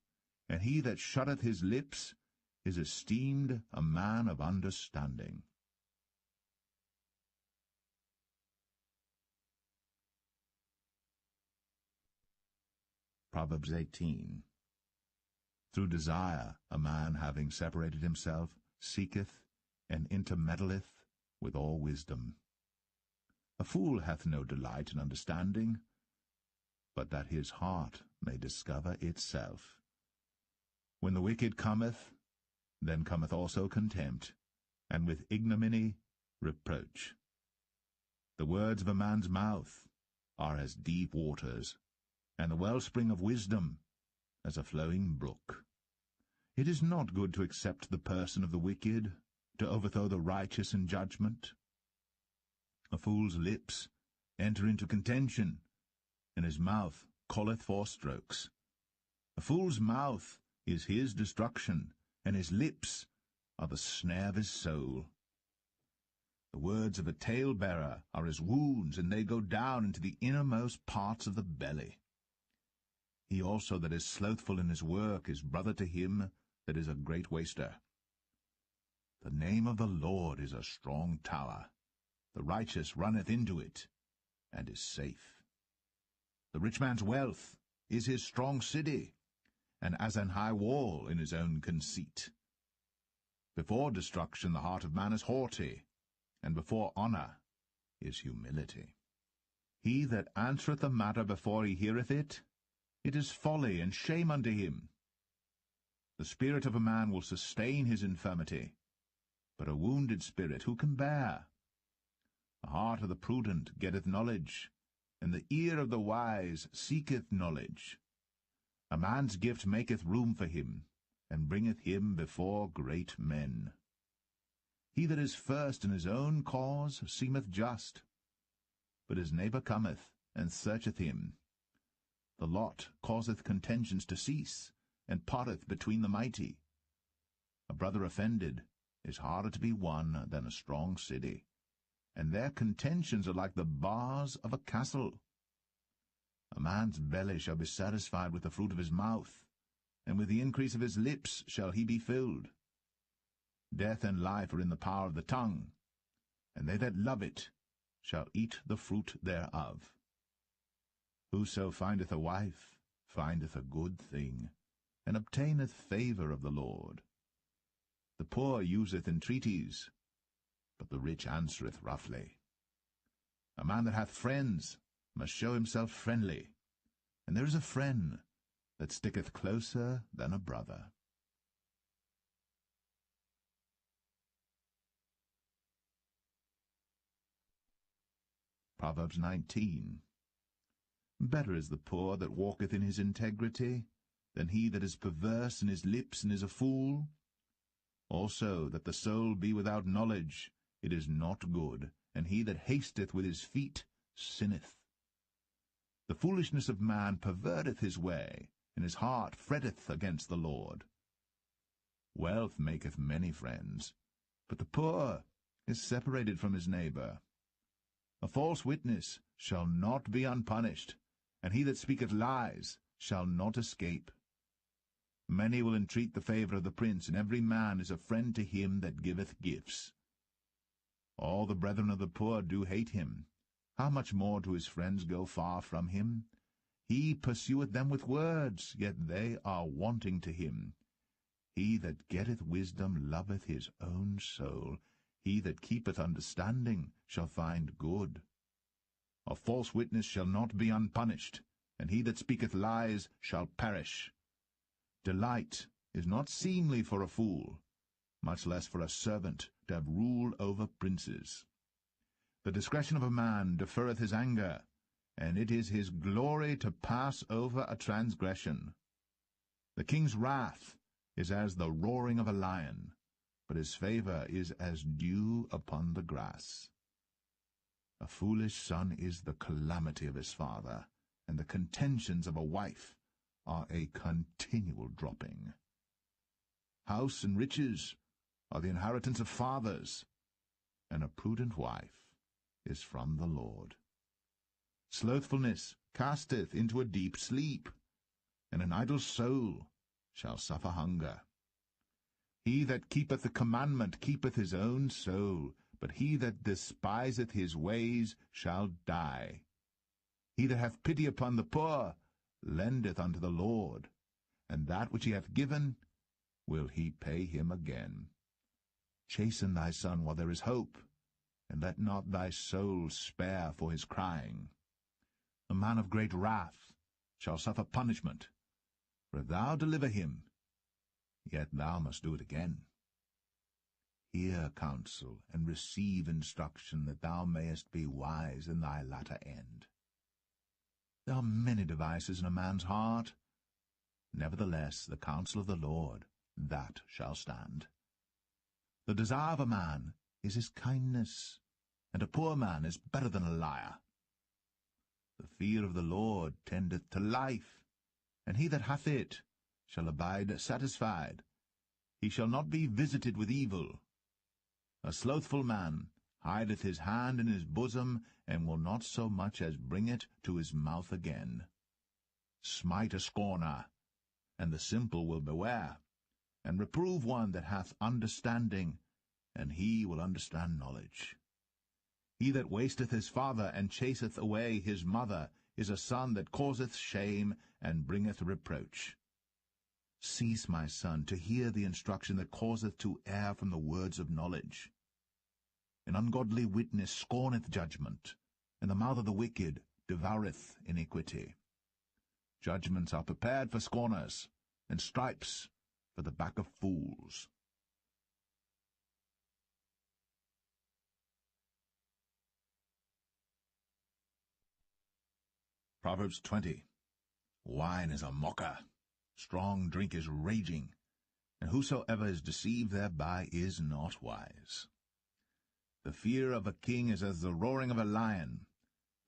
and he that shutteth his lips is esteemed a man of understanding. Proverbs 18. Through desire a man, having separated himself, seeketh and intermeddleth with all wisdom. A fool hath no delight in understanding, but that his heart may discover itself. When the wicked cometh, then cometh also contempt, and with ignominy reproach. The words of a man's mouth are as deep waters, and the wellspring of wisdom as a flowing brook. It is not good to accept the person of the wicked, to overthrow the righteous in judgment. A fool's lips enter into contention, and his mouth calleth for strokes. A fool's mouth is his destruction, and his lips are the snare of his soul. The words of a talebearer are as wounds, and they go down into the innermost parts of the belly. He also that is slothful in his work is brother to him that is a great waster. The name of the Lord is a strong tower. The righteous runneth into it, and is safe. The rich man's wealth is his strong city, and as an high wall in his own conceit. Before destruction the heart of man is haughty, and before honour is humility. He that answereth a matter before he heareth it, it is folly and shame unto him. The spirit of a man will sustain his infirmity, but a wounded spirit who can bear? The heart of the prudent getteth knowledge, and the ear of the wise seeketh knowledge. A man's gift maketh room for him, and bringeth him before great men. He that is first in his own cause seemeth just, but his neighbour cometh, and searcheth him. The lot causeth contentions to cease, and parteth between the mighty. A brother offended is harder to be won than a strong city, and their contentions are like the bars of a castle. A man's belly shall be satisfied with the fruit of his mouth, and with the increase of his lips shall he be filled. Death and life are in the power of the tongue, and they that love it shall eat the fruit thereof. Whoso findeth a wife findeth a good thing, and obtaineth favour of the Lord. The poor useth entreaties, but the rich answereth roughly. A man that hath friends must show himself friendly, and there is a friend that sticketh closer than a brother. Proverbs 19. Better is the poor that walketh in his integrity, than he that is perverse in his lips and is a fool. Also that the soul be without knowledge, it is not good, and he that hasteth with his feet sinneth. The foolishness of man perverteth his way, and his heart fretteth against the Lord. Wealth maketh many friends, but the poor is separated from his neighbour. A false witness shall not be unpunished, and he that speaketh lies shall not escape. Many will entreat the favour of the prince, and every man is a friend to him that giveth gifts. All the brethren of the poor do hate him. How much more do his friends go far from him? He pursueth them with words, yet they are wanting to him. He that getteth wisdom loveth his own soul. He that keepeth understanding shall find good. A false witness shall not be unpunished, and he that speaketh lies shall perish. Delight is not seemly for a fool, much less for a servant to have rule over princes. The discretion of a man deferreth his anger, and it is his glory to pass over a transgression. The king's wrath is as the roaring of a lion, but his favour is as dew upon the grass. A foolish son is the calamity of his father, and the contentions of a wife are a continual dropping. House and riches are the inheritance of fathers, and a prudent wife is from the Lord. Slothfulness casteth into a deep sleep, and an idle soul shall suffer hunger. He that keepeth the commandment keepeth his own soul, but he that despiseth his ways shall die. He that hath pity upon the poor lendeth unto the Lord, and that which he hath given will he pay him again. Chasten thy son while there is hope, and let not thy soul spare for his crying. A man of great wrath shall suffer punishment, for if thou deliver him, yet thou must do it again. Hear counsel, and receive instruction, that thou mayest be wise in thy latter end. There are many devices in a man's heart. Nevertheless, the counsel of the Lord, that shall stand. The desire of a man is his kindness, and a poor man is better than a liar. The fear of the Lord tendeth to life, and he that hath it shall abide satisfied. He shall not be visited with evil. A slothful man hideth his hand in his bosom, and will not so much as bring it to his mouth again. Smite a scorner, and the simple will beware, and reprove one that hath understanding, and he will understand knowledge. He that wasteth his father, and chaseth away his mother, is a son that causeth shame, and bringeth reproach. Cease, my son, to hear the instruction that causeth to err from the words of knowledge. An ungodly witness scorneth judgment, and the mouth of the wicked devoureth iniquity. Judgments are prepared for scorners, and stripes for the back of fools. Proverbs 20. Wine is a mocker, strong drink is raging, and whosoever is deceived thereby is not wise. The fear of a king is as the roaring of a lion.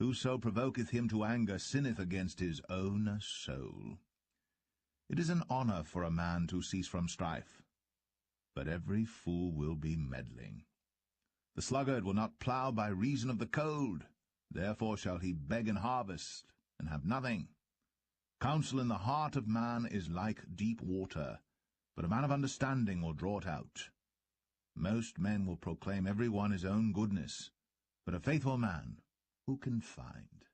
Whoso provoketh him to anger sinneth against his own soul. It is an honor for a man to cease from strife, but every fool will be meddling. The sluggard will not plough by reason of the cold, therefore shall he beg in harvest, and have nothing. Counsel in the heart of man is like deep water, but a man of understanding will draw it out. Most men will proclaim every one his own goodness, but a faithful man who can find?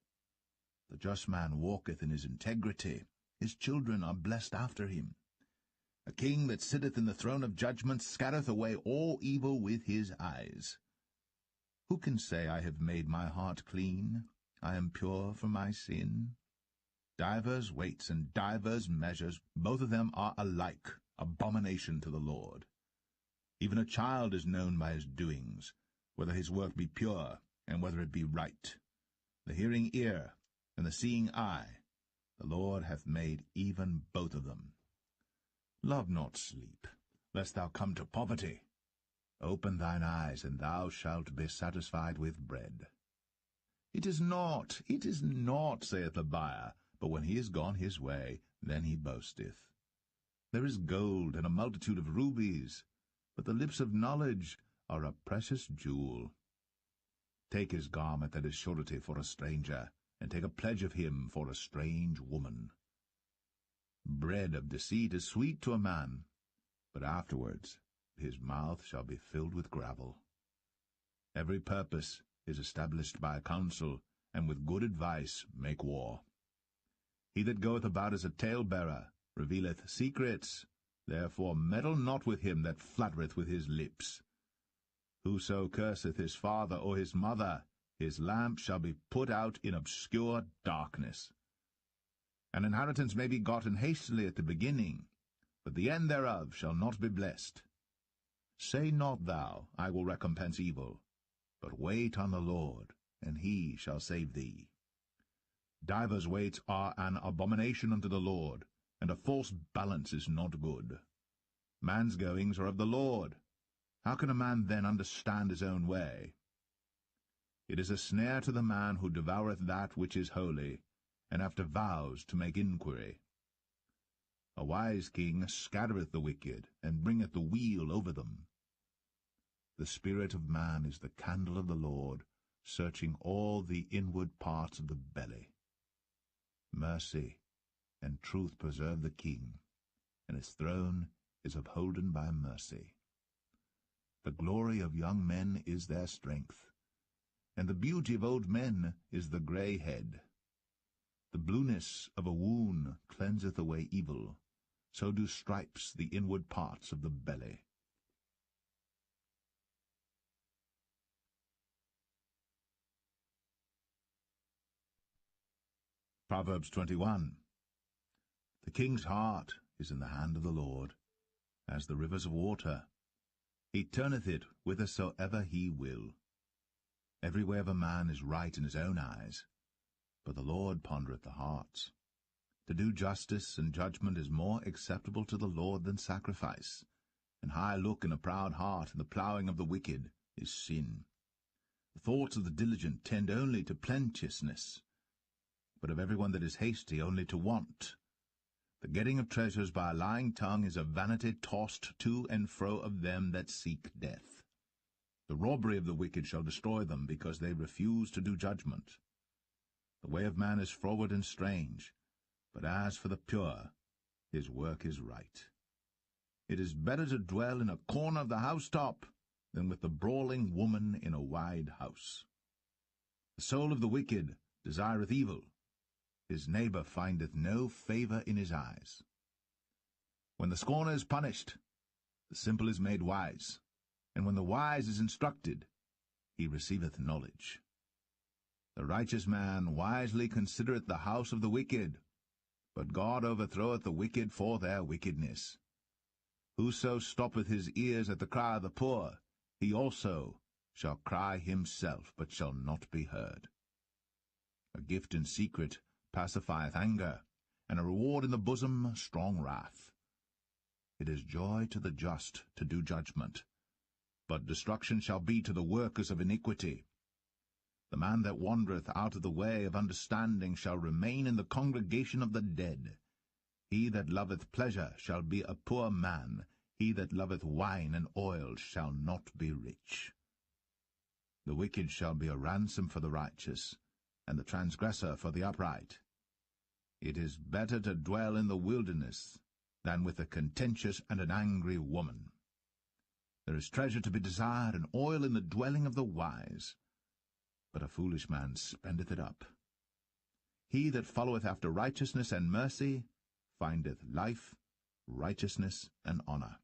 The just man walketh in his integrity, his children are blessed after him. A king that sitteth in the throne of judgment scattereth away all evil with his eyes. Who can say, I have made my heart clean, I am pure from my sin? Divers weights and divers measures, both of them are alike, abomination to the Lord. Even a child is known by his doings, whether his work be pure, and whether it be right. The hearing ear and the seeing eye, the Lord hath made even both of them. Love not sleep, lest thou come to poverty. Open thine eyes, and thou shalt be satisfied with bread. It is not, saith the buyer, but when he is gone his way, then he boasteth. There is gold and a multitude of rubies, but the lips of knowledge are a precious jewel. Take his garment that is surety for a stranger, and take a pledge of him for a strange woman. Bread of deceit is sweet to a man, but afterwards his mouth shall be filled with gravel. Every purpose is established by counsel, and with good advice make war. He that goeth about as a talebearer revealeth secrets, therefore meddle not with him that flattereth with his lips. Whoso curseth his father or his mother, his lamp shall be put out in obscure darkness. An inheritance may be gotten hastily at the beginning, but the end thereof shall not be blessed. Say not thou, I will recompense evil, but wait on the Lord, and he shall save thee. Divers weights are an abomination unto the Lord, and a false balance is not good. Man's goings are of the Lord. How can a man then understand his own way? It is a snare to the man who devoureth that which is holy, and after vows to make inquiry. A wise king scattereth the wicked, and bringeth the weal over them. The spirit of man is the candle of the Lord, searching all the inward parts of the belly. Mercy and truth preserve the king, and his throne is upholden by mercy. The glory of young men is their strength, and the beauty of old men is the grey head. The blueness of a wound cleanseth away evil, so do stripes the inward parts of the belly. Proverbs 21. The king's heart is in the hand of the Lord, as the rivers of water. He turneth it whithersoever he will. Every way of a man is right in his own eyes, but the Lord pondereth the hearts. To do justice and judgment is more acceptable to the Lord than sacrifice, and high look and a proud heart in the ploughing of the wicked is sin. The thoughts of the diligent tend only to plenteousness, but of every one that is hasty only to want. The getting of treasures by a lying tongue is a vanity tossed to and fro of them that seek death. The robbery of the wicked shall destroy them, because they refuse to do judgment. The way of man is froward and strange, but as for the pure, his work is right. It is better to dwell in a corner of the housetop than with the brawling woman in a wide house. The soul of the wicked desireth evil. His neighbor findeth no favor in his eyes. When the scorner is punished, the simple is made wise, and when the wise is instructed, he receiveth knowledge. The righteous man wisely considereth the house of the wicked, but God overthroweth the wicked for their wickedness. Whoso stoppeth his ears at the cry of the poor, he also shall cry himself, but shall not be heard. A gift in secret pacifieth anger, and a reward in the bosom strong wrath. It is joy to the just to do judgment, but destruction shall be to the workers of iniquity. The man that wandereth out of the way of understanding shall remain in the congregation of the dead. He that loveth pleasure shall be a poor man. He that loveth wine and oil shall not be rich. The wicked shall be a ransom for the righteous, and the transgressor for the upright. It is better to dwell in the wilderness than with a contentious and an angry woman. There is treasure to be desired, and oil in the dwelling of the wise, but a foolish man spendeth it up. He that followeth after righteousness and mercy findeth life, righteousness, and honour.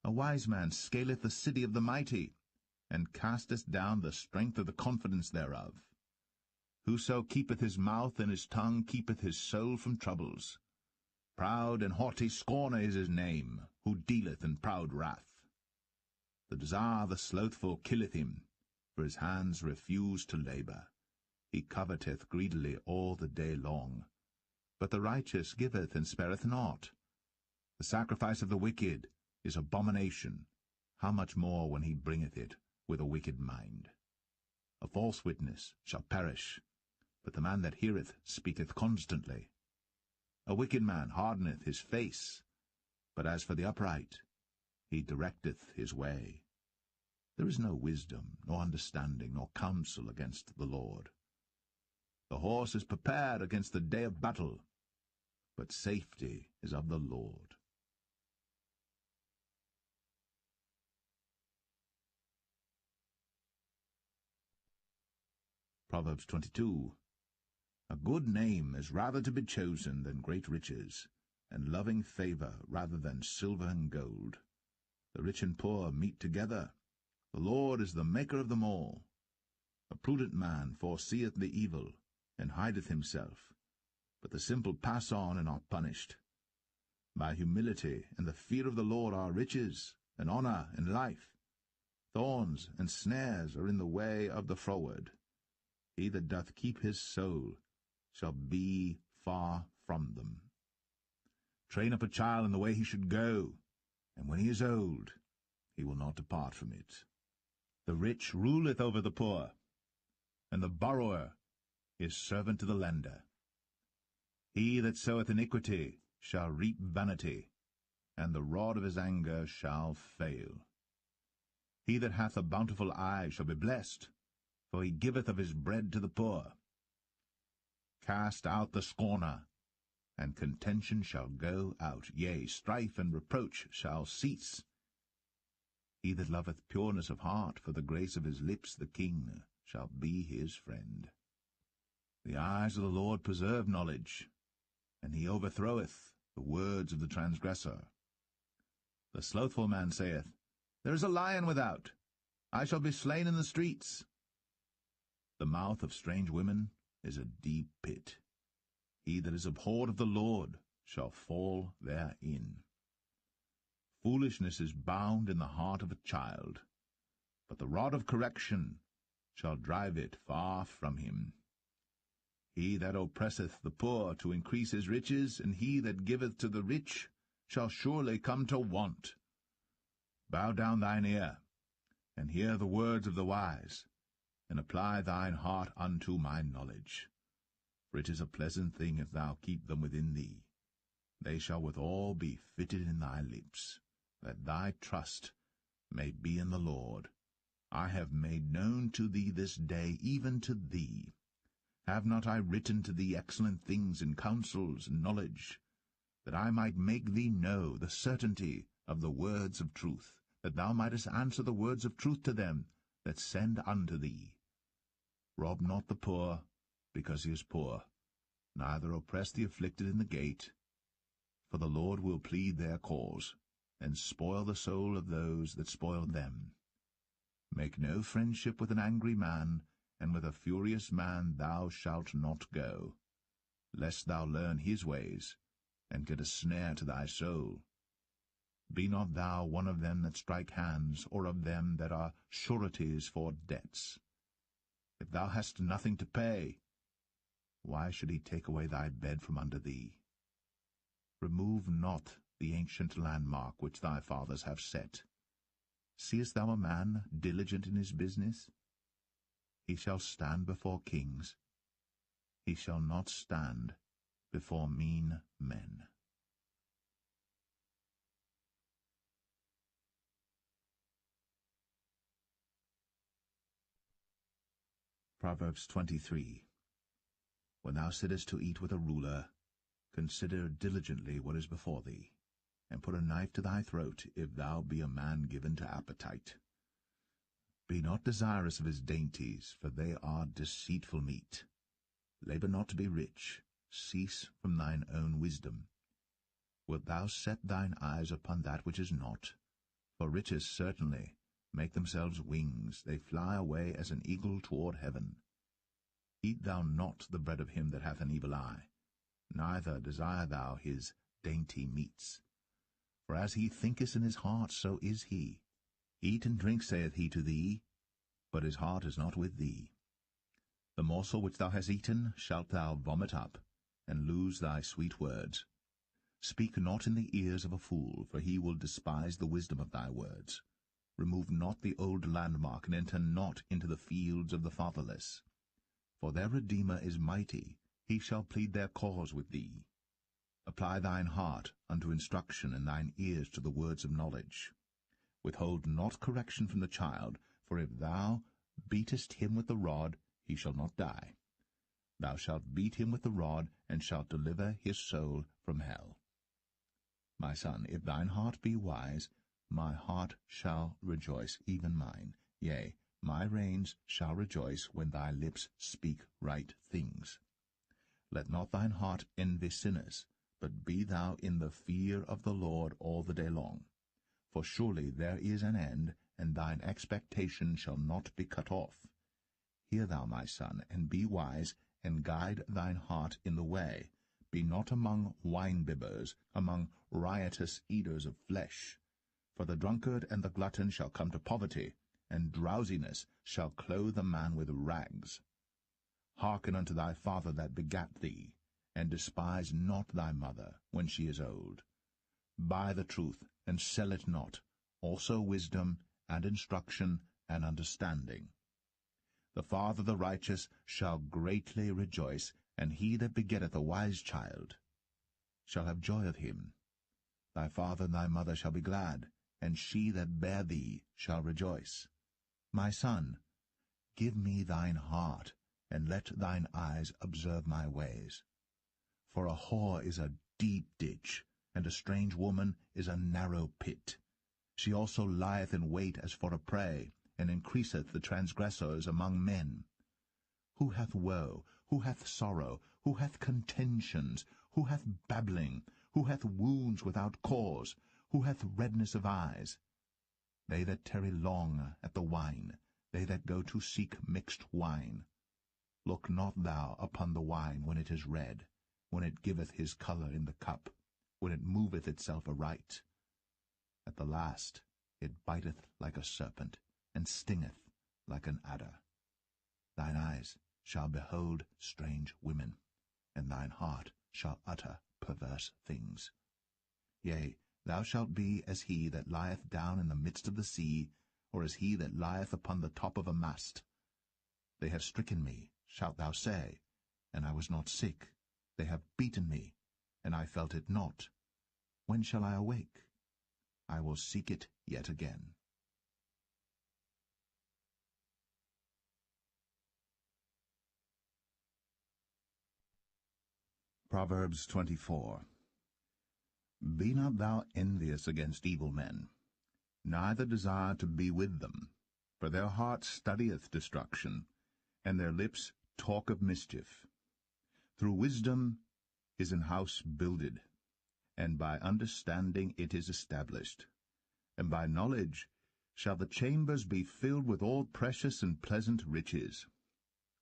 A wise man scaleth the city of the mighty, and casteth down the strength of the confidence thereof. Whoso keepeth his mouth and his tongue keepeth his soul from troubles. Proud and haughty scorner is his name, who dealeth in proud wrath. The desire of the slothful killeth him, for his hands refuse to labour. He coveteth greedily all the day long. But the righteous giveth and spareth not. The sacrifice of the wicked is abomination. How much more when he bringeth it with a wicked mind? A false witness shall perish, but the man that heareth speaketh constantly. A wicked man hardeneth his face, but as for the upright, he directeth his way. There is no wisdom, nor understanding, nor counsel against the Lord. The horse is prepared against the day of battle, but safety is of the Lord. Proverbs 22. A good name is rather to be chosen than great riches, and loving favour rather than silver and gold. The rich and poor meet together. The Lord is the maker of them all. A prudent man foreseeth the evil, and hideth himself, but the simple pass on and are punished. By humility and the fear of the Lord are riches, and honour, and life. Thorns and snares are in the way of the froward. He that doth keep his soul shall be far from them. Train up a child in the way he should go, and when he is old, he will not depart from it. The rich ruleth over the poor, and the borrower is servant to the lender. He that soweth iniquity shall reap vanity, and the rod of his anger shall fail. He that hath a bountiful eye shall be blessed, for he giveth of his bread to the poor. Cast out the scorner, and contention shall go out, yea, strife and reproach shall cease. He that loveth pureness of heart, for the grace of his lips the king shall be his friend. The eyes of the Lord preserve knowledge, and he overthroweth the words of the transgressor. The slothful man saith, There is a lion without, I shall be slain in the streets. The mouth of strange women is a deep pit. He that is abhorred of the Lord shall fall therein. Foolishness is bound in the heart of a child, but the rod of correction shall drive it far from him. He that oppresseth the poor to increase his riches, and he that giveth to the rich shall surely come to want. Bow down thine ear, and hear the words of the wise, and apply thine heart unto my knowledge. For it is a pleasant thing if thou keep them within thee. They shall withal be fitted in thy lips, that thy trust may be in the Lord. I have made known to thee this day, even to thee. Have not I written to thee excellent things in counsels and knowledge, that I might make thee know the certainty of the words of truth, that thou mightest answer the words of truth to them that send unto thee? Rob not the poor, because he is poor, neither oppress the afflicted in the gate, for the Lord will plead their cause, and spoil the soul of those that spoil them. Make no friendship with an angry man, and with a furious man thou shalt not go, lest thou learn his ways, and get a snare to thy soul. Be not thou one of them that strike hands, or of them that are sureties for debts. If thou hast nothing to pay, why should he take away thy bed from under thee? Remove not the ancient landmark which thy fathers have set. Seest thou a man diligent in his business? He shall stand before kings. He shall not stand before mean men. Proverbs 23. When thou sittest to eat with a ruler, consider diligently what is before thee, and put a knife to thy throat, if thou be a man given to appetite. Be not desirous of his dainties, for they are deceitful meat. Labor not to be rich, cease from thine own wisdom. Wilt thou set thine eyes upon that which is not? For riches certainly make themselves wings, they fly away as an eagle toward heaven. Eat thou not the bread of him that hath an evil eye, neither desire thou his dainty meats. For as he thinketh in his heart, so is he. Eat and drink, saith he to thee, but his heart is not with thee. The morsel which thou hast eaten shalt thou vomit up, and lose thy sweet words. Speak not in the ears of a fool, for he will despise the wisdom of thy words. Remove not the old landmark, and enter not into the fields of the fatherless. For their Redeemer is mighty, he shall plead their cause with thee. Apply thine heart unto instruction, and thine ears to the words of knowledge. Withhold not correction from the child, for if thou beatest him with the rod, he shall not die. Thou shalt beat him with the rod, and shalt deliver his soul from hell. My son, if thine heart be wise, my heart shall rejoice, even mine. Yea, my reins shall rejoice when thy lips speak right things. Let not thine heart envy sinners, but be thou in the fear of the Lord all the day long. For surely there is an end, and thine expectation shall not be cut off. Hear thou, my son, and be wise, and guide thine heart in the way. Be not among wine-bibbers, among riotous eaters of flesh. For the drunkard and the glutton shall come to poverty, and drowsiness shall clothe a man with rags. Hearken unto thy father that begat thee, and despise not thy mother when she is old. Buy the truth, and sell it not, also wisdom, and instruction, and understanding. The father of the righteous shall greatly rejoice, and he that begetteth a wise child shall have joy of him. Thy father and thy mother shall be glad, and she that bare thee shall rejoice. My son, give me thine heart, and let thine eyes observe my ways. For a whore is a deep ditch, and a strange woman is a narrow pit. She also lieth in wait as for a prey, and increaseth the transgressors among men. Who hath woe? Who hath sorrow? Who hath contentions? Who hath babbling? Who hath wounds without cause? Who hath redness of eyes? They that tarry long at the wine, they that go to seek mixed wine. Look not thou upon the wine when it is red, when it giveth his colour in the cup, when it moveth itself aright. At the last it biteth like a serpent, and stingeth like an adder. Thine eyes shall behold strange women, and thine heart shall utter perverse things. Yea, thou shalt be as he that lieth down in the midst of the sea, or as he that lieth upon the top of a mast. They have stricken me, shalt thou say, and I was not sick. They have beaten me, and I felt it not. When shall I awake? I will seek it yet again. Proverbs 24. Be not thou envious against evil men, neither desire to be with them, for their heart studieth destruction, and their lips talk of mischief. Through wisdom is an house builded, and by understanding it is established, and by knowledge shall the chambers be filled with all precious and pleasant riches.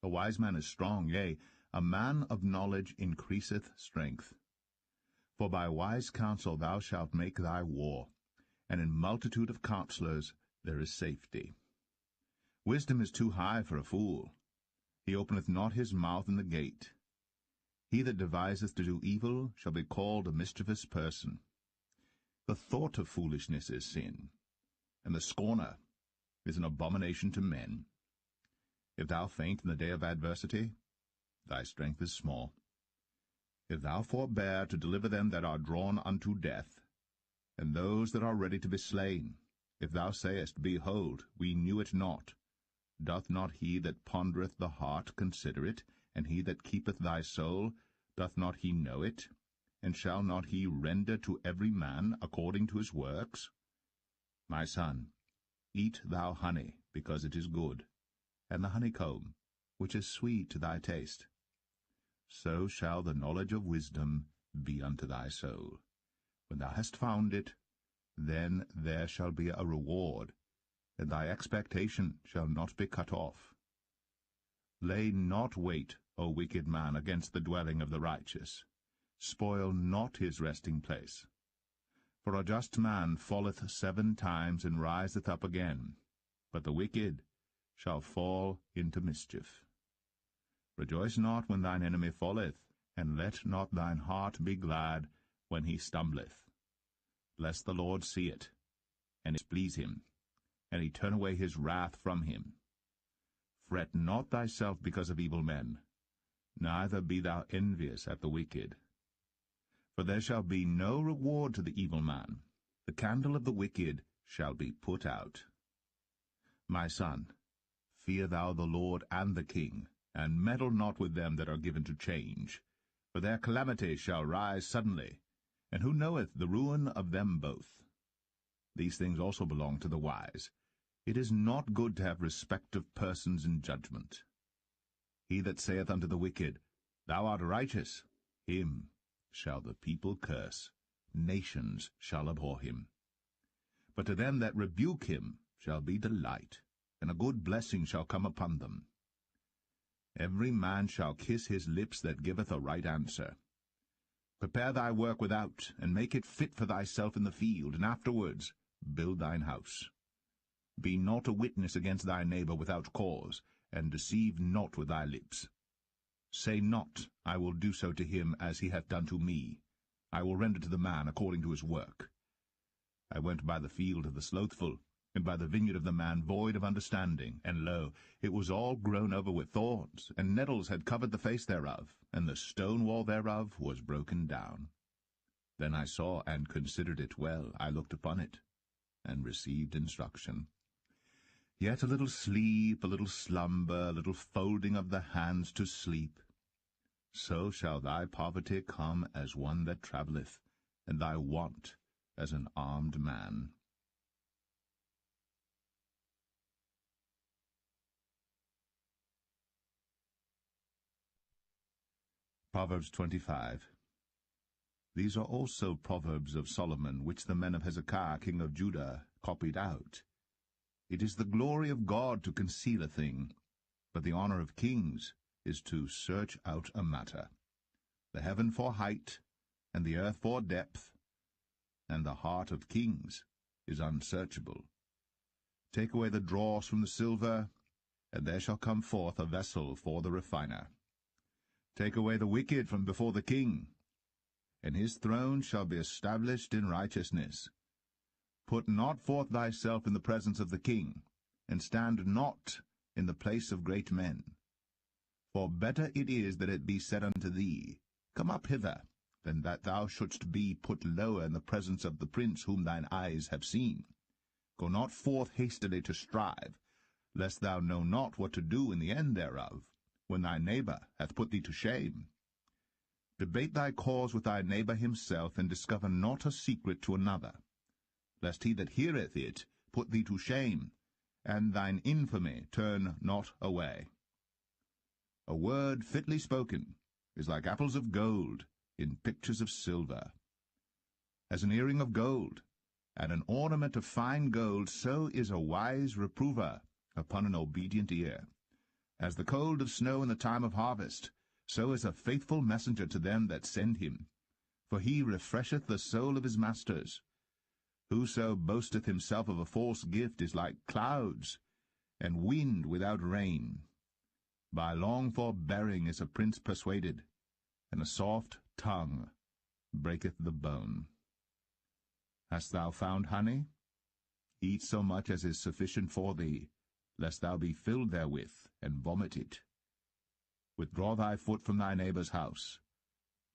A wise man is strong, yea, a man of knowledge increaseth strength. For by wise counsel thou shalt make thy war, and in multitude of counselors there is safety. Wisdom is too high for a fool. He openeth not his mouth in the gate. He that deviseth to do evil shall be called a mischievous person. The thought of foolishness is sin, and the scorner is an abomination to men. If thou faint in the day of adversity, thy strength is small. If thou forbear to deliver them that are drawn unto death, and those that are ready to be slain, if thou sayest, Behold, we knew it not, doth not he that pondereth the heart consider it? And he that keepeth thy soul, doth not he know it? And shall not he render to every man according to his works? My son, eat thou honey, because it is good, and the honeycomb, which is sweet to thy taste. So shall the knowledge of wisdom be unto thy soul. When thou hast found it, then there shall be a reward, and thy expectation shall not be cut off. Lay not wait, O wicked man, against the dwelling of the righteous. Spoil not his resting place. For a just man falleth 7 times, and riseth up again, but the wicked shall fall into mischief. Rejoice not when thine enemy falleth, and let not thine heart be glad when he stumbleth. Lest the Lord see it, and displease him, and he turn away his wrath from him. Fret not thyself because of evil men, neither be thou envious at the wicked. For there shall be no reward to the evil man. The candle of the wicked shall be put out. My son, fear thou the Lord and the king, and meddle not with them that are given to change. For their calamity shall rise suddenly, and who knoweth the ruin of them both? These things also belong to the wise. It is not good to have respect of persons in judgment. He that saith unto the wicked, Thou art righteous, him shall the people curse, nations shall abhor him. But to them that rebuke him shall be delight, and a good blessing shall come upon them. Every man shall kiss his lips that giveth a right answer. Prepare thy work without, and make it fit for thyself in the field, and afterwards build thine house. Be not a witness against thy neighbor without cause, and deceive not with thy lips. Say not, I will do so to him as he hath done to me. I will render to the man according to his work. I went by the field of the slothful, and by the vineyard of the man void of understanding, and lo, it was all grown over with thorns, and nettles had covered the face thereof, and the stone wall thereof was broken down. Then I saw and considered it well. I looked upon it, and received instruction. Yet a little sleep, a little slumber, a little folding of the hands to sleep. So shall thy poverty come as one that travelleth, and thy want as an armed man. Proverbs 25. These are also proverbs of Solomon, which the men of Hezekiah king of Judah copied out. It is the glory of God to conceal a thing, but the honor of kings is to search out a matter. The heaven for height, and the earth for depth, and the heart of kings is unsearchable. Take away the dross from the silver, and there shall come forth a vessel for the refiner. Take away the wicked from before the king, and his throne shall be established in righteousness. Put not forth thyself in the presence of the king, and stand not in the place of great men. For better it is that it be said unto thee, Come up hither, than that thou shouldst be put lower in the presence of the prince whom thine eyes have seen. Go not forth hastily to strive, lest thou know not what to do in the end thereof, when thy neighbor hath put thee to shame. Debate thy cause with thy neighbor himself, and discover not a secret to another, lest he that heareth it put thee to shame, and thine infamy turn not away. A word fitly spoken is like apples of gold in pictures of silver. As an earring of gold, and an ornament of fine gold, so is a wise reprover upon an obedient ear. As the cold of snow in the time of harvest, so is a faithful messenger to them that send him. For he refresheth the soul of his masters. Whoso boasteth himself of a false gift is like clouds, and wind without rain. By long forbearing is a prince persuaded, and a soft tongue breaketh the bone. Hast thou found honey? Eat so much as is sufficient for thee, lest thou be filled therewith, and vomit it. Withdraw thy foot from thy neighbour's house,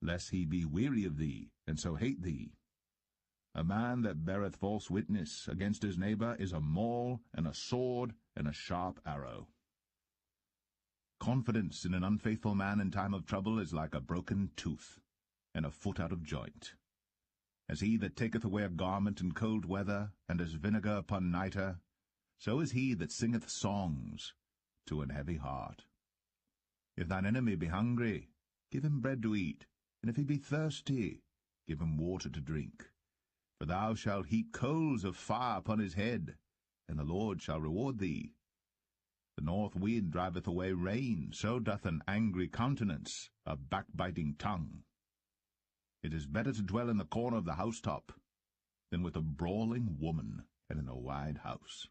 lest he be weary of thee, and so hate thee. A man that beareth false witness against his neighbour is a maul, and a sword, and a sharp arrow. Confidence in an unfaithful man in time of trouble is like a broken tooth, and a foot out of joint. As he that taketh away a garment in cold weather, and as vinegar upon nitre, so is he that singeth songs to an heavy heart. If thine enemy be hungry, give him bread to eat, and if he be thirsty, give him water to drink. For thou shalt heap coals of fire upon his head, and the Lord shall reward thee. The north wind driveth away rain, so doth an angry countenance, a backbiting tongue. It is better to dwell in the corner of the housetop than with a brawling woman and in a wide house.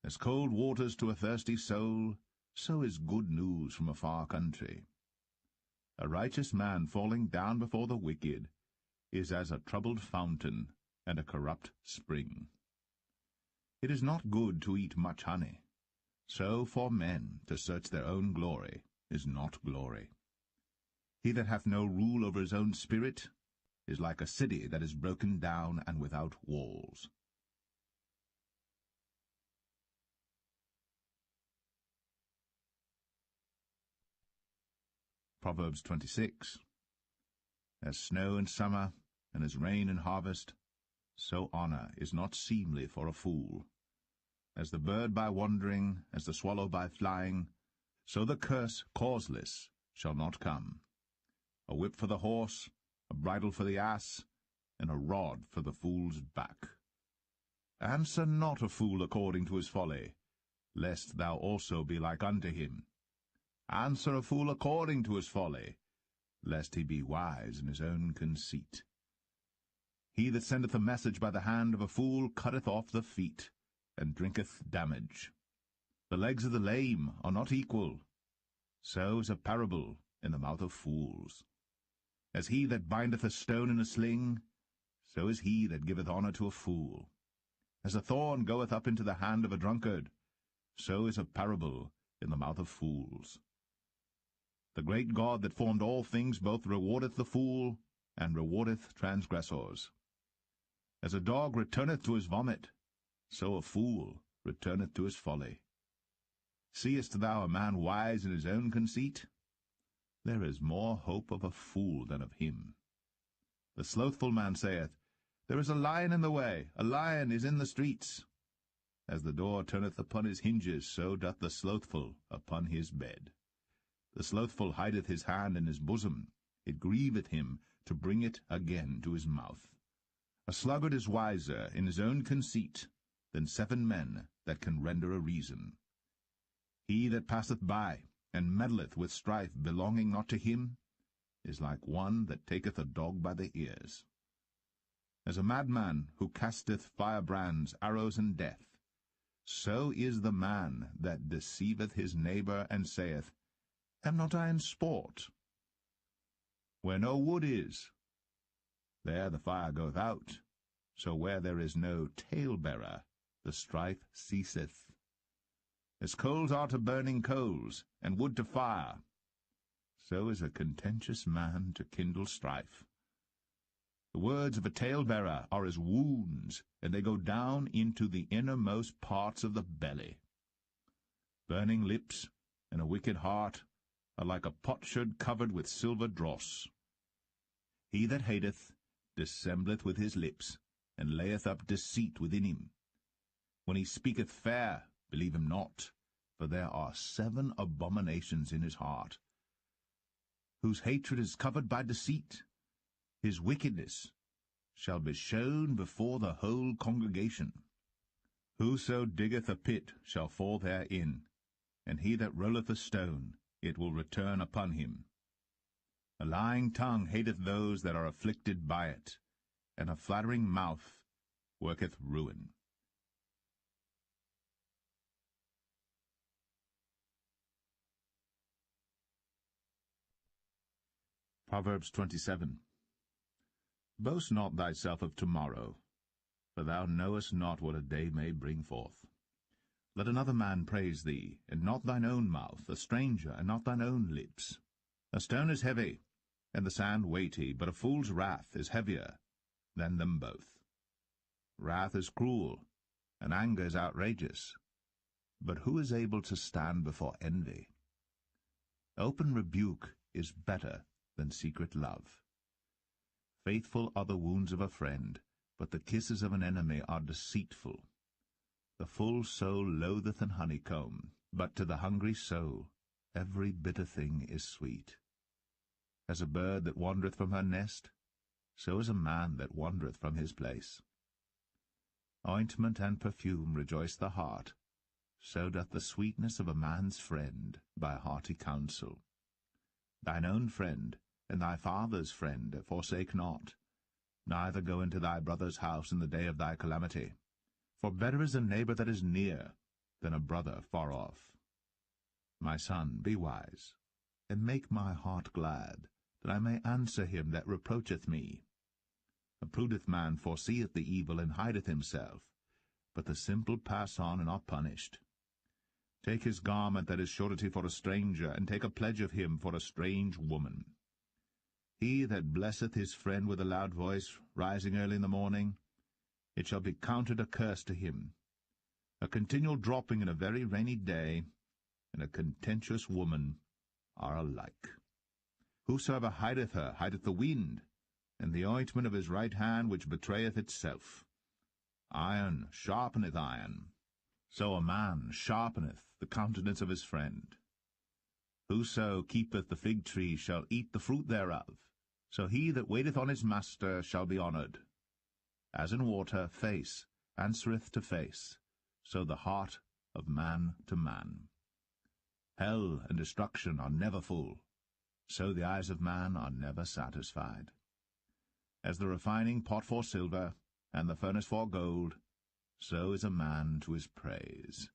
As cold waters to a thirsty soul, so is good news from a far country. A righteous man falling down before the wicked is as a troubled fountain and a corrupt spring. It is not good to eat much honey, so for men to search their own glory is not glory. He that hath no rule over his own spirit is like a city that is broken down and without walls. Proverbs 26. As snow in summer, and as rain in harvest, so honour is not seemly for a fool. As the bird by wandering, as the swallow by flying, so the curse causeless shall not come. A whip for the horse, a bridle for the ass, and a rod for the fool's back. Answer not a fool according to his folly, lest thou also be like unto him. Answer a fool according to his folly, lest he be wise in his own conceit. He that sendeth a message by the hand of a fool cutteth off the feet, and drinketh damage. The legs of the lame are not equal. So is a parable in the mouth of fools. As he that bindeth a stone in a sling, so is he that giveth honour to a fool. As a thorn goeth up into the hand of a drunkard, so is a parable in the mouth of fools. The great God that formed all things both rewardeth the fool, and rewardeth transgressors. As a dog returneth to his vomit, so a fool returneth to his folly. Seest thou a man wise in his own conceit? There is more hope of a fool than of him. The slothful man saith, There is a lion in the way, a lion is in the streets. As the door turneth upon his hinges, so doth the slothful upon his bed. The slothful hideth his hand in his bosom, it grieveth him to bring it again to his mouth. A sluggard is wiser in his own conceit than 7 men that can render a reason. He that passeth by, and meddleth with strife belonging not to him, is like one that taketh a dog by the ears. As a madman who casteth firebrands, arrows, and death, so is the man that deceiveth his neighbour, and saith, Am not I in sport? Where no wood is, there the fire goeth out, so where there is no talebearer, the strife ceaseth. As coals are to burning coals, and wood to fire, so is a contentious man to kindle strife. The words of a talebearer are as wounds, and they go down into the innermost parts of the belly. Burning lips and a wicked heart are like a potsherd covered with silver dross. He that hateth dissembleth with his lips, and layeth up deceit within him. When he speaketh fair, believe him not, for there are 7 abominations in his heart. Whose hatred is covered by deceit, his wickedness shall be shown before the whole congregation. Whoso diggeth a pit shall fall therein, and he that rolleth a stone, it will return upon him. A lying tongue hateth those that are afflicted by it, and a flattering mouth worketh ruin. Proverbs 27. Boast not thyself of tomorrow, for thou knowest not what a day may bring forth. Let another man praise thee, and not thine own mouth, a stranger, and not thine own lips. A stone is heavy, and the sand weighty, but a fool's wrath is heavier than them both. Wrath is cruel, and anger is outrageous. But who is able to stand before envy? Open rebuke is better than secret love. Faithful are the wounds of a friend, but the kisses of an enemy are deceitful. The full soul loatheth an honeycomb, but to the hungry soul every bitter thing is sweet. As a bird that wandereth from her nest, so is a man that wandereth from his place. Ointment and perfume rejoice the heart, so doth the sweetness of a man's friend by hearty counsel. Thine own friend and thy father's friend forsake not, neither go into thy brother's house in the day of thy calamity. For better is a neighbor that is near than a brother far off. My son, be wise, and make my heart glad, that I may answer him that reproacheth me. A prudent man foreseeth the evil, and hideth himself, but the simple pass on and are punished. Take his garment that is surety for a stranger, and take a pledge of him for a strange woman. He that blesseth his friend with a loud voice, rising early in the morning, it shall be counted a curse to him. A continual dropping in a very rainy day, and a contentious woman are alike. Whosoever hideth her hideth the wind, and the ointment of his right hand which betrayeth itself. Iron sharpeneth iron, so a man sharpeneth the countenance of his friend. Whoso keepeth the fig tree shall eat the fruit thereof, so he that waiteth on his master shall be honoured. As in water face answereth to face, so the heart of man to man. Hell and destruction are never full, so the eyes of man are never satisfied. As the refining pot for silver, and the furnace for gold, so is a man to his praise.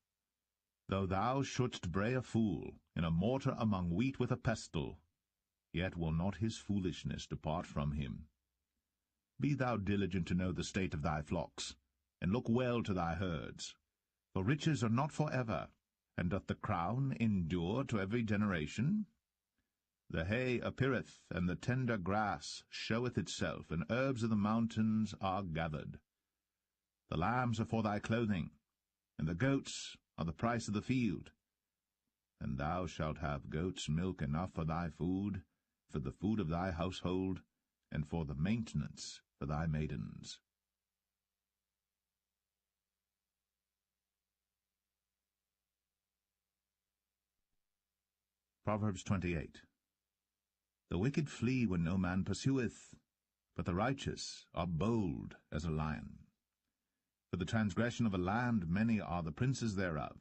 Though thou shouldst bray a fool in a mortar among wheat with a pestle, yet will not his foolishness depart from him. Be thou diligent to know the state of thy flocks, and look well to thy herds. For riches are not for ever, and doth the crown endure to every generation? The hay appeareth, and the tender grass showeth itself, and herbs of the mountains are gathered. The lambs are for thy clothing, and the goats are the price of the field. And thou shalt have goats' milk enough for thy food, for the food of thy household, and for the maintenance for thy maidens. Proverbs 28. The wicked flee when no man pursueth, but the righteous are bold as a lion. For the transgression of a land many are the princes thereof,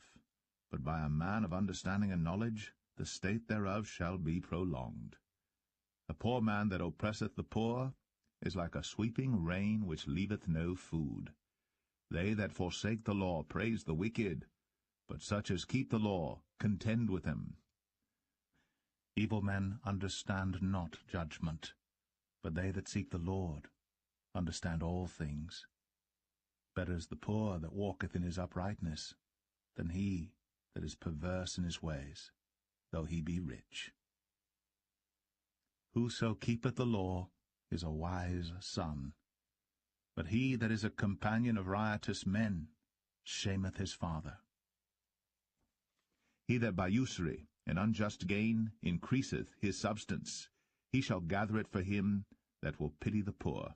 but by a man of understanding and knowledge the state thereof shall be prolonged. A poor man that oppresseth the poor is like a sweeping rain which leaveth no food. They that forsake the law praise the wicked, but such as keep the law contend with him. Evil men understand not judgment, but they that seek the Lord understand all things. Better is the poor that walketh in his uprightness, than he that is perverse in his ways, though he be rich. Whoso keepeth the law is a wise son, but he that is a companion of riotous men shameth his father. He that by usury and unjust gain increaseth his substance, he shall gather it for him that will pity the poor.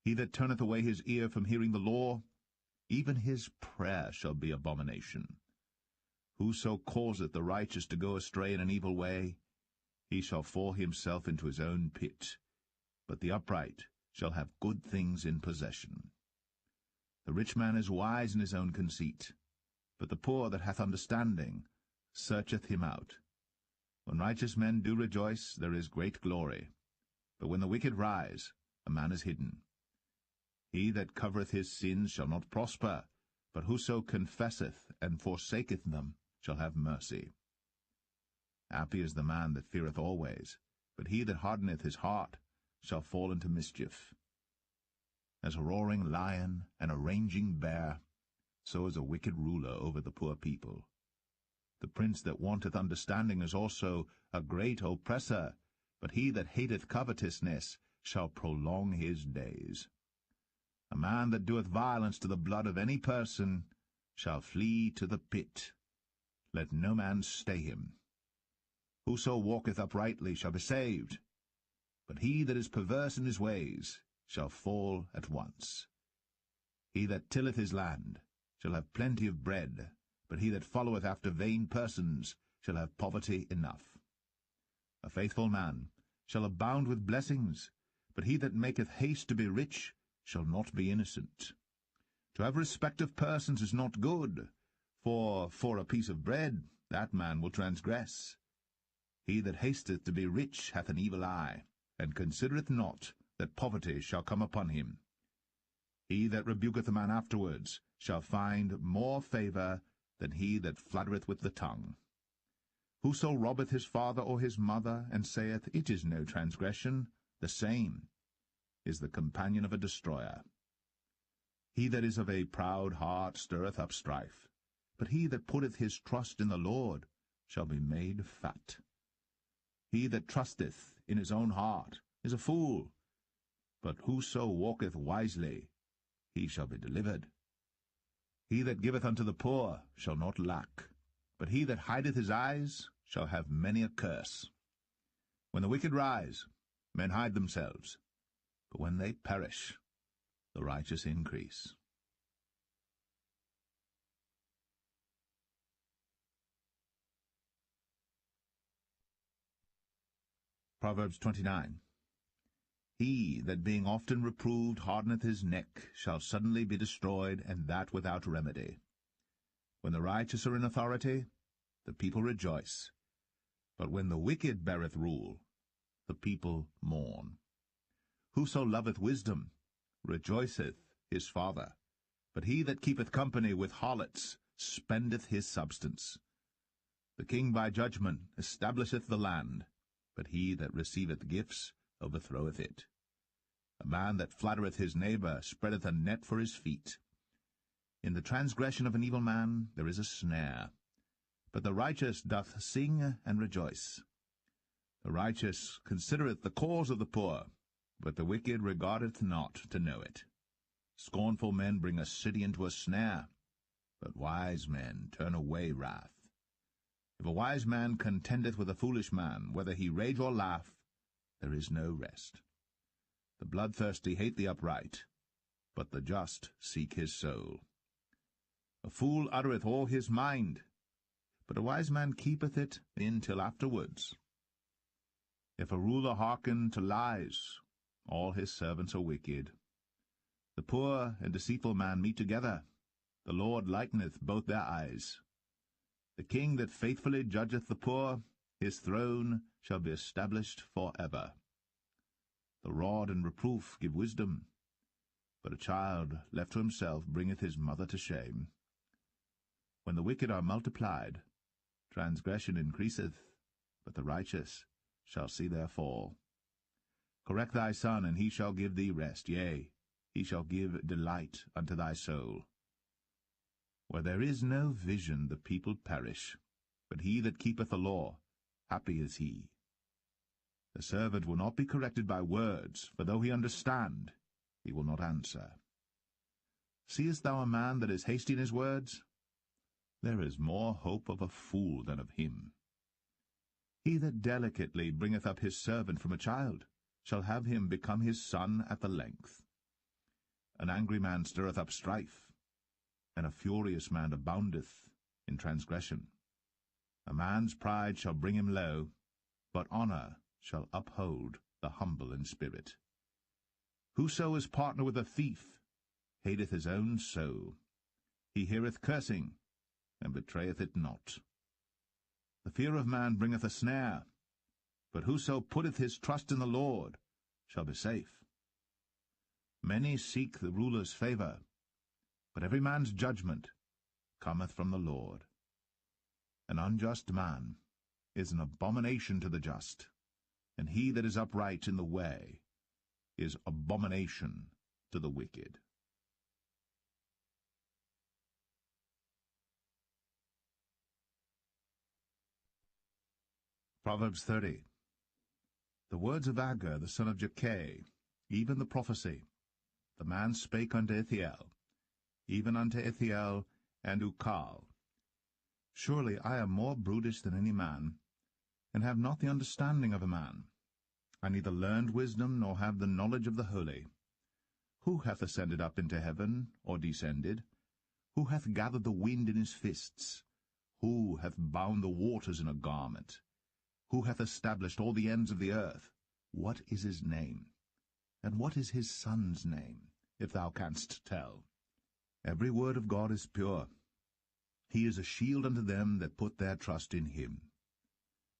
He that turneth away his ear from hearing the law, even his prayer shall be abomination. Whoso causeth the righteous to go astray in an evil way, he shall fall himself into his own pit, but the upright shall have good things in possession. The rich man is wise in his own conceit, but the poor that hath understanding searcheth him out. When righteous men do rejoice, there is great glory, but when the wicked rise, a man is hidden. He that covereth his sins shall not prosper, but whoso confesseth and forsaketh them shall have mercy. Happy is the man that feareth always, but he that hardeneth his heart shall fall into mischief. As a roaring lion and a raging bear, so is a wicked ruler over the poor people. The prince that wanteth understanding is also a great oppressor, but he that hateth covetousness shall prolong his days. A man that doeth violence to the blood of any person shall flee to the pit. Let no man stay him. Whoso walketh uprightly shall be saved, but he that is perverse in his ways shall fall at once. He that tilleth his land shall have plenty of bread, but he that followeth after vain persons shall have poverty enough. A faithful man shall abound with blessings, but he that maketh haste to be rich shall not be innocent. To have respect of persons is not good, for a piece of bread that man will transgress. He that hasteth to be rich hath an evil eye, and considereth not that poverty shall come upon him. He that rebuketh a man afterwards shall find more favour than he that flattereth with the tongue. Whoso robbeth his father or his mother, and saith, It is no transgression, the same is the companion of a destroyer. He that is of a proud heart stirreth up strife, but he that putteth his trust in the Lord shall be made fat. He that trusteth in his own heart is a fool, but whoso walketh wisely, he shall be delivered. He that giveth unto the poor shall not lack, but he that hideth his eyes shall have many a curse. When the wicked rise, men hide themselves, but when they perish, the righteous increase. Proverbs 29. He that being often reproved hardeneth his neck shall suddenly be destroyed, and that without remedy. When the righteous are in authority, the people rejoice, but when the wicked beareth rule, the people mourn. Whoso loveth wisdom rejoiceth his father, but he that keepeth company with harlots spendeth his substance. The king by judgment establisheth the land, but he that receiveth gifts overthroweth it. A man that flattereth his neighbour spreadeth a net for his feet. In the transgression of an evil man there is a snare, but the righteous doth sing and rejoice. The righteous considereth the cause of the poor, but the wicked regardeth not to know it. Scornful men bring a city into a snare, but wise men turn away wrath. If a wise man contendeth with a foolish man, whether he rage or laugh, there is no rest. The bloodthirsty hate the upright, but the just seek his soul. A fool uttereth all his mind, but a wise man keepeth it in till afterwards. If a ruler hearken to lies, all his servants are wicked. The poor and deceitful man meet together. The Lord lighteneth both their eyes. The king that faithfully judgeth the poor, his throne shall be established for ever. The rod and reproof give wisdom, but a child left to himself bringeth his mother to shame. When the wicked are multiplied, transgression increaseth, but the righteous shall see their fall. Correct thy son, and he shall give thee rest, yea, he shall give delight unto thy soul. Where there is no vision the people perish, but he that keepeth the law, happy is he. The servant will not be corrected by words, for though he understand, he will not answer. Seest thou a man that is hasty in his words? There is more hope of a fool than of him. He that delicately bringeth up his servant from a child shall have him become his son at the length. An angry man stirreth up strife, and a furious man aboundeth in transgression. A man's pride shall bring him low, but honour shall uphold the humble in spirit. Whoso is partner with a thief hateth his own soul. He heareth cursing, and betrayeth it not. The fear of man bringeth a snare, but whoso putteth his trust in the Lord shall be safe. Many seek the ruler's favour, but every man's judgment cometh from the Lord. An unjust man is an abomination to the just, and he that is upright in the way is abomination to the wicked. Proverbs 30. The words of Agur the son of Jakeh, even the prophecy. The man spake unto Ithiel, even unto Ithiel and Ukal. Surely I am more brutish than any man, and have not the understanding of a man. I neither learned wisdom, nor have the knowledge of the holy. Who hath ascended up into heaven, or descended? Who hath gathered the wind in his fists? Who hath bound the waters in a garment? Who hath established all the ends of the earth? What is his name? And what is his son's name, if thou canst tell? Every word of God is pure. He is a shield unto them that put their trust in him.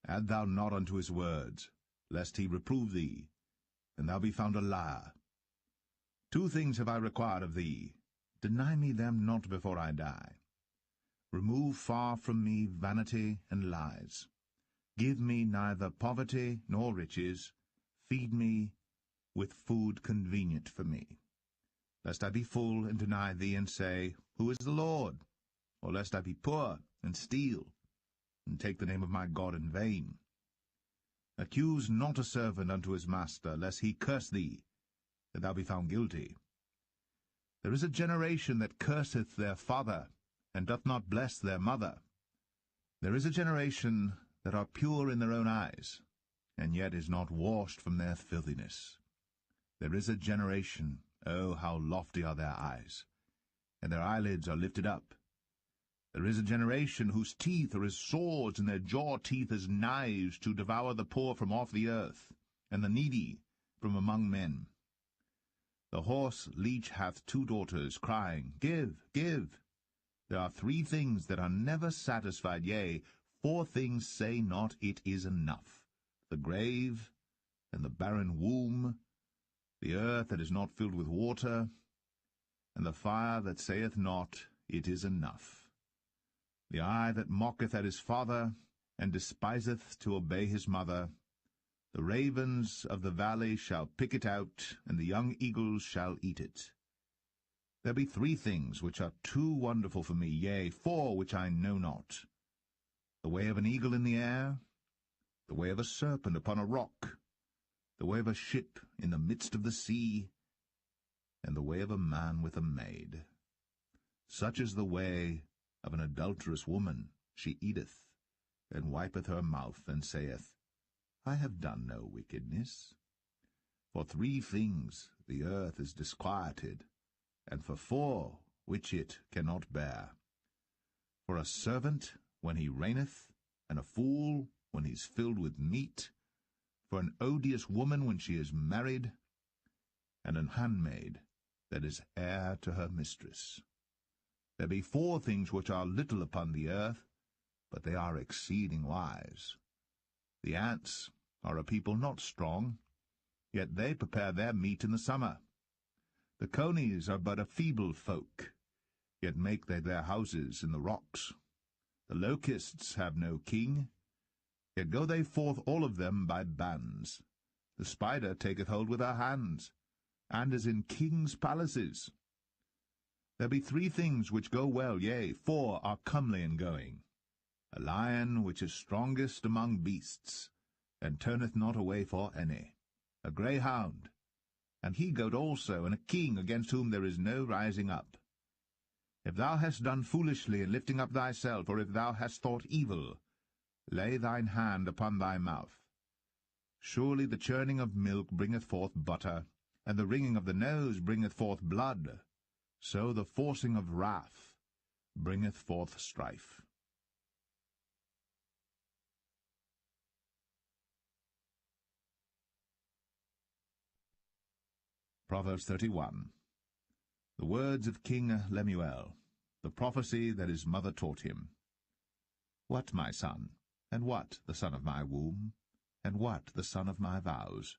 Add thou not unto his words, lest he reprove thee, and thou be found a liar. 2 things have I required of thee. Deny me them not before I die. Remove far from me vanity and lies. Give me neither poverty nor riches. Feed me with food convenient for me. Lest I be full and deny thee, and say, Who is the Lord? Or lest I be poor and steal, and take the name of my God in vain. Accuse not a servant unto his master, lest he curse thee, that thou be found guilty. There is a generation that curseth their father, and doth not bless their mother. There is a generation that are pure in their own eyes, and yet is not washed from their filthiness. There is a generation, oh, how lofty are their eyes, and their eyelids are lifted up. There is a generation whose teeth are as swords, and their jaw teeth as knives, to devour the poor from off the earth, and the needy from among men. The horse leech hath 2 daughters, crying, Give, give. There are 3 things that are never satisfied, yea, 4 things say not, It is enough. The grave, and the barren womb, the earth that is not filled with water, and the fire that saith not, It is enough. The eye that mocketh at his father, and despiseth to obey his mother. The ravens of the valley shall pick it out, and the young eagles shall eat it. There be 3 things which are too wonderful for me, yea, 4 which I know not. The way of an eagle in the air, the way of a serpent upon a rock, the way of a ship in the midst of the sea, and the way of a man with a maid. Such is the way of an adulterous woman. She eateth, and wipeth her mouth, and saith, I have done no wickedness. For 3 things the earth is disquieted, and for 4 which it cannot bear. For a servant when he reigneth, and a fool when he is filled with meat, for an odious woman when she is married, and an handmaid that is heir to her mistress. There be 4 things which are little upon the earth, but they are exceeding wise. The ants are a people not strong, yet they prepare their meat in the summer. The conies are but a feeble folk, yet make they their houses in the rocks. The locusts have no king, yet go they forth all of them by bands. The spider taketh hold with her hands, and is in kings' palaces. There be 3 things which go well, yea, 4 are comely in going. A lion which is strongest among beasts, and turneth not away for any. A greyhound, and he-goat also, and a king against whom there is no rising up. If thou hast done foolishly in lifting up thyself, or if thou hast thought evil, lay thine hand upon thy mouth. Surely the churning of milk bringeth forth butter, and the wringing of the nose bringeth forth blood. So the forcing of wrath bringeth forth strife. Proverbs 31. The words of King Lemuel, the prophecy that his mother taught him. What, my son, and what the son of my womb, and what the son of my vows?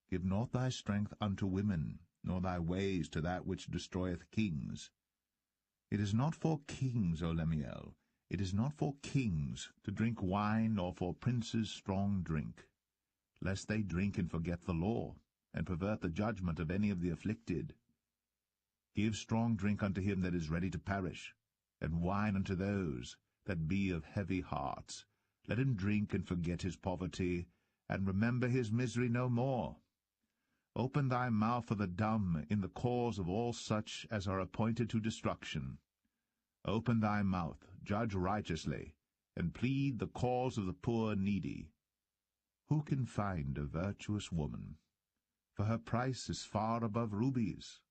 Give not thy strength unto women, nor thy ways to that which destroyeth kings. It is not for kings, O Lemuel, it is not for kings to drink wine, nor for princes strong drink. lest they drink and forget the law, and pervert the judgment of any of the afflicted. Give strong drink unto him that is ready to perish, and wine unto those that be of heavy hearts. Let him drink and forget his poverty, and remember his misery no more. Open thy mouth for the dumb in the cause of all such as are appointed to destruction. Open thy mouth, judge righteously, and plead the cause of the poor needy. Who can find a virtuous woman? For her price is far above rubies.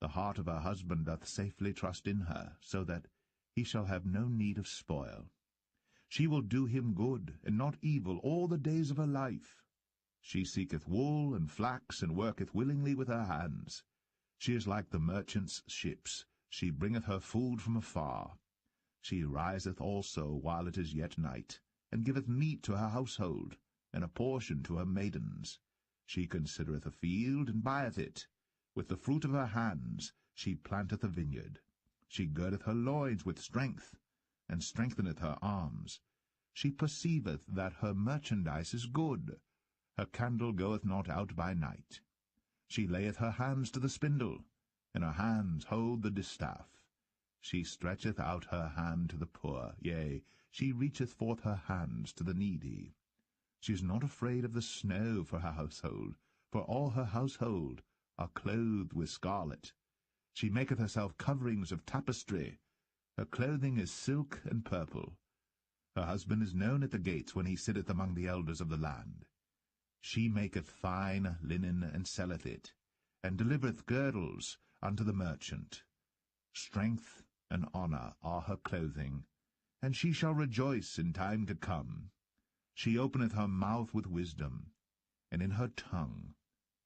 The heart of her husband doth safely trust in her, so that he shall have no need of spoil. She will do him good, and not evil, all the days of her life. She seeketh wool and flax, and worketh willingly with her hands. She is like the merchant's ships. She bringeth her food from afar. She riseth also while it is yet night, and giveth meat to her household, and a portion to her maidens. She considereth a field, and buyeth it. With the fruit of her hands she planteth a vineyard. She girdeth her loins with strength, and strengtheneth her arms. She perceiveth that her merchandise is good. Her candle goeth not out by night. She layeth her hands to the spindle, and her hands hold the distaff. She stretcheth out her hand to the poor, yea, she reacheth forth her hands to the needy. She is not afraid of the snow for her household, for all her household are clothed with scarlet. She maketh herself coverings of tapestry. Her clothing is silk and purple. Her husband is known at the gates when he sitteth among the elders of the land. She maketh fine linen, and selleth it, and delivereth girdles unto the merchant. Strength and honour are her clothing, and she shall rejoice in time to come. She openeth her mouth with wisdom, and in her tongue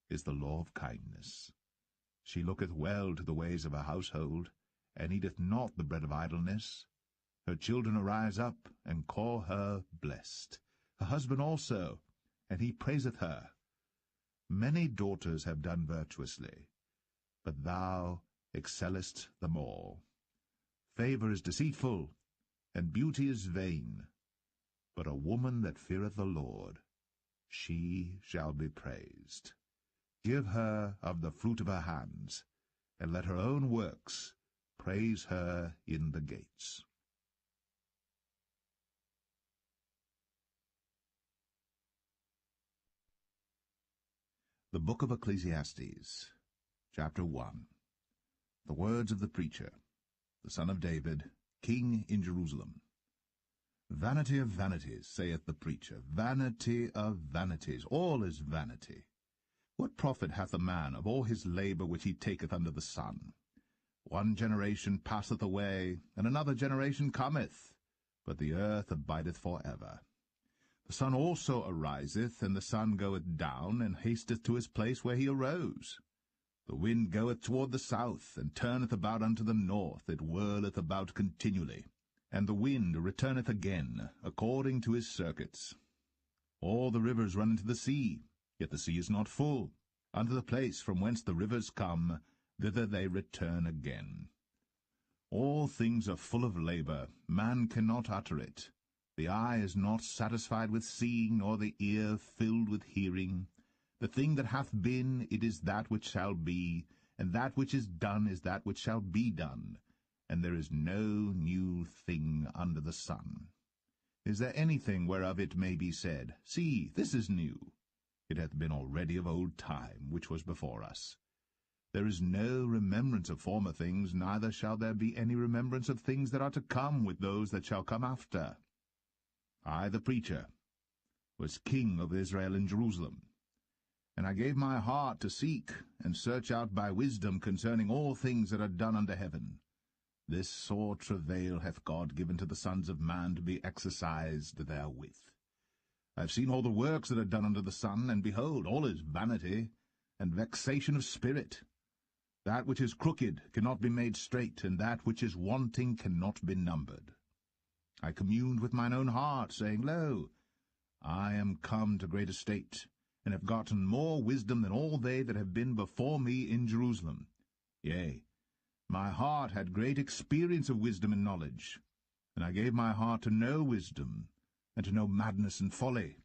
is the law of kindness. She looketh well to the ways of her household, and eateth not the bread of idleness. Her children arise up, and call her blessed. Her husband also, and he praiseth her. Many daughters have done virtuously, but thou excellest them all. Favour is deceitful, and beauty is vain, but a woman that feareth the Lord, she shall be praised. Give her of the fruit of her hands, and let her own works praise her in the gates. The Book of Ecclesiastes, Chapter 1. The words of the preacher, the son of David, king in Jerusalem. Vanity of vanities, saith the preacher, vanity of vanities, all is vanity. What profit hath a man of all his labour which he taketh under the sun? One generation passeth away, and another generation cometh, but the earth abideth for ever. The sun also ariseth, and the sun goeth down, and hasteth to his place where he arose. The wind goeth toward the south, and turneth about unto the north, it whirleth about continually. And the wind returneth again, according to his circuits. All the rivers run into the sea, yet the sea is not full. Unto the place from whence the rivers come, thither they return again. All things are full of labour, man cannot utter it. The eye is not satisfied with seeing, nor the ear filled with hearing. The thing that hath been, it is that which shall be, and that which is done is that which shall be done, and there is no new thing under the sun. Is there anything whereof it may be said, See, this is new? It hath been already of old time, which was before us. There is no remembrance of former things, neither shall there be any remembrance of things that are to come with those that shall come after. I, the preacher, was king of Israel in Jerusalem, and I gave my heart to seek and search out by wisdom concerning all things that are done under heaven. This sore travail hath God given to the sons of man to be exercised therewith. I have seen all the works that are done under the sun, and behold, all is vanity and vexation of spirit. That which is crooked cannot be made straight, and that which is wanting cannot be numbered. I communed with mine own heart, saying, Lo, I am come to great estate, and have gotten more wisdom than all they that have been before me in Jerusalem. Yea, my heart had great experience of wisdom and knowledge, and I gave my heart to know wisdom, and to know madness and folly.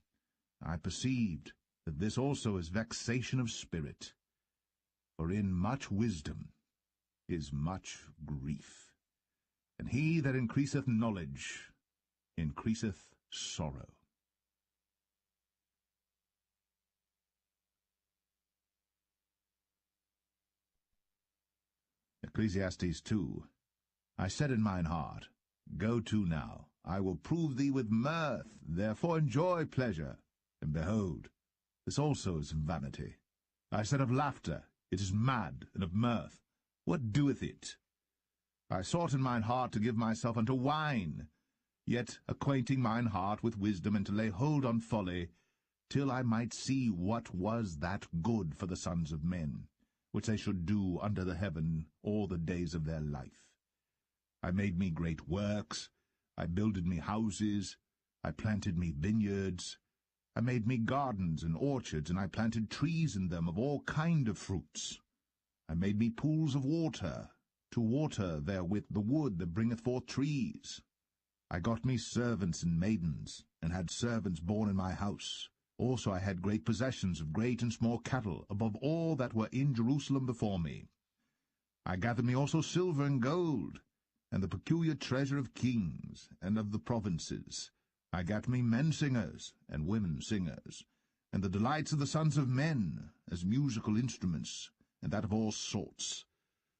I perceived that this also is vexation of spirit. For in much wisdom is much grief, and he that increaseth knowledge increaseth sorrow. Ecclesiastes 2. I said in mine heart, Go to now, I will prove thee with mirth, therefore enjoy pleasure. And behold, this also is vanity. I said of laughter, It is mad, and of mirth, what doeth it? I sought in mine heart to give myself unto wine, yet acquainting mine heart with wisdom, and to lay hold on folly, till I might see what was that good for the sons of men, which they should do under the heaven all the days of their life. I made me great works, I builded me houses, I planted me vineyards, I made me gardens and orchards, and I planted trees in them of all kind of fruits. I made me pools of water, to water therewith the wood that bringeth forth trees. I got me servants and maidens, and had servants born in my house. Also I had great possessions of great and small cattle, above all that were in Jerusalem before me. I gathered me also silver and gold, and the peculiar treasure of kings and of the provinces. I gat me men singers and women singers, and the delights of the sons of men, as musical instruments, and that of all sorts.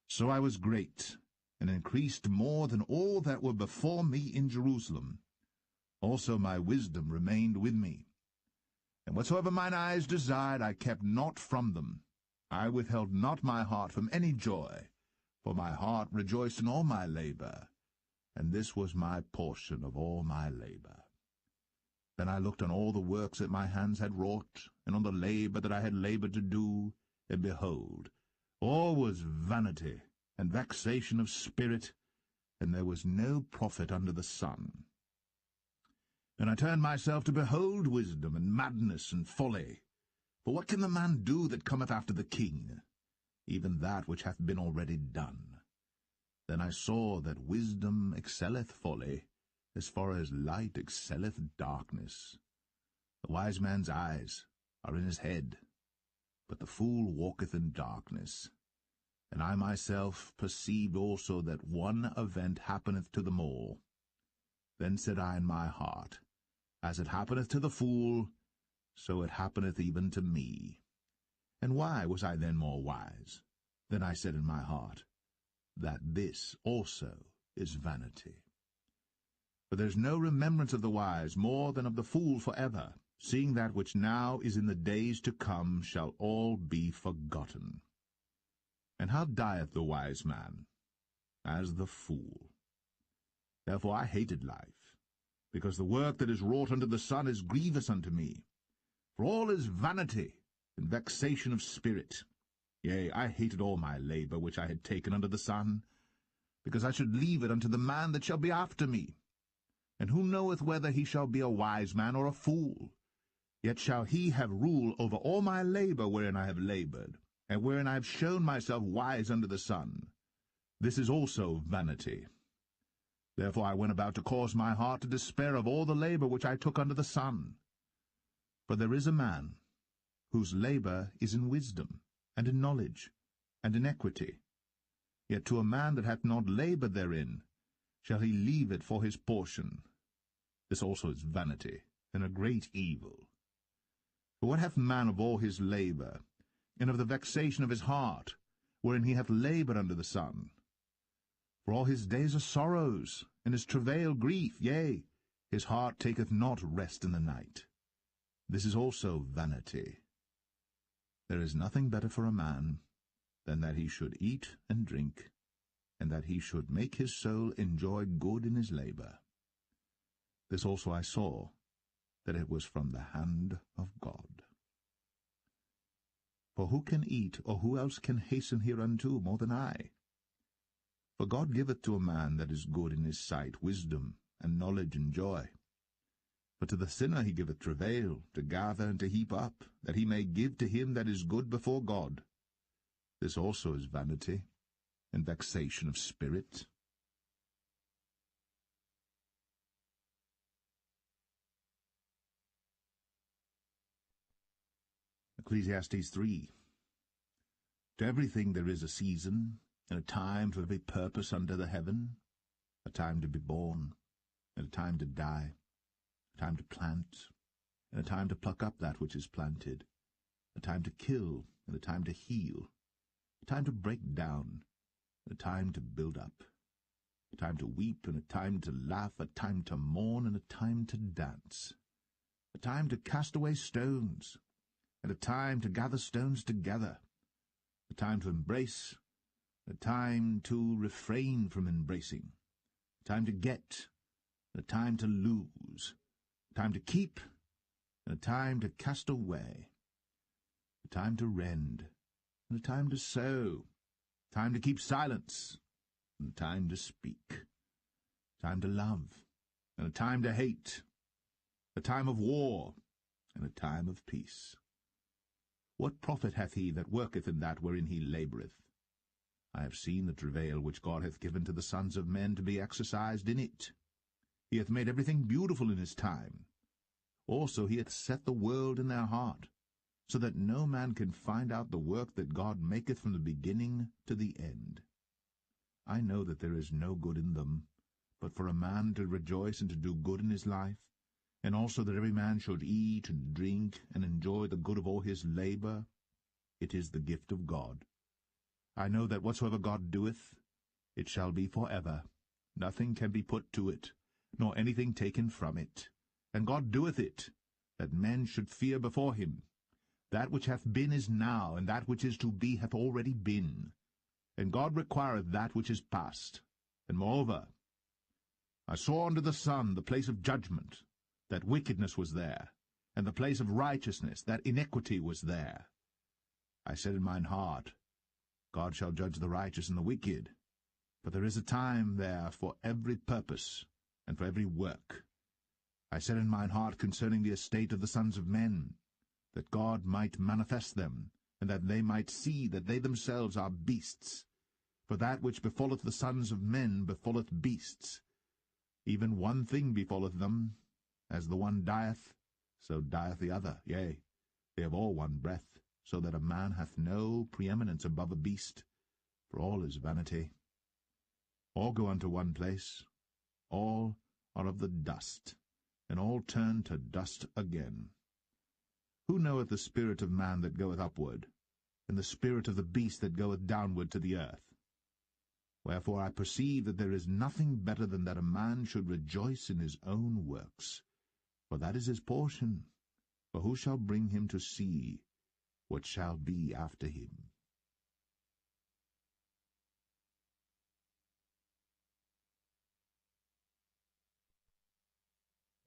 So I was great, and increased more than all that were before me in Jerusalem. Also my wisdom remained with me. And whatsoever mine eyes desired, I kept not from them. I withheld not my heart from any joy, for my heart rejoiced in all my labor, and this was my portion of all my labor. Then I looked on all the works that my hands had wrought, and on the labor that I had labored to do, and behold, all was vanity and vexation of spirit, and there was no profit under the sun. And I turned myself to behold wisdom, and madness, and folly. For what can the man do that cometh after the king? Even that which hath been already done. Then I saw that wisdom excelleth folly, as far as light excelleth darkness. The wise man's eyes are in his head, but the fool walketh in darkness. And I myself perceived also that one event happeneth to them all. Then said I in my heart, As it happeneth to the fool, so it happeneth even to me. And why was I then more wise? Then I said in my heart, That this also is vanity. For there is no remembrance of the wise more than of the fool forever, seeing that which now is in the days to come shall all be forgotten. And how dieth the wise man? As the fool. Therefore I hated life, because the work that is wrought under the sun is grievous unto me. For all is vanity and vexation of spirit. Yea, I hated all my labor which I had taken under the sun, because I should leave it unto the man that shall be after me. And who knoweth whether he shall be a wise man or a fool? Yet shall he have rule over all my labor wherein I have labored, and wherein I have shown myself wise under the sun. This is also vanity. Therefore I went about to cause my heart to despair of all the labor which I took under the sun. For there is a man whose labor is in wisdom, and in knowledge, and in equity. Yet to a man that hath not labored therein shall he leave it for his portion. This also is vanity, and a great evil. For what hath man of all his labor, and of the vexation of his heart, wherein he hath labored under the sun? For all his days are sorrows, and his travail grief, yea, his heart taketh not rest in the night. This is also vanity. There is nothing better for a man than that he should eat and drink, and that he should make his soul enjoy good in his labor. This also I saw, that it was from the hand of God. For who can eat, or who else can hasten hereunto more than I? For God giveth to a man that is good in his sight wisdom, and knowledge, and joy. But to the sinner he giveth travail, to gather and to heap up, that he may give to him that is good before God. This also is vanity, and vexation of spirit. Ecclesiastes 3. To everything there is a season, and a time for every purpose under the heaven, a time to be born, and a time to die, a time to plant, and a time to pluck up that which is planted, a time to kill, and a time to heal, a time to break down, and a time to build up, a time to weep, and a time to laugh, a time to mourn, and a time to dance, a time to cast away stones, and a time to gather stones together, a time to embrace, a time to refrain from embracing, a time to get, a time to lose, a time to keep, and a time to cast away, a time to rend, and a time to sow, a time to keep silence, and a time to speak, a time to love, and a time to hate, a time of war, and a time of peace. What profit hath he that worketh in that wherein he laboureth? I have seen the travail which God hath given to the sons of men to be exercised in it. He hath made everything beautiful in his time. Also he hath set the world in their heart, so that no man can find out the work that God maketh from the beginning to the end. I know that there is no good in them, but for a man to rejoice and to do good in his life, and also that every man should eat and drink and enjoy the good of all his labour, it is the gift of God. I know that whatsoever God doeth, it shall be for ever. Nothing can be put to it, nor anything taken from it. And God doeth it, that men should fear before him. That which hath been is now, and that which is to be hath already been. And God requireth that which is past. And moreover, I saw under the sun the place of judgment, that wickedness was there, and the place of righteousness, that iniquity was there. I said in mine heart, God shall judge the righteous and the wicked, but there is a time there for every purpose, and for every work. I said in mine heart concerning the estate of the sons of men, that God might manifest them, and that they might see that they themselves are beasts. For that which befalleth the sons of men befalleth beasts. Even one thing befalleth them, as the one dieth, so dieth the other. Yea, they have all one breath, so that a man hath no preeminence above a beast, for all is vanity. All go unto one place, all are of the dust, and all turn to dust again. Who knoweth the spirit of man that goeth upward, and the spirit of the beast that goeth downward to the earth? Wherefore I perceive that there is nothing better than that a man should rejoice in his own works, for that is his portion. For who shall bring him to see what shall be after him?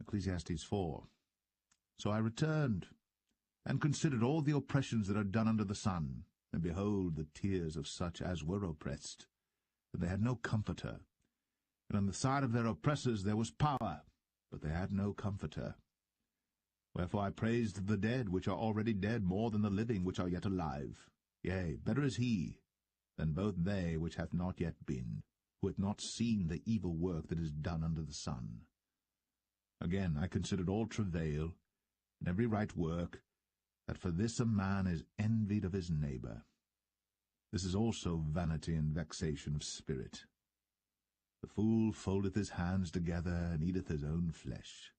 Ecclesiastes 4. So I returned, and considered all the oppressions that are done under the sun, and behold, the tears of such as were oppressed, that they had no comforter. And on the side of their oppressors there was power, but they had no comforter. Wherefore I praised the dead which are already dead more than the living which are yet alive. Yea, better is he than both they which hath not yet been, who hath not seen the evil work that is done under the sun. Again I considered all travail, and every right work, that for this a man is envied of his neighbour. This is also vanity and vexation of spirit. The fool foldeth his hands together, and eateth his own flesh.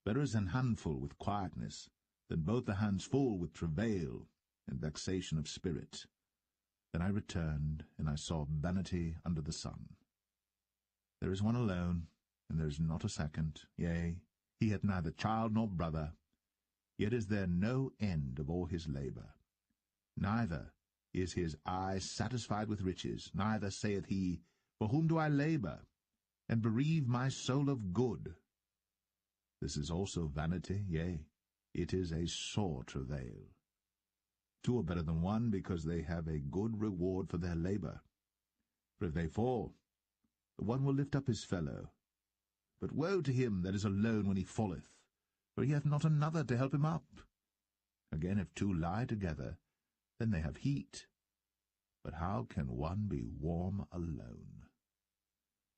Better is an handful with quietness, than both the hands full with travail and vexation of spirit. Then I returned, and I saw vanity under the sun. There is one alone, and there is not a second. Yea, he hath neither child nor brother, yet is there no end of all his labour. Neither is his eye satisfied with riches, neither saith he, For whom do I labour, and bereave my soul of good? This is also vanity, yea, it is a sore travail. Two are better than one, because they have a good reward for their labour. For if they fall, the one will lift up his fellow. But woe to him that is alone when he falleth, for he hath not another to help him up. Again, if two lie together, then they have heat. But how can one be warm alone?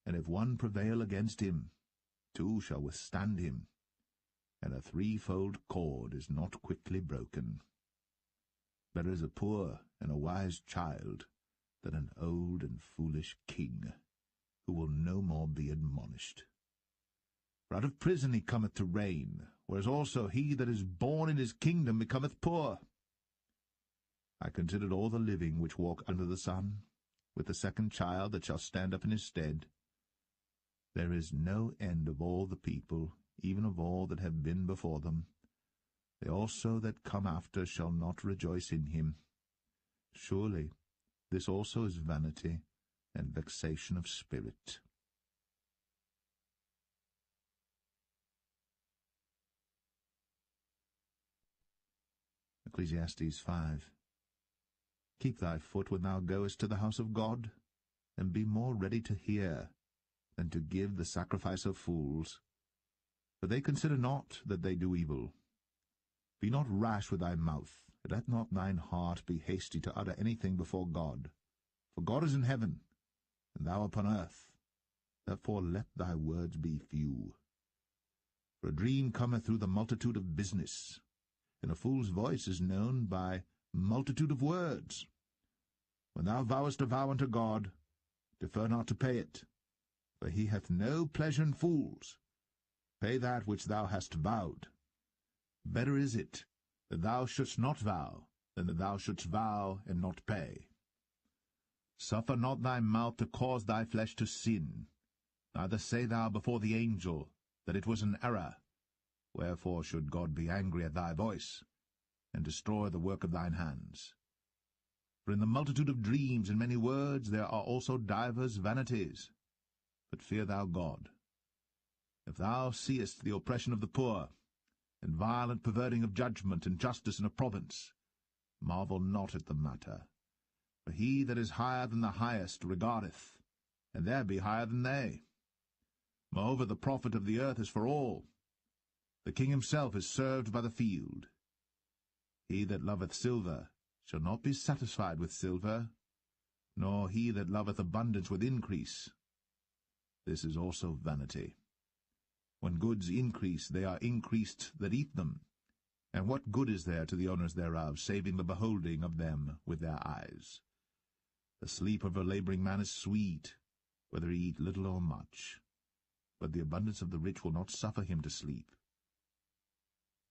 And if one prevail against him, two shall withstand him, and a threefold cord is not quickly broken. Better is a poor and a wise child than an old and foolish king, who will no more be admonished. For out of prison he cometh to reign, whereas also he that is born in his kingdom becometh poor. I considered all the living which walk under the sun, with the second child that shall stand up in his stead. There is no end of all the people, even of all that have been before them. They also that come after shall not rejoice in him. Surely this also is vanity and vexation of spirit. Ecclesiastes 5. Keep thy foot when thou goest to the house of God, and be more ready to hear than to give the sacrifice of fools. For they consider not that they do evil. Be not rash with thy mouth, and let not thine heart be hasty to utter anything before God. For God is in heaven, and thou upon earth. Therefore let thy words be few. For a dream cometh through the multitude of business, and a fool's voice is known by multitude of words. When thou vowest a vow unto God, defer not to pay it, for he hath no pleasure in fools. Pay that which thou hast vowed. Better is it that thou shouldst not vow, than that thou shouldst vow and not pay. Suffer not thy mouth to cause thy flesh to sin, neither say thou before the angel that it was an error. Wherefore should God be angry at thy voice, and destroy the work of thine hands? For in the multitude of dreams and many words there are also divers vanities. But fear thou God. If thou seest the oppression of the poor, and violent perverting of judgment and justice in a province, marvel not at the matter. For he that is higher than the highest regardeth, and there be higher than they. Moreover, the profit of the earth is for all. The king himself is served by the field. He that loveth silver shall not be satisfied with silver, nor he that loveth abundance with increase. This is also vanity. When goods increase, they are increased that eat them. And what good is there to the owners thereof, saving the beholding of them with their eyes? The sleep of a labouring man is sweet, whether he eat little or much. But the abundance of the rich will not suffer him to sleep.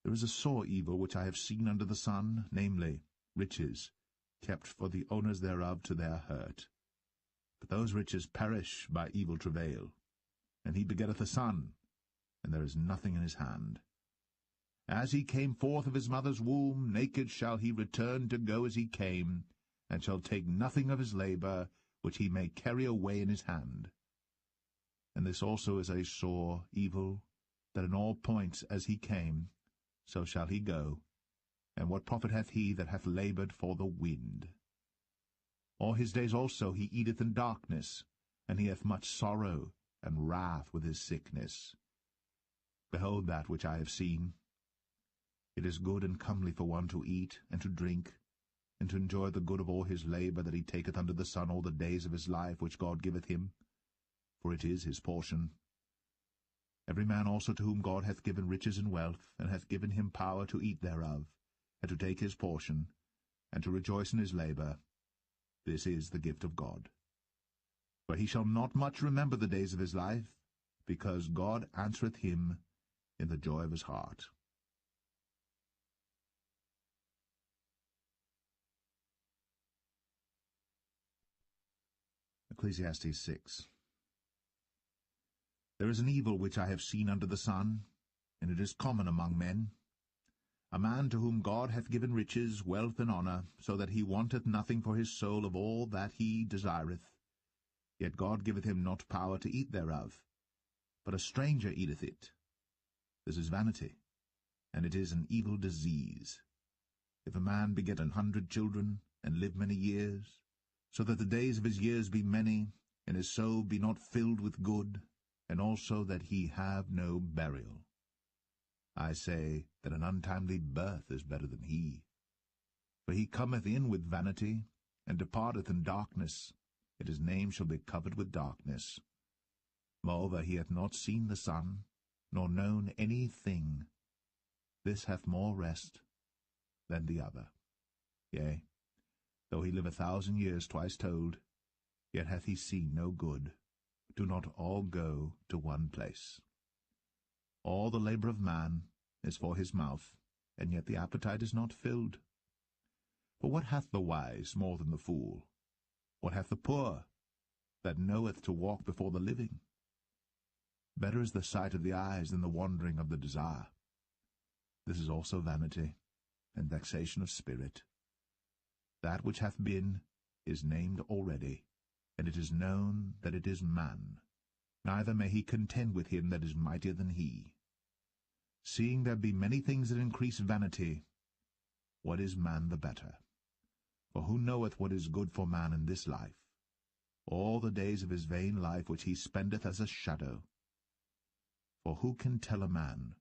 There is a sore evil which I have seen under the sun, namely, riches, kept for the owners thereof to their hurt. But those riches perish by evil travail. And he begetteth a son, and there is nothing in his hand. As he came forth of his mother's womb, naked shall he return to go as he came, and shall take nothing of his labour, which he may carry away in his hand. And this also is a sore evil, that in all points as he came, so shall he go. And what profit hath he that hath laboured for the wind? All his days also he eateth in darkness, and he hath much sorrow and wrath with his sickness. Behold that which I have seen. It is good and comely for one to eat and to drink, and to enjoy the good of all his labour that he taketh under the sun all the days of his life which God giveth him, for it is his portion. Every man also to whom God hath given riches and wealth, and hath given him power to eat thereof, and to take his portion, and to rejoice in his labour, this is the gift of God. For he shall not much remember the days of his life, because God answereth him in the joy of his heart. Ecclesiastes 6. There is an evil which I have seen under the sun, and it is common among men. A man to whom God hath given riches, wealth, and honour, so that he wanteth nothing for his soul of all that he desireth. Yet God giveth him not power to eat thereof, but a stranger eateth it. This is vanity, and it is an evil disease. If a man beget 100 children, and live many years, so that the days of his years be many, and his soul be not filled with good, and also that he have no burial, I say that an untimely birth is better than he. For he cometh in with vanity, and departeth in darkness, and his name shall be covered with darkness. Moreover, he hath not seen the sun, nor known any thing. This hath more rest than the other. Yea, though he live 1,000 years twice told, yet hath he seen no good. Do not all go to one place. All the labour of man is for his mouth, and yet the appetite is not filled. For what hath the wise more than the fool? What hath the poor that knoweth to walk before the living? Better is the sight of the eyes than the wandering of the desire. This is also vanity, and vexation of spirit. That which hath been is named already, and it is known that it is man. Neither may he contend with him that is mightier than he. Seeing there be many things that increase vanity, what is man the better? For who knoweth what is good for man in this life? All the days of his vain life which he spendeth as a shadow. For who can tell a man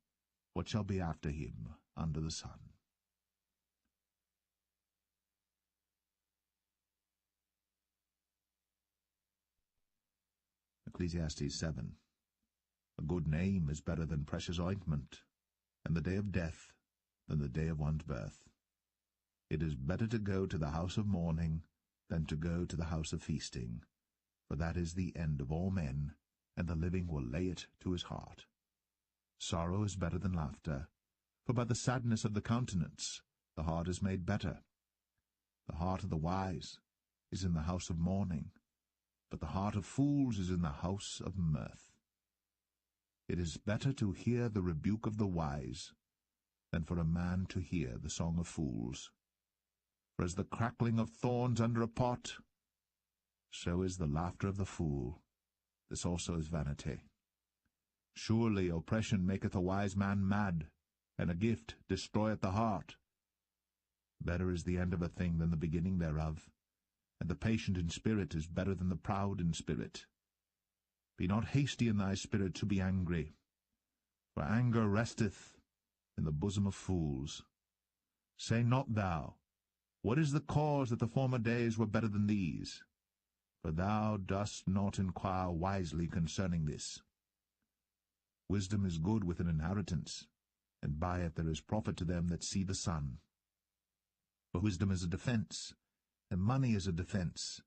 what shall be after him under the sun? Ecclesiastes 7. A good name is better than precious ointment, and the day of death than the day of one's birth. It is better to go to the house of mourning than to go to the house of feasting, for that is the end of all men, and the living will lay it to his heart. Sorrow is better than laughter, for by the sadness of the countenance the heart is made better. The heart of the wise is in the house of mourning, but the heart of fools is in the house of mirth. It is better to hear the rebuke of the wise than for a man to hear the song of fools. For as the crackling of thorns under a pot, so is the laughter of the fool. This also is vanity. Surely oppression maketh a wise man mad, and a gift destroyeth the heart. Better is the end of a thing than the beginning thereof, and the patient in spirit is better than the proud in spirit. Be not hasty in thy spirit to be angry, for anger resteth in the bosom of fools. Say not thou, what is the cause that the former days were better than these? For thou dost not inquire wisely concerning this. Wisdom is good with an inheritance, and by it there is profit to them that see the sun. For wisdom is a defence, and money is a defence.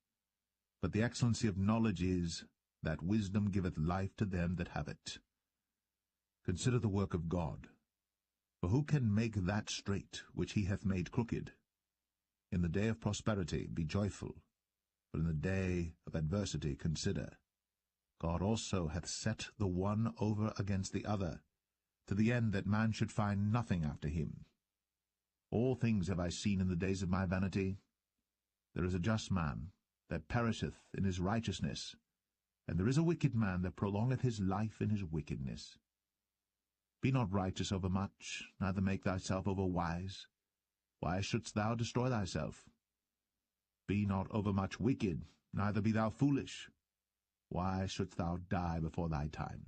But the excellency of knowledge is, that wisdom giveth life to them that have it. Consider the work of God. For who can make that straight which he hath made crooked? In the day of prosperity be joyful, but in the day of adversity consider. God also hath set the one over against the other, to the end that man should find nothing after him. All things have I seen in the days of my vanity. There is a just man that perisheth in his righteousness, and there is a wicked man that prolongeth his life in his wickedness. Be not righteous over much, neither make thyself over wise. Why shouldst thou destroy thyself? Be not overmuch wicked, neither be thou foolish. Why shouldst thou die before thy time?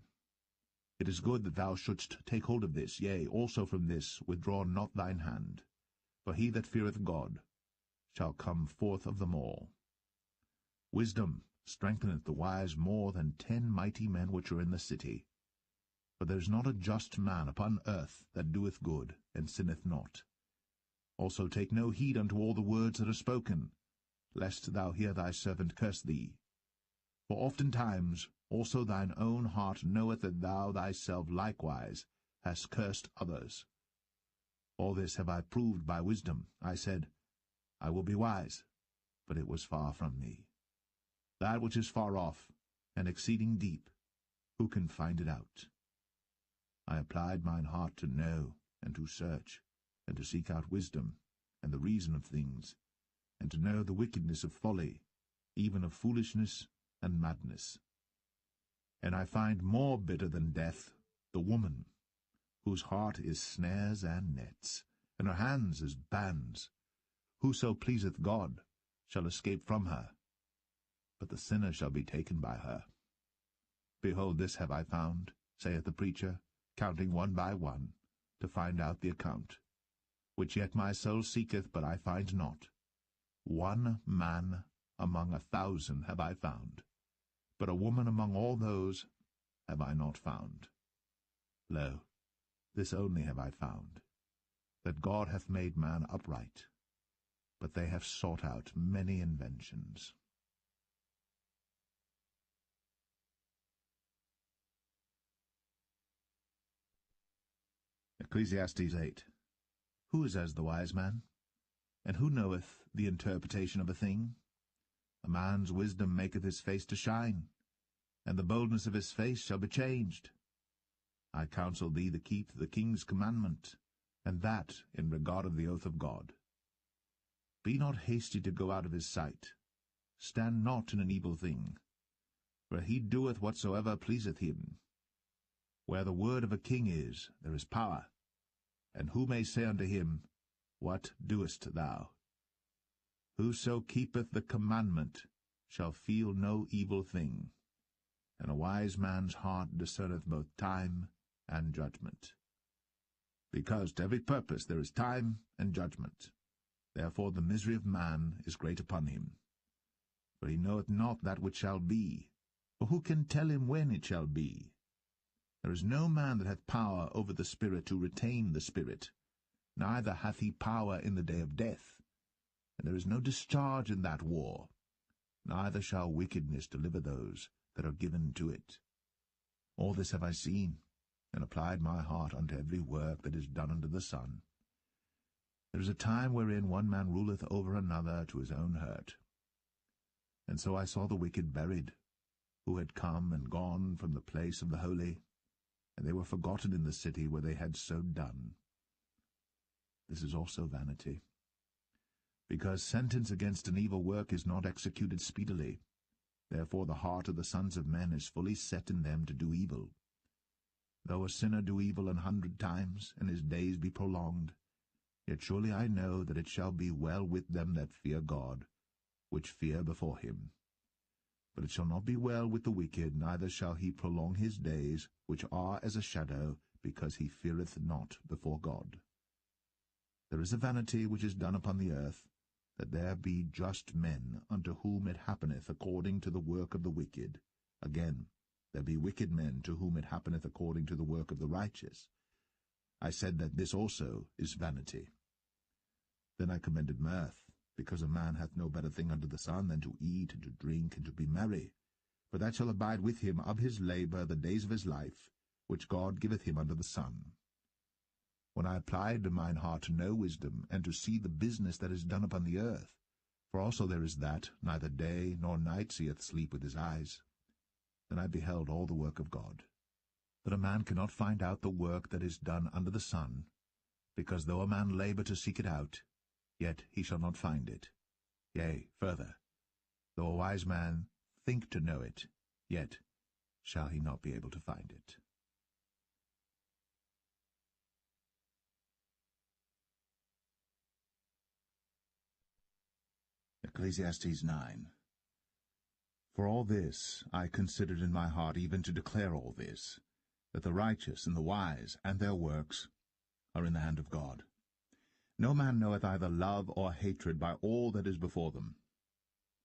It is good that thou shouldst take hold of this, yea, also from this withdraw not thine hand. For he that feareth God shall come forth of them all. Wisdom strengtheneth the wise more than 10 mighty men which are in the city. For there is not a just man upon earth that doeth good, and sinneth not. Also take no heed unto all the words that are spoken, lest thou hear thy servant curse thee. For oftentimes also thine own heart knoweth that thou thyself likewise hast cursed others. All this have I proved by wisdom. I said, I will be wise, but it was far from me. That which is far off, and exceeding deep, who can find it out? I applied mine heart to know, and to search, and to seek out wisdom, and the reason of things, and to know the wickedness of folly, even of foolishness and madness. And I find more bitter than death the woman, whose heart is snares and nets, and her hands as bands. Whoso pleaseth God shall escape from her, but the sinner shall be taken by her. Behold, this have I found, saith the preacher, counting one by one, to find out the account, which yet my soul seeketh, but I find not. One man among 1,000 have I found, but a woman among all those have I not found. Lo, this only have I found, that God hath made man upright, but they have sought out many inventions. Ecclesiastes 8. Who is as the wise man? And who knoweth the interpretation of a thing? A man's wisdom maketh his face to shine, and the boldness of his face shall be changed. I counsel thee to keep the king's commandment, and that in regard of the oath of God. Be not hasty to go out of his sight. Stand not in an evil thing, for he doeth whatsoever pleaseth him. Where the word of a king is, there is power. And who may say unto him, What doest thou? Whoso keepeth the commandment shall feel no evil thing, and a wise man's heart discerneth both time and judgment. Because to every purpose there is time and judgment. Therefore the misery of man is great upon him. For he knoweth not that which shall be, for who can tell him when it shall be? There is no man that hath power over the spirit to retain the spirit, neither hath he power in the day of death. And there is no discharge in that war, neither shall wickedness deliver those that are given to it. All this have I seen, and applied my heart unto every work that is done under the sun. There is a time wherein one man ruleth over another to his own hurt. And so I saw the wicked buried, who had come and gone from the place of the holy, and they were forgotten in the city where they had so done. This is also vanity. Because sentence against an evil work is not executed speedily, therefore the heart of the sons of men is fully set in them to do evil. Though a sinner do evil 100 times, and his days be prolonged, yet surely I know that it shall be well with them that fear God, which fear before him. But it shall not be well with the wicked, neither shall he prolong his days, which are as a shadow, because he feareth not before God. There is a vanity which is done upon the earth, that there be just men, unto whom it happeneth according to the work of the wicked. Again, there be wicked men, to whom it happeneth according to the work of the righteous. I said that this also is vanity. Then I commended mirth, because a man hath no better thing under the sun than to eat and to drink and to be merry, for that shall abide with him of his labour the days of his life, which God giveth him under the sun. When I applied mine heart to know wisdom, and to see the business that is done upon the earth, for also there is that, neither day nor night seeth sleep with his eyes, then I beheld all the work of God, that a man cannot find out the work that is done under the sun, because though a man labour to seek it out, yet he shall not find it. Yea, further, though a wise man think to know it, yet shall he not be able to find it. Ecclesiastes 9. For all this I considered in my heart, even to declare all this, that the righteous and the wise and their works are in the hand of God. No man knoweth either love or hatred by all that is before them.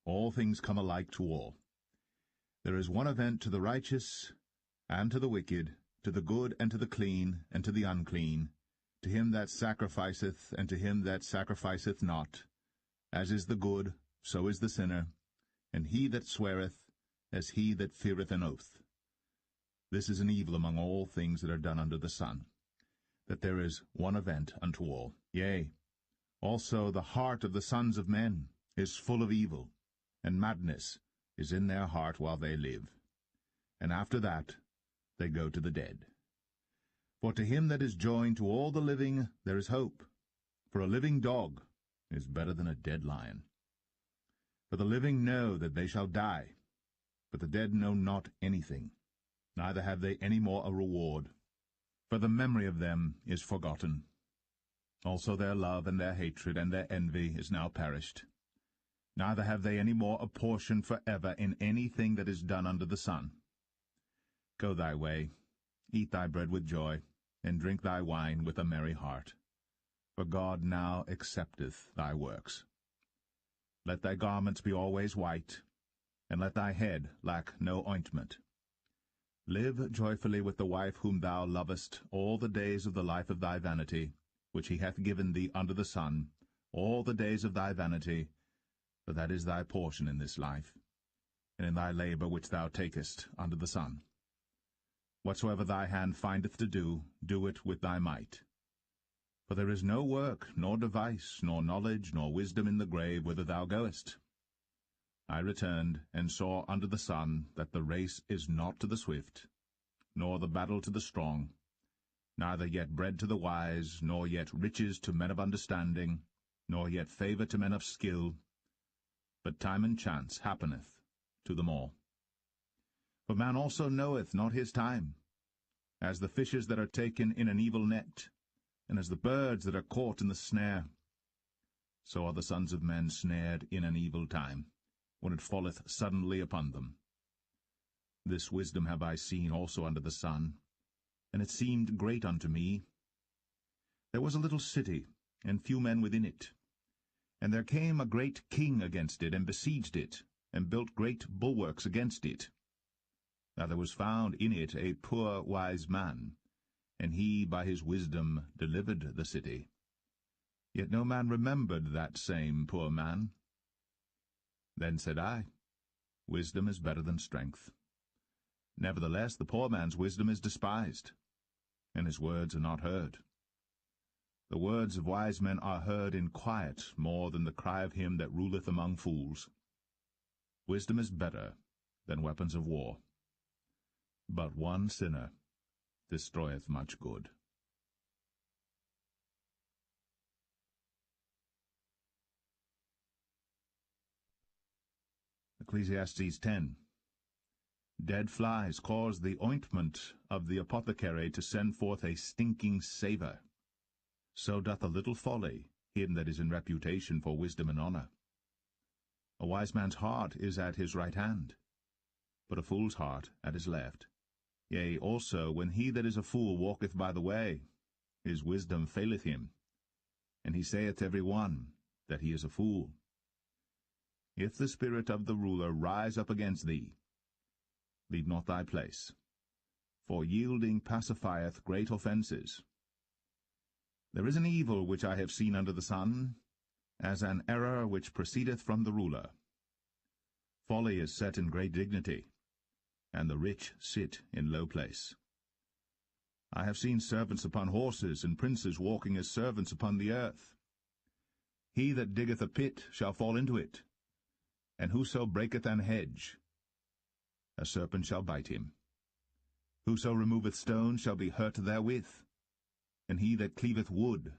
All things come alike to all. There is one event to the righteous and to the wicked, to the good and to the clean and to the unclean, to him that sacrificeth and to him that sacrificeth not. As is the good, so is the sinner, and he that sweareth, as he that feareth an oath. This is an evil among all things that are done under the sun, that there is one event unto all. Yea, also the heart of the sons of men is full of evil, and madness is in their heart while they live. And after that they go to the dead. For to him that is joined to all the living there is hope. For a living dog is better than a dead lion. For the living know that they shall die, but the dead know not anything, neither have they any more a reward. For the memory of them is forgotten. Also their love and their hatred and their envy is now perished. Neither have they any more a portion for ever in anything that is done under the sun. Go thy way, eat thy bread with joy, and drink thy wine with a merry heart. For God now accepteth thy works. Let thy garments be always white, and let thy head lack no ointment. Live joyfully with the wife whom thou lovest all the days of the life of thy vanity, which he hath given thee under the sun, all the days of thy vanity, for that is thy portion in this life, and in thy labour which thou takest under the sun. Whatsoever thy hand findeth to do, do it with thy might. For there is no work, nor device, nor knowledge, nor wisdom in the grave whither thou goest. I returned, and saw under the sun that the race is not to the swift, nor the battle to the strong, neither yet bread to the wise, nor yet riches to men of understanding, nor yet favour to men of skill, but time and chance happeneth to them all. For man also knoweth not his time, as the fishes that are taken in an evil net, and as the birds that are caught in the snare. So are the sons of men snared in an evil time, when it falleth suddenly upon them. This wisdom have I seen also under the sun, and it seemed great unto me. There was a little city, and few men within it. And there came a great king against it, and besieged it, and built great bulwarks against it. Now there was found in it a poor wise man, and he by his wisdom delivered the city. Yet no man remembered that same poor man. Then said I, Wisdom is better than strength. Nevertheless the poor man's wisdom is despised, and his words are not heard. The words of wise men are heard in quiet more than the cry of him that ruleth among fools. Wisdom is better than weapons of war. But one sinner destroyeth much good. Ecclesiastes 10. Dead flies cause the ointment of the apothecary to send forth a stinking savour. So doth a little folly him that is in reputation for wisdom and honour. A wise man's heart is at his right hand, but a fool's heart at his left. Yea, also, when he that is a fool walketh by the way, his wisdom faileth him, and he saith every one that he is a fool. If the spirit of the ruler rise up against thee, leave not thy place, for yielding pacifieth great offences. There is an evil which I have seen under the sun, as an error which proceedeth from the ruler. Folly is set in great dignity, and the rich sit in low place. I have seen servants upon horses, and princes walking as servants upon the earth. He that diggeth a pit shall fall into it, and whoso breaketh an hedge, a serpent shall bite him. Whoso removeth stones shall be hurt therewith, and he that cleaveth wood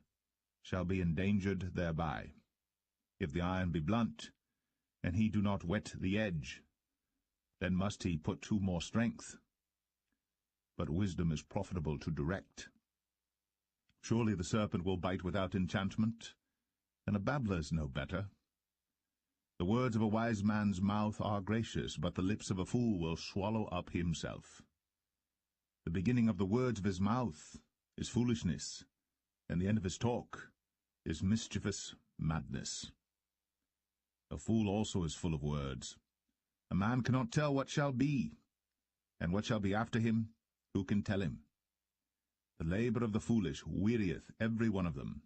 shall be endangered thereby. If the iron be blunt, and he do not whet the edge, then must he put to more strength. But wisdom is profitable to direct. Surely the serpent will bite without enchantment, and a babbler's no better. The words of a wise man's mouth are gracious, but the lips of a fool will swallow up himself. The beginning of the words of his mouth is foolishness, and the end of his talk is mischievous madness. A fool also is full of words. A man cannot tell what shall be, and what shall be after him, who can tell him? The labour of the foolish wearieth every one of them,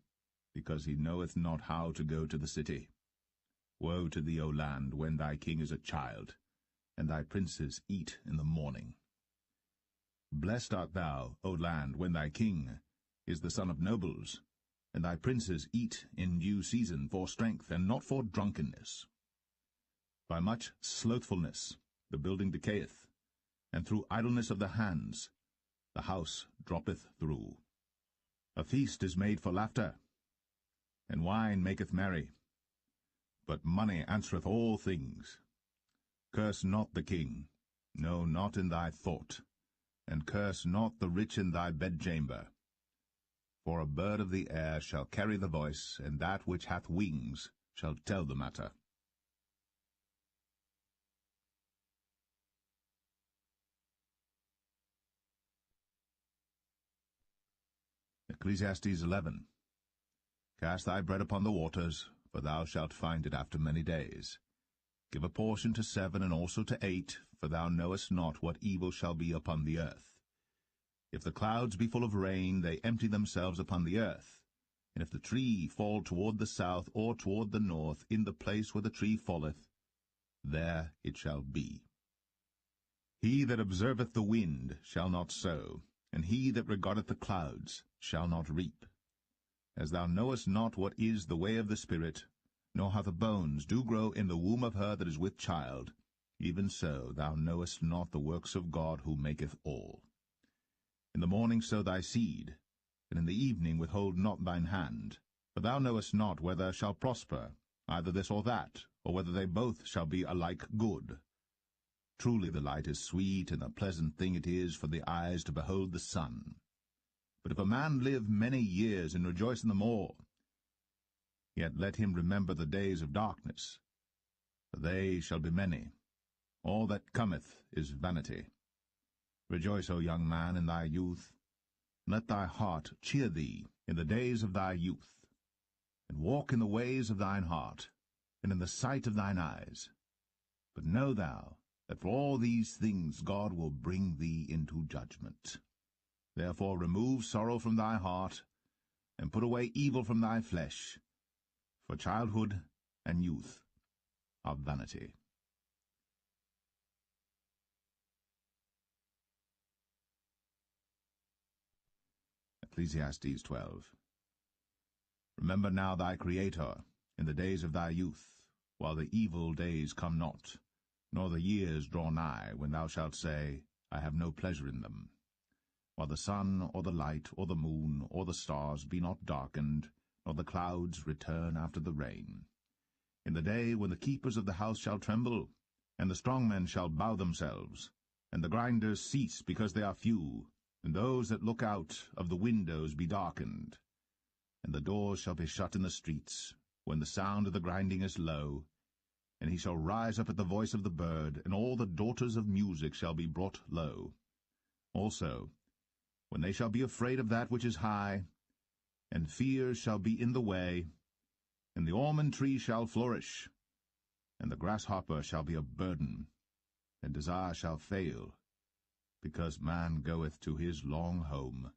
because he knoweth not how to go to the city. Woe to thee, O land, when thy king is a child, and thy princes eat in the morning. Blessed art thou, O land, when thy king is the son of nobles, and thy princes eat in due season for strength, and not for drunkenness. By much slothfulness the building decayeth, and through idleness of the hands the house droppeth through. A feast is made for laughter, and wine maketh merry, but money answereth all things. Curse not the king, no, not in thy thought, and curse not the rich in thy bedchamber. For a bird of the air shall carry the voice, and that which hath wings shall tell the matter. Ecclesiastes 11. Cast thy bread upon the waters, for thou shalt find it after many days. Give a portion to 7 and also to 8, for thou knowest not what evil shall be upon the earth. If the clouds be full of rain, they empty themselves upon the earth, And if the tree fall toward the south or toward the north, in the place where the tree falleth, there it shall be. He that observeth the wind shall not sow, and he that regardeth the clouds shall not reap. As thou knowest not what is the way of the Spirit, nor how the bones do grow in the womb of her that is with child, even so thou knowest not the works of God who maketh all. In the morning sow thy seed, and in the evening withhold not thine hand, for thou knowest not whether shall prosper, either this or that, or whether they both shall be alike good. Truly the light is sweet, and a pleasant thing it is for the eyes to behold the sun. But if a man live many years and rejoice in them all, yet let him remember the days of darkness, for they shall be many. All that cometh is vanity. Rejoice, O young man, in thy youth, and let thy heart cheer thee in the days of thy youth, and walk in the ways of thine heart, and in the sight of thine eyes. But know thou that for all these things God will bring thee into judgment. Therefore remove sorrow from thy heart, and put away evil from thy flesh, for childhood and youth are vanity. Ecclesiastes 12. Remember now thy Creator in the days of thy youth, while the evil days come not, nor the years draw nigh, when thou shalt say, I have no pleasure in them. While the sun, or the light, or the moon, or the stars be not darkened, nor the clouds return after the rain. In the day when the keepers of the house shall tremble, and the strong men shall bow themselves, and the grinders cease because they are few, and those that look out of the windows be darkened. And the doors shall be shut in the streets, when the sound of the grinding is low. And he shall rise up at the voice of the bird, and all the daughters of music shall be brought low. Also, when they shall be afraid of that which is high, and fears shall be in the way, and the almond tree shall flourish, and the grasshopper shall be a burden, and desire shall fail, because man goeth to his long home,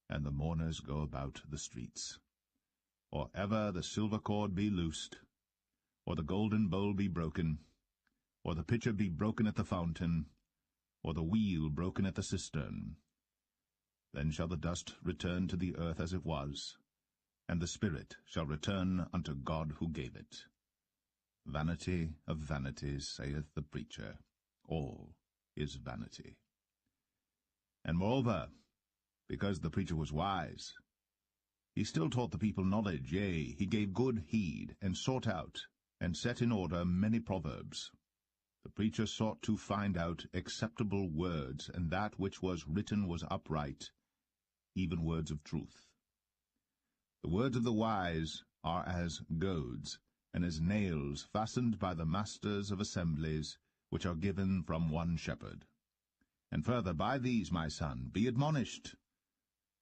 and the mourners go about the streets. Or ever the silver cord be loosed, or the golden bowl be broken, or the pitcher be broken at the fountain, or the wheel broken at the cistern. Then shall the dust return to the earth as it was, and the spirit shall return unto God who gave it. Vanity of vanities, saith the preacher, all is vanity. And moreover, because the preacher was wise, he still taught the people knowledge, yea, he gave good heed, and sought out, and set in order many proverbs. The preacher sought to find out acceptable words, and that which was written was upright, even words of truth. The words of the wise are as goads, and as nails fastened by the masters of assemblies, which are given from one shepherd. And further, by these, my son, be admonished.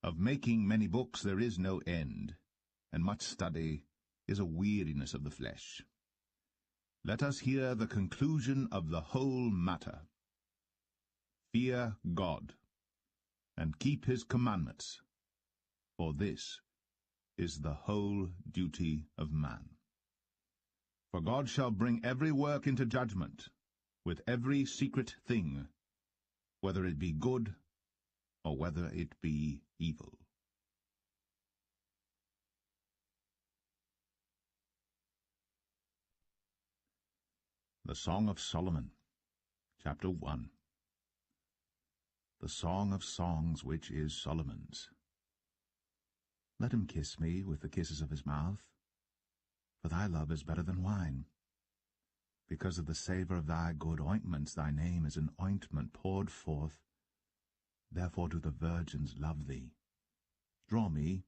Of making many books there is no end, and much study is a weariness of the flesh. Let us hear the conclusion of the whole matter. Fear God, and keep his commandments, for this is the whole duty of man. For God shall bring every work into judgment, with every secret thing, whether it be good or whether it be evil. The Song of Solomon, Chapter 1. The Song of Songs, which is Solomon's. Let him kiss me with the kisses of his mouth, for thy love is better than wine. Because of the savour of thy good ointments, thy name is an ointment poured forth. Therefore do the virgins love thee. Draw me,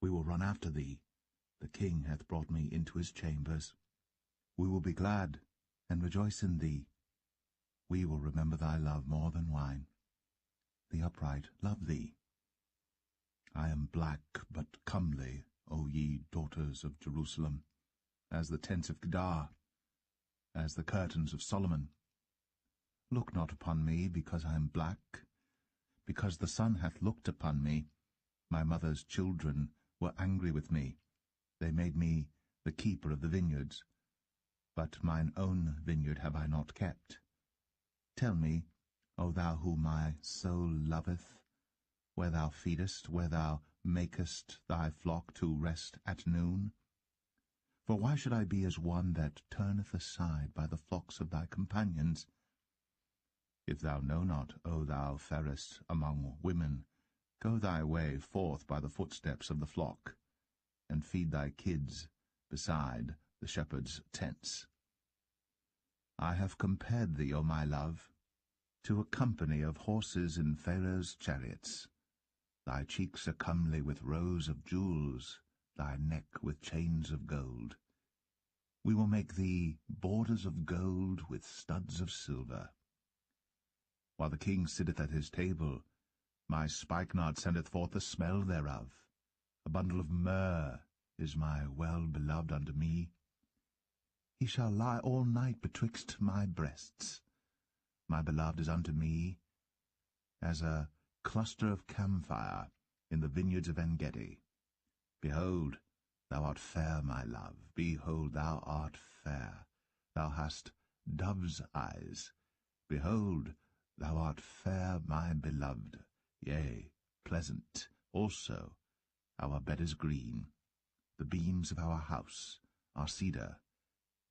we will run after thee. The king hath brought me into his chambers. We will be glad and rejoice in thee. We will remember thy love more than wine. The upright love thee. I am black but comely, O ye daughters of Jerusalem, as the tents of Kedar, as the curtains of Solomon. Look not upon me because I am black, because the sun hath looked upon me. My mother's children were angry with me. They made me the keeper of the vineyards, but mine own vineyard have I not kept. Tell me, O thou whom my soul loveth, where thou feedest, where thou makest thy flock to rest at noon? For why should I be as one that turneth aside by the flocks of thy companions? If thou know not, O thou fairest among women, go thy way forth by the footsteps of the flock, and feed thy kids beside the shepherds' tents. I have compared thee, O my love, to a company of horses in Pharaoh's chariots. Thy cheeks are comely with rows of jewels, thy neck with chains of gold. We will make thee borders of gold with studs of silver. While the king sitteth at his table, my spikenard sendeth forth the smell thereof. A bundle of myrrh is my well-beloved unto me. He shall lie all night betwixt my breasts. My beloved is unto me as a cluster of camphire in the vineyards of En-gedi. Behold, thou art fair, my love, behold, thou art fair. Thou hast dove's eyes. Behold, thou art fair, my beloved, yea, pleasant also. Our bed is green. The beams of our house are cedar,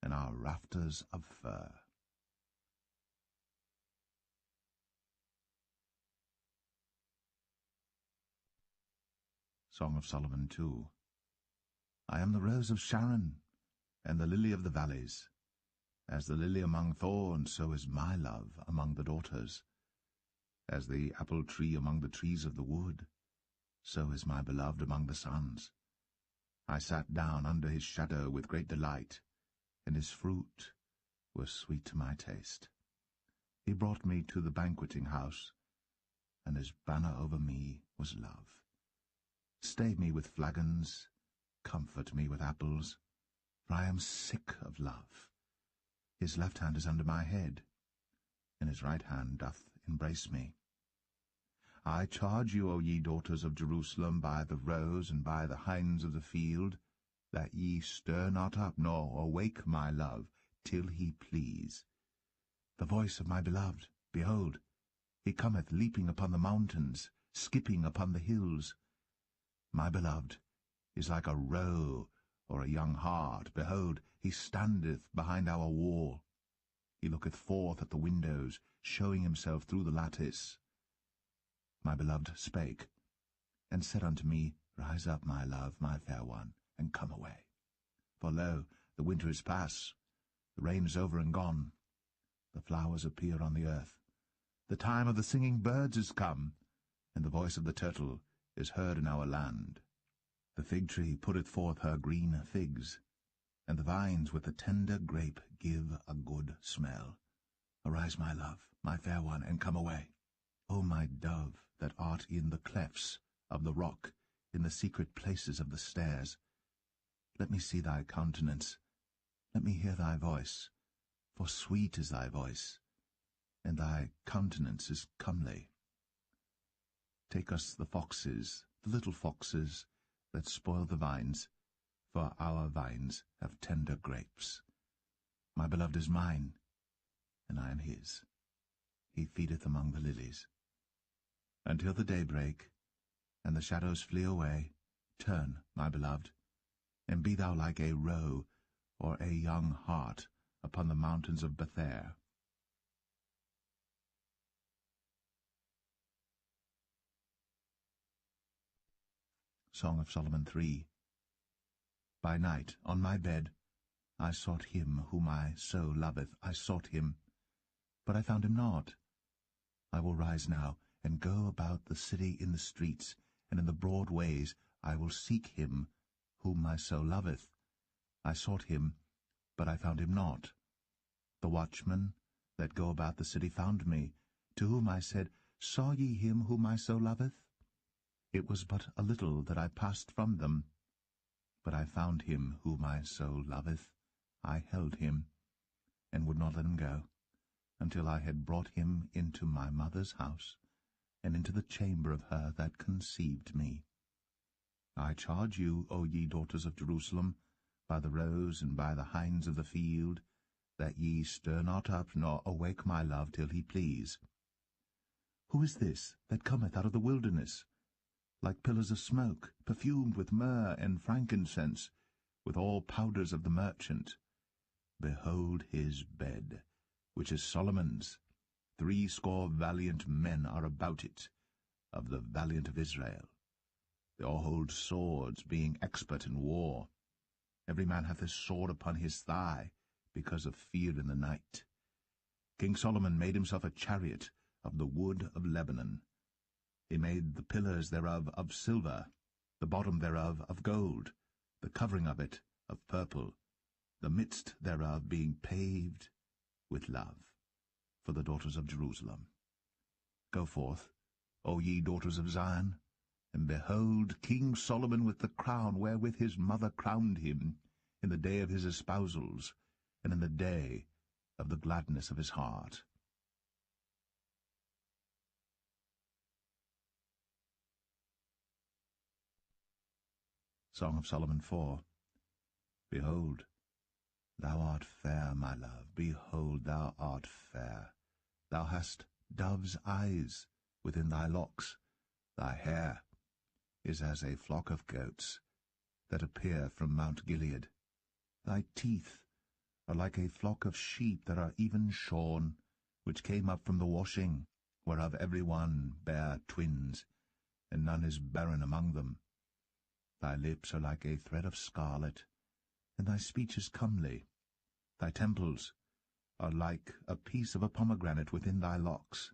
and our rafters of fir. Song of Solomon 2. I am the rose of Sharon, and the lily of the valleys. As the lily among thorns, so is my love among the daughters. As the apple tree among the trees of the wood, so is my beloved among the sons. I sat down under his shadow with great delight, and his fruit was sweet to my taste. He brought me to the banqueting house, and his banner over me was love. Stay me with flagons, comfort me with apples, for I am sick of love. His left hand is under my head, and his right hand doth embrace me. I charge you, O ye daughters of Jerusalem, by the roes and by the hinds of the field, that ye stir not up, nor awake my love, till he please. The voice of my beloved, behold, he cometh leaping upon the mountains, skipping upon the hills. My beloved is like a roe or a young hart. Behold, he standeth behind our wall. He looketh forth at the windows, showing himself through the lattice. My beloved spake, and said unto me, Rise up, my love, my fair one, and come away. For lo, the winter is past, the rain is over and gone. The flowers appear on the earth. The time of the singing birds is come, and the voice of the turtle is heard in our land. The fig tree putteth forth her green figs, and the vines with the tender grape give a good smell. Arise, my love, my fair one, and come away. O my dove, that art in the clefts of the rock, in the secret places of the stairs, let me see thy countenance, let me hear thy voice, for sweet is thy voice, and thy countenance is comely. Take us the foxes, the little foxes, that spoil the vines, for our vines have tender grapes. My beloved is mine, and I am his. He feedeth among the lilies. Until the day break, and the shadows flee away, turn, my beloved, and be thou like a roe or a young hart upon the mountains of Bether. Song of Solomon 3. By night, on my bed, I sought him whom I so loveth. I sought him, but I found him not. I will rise now, and go about the city in the streets, and in the broad ways I will seek him whom my soul loveth. I sought him, but I found him not. The watchmen that go about the city found me, to whom I said, Saw ye him whom my soul loveth? It was but a little that I passed from them, but I found him whom my soul loveth. I held him, and would not let him go, until I had brought him into my mother's house, and into the chamber of her that conceived me. I charge you, O ye daughters of Jerusalem, by the roes and by the hinds of the field, that ye stir not up nor awake my love till he please. Who is this that cometh out of the wilderness, like pillars of smoke, perfumed with myrrh and frankincense, with all powders of the merchant? Behold his bed, which is Solomon's. 80 valiant men are about it, of the valiant of Israel. They all hold swords, being expert in war. Every man hath his sword upon his thigh, because of fear in the night. King Solomon made himself a chariot of the wood of Lebanon. He made the pillars thereof of silver, the bottom thereof of gold, the covering of it of purple, the midst thereof being paved with love, for the daughters of Jerusalem. Go forth, O ye daughters of Zion, and behold King Solomon with the crown wherewith his mother crowned him, in the day of his espousals, and in the day of the gladness of his heart. Song of Solomon 4. Behold, thou art fair, my love, behold, thou art fair. Thou hast dove's eyes within thy locks. Thy hair is as a flock of goats that appear from Mount Gilead. Thy teeth are like a flock of sheep that are even shorn, which came up from the washing, whereof every one bare twins, and none is barren among them. Thy lips are like a thread of scarlet, and thy speech is comely. Thy temples are like a piece of a pomegranate within thy locks.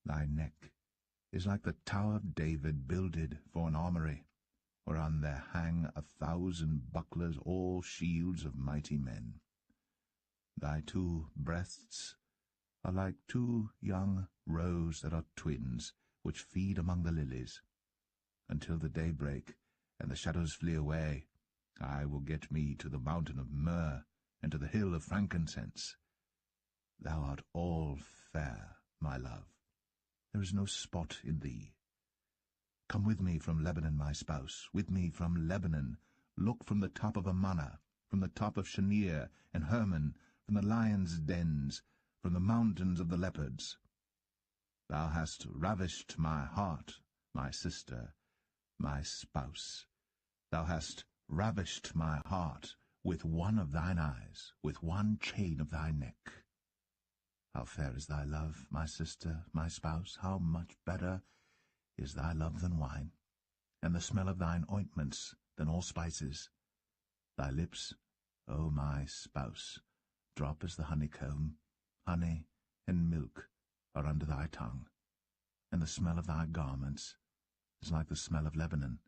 Thy neck is like the tower of David builded for an armoury, whereon there hang 1,000 bucklers, all shields of mighty men. Thy 2 breasts are like 2 young roes that are twins, which feed among the lilies. Until the day break, and the shadows flee away, I will get me to the mountain of myrrh, and to the hill of frankincense. Thou art all fair, my love. There is no spot in thee. Come with me from Lebanon, my spouse, with me from Lebanon. Look from the top of Amana, from the top of Shanir and Hermon, from the lions' dens, from the mountains of the leopards. Thou hast ravished my heart, my sister, my spouse. Thou hast ravished my heart with one of thine eyes, with one chain of thy neck. How fair is thy love, my sister, my spouse! How much better is thy love than wine, and the smell of thine ointments than all spices. Thy lips, O my spouse, drop as the honeycomb. Honey and milk are under thy tongue, and the smell of thy garments is like the smell of Lebanon.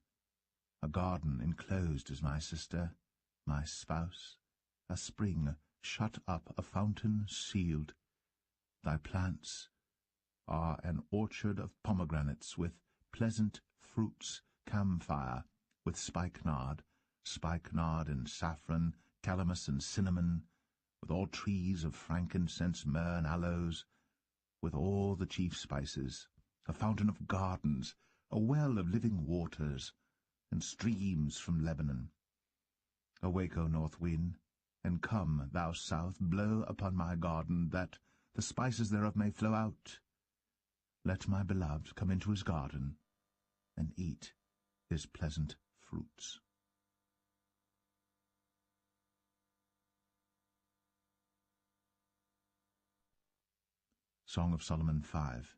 A garden enclosed is my sister, my spouse, a spring shut up, a fountain sealed. Thy plants are an orchard of pomegranates, with pleasant fruits, camphire, with spikenard and saffron, calamus and cinnamon, with all trees of frankincense, myrrh, and aloes, with all the chief spices, a fountain of gardens, a well of living waters, and streams from Lebanon. Awake, O north wind, and come, thou south, blow upon my garden, that the spices thereof may flow out. Let my beloved come into his garden, and eat his pleasant fruits. Song of Solomon 5.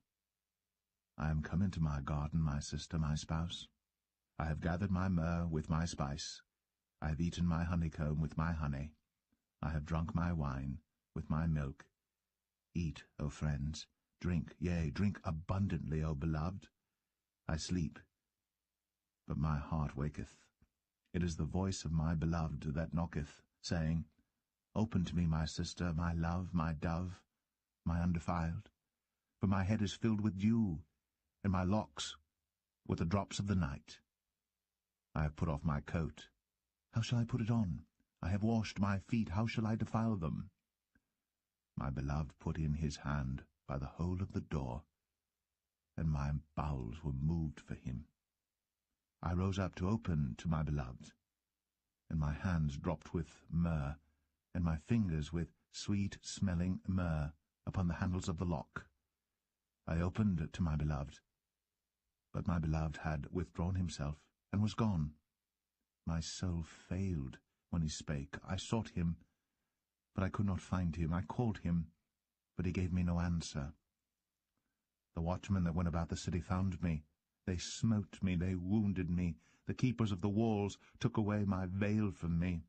I am come into my garden, my sister, my spouse. I have gathered my myrrh with my spice. I have eaten my honeycomb with my honey. I have drunk my wine with my milk. Eat, O friends, drink, yea, drink abundantly, O beloved. I sleep, but my heart waketh. It is the voice of my beloved that knocketh, saying, Open to me, my sister, my love, my dove, my undefiled. For my head is filled with dew, and my locks with the drops of the night. I have put off my coat. How shall I put it on? I have washed my feet. How shall I defile them? My beloved put in his hand by the hole of the door, and my bowels were moved for him. I rose up to open to my beloved, and my hands dropped with myrrh, and my fingers with sweet-smelling myrrh upon the handles of the lock. I opened to my beloved, but my beloved had withdrawn himself, and was gone. My soul failed when he spake. I sought him, but I could not find him. I called him, but he gave me no answer. The watchmen that went about the city found me. They smote me, they wounded me. The keepers of the walls took away my veil from me.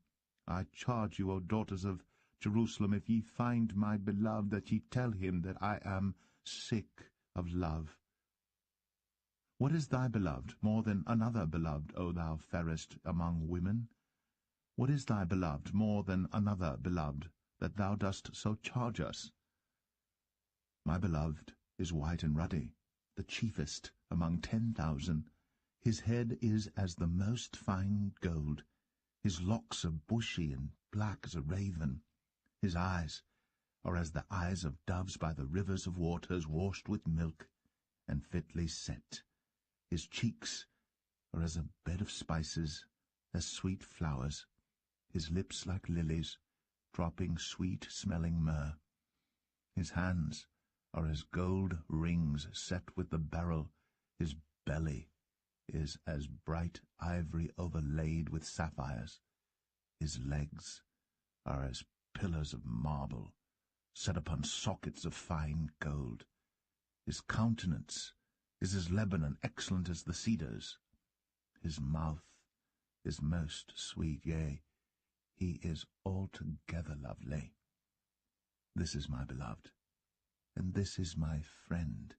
I charge you, O daughters of Jerusalem, if ye find my beloved, that ye tell him that I am sick of love. What is thy beloved more than another beloved, O thou fairest among women? What is thy beloved more than another beloved, that thou dost so charge us? My beloved is white and ruddy, the chiefest among 10,000. His head is as the most fine gold. His locks are bushy and black as a raven. His eyes are as the eyes of doves by the rivers of waters, washed with milk and fitly set. His cheeks are as a bed of spices, as sweet flowers. His lips like lilies, dropping sweet-smelling myrrh. His hands are as gold rings set with the beryl. His belly is as bright ivory overlaid with sapphires. His legs are as pillars of marble, set upon sockets of fine gold. His countenance is as Lebanon, excellent as the cedars. His mouth is most sweet, yea, he is altogether lovely. This is my beloved, and this is my friend,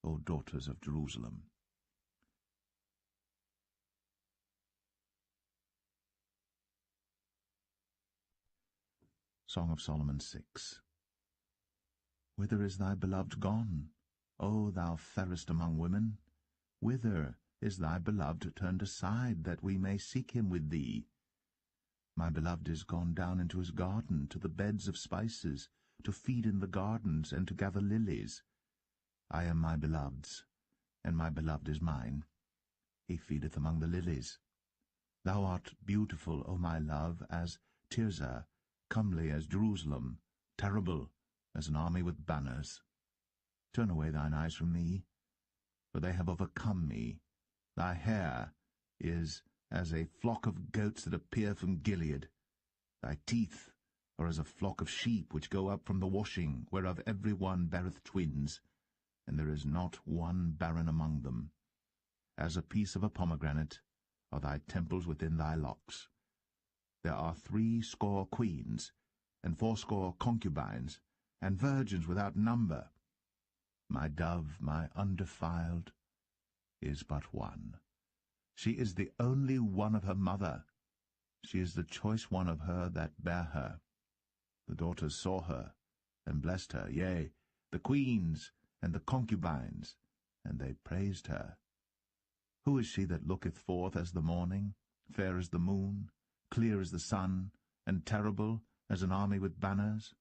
O daughters of Jerusalem. Song of Solomon 6. Whither is thy beloved gone, O thou fairest among women? Whither is thy beloved turned aside, that we may seek him with thee? My beloved is gone down into his garden, to the beds of spices, to feed in the gardens, and to gather lilies. I am my beloved's, and my beloved is mine. He feedeth among the lilies. Thou art beautiful, O my love, as Tirzah, comely as Jerusalem, terrible as an army with banners. Turn away thine eyes from me, for they have overcome me. Thy hair is as a flock of goats that appear from Gilead. Thy teeth are as a flock of sheep which go up from the washing, whereof every one beareth twins, and there is not one barren among them. As a piece of a pomegranate are thy temples within thy locks. There are 60 queens, and 80 concubines, and virgins without number. My dove, my undefiled, is but one. She is the only one of her mother. She is the choice one of her that bare her. The daughters saw her, and blessed her, yea, the queens and the concubines, and they praised her. Who is she that looketh forth as the morning, fair as the moon, clear as the sun, and terrible as an army with banners?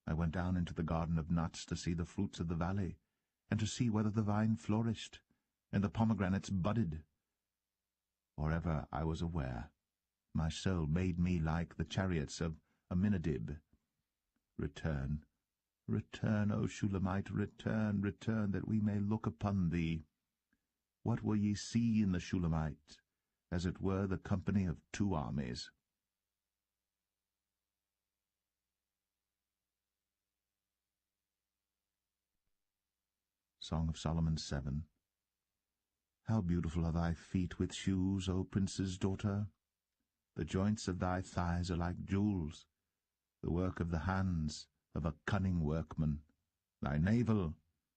I went down into the garden of nuts to see the fruits of the valley, and to see whether the vine flourished, and the pomegranates budded. Or ever I was aware, my soul made me like the chariots of Aminadab. Return, return, O Shulamite, return, return, that we may look upon thee. What will ye see in the Shulamite? As it were the company of 2 armies. Song of Solomon 7. How beautiful are thy feet with shoes, O prince's daughter! The joints of thy thighs are like jewels, the work of the hands of a cunning workman. Thy navel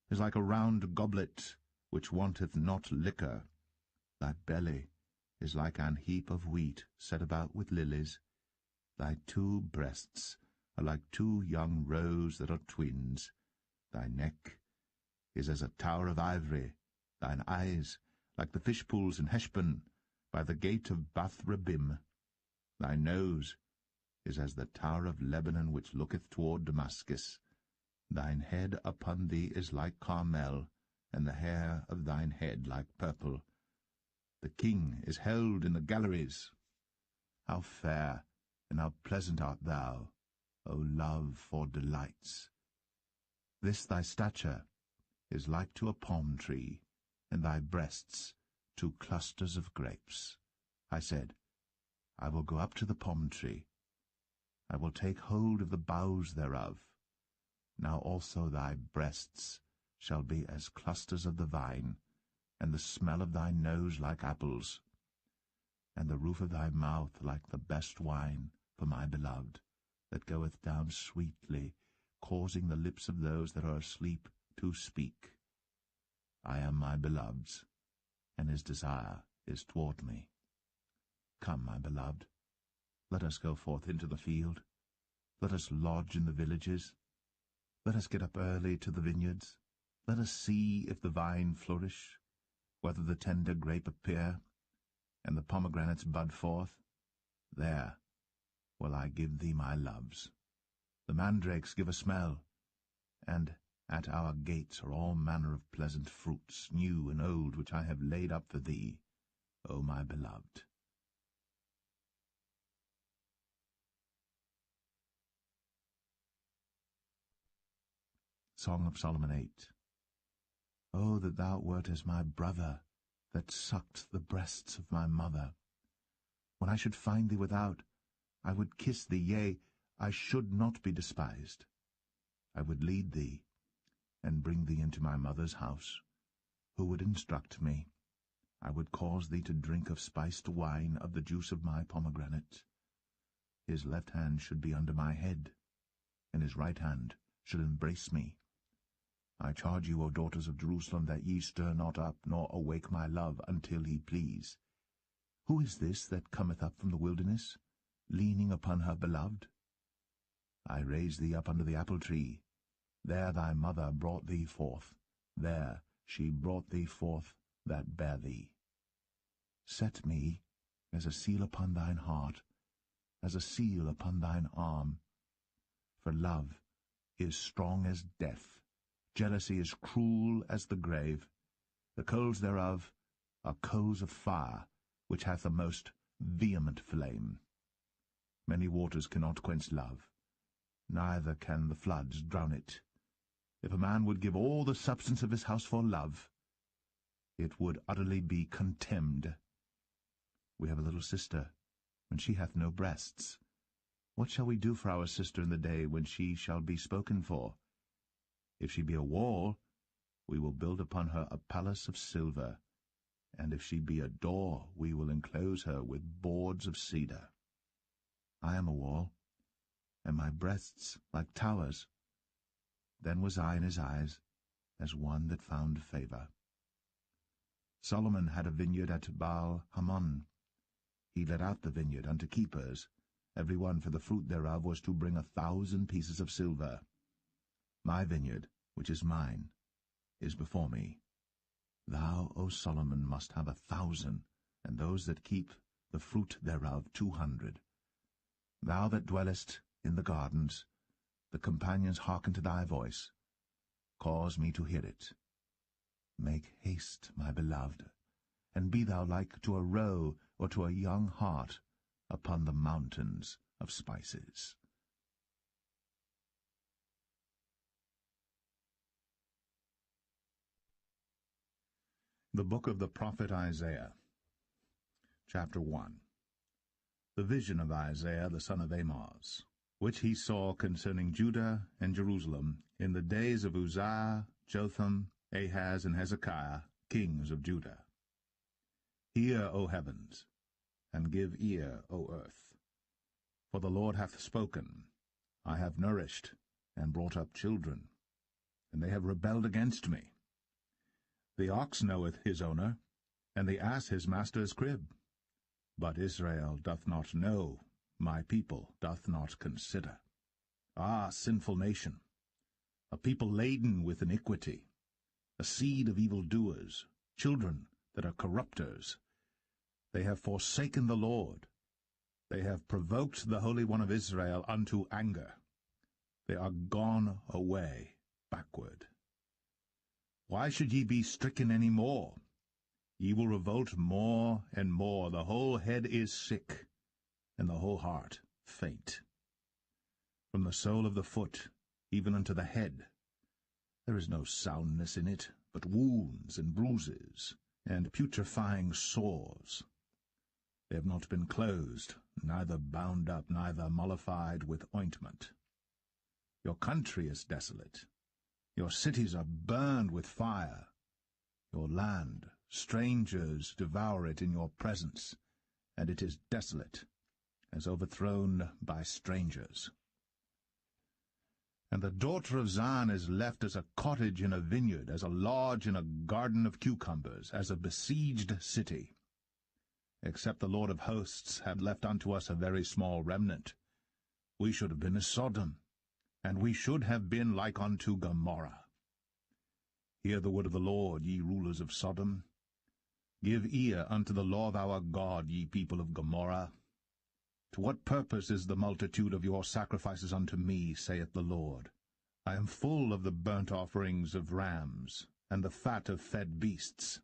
is like a round goblet, which wanteth not liquor. Thy belly is like an heap of wheat set about with lilies. Thy 2 breasts are like 2 young roes that are twins. Thy neck is as a tower of ivory, thine eyes like the fish pools in Heshbon, by the gate of Bath-rabbim. Thy nose is as the tower of Lebanon which looketh toward Damascus. Thine head upon thee is like Carmel, and the hair of thine head like purple. The king is held in the galleries. How fair and how pleasant art thou, O love for delights! This thy stature is like to a palm tree, and thy breasts to clusters of grapes. I said, I will go up to the palm tree. I will take hold of the boughs thereof. Now also thy breasts shall be as clusters of the vine, and the smell of thy nose like apples, and the roof of thy mouth like the best wine for my beloved, that goeth down sweetly, causing the lips of those that are asleep to speak. I am my beloved's, and his desire is toward me. Come, my beloved, let us go forth into the field. Let us lodge in the villages. Let us get up early to the vineyards. Let us see if the vine flourish, whether the tender grape appear, and the pomegranates bud forth. There will I give thee my loves. The mandrakes give a smell, and at our gates are all manner of pleasant fruits, new and old, which I have laid up for thee, O my beloved. Song of Solomon 8. O that thou wert as my brother, that sucked the breasts of my mother. When I should find thee without, I would kiss thee, yea, I should not be despised. I would lead thee, and bring thee into my mother's house, who would instruct me. I would cause thee to drink of spiced wine, of the juice of my pomegranate. His left hand should be under my head, and his right hand should embrace me. I charge you, O daughters of Jerusalem, that ye stir not up, nor awake my love, until he please. Who is this that cometh up from the wilderness, leaning upon her beloved? I raised thee up under the apple tree. There thy mother brought thee forth. There she brought thee forth that bare thee. Set me as a seal upon thine heart, as a seal upon thine arm. For love is strong as death. Jealousy is cruel as the grave. The coals thereof are coals of fire, which hath a most vehement flame. Many waters cannot quench love, neither can the floods drown it. If a man would give all the substance of his house for love, it would utterly be contemned. We have a little sister, and she hath no breasts. What shall we do for our sister in the day when she shall be spoken for? If she be a wall, we will build upon her a palace of silver, and if she be a door, we will enclose her with boards of cedar. I am a wall, and my breasts like towers. Then was I in his eyes as one that found favour. Solomon had a vineyard at Baal-Hamon. He let out the vineyard unto keepers. Every one for the fruit thereof was to bring 1,000 pieces of silver. My vineyard, which is mine, is before me. Thou, O Solomon, must have 1,000, and those that keep the fruit thereof 200. Thou that dwellest in the gardens, the companions hearken to thy voice. Cause me to hear it. Make haste, my beloved, and be thou like to a roe or to a young hart upon the mountains of spices. The Book of the Prophet Isaiah, Chapter 1. The vision of Isaiah the son of Amoz, which he saw concerning Judah and Jerusalem in the days of Uzziah, Jotham, Ahaz, and Hezekiah, kings of Judah. Hear, O heavens, and give ear, O earth. For the Lord hath spoken, I have nourished and brought up children, and they have rebelled against me. The ox knoweth his owner, and the ass his master's crib. But Israel doth not know, my people doth not consider. Ah, sinful nation, a people laden with iniquity, a seed of evildoers, children that are corrupters. They have forsaken the Lord. They have provoked the Holy One of Israel unto anger. They are gone away backward. Why should ye be stricken any more? Ye will revolt more and more. The whole head is sick, and the whole heart faint. From the sole of the foot even unto the head there is no soundness in it, but wounds and bruises, and putrefying sores. They have not been closed, neither bound up, neither mollified with ointment. Your country is desolate. Your cities are burned with fire. Your land, strangers devour it in your presence, and it is desolate, as overthrown by strangers. And the daughter of Zion is left as a cottage in a vineyard, as a lodge in a garden of cucumbers, as a besieged city. Except the Lord of hosts had left unto us a very small remnant, we should have been as Sodom, and we should have been like unto Gomorrah. Hear the word of the Lord, ye rulers of Sodom. Give ear unto the law of our God, ye people of Gomorrah. To what purpose is the multitude of your sacrifices unto me, saith the Lord? I am full of the burnt offerings of rams, and the fat of fed beasts,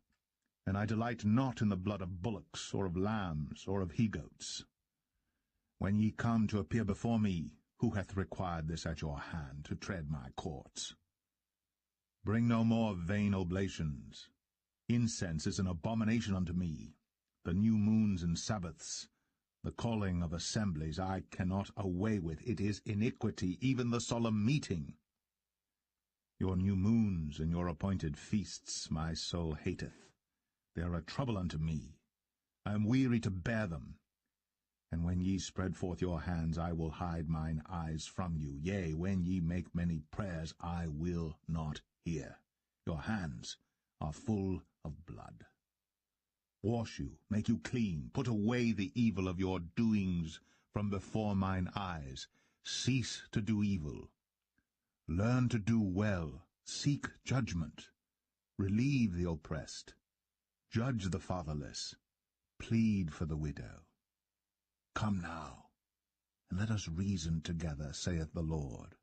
and I delight not in the blood of bullocks, or of lambs, or of he-goats. When ye come to appear before me, who hath required this at your hand, to tread my courts? Bring no more vain oblations. Incense is an abomination unto me. The new moons and Sabbaths, the calling of assemblies, I cannot away with. It is iniquity, even the solemn meeting. Your new moons and your appointed feasts my soul hateth. They are a trouble unto me. I am weary to bear them. And when ye spread forth your hands, I will hide mine eyes from you. Yea, when ye make many prayers, I will not hear. Your hands are full of blood. Wash you, make you clean, put away the evil of your doings from before mine eyes. Cease to do evil. Learn to do well, seek judgment. Relieve the oppressed. Judge the fatherless. Plead for the widow. Come now, and let us reason together, saith the Lord.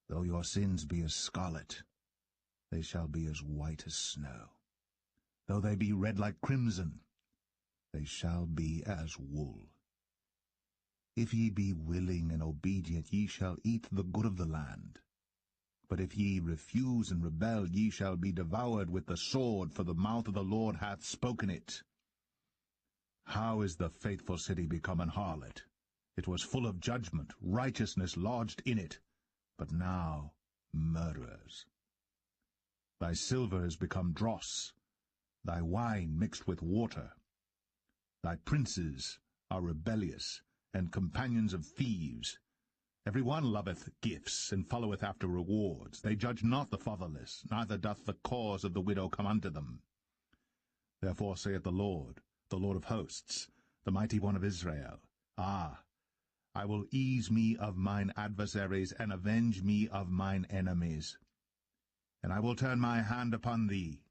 Though your sins be as scarlet, they shall be as white as snow. Though they be red like crimson, they shall be as wool. If ye be willing and obedient, ye shall eat the good of the land. But if ye refuse and rebel, ye shall be devoured with the sword, for the mouth of the Lord hath spoken it. How is the faithful city become an harlot? It was full of judgment, righteousness lodged in it, but now murderers. Thy silver is become dross, thy wine mixed with water. Thy princes are rebellious, and companions of thieves. Every one loveth gifts, and followeth after rewards. They judge not the fatherless, neither doth the cause of the widow come unto them. Therefore saith the Lord of hosts, the mighty one of Israel, I will ease me of mine adversaries, and avenge me of mine enemies. And I will turn my hand upon thee,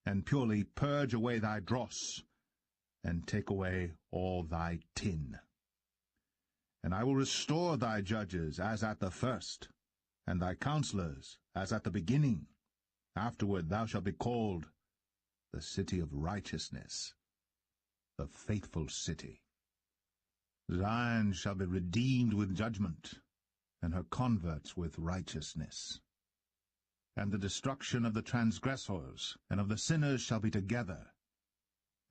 and purely purge away thy dross, and take away all thy tin. And I will restore thy judges as at the first, and thy counselors as at the beginning. Afterward thou shalt be called the city of righteousness, the faithful city. Zion shall be redeemed with judgment, and her converts with righteousness. And the destruction of the transgressors and of the sinners shall be together,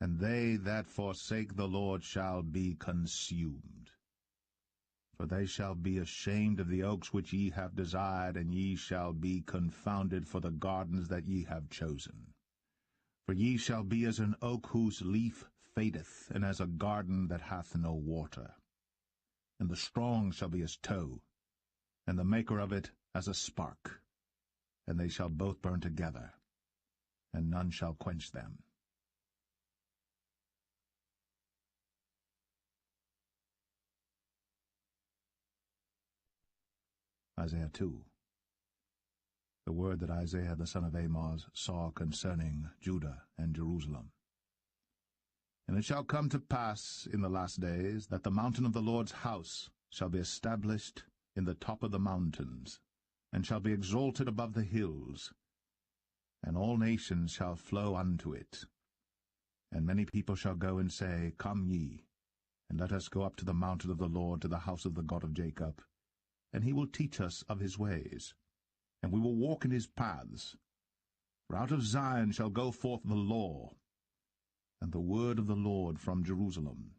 and they that forsake the Lord shall be consumed. For they shall be ashamed of the oaks which ye have desired, and ye shall be confounded for the gardens that ye have chosen. For ye shall be as an oak whose leaf fadeth, and as a garden that hath no water. And the strong shall be as tow, and the maker of it as a spark. And they shall both burn together, and none shall quench them. Isaiah 2. The word that Isaiah the son of Amoz saw concerning Judah and Jerusalem. And it shall come to pass in the last days, that the mountain of the Lord's house shall be established in the top of the mountains, and shall be exalted above the hills, and all nations shall flow unto it. And many people shall go and say, Come ye, and let us go up to the mountain of the Lord, to the house of the God of Jacob. And he will teach us of his ways, and we will walk in his paths. For out of Zion shall go forth the law, and the word of the Lord from Jerusalem.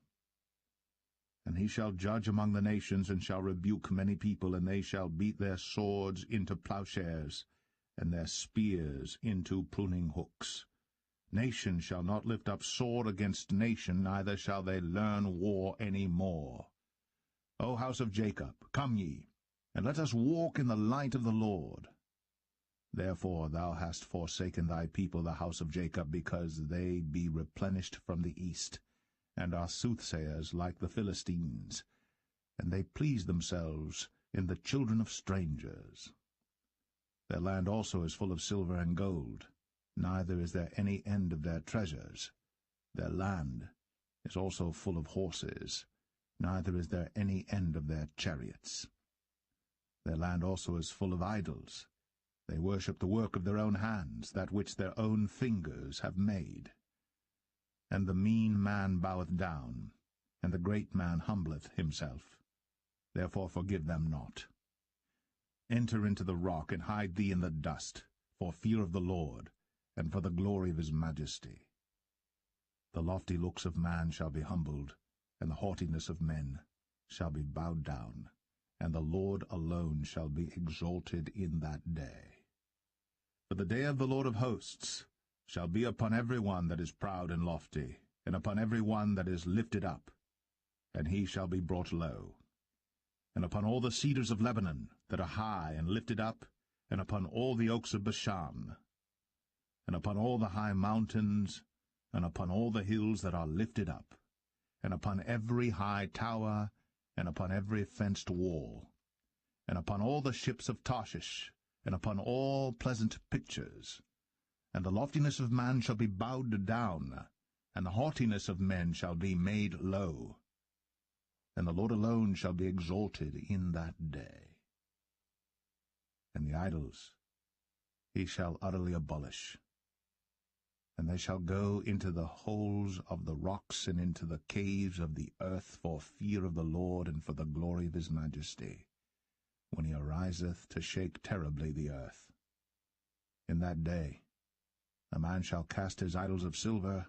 And he shall judge among the nations, and shall rebuke many people, and they shall beat their swords into plowshares, and their spears into pruning hooks. Nation shall not lift up sword against nation, neither shall they learn war any more. O house of Jacob, come ye, and let us walk in the light of the Lord. Therefore thou hast forsaken thy people, the house of Jacob, because they be replenished from the east, and are soothsayers like the Philistines, and they please themselves in the children of strangers. Their land also is full of silver and gold, neither is there any end of their treasures. Their land is also full of horses, neither is there any end of their chariots. Their land also is full of idols. They worship the work of their own hands, that which their own fingers have made. And the mean man boweth down, and the great man humbleth himself. Therefore forgive them not. Enter into the rock, and hide thee in the dust, for fear of the Lord, and for the glory of his majesty. The lofty looks of man shall be humbled, and the haughtiness of men shall be bowed down, and the Lord alone shall be exalted in that day. For the day of the Lord of hosts shall be upon every one that is proud and lofty, and upon every one that is lifted up, and he shall be brought low. And upon all the cedars of Lebanon that are high and lifted up, and upon all the oaks of Bashan, and upon all the high mountains, and upon all the hills that are lifted up, and upon every high tower, and upon every fenced wall, and upon all the ships of Tarshish, and upon all pleasant pictures. And the loftiness of man shall be bowed down, and the haughtiness of men shall be made low. And the Lord alone shall be exalted in that day. And the idols he shall utterly abolish. And they shall go into the holes of the rocks, and into the caves of the earth, for fear of the Lord, and for the glory of his majesty, when he ariseth to shake terribly the earth. In that day a man shall cast his idols of silver,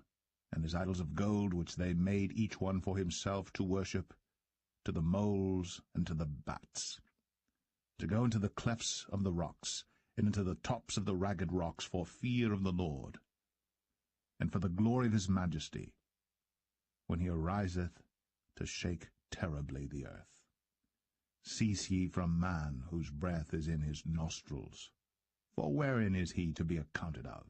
and his idols of gold, which they made each one for himself to worship, to the moles and to the bats, to go into the clefts of the rocks, and into the tops of the ragged rocks, for fear of the Lord, and for the glory of his majesty, when he ariseth to shake terribly the earth. Cease ye from man, whose breath is in his nostrils, for wherein is he to be accounted of?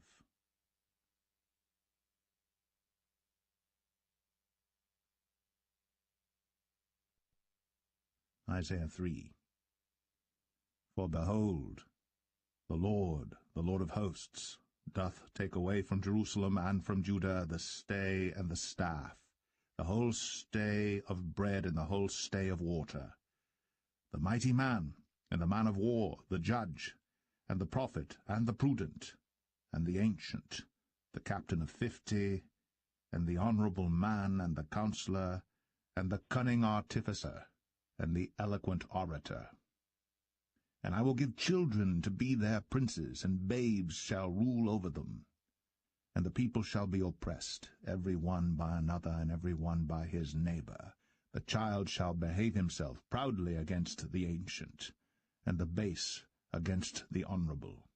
Isaiah 3. For behold, the Lord of hosts, doth take away from Jerusalem and from Judah the stay and the staff, the whole stay of bread and the whole stay of water, the mighty man and the man of war, the judge, and the prophet, and the prudent, and the ancient, the captain of 50, and the honorable man, and the counselor, and the cunning artificer, and the eloquent orator. And I will give children to be their princes, and babes shall rule over them. And the people shall be oppressed, every one by another, and every one by his neighbor. The child shall behave himself proudly against the ancient, and the base against the honorable.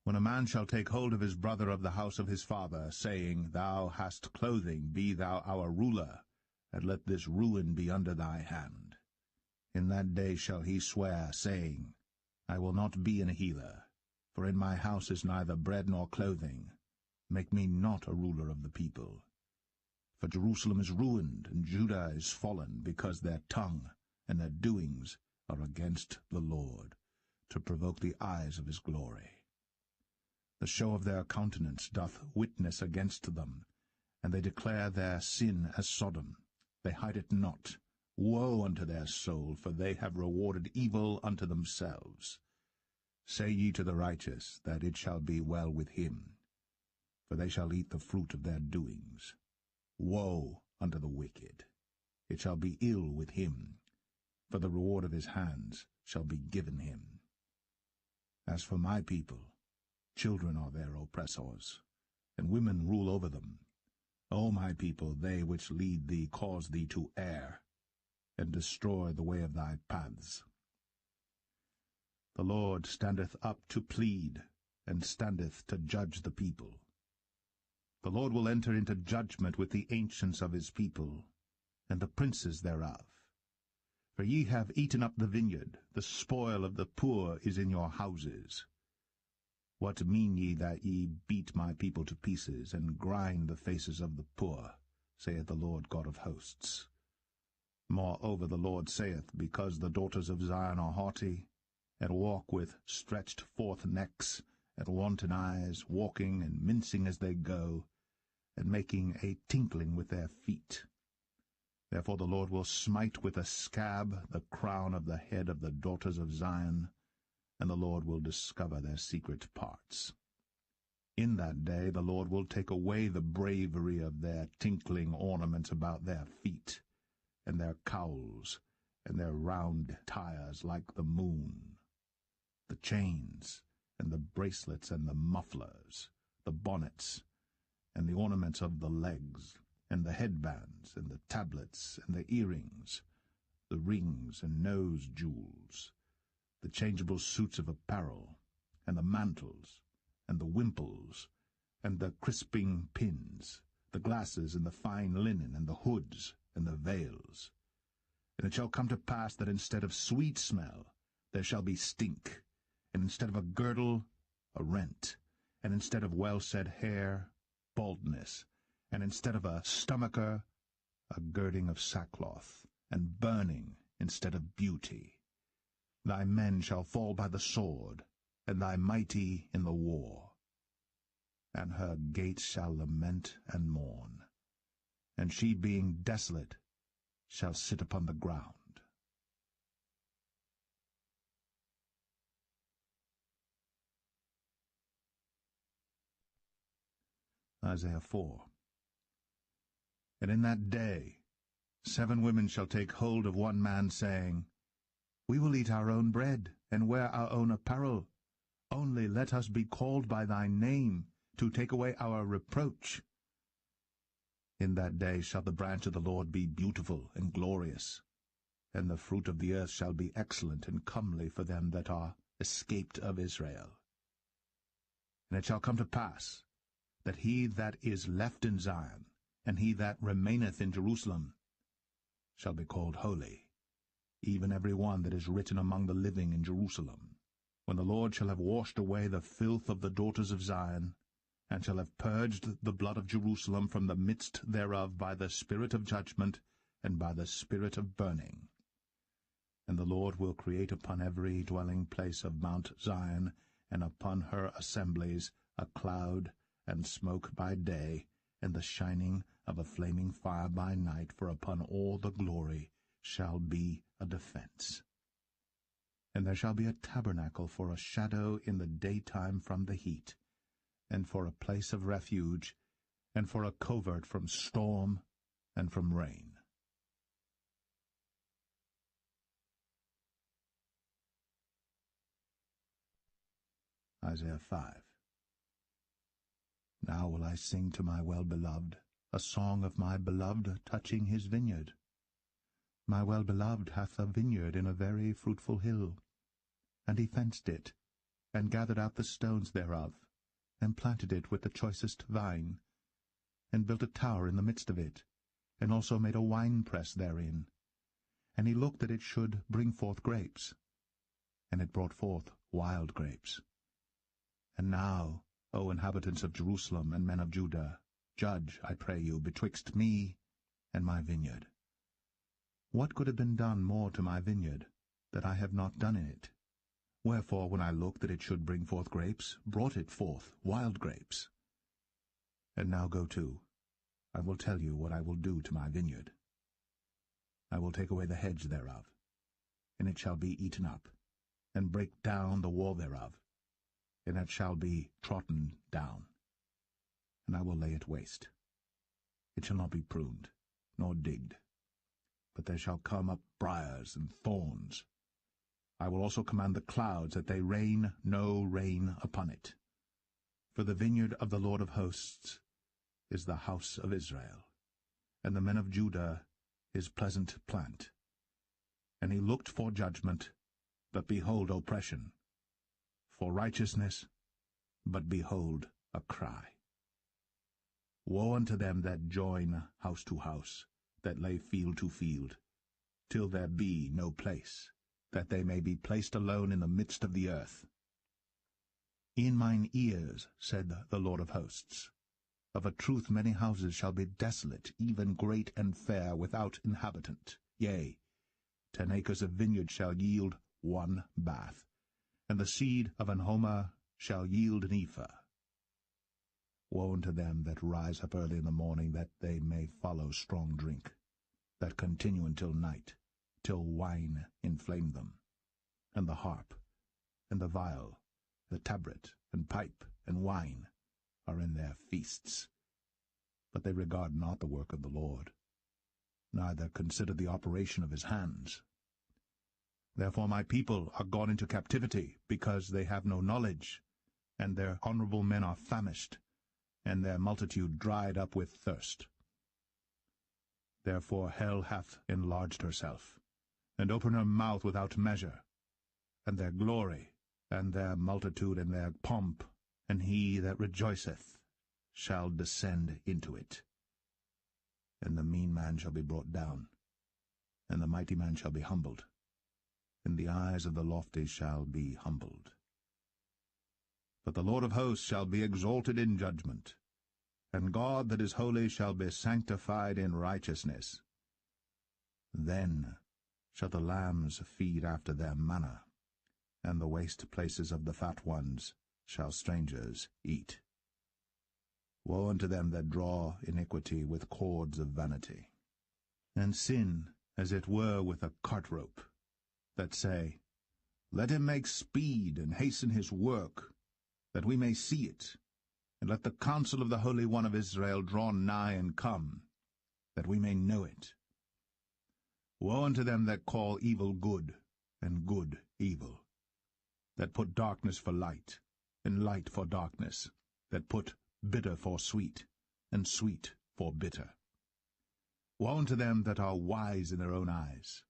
When a man shall take hold of his brother of the house of his father, saying, Thou hast clothing, be thou our ruler, and let this ruin be under thy hand. In that day shall he swear, saying, I will not be an healer, for in my house is neither bread nor clothing. Make me not a ruler of the people. For Jerusalem is ruined, and Judah is fallen, because their tongue and their doings are against the Lord, to provoke the eyes of his glory. The show of their countenance doth witness against them, and they declare their sin as Sodom. They hide it not. Woe unto their soul, for they have rewarded evil unto themselves. Say ye to the righteous, that it shall be well with him. for they shall eat the fruit of their doings. Woe unto the wicked! It shall be ill with him, for the reward of his hands shall be given him. As for my people, children are their oppressors, and women rule over them. O my people, they which lead thee cause thee to err, and destroy the way of thy paths. The Lord standeth up to plead, and standeth to judge the people. The Lord will enter into judgment with the ancients of his people, and the princes thereof. For ye have eaten up the vineyard, the spoil of the poor is in your houses. What mean ye that ye beat my people to pieces, and grind the faces of the poor, saith the Lord God of hosts? Moreover the Lord saith, because the daughters of Zion are haughty, and walk with stretched forth necks, and wanton eyes, walking and mincing as they go, and making a tinkling with their feet. Therefore the Lord will smite with a scab the crown of the head of the daughters of Zion, and the Lord will discover their secret parts. In that day the Lord will take away the bravery of their tinkling ornaments about their feet, and their cowls, and their round tires like the moon, the chains, and the bracelets, and the mufflers, the bonnets, and the ornaments of the legs, and the headbands, and the tablets, and the earrings, the rings and nose jewels, the changeable suits of apparel, and the mantles, and the wimples, and the crisping pins, the glasses, and the fine linen, and the hoods, and the veils. And it shall come to pass that instead of sweet smell there shall be stink, and instead of a girdle, a rent, and instead of well-set hair, baldness, and instead of a stomacher, a girding of sackcloth, and burning instead of beauty. Thy men shall fall by the sword, and thy mighty in the war. And her gates shall lament and mourn, and she being desolate shall sit upon the ground. Isaiah 4. And in that day 7 women shall take hold of one man, saying, We will eat our own bread, and wear our own apparel. Only let us be called by thy name, to take away our reproach. In that day shall the branch of the Lord be beautiful and glorious, and the fruit of the earth shall be excellent and comely for them that are escaped of Israel. And it shall come to pass, that he that is left in Zion, and he that remaineth in Jerusalem, shall be called holy, even every one that is written among the living in Jerusalem, when the Lord shall have washed away the filth of the daughters of Zion, and shall have purged the blood of Jerusalem from the midst thereof by the spirit of judgment and by the spirit of burning. And the Lord will create upon every dwelling place of Mount Zion, and upon her assemblies, a cloud and smoke by day, and the shining of a flaming fire by night, for upon all the glory shall be a defense. And there shall be a tabernacle for a shadow in the daytime from the heat, and for a place of refuge, and for a covert from storm and from rain. Isaiah 5. Now will I sing to my well-beloved a song of my beloved touching his vineyard. My well-beloved hath a vineyard in a very fruitful hill, and he fenced it, and gathered out the stones thereof, and planted it with the choicest vine, and built a tower in the midst of it, and also made a winepress therein. And he looked that it should bring forth grapes, and it brought forth wild grapes. And now, O inhabitants of Jerusalem and men of Judah, judge, I pray you, betwixt me and my vineyard. What could have been done more to my vineyard, that I have not done in it? Wherefore, when I looked that it should bring forth grapes, brought it forth wild grapes. And now go to, I will tell you what I will do to my vineyard. I will take away the hedge thereof, and it shall be eaten up, and break down the wall thereof, and it shall be trodden down. and I will lay it waste. It shall not be pruned, nor digged, but there shall come up briars and thorns. I will also command the clouds that they rain no rain upon it. For the vineyard of the Lord of hosts is the house of Israel, and the men of Judah his pleasant plant. And he looked for judgment, but behold oppression, for righteousness, but behold a cry. Woe unto them that join house to house, that lay field to field, till there be no place, that they may be placed alone in the midst of the earth. In mine ears, said the Lord of hosts, of a truth many houses shall be desolate, even great and fair, without inhabitant. Yea, 10 acres of vineyard shall yield 1 bath, and the seed of an homer shall yield an ephah. Woe unto them that rise up early in the morning, that they may follow strong drink, that continue until night, till wine inflame them, and the harp, and the viol, the tabret, and pipe, and wine are in their feasts. But they regard not the work of the Lord, neither consider the operation of his hands. Therefore my people are gone into captivity, because they have no knowledge, and their honorable men are famished, and their multitude dried up with thirst. Therefore hell hath enlarged herself, and opened her mouth without measure, and their glory, and their multitude, and their pomp, and he that rejoiceth shall descend into it. And the mean man shall be brought down, and the mighty man shall be humbled, and the eyes of the lofty shall be humbled. But the Lord of hosts shall be exalted in judgment, and God that is holy shall be sanctified in righteousness. Then shall the lambs feed after their manner, and the waste places of the fat ones shall strangers eat. Woe unto them that draw iniquity with cords of vanity, and sin as it were with a cart rope, that say, Let him make speed and hasten his work, that we may see it, and let the counsel of the Holy One of Israel draw nigh and come, that we may know it. Woe unto them that call evil good, and good evil, that put darkness for light, and light for darkness, that put bitter for sweet, and sweet for bitter. Woe unto them that are wise in their own eyes,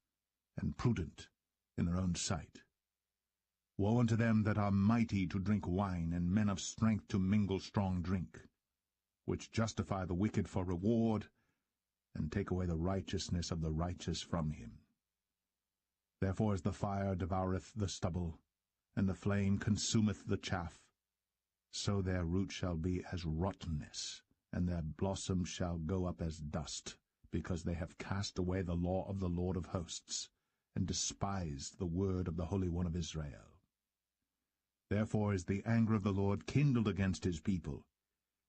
and prudent in their own sight. Woe unto them that are mighty to drink wine, and men of strength to mingle strong drink, which justify the wicked for reward, and take away the righteousness of the righteous from him. Therefore as the fire devoureth the stubble, and the flame consumeth the chaff, so their root shall be as rottenness, and their blossom shall go up as dust, because they have cast away the law of the Lord of hosts, and despised the word of the Holy One of Israel. Therefore is the anger of the Lord kindled against his people,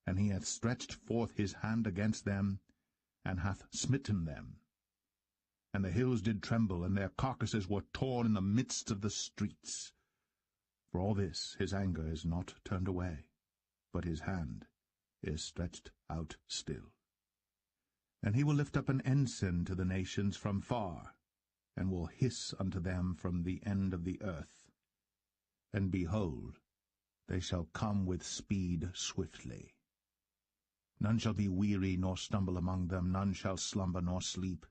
and he hath stretched forth his hand against them, and hath smitten them. And the hills did tremble, and their carcasses were torn in the midst of the streets. For all this his anger is not turned away, but his hand is stretched out still. And he will lift up an ensign to the nations from far, and will hiss unto them from the end of the earth. And behold, they shall come with speed swiftly. None shall be weary nor stumble among them, none shall slumber nor sleep,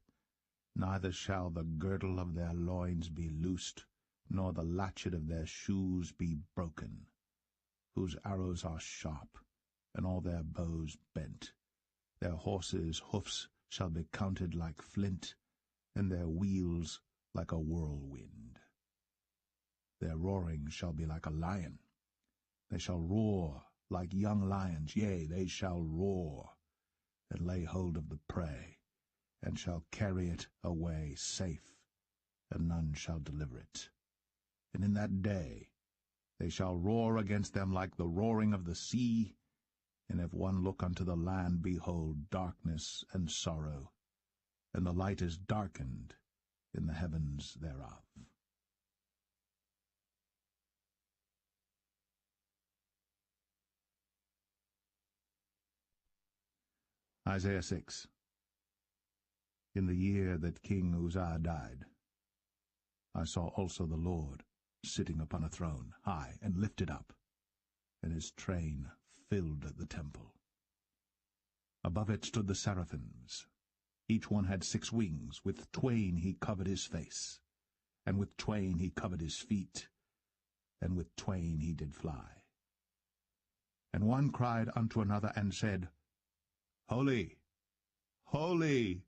neither shall the girdle of their loins be loosed, nor the latchet of their shoes be broken, whose arrows are sharp, and all their bows bent. Their horses' hoofs shall be counted like flint, and their wheels like a whirlwind. Their roaring shall be like a lion. They shall roar like young lions, yea, they shall roar, and lay hold of the prey, and shall carry it away safe, and none shall deliver it. And in that day they shall roar against them like the roaring of the sea, and if one look unto the land, behold, darkness and sorrow, and the light is darkened in the heavens thereof. Isaiah 6. In the year that King Uzziah died, I saw also the Lord sitting upon a throne, high and lifted up, and his train filled the temple. Above it stood the seraphims. Each one had 6 wings. With twain he covered his face, and with twain he covered his feet, and with twain he did fly. And one cried unto another, and said, Holy, holy,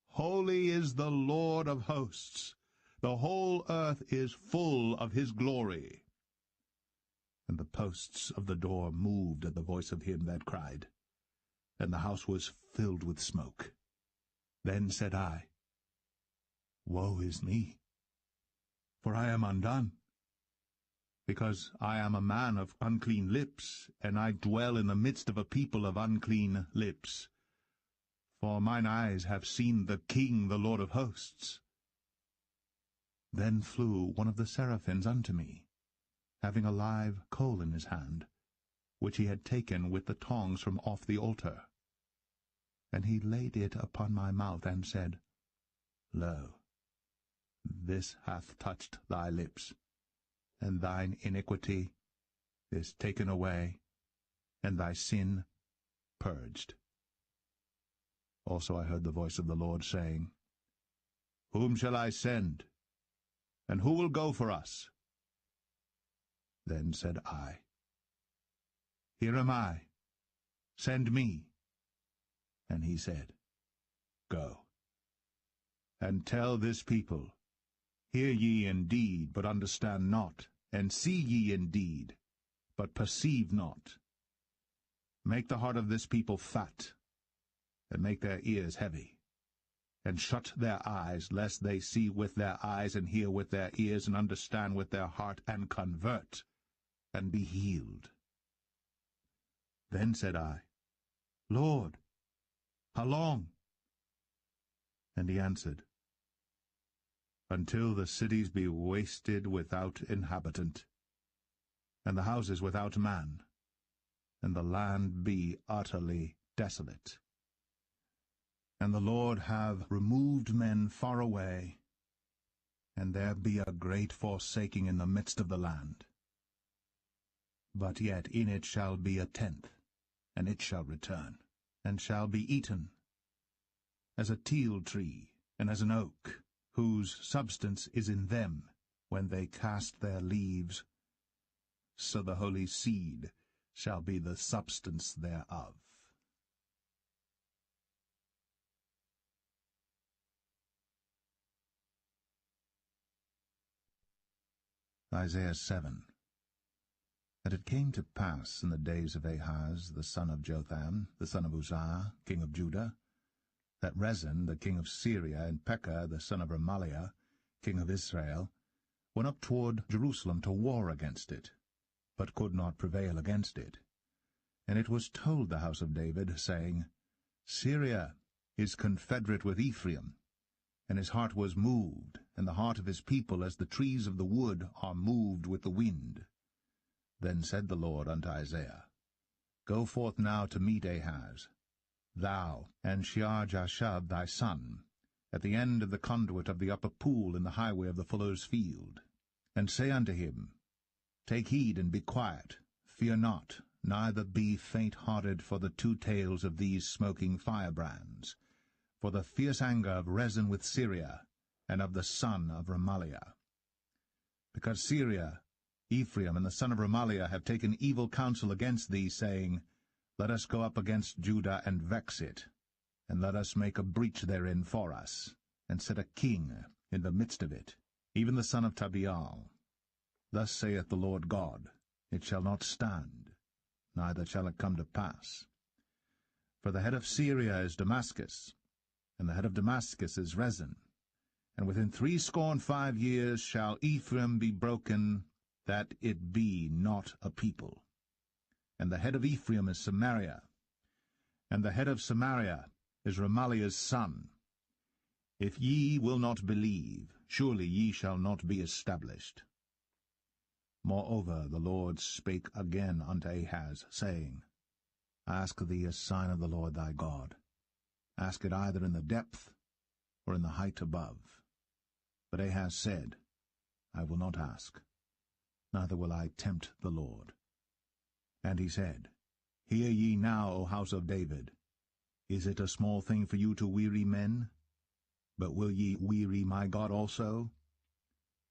holy is the Lord of hosts. The whole earth is full of his glory. And the posts of the door moved at the voice of him that cried, and the house was filled with smoke. Then said I, Woe is me, for I am undone, because I am a man of unclean lips, and I dwell in the midst of a people of unclean lips. For mine eyes have seen the King, the Lord of hosts. Then flew one of the seraphims unto me, having a live coal in his hand, which he had taken with the tongs from off the altar. And he laid it upon my mouth, and said, Lo, this hath touched thy lips, and thine iniquity is taken away, and thy sin purged. Also I heard the voice of the Lord saying, Whom shall I send? And who will go for us? Then said I, Here am I, send me. And he said, Go, and tell this people, Hear ye indeed, but understand not, and see ye indeed, but perceive not. Make the heart of this people fat, and make their ears heavy, and shut their eyes, lest they see with their eyes, and hear with their ears, and understand with their heart, and convert, and be healed. Then said I, Lord, how long? And he answered, Until the cities be wasted without inhabitant, and the houses without man, and the land be utterly desolate. And the Lord have removed men far away, and there be a great forsaking in the midst of the land. But yet in it shall be a tenth, and it shall return, and shall be eaten, as a teil tree, and as an oak, whose substance is in them, when they cast their leaves, so the holy seed shall be the substance thereof. Isaiah 7. And it came to pass in the days of Ahaz, the son of Jotham, the son of Uzziah, king of Judah, that Rezin, the king of Syria, and Pekah, the son of Remaliah, king of Israel, went up toward Jerusalem to war against it, but could not prevail against it. And it was told the house of David, saying, Syria is confederate with Ephraim, and his heart was moved, and the heart of his people as the trees of the wood are moved with the wind. Then said the Lord unto Isaiah, Go forth now to meet Ahaz, thou and Shear-Jashub thy son, at the end of the conduit of the upper pool in the highway of the fuller's field, and say unto him, Take heed and be quiet, fear not, neither be faint-hearted for the 2 tails of these smoking firebrands, for the fierce anger of Rezin with Syria, and of the son of Remaliah. Because Syria, Ephraim, and the son of Remaliah have taken evil counsel against thee, saying, Let us go up against Judah and vex it, and let us make a breach therein for us, and set a king in the midst of it, even the son of Tabeal. Thus saith the Lord God, It shall not stand, neither shall it come to pass. For the head of Syria is Damascus, and the head of Damascus is Rezin. And within 65 years shall Ephraim be broken, that it be not a people. And the head of Ephraim is Samaria, and the head of Samaria is Remaliah's son. If ye will not believe, surely ye shall not be established. Moreover the Lord spake again unto Ahaz, saying, Ask thee a sign of the Lord thy God. Ask it either in the depth or in the height above. But Ahaz said, I will not ask, neither will I tempt the Lord. And he said, Hear ye now, O house of David. Is it a small thing for you to weary men? But will ye weary my God also?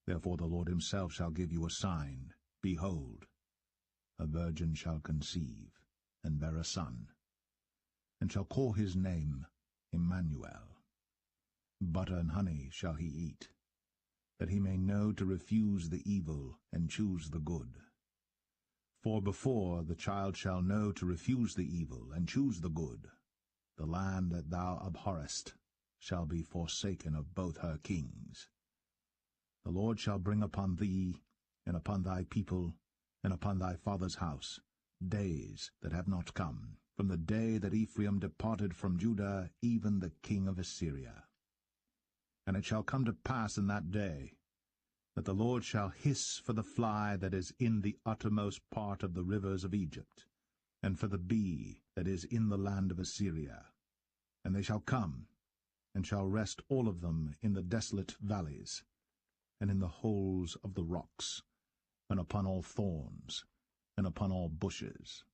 Therefore the Lord himself shall give you a sign. Behold, a virgin shall conceive, and bear a son, and shall call his name Emmanuel. Butter and honey shall he eat, that he may know to refuse the evil and choose the good. For before the child shall know to refuse the evil and choose the good, the land that thou abhorrest shall be forsaken of both her kings. The Lord shall bring upon thee, and upon thy people, and upon thy father's house, days that have not come, from the day that Ephraim departed from Judah, even the king of Assyria. And it shall come to pass in that day, that the Lord shall hiss for the fly that is in the uttermost part of the rivers of Egypt, and for the bee that is in the land of Assyria. And they shall come, and shall rest all of them in the desolate valleys, and in the holes of the rocks, and upon all thorns, and upon all bushes.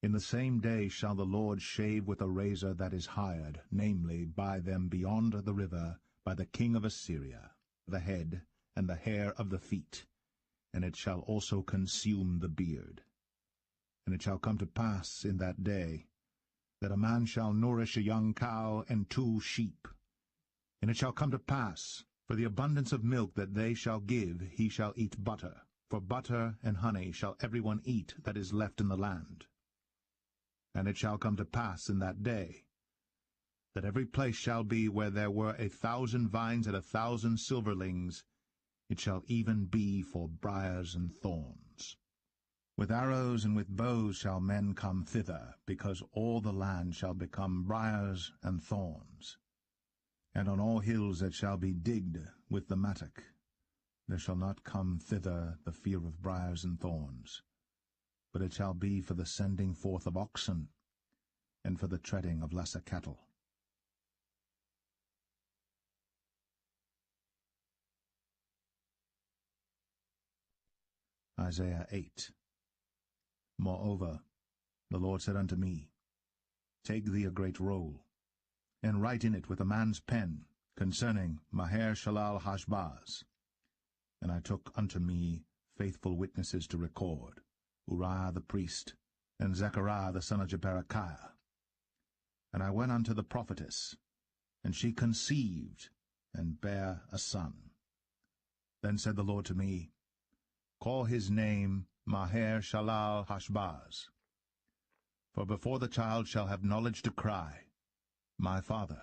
In the same day shall the Lord shave with a razor that is hired, namely, by them beyond the river, by the king of Assyria, the head and the hair of the feet, and it shall also consume the beard. And it shall come to pass in that day, that a man shall nourish a young cow and 2 sheep. And it shall come to pass, for the abundance of milk that they shall give, he shall eat butter. For butter and honey shall every one eat that is left in the land. And it shall come to pass in that day, that every place shall be where there were 1,000 vines and 1,000 silverlings, it shall even be for briars and thorns. With arrows and with bows shall men come thither, because all the land shall become briars and thorns. And on all hills that shall be digged with the mattock, there shall not come thither the fear of briars and thorns, but it shall be for the sending forth of oxen, and for the treading of lesser cattle. Isaiah 8. Moreover, the Lord said unto me, Take thee a great roll, and write in it with a man's pen, concerning Maher-shalal-Hashbaz. And I took unto me faithful witnesses to record, Uriah the priest, and Zechariah the son of Jeberechiah. And I went unto the prophetess, and she conceived, and bare a son. Then said the Lord to me, Call his name Maher-shalal-Hashbaz. For before the child shall have knowledge to cry, My father,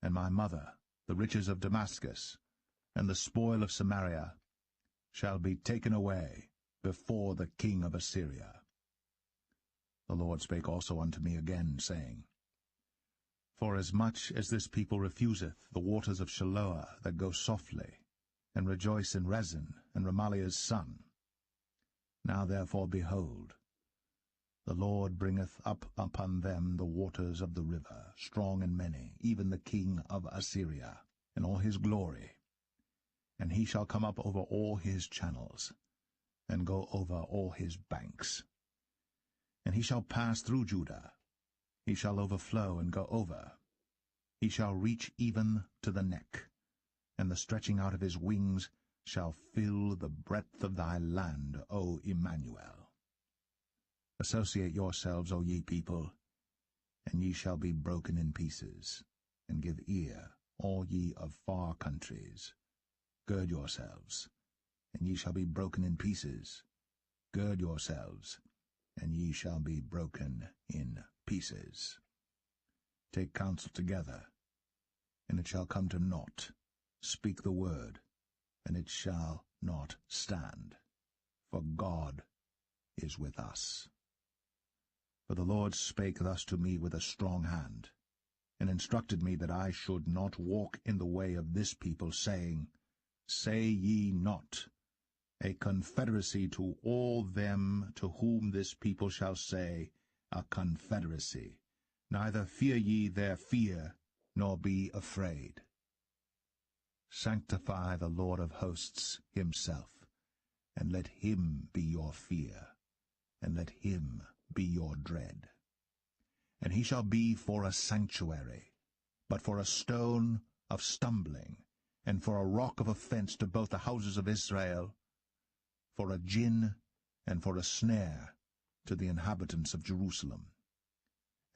and my mother, the riches of Damascus, and the spoil of Samaria, shall be taken away before the king of Assyria. The Lord spake also unto me again, saying, Forasmuch as this people refuseth the waters of Shiloah that go softly, and rejoice in Rezin and Remaliah's son, now therefore, behold, the Lord bringeth up upon them the waters of the river, strong and many, even the king of Assyria, in all his glory. And he shall come up over all his channels, and go over all his banks. And he shall pass through Judah, he shall overflow and go over. He shall reach even to the neck, and the stretching out of his wings shall fill the breadth of thy land, O Emmanuel. Associate yourselves, O ye people, and ye shall be broken in pieces, and give ear, all ye of far countries. Gird yourselves, and ye shall be broken in pieces. Gird yourselves, and ye shall be broken in pieces. Take counsel together, and it shall come to naught. Speak the word, and it shall not stand. For God is with us. For the Lord spake thus to me with a strong hand, and instructed me that I should not walk in the way of this people, saying, Say ye not, a confederacy to all them to whom this people shall say, a confederacy, Neither fear ye their fear, nor be afraid. Sanctify the Lord of hosts himself, and let him be your fear, and let him be your dread. And he shall be for a sanctuary, but for a stone of stumbling, and for a rock of offense to both the houses of Israel, for a gin and for a snare to the inhabitants of Jerusalem.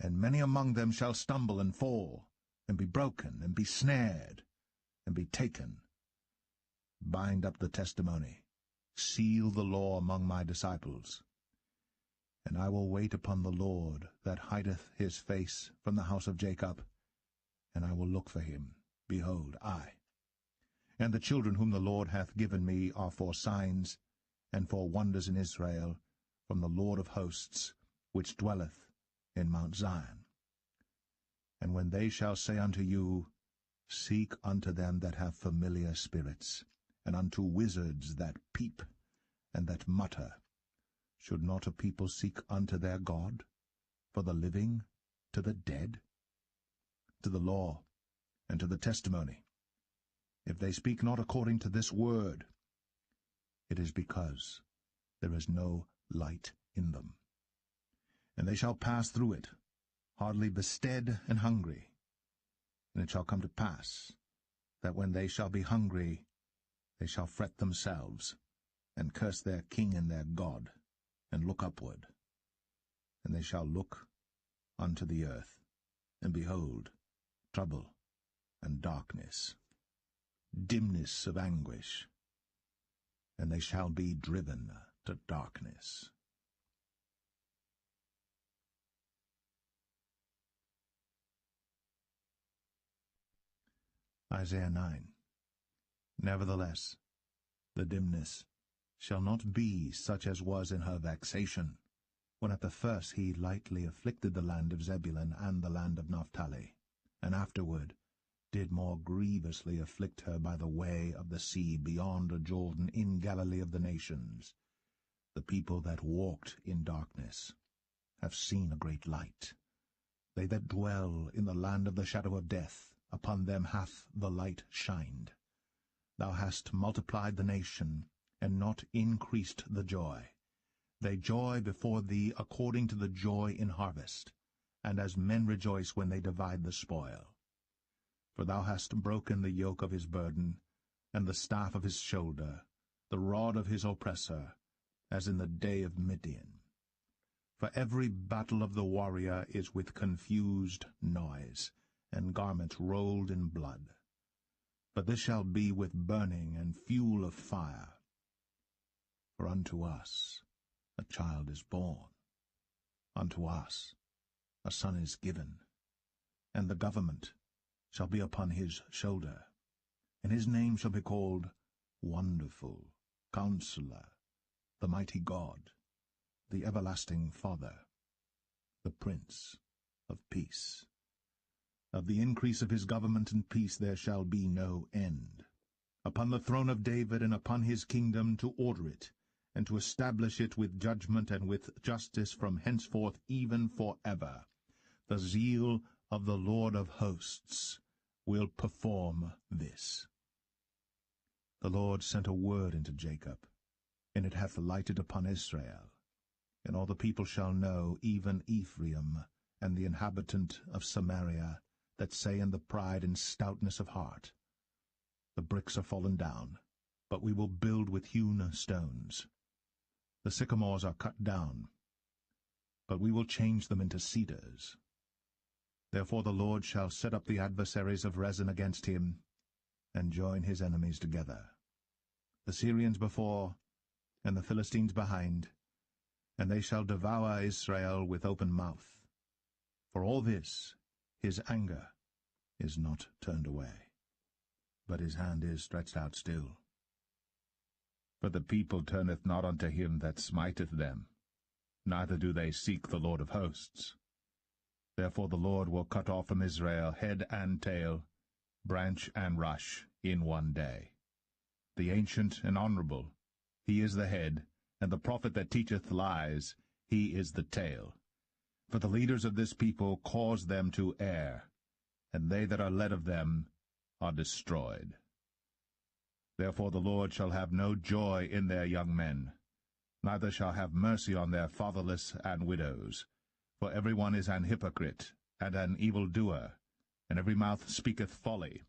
And many among them shall stumble and fall, and be broken, and be snared, and be taken. Bind up the testimony, seal the law among my disciples. And I will wait upon the Lord that hideth his face from the house of Jacob, and I will look for him. Behold, I. And the children whom the Lord hath given me are for signs and for wonders in Israel, from the Lord of hosts, which dwelleth in Mount Zion. And when they shall say unto you, Seek unto them that have familiar spirits, and unto wizards that peep, and that mutter, should not a people seek unto their God, for the living to the dead? To the law and to the testimony, if they speak not according to this word, it is because there is no light in them. And they shall pass through it, hardly bestead and hungry. And it shall come to pass, that when they shall be hungry, they shall fret themselves, and curse their king and their God, and look upward. And they shall look unto the earth, and behold, trouble and darkness, dimness of anguish, and they shall be driven to darkness. Isaiah 9. Nevertheless, the dimness shall not be such as was in her vexation, when at the first he lightly afflicted the land of Zebulun and the land of Naphtali, and afterward did more grievously afflict her by the way of the sea beyond Jordan in Galilee of the nations. The people that walked in darkness have seen a great light. They that dwell in the land of the shadow of death, upon them hath the light shined. Thou hast multiplied the nation, and not increased the joy. They joy before thee according to the joy in harvest, and as men rejoice when they divide the spoil. For thou hast broken the yoke of his burden, and the staff of his shoulder, the rod of his oppressor, as in the day of Midian. For every battle of the warrior is with confused noise, and garments rolled in blood. But this shall be with burning and fuel of fire. For unto us a child is born, unto us a son is given, and the government shall be upon his shoulder, and his name shall be called Wonderful, Counselor, the Mighty God, the Everlasting Father, the Prince of Peace. Of the increase of his government and peace there shall be no end, upon the throne of David and upon his kingdom, to order it, and to establish it with judgment and with justice from henceforth even forever. The zeal of the Lord of hosts will perform this. The Lord sent a word into Jacob, and it hath lighted upon Israel. And all the people shall know, even Ephraim, and the inhabitant of Samaria, that say in the pride and stoutness of heart, The bricks are fallen down, but we will build with hewn stones. The sycamores are cut down, but we will change them into cedars. Therefore the Lord shall set up the adversaries of Rezin against him, and join his enemies together, the Syrians before, and the Philistines behind, and they shall devour Israel with open mouth. For all this his anger is not turned away, but his hand is stretched out still. For the people turneth not unto him that smiteth them, neither do they seek the Lord of hosts. Therefore the Lord will cut off from Israel head and tail, branch and rush, in one day. The ancient and honorable, he is the head, and the prophet that teacheth lies, he is the tail. For the leaders of this people cause them to err, and they that are led of them are destroyed. Therefore the Lord shall have no joy in their young men, neither shall have mercy on their fatherless and widows. For every one is an hypocrite, and an evildoer, and every mouth speaketh folly.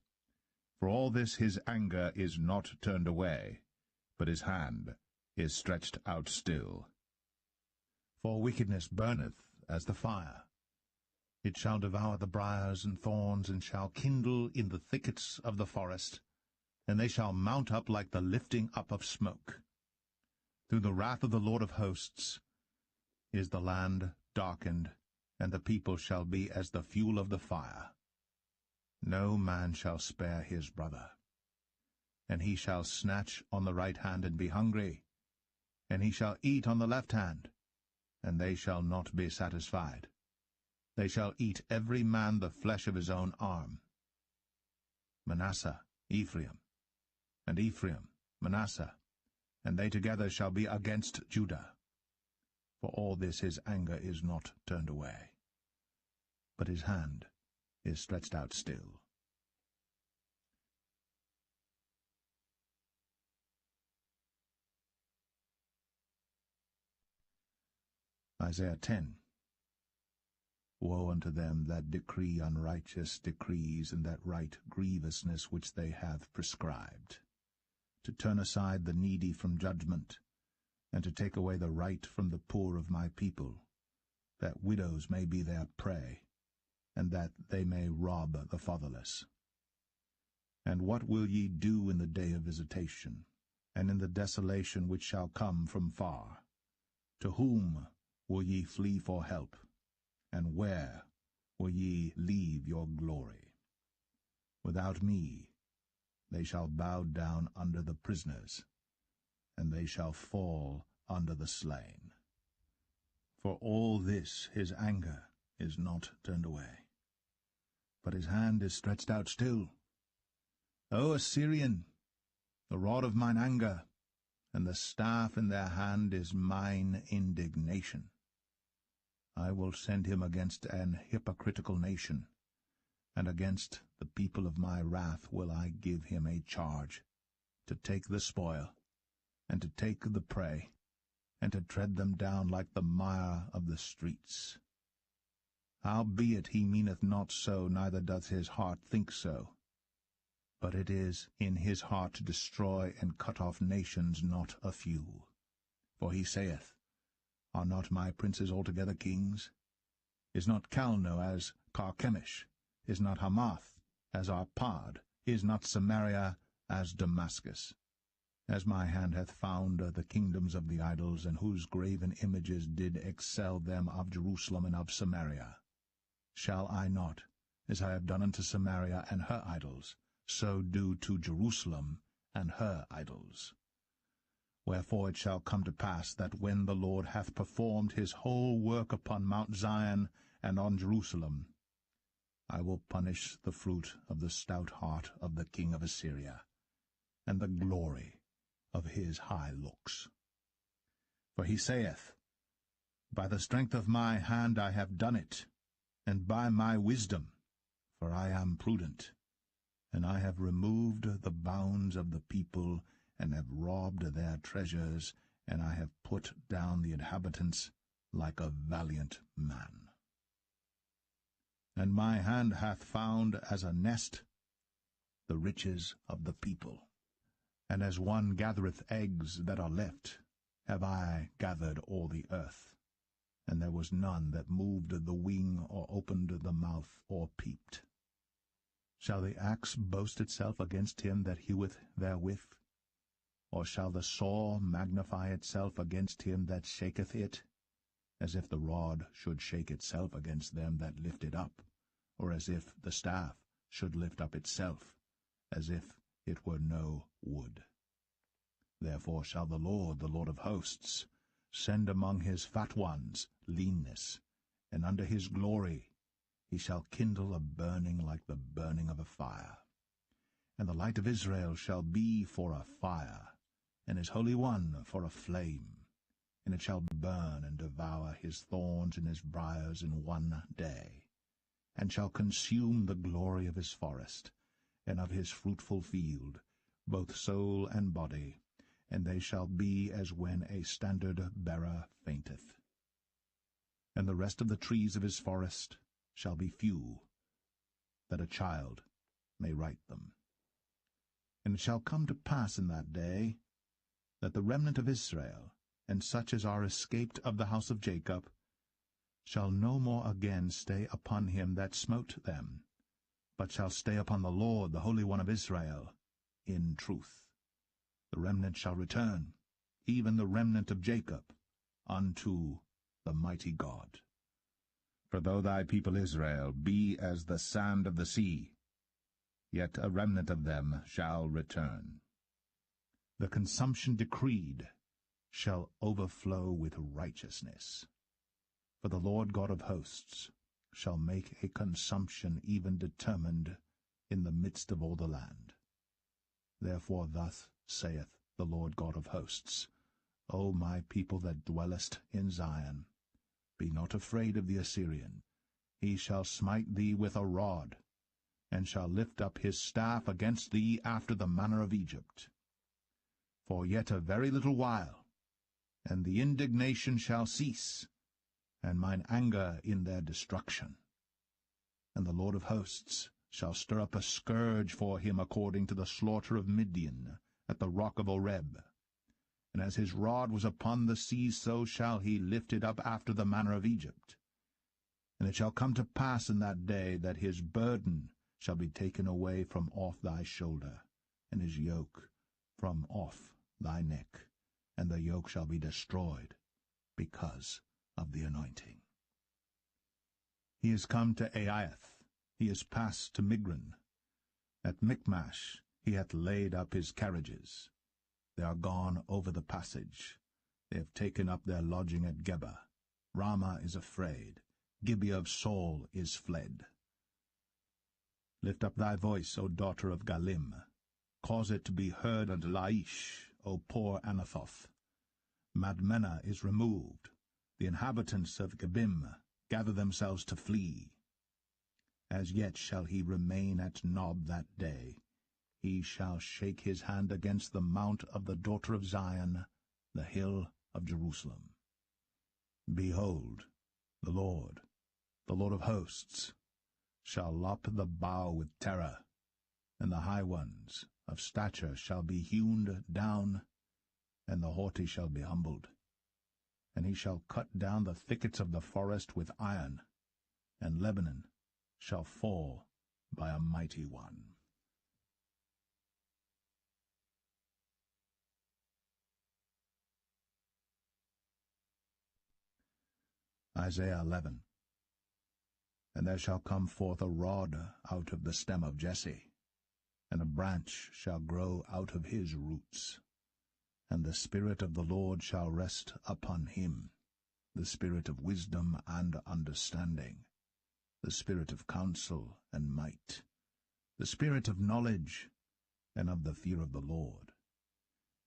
For all this his anger is not turned away, but his hand is stretched out still. For wickedness burneth as the fire. It shall devour the briars and thorns, and shall kindle in the thickets of the forest, and they shall mount up like the lifting up of smoke. Through the wrath of the Lord of hosts is the land darkened, and the people shall be as the fuel of the fire. No man shall spare his brother. And he shall snatch on the right hand and be hungry, and he shall eat on the left hand, and they shall not be satisfied. They shall eat every man the flesh of his own arm. Manasseh, Ephraim, and Ephraim, Manasseh, and they together shall be against Judah. For all this his anger is not turned away, but his hand is stretched out still. Isaiah 10. Woe unto them that decree unrighteous decrees, and that write grievousness which they have prescribed, to turn aside the needy from judgment, and to take away the right from the poor of my people, that widows may be their prey, and that they may rob the fatherless. And what will ye do in the day of visitation, and in the desolation which shall come from far? To whom will ye flee for help, and where will ye leave your glory? Without me they shall bow down under the prisoners, and they shall fall under the slain. For all this his anger is not turned away, but his hand is stretched out still. O Assyrian, the rod of mine anger, and the staff in their hand is mine indignation. I will send him against an hypocritical nation, and against the people of my wrath will I give him a charge, to take the spoil, and to take the prey, and to tread them down like the mire of the streets. Howbeit he meaneth not so, neither doth his heart think so. But it is in his heart to destroy and cut off nations, not a few. For he saith, Are not my princes altogether kings? Is not Calno as Carchemish? Is not Hamath as Arpad? Is not Samaria as Damascus? As my hand hath found the kingdoms of the idols, and whose graven images did excel them of Jerusalem and of Samaria, shall I not, as I have done unto Samaria and her idols, so do to Jerusalem and her idols? Wherefore it shall come to pass that when the Lord hath performed his whole work upon Mount Zion and on Jerusalem, I will punish the fruit of the stout heart of the king of Assyria, and the glory of his high looks. For he saith, By the strength of my hand I have done it, and by my wisdom, for I am prudent, and I have removed the bounds of the people, and have robbed their treasures, and I have put down the inhabitants like a valiant man. And my hand hath found as a nest the riches of the people. And as one gathereth eggs that are left, have I gathered all the earth. And there was none that moved the wing, or opened the mouth, or peeped. Shall the axe boast itself against him that heweth therewith? Or shall the saw magnify itself against him that shaketh it? As if the rod should shake itself against them that lift it up, or as if the staff should lift up itself, as if it were no wood. Therefore shall the Lord of hosts, send among his fat ones leanness, and under his glory he shall kindle a burning like the burning of a fire. And the light of Israel shall be for a fire, and his Holy One for a flame. and it shall burn and devour his thorns and his briars in one day, and shall consume the glory of his forest, and of his fruitful field, both soul and body, and they shall be as when a standard-bearer fainteth. And the rest of the trees of his forest shall be few, that a child may write them. And it shall come to pass in that day, that the remnant of Israel, and such as are escaped of the house of Jacob, shall no more again stay upon him that smote them, but shall stay upon the Lord, the Holy One of Israel, in truth. The remnant shall return, even the remnant of Jacob, unto the mighty God. For though thy people Israel be as the sand of the sea, yet a remnant of them shall return. The consumption decreed shall overflow with righteousness. For the Lord God of hosts shall make a consumption even determined in the midst of all the land. Therefore thus saith the Lord God of hosts, O my people that dwellest in Zion, be not afraid of the Assyrian. He shall smite thee with a rod, and shall lift up his staff against thee after the manner of Egypt. For yet a very little while, and the indignation shall cease, and mine anger in their destruction. And the Lord of hosts shall stir up a scourge for him according to the slaughter of Midian at the rock of Oreb. And as his rod was upon the sea, so shall he lift it up after the manner of Egypt. And it shall come to pass in that day that his burden shall be taken away from off thy shoulder, and his yoke from off thy neck, and the yoke shall be destroyed because of the anointing. He is come to Aiath, he is passed to Migron. At Michmash he hath laid up his carriages. They are gone over the passage. They have taken up their lodging at Geba. Ramah is afraid. Gibeah of Saul is fled. Lift up thy voice, O daughter of Galim. Cause it to be heard unto Laish, O poor Anathoth. Madmenah is removed. The inhabitants of Gebim gather themselves to flee. As yet shall he remain at Nob that day. He shall shake his hand against the mount of the daughter of Zion, the hill of Jerusalem. Behold, the Lord of hosts, shall lop the bough with terror, and the high ones of stature shall be hewn down, and the haughty shall be humbled. And he shall cut down the thickets of the forest with iron, and Lebanon shall fall by a mighty one. Isaiah 11. And there shall come forth a rod out of the stem of Jesse, and a branch shall grow out of his roots. And the Spirit of the Lord shall rest upon him, the Spirit of wisdom and understanding, the Spirit of counsel and might, the Spirit of knowledge and of the fear of the Lord,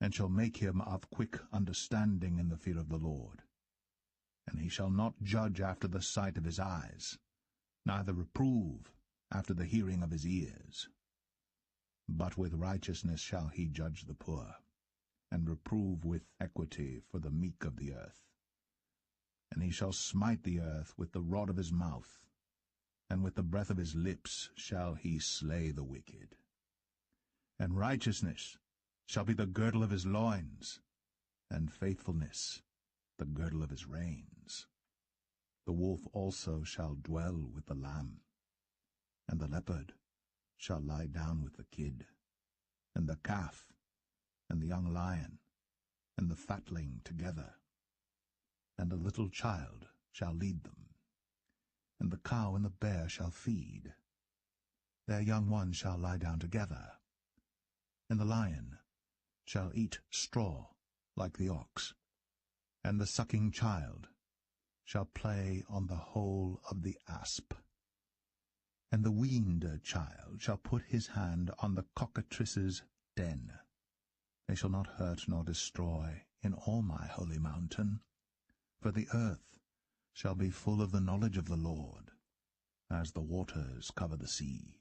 and shall make him of quick understanding in the fear of the Lord. And he shall not judge after the sight of his eyes, neither reprove after the hearing of his ears. But with righteousness shall he judge the poor, and reprove with equity for the meek of the earth. And he shall smite the earth with the rod of his mouth, and with the breath of his lips shall he slay the wicked. And righteousness shall be the girdle of his loins, and faithfulness the girdle of his reins. The wolf also shall dwell with the lamb, and the leopard shall lie down with the kid, and the calf, and the young lion, and the fatling together. And a little child shall lead them, and the cow and the bear shall feed. Their young ones shall lie down together, and the lion shall eat straw like the ox, and the sucking child shall play on the hole of the asp. And the weaned child shall put his hand on the cockatrice's den. They shall not hurt nor destroy in all my holy mountain. For the earth shall be full of the knowledge of the Lord, as the waters cover the sea.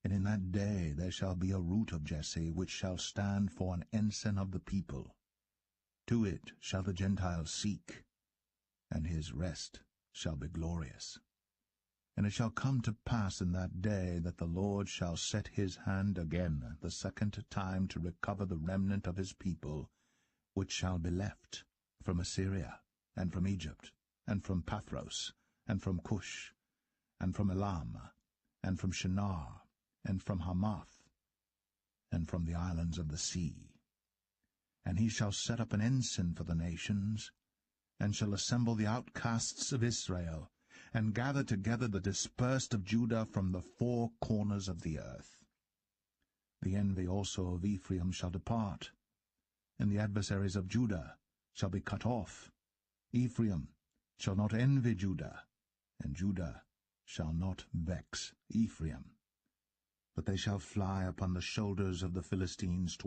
And in that day there shall be a root of Jesse, which shall stand for an ensign of the people. To it shall the Gentiles seek, and his rest shall be glorious. And it shall come to pass in that day that the Lord shall set his hand again the second time to recover the remnant of his people, which shall be left from Assyria, and from Egypt, and from Pathros, and from Cush, and from Elam, and from Shinar, and from Hamath, and from the islands of the sea. And he shall set up an ensign for the nations, and shall assemble the outcasts of Israel, and gather together the dispersed of Judah from the four corners of the earth. The envy also of Ephraim shall depart, and the adversaries of Judah shall be cut off. Ephraim shall not envy Judah, and Judah shall not vex Ephraim. But they shall fly upon the shoulders of the Philistines toward